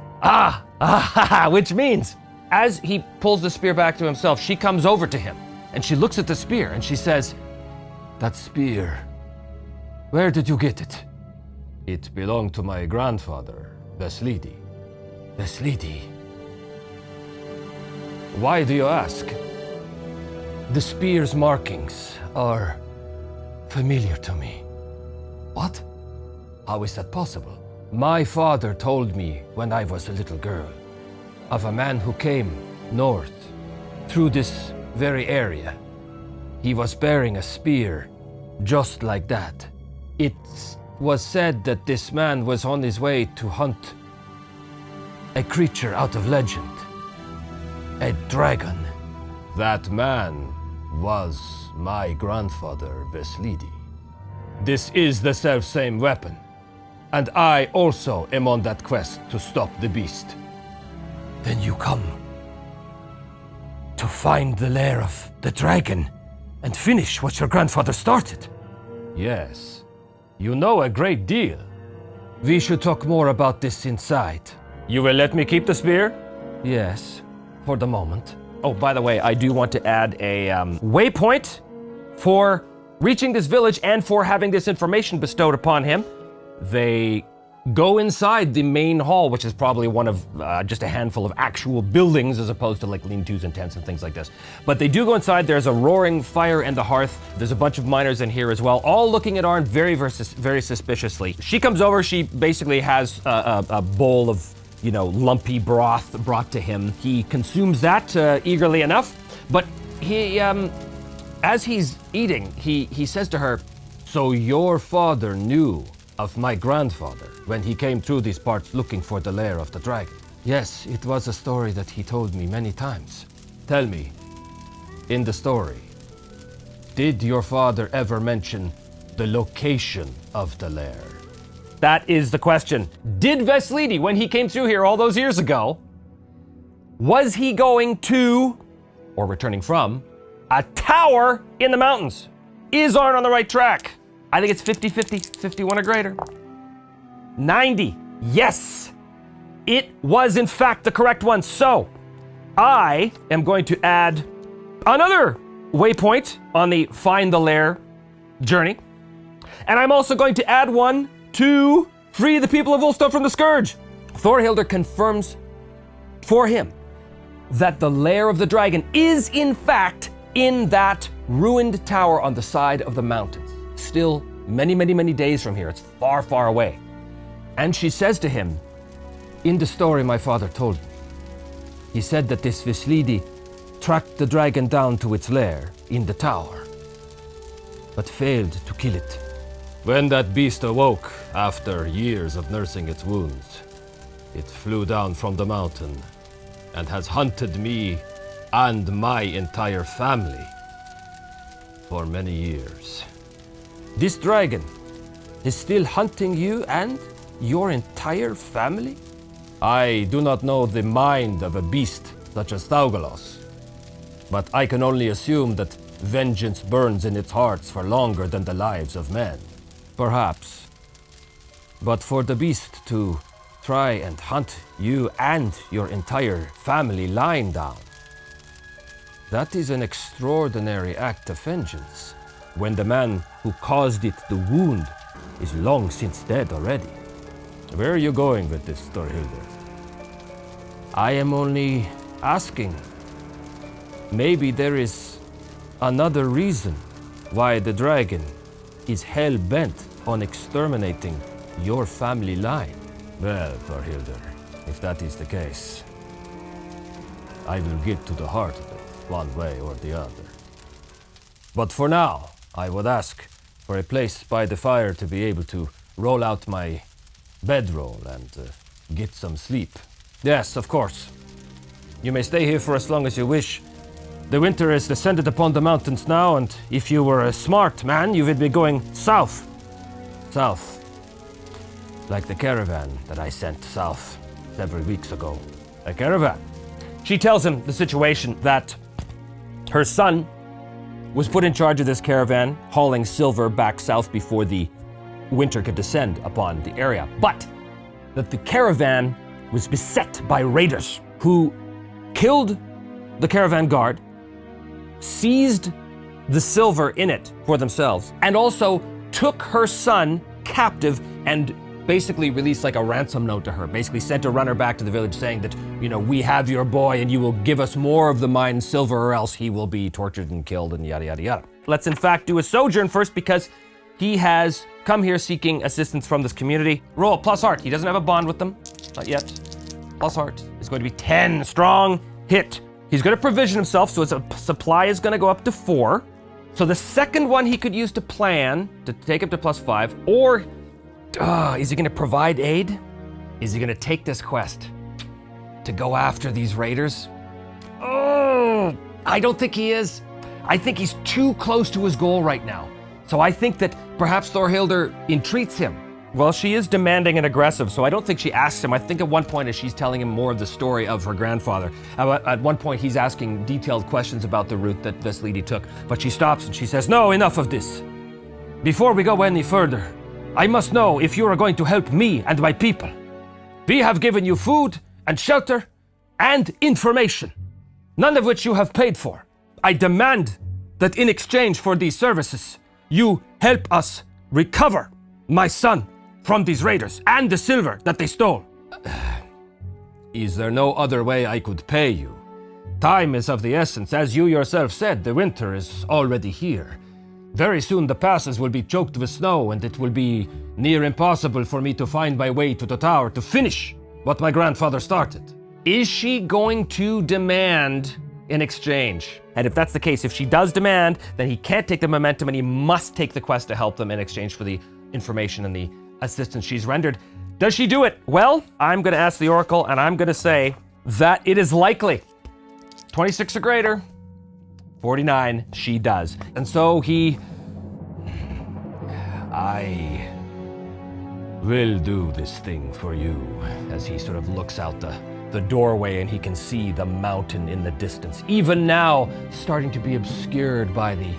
which means, as he pulls the spear back to himself, she comes over to him, and she looks at the spear, and she says, that spear, where did you get it? It belonged to my grandfather, Veslidi. Veslidi? Why do you ask? The spear's markings are familiar to me. What? How is that possible? My father told me when I was a little girl of a man who came north through this very area. He was bearing a spear just like that. It was said that this man was on his way to hunt a creature out of legend, a dragon. That man was my grandfather Veslidi. This is the self-same weapon, and I also am on that quest to stop the beast. Then you come to find the lair of the dragon and finish what your grandfather started. Yes, you know a great deal. We should talk more about this inside. You will let me keep the spear? Yes, for the moment. Oh, by the way, I do want to add a waypoint for reaching this village and for having this information bestowed upon him. They go inside the main hall, which is probably one of just a handful of actual buildings as opposed to like lean-tos and tents and things like this. But they do go inside. There's a roaring fire and the hearth. There's a bunch of miners in here as well, all looking at Arn very suspiciously. She comes over. She basically has a bowl of, you know, lumpy broth brought to him. He consumes that eagerly enough, but he, as he's eating, he says to her, "So your father knew of my grandfather when he came through these parts looking for the lair of the dragon?" Yes, it was a story that he told me many times. Tell me, in the story, did your father ever mention the location of the lair? That is the question. Did Veslidi, when he came through here all those years ago, was he going to, or returning from, a tower in the mountains? Is Arn on the right track? I think it's 50-50, 51 or greater. 90, yes. It was in fact the correct one. So I am going to add another waypoint on the find the lair journey. And I'm also going to add one to free the people of Ulster from the scourge. Thorhilder confirms for him that the lair of the dragon is in fact in that ruined tower on the side of the mountains. Still many days from here. It's far away. And she says to him, "In the story my father told me, he said that this Veslidi tracked the dragon down to its lair in the tower, but failed to kill it. When that beast awoke after years of nursing its wounds, it flew down from the mountain and has hunted me and my entire family for many years." This dragon is still hunting you and your entire family? I do not know the mind of a beast such as Thaugalos, but I can only assume that vengeance burns in its hearts for longer than the lives of men. Perhaps. But for the beast to try and hunt you and your entire family lying down, that is an extraordinary act of vengeance, when the man who caused it the wound is long since dead already. Where are you going with this, Thorhilder? I am only asking. Maybe there is another reason why the dragon is hell-bent on exterminating your family line. Well, Thorhilder, if that is the case, I will get to the heart of it, one way or the other. But for now, I would ask for a place by the fire to be able to roll out my bedroll and get some sleep. Yes, of course. You may stay here for as long as you wish. The winter has descended upon the mountains now, and if you were a smart man, you would be going south. South. Like the caravan that I sent south several weeks ago. A caravan. She tells him the situation, that her son was put in charge of this caravan, hauling silver back south before the winter could descend upon the area. But that the caravan was beset by raiders who killed the caravan guard, seized the silver in it for themselves, and also took her son captive and basically released like a ransom note to her, basically sent a runner back to the village saying that, you know, we have your boy and you will give us more of the mine silver or else he will be tortured and killed and yada, yada, yada. Let's in fact do a sojourn first because he has come here seeking assistance from this community. Roll plus heart. He doesn't have a bond with them. Not yet. Plus heart is going to be 10 strong hit. He's going to provision himself, so his supply is going to go up to 4. So the second one he could use to plan to take up to plus 5, or is he going to provide aid? Is he going to take this quest to go after these raiders? Oh, I don't think he is. I think he's too close to his goal right now. So I think that perhaps Thorhildur entreats him. Well, she is demanding and aggressive, so I don't think she asks him. I think at one point as she's telling him more of the story of her grandfather. At one point he's asking detailed questions about the route that this lady took, but she stops and she says, "No, enough of this. Before we go any further, I must know if you are going to help me and my people. We have given you food and shelter and information, none of which you have paid for. I demand that in exchange for these services, you help us recover my son from these raiders and the silver that they stole." Is there no other way I could pay you? Time is of the essence. As you yourself said, the winter is already here. Very soon the passes will be choked with snow, and it will be near impossible for me to find my way to the tower to finish what my grandfather started. Is she going to demand in exchange? And if that's the case, if she does demand, then he can't take the momentum and he must take the quest to help them in exchange for the information and the assistance she's rendered. Does she do it? Well, I'm going to ask the Oracle, and I'm going to say that it is likely. 26 or greater, 49, she does. And so I will do this thing for you, as he sort of looks out the doorway and he can see the mountain in the distance, even now starting to be obscured by the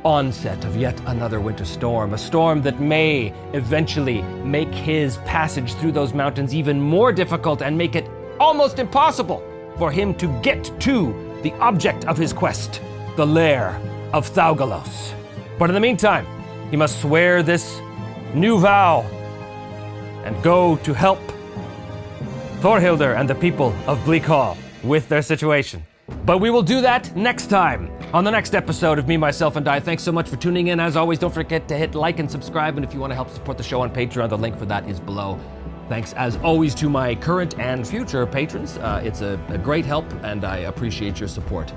onset of yet another winter storm, a storm that may eventually make his passage through those mountains even more difficult and make it almost impossible for him to get to the object of his quest, the lair of Thaugalos. But in the meantime, he must swear this new vow and go to help Thorhildur and the people of Bleak Hall with their situation. But we will do that next time on the next episode of Me, Myself, and I. Thanks so much for tuning in. As always, don't forget to hit like and subscribe. And if you want to help support the show on Patreon, the link for that is below. Thanks, as always, to my current and future patrons. It's a great help, and I appreciate your support.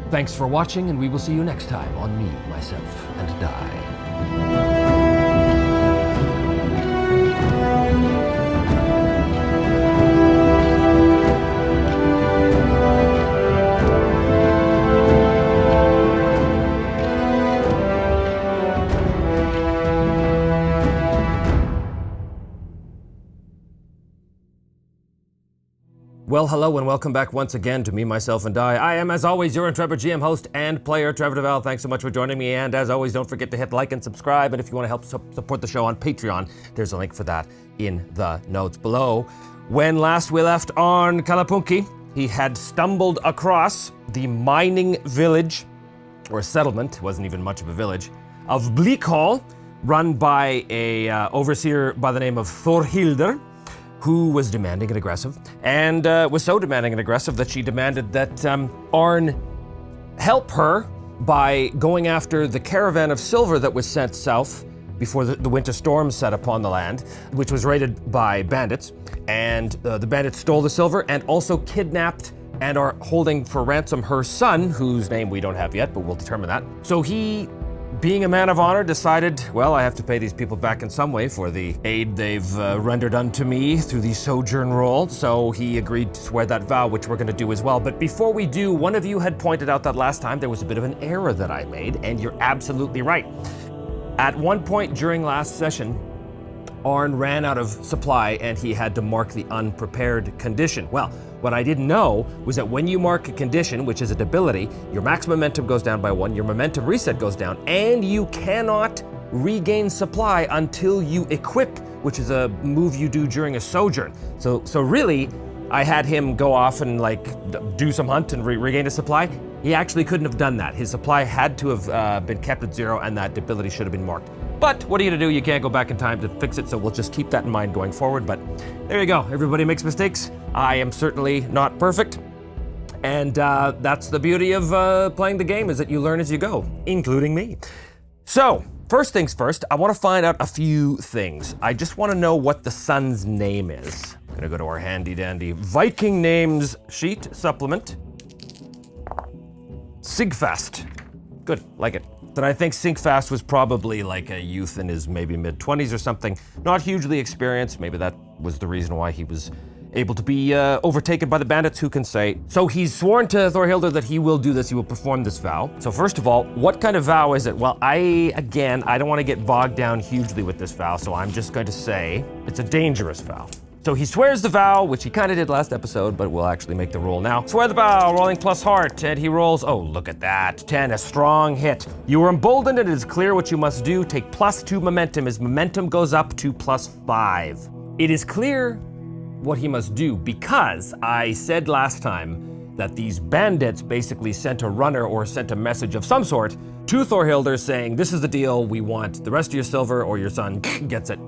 Thanks for watching, and we will see you next time on Me, Myself, and I. Well, hello and welcome back once again to Me, Myself, and I. I am, as always, your intrepid GM host and player, Trevor DeVal. Thanks so much for joining me, and as always, don't forget to hit like and subscribe, and if you want to help support the show on Patreon, there's a link for that in the notes below. When last we left on Kalapunki, he had stumbled across the mining village, or settlement, wasn't even much of a village, of Bleak Hall, run by a overseer by the name of Thorhildur, who was demanding and aggressive, and was so demanding and aggressive that she demanded that Arn help her by going after the caravan of silver that was sent south before the winter storm set upon the land, which was raided by bandits. And the bandits stole the silver and also kidnapped and are holding for ransom her son, whose name we don't have yet, but we'll determine that. So he, being a man of honor, decided, well, I have to pay these people back in some way for the aid they've rendered unto me through the sojourn role. So he agreed to swear that vow, which we're going to do as well. But before we do, one of you had pointed out that last time there was a bit of an error that I made, and you're absolutely right. At one point during last session, Arn ran out of supply and he had to mark the unprepared condition. Well, what I didn't know was that when you mark a condition, which is a debility, your max momentum goes down by 1, your momentum reset goes down, and you cannot regain supply until you equip, which is a move you do during a sojourn. So really, I had him go off and do some hunt and regain a supply. He actually couldn't have done that. His supply had to have been kept at 0, and that debility should have been marked. But what are you gonna do? You can't go back in time to fix it, so we'll just keep that in mind going forward. But there you go. Everybody makes mistakes. I am certainly not perfect. And that's the beauty of playing the game, is that you learn as you go, including me. So, first things first, I want to find out a few things. I just want to know what the son's name is. I'm gonna go to our handy dandy Viking names sheet supplement. Sigfast. Good, like it. Then I think Sigfast was probably like a youth in his maybe mid-20s or something. Not hugely experienced. Maybe that was the reason why he was able to be overtaken by the bandits, who can say. So he's sworn to Thorhildur that he will do this, he will perform this vow. So first of all, what kind of vow is it? Well, I don't want to get bogged down hugely with this vow, so I'm just going to say it's a dangerous vow. So he swears the vow, which he kind of did last episode, but we'll actually make the roll now. Swear the vow, rolling plus heart, and he rolls, oh, look at that, 10, a strong hit. You are emboldened and it is clear what you must do. Take +2 momentum. His momentum goes up to +5. It is clear what he must do because I said last time that these bandits basically sent a runner or sent a message of some sort to Thorhildur saying, this is the deal, we want the rest of your silver or your son gets it.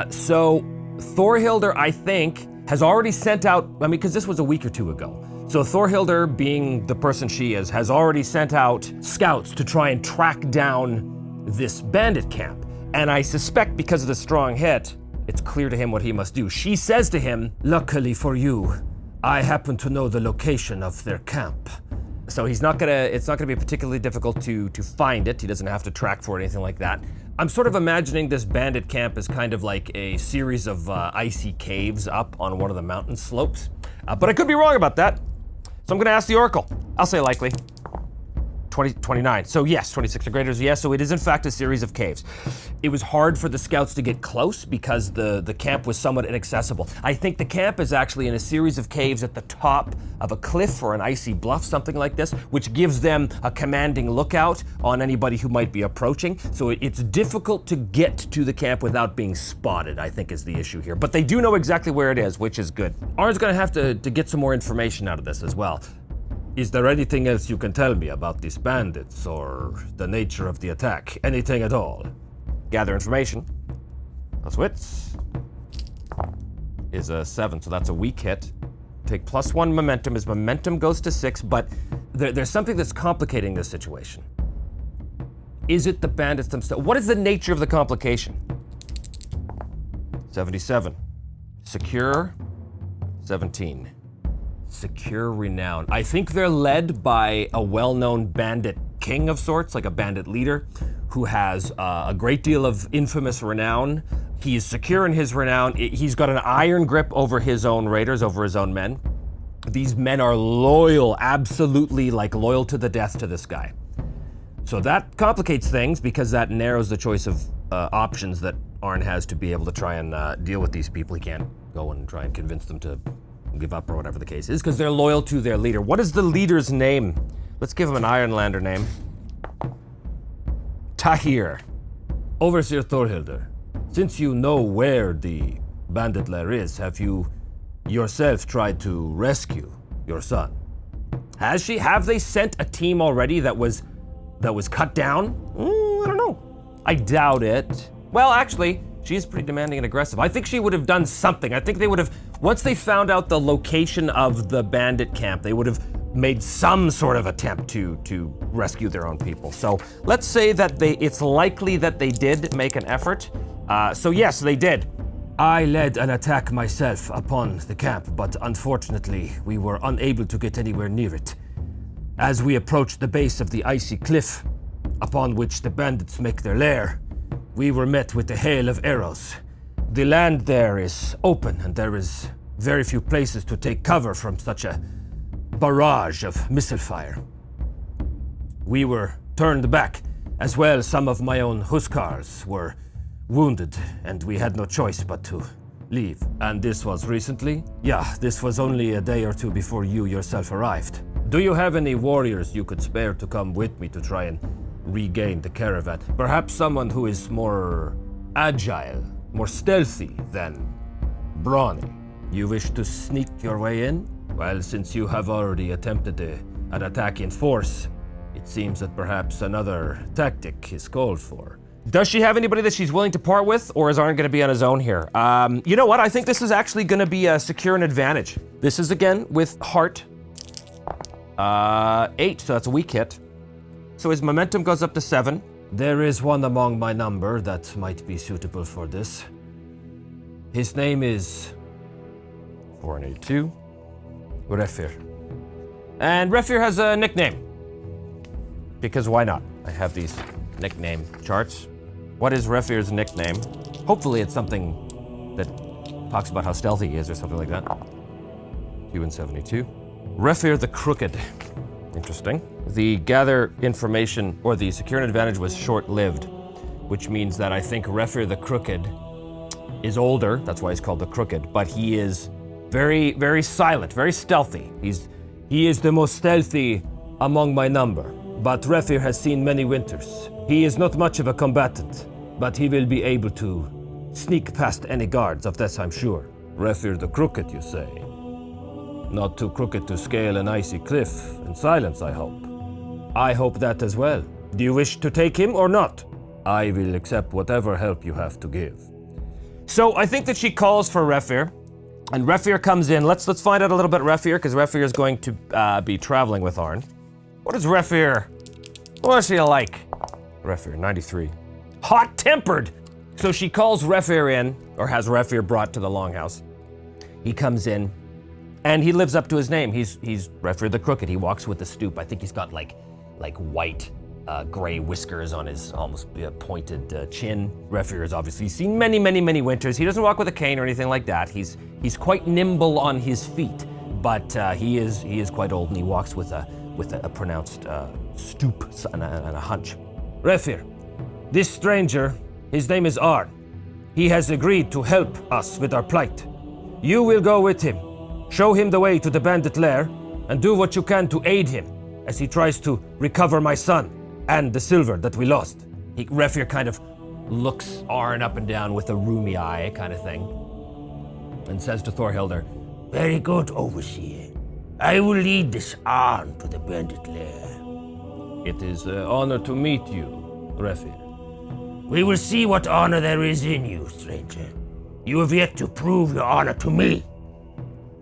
So Thorhildur, I think, has already sent out, because this was a week or two ago. So Thorhildur, being the person she is, has already sent out scouts to try and track down this bandit camp. And I suspect because of the strong hit, it's clear to him what he must do. She says to him, luckily for you, I happen to know the location of their camp. So it's not gonna be particularly difficult to find it. He doesn't have to track for it, anything like that. I'm sort of imagining this bandit camp as kind of like a series of icy caves up on one of the mountain slopes. But I could be wrong about that. So I'm gonna ask the Oracle. I'll say likely. 29. So yes, 26 or greater is yes. So it is in fact a series of caves. It was hard for the scouts to get close because the camp was somewhat inaccessible. I think the camp is actually in a series of caves at the top of a cliff or an icy bluff, something like this, which gives them a commanding lookout on anybody who might be approaching. So it's difficult to get to the camp without being spotted, I think is the issue here. But they do know exactly where it is, which is good. Arnold's gonna have to get some more information out of this as well. Is there anything else you can tell me about these bandits or the nature of the attack? Anything at all? Gather information. Plus wits is a 7, so that's a weak hit. Take +1 momentum. His momentum goes to 6, but there's something that's complicating this situation. Is it the bandits themselves? What is the nature of the complication? 77. Secure, 17. Secure renown. I think they're led by a well-known bandit king of sorts, like a bandit leader, who has a great deal of infamous renown. He is secure in his renown. He's got an iron grip over his own raiders, over his own men. These men are loyal, absolutely like loyal to the death to this guy. So that complicates things because that narrows the choice of options that Arn has to be able to try and deal with these people. He can't go and try and convince them to give up or whatever the case is, because they're loyal to their leader. What is the leader's name? Let's give him an Ironlander name. Tahir. Overseer Thorhildur, since you know where the bandit lair is, have you yourself tried to rescue your son? Have they sent a team already that was cut down? I don't know. I doubt it. Well, actually, she's pretty demanding and aggressive. I think she would have done something. I think they would have, once they found out the location of the bandit camp, they would have made some sort of attempt to rescue their own people. So let's say that it's likely that they did make an effort. So yes, they did. I led an attack myself upon the camp, but unfortunately, we were unable to get anywhere near it. As we approached the base of the icy cliff upon which the bandits make their lair, we were met with a hail of arrows. The land there is open, and there is very few places to take cover from such a barrage of missile fire. We were turned back. As well, some of my own Huskars were wounded, and we had no choice but to leave. And this was recently? Yeah, this was only a day or two before you yourself arrived. Do you have any warriors you could spare to come with me to try and regain the caravan? Perhaps someone who is more agile, more stealthy than brawny. You wish to sneak your way in? Well, since you have already attempted an attack in force, it seems that perhaps another tactic is called for. Does she have anybody that she's willing to part with, or is Arn going to be on his own here? You know what? I think this is actually going to be a secure an advantage. This is again with heart. 8, so that's a weak hit. So his momentum goes up to 7. There is one among my number that might be suitable for this. His name is 482 Refir. And Refir has a nickname. Because why not? I have these nickname charts. What is Refir's nickname? Hopefully it's something that talks about how stealthy he is or something like that. Q and 72. Refir the Crooked. Interesting. The gather information, or the secure an advantage was short-lived, which means that I think Refir the Crooked is older, that's why he's called the Crooked, but he is very, very silent, very stealthy. He is the most stealthy among my number, but Refir has seen many winters. He is not much of a combatant, but he will be able to sneak past any guards, of this I'm sure. Refir the Crooked, you say? Not too crooked to scale an icy cliff in silence, I hope. I hope that as well. Do you wish to take him or not? I will accept whatever help you have to give. So I think that she calls for Refir, and Refir comes in. Let's find out a little bit Refir, because Refir is going to be traveling with Arn. What is Refir? What is she like? Refir, 93. Hot-tempered! So she calls Refir in, or has Refir brought to the Longhouse. He comes in, and he lives up to his name. He's Refir the Crooked. He walks with a stoop. I think he's got like white gray whiskers on his almost pointed chin. Refir has obviously seen many, many, many winters. He doesn't walk with a cane or anything like that. He's quite nimble on his feet, but he is quite old, and he walks with a pronounced stoop and a hunch. Refir, this stranger, his name is Arn. He has agreed to help us with our plight. You will go with him, show him the way to the bandit lair, and do what you can to aid him as he tries to recover my son and the silver that we lost. Refir kind of looks Arn up and down with a roomy eye kind of thing, and says to Thorhildr, Very good, Overseer. I will lead this Arn to the bandit lair. It is an honor to meet you, Refir. We will see what honor there is in you, stranger. You have yet to prove your honor to me.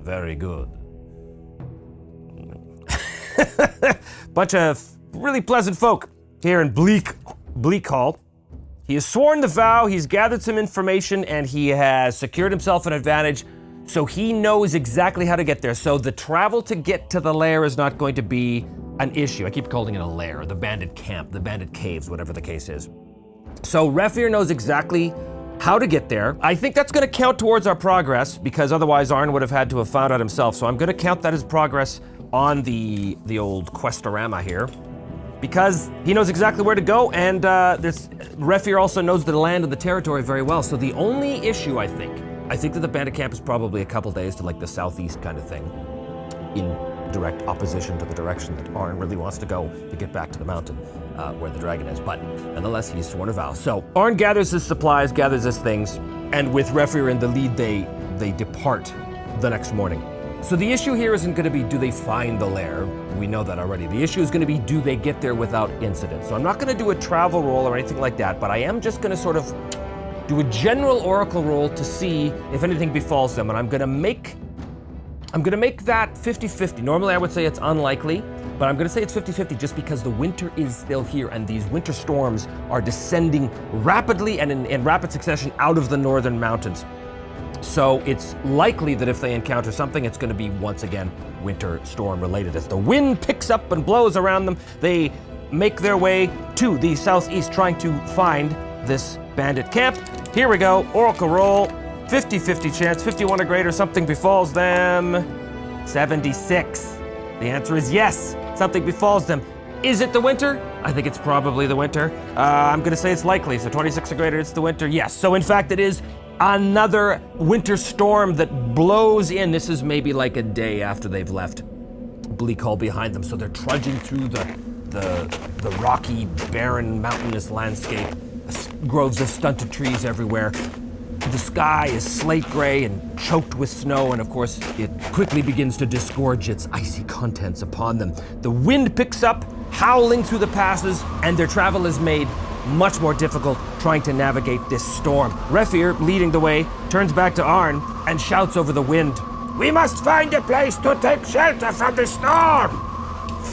Very good. Bunch of really pleasant folk here in Bleak Hall. He has sworn the vow, he's gathered some information, and he has secured himself an advantage, so he knows exactly how to get there. So the travel to get to the lair is not going to be an issue. I keep calling it a lair, the bandit camp, the bandit caves, whatever the case is. So Refir knows exactly how to get there. I think that's going to count towards our progress, because otherwise Arn would have had to have found out himself. So I'm going to count that as progress on the old questorama here, because he knows exactly where to go, and Refir also knows the land and the territory very well. So the only issue, I think that the bandit camp is probably a couple days to like the southeast kind of thing, in direct opposition to the direction that Arn really wants to go to get back to the mountain where the dragon is. But nonetheless, he's sworn a vow. So Arn gathers his supplies, gathers his things, and with Refir in the lead, they depart the next morning. So the issue here isn't going to be, do they find the lair? We know that already. The issue is going to be, do they get there without incident? So I'm not going to do a travel roll or anything like that, but I am just going to sort of do a general oracle roll to see if anything befalls them, and I'm going to make that 50-50. Normally I would say it's unlikely, but I'm going to say it's 50-50 just because the winter is still here, and these winter storms are descending rapidly and in rapid succession out of the northern mountains. So it's likely that if they encounter something, it's going to be once again winter storm related. As the wind picks up and blows around them, they make their way to the southeast, trying to find this bandit camp. Here we go, oracle roll, 50-50 chance, 51 or greater, something befalls them. 76. The answer is yes, something befalls them. Is it the winter? I think it's probably the winter. I'm going to say it's likely, so 26 or greater, it's the winter. Yes, so in fact it is another winter storm that blows in. This is maybe like a day after they've left Bleak Hall behind them, so they're trudging through the rocky, barren, mountainous landscape, groves of stunted trees everywhere. The sky is slate gray and choked with snow, and of course, it quickly begins to disgorge its icy contents upon them. The wind picks up, howling through the passes, and their travel is made much more difficult trying to navigate this storm. Refir, leading the way, turns back to Arn and shouts over the wind, We must find a place to take shelter from the storm!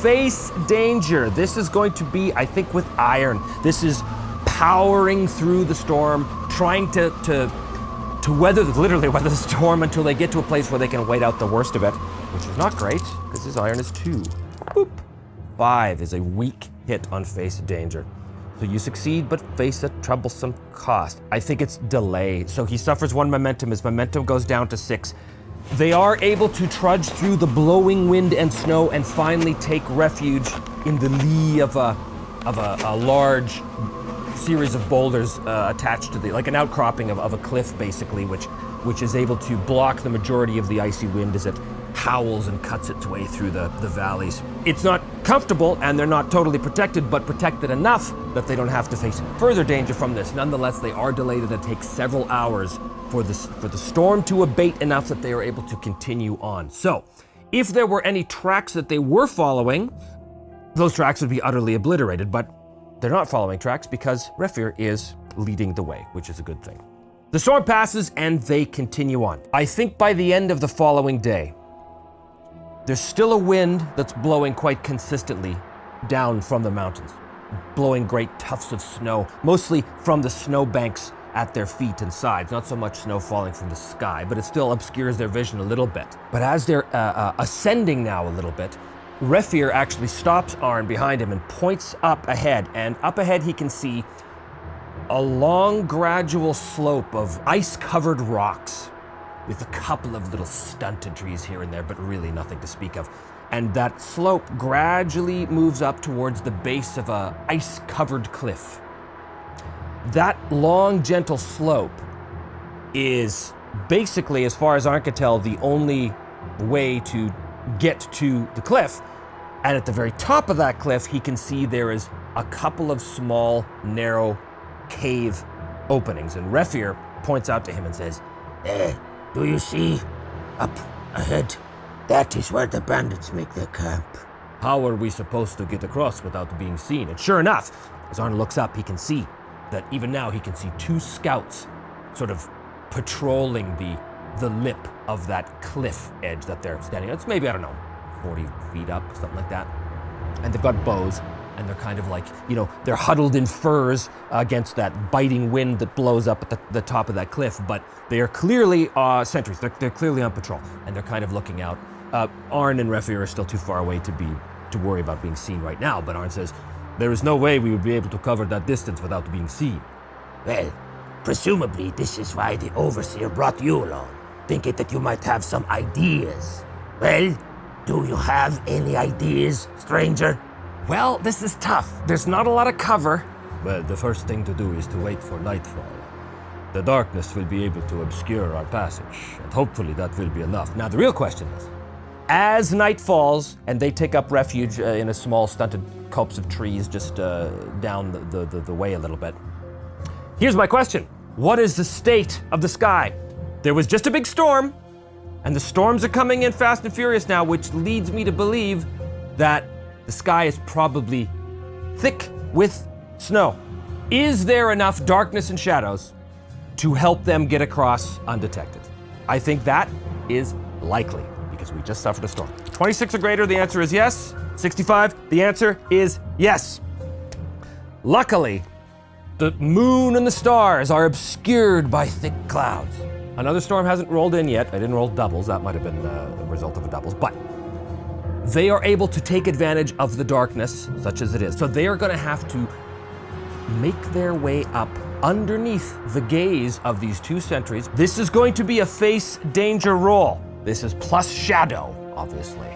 Face danger. This is going to be, I think, with iron. This is powering through the storm, trying to literally weather the storm until they get to a place where they can wait out the worst of it, which is not great, because his iron is 2. Boop. 5 is a weak hit on face danger. So you succeed, but face a troublesome cost. I think it's delay. So he suffers 1 momentum. His momentum goes down to 6. They are able to trudge through the blowing wind and snow and finally take refuge in the lee of a large series of boulders attached to like an outcropping of a cliff, basically, which is able to block the majority of the icy wind as it howls and cuts its way through the valleys. It's not comfortable, and they're not totally protected, but protected enough that they don't have to face further danger from this. Nonetheless, they are delayed, and it takes several hours for the storm to abate enough that they are able to continue on. So, if there were any tracks that they were following, those tracks would be utterly obliterated, but they're not following tracks because Refir is leading the way, which is a good thing. The storm passes and they continue on. I think by the end of the following day, there's still a wind that's blowing quite consistently down from the mountains, blowing great tufts of snow, mostly from the snowbanks at their feet and sides. Not so much snow falling from the sky, but it still obscures their vision a little bit. But as they're ascending now a little bit, Refir actually stops Arn behind him and points up ahead. And up ahead he can see a long, gradual slope of ice-covered rocks with a couple of little stunted trees here and there, but really nothing to speak of. And that slope gradually moves up towards the base of a ice-covered cliff. That long, gentle slope is basically, as far as Arn can tell, the only way to get to the cliff. And at the very top of that cliff, he can see there is a couple of small, narrow cave openings. And Refir points out to him and says, Do you see? Up ahead. That is where the bandits make their camp. how are we supposed to get across without being seen? And sure enough, as Arnold looks up, he can see that even now he can see two scouts sort of patrolling the lip of that cliff edge that they're standing on. It's maybe, 40 feet up, something like that. And they've got bows, and they're kind of like, they're huddled in furs against that biting wind that blows up at the top of that cliff, but they are clearly sentries. They're clearly on patrol, and they're kind of looking out. Arn and Refir are still too far away to worry about being seen right now, but Arn says, there is no way we would be able to cover that distance without being seen. Well, presumably this is why the Overseer brought you along, thinking that you might have some ideas. Well, do you have any ideas, stranger? Well, this is tough. There's not a lot of cover. Well, the first thing to do is to wait for nightfall. The darkness will be able to obscure our passage, and hopefully that will be enough. Now, the real question is, as night falls and they take up refuge in a small stunted copse of trees just down the way a little bit, here's my question. What is the state of the sky? There was just a big storm, and the storms are coming in fast and furious now, which leads me to believe that the sky is probably thick with snow. Is there enough darkness and shadows to help them get across undetected? I think that is likely, because we just suffered a storm. 26 or greater, the answer is yes. 65, the answer is yes. Luckily, the moon and the stars are obscured by thick clouds. Another storm hasn't rolled in yet. I didn't roll doubles. That might have been the result of a doubles, but they are able to take advantage of the darkness, such as it is. So they are going to have to make their way up underneath the gaze of these two sentries. This is going to be a face danger roll. This is plus shadow, obviously.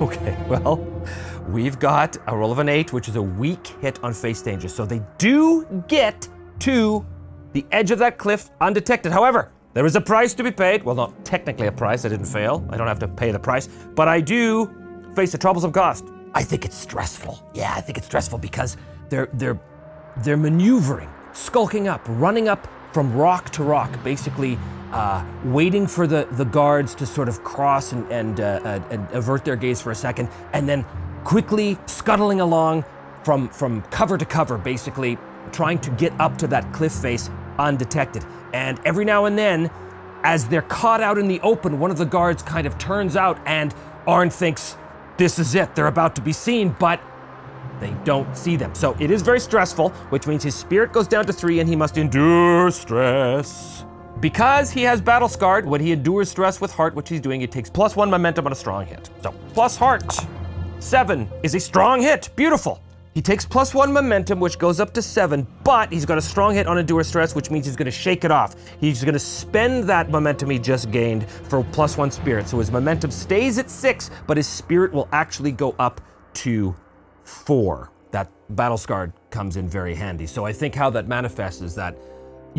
Okay, well, we've got a roll of an 8, which is a weak hit on face danger. So they do get to the edge of that cliff undetected. However, there is a price to be paid. Well, not technically a price. I didn't fail. I don't have to pay the price, but I do face a troublesome cost. I think it's stressful. Yeah, I think it's stressful because they're maneuvering, skulking up, running up from rock to rock, basically waiting for the guards to sort of cross and avert their gaze for a second, and then quickly scuttling along from cover to cover, basically trying to get up to that cliff face undetected. And every now and then, as they're caught out in the open, one of the guards kind of turns out, and Arn thinks, this is it, they're about to be seen, but they don't see them. So it is very stressful, which means his spirit goes down to 3 and he must endure stress. Because he has battle scarred, when he endures stress with heart, which he's doing, it takes +1 momentum on a strong hit. So plus heart, 7 is a strong hit, beautiful. He takes +1 momentum, which goes up to 7, but he's got a strong hit on Endure Stress, which means he's going to shake it off. He's going to spend that momentum he just gained for +1 Spirit. So his momentum stays at 6, but his Spirit will actually go up to 4. That Battle Scarred comes in very handy. So I think how that manifests is that,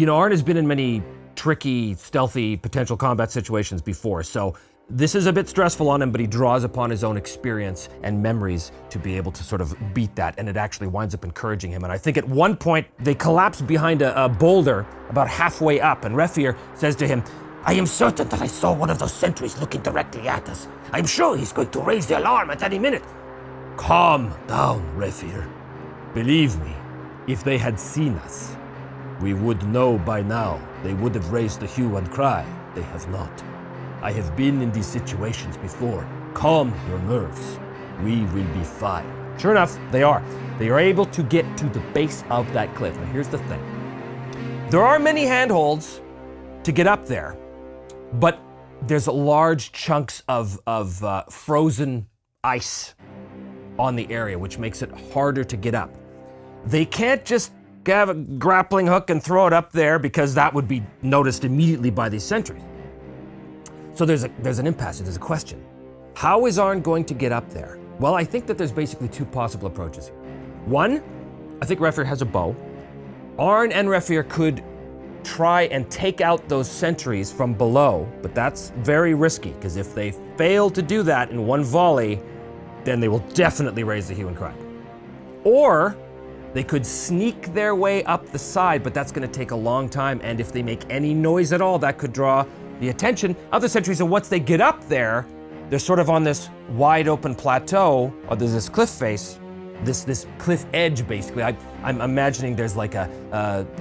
Arn has been in many tricky, stealthy, potential combat situations before. So this is a bit stressful on him, but he draws upon his own experience and memories to be able to sort of beat that, and it actually winds up encouraging him. And I think at one point, they collapse behind a boulder about halfway up, and Refir says to him, I am certain that I saw one of those sentries looking directly at us. I'm sure he's going to raise the alarm at any minute. Calm down, Refir. Believe me, if they had seen us, we would know by now. They would have raised the hue and cry. They have not. I have been in these situations before. Calm your nerves. We will be fine. Sure enough, they are. They are able to get to the base of that cliff. Now here's the thing. There are many handholds to get up there, but there's large chunks of frozen ice on the area, which makes it harder to get up. They can't just have a grappling hook and throw it up there because that would be noticed immediately by these sentries. So there's an impasse, there's a question. How is Arn going to get up there? Well, I think that there's basically two possible approaches here. One, I think Refir has a bow. Arn and Refir could try and take out those sentries from below, but that's very risky, because if they fail to do that in one volley, then they will definitely raise the hue and cry. Or they could sneak their way up the side, but that's going to take a long time, and if they make any noise at all, that could draw the attention of the sentries. And once they get up there, they're sort of on this wide open plateau, or there's this cliff face, this cliff edge basically. I'm imagining there's like a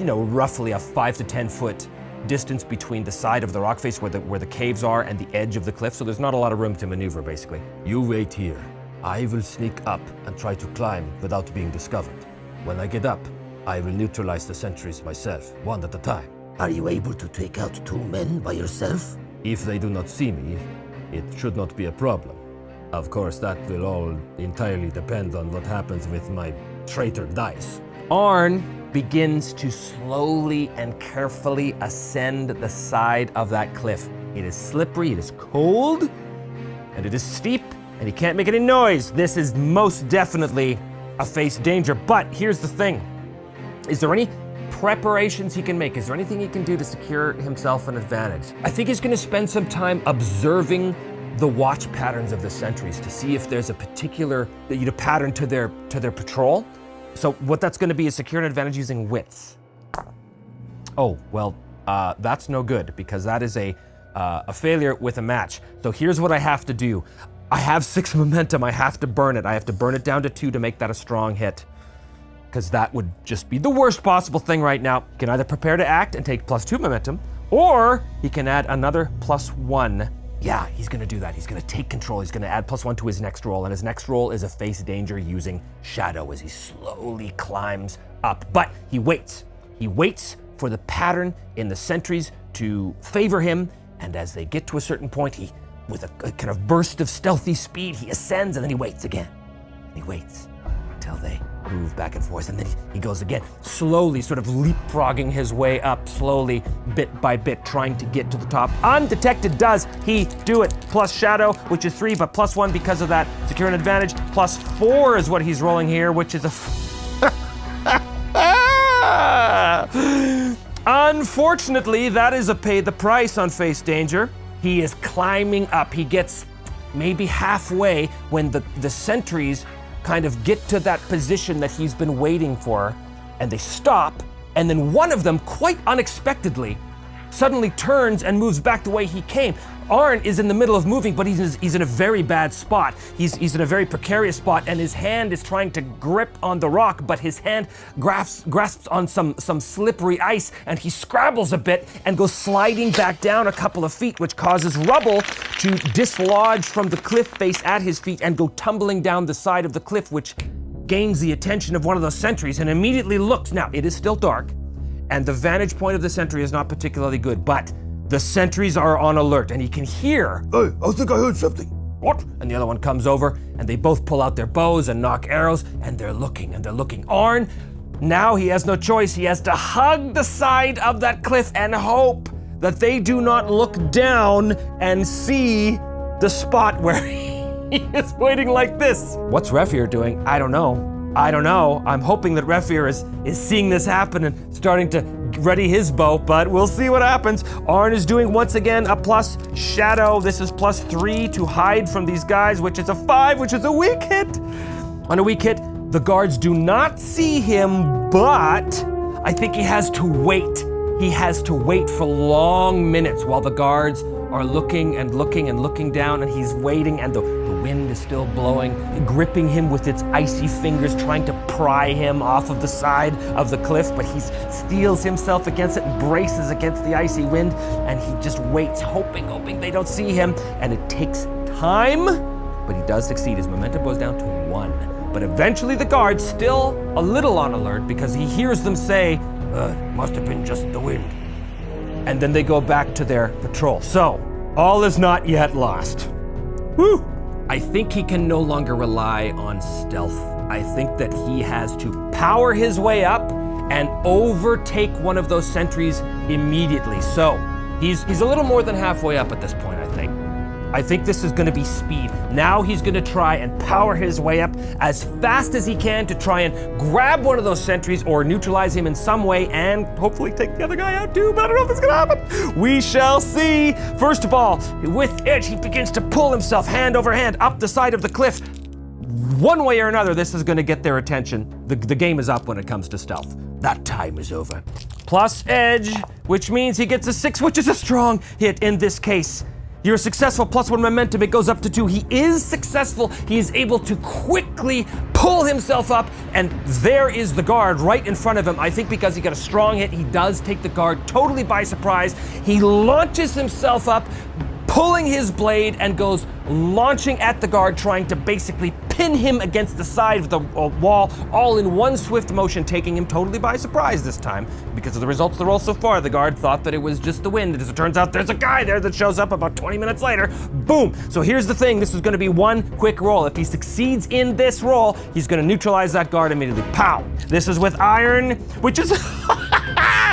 roughly a 5 to 10 foot distance between the side of the rock face where the caves are and the edge of the cliff, so there's not a lot of room to maneuver basically. You wait here. I will sneak up and try to climb without being discovered. When I get up, I will neutralize the sentries myself, one at a time. Are you able to take out 2 men by yourself? If they do not see me, it should not be a problem. Of course, that will all entirely depend on what happens with my traitor dice. Arn begins to slowly and carefully ascend the side of that cliff. It is slippery, it is cold, and it is steep, and he can't make any noise. This is most definitely a face danger, but here's the thing. Is there any preparations he can make? Is there anything he can do to secure himself an advantage? I think he's going to spend some time observing the watch patterns of the sentries to see if there's a particular pattern to their patrol. So what that's going to be is secure an advantage using wits. Oh, well, that's no good because that is a failure with a match. So here's what I have to do. I have 6 momentum. I have to burn it. I have to burn it down to 2 to make that a strong hit, because that would just be the worst possible thing right now. He can either prepare to act and take +2 momentum, or he can add another +1. Yeah, he's gonna do that. He's gonna take control. He's gonna add +1 to his next roll, and his next roll is a face danger using shadow as he slowly climbs up. But he waits. He waits for the pattern in the sentries to favor him, and as they get to a certain point, with a kind of burst of stealthy speed, he ascends, and then he waits again. And he waits until they move back and forth, and then he goes again, slowly sort of leapfrogging his way up, slowly, bit by bit, trying to get to the top. Undetected does he do it, plus shadow, which is 3, but +1 because of that. Secure an advantage, +4 is what he's rolling here, which is a... Unfortunately, that is a pay the price on face danger. He is climbing up. He gets maybe halfway when the sentries kind of get to that position that he's been waiting for, and they stop, and then one of them, quite unexpectedly, suddenly turns and moves back the way he came. Arn is in the middle of moving, but he's in a very bad spot. He's in a very precarious spot, and his hand is trying to grip on the rock, but his hand grasps on some slippery ice, and he scrabbles a bit and goes sliding back down a couple of feet, which causes rubble to dislodge from the cliff face at his feet and go tumbling down the side of the cliff, which gains the attention of one of those sentries and immediately looks. Now, it is still dark, and the vantage point of the sentry is not particularly good, but the sentries are on alert, and he can hear. Hey, I think I heard something. what? And the other one comes over, and they both pull out their bows and knock arrows, and they're looking. Arn, now he has no choice. He has to hug the side of that cliff and hope that they do not look down and see the spot where he is waiting like this. What's Refir doing? I don't know. I'm hoping that Refir is seeing this happen and starting to ready his bow, but we'll see what happens. Arn is doing once again a plus shadow. This is +3 to hide from these guys, which is a 5, which is a weak hit. On a weak hit, the guards do not see him, but I think he has to wait. He has to wait for long minutes while the guards are looking down, and he's waiting, and the wind is still blowing, gripping him with its icy fingers, trying to pry him off of the side of the cliff, but he steels himself against it and braces against the icy wind, and he just waits, hoping they don't see him, and it takes time, but he does succeed. His momentum goes down to 1. But eventually the guard's still a little on alert because he hears them say, must have been just the wind. And then they go back to their patrol. So, all is not yet lost. Woo! I think he can no longer rely on stealth. I think that he has to power his way up and overtake one of those sentries immediately. So, he's a little more than halfway up at this point, I think. I think this is gonna be speed. Now he's gonna try and power his way up as fast as he can to try and grab one of those sentries or neutralize him in some way and hopefully take the other guy out too, but I don't know if it's gonna happen. We shall see. First of all, with edge, he begins to pull himself hand over hand up the side of the cliff. One way or another, this is gonna get their attention. The game is up when it comes to stealth. That time is over. Plus edge, which means he gets a 6, which is a strong hit in this case. You're successful, +1 momentum, it goes up to 2. He is successful. He is able to quickly pull himself up, and there is the guard right in front of him. I think because he got a strong hit, he does take the guard totally by surprise. He launches himself up, pulling his blade, and goes launching at the guard, trying to basically pin him against the side of the wall, all in one swift motion, taking him totally by surprise this time. Because of the results of the roll so far, the guard thought that it was just the wind. As it turns out, there's a guy there that shows up about 20 minutes later. Boom! So here's the thing, this is gonna be one quick roll. If he succeeds in this roll, he's gonna neutralize that guard immediately. Pow! This is with iron, which is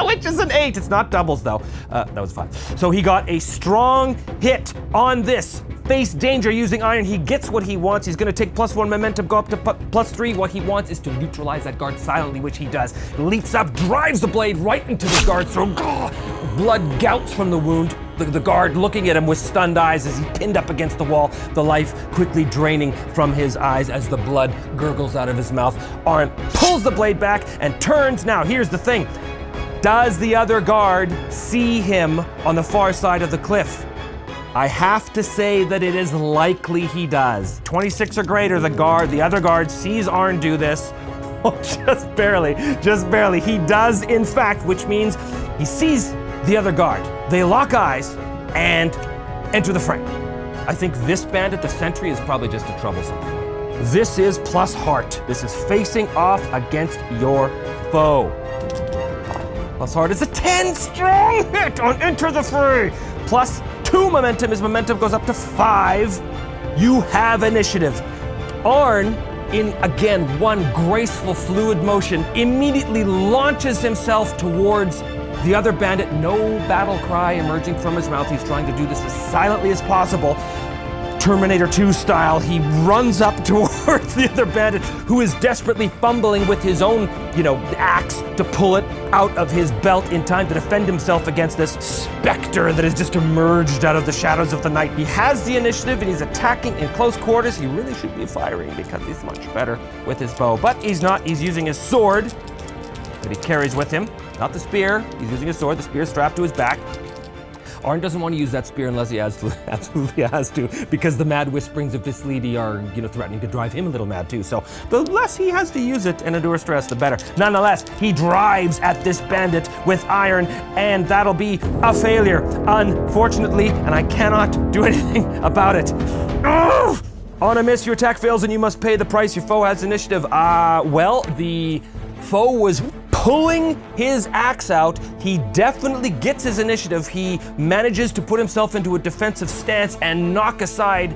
which is an 8. It's not doubles though. That was 5. So he got a strong hit on this. Face danger using iron. He gets what he wants. He's gonna take +1 momentum, go up to +3. What he wants is to neutralize that guard silently, which he does. Leaps up, drives the blade right into the guard's throat. Blood gouts from the wound. The guard looking at him with stunned eyes as he pinned up against the wall, the life quickly draining from his eyes as the blood gurgles out of his mouth. Arn pulls the blade back and turns. Now, here's the thing. Does the other guard see him on the far side of the cliff? I have to say that it is likely he does. 26 or greater, the other guard sees Arn do this. Oh, just barely. He does, in fact, which means he sees the other guard. They lock eyes and enter the fray. I think this bandit, the sentry, is probably just a troublesome. This is plus heart. This is facing off against your foe. Plus heart is a 10 strong hit on enter the fray. +2 momentum. His momentum goes up to 5. You have initiative. Arn, in again one graceful fluid motion, immediately launches himself towards the other bandit. No battle cry emerging from his mouth. He's trying to do this as silently as possible. Terminator 2 style, he runs up towards the other bandit who is desperately fumbling with his own, axe to pull it out of his belt in time to defend himself against this specter that has just emerged out of the shadows of the night. He has the initiative and he's attacking in close quarters. He really should be firing because he's much better with his bow, but he's not. He's using his sword that he carries with him, not the spear. He's using his sword. The spear is strapped to his back. Arn doesn't want to use that spear unless he absolutely has to, because the mad whisperings of this lady are, threatening to drive him a little mad too. So the less he has to use it and endure stress, the better. Nonetheless, he drives at this bandit with iron, and that'll be a failure, unfortunately, and I cannot do anything about it. Oh! On a miss, your attack fails and you must pay the price. Your foe has initiative. Well, the foe was pulling his axe out. He definitely gets his initiative. He manages to put himself into a defensive stance and knock aside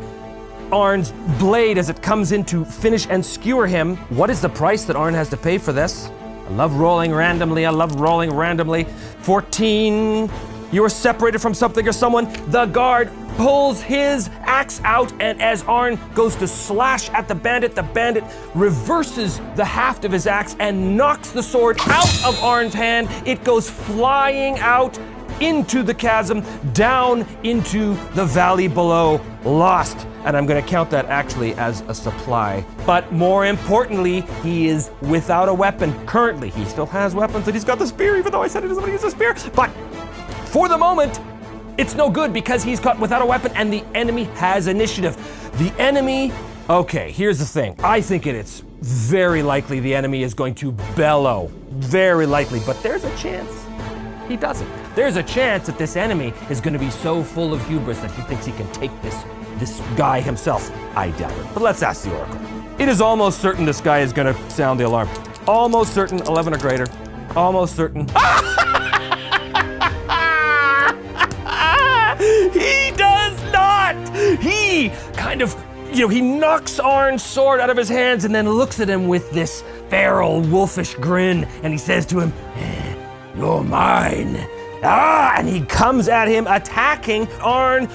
Arn's blade as it comes in to finish and skewer him. What is the price that Arn has to pay for this? I love rolling randomly. 14. You are separated from something or someone. The guard pulls his axe out, and as Arn goes to slash at the bandit reverses the haft of his axe and knocks the sword out of Arn's hand. It goes flying out into the chasm, down into the valley below, lost. And I'm gonna count that actually as a supply. But more importantly, he is without a weapon currently. He still has weapons, and he's got the spear, even though I said he doesn't want to use the spear. But for the moment, it's no good because he's caught without a weapon and the enemy has initiative. The enemy, okay, here's the thing. I think it's very likely the enemy is going to bellow. Very likely, but there's a chance he doesn't. There's a chance that this enemy is going to be so full of hubris that he thinks he can take this guy himself. I doubt it, but let's ask the Oracle. It is almost certain this guy is going to sound the alarm. Almost certain, 11 or greater. Almost certain. He does not! He kind of, he knocks Arn's sword out of his hands and then looks at him with this feral, wolfish grin, and he says to him, "You're mine." And he comes at him, attacking Arn,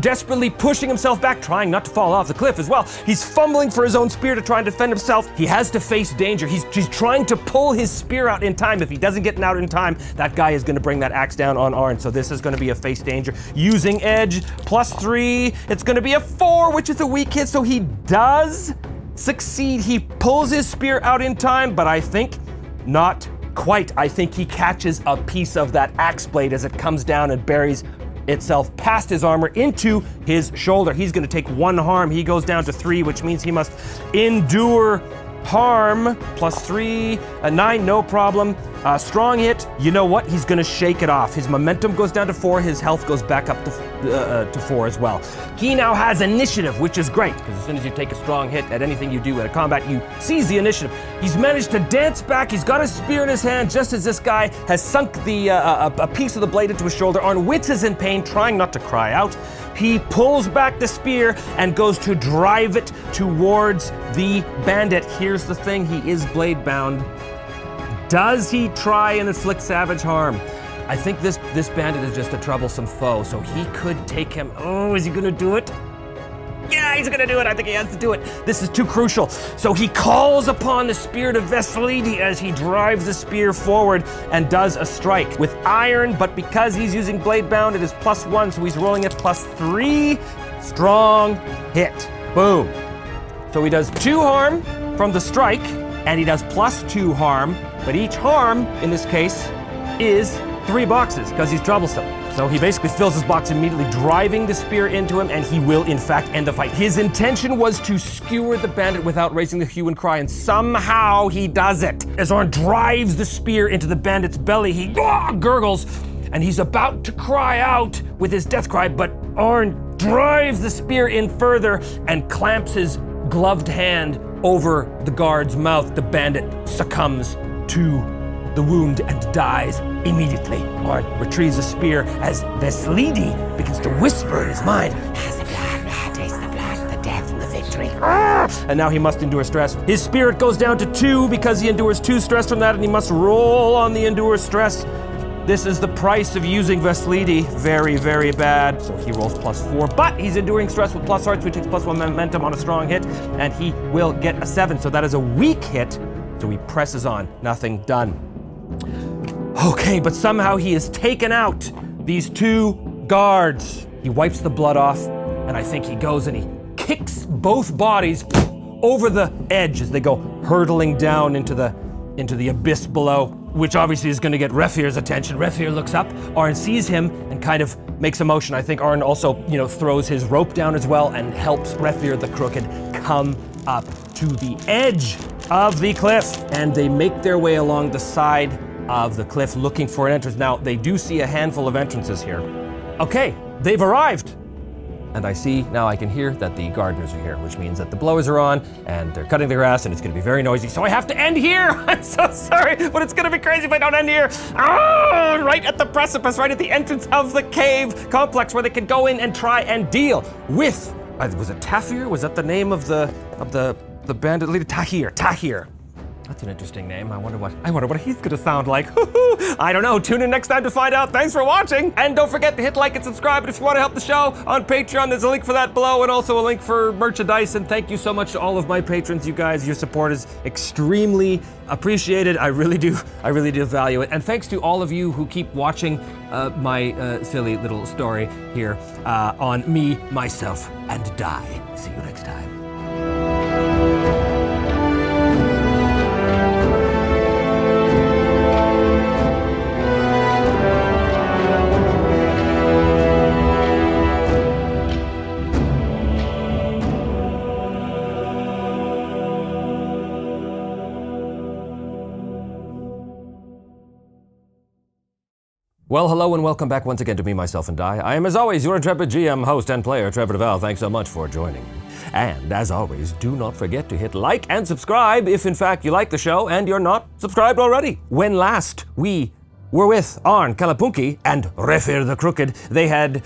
desperately pushing himself back, trying not to fall off the cliff as well. He's fumbling for his own spear to try and defend himself. He has to face danger. He's trying to pull his spear out in time. If he doesn't get it out in time, that guy is going to bring that axe down on Arn. So this is going to be a face danger. Using edge, +3. It's going to be a 4, which is a weak hit. So he does succeed. He pulls his spear out in time, but I think not quite. I think he catches a piece of that axe blade as it comes down and buries itself past his armor into his shoulder. He's going to take 1 harm. He goes down to 3, which means he must endure harm. +3, a 9, no problem. Strong hit. You know what? He's going to shake it off. His momentum goes down to 4. His health goes back up to 4 as well. He now has initiative, which is great, because as soon as you take a strong hit at anything you do at a combat, you seize the initiative. He's managed to dance back. He's got a spear in his hand just as this guy has sunk a piece of the blade into his shoulder. Arn winces in pain, trying not to cry out. He pulls back the spear and goes to drive it towards the bandit. Here's the thing, he is blade bound. Does he try and inflict savage harm? I think this bandit is just a troublesome foe, so he could take him. Oh, is he gonna do it? Yeah, he's gonna do it. I think he has to do it. This is too crucial. So he calls upon the spirit of Veselidi as he drives the spear forward and does a strike with iron, but because he's using blade bound, it is +1, so he's rolling it +3. Strong hit. Boom. So he does 2 harm from the strike, and he does +2 harm, but each harm, in this case, is 3 boxes, because he's troublesome. So he basically fills his box immediately, driving the spear into him, and he will, in fact, end the fight. His intention was to skewer the bandit without raising the hue and cry, and somehow he does it. As Arn drives the spear into the bandit's belly, he gurgles, and he's about to cry out with his death cry, but Arn drives the spear in further and clamps his gloved hand over the guard's mouth. The bandit succumbs to the wound and dies immediately. Arn retrieves the spear as Veselidi begins to whisper in his mind, "Has the blood, taste the blood, the death and the victory." And now he must endure stress. His spirit goes down to 2 because he endures 2 stress from that, and he must roll on the endure stress. This is the price of using Veselidi. Very, very bad. So he rolls +4, but he's enduring stress with +heart, so he takes +1 momentum on a strong hit, and he will get a 7. So that is a weak hit. So he presses on. Nothing done. Okay, but somehow he has taken out these 2 guards. He wipes the blood off, and I think he goes and he kicks both bodies over the edge as they go hurtling down into the abyss below, which obviously is going to get Refir's attention. Refir looks up, Arn sees him and kind of makes a motion. I think Arn also, throws his rope down as well and helps Refir the Crooked come up to the edge of the cliff. And they make their way along the side of the cliff looking for an entrance. Now, they do see a handful of entrances here. Okay, they've arrived. And I see, now I can hear that the gardeners are here, which means that the blowers are on and they're cutting the grass and it's gonna be very noisy. So I have to end here. I'm so sorry, but it's gonna be crazy if I don't end here. Right at the precipice, right at the entrance of the cave complex where they can go in and try and deal with Was it Tafir? Was that the name of the bandit leader? Tahir. That's an interesting name. I wonder what he's gonna sound like. I don't know. Tune in next time to find out. Thanks for watching. And don't forget to hit like and subscribe. And if you want to help the show on Patreon, there's a link for that below, and also a link for merchandise. And thank you so much to all of my patrons. You guys, your support is extremely appreciated. I really do value it. And thanks to all of you who keep watching my silly little story here on Me, Myself, and Die. See you next time. Well, hello and welcome back once again to Me, Myself, and Die. I am, as always, your intrepid GM, host, and player, Trevor DeVal. Thanks so much for joining. And as always, do not forget to hit like and subscribe if, in fact, you like the show and you're not subscribed already. When last we were with Arn Kalapunki and Refir the Crooked, they had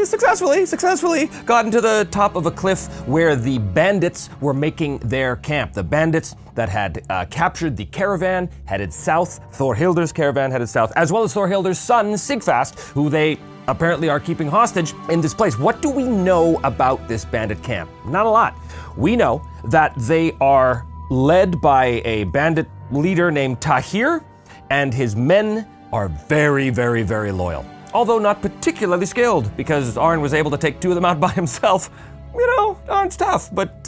successfully gotten to the top of a cliff where the bandits were making their camp. The bandits that had captured the caravan headed south. Thorhilder's caravan headed south, as well as Thorhilder's son, Sigfast, who they apparently are keeping hostage in this place. What do we know about this bandit camp? Not a lot. We know that they are led by a bandit leader named Tahir, and his men are very, very, very loyal. Although not particularly skilled, because Arn was able to take 2 of them out by himself. You know, Arn's tough, but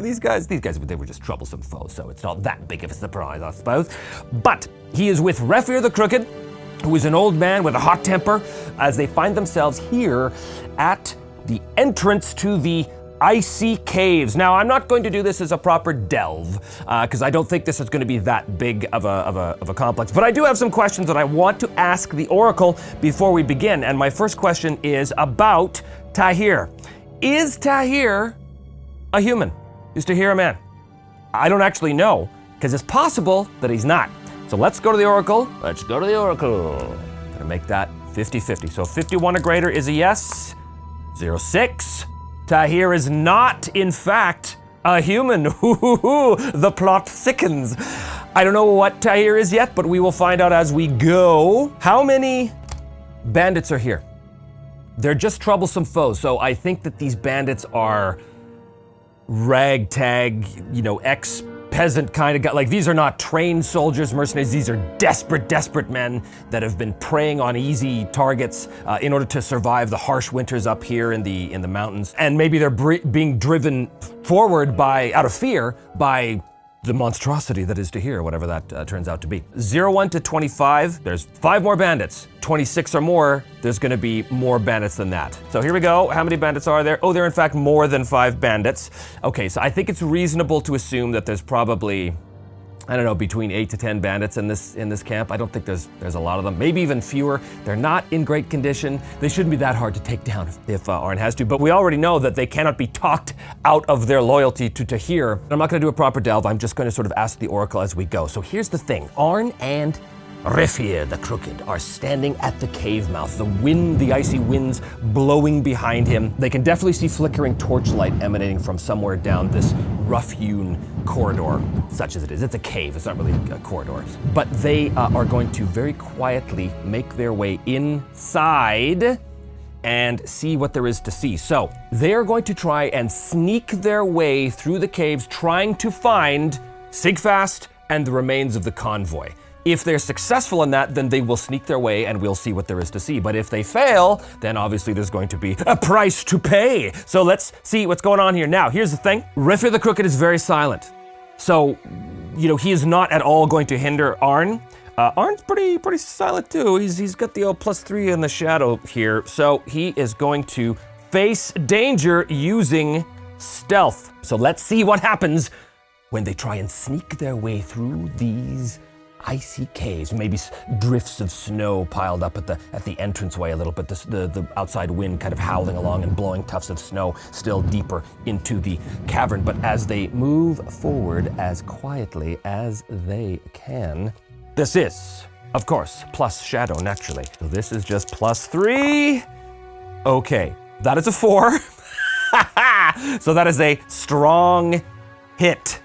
these guys, they were just troublesome foes, so it's not that big of a surprise, I suppose. But he is with Refir the Crooked, who is an old man with a hot temper, as they find themselves here at the entrance to the icy caves. Now, I'm not going to do this as a proper delve, because I don't think this is going to be that big of a complex. But I do have some questions that I want to ask the Oracle before we begin. And my first question is about Tahir. Is Tahir a human? Is Tahir a man? I don't actually know, because it's possible that he's not. So let's go to the Oracle. Let's go to the Oracle. Gonna make that 50-50. So 51 or greater is a yes. 06. Tahir is not, in fact, a human. The plot thickens. I don't know what Tahir is yet, but we will find out as we go. How many bandits are here? They're just troublesome foes, so I think that these bandits are ragtag, ex-peasant kind of guy. Like, these are not trained soldiers, mercenaries. These are desperate men that have been preying on easy targets in order to survive the harsh winters up here in the mountains. And maybe they're being driven forward out of fear by the monstrosity that is Tahir, whatever that turns out to be. 01 to 25, there's 5 more bandits. 26 or more, there's gonna be more bandits than that. So here we go. How many bandits are there? Oh, there are in fact more than 5 bandits. Okay, so I think it's reasonable to assume that there's probably, I don't know, between 8 to 10 bandits in this camp. I don't think there's a lot of them, maybe even fewer. They're not in great condition. They shouldn't be that hard to take down if Arn has to, but we already know that they cannot be talked out of their loyalty to Tahir. I'm not gonna do a proper delve, I'm just gonna sort of ask the Oracle as we go. So here's the thing, Arn and Refir the Crooked are standing at the cave mouth, the icy winds blowing behind him. They can definitely see flickering torchlight emanating from somewhere down this rough-hewn corridor, such as it is. It's a cave, it's not really a corridor. But they are going to very quietly make their way inside and see what there is to see. So they're going to try and sneak their way through the caves, trying to find Sigfast and the remains of the convoy. If they're successful in that, then they will sneak their way and we'll see what there is to see. But if they fail, then obviously there's going to be a price to pay. So let's see what's going on here. Now, here's the thing. Refir the Crooked is very silent. So, he is not at all going to hinder Arn. Arn's pretty silent too. He's got the old +3 in the shadow here. So he is going to face danger using stealth. So let's see what happens when they try and sneak their way through these icy caves, maybe drifts of snow piled up at the entranceway a little bit, the outside wind kind of howling along and blowing tufts of snow still deeper into the cavern. But as they move forward as quietly as they can, this is, of course, plus shadow naturally. So this is just +3. Okay, that is a 4. So that is a strong hit.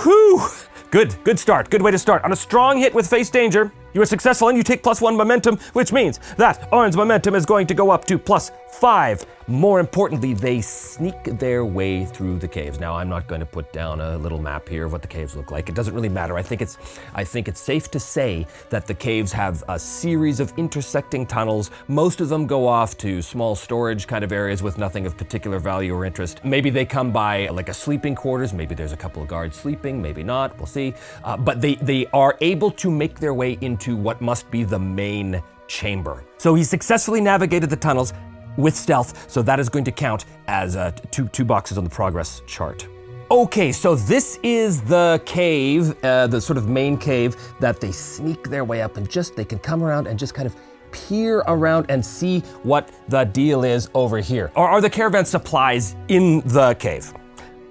Whew! Good start. Good way to start. On a strong hit with face danger, you are successful and you take +1 momentum, which means that Arn's momentum is going to go up to +5. More importantly, they sneak their way through the caves. Now, I'm not going to put down a little map here of what the caves look like. It doesn't really matter. I think it's safe to say that the caves have a series of intersecting tunnels. Most of them go off to small storage kind of areas with nothing of particular value or interest. Maybe they come by like a sleeping quarters. Maybe there's a couple of guards sleeping, maybe not, we'll see. But they are able to make their way into what must be the main chamber. So he successfully navigated the tunnels with stealth, so that is going to count as two boxes on the progress chart. Okay, so this is the cave, the sort of main cave that they sneak their way up and they can come around and just kind of peer around and see what the deal is over here. Are the caravan supplies in the cave?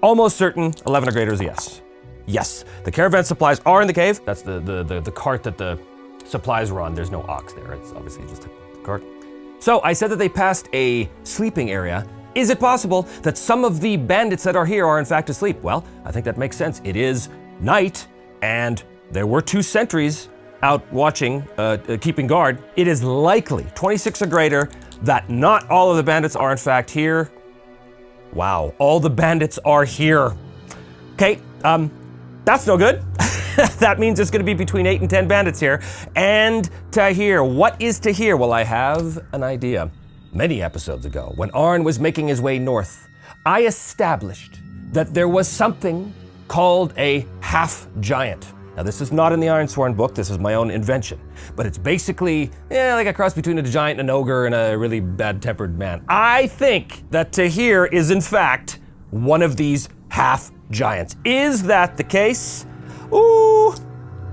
Almost certain, 11 or greater is a yes. Yes, the caravan supplies are in the cave. That's the cart that the supplies were on. There's no ox there, it's obviously just a cart. So I said that they passed a sleeping area. Is it possible that some of the bandits that are here are in fact asleep? Well, I think that makes sense. It is night and there were 2 sentries out watching, keeping guard. It is likely, 26 or greater, that not all of the bandits are in fact here. Wow, all the bandits are here. Okay, that's no good. That means it's gonna be between 8 and 10 bandits here. And Tahir, what is Tahir? Well, I have an idea. Many episodes ago, when Arn was making his way north, I established that there was something called a half-giant. Now, this is not in the IRONSWORN book, this is my own invention. But it's basically, like a cross between a giant and an ogre and a really bad-tempered man. I think that Tahir is, in fact, one of these half-giants. Is that the case? Ooh.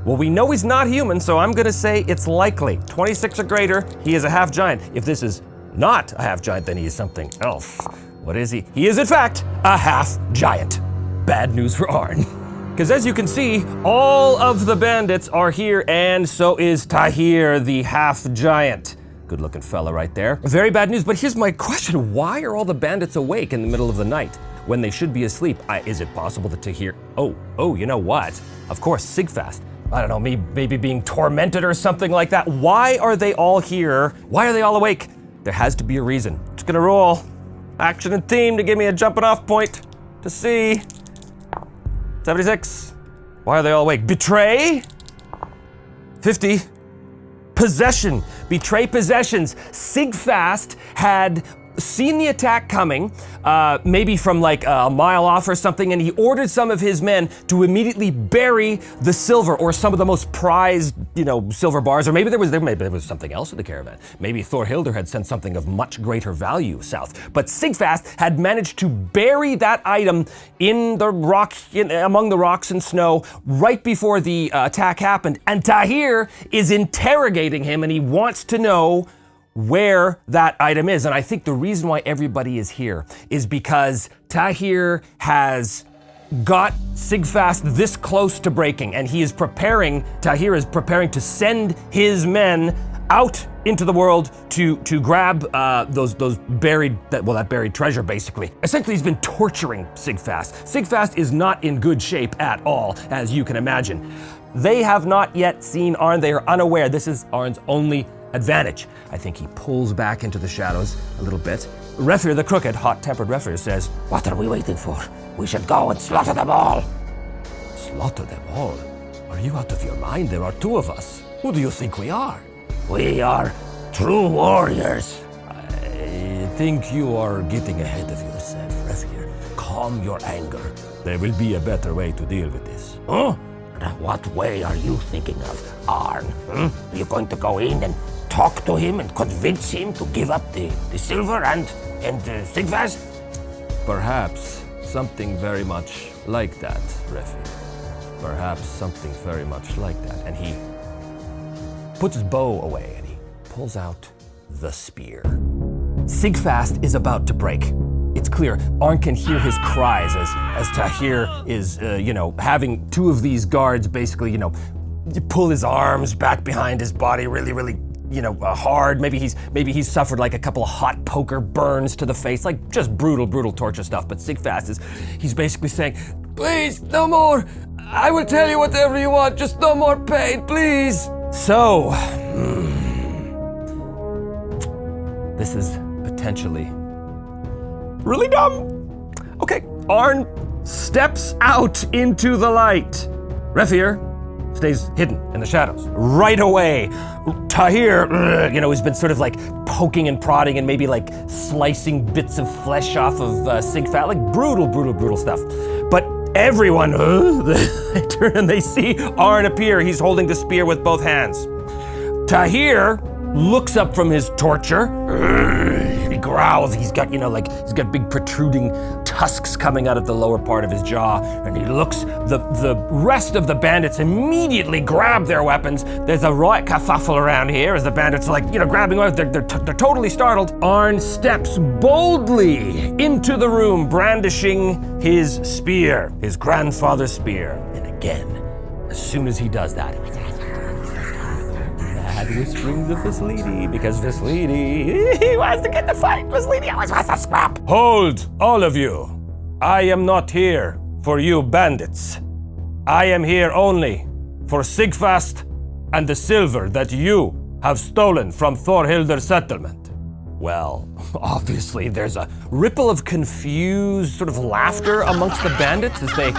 Well, we know he's not human, so I'm gonna say it's likely. 26 or greater, he is a half-giant. If this is not a half-giant, then he is something else. What is he? He is, in fact, a half-giant. Bad news for Arn. Because as you can see, all of the bandits are here, and so is Tahir, the half-giant. Good-looking fella right there. Very bad news, but here's my question. Why are all the bandits awake in the middle of the night when they should be asleep? Is it possible that Tahir... Oh, you know what? Of course, Sigfast. I don't know, maybe being tormented or something like that. Why are they all here? Why are they all awake? There has to be a reason. Just gonna roll action and theme to give me a jumping off point to see. 76. Why are they all awake? Betray? 50. Possession. Betray possessions. Sigfast had seen the attack coming, maybe from like a mile off or something, and he ordered some of his men to immediately bury the silver or some of the most prized, silver bars, or maybe there was something else in the caravan. Maybe Thorhildr had sent something of much greater value south. But Sigfast had managed to bury that item in the rock, among the rocks and snow right before the attack happened. And Tahir is interrogating him, and he wants to know where that item is. And I think the reason why everybody is here is because Tahir has got Sigfast this close to breaking, and Tahir is preparing to send his men out into the world to grab that buried treasure, basically. Essentially, he's been torturing Sigfast. Sigfast is not in good shape at all, as you can imagine. They have not yet seen Arn. They are unaware. This is Arn's only advantage. I think he pulls back into the shadows a little bit. Refir, the crooked, hot-tempered Refir, says, What are we waiting for? We should go and slaughter them all. Slaughter them all? Are you out of your mind? There are 2 of us. Who do you think we are? We are true warriors. I think you are getting ahead of yourself, Refir. Calm your anger. There will be a better way to deal with this. Huh? What way are you thinking of, Arn? Are you going to go in and talk to him and convince him to give up the silver and Sigfast? Perhaps something very much like that, Refir. Perhaps something very much like that. And he puts his bow away and he pulls out the spear. Sigfast is about to break. It's clear, Arn can hear his cries as Tahir is, having 2 of these guards basically, pull his arms back behind his body, really, hard. Maybe he's suffered like a couple of hot poker burns to the face, like just brutal torture stuff. But Sigfast he's basically saying, please, no more. I will tell you whatever you want, just no more pain, please. So, this is potentially really dumb. Okay, Arn steps out into the light. Refir stays hidden in the shadows. Right away, Tahir, has been sort of like poking and prodding and maybe like slicing bits of flesh off of Sigfat, like brutal stuff. But everyone, they turn and they see Arn appear. He's holding the spear with both hands. Tahir looks up from his torture. He growls. He's got, he's got big protruding tusks coming out of the lower part of his jaw. And he looks, the rest of the bandits immediately grab their weapons. There's a right kerfuffle around here as the bandits are grabbing weapons. They're totally startled. Arn steps boldly into the room, brandishing his spear, his grandfather's spear. And again, as soon as he does that, whisperings of this lady, because this lady, he wants to get the fight. This lady always wants to scrap. Hold, all of you. I am not here for you bandits. I am here only for Sigfast and the silver that you have stolen from Thorhilder's settlement. Well, obviously there's a ripple of confused sort of laughter amongst the bandits as they,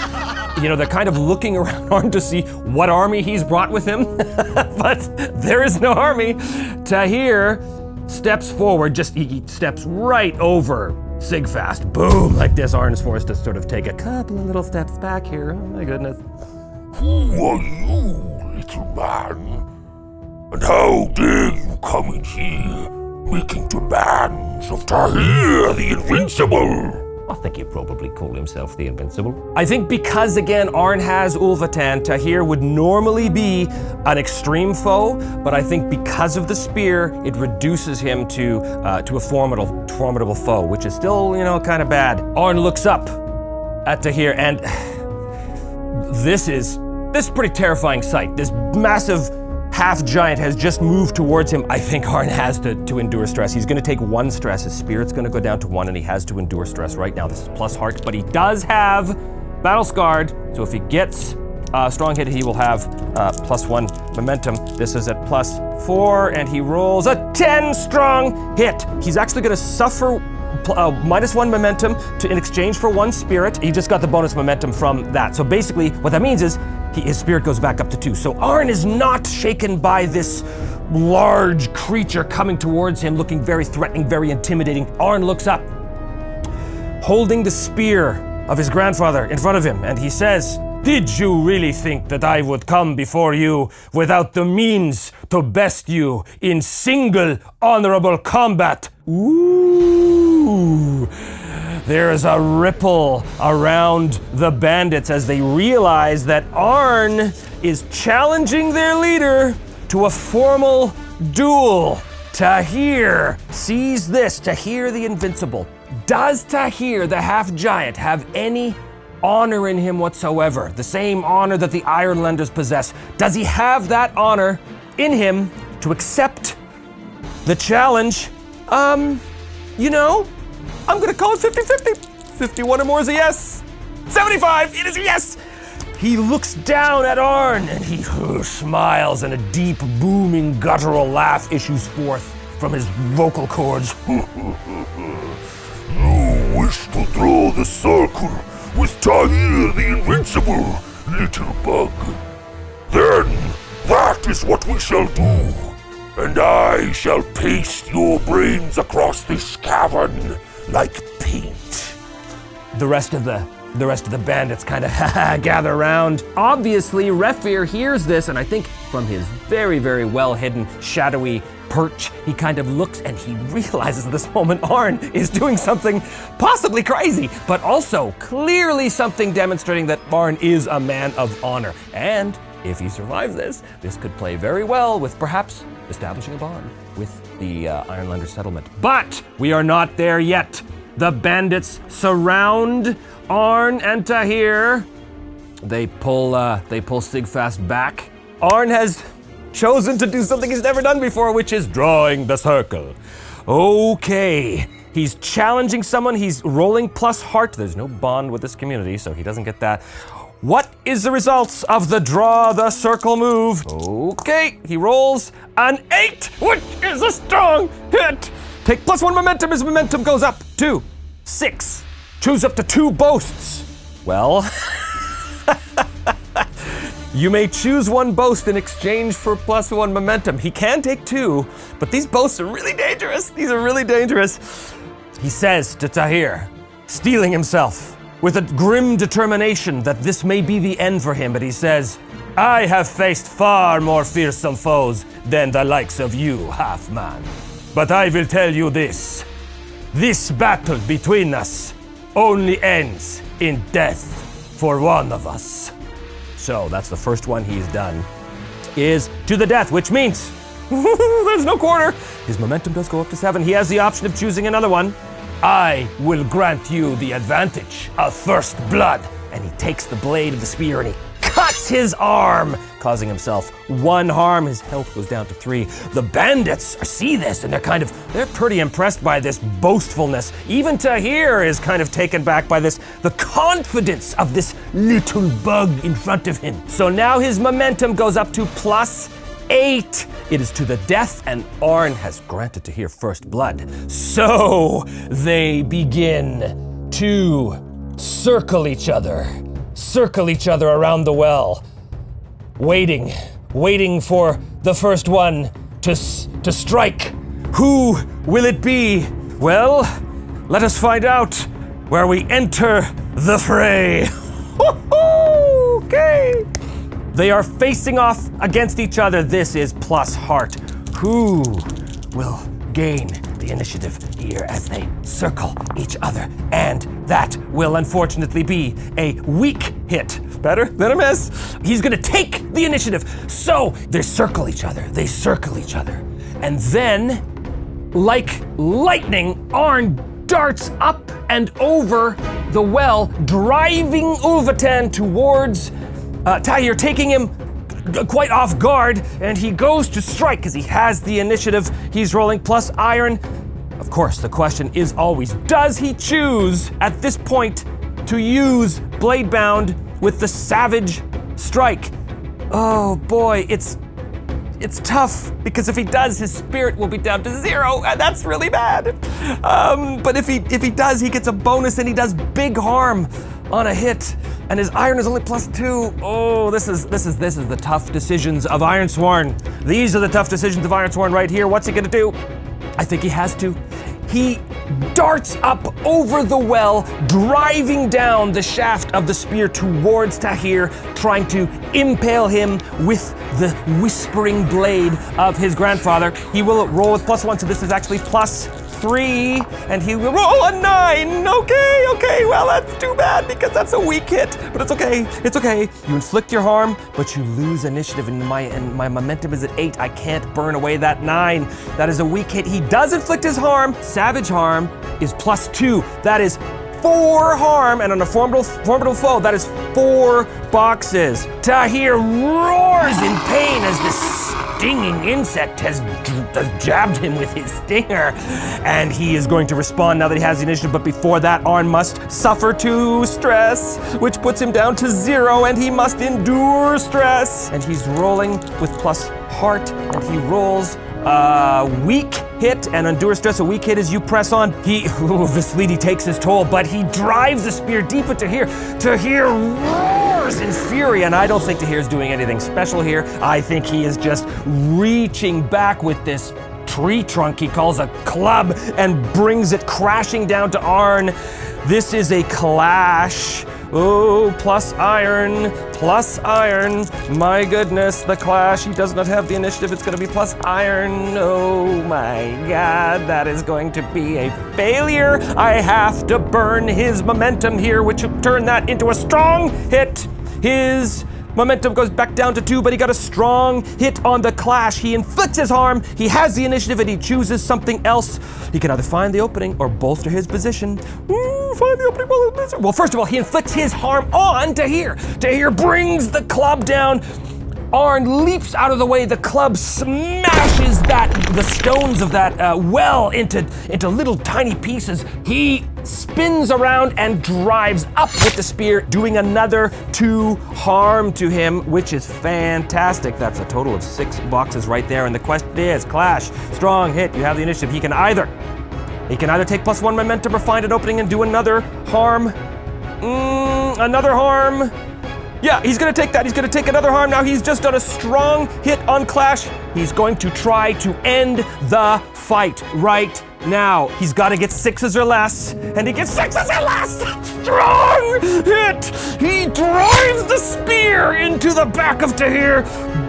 they're kind of looking around Arn to see what army he's brought with him. But there is no army. Tahir steps forward, he steps right over Sigfast. Boom, like this. Arn's forced to sort of take a couple of little steps back here. Oh my goodness. Who are you, little man? And how dare you come in here making demands of Tahir the Invincible? I think he'd probably call himself the Invincible. I think because, again, Arn has Ulvatan, Tahir would normally be an extreme foe, but I think because of the spear, it reduces him to a formidable foe, which is still, kind of bad. Arn looks up at Tahir, and this is a pretty terrifying sight. This massive half-giant has just moved towards him. I think Arn has to endure stress. He's going to take 1 stress. His spirit's going to go down to 1, and he has to endure stress right now. This is plus heart, but he does have Battle Scarred, so if he gets a strong hit, he will have plus 1 momentum. This is at plus 4, and he rolls a 10 strong hit. He's actually going to suffer minus 1 momentum in exchange for 1 spirit. He just got the bonus momentum from that. So basically, what that means is his spirit goes back up to 2. So Arn is not shaken by this large creature coming towards him, looking very threatening, very intimidating. Arn looks up, holding the spear of his grandfather in front of him, and he says, "Did you really think that I would come before you without the means to best you in single honorable combat?" Ooh. There is a ripple around the bandits as they realize that Arn is challenging their leader to a formal duel. Tahir sees this. Tahir the Invincible. Does Tahir the half-giant have any honor in him whatsoever? The same honor that the Ironlanders possess. Does he have that honor in him to accept the challenge? I'm gonna call it 50-50. 51 or more is a yes. 75, it is a yes. He looks down at Arn and he smiles, and a deep, booming, guttural laugh issues forth from his vocal cords. You wish to draw the circle with Tahir the Invincible, little bug. Then that is what we shall do, and I shall paste your brains across this cavern like paint. The rest of the bandits kind of gather around. Obviously, Refir hears this, and I think from his very, very well hidden, shadowy perch, he kind of looks and he realizes at this moment Arn is doing something possibly crazy, but also clearly something demonstrating that Arn is a man of honor. And if he survives this could play very well with perhaps establishing a bond with the Ironlander settlement. But we are not there yet. The bandits surround Arn and Tahir. They pull Sigfast back. Arn has chosen to do something he's never done before, which is drawing the circle. Okay, he's challenging someone, he's rolling plus heart. There's no bond with this community, so he doesn't get that. What is the results of the draw the circle move? Okay, he rolls an 8, which is a strong hit. Take +1 momentum, his momentum goes up to 6. Choose up to 2 boasts. Well, you may choose 1 boast in exchange for +1 momentum. He can take 2, but these boasts are really dangerous. These are really dangerous. He says to Tahir, steeling himself with a grim determination that this may be the end for him, but he says, I have faced far more fearsome foes than the likes of you, half-man. But I will tell you this. This battle between us only ends in death for one of us. So that's the first one he's done, is to the death, which means there's no quarter. His momentum does go up to 7. He has the option of choosing another one. I will grant you the advantage of first blood. And he takes the blade of the spear and he cuts his arm, causing himself 1 harm. His health goes down to 3. The bandits see this and they're pretty impressed by this boastfulness. Even Tahir is kind of taken back by this, the confidence of this little bug in front of him. So now his momentum goes up to +8. It is to the death, and Arn has granted Tahir first blood. So they begin to circle each other around the well, waiting for the first one to strike. Who will it be? Well, let us find out where we enter the fray. Okay. They are facing off against each other. This is plus heart. Who will gain the initiative here as they circle each other? And that will unfortunately be a weak hit. Better than a miss. He's gonna take the initiative. So they circle each other. And then, like lightning, Arn darts up and over the well, driving Uvatan towards Tahir, taking him quite off guard, and he goes to strike because he has the initiative. He's rolling plus iron. Of course, the question is always, does he choose at this point to use Bladebound with the Savage Strike? Oh boy, it's tough, because if he does, his spirit will be down to 0, and that's really bad. But if he does, he gets a bonus and he does big harm on a hit, and his iron is only +2. Oh, this is the tough decisions of Ironsworn. These are the tough decisions of Ironsworn right here. What's he gonna do? I think he has to. He darts up over the well, driving down the shaft of the spear towards Tahir, trying to impale him with the whispering blade of his grandfather. He will roll with +1, so this is actually +3, and he will roll a 9. Okay, well, that's too bad because that's a weak hit, but it's okay. You inflict your harm, but you lose initiative, and my momentum is at 8. I can't burn away that 9. That is a weak hit. He does inflict his harm. Savage harm is +2. That is 4 harm, and on a formidable foe, that is 4 boxes. Tahir roars in pain as this stinging insect has jabbed him with his stinger, and he is going to respond now that he has the initiative. But before that, Arn must suffer 2 stress, which puts him down to 0, and he must endure stress. And he's rolling with plus heart, and he rolls a weak hit, and endure stress. A weak hit is you press on. This lady takes his toll, but he drives the spear deep into Tahir. Tahir roars in fury, and I don't think Tahir's doing anything special here. I think he is just reaching back with this tree trunk he calls a club and brings it crashing down to Arn. This is a clash. Oh, plus iron. My goodness, the clash. He does not have the initiative. It's going to be plus iron. Oh my God, that is going to be a failure. I have to burn his momentum here, which will turn that into a strong hit. His momentum goes back down to 2, but he got a strong hit on the clash. He inflicts his harm. He has the initiative, and he chooses something else. He can either find the opening or bolster his position. Find the opening, bolster his position. Well, first of all, he inflicts his harm on Tahir. Tahir brings the club down. Arn leaps out of the way. The club smashes the stones of that well into little tiny pieces. He spins around and drives up with the spear, doing another 2 harm to him, which is fantastic. That's a total of 6 boxes right there. And the question is, Clash, strong hit. You have the initiative. He can either take +1 momentum or find an opening and do another harm. Another harm. Yeah, he's gonna take that. He's gonna take another harm. Now he's just done a strong hit on Clash. He's going to try to end the fight right now. He's got to get 6s or less, and he gets 6s or less. Strong hit. He drives the spear into the back of Tahir.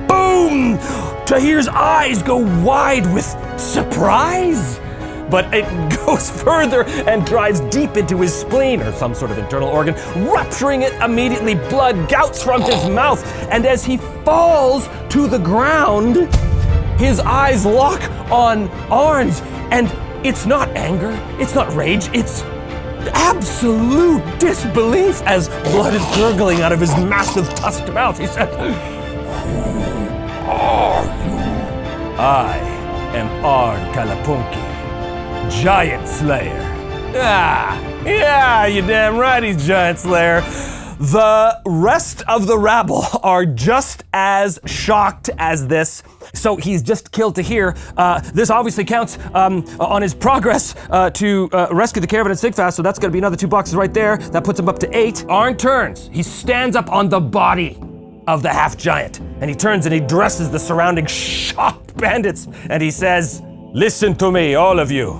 Boom! Tahir's eyes go wide with surprise. But it goes further and drives deep into his spleen or some sort of internal organ, rupturing it immediately. Blood gouts from his mouth, and as he falls to the ground, his eyes lock on Arn's, and it's not anger, it's not rage, it's absolute disbelief as blood is gurgling out of his massive tusked mouth. He said, "Who are you?" "I am Arn Kalapunki, Giant Slayer." Yeah, you're damn right he's Giant Slayer. The rest of the rabble are just as shocked as this. So he's just killed Tahir. This obviously counts on his progress to rescue the caravan at Sigfast, so that's gonna be another 2 boxes right there. That puts him up to 8. Arn turns. He stands up on the body of the half-giant, and he turns and he addresses the surrounding shocked bandits, and he says, "Listen to me, all of you.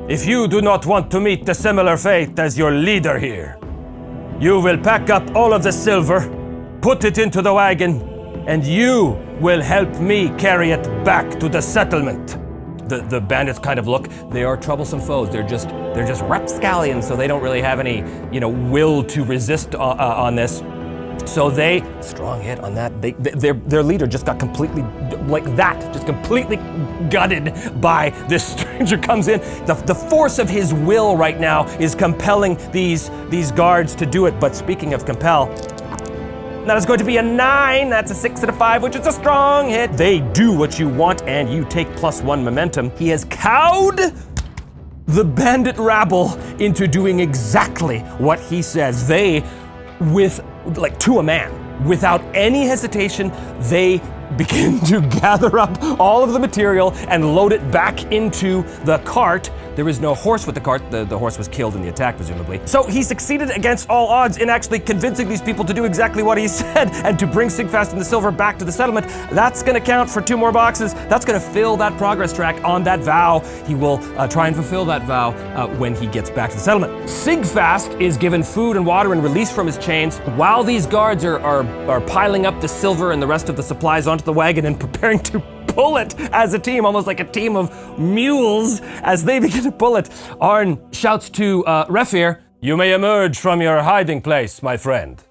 If you do not want to meet the similar fate as your leader here, you will pack up all of the silver, put it into the wagon, and you will help me carry it back to the settlement." The bandits kind of look. They are troublesome foes. They're just rapscallions, so they don't really have any, will to resist on this. So they, strong hit on that. Their leader just got completely, just completely gutted by this stranger comes in. The force of his will right now is compelling these guards to do it. But speaking of compel, that is going to be a 9. That's a 6 and a 5, which is a strong hit. They do what you want, and you take +1 momentum. He has cowed the bandit rabble into doing exactly what he says. They, to a man, without any hesitation, they begin to gather up all of the material and load it back into the cart. There is no horse with the cart. The horse was killed in the attack, presumably. So he succeeded against all odds in actually convincing these people to do exactly what he said and to bring Sigfast and the silver back to the settlement. That's going to count for 2 more boxes. That's going to fill that progress track on that vow. He will try and fulfill that vow when he gets back to the settlement. Sigfast is given food and water and released from his chains while these guards are piling up the silver and the rest of the supplies onto the wagon and preparing to pull it as a team, almost like a team of mules as they begin to pull it. Arn shouts to Refir, "You may emerge from your hiding place, my friend."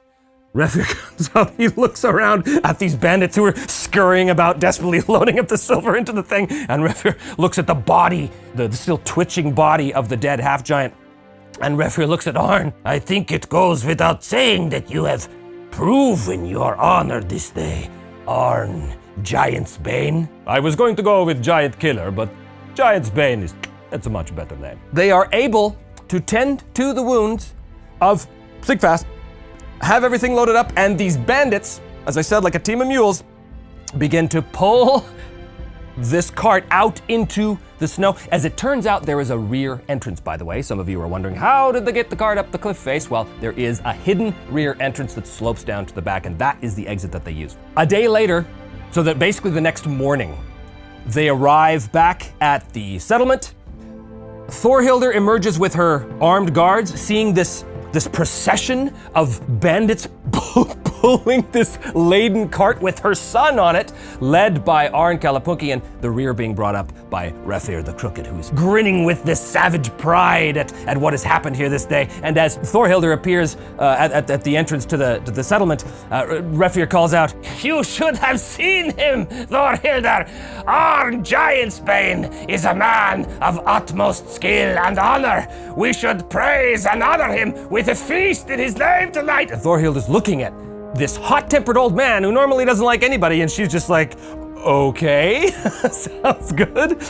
Refir comes out, he looks around at these bandits who are scurrying about, desperately loading up the silver into the thing, and Refir looks at the body, the still twitching body of the dead half-giant, and Refir looks at Arn. "I think it goes without saying that you have proven your honor this day, Arn Giant's Bane." I was going to go with Giant Killer, but Giant's Bane that's a much better name. They are able to tend to the wounds of Sigfast, have everything loaded up, and these bandits, as I said, like a team of mules, begin to pull this cart out into the snow. As it turns out, there is a rear entrance, by the way. Some of you are wondering, how did they get the cart up the cliff face? Well, there is a hidden rear entrance that slopes down to the back, and that is the exit that they use. A day later, so that basically the next morning, they arrive back at the settlement. Thorhildur emerges with her armed guards, seeing this procession of bandits pulling this laden cart with her son on it, led by Arn Kalapunki, and the rear being brought up by Refir the Crooked, who's grinning with this savage pride at what has happened here this day. And as Thorhildur appears at the entrance to the settlement, Refir calls out, "You should have seen him, Thorhildur. Arn Giantsbane is a man of utmost skill and honor. We should praise and honor him with a feast in his name tonight." And Thorhildur's looking at this hot-tempered old man who normally doesn't like anybody, and she's just like, okay, sounds good.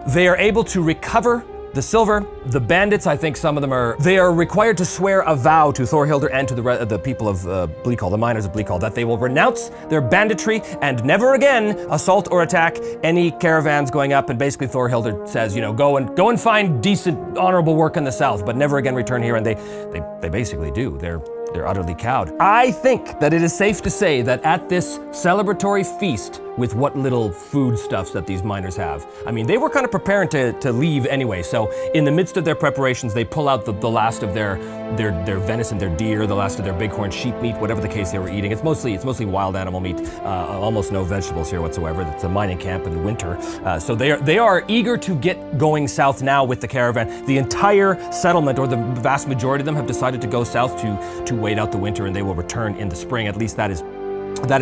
They are able to recover the silver. The bandits, I think some of them they are required to swear a vow to Thorhilder and to the people of Bleakhall, the miners of Bleakhall, that they will renounce their banditry and never again assault or attack any caravans going up. And basically Thorhilder says, go and find decent, honorable work in the south, but never again return here. And they basically do. They're utterly cowed. I think that it is safe to say that at this celebratory feast, with what little foodstuffs that these miners have, I mean, they were kind of preparing to leave anyway. So in the midst of their preparations, they pull out the last of their venison, their deer, the last of their bighorn sheep meat, whatever the case they were eating. It's mostly wild animal meat, almost no vegetables here whatsoever. It's a mining camp in the winter. So they are eager to get going south now with the caravan. The entire settlement, or the vast majority of them, have decided to go south to wait out the winter, and they will return in the spring. At least that is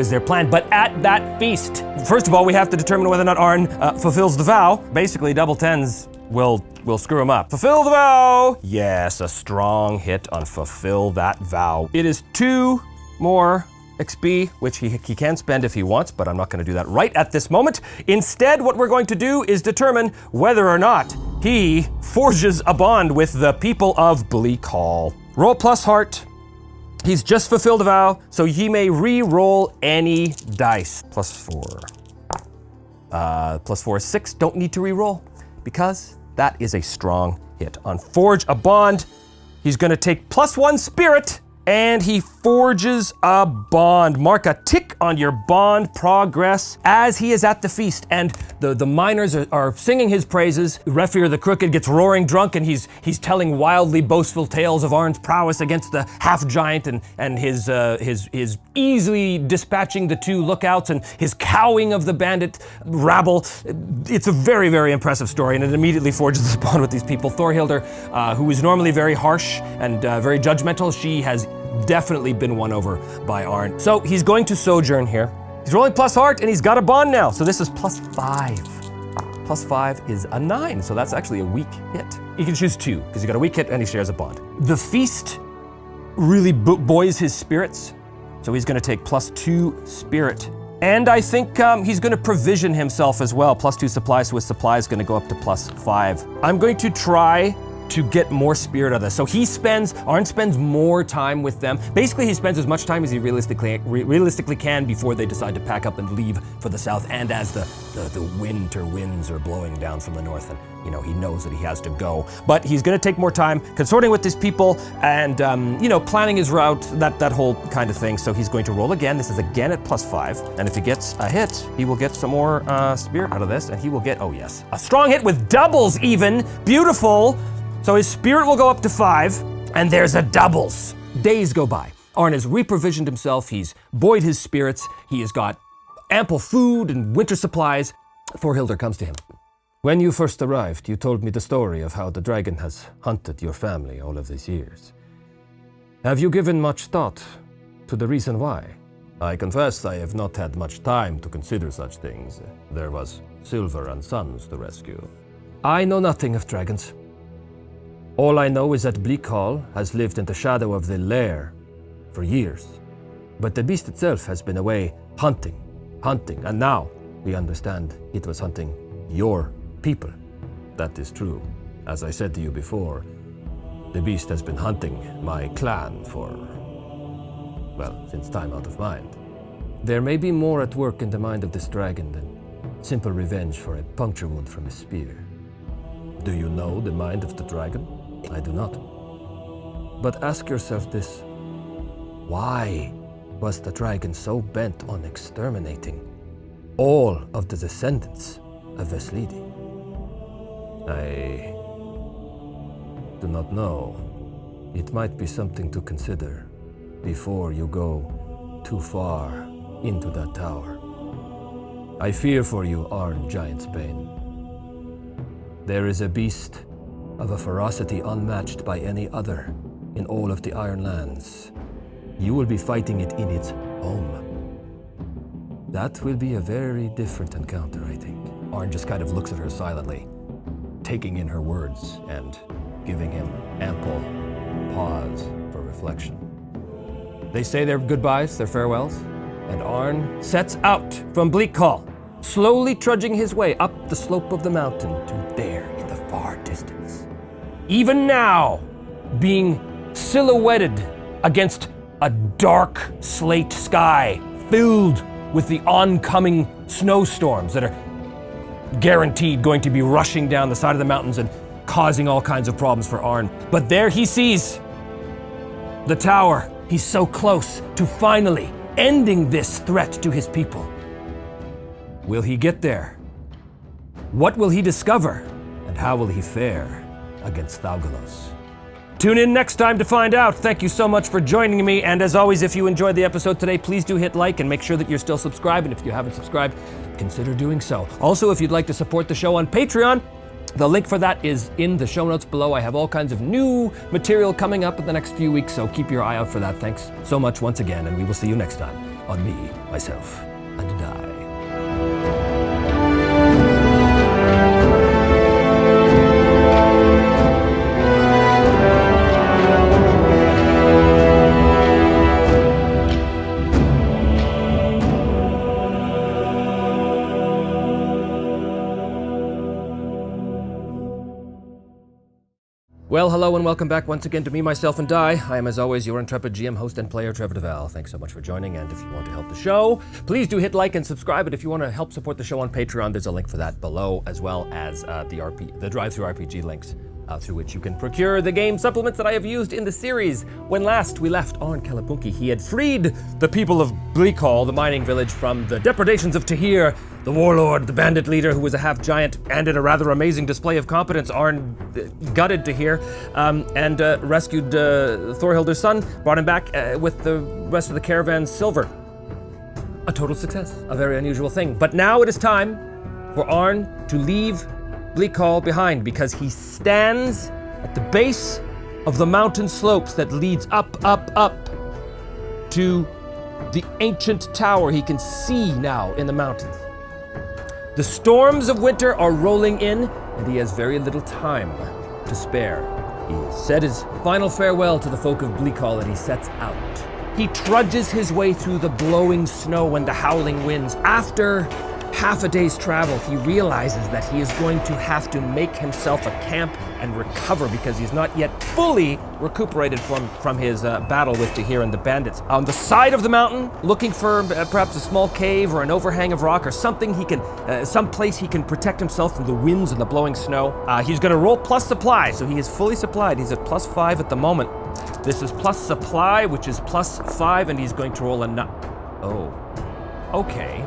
their plan. But at that feast, first of all, we have to determine whether or not Arn fulfills the vow. Basically, double tens will screw him up. Fulfill the vow! Yes, a strong hit on fulfill that vow. It is 2 more XP, which he can spend if he wants, but I'm not going to do that right at this moment. Instead, what we're going to do is determine whether or not he forges a bond with the people of Bleakhall. Roll plus heart. He's just fulfilled a vow, so he may re-roll any dice. +4. +4 is 6. Don't need to re-roll because that is a strong hit. On Forge a Bond, he's gonna take +1 spirit, and he forges a bond. Mark a tick on your bond progress as he is at the feast, and the miners are singing his praises. Refir the Crooked gets roaring drunk, and he's telling wildly boastful tales of Arn's prowess against the half-giant and his easily dispatching the 2 lookouts and his cowing of the bandit rabble. It's a very, very impressive story, and it immediately forges this bond with these people. Thorhilder, who is normally very harsh and very judgmental, she has definitely been won over by Arn. So he's going to sojourn here. He's rolling plus heart, and he's got a bond now. So this is +5. +5 is a 9, so that's actually a weak hit. You can choose 2, because he got a weak hit and he shares a bond. The feast really buoys his spirits, so he's gonna take +2 spirit. And I think he's gonna provision himself as well. +2 supply, so his supply is gonna go up to +5. I'm going to try to get more spirit out of this. So Arn spends more time with them. Basically, he spends as much time as he realistically can before they decide to pack up and leave for the south, and as the winter winds are blowing down from the north, and he knows that he has to go. But he's gonna take more time consorting with his people and planning his route, that whole kind of thing. So he's going to roll again. This is again at +5, and if he gets a hit, he will get some more spirit out of this, and he will get, oh yes, a strong hit with doubles even. Beautiful. So his spirit will go up to 5, and there's a doubles. Days go by. Arn has reprovisioned himself, he's buoyed his spirits, he has got ample food and winter supplies. Thorhilder comes to him. When you first arrived, you told me the story of how the dragon has hunted your family all of these years. Have you given much thought to the reason why? I confess I have not had much time to consider such things. There was Silver and Sons to rescue. I know nothing of dragons. All I know is that Bleakhall has lived in the shadow of the lair for years. But the beast itself has been away hunting, and now we understand it was hunting your people. That is true. As I said to you before, the beast has been hunting my clan since time out of mind. There may be more at work in the mind of this dragon than simple revenge for a puncture wound from a spear. Do you know the mind of the dragon? I do not. But ask yourself this. Why was the dragon so bent on exterminating all of the descendants of Veslidi? I do not know. It might be something to consider before you go too far into that tower. I fear for you, Arn Giantsbane. There is a beast of a ferocity unmatched by any other in all of the Iron Lands. You will be fighting it in its home. That will be a very different encounter, I think. Arn just kind of looks at her silently, taking in her words and giving him ample pause for reflection. They say their goodbyes, their farewells, and Arn sets out from Bleak Hall, slowly trudging his way up the slope of the mountain to there in the far distance. Even now, being silhouetted against a dark slate sky filled with the oncoming snowstorms that are guaranteed going to be rushing down the side of the mountains and causing all kinds of problems for Arn. But there he sees the tower. He's so close to finally ending this threat to his people. Will he get there? What will he discover? And how will he fare against Thaugalos? Tune in next time to find out. Thank you so much for joining me. And as always, if you enjoyed the episode today, please do hit like and make sure that you're still subscribed. And if you haven't subscribed, consider doing so. Also, if you'd like to support the show on Patreon, the link for that is in the show notes below. I have all kinds of new material coming up in the next few weeks, so keep your eye out for that. Thanks so much once again, and we will see you next time on Me, Myself, and I. Well, hello and welcome back once again to Me, Myself, and I. I am, as always, your intrepid GM, host, and player, Trevor DeVal. Thanks so much for joining, and if you want to help the show, please do hit like and subscribe, and if you want to help support the show on Patreon, there's a link for that below, as well as the drive-thru RPG links, through which you can procure the game supplements that I have used in the series. When last we left Arn Kalapunki, he had freed the people of Bleak Hall, the mining village, from the depredations of Tahir, the warlord, the bandit leader, who was a half-giant, and in a rather amazing display of competence, Arn gutted Tahir, and rescued Thorhilder's son, brought him back with the rest of the caravan's silver. A total success, a very unusual thing. But now it is time for Arn to leave Bleak Hall behind, because he stands at the base of the mountain slopes that leads up to the ancient tower he can see now in the mountains. The storms of winter are rolling in, and he has very little time to spare. He said his final farewell to the folk of Bleak Hall, and he sets out. He trudges his way through the blowing snow and the howling winds. After half a day's travel, he realizes that he is going to have to make himself a camp and recover, because he's not yet fully recuperated from his battle with Tahir and the bandits. On the side of the mountain, looking for perhaps a small cave or an overhang of rock or something he can, some place he can protect himself from the winds and the blowing snow. He's going to roll plus supply, so he is fully supplied. He's at plus 5 at the moment. This is plus supply, which is plus 5, and he's going to roll a Oh, okay.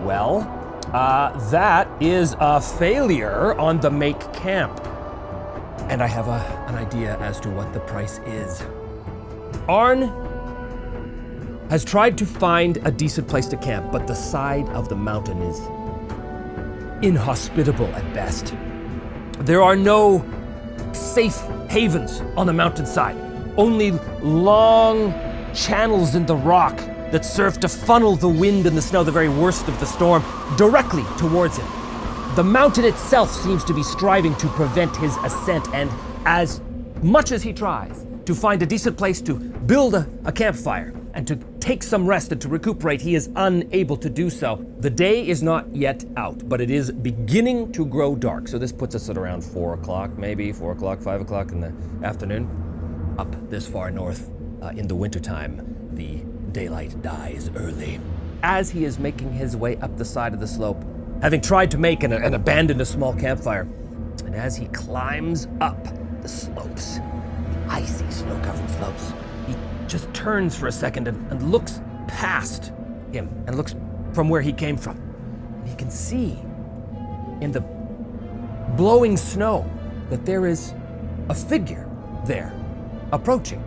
Well, that is a failure on the make camp. And I have an idea as to what the price is. Arn has tried to find a decent place to camp, but the side of the mountain is inhospitable at best. There are no safe havens on the mountainside, only long channels in the rock that serve to funnel the wind and the snow, the very worst of the storm, directly towards him. The mountain itself seems to be striving to prevent his ascent, and as much as he tries to find a decent place to build a campfire and to take some rest and to recuperate, he is unable to do so. The day is not yet out, but it is beginning to grow dark, so this puts us at around 4 o'clock, maybe 4 o'clock, 5 o'clock in the afternoon. Up this far north, in the wintertime, the daylight dies early. As he is making his way up the side of the slope, having tried to make and abandon a small campfire, and as he climbs up the slopes, the icy snow-covered slopes, he just turns for a second and looks past him and looks from where he came from. And he can see in the blowing snow that there is a figure there approaching.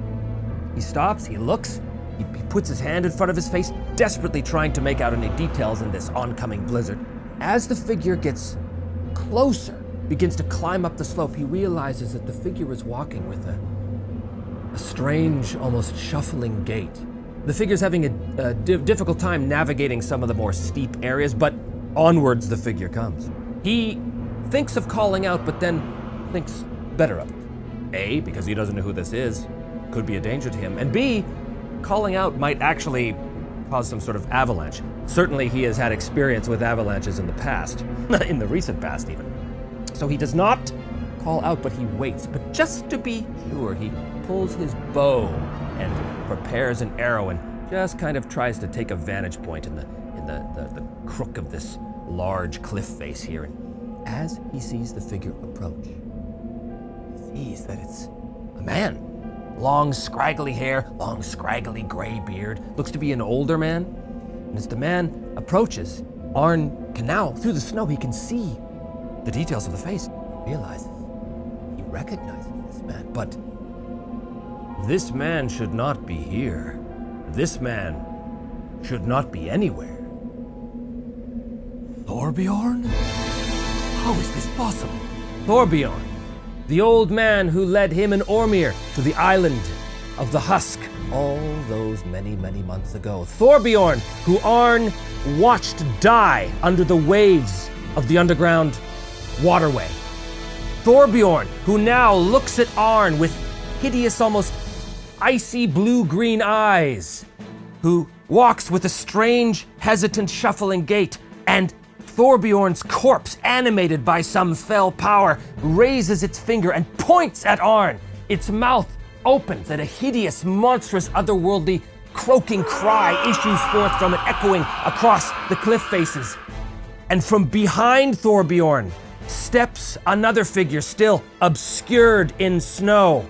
He stops, he looks, he puts his hand in front of his face, desperately trying to make out any details in this oncoming blizzard. As the figure gets closer, begins to climb up the slope, he realizes that the figure is walking with a strange, almost shuffling gait. The figure's having a difficult time navigating some of the more steep areas, but onwards the figure comes. He thinks of calling out, but then thinks better of it. A, because he doesn't know who this is, could be a danger to him, and B, calling out might actually cause some sort of avalanche. Certainly he has had experience with avalanches in the past, in the recent past even. So he does not call out, but he waits. But just to be sure, he pulls his bow and prepares an arrow and just kind of tries to take a vantage point in the crook of this large cliff face here. And as he sees the figure approach, he sees that it's a man. Long, scraggly hair, long, scraggly gray beard. Looks to be an older man. And as the man approaches, Arn can now, through the snow, he can see the details of the face. He realizes, he recognizes this man, but this man should not be here. This man should not be anywhere. Thorbjorn? How is this possible? Thorbjorn, the old man who led him and Ormir to the island of the Husk all those many, many months ago. Thorbjorn, who Arn watched die under the waves of the underground waterway. Thorbjorn, who now looks at Arn with hideous, almost icy blue-green eyes, who walks with a strange, hesitant, shuffling gait, and Thorbjorn's corpse, animated by some fell power, raises its finger and points at Arn. Its mouth opens and a hideous, monstrous, otherworldly, croaking cry issues forth from it, echoing across the cliff faces. And from behind Thorbjorn steps another figure, still obscured in snow.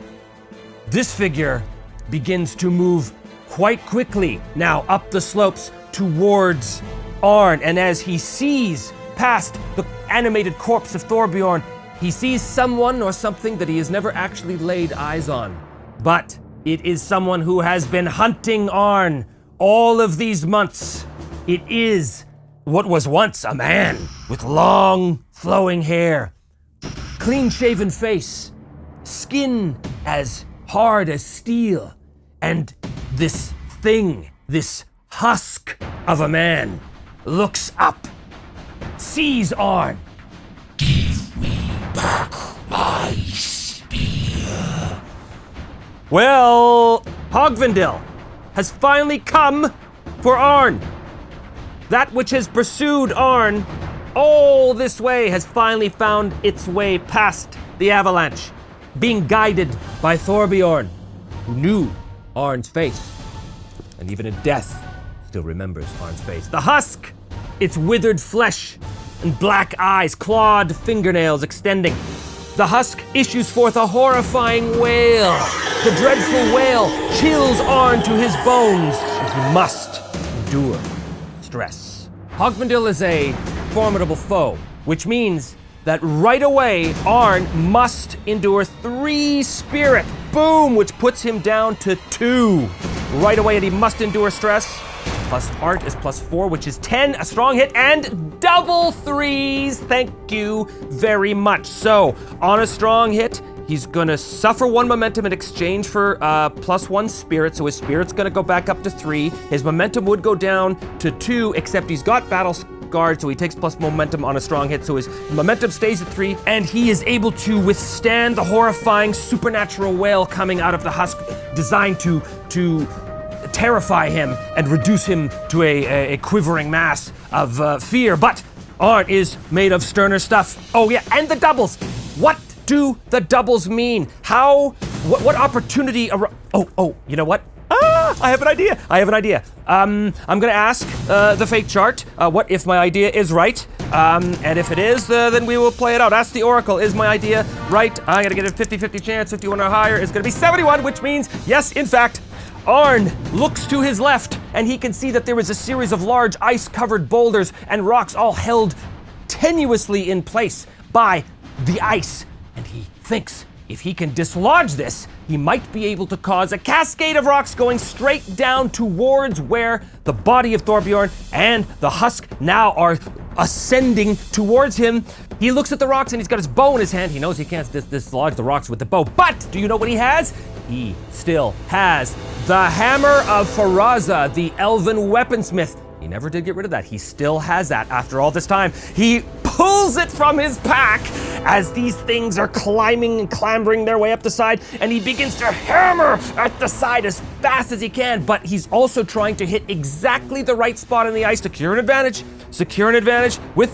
This figure begins to move quite quickly now up the slopes towards Arn, and as he sees past the animated corpse of Thorbjorn, he sees someone or something that he has never actually laid eyes on. But it is someone who has been hunting Arn all of these months. It is what was once a man with long, flowing hair, clean-shaven face, skin as hard as steel, and this thing, this husk of a man, looks up, sees Arn. Give me back my spear. Well, Hogvindil has finally come for Arn. That which has pursued Arn all this way has finally found its way past the avalanche, being guided by Thorbjorn, who knew Arn's face, and even in death still remembers Arn's face. The husk, its withered flesh and black eyes, clawed fingernails extending. The husk issues forth a horrifying wail. The dreadful wail chills Arn to his bones, and he must endure stress. Hogvindil is a formidable foe, which means that right away, Arn must endure 3 spirit. Boom, which puts him down to 2. Right away, and he must endure stress. Plus heart is plus 4, which is 10, a strong hit, and double 3s. Thank you very much. So, on a strong hit, he's gonna suffer 1 momentum in exchange for plus 1 spirit, so his spirit's gonna go back up to 3. His momentum would go down to 2, except he's got battle guard, so he takes plus momentum on a strong hit, so his momentum stays at 3, and he is able to withstand the horrifying supernatural wail coming out of the husk, designed to terrify him and reduce him to a quivering mass of fear. But Arn is made of sterner stuff. Oh yeah, and the doubles. What do the doubles mean? What opportunity? You know what? I have an idea. I'm gonna ask the fate chart, what if my idea is right? And if it is, then we will play it out. Ask the Oracle, is my idea right? I'm gonna get a 50-50 chance, 51 or higher is gonna be 71, which means, yes, in fact, Arn looks to his left, and he can see that there is a series of large ice-covered boulders and rocks all held tenuously in place by the ice. And he thinks if he can dislodge this, he might be able to cause a cascade of rocks going straight down towards where the body of Thorbjorn and the husk now are ascending towards him. He looks at the rocks and he's got his bow in his hand. He knows he can't dislodge the rocks with the bow, but do you know what he has? He still has the Hammer of Faraza, the elven weaponsmith. He never did get rid of that. He still has that after all this time. He pulls it from his pack as these things are climbing and clambering their way up the side, and he begins to hammer at the side as fast as he can, but he's also trying to hit exactly the right spot in the ice to secure an advantage with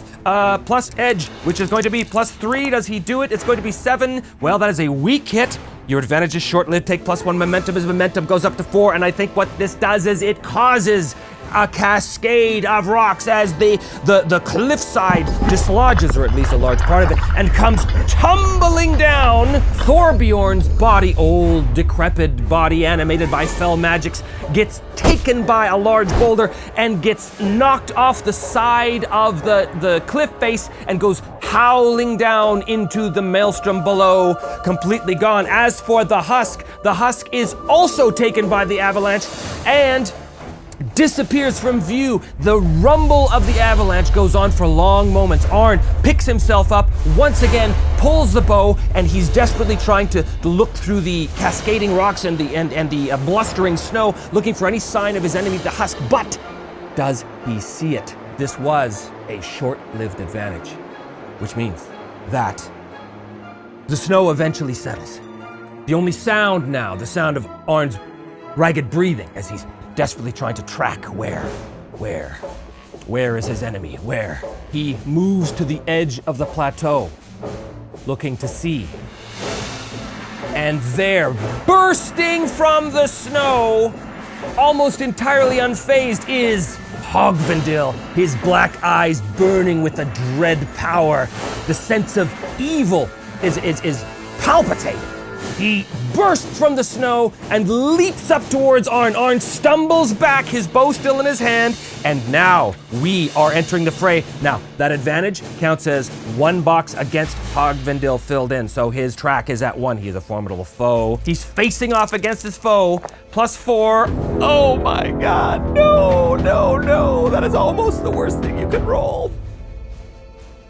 plus edge, which is going to be +3. Does he do it? It's going to be 7. Well, that is a weak hit. Your advantage is short-lived. Take +1 momentum. His momentum goes up to 4, and I think what this does is it causes a cascade of rocks as the cliffside dislodges, or at least a large part of it, and comes tumbling down. Thorbjorn's body, old decrepit body animated by fell magics, gets taken by a large boulder and gets knocked off the side of the cliff face and goes howling down into the maelstrom below, completely gone. As for the husk is also taken by the avalanche and disappears from view. The rumble of the avalanche goes on for long moments. Arn picks himself up once again, pulls the bow, and he's desperately trying to look through the cascading rocks and the blustering snow, looking for any sign of his enemy, the husk. But does he see it? This was a short-lived advantage, which means that the snow eventually settles. The only sound now, the sound of Arn's ragged breathing as he's desperately trying to track where is his enemy, where. He moves to the edge of the plateau, looking to see. And there, bursting from the snow, almost entirely unfazed, is Hogvendil, his black eyes burning with a dread power. The sense of evil is palpitating. He bursts from the snow and leaps up towards Arn. Arn stumbles back, his bow still in his hand, and now we are entering the fray. Now, that advantage counts as 1 box against Hogvendil filled in, so his track is at 1. He is a formidable foe. He's facing off against his foe, +4. Oh my god, no. That is almost the worst thing you could roll.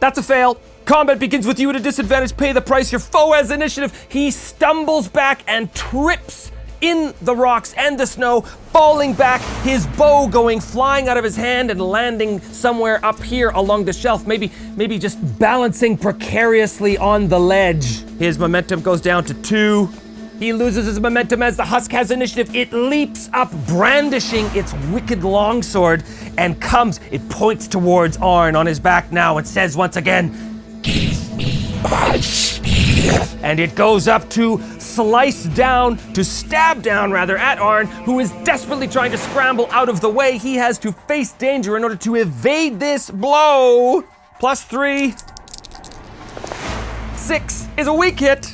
That's a fail. Combat begins with you at a disadvantage. Pay the price. Your foe has initiative. He stumbles back and trips in the rocks and the snow, falling back, his bow going flying out of his hand and landing somewhere up here along the shelf, maybe just balancing precariously on the ledge. His momentum goes down to 2. He loses his momentum as the husk has initiative. It leaps up, brandishing its wicked longsword, and it points towards Arn on his back now and says once again, "Give me my spear." And it goes up to stab down at Arn, who is desperately trying to scramble out of the way. He has to face danger in order to evade this blow. +3. 6 is a weak hit.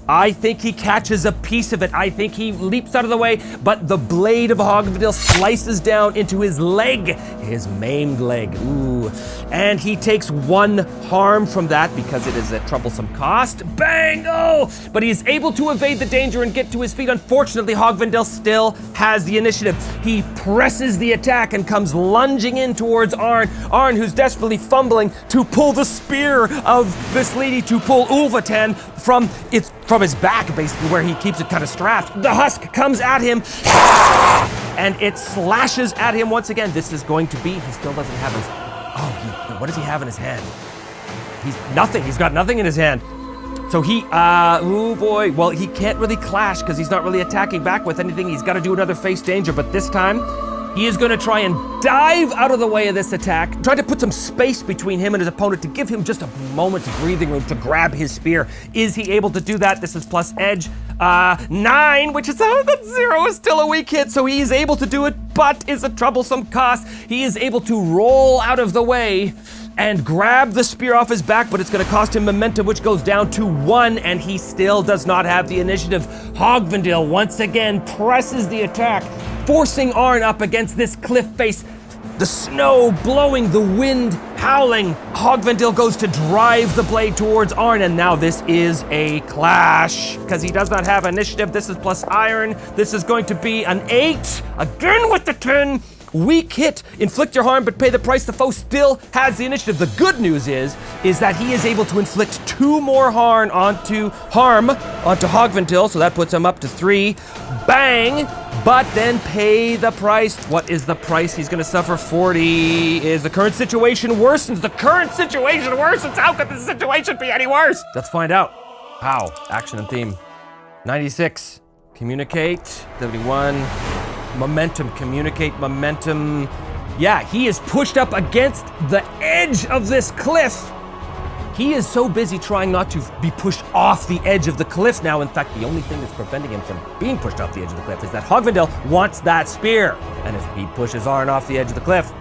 I think he catches a piece of it. I think he leaps out of the way, but the blade of Hogvendil slices down into his leg, his maimed leg. Ooh. And he takes 1 harm from that because it is a troublesome cost. Bang! Oh! But he is able to evade the danger and get to his feet. Unfortunately, Hogvendil still has the initiative. He presses the attack and comes lunging in towards Arn. Arn, who's desperately fumbling to pull the spear of this lady, to pull Ulvatan from his back, basically, where he keeps it kind of strapped. The husk comes at him, and it slashes at him once again. This is going to be, he still doesn't have his, what does he have in his hand? He's got nothing in his hand. So he, well, he can't really clash because he's not really attacking back with anything. He's got to do another face danger, but this time, he is going to try and dive out of the way of this attack, try to put some space between him and his opponent to give him just a moment's breathing room to grab his spear. Is he able to do that? This is plus edge. 9, which is, that 0 is still a weak hit, so he is able to do it, but it's a troublesome cost. He is able to roll out of the way and grab the spear off his back, but it's going to cost him momentum, which goes down to 1, and he still does not have the initiative. Hogvendil once again presses the attack, forcing Arn up against this cliff face. The snow blowing, the wind howling. Hogvendil goes to drive the blade towards Arn, and now this is a clash. Because he does not have initiative, this is plus iron. This is going to be an 8, again with the 10. weak hit. Inflict your harm, but pay the price. The foe still has the initiative. The good news is that he is able to inflict 2 more harm onto Hogvendil, so that puts him up to 3. Bang! But then pay the price. What is the price? He's gonna suffer 40. Is the current situation worsens? The current situation worsens? How could the situation be any worse? Let's find out. How? Action and theme. 96. Communicate. 71. Momentum. Communicate. Momentum. Yeah, he is pushed up against the edge of this cliff. He is so busy trying not to be pushed off the edge of the cliff now. In fact, the only thing that's preventing him from being pushed off the edge of the cliff is that Hogvendil wants that spear. And if he pushes Arn off the edge of the cliff,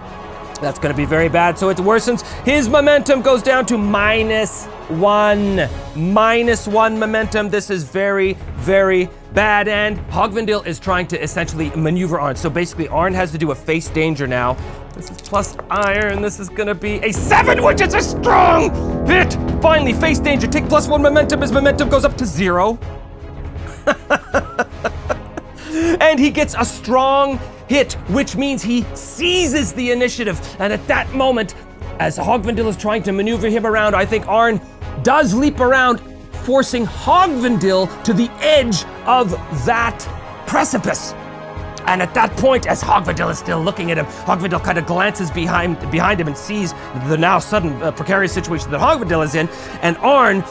that's going to be very bad. So it worsens. His momentum goes down to -1. -1 momentum. This is very, very bad. And Hogvendil is trying to essentially maneuver Arn. So basically, Arn has to do a face danger now. This is plus iron. This is gonna be a 7, which is a strong hit. Finally, face danger. Take +1 momentum. His momentum goes up to 0. And he gets a strong hit, which means he seizes the initiative. And at that moment, as Hogvendil is trying to maneuver him around, I think Arn does leap around, forcing Hogvendil to the edge of that precipice. And at that point, as Hogvendil is still looking at him, Hogvendil kind of glances behind him and sees the now sudden precarious situation that Hogvendil is in. And Arn,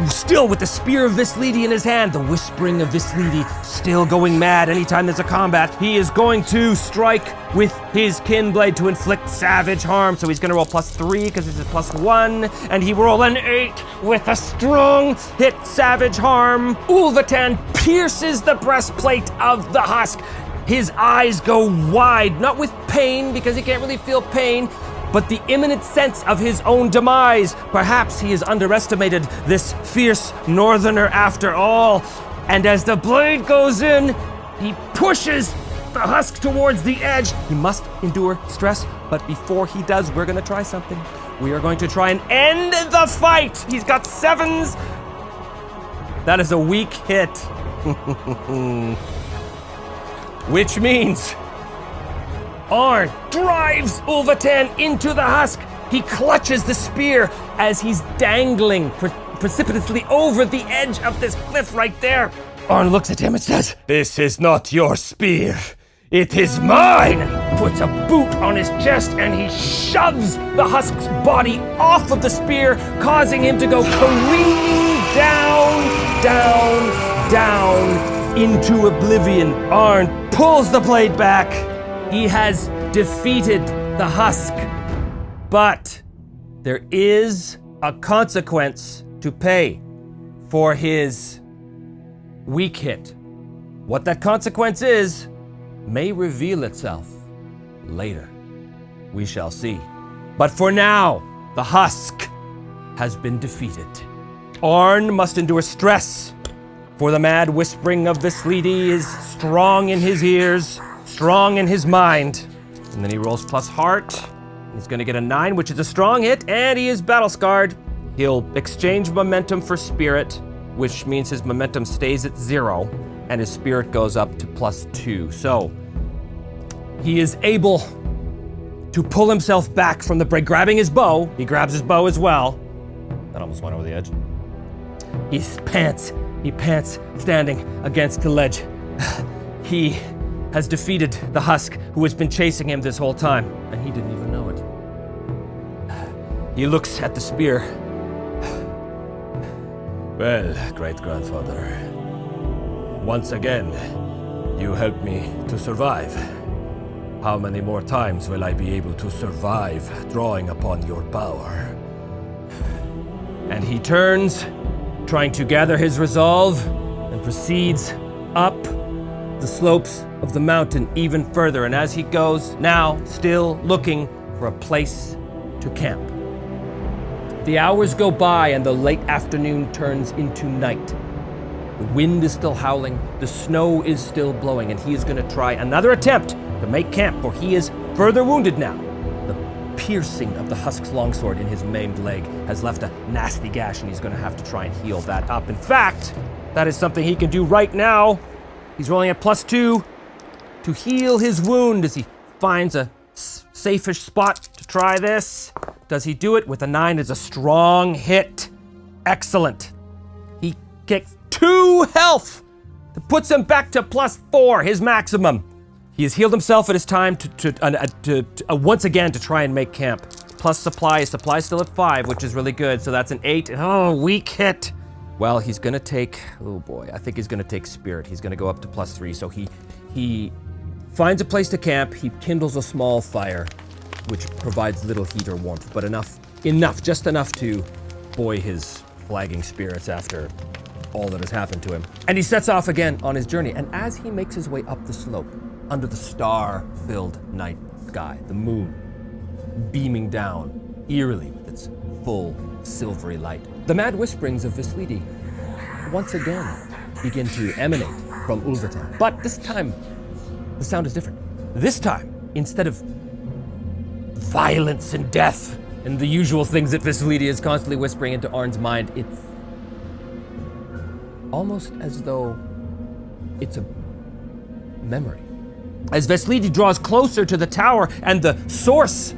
still with the spear of Visleedy in his hand, the whispering of Visleedy still going mad anytime there's a combat, he is going to strike with his Kinblade to inflict savage harm. So he's going to roll +3 because this is +1, and he roll an 8 with a strong hit, savage harm. Ulvatan pierces the breastplate of the husk. His eyes go wide, not with pain because he can't really feel pain, but the imminent sense of his own demise. Perhaps he has underestimated this fierce northerner after all. And as the blade goes in, he pushes the husk towards the edge. He must endure stress, but before he does, we're gonna try something. We are going to try and end the fight. He's got 7s. That is a weak hit. Which means Arn drives Ulvatan into the husk. He clutches the spear as he's dangling precipitously over the edge of this cliff right there. Arn looks at him and says, "This is not your spear. It is mine." And he puts a boot on his chest and he shoves the husk's body off of the spear, causing him to go careening down into oblivion. Arn pulls the blade back. He has defeated the husk, but there is a consequence to pay for his weak hit. What that consequence is may reveal itself later. We shall see. But for now, the husk has been defeated. Arn must endure stress, for the mad whispering of Visleedy is strong in his ears, strong in his mind. And then he rolls plus heart. He's gonna get a 9, which is a strong hit, and he is battle scarred. He'll exchange momentum for spirit, which means his momentum stays at 0, and his spirit goes up to +2. So he is able to pull himself back from the break, grabbing his bow. He grabs his bow as well. That almost went over the edge. He pants standing against the ledge. He has defeated the husk who has been chasing him this whole time, and he didn't even know it. He looks at the spear. Well, great-grandfather, once again, you helped me to survive. How many more times will I be able to survive drawing upon your power? And he turns, trying to gather his resolve, and proceeds up the slopes of the mountain even further. And as he goes, now still looking for a place to camp. The hours go by and the late afternoon turns into night. The wind is still howling, the snow is still blowing, and he is going to try another attempt to make camp, for he is further wounded now. The piercing of the husk's longsword in his maimed leg has left a nasty gash, and he's going to have to try and heal that up. In fact, that is something he can do right now. He's rolling at +2 to heal his wound as he finds a safe-ish spot to try this. Does he do it? With a 9 is a strong hit. Excellent. He gets 2 health. That puts him back to +4, his maximum. He has healed himself. It is time to once again to try and make camp. Plus supply. Supply still at 5, which is really good. So that's an 8. Oh, weak hit. Well, he's gonna take, oh boy, I think he's gonna take spirit. He's gonna go up to +3. So he finds a place to camp. He kindles a small fire, which provides little heat or warmth, but just enough to buoy his flagging spirits after all that has happened to him. And he sets off again on his journey. And as he makes his way up the slope, under the star-filled night sky, the moon beaming down eerily with its full silvery light, the mad whisperings of Vislidi once again begin to emanate from Ulvatan. But this time, the sound is different. This time, instead of violence and death and the usual things that Vislidi is constantly whispering into Arn's mind, it's almost as though it's a memory. As Vislidi draws closer to the tower and the source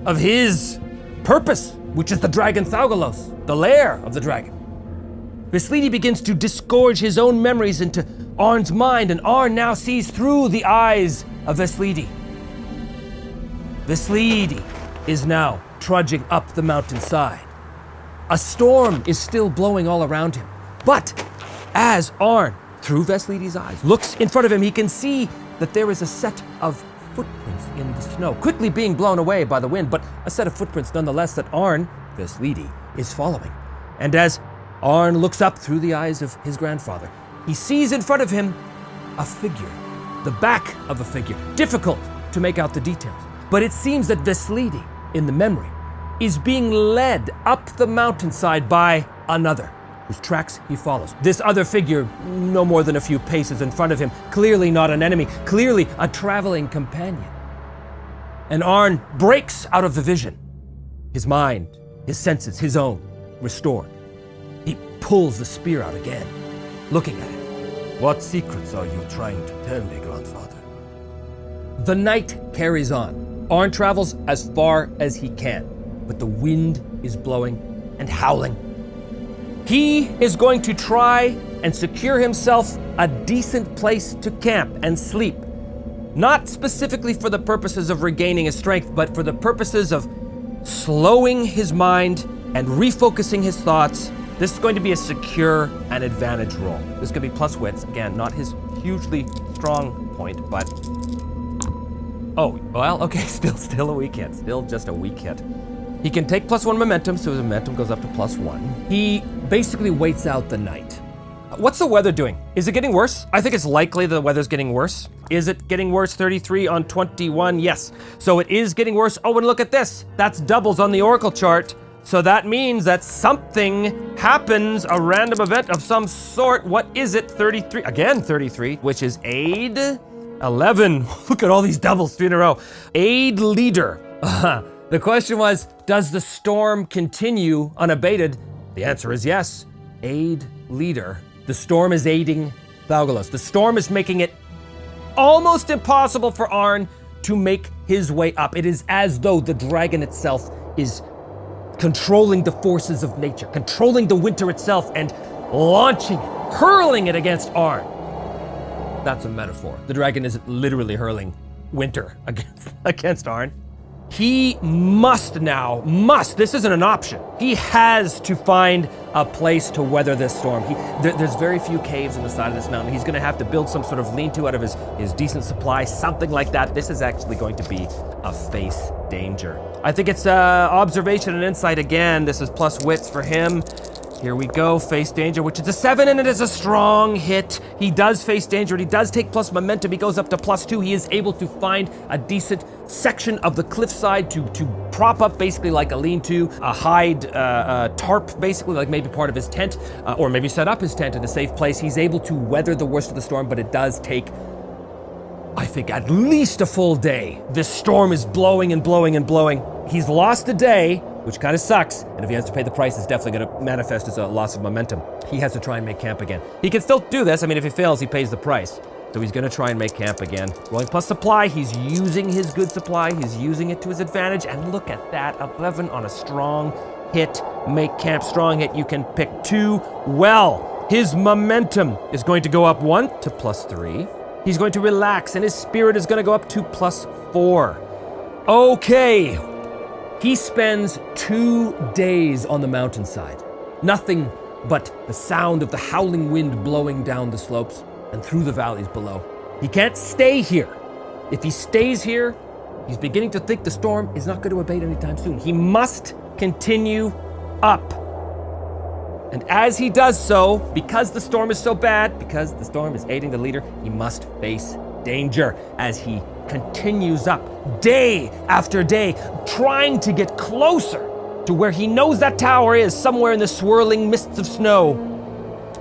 of his purpose, which is the dragon Thaugalos, the lair of the dragon, Vislidi begins to disgorge his own memories into Arn's mind, and Arn now sees through the eyes of Vislidi. Vislidi is now trudging up the mountainside. A storm is still blowing all around him, but as Arn, through Veslidi's eyes, looks in front of him, he can see that there is a set of footprints in the snow, quickly being blown away by the wind, but a set of footprints nonetheless that Arn, Veslidi, is following. And as Arn looks up through the eyes of his grandfather, he sees in front of him a figure, the back of a figure. Difficult to make out the details, but it seems that Veslidi, in the memory, is being led up the mountainside by another, whose tracks he follows. This other figure, no more than a few paces in front of him, clearly not an enemy, clearly a traveling companion. And Arn breaks out of the vision, his mind, his senses, his own, restored. He pulls the spear out again, looking at it. What secrets are you trying to tell me, grandfather? The night carries on. Arn travels as far as he can, but the wind is blowing and howling. He is going to try and secure himself a decent place to camp and sleep. Not specifically for the purposes of regaining his strength, but for the purposes of slowing his mind and refocusing his thoughts. This is going to be a secure and advantage roll. This could be plus wits. Again, not his hugely strong point, but... Oh, well, okay, still a weak hit. Still just a weak hit. He can take +1 momentum, so his momentum goes up to +1. He basically waits out the night. What's the weather doing? Is it getting worse? I think it's likely the weather's getting worse. Is it getting worse? 33 on 21, yes. So it is getting worse. Oh, and look at this. That's doubles on the Oracle chart. So that means that something happens, a random event of some sort. What is it? 33, again 33, which is aid. 11, look at all these doubles, 3 in a row. Aid leader. The question was, does the storm continue unabated? The answer is yes. Aid leader. The storm is aiding Thaugalos. The storm is making it almost impossible for Arn to make his way up. It is as though the dragon itself is controlling the forces of nature, controlling the winter itself and launching it, hurling it against Arn. That's a metaphor. The dragon isn't literally hurling winter against Arn. He must, this isn't an option. He has to find a place to weather this storm. There's very few caves in the side of this mountain. He's gonna have to build some sort of lean-to out of his decent supply, something like that. This is actually going to be a face danger. I think it's observation and insight again. This is plus wits for him. Here we go, face danger, which is a 7, and it is a strong hit. He does face danger, and he does take plus momentum. He goes up to +2. He is able to find a decent section of the cliffside to prop up, basically like a lean-to, a hide tarp, basically, like maybe part of his tent, or maybe set up his tent in a safe place. He's able to weather the worst of the storm, but it does take, I think, at least a full day. This storm is blowing and blowing and blowing. He's lost a day, which kind of sucks, and if he has to pay the price, it's definitely going to manifest as a loss of momentum. He has to try and make camp again. He can still do this. I mean, if he fails, he pays the price. So he's gonna try and make camp again. Rolling plus supply, he's using his good supply, he's using it to his advantage, and look at that, 11 on a strong hit. Make camp strong hit, you can pick 2. Well, his momentum is going to go up 1 to +3. He's going to relax, and his spirit is gonna go up to +4. Okay, he spends 2 days on the mountainside. Nothing but the sound of the howling wind blowing down the slopes and through the valleys below. He can't stay here. If he stays here, he's beginning to think the storm is not going to abate anytime soon. He must continue up. And as he does so, because the storm is so bad, because the storm is aiding the leader, he must face danger as he continues up day after day, trying to get closer to where he knows that tower is, somewhere in the swirling mists of snow.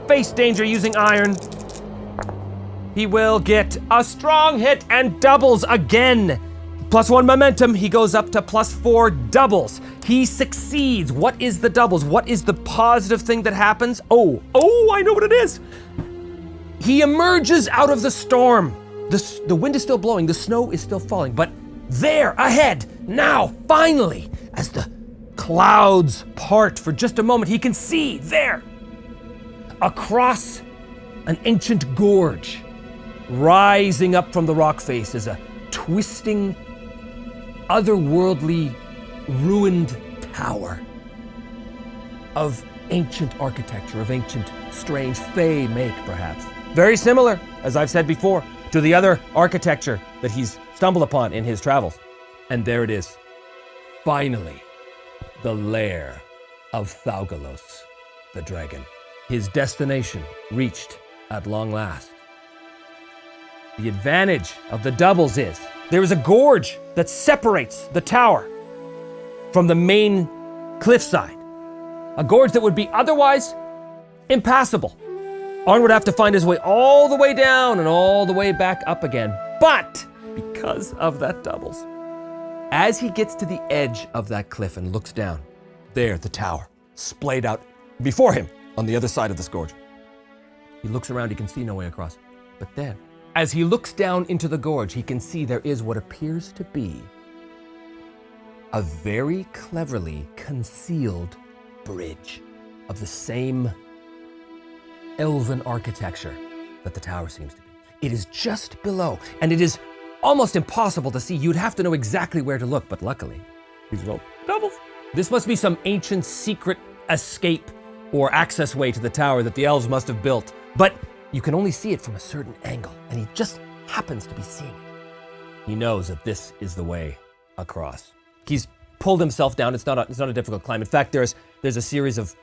Face danger using iron. He will get a strong hit and doubles again. +1 momentum, he goes up to +4 doubles. He succeeds. What is the doubles? What is the positive thing that happens? Oh, I know what it is. He emerges out of the storm. The wind is still blowing, the snow is still falling, but there, ahead, now, finally, as the clouds part for just a moment, he can see there, across an ancient gorge, rising up from the rock face is a twisting, otherworldly, ruined tower of ancient architecture, of ancient, strange, fey make, perhaps. Very similar, as I've said before, to the other architecture that he's stumbled upon in his travels. And there it is. Finally, the lair of Thaugalos, the dragon. His destination reached at long last. The advantage of the doubles is there is a gorge that separates the tower from the main cliffside. A gorge that would be otherwise impassable. Arn would have to find his way all the way down and all the way back up again. But because of that doubles, as he gets to the edge of that cliff and looks down, there the tower, splayed out before him on the other side of this gorge. He looks around, he can see no way across. But then, as he looks down into the gorge, he can see there is what appears to be a very cleverly concealed bridge of the same elven architecture that the tower seems to be. It is just below, and it is almost impossible to see. You'd have to know exactly where to look, but luckily, he's rolled doubles. This must be some ancient secret escape or access way to the tower that the elves must have built. But you can only see it from a certain angle, and he just happens to be seeing it. He knows that this is the way across. He's pulled himself down. It's not a difficult climb. In fact, there's a series of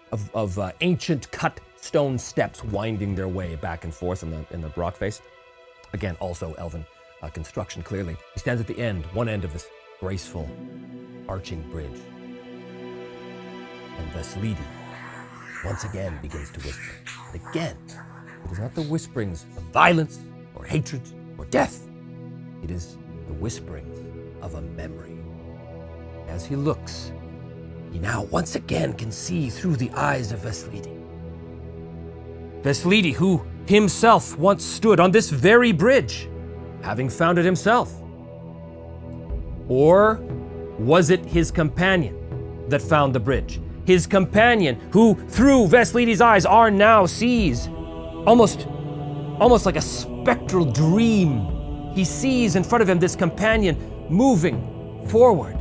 ancient cut stone steps winding their way back and forth in the rock face. Again, also elven construction, clearly. He stands at the end, one end of this graceful, arching bridge. And Veslidi once again begins to whisper. And again, it is not the whisperings of violence or hatred or death. It is the whisperings of a memory. As he looks, he now once again can see through the eyes of Veslidi. Veslidi, who himself once stood on this very bridge, having found it himself. Or was it his companion that found the bridge? His companion, who through Veslidi's eyes Arn now sees, almost like a spectral dream. He sees in front of him this companion moving forward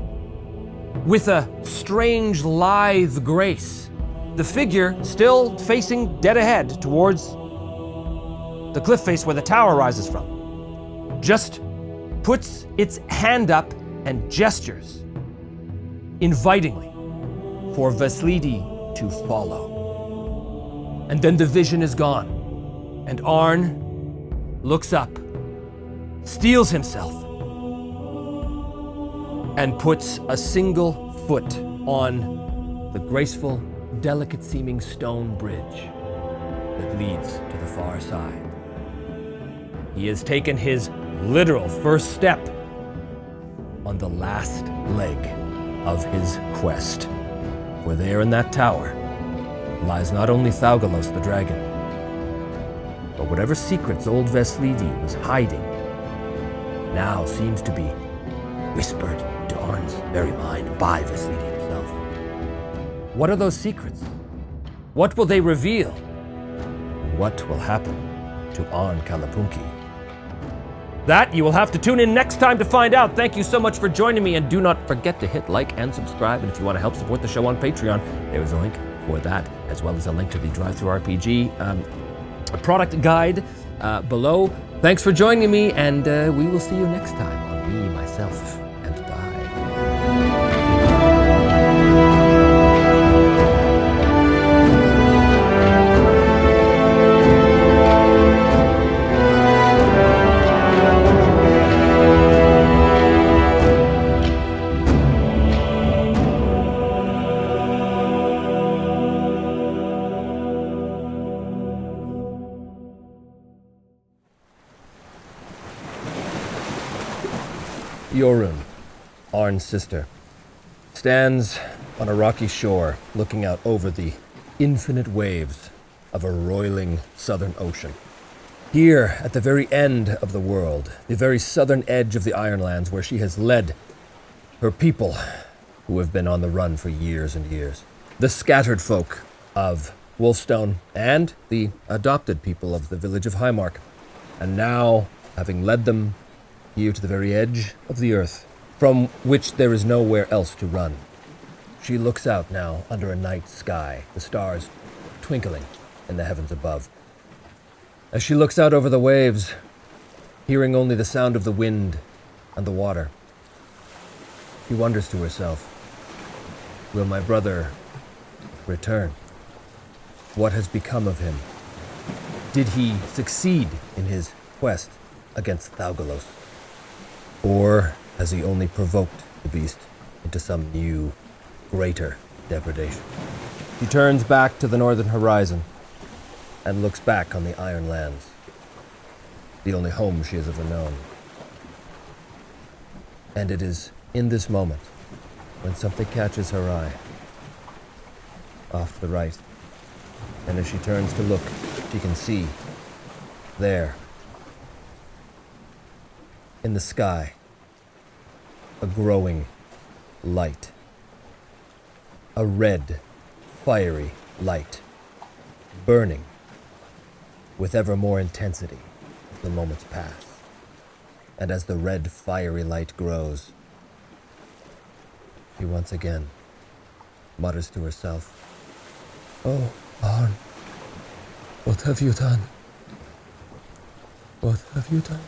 with a strange, lithe grace. The figure still facing dead ahead towards the cliff face where the tower rises from, just puts its hand up and gestures invitingly for Veslidi to follow. And then the vision is gone, and Arn looks up, steels himself, and puts a single foot on the graceful, delicate-seeming stone bridge that leads to the far side. He has taken his literal first step on the last leg of his quest. For there in that tower lies not only Thaugalos the dragon, But whatever secrets old Veslidi was hiding now seems to be whispered to Arn's very mind by Veslidi himself. What are those secrets? What will they reveal? What will happen to Arn Kalapunki? That you will have to tune in next time to find out. Thank you so much for joining me, and do not forget to hit like and subscribe. And if you want to help support the show on Patreon, there is a link for that, as well as a link to the Drive-Thru RPG product guide below. Thanks for joining me, and we will see you next time on Me, Myself, and Die. Jorunn, Arn's sister, stands on a rocky shore looking out over the infinite waves of a roiling southern ocean. Here, at the very end of the world, the very southern edge of the Ironlands, where she has led her people who have been on the run for years and years. The scattered folk of Wolfstone and the adopted people of the village of Highmark. And now, having led them here to the very edge of the earth, from which there is nowhere else to run, she looks out now under a night sky, the stars twinkling in the heavens above. As she looks out over the waves, hearing only the sound of the wind and the water, she wonders to herself, will my brother return? What has become of him? Did he succeed in his quest against Thaugalos? Or has he only provoked the beast into some new, greater degradation? She turns back to the northern horizon and looks back on the Ironlands, the only home she has ever known. And it is in this moment when something catches her eye, off to the right. And as she turns to look, she can see there, in the sky, a growing light. A red, fiery light, burning with ever more intensity as the moments pass. And as the red, fiery light grows, she once again mutters to herself, "Oh, Arn, what have you done? What have you done?"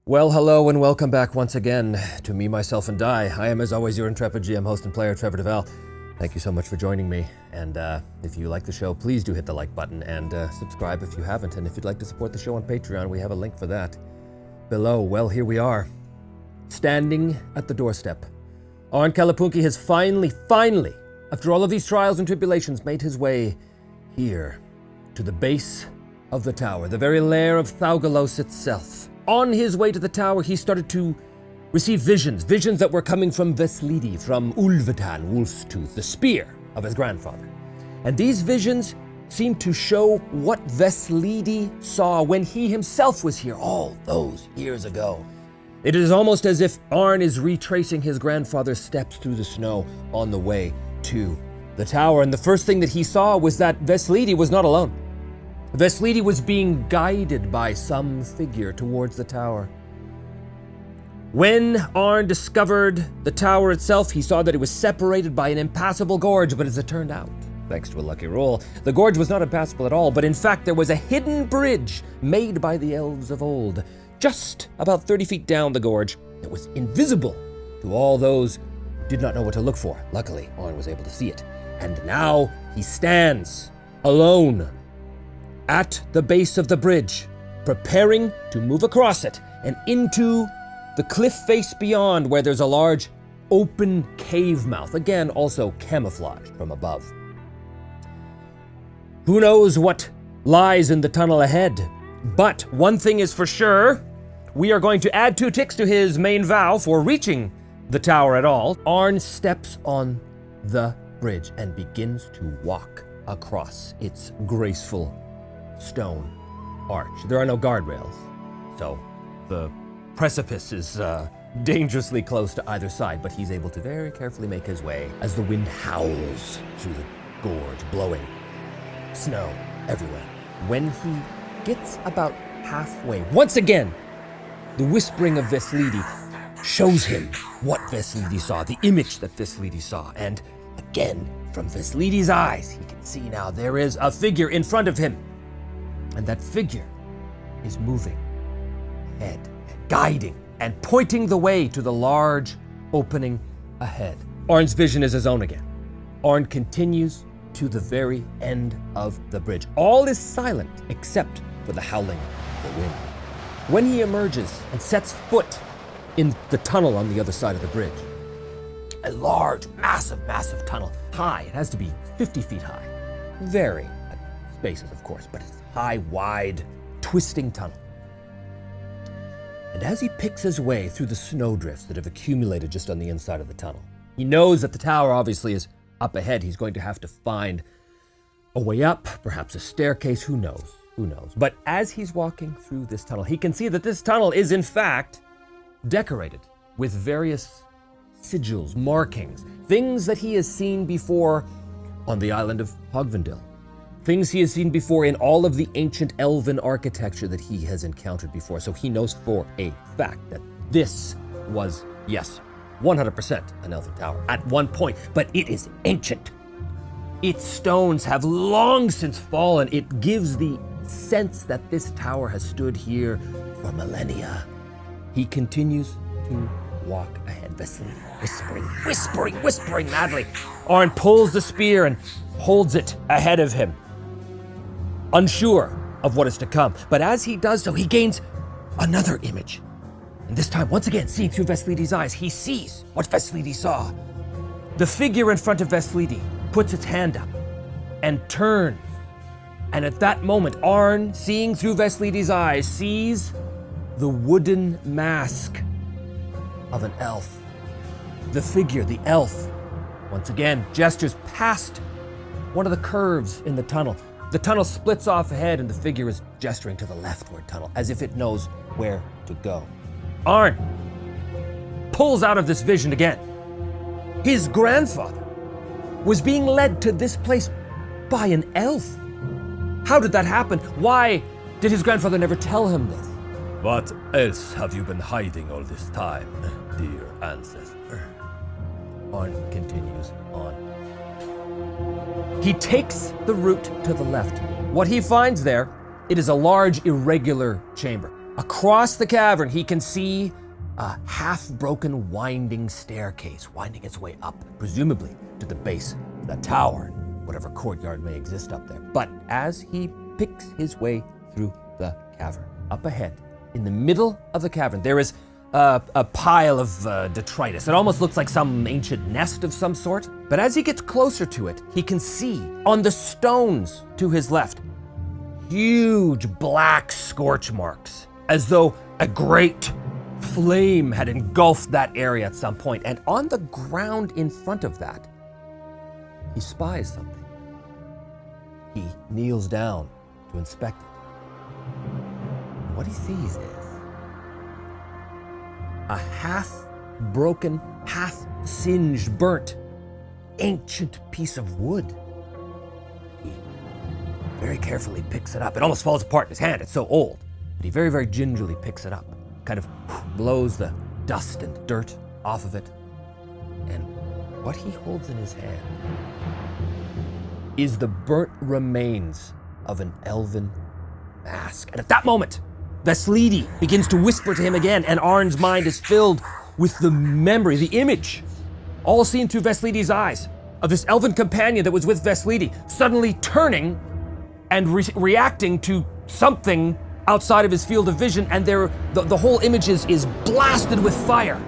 Well, hello and welcome back once again to Me, Myself, and Die. I am, as always, your intrepid GM, host, and player, Trevor DeVal. Thank you so much for joining me. And if you like the show, please do hit the like button and subscribe if you haven't. And if you'd like to support the show on Patreon, we have a link for that below. Well, here we are, standing at the doorstep. Arn Kalapunki has finally, after all of these trials and tribulations, made his way here to the base of the tower, the very lair of Thaugalos itself. On his way to the tower, he started to receive visions that were coming from Veslidi, from Ulvetan, Wolf's Tooth, the spear of his grandfather. And these visions seemed to show what Veslidi saw when he himself was here all those years ago. It is almost as if Arn is retracing his grandfather's steps through the snow on the way to the tower. And the first thing that he saw was that Veslidi was not alone. Veslidi was being guided by some figure towards the tower. When Arn discovered the tower itself, he saw that it was separated by an impassable gorge, but as it turned out, thanks to a lucky roll, the gorge was not impassable at all, but in fact there was a hidden bridge made by the elves of old, just about 30 feet down the gorge, that was invisible to all those who did not know what to look for. Luckily, Arn was able to see it. And now he stands alone at the base of the bridge, preparing to move across it and into the cliff face beyond, where there's a large open cave mouth, again also camouflaged from above. Who knows what lies in the tunnel ahead? But one thing is for sure, we are going to add 2 ticks to his main vow for reaching the tower at all. Arn steps on the bridge and begins to walk across its graceful stone arch. There are no guardrails, so the precipice is dangerously close to either side, but he's able to very carefully make his way as the wind howls through the gorge, blowing snow everywhere. When he gets about halfway, once again, the whispering of Veslidi shows him what Veslidi saw, the image that Veslidi saw. And again, from Veslidi's eyes, he can see now there is a figure in front of him. And that figure is moving ahead, guiding and pointing the way to the large opening ahead. Arn's vision is his own again. Arn continues to the very end of the bridge. All is silent except for the howling of the wind. When he emerges and sets foot in the tunnel on the other side of the bridge, a large, massive tunnel, high, it has to be 50 feet high, varying spaces of course, but it's high, wide, twisting tunnel. And as he picks his way through the snowdrifts that have accumulated just on the inside of the tunnel, he knows that the tower obviously is up ahead. He's going to have to find a way up, perhaps a staircase, who knows? But as he's walking through this tunnel, he can see that this tunnel is in fact decorated with various sigils, markings, things that he has seen before on the island of Hogvendil, things he has seen before in all of the ancient elven architecture that he has encountered before. So he knows for a fact that this was, yes, 100% an elven tower at one point, but it is ancient. Its stones have long since fallen. It gives the sense that this tower has stood here for millennia. He continues to walk ahead, whispering madly. Arn pulls the spear and holds it ahead of him, unsure of what is to come. But as he does so, he gains another image. And this time, once again, seeing through Veslidi's eyes, he sees what Veslidi saw. The figure in front of Veslidi puts its hand up and turns. And at that moment, Arn, seeing through Veslidi's eyes, sees the wooden mask of an elf. The figure, the elf, once again, gestures past one of the curves in the tunnel. The tunnel splits off ahead and the figure is gesturing to the leftward tunnel as if it knows where to go. Arn pulls out of this vision again. His grandfather was being led to this place by an elf. How did that happen? Why did his grandfather never tell him this? What else have you been hiding all this time, dear ancestor? Arn continues on. He takes the route to the left. What he finds there, it is a large, irregular chamber. Across the cavern, he can see a half-broken winding staircase winding its way up, presumably to the base of the tower, whatever courtyard may exist up there. But as he picks his way through the cavern, up ahead, in the middle of the cavern, there is a pile of detritus. It almost looks like some ancient nest of some sort. But as he gets closer to it, he can see on the stones to his left, huge black scorch marks, as though a great flame had engulfed that area at some point. And on the ground in front of that, he spies something. He kneels down to inspect it. And what he sees is a half-broken, half-singed, burnt, ancient piece of wood. He very carefully picks it up. It almost falls apart in his hand. It's so old. But he very, very gingerly picks it up, kind of blows the dust and dirt off of it. And what he holds in his hand is the burnt remains of an elven mask. And at that moment, Veslidi begins to whisper to him again, and Arn's mind is filled with the memory, the image, all seen through Veslidi's eyes, of this elven companion that was with Veslidi, suddenly turning and reacting to something outside of his field of vision, and the whole image is blasted with fire.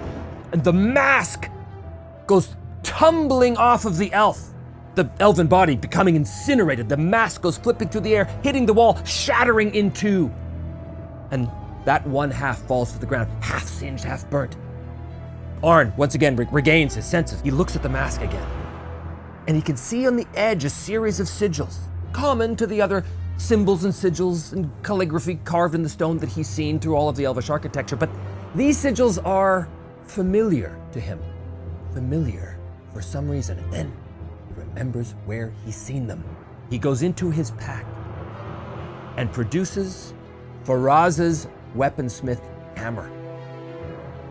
And the mask goes tumbling off of the elf, the elven body becoming incinerated. The mask goes flipping through the air, hitting the wall, shattering in two. And that one half falls to the ground, half singed, half burnt. Arn, once again, regains his senses. He looks at the mask again, and he can see on the edge a series of sigils, common to the other symbols and sigils and calligraphy carved in the stone that he's seen through all of the elvish architecture. But these sigils are familiar to him. Familiar for some reason. And then he remembers where he's seen them. He goes into his pack and produces Faraz's weaponsmith hammer.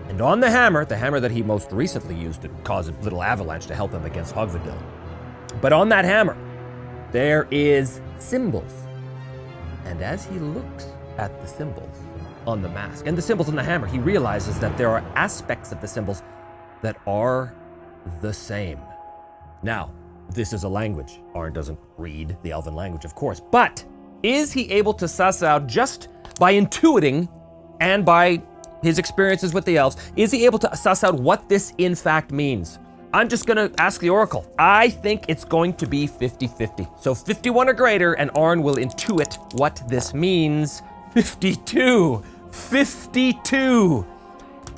And on the hammer that he most recently used to cause a little avalanche to help him against Hogvindil, but on that hammer, there is symbols. And as he looks at the symbols on the mask and the symbols on the hammer, he realizes that there are aspects of the symbols that are the same. Now, this is a language. Arn doesn't read the elven language, of course, but is he able to suss out, just by intuiting and by his experiences with the elves, is he able to suss out what this in fact means? I'm just gonna ask the Oracle. I think it's going to be 50-50. So 51 or greater, and Arn will intuit what this means. 52. 52.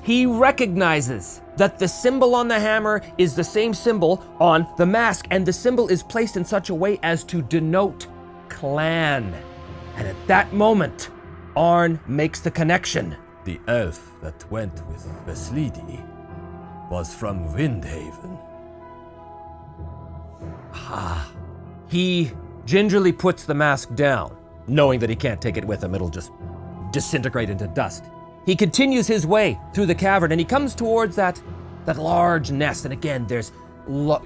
He recognizes that the symbol on the hammer is the same symbol on the mask, and the symbol is placed in such a way as to denote clan. And at that moment, Arn makes the connection. The elf that went with Veslidi was from Windhaven. He gingerly puts the mask down, knowing that he can't take it with him. It'll just disintegrate into dust. He continues his way through the cavern, and he comes towards that large nest. And again, there's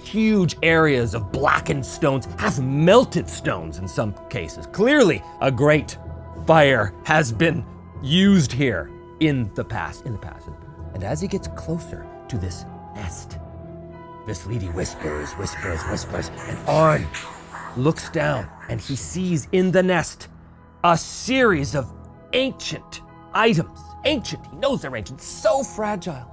huge areas of blackened stones, half melted stones in some cases. Clearly, a great fire has been used here in the past. And as he gets closer to this nest, Veslidi whispers, and Arn looks down, and he sees in the nest a series of ancient items. Ancient, he knows they're ancient, so fragile.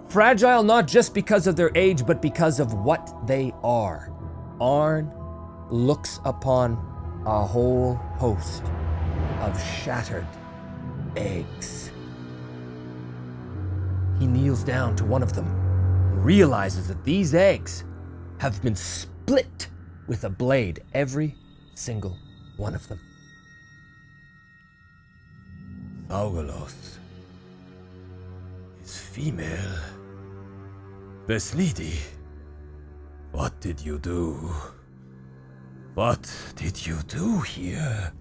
Fragile not just because of their age, but because of what they are. Arn looks upon a whole host of shattered eggs. He kneels down to one of them and realizes that these eggs have been split with a blade, every single one of them. Thaugalos is female. Veslidi, what did you do? What did you do here?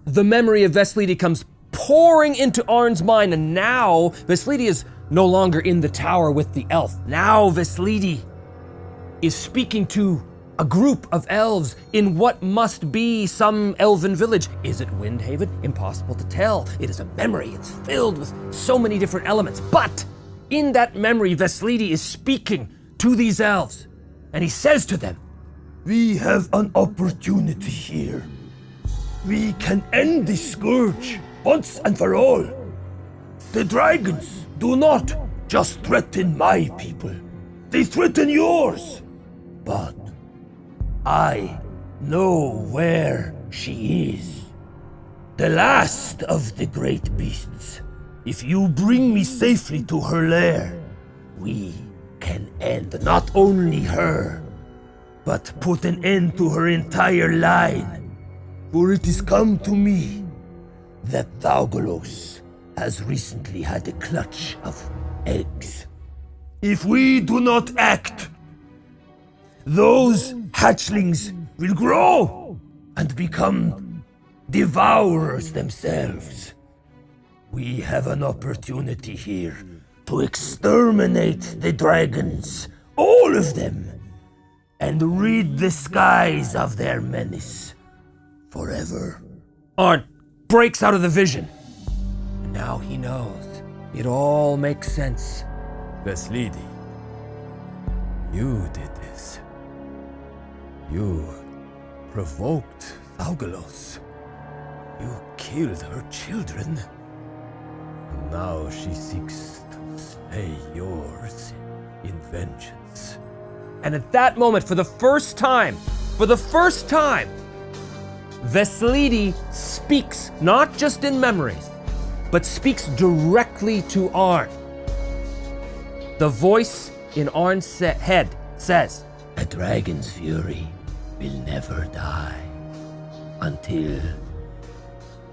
The memory of Veslidi comes pouring into Arn's mind, and now Veslidi is no longer in the tower with the elf. Now Veslidi is speaking to a group of elves in what must be some elven village. Is it Windhaven? Impossible to tell. It is a memory. It's filled with so many different elements. But in that memory, Veslidi is speaking to these elves, and he says to them, "We have an opportunity here. We can end this scourge once and for all. The dragons do not just threaten my people. They threaten yours. But I know where she is. The last of the great beasts. If you bring me safely to her lair, we can end not only her, but put an end to her entire line. For it is come to me that Thaugalos has recently had a clutch of eggs. If we do not act, those hatchlings will grow and become devourers themselves. We have an opportunity here to exterminate the dragons, all of them, and rid the skies of their menace forever." Arn breaks out of the vision. And now he knows. It all makes sense. Veslidi, you did this. You provoked Thaugalos. You killed her children. And now she seeks to slay yours in vengeance. And at that moment, for the first time, Veslidi speaks, not just in memories, but speaks directly to Arn. The voice in Arn's head says, A dragon's fury will never die until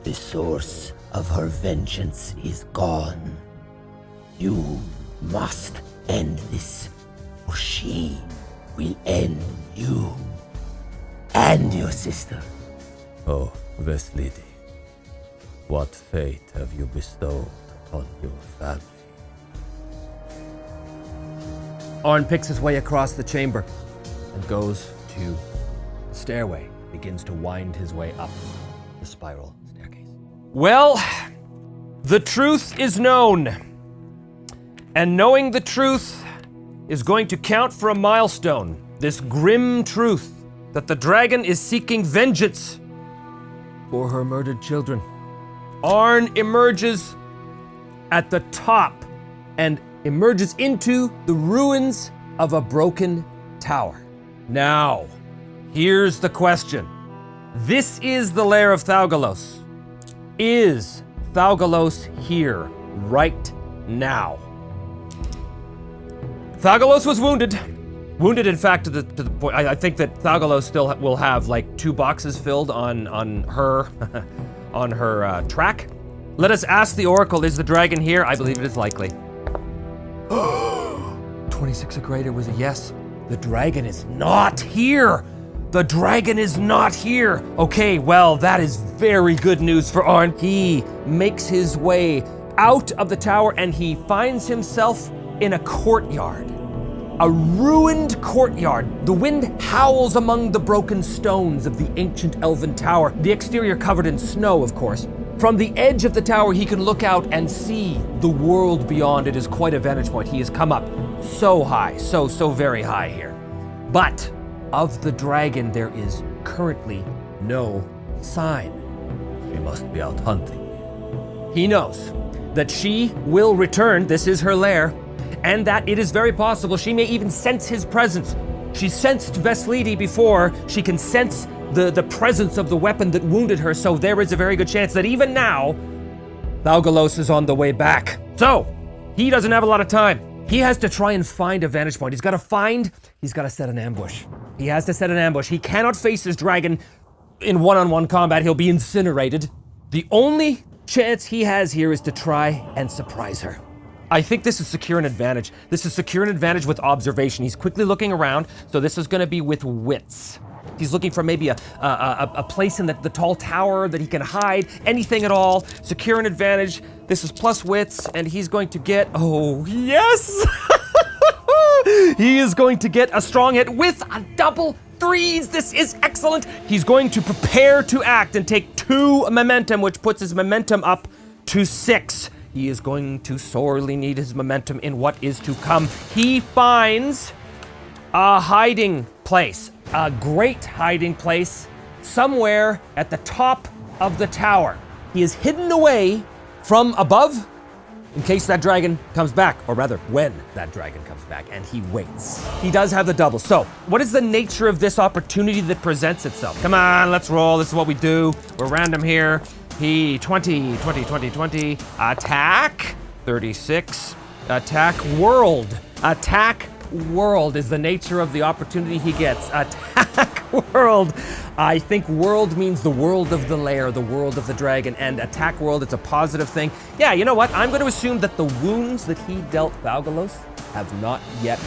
the source of her vengeance is gone. You must end this, or she will end you and your sister. Oh, Veslidi, what fate have you bestowed upon your family? Arn picks his way across the chamber and goes to the stairway, begins to wind his way up the spiral staircase. Well, the truth is known. And knowing the truth is going to count for a milestone. This grim truth that the dragon is seeking vengeance for her murdered children. Arn emerges at the top and emerges into the ruins of a broken tower. Now, here's the question. This is the lair of Thaugalos. Is Thaugalos here right now? Thaugalos was wounded. Wounded, in fact, to the point. I think that Thaugalos still will have like 2 boxes filled on her on her track. Let us ask the Oracle, is the dragon here? I believe it is likely. 26 or greater was a yes. The dragon is not here. The dragon is not here. Okay, well, that is very good news for Arn. He makes his way out of the tower and he finds himself in a courtyard. A ruined courtyard. The wind howls among the broken stones of the ancient elven tower. The exterior covered in snow, of course. From the edge of the tower, he can look out and see the world beyond. It is quite a vantage point. He has come up so high, so very high here. But of the dragon, there is currently no sign. She must be out hunting. He knows that she will return. This is her lair. And that it is very possible she may even sense his presence. She sensed Veslidi before. She can sense the presence of the weapon that wounded her, so there is a very good chance that even now, Thaugalos is on the way back. So, he doesn't have a lot of time. He has to try and find a vantage point. He's got to set an ambush. He has to set an ambush. He cannot face his dragon in one-on-one combat. He'll be incinerated. The only chance he has here is to try and surprise her. I think this is secure an advantage. This is secure an advantage with observation. He's quickly looking around, so this is going to be with wits. He's looking for maybe a place in the tall tower that he can hide, anything at all. Secure an advantage. This is plus wits, and he's going to get, oh, yes! He is going to get a strong hit with a double threes. This is excellent. He's going to prepare to act and take 2 momentum, which puts his momentum up to 6. He is going to sorely need his momentum in what is to come. He finds a hiding place, a great hiding place, somewhere at the top of the tower. He is hidden away from above in case that dragon comes back, or rather, when that dragon comes back, and he waits. He does have the double. So, what is the nature of this opportunity that presents itself? Come on, let's roll. This is what we do. We're random here. He 20, attack, 36, attack world. Attack world is the nature of the opportunity he gets. Attack world. I think world means the world of the lair, the world of the dragon, and attack world, it's a positive thing. Yeah, you know what? I'm going to assume that the wounds that he dealt Thaugalos have not yet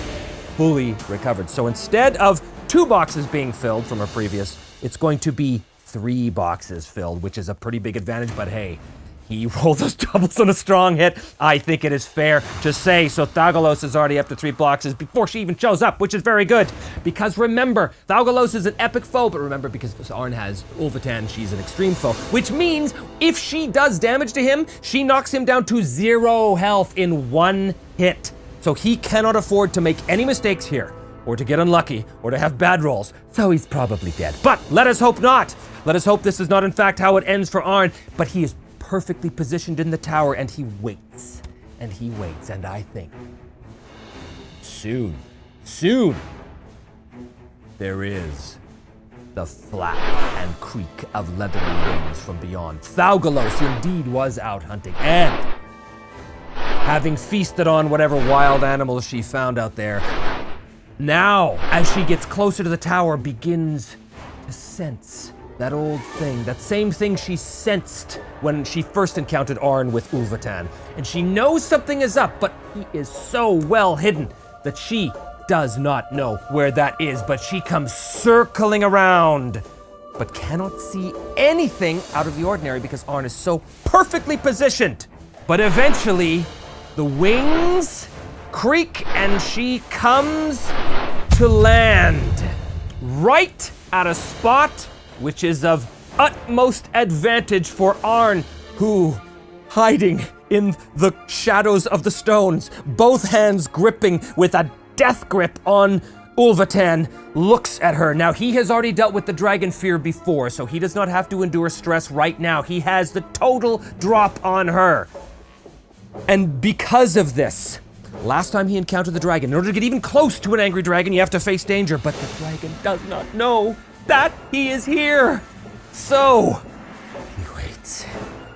fully recovered. So instead of 2 boxes being filled from a previous, it's going to be 3 boxes filled, which is a pretty big advantage, but hey, he rolled those doubles on a strong hit. I think it is fair to say, so Thaugalos is already up to 3 boxes before she even shows up, which is very good. Because remember, Thaugalos is an epic foe, but remember, because Arn has Ulvatan, she's an extreme foe, which means if she does damage to him, she knocks him down to 0 health in 1 hit. So he cannot afford to make any mistakes here. or to get unlucky, or to have bad rolls. So he's probably dead. But let us hope not. Let us hope this is not in fact how it ends for Arn. But he is perfectly positioned in the tower, and he waits. And he waits, and I think soon, there is the flap and creak of leathery wings from beyond. Thaugalos indeed was out hunting, and having feasted on whatever wild animals she found out there, now, as she gets closer to the tower, begins to sense that old thing, that same thing she sensed when she first encountered Arn with Ulvatan. And she knows something is up, but he is so well hidden that she does not know where that is, but she comes circling around, but cannot see anything out of the ordinary because Arn is so perfectly positioned. But eventually, the wings creak and she comes to land right at a spot which is of utmost advantage for Arn, who, hiding in the shadows of the stones, both hands gripping with a death grip on Ulvatan, looks at her. Now, he has already dealt with the dragon fear before, so he does not have to endure stress right now. He has the total drop on her. And because of this, last time he encountered the dragon, in order to get even close to an angry dragon, you have to face danger, but the dragon does not know that he is here. So, he waits,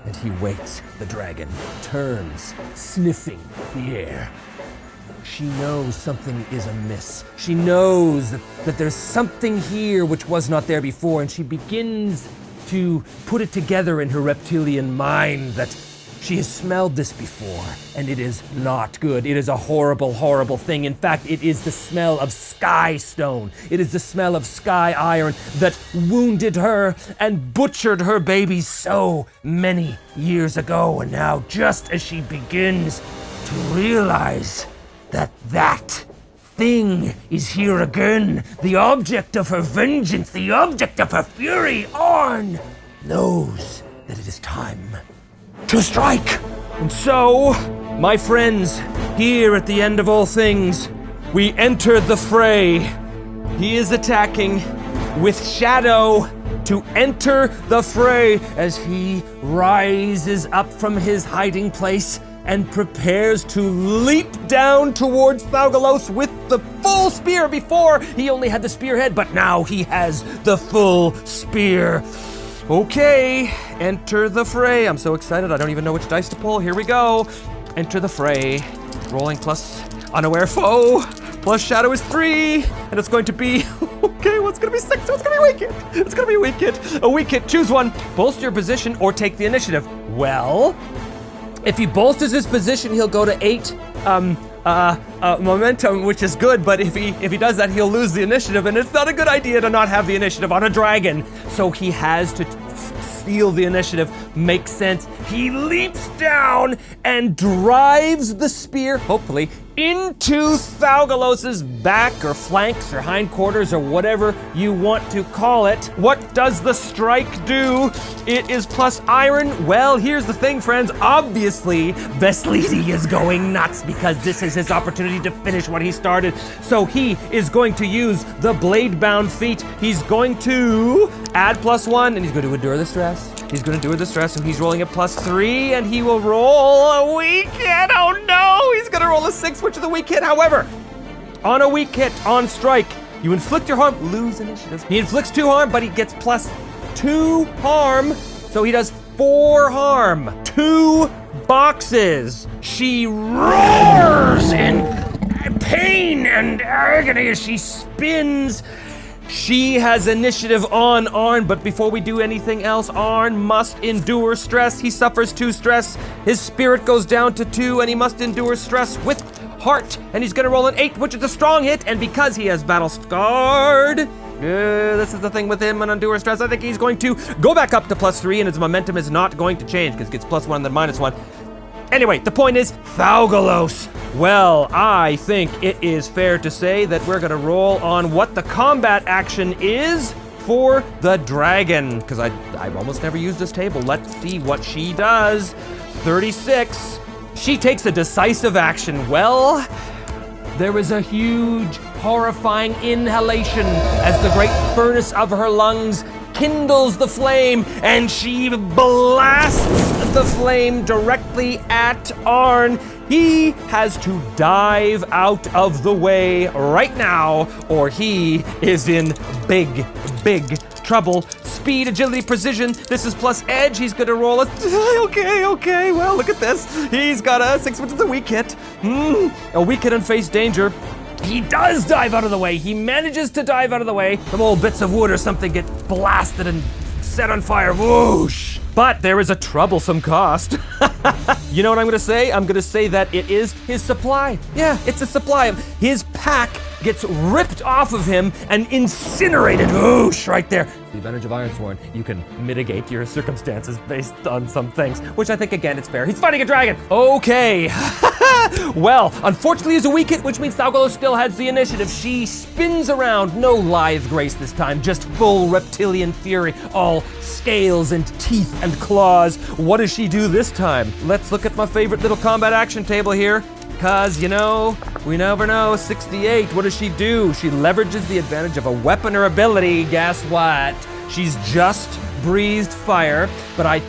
and he waits. The dragon turns, sniffing the air. She knows something is amiss. She knows that there's something here which was not there before, and she begins to put it together in her reptilian mind that she has smelled this before, and it is not good. It is a horrible, horrible thing. In fact, it is the smell of sky stone. It is the smell of sky iron that wounded her and butchered her babies so many years ago. And now, just as she begins to realize that thing is here again, the object of her vengeance, the object of her fury, Arn knows that it is time to strike. And so, my friends, here at the end of all things, we enter the fray. He is attacking with Shadow to enter the fray as he rises up from his hiding place and prepares to leap down towards Thaugalos with the full spear. Before, he only had the spearhead, but now he has the full spear. Okay, enter the fray. I'm so excited, I don't even know which dice to pull. Here we go. Enter the fray. Rolling plus unaware foe. Plus Shadow is 3. And it's going to be, okay, what's going to be 6? What's going to be weak hit? It's going to be a weak hit. A weak hit, choose one. Bolster your position or take the initiative. Well, if he bolsters his position, he'll go to 8 momentum, which is good, but if he does that, he'll lose the initiative, and it's not a good idea to not have the initiative on a dragon. So he has to steal the initiative. Makes sense. He leaps down and drives the spear, hopefully, into Thaugalos's back or flanks or hindquarters or whatever you want to call it. What does the strike do? It is plus iron. Well, here's the thing, friends. Obviously, Veslidi is going nuts because this is his opportunity to finish what he started. So he is going to use the blade-bound feat. He's going to add +1, and he's going to endure the stress. He's going to endure the stress, so he's rolling a +3, and he will roll a weak hit. Oh no, he's going to roll a 6, which is a weak hit. However, on a weak hit, on strike, you inflict your harm, lose initiative. He inflicts 2 harm, but he gets +2 harm, so he does 4 harm. 2 boxes. She roars in pain and agony as she spins. She has initiative on Arn, but before we do anything else, Arn must endure stress. He suffers 2 stress. His spirit goes down to 2, and he must endure stress with heart. And he's gonna roll an 8, which is a strong hit. And because he has battle scarred, this is the thing with him and endure stress. I think he's going to go back up to +3, and his momentum is not going to change because it gets +1 and then -1. Anyway, the point is, Thaugalos. Well, I think it is fair to say that we're gonna roll on what the combat action is for the dragon, because I've almost never used this table. Let's see what she does. 36. She takes a decisive action. Well, there is a huge horrifying inhalation as the great furnace of her lungs kindles the flame, and she blasts the flame directly at Arn. He has to dive out of the way right now, or he is in big, big trouble. Speed, agility, precision. This is plus edge. He's gonna roll a... Okay. Well, look at this. He's got a 6, which is a weak hit. A weak hit and face danger. He does dive out of the way. He manages to dive out of the way. Some old bits of wood or something get blasted and set on fire. Whoosh! But there is a troublesome cost. You know what I'm gonna say? I'm gonna say that it is his supply. Yeah, it's a supply. His pack gets ripped off of him and incinerated. Whoosh! Right there. The advantage of IRONSWORN, you can mitigate your circumstances based on some things, which I think, again, it's fair. He's fighting a dragon. Okay. Well, unfortunately, he's a weak hit, which means Thalgalo still has the initiative. She spins around. No lithe grace this time, just full reptilian fury, all scales and teeth and claws. What does she do this time? Let's look at my favorite little combat action table here. Cause, you know, we never know. 68, what does she do? She leverages the advantage of a weapon or ability. Guess what? She's just breathed fire,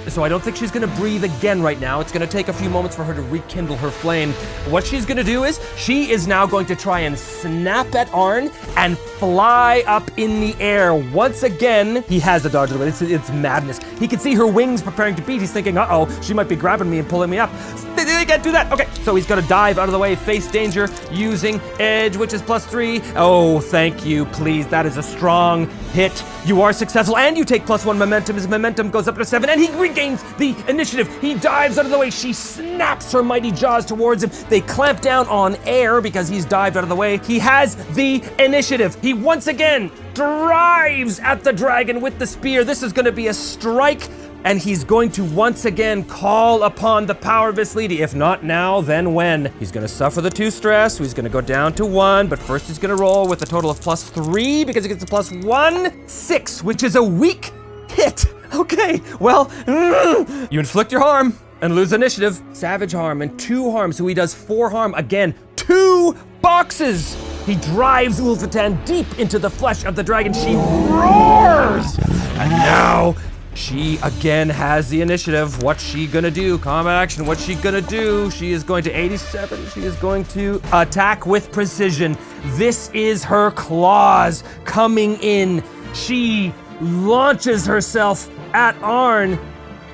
so I don't think she's gonna breathe again right now. It's gonna take a few moments for her to rekindle her flame. What she's gonna do is, she is now going to try and snap at Arn and fly up in the air. Once again, he has a dodge, but it's madness. He can see her wings preparing to beat. He's thinking, uh-oh, she might be grabbing me and pulling me up. They can't do that. Okay, so he's gonna dive out of the way, face danger, using edge, which is +3. Oh, thank you, please. That is a strong hit. You are successful, and you take +1 momentum. His momentum goes up to 7, and he regains the initiative. He dives out of the way. She snaps her mighty jaws towards him. They clamp down on air because he's dived out of the way. He has the initiative. He once again drives at the dragon with the spear. This is gonna be a strike, and he's going to once again call upon the power of his Lady. If not now, then when? He's gonna suffer the 2 stress, so he's gonna go down to 1, but first he's gonna roll with a total of +3 because he gets a +1, 6, which is a weak hit. Okay, well, you inflict your harm and lose initiative. Savage harm and 2 harm, so he does 4 harm. Again, 2 boxes. He drives Ulfatan deep into the flesh of the dragon. She roars, and now she again has the initiative. What's she gonna do? Combat action, what's she gonna do? She is going to 87. She is going to attack with precision. This is her claws coming in. She launches herself at Arn.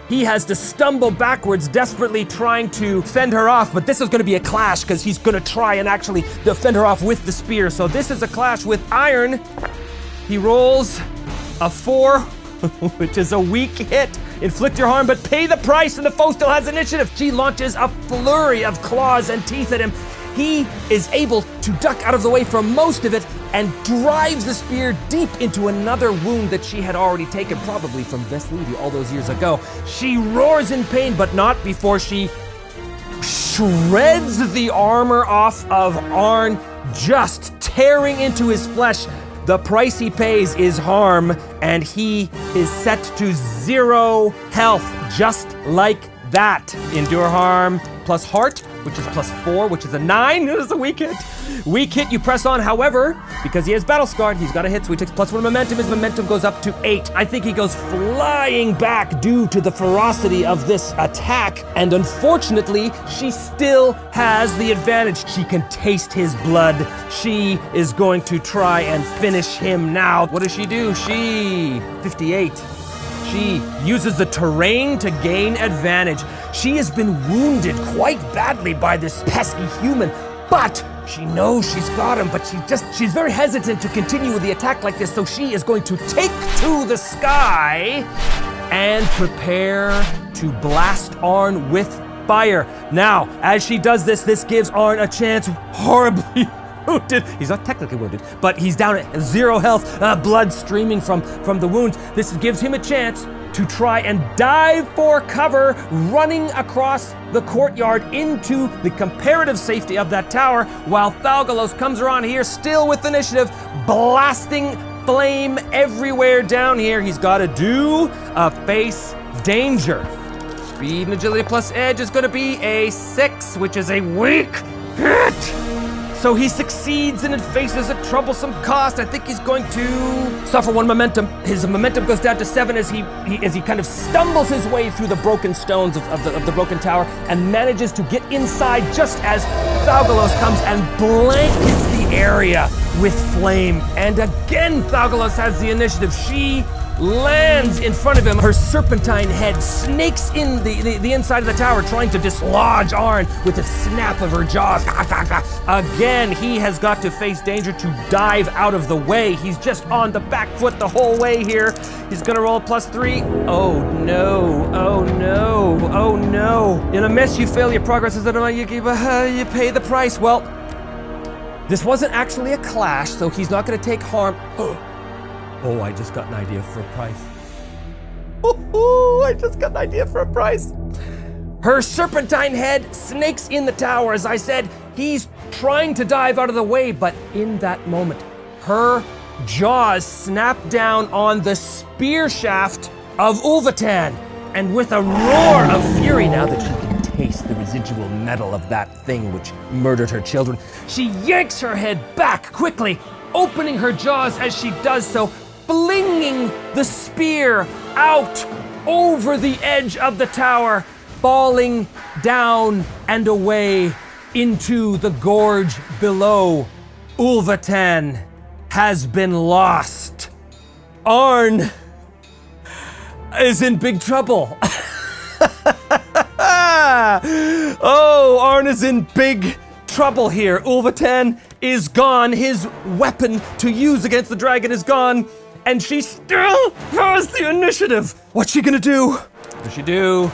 He has to stumble backwards, desperately trying to fend her off, but this is gonna be a clash because he's gonna try and actually defend her off with the spear. So this is a clash with iron. He rolls a 4, which is a weak hit. Inflict your harm, but pay the price, and the foe still has initiative. She launches a flurry of claws and teeth at him. He is able to duck out of the way for most of it and drives the spear deep into another wound that she had already taken, probably from Veslidi all those years ago. She roars in pain, but not before she shreds the armor off of Arn, just tearing into his flesh. The price he pays is harm, and he is set to 0 health, just like that. Endure harm plus heart, which is +4, which is a 9. It is a weak hit. Weak hit, you press on. However, because he has battle scarred, he's got a hit, so he takes +1 momentum. His momentum goes up to 8. I think he goes flying back due to the ferocity of this attack. And unfortunately, she still has the advantage. She can taste his blood. She is going to try and finish him now. What does she do? She, 58. She uses the terrain to gain advantage. She has been wounded quite badly by this pesky human, but she knows she's got him, but she's very hesitant to continue with the attack like this, so she is going to take to the sky and prepare to blast Arn with fire. Now, as she does this, this gives Arn a chance. Horribly wounded. He's not technically wounded, but he's down at 0 health, blood streaming from the wounds. This gives him a chance to try and dive for cover, running across the courtyard into the comparative safety of that tower, while Thalgalos comes around here, still with initiative, blasting flame everywhere down here. He's got to do a face danger. Speed and agility plus edge is going to be a 6, which is a weak hit. So he succeeds and it faces a troublesome cost. I think he's going to suffer 1 momentum. His momentum goes down to 7 as he kind of stumbles his way through the broken stones of the broken tower and manages to get inside just as Thaugalos comes and blankets the area with flame. And again, Thaugalos has the initiative. She lands in front of him. Her serpentine head snakes in the inside of the tower, trying to dislodge Arn with a snap of her jaws. Again, he has got to face danger to dive out of the way. He's just on the back foot the whole way here. He's gonna roll +3. Oh no, oh no, oh no. In a miss, you fail your progress as you pay the price. Well, this wasn't actually a clash, so he's not gonna take harm. Oh, I just got an idea for a price. Oh, I just got an idea for a price. Her serpentine head snakes in the tower. As I said, he's trying to dive out of the way, but in that moment, her jaws snap down on the spear shaft of Ulvatan. And with a roar of fury, now that she can taste the residual metal of that thing which murdered her children, she yanks her head back quickly, opening her jaws as she does so, flinging the spear out over the edge of the tower, falling down and away into the gorge below. Ulvatan has been lost. Arn is in big trouble. Oh, Arn is in big trouble here. Ulvatan is gone. His weapon to use against the dragon is gone. And she still has the initiative. What's she gonna do? What does she do?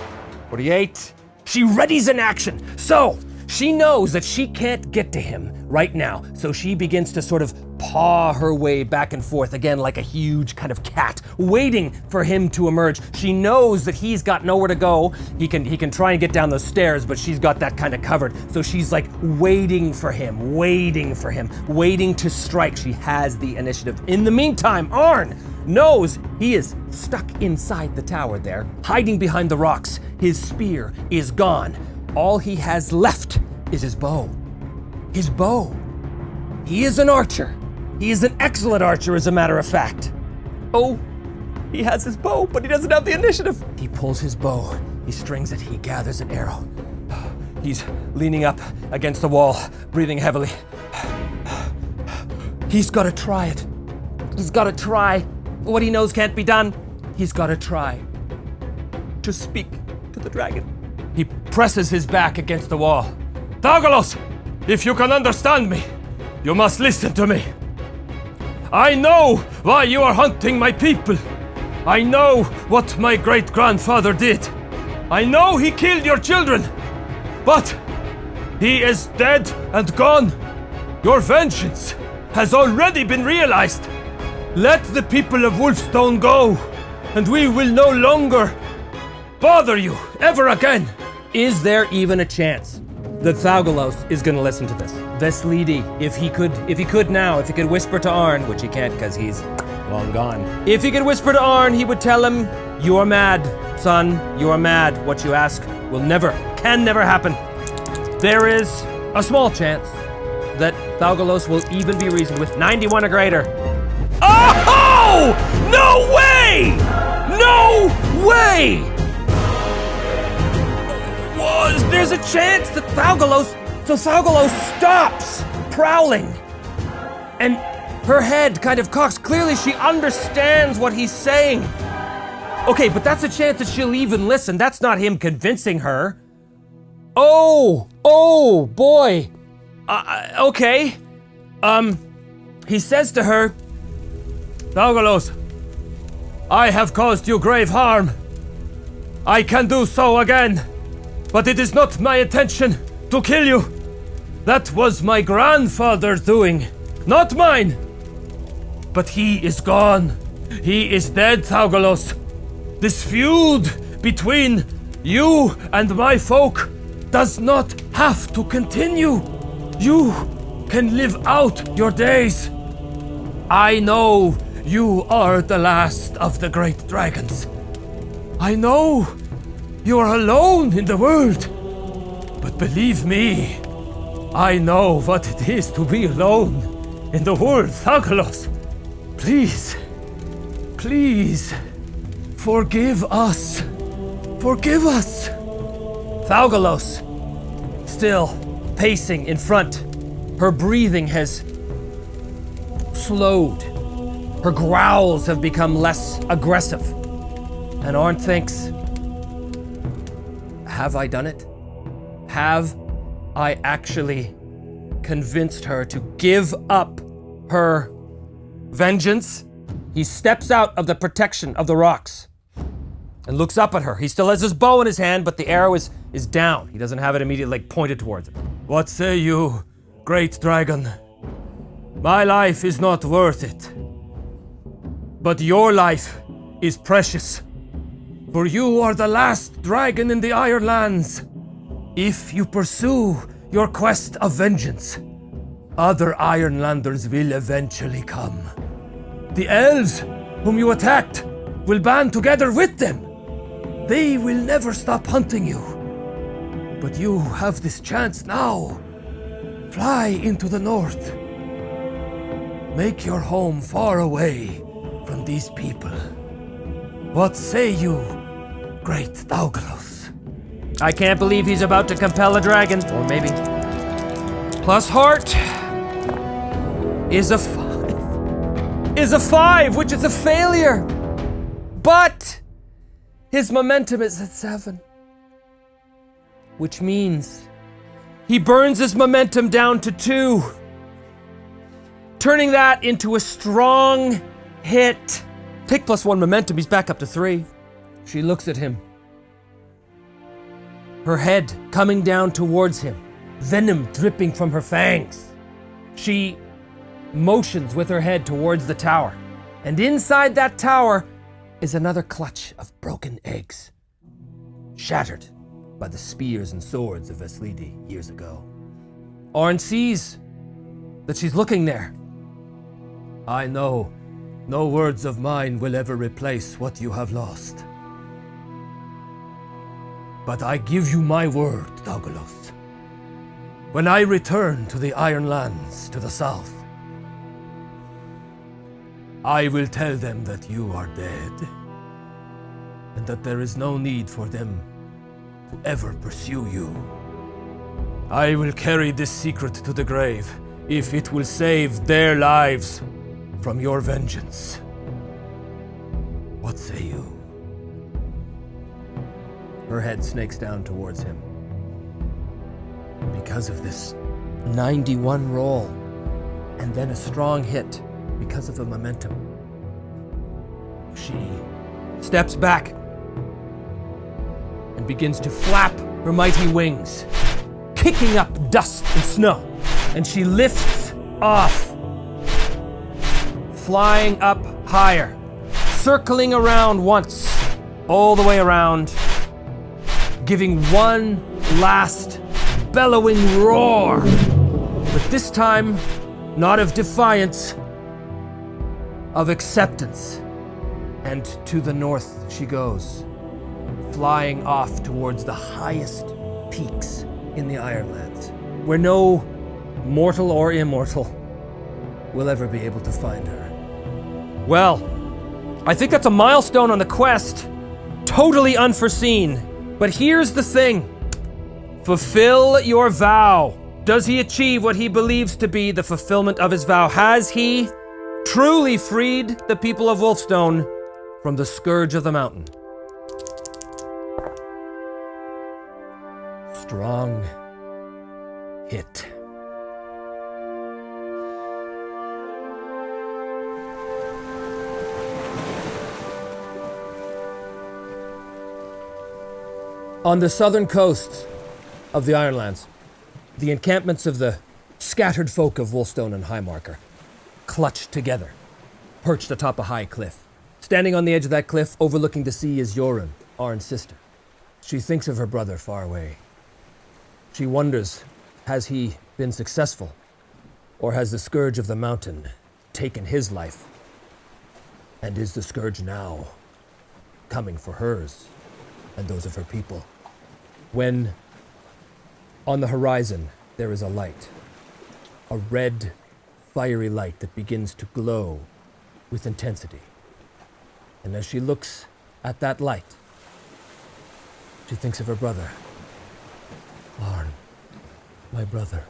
48. She readies an action. So she knows that she can't get to him right now. So she begins to sort of paw her way back and forth again like a huge kind of cat, waiting for him to emerge. She knows that he's got nowhere to go. He can try and get down those stairs, but she's got that kind of covered. So she's like waiting for him, waiting to strike. She has the initiative. In the meantime, Arn knows he is stuck inside the tower there, hiding behind the rocks. His spear is gone. All he has left is his bow. His bow. He is an archer. He is an excellent archer, as a matter of fact. Oh, he has his bow, but he doesn't have the initiative. He pulls his bow. He strings it. He gathers an arrow. He's leaning up against the wall, breathing heavily. He's got to try it. He's got to try. What he knows can't be done. He's got to try to speak to the dragon. He presses his back against the wall. Thaugalos, if you can understand me, you must listen to me. I know why you are hunting my people. I know what my great-grandfather did. I know he killed your children. But he is dead and gone. Your vengeance has already been realized. Let the people of Wolfstone go, and we will no longer bother you ever again. Is there even a chance that Thaugalos is going to listen to this? Vestlidi, if he could whisper to Arn, which he can't because he's long gone. If he could whisper to Arn, he would tell him, "You are mad, son. You are mad. What you ask can never happen." There is a small chance that Thaugalos will even be reasoned with. 91 or greater. Oh! No way! No way! There's a chance that Thaugalos stops prowling. And her head kind of cocks. Clearly she understands what he's saying. Okay, but that's a chance that she'll even listen. That's not him convincing her. Oh boy. Okay. He says to her, "Thaugalos, I have caused you grave harm. I can do so again. But it is not my intention to kill you. That was my grandfather's doing, not mine. But he is gone. He is dead, Thaugalos. This feud between you and my folk does not have to continue. You can live out your days. I know you are the last of the great dragons. I know you are alone in the world. But believe me, I know what it is to be alone in the world, Thagalos. Please, please, forgive us. Forgive us. Thaugalos, still pacing in front. Her breathing has slowed. Her growls have become less aggressive. And Arn thinks, have I done it? Have I actually convinced her to give up her vengeance? He steps out of the protection of the rocks and looks up at her. He still has his bow in his hand, but the arrow is down. He doesn't have it immediately pointed towards him. What say you, great dragon? My life is not worth it. But your life is precious. For you are the last dragon in the Iron Lands. If you pursue your quest of vengeance, other Ironlanders will eventually come. The elves whom you attacked will band together with them. They will never stop hunting you. But you have this chance now. Fly into the north. Make your home far away from these people. What say you, great Thaugalos? I can't believe he's about to compel a dragon. Or maybe. Plus heart is a 5. Is a 5, which is a failure. But his momentum is at 7. Which means he burns his momentum down to 2. Turning that into a strong hit. Take +1 momentum, he's back up to 3. She looks at him. Her head coming down towards him, venom dripping from her fangs. She motions with her head towards the tower, and inside that tower is another clutch of broken eggs, shattered by the spears and swords of Veslidi years ago. Arn sees that she's looking there. I know no words of mine will ever replace what you have lost. But I give you my word, Thaugalos. When I return to the Iron Lands to the south, I will tell them that you are dead, and that there is no need for them to ever pursue you. I will carry this secret to the grave, if it will save their lives from your vengeance. What say you? Her head snakes down towards him. Because of this 91 roll, and then a strong hit because of the momentum, she steps back and begins to flap her mighty wings, kicking up dust and snow, and she lifts off, flying up higher, circling around once, all the way around, giving one last bellowing roar, but this time not of defiance, of acceptance. And to the north she goes, flying off towards the highest peaks in the Ironlands, where no mortal or immortal will ever be able to find her. Well, I think that's a milestone on the quest. Totally unforeseen. But here's the thing. Fulfill your vow. Does he achieve what he believes to be the fulfillment of his vow? Has he truly freed the people of Wolfstone from the scourge of the mountain? Strong hit. On the southern coast of the Ironlands, the encampments of the scattered folk of Wolfstone and Highmarker clutched together, perched atop a high cliff. Standing on the edge of that cliff, overlooking the sea, is Jorunn, Arn's sister. She thinks of her brother far away. She wonders, has he been successful? Or has the scourge of the mountain taken his life? And is the scourge now coming for hers and those of her people? When, on the horizon, there is a light. A red, fiery light that begins to glow with intensity. And as she looks at that light, she thinks of her brother. Arn, my brother,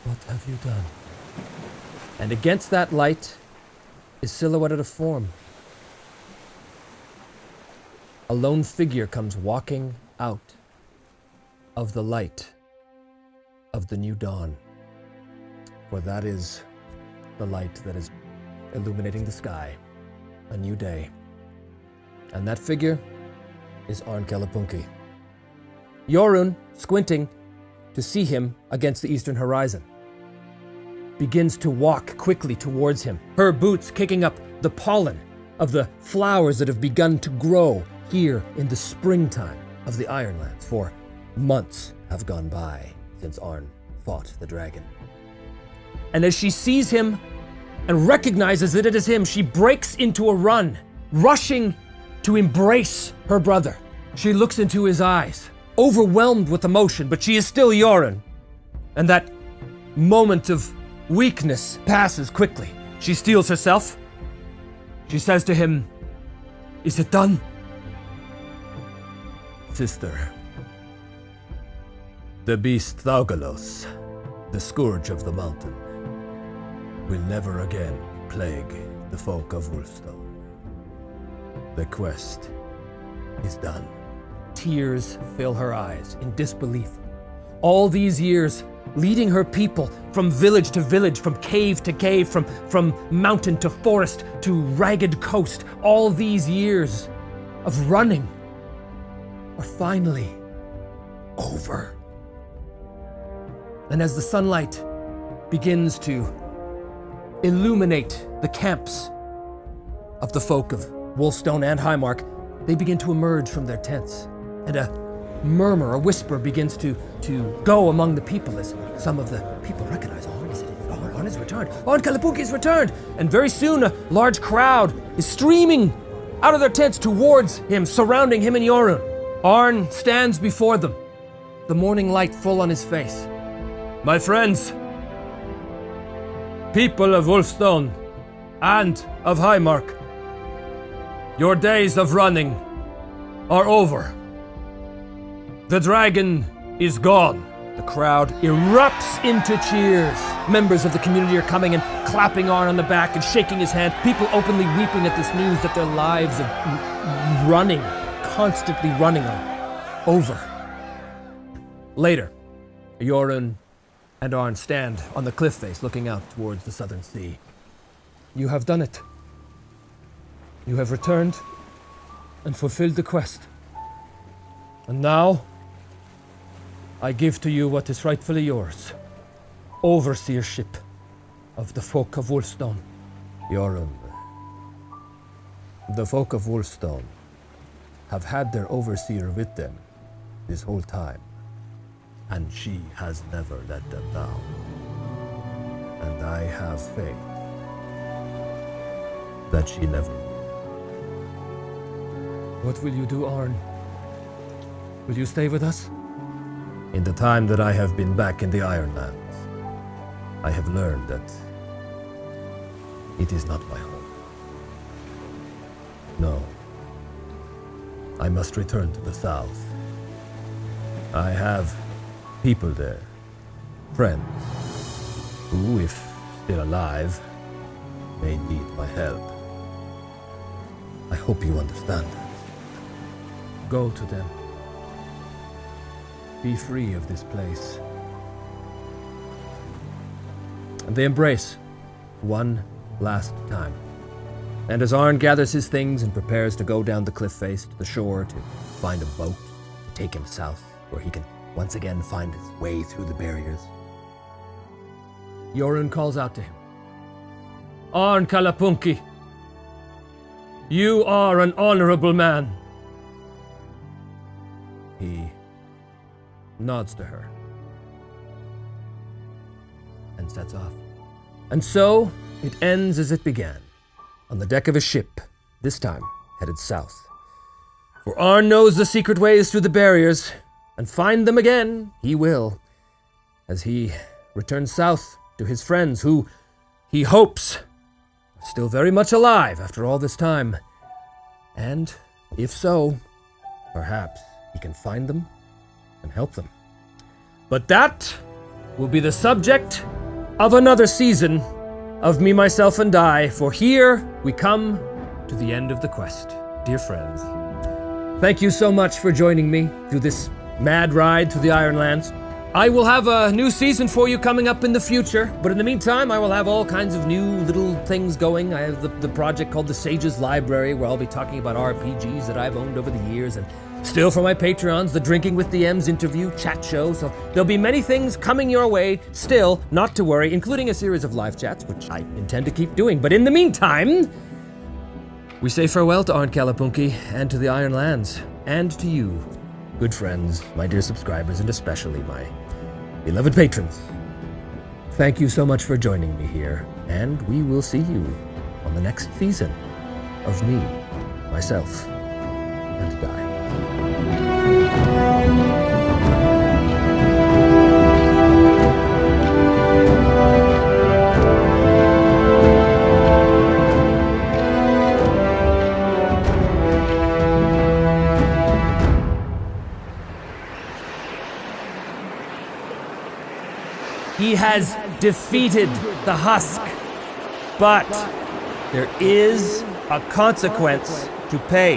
what have you done? And against that light is silhouetted a form. A lone figure comes walking out of the light of the new dawn. For that is the light that is illuminating the sky. A new day. And that figure is Arn Kalapunki. Jorun, squinting to see him against the eastern horizon, begins to walk quickly towards him, her boots kicking up the pollen of the flowers that have begun to grow here in the springtime of the Ironlands. For months have gone by since Arn fought the dragon. And as she sees him and recognizes that it is him, she breaks into a run, rushing to embrace her brother. She looks into his eyes, overwhelmed with emotion, but she is still Jorun. And that moment of weakness passes quickly. She steels herself. She says to him, "Is it done?" Sister, the beast Thaugalos, the scourge of the mountain, will never again plague the folk of Wolfstone. The quest is done. Tears fill her eyes in disbelief. All these years, leading her people from village to village, from cave to cave, from mountain to forest to ragged coast, all these years of running are finally over. And as the sunlight begins to illuminate the camps of the folk of Wolfstone and Highmark, they begin to emerge from their tents. And a murmur, a whisper begins to go among the people as some of the people recognize Arn has returned. Arn Kalapunki has returned. And very soon a large crowd is streaming out of their tents towards him, surrounding him and Jorun. Arn stands before them, the morning light full on his face. My friends, people of Wolfstone and of Highmark, your days of running are over. The dragon is gone. The crowd erupts into cheers. Members of the community are coming and clapping Arn on the back and shaking his hand. People openly weeping at this news that their lives of running, constantly running, are over. Later, Jorun and Arn stand on the cliff face looking out towards the southern sea. You have done it. You have returned and fulfilled the quest. And now, I give to you what is rightfully yours. Overseership of the folk of Wolfstone. Jorun, the folk of Wolfstone have had their overseer with them this whole time, and she has never let them down. And I have faith that she never will. What will you do, Arn? Will you stay with us? In the time that I have been back in the Ironlands, I have learned that it is not my home. No, I must return to the south. I have people there, friends, who, if still alive, may need my help. I hope you understand that. Go to them. Be free of this place. And they embrace one last time. And as Arn gathers his things and prepares to go down the cliff face to the shore to find a boat to take him south, where he can once again find his way through the barriers, Jorun calls out to him. Arn Kalapunki, you are an honorable man. He nods to her and sets off. And so it ends as it began, on the deck of a ship, this time headed south. For Arn knows the secret ways through the barriers, and find them again he will. as he returns south to his friends who he hopes are still very much alive after all this time. And if so, perhaps he can find them and help them. But that will be the subject of another season of Me, Myself, and I, for here we come to the end of the quest. Dear friends, thank you so much for joining me through this mad ride through the Ironlands. I will have a new season for you coming up in the future, but in the meantime, I will have all kinds of new little things going. I have the project called the Sage's Library, where I'll be talking about RPGs that I've owned over the years, and still for my Patreons, the Drinking with DMs interview chat show. So there'll be many things coming your way still, not to worry, including a series of live chats, which I intend to keep doing. But in the meantime, we say farewell to Arn Kalapunki and to the Ironlands, and to you, good friends, my dear subscribers, and especially my beloved patrons. Thank you so much for joining me here, and we will see you on the next season of Me, Myself, and I. He has defeated the husk, but there is a consequence to pay.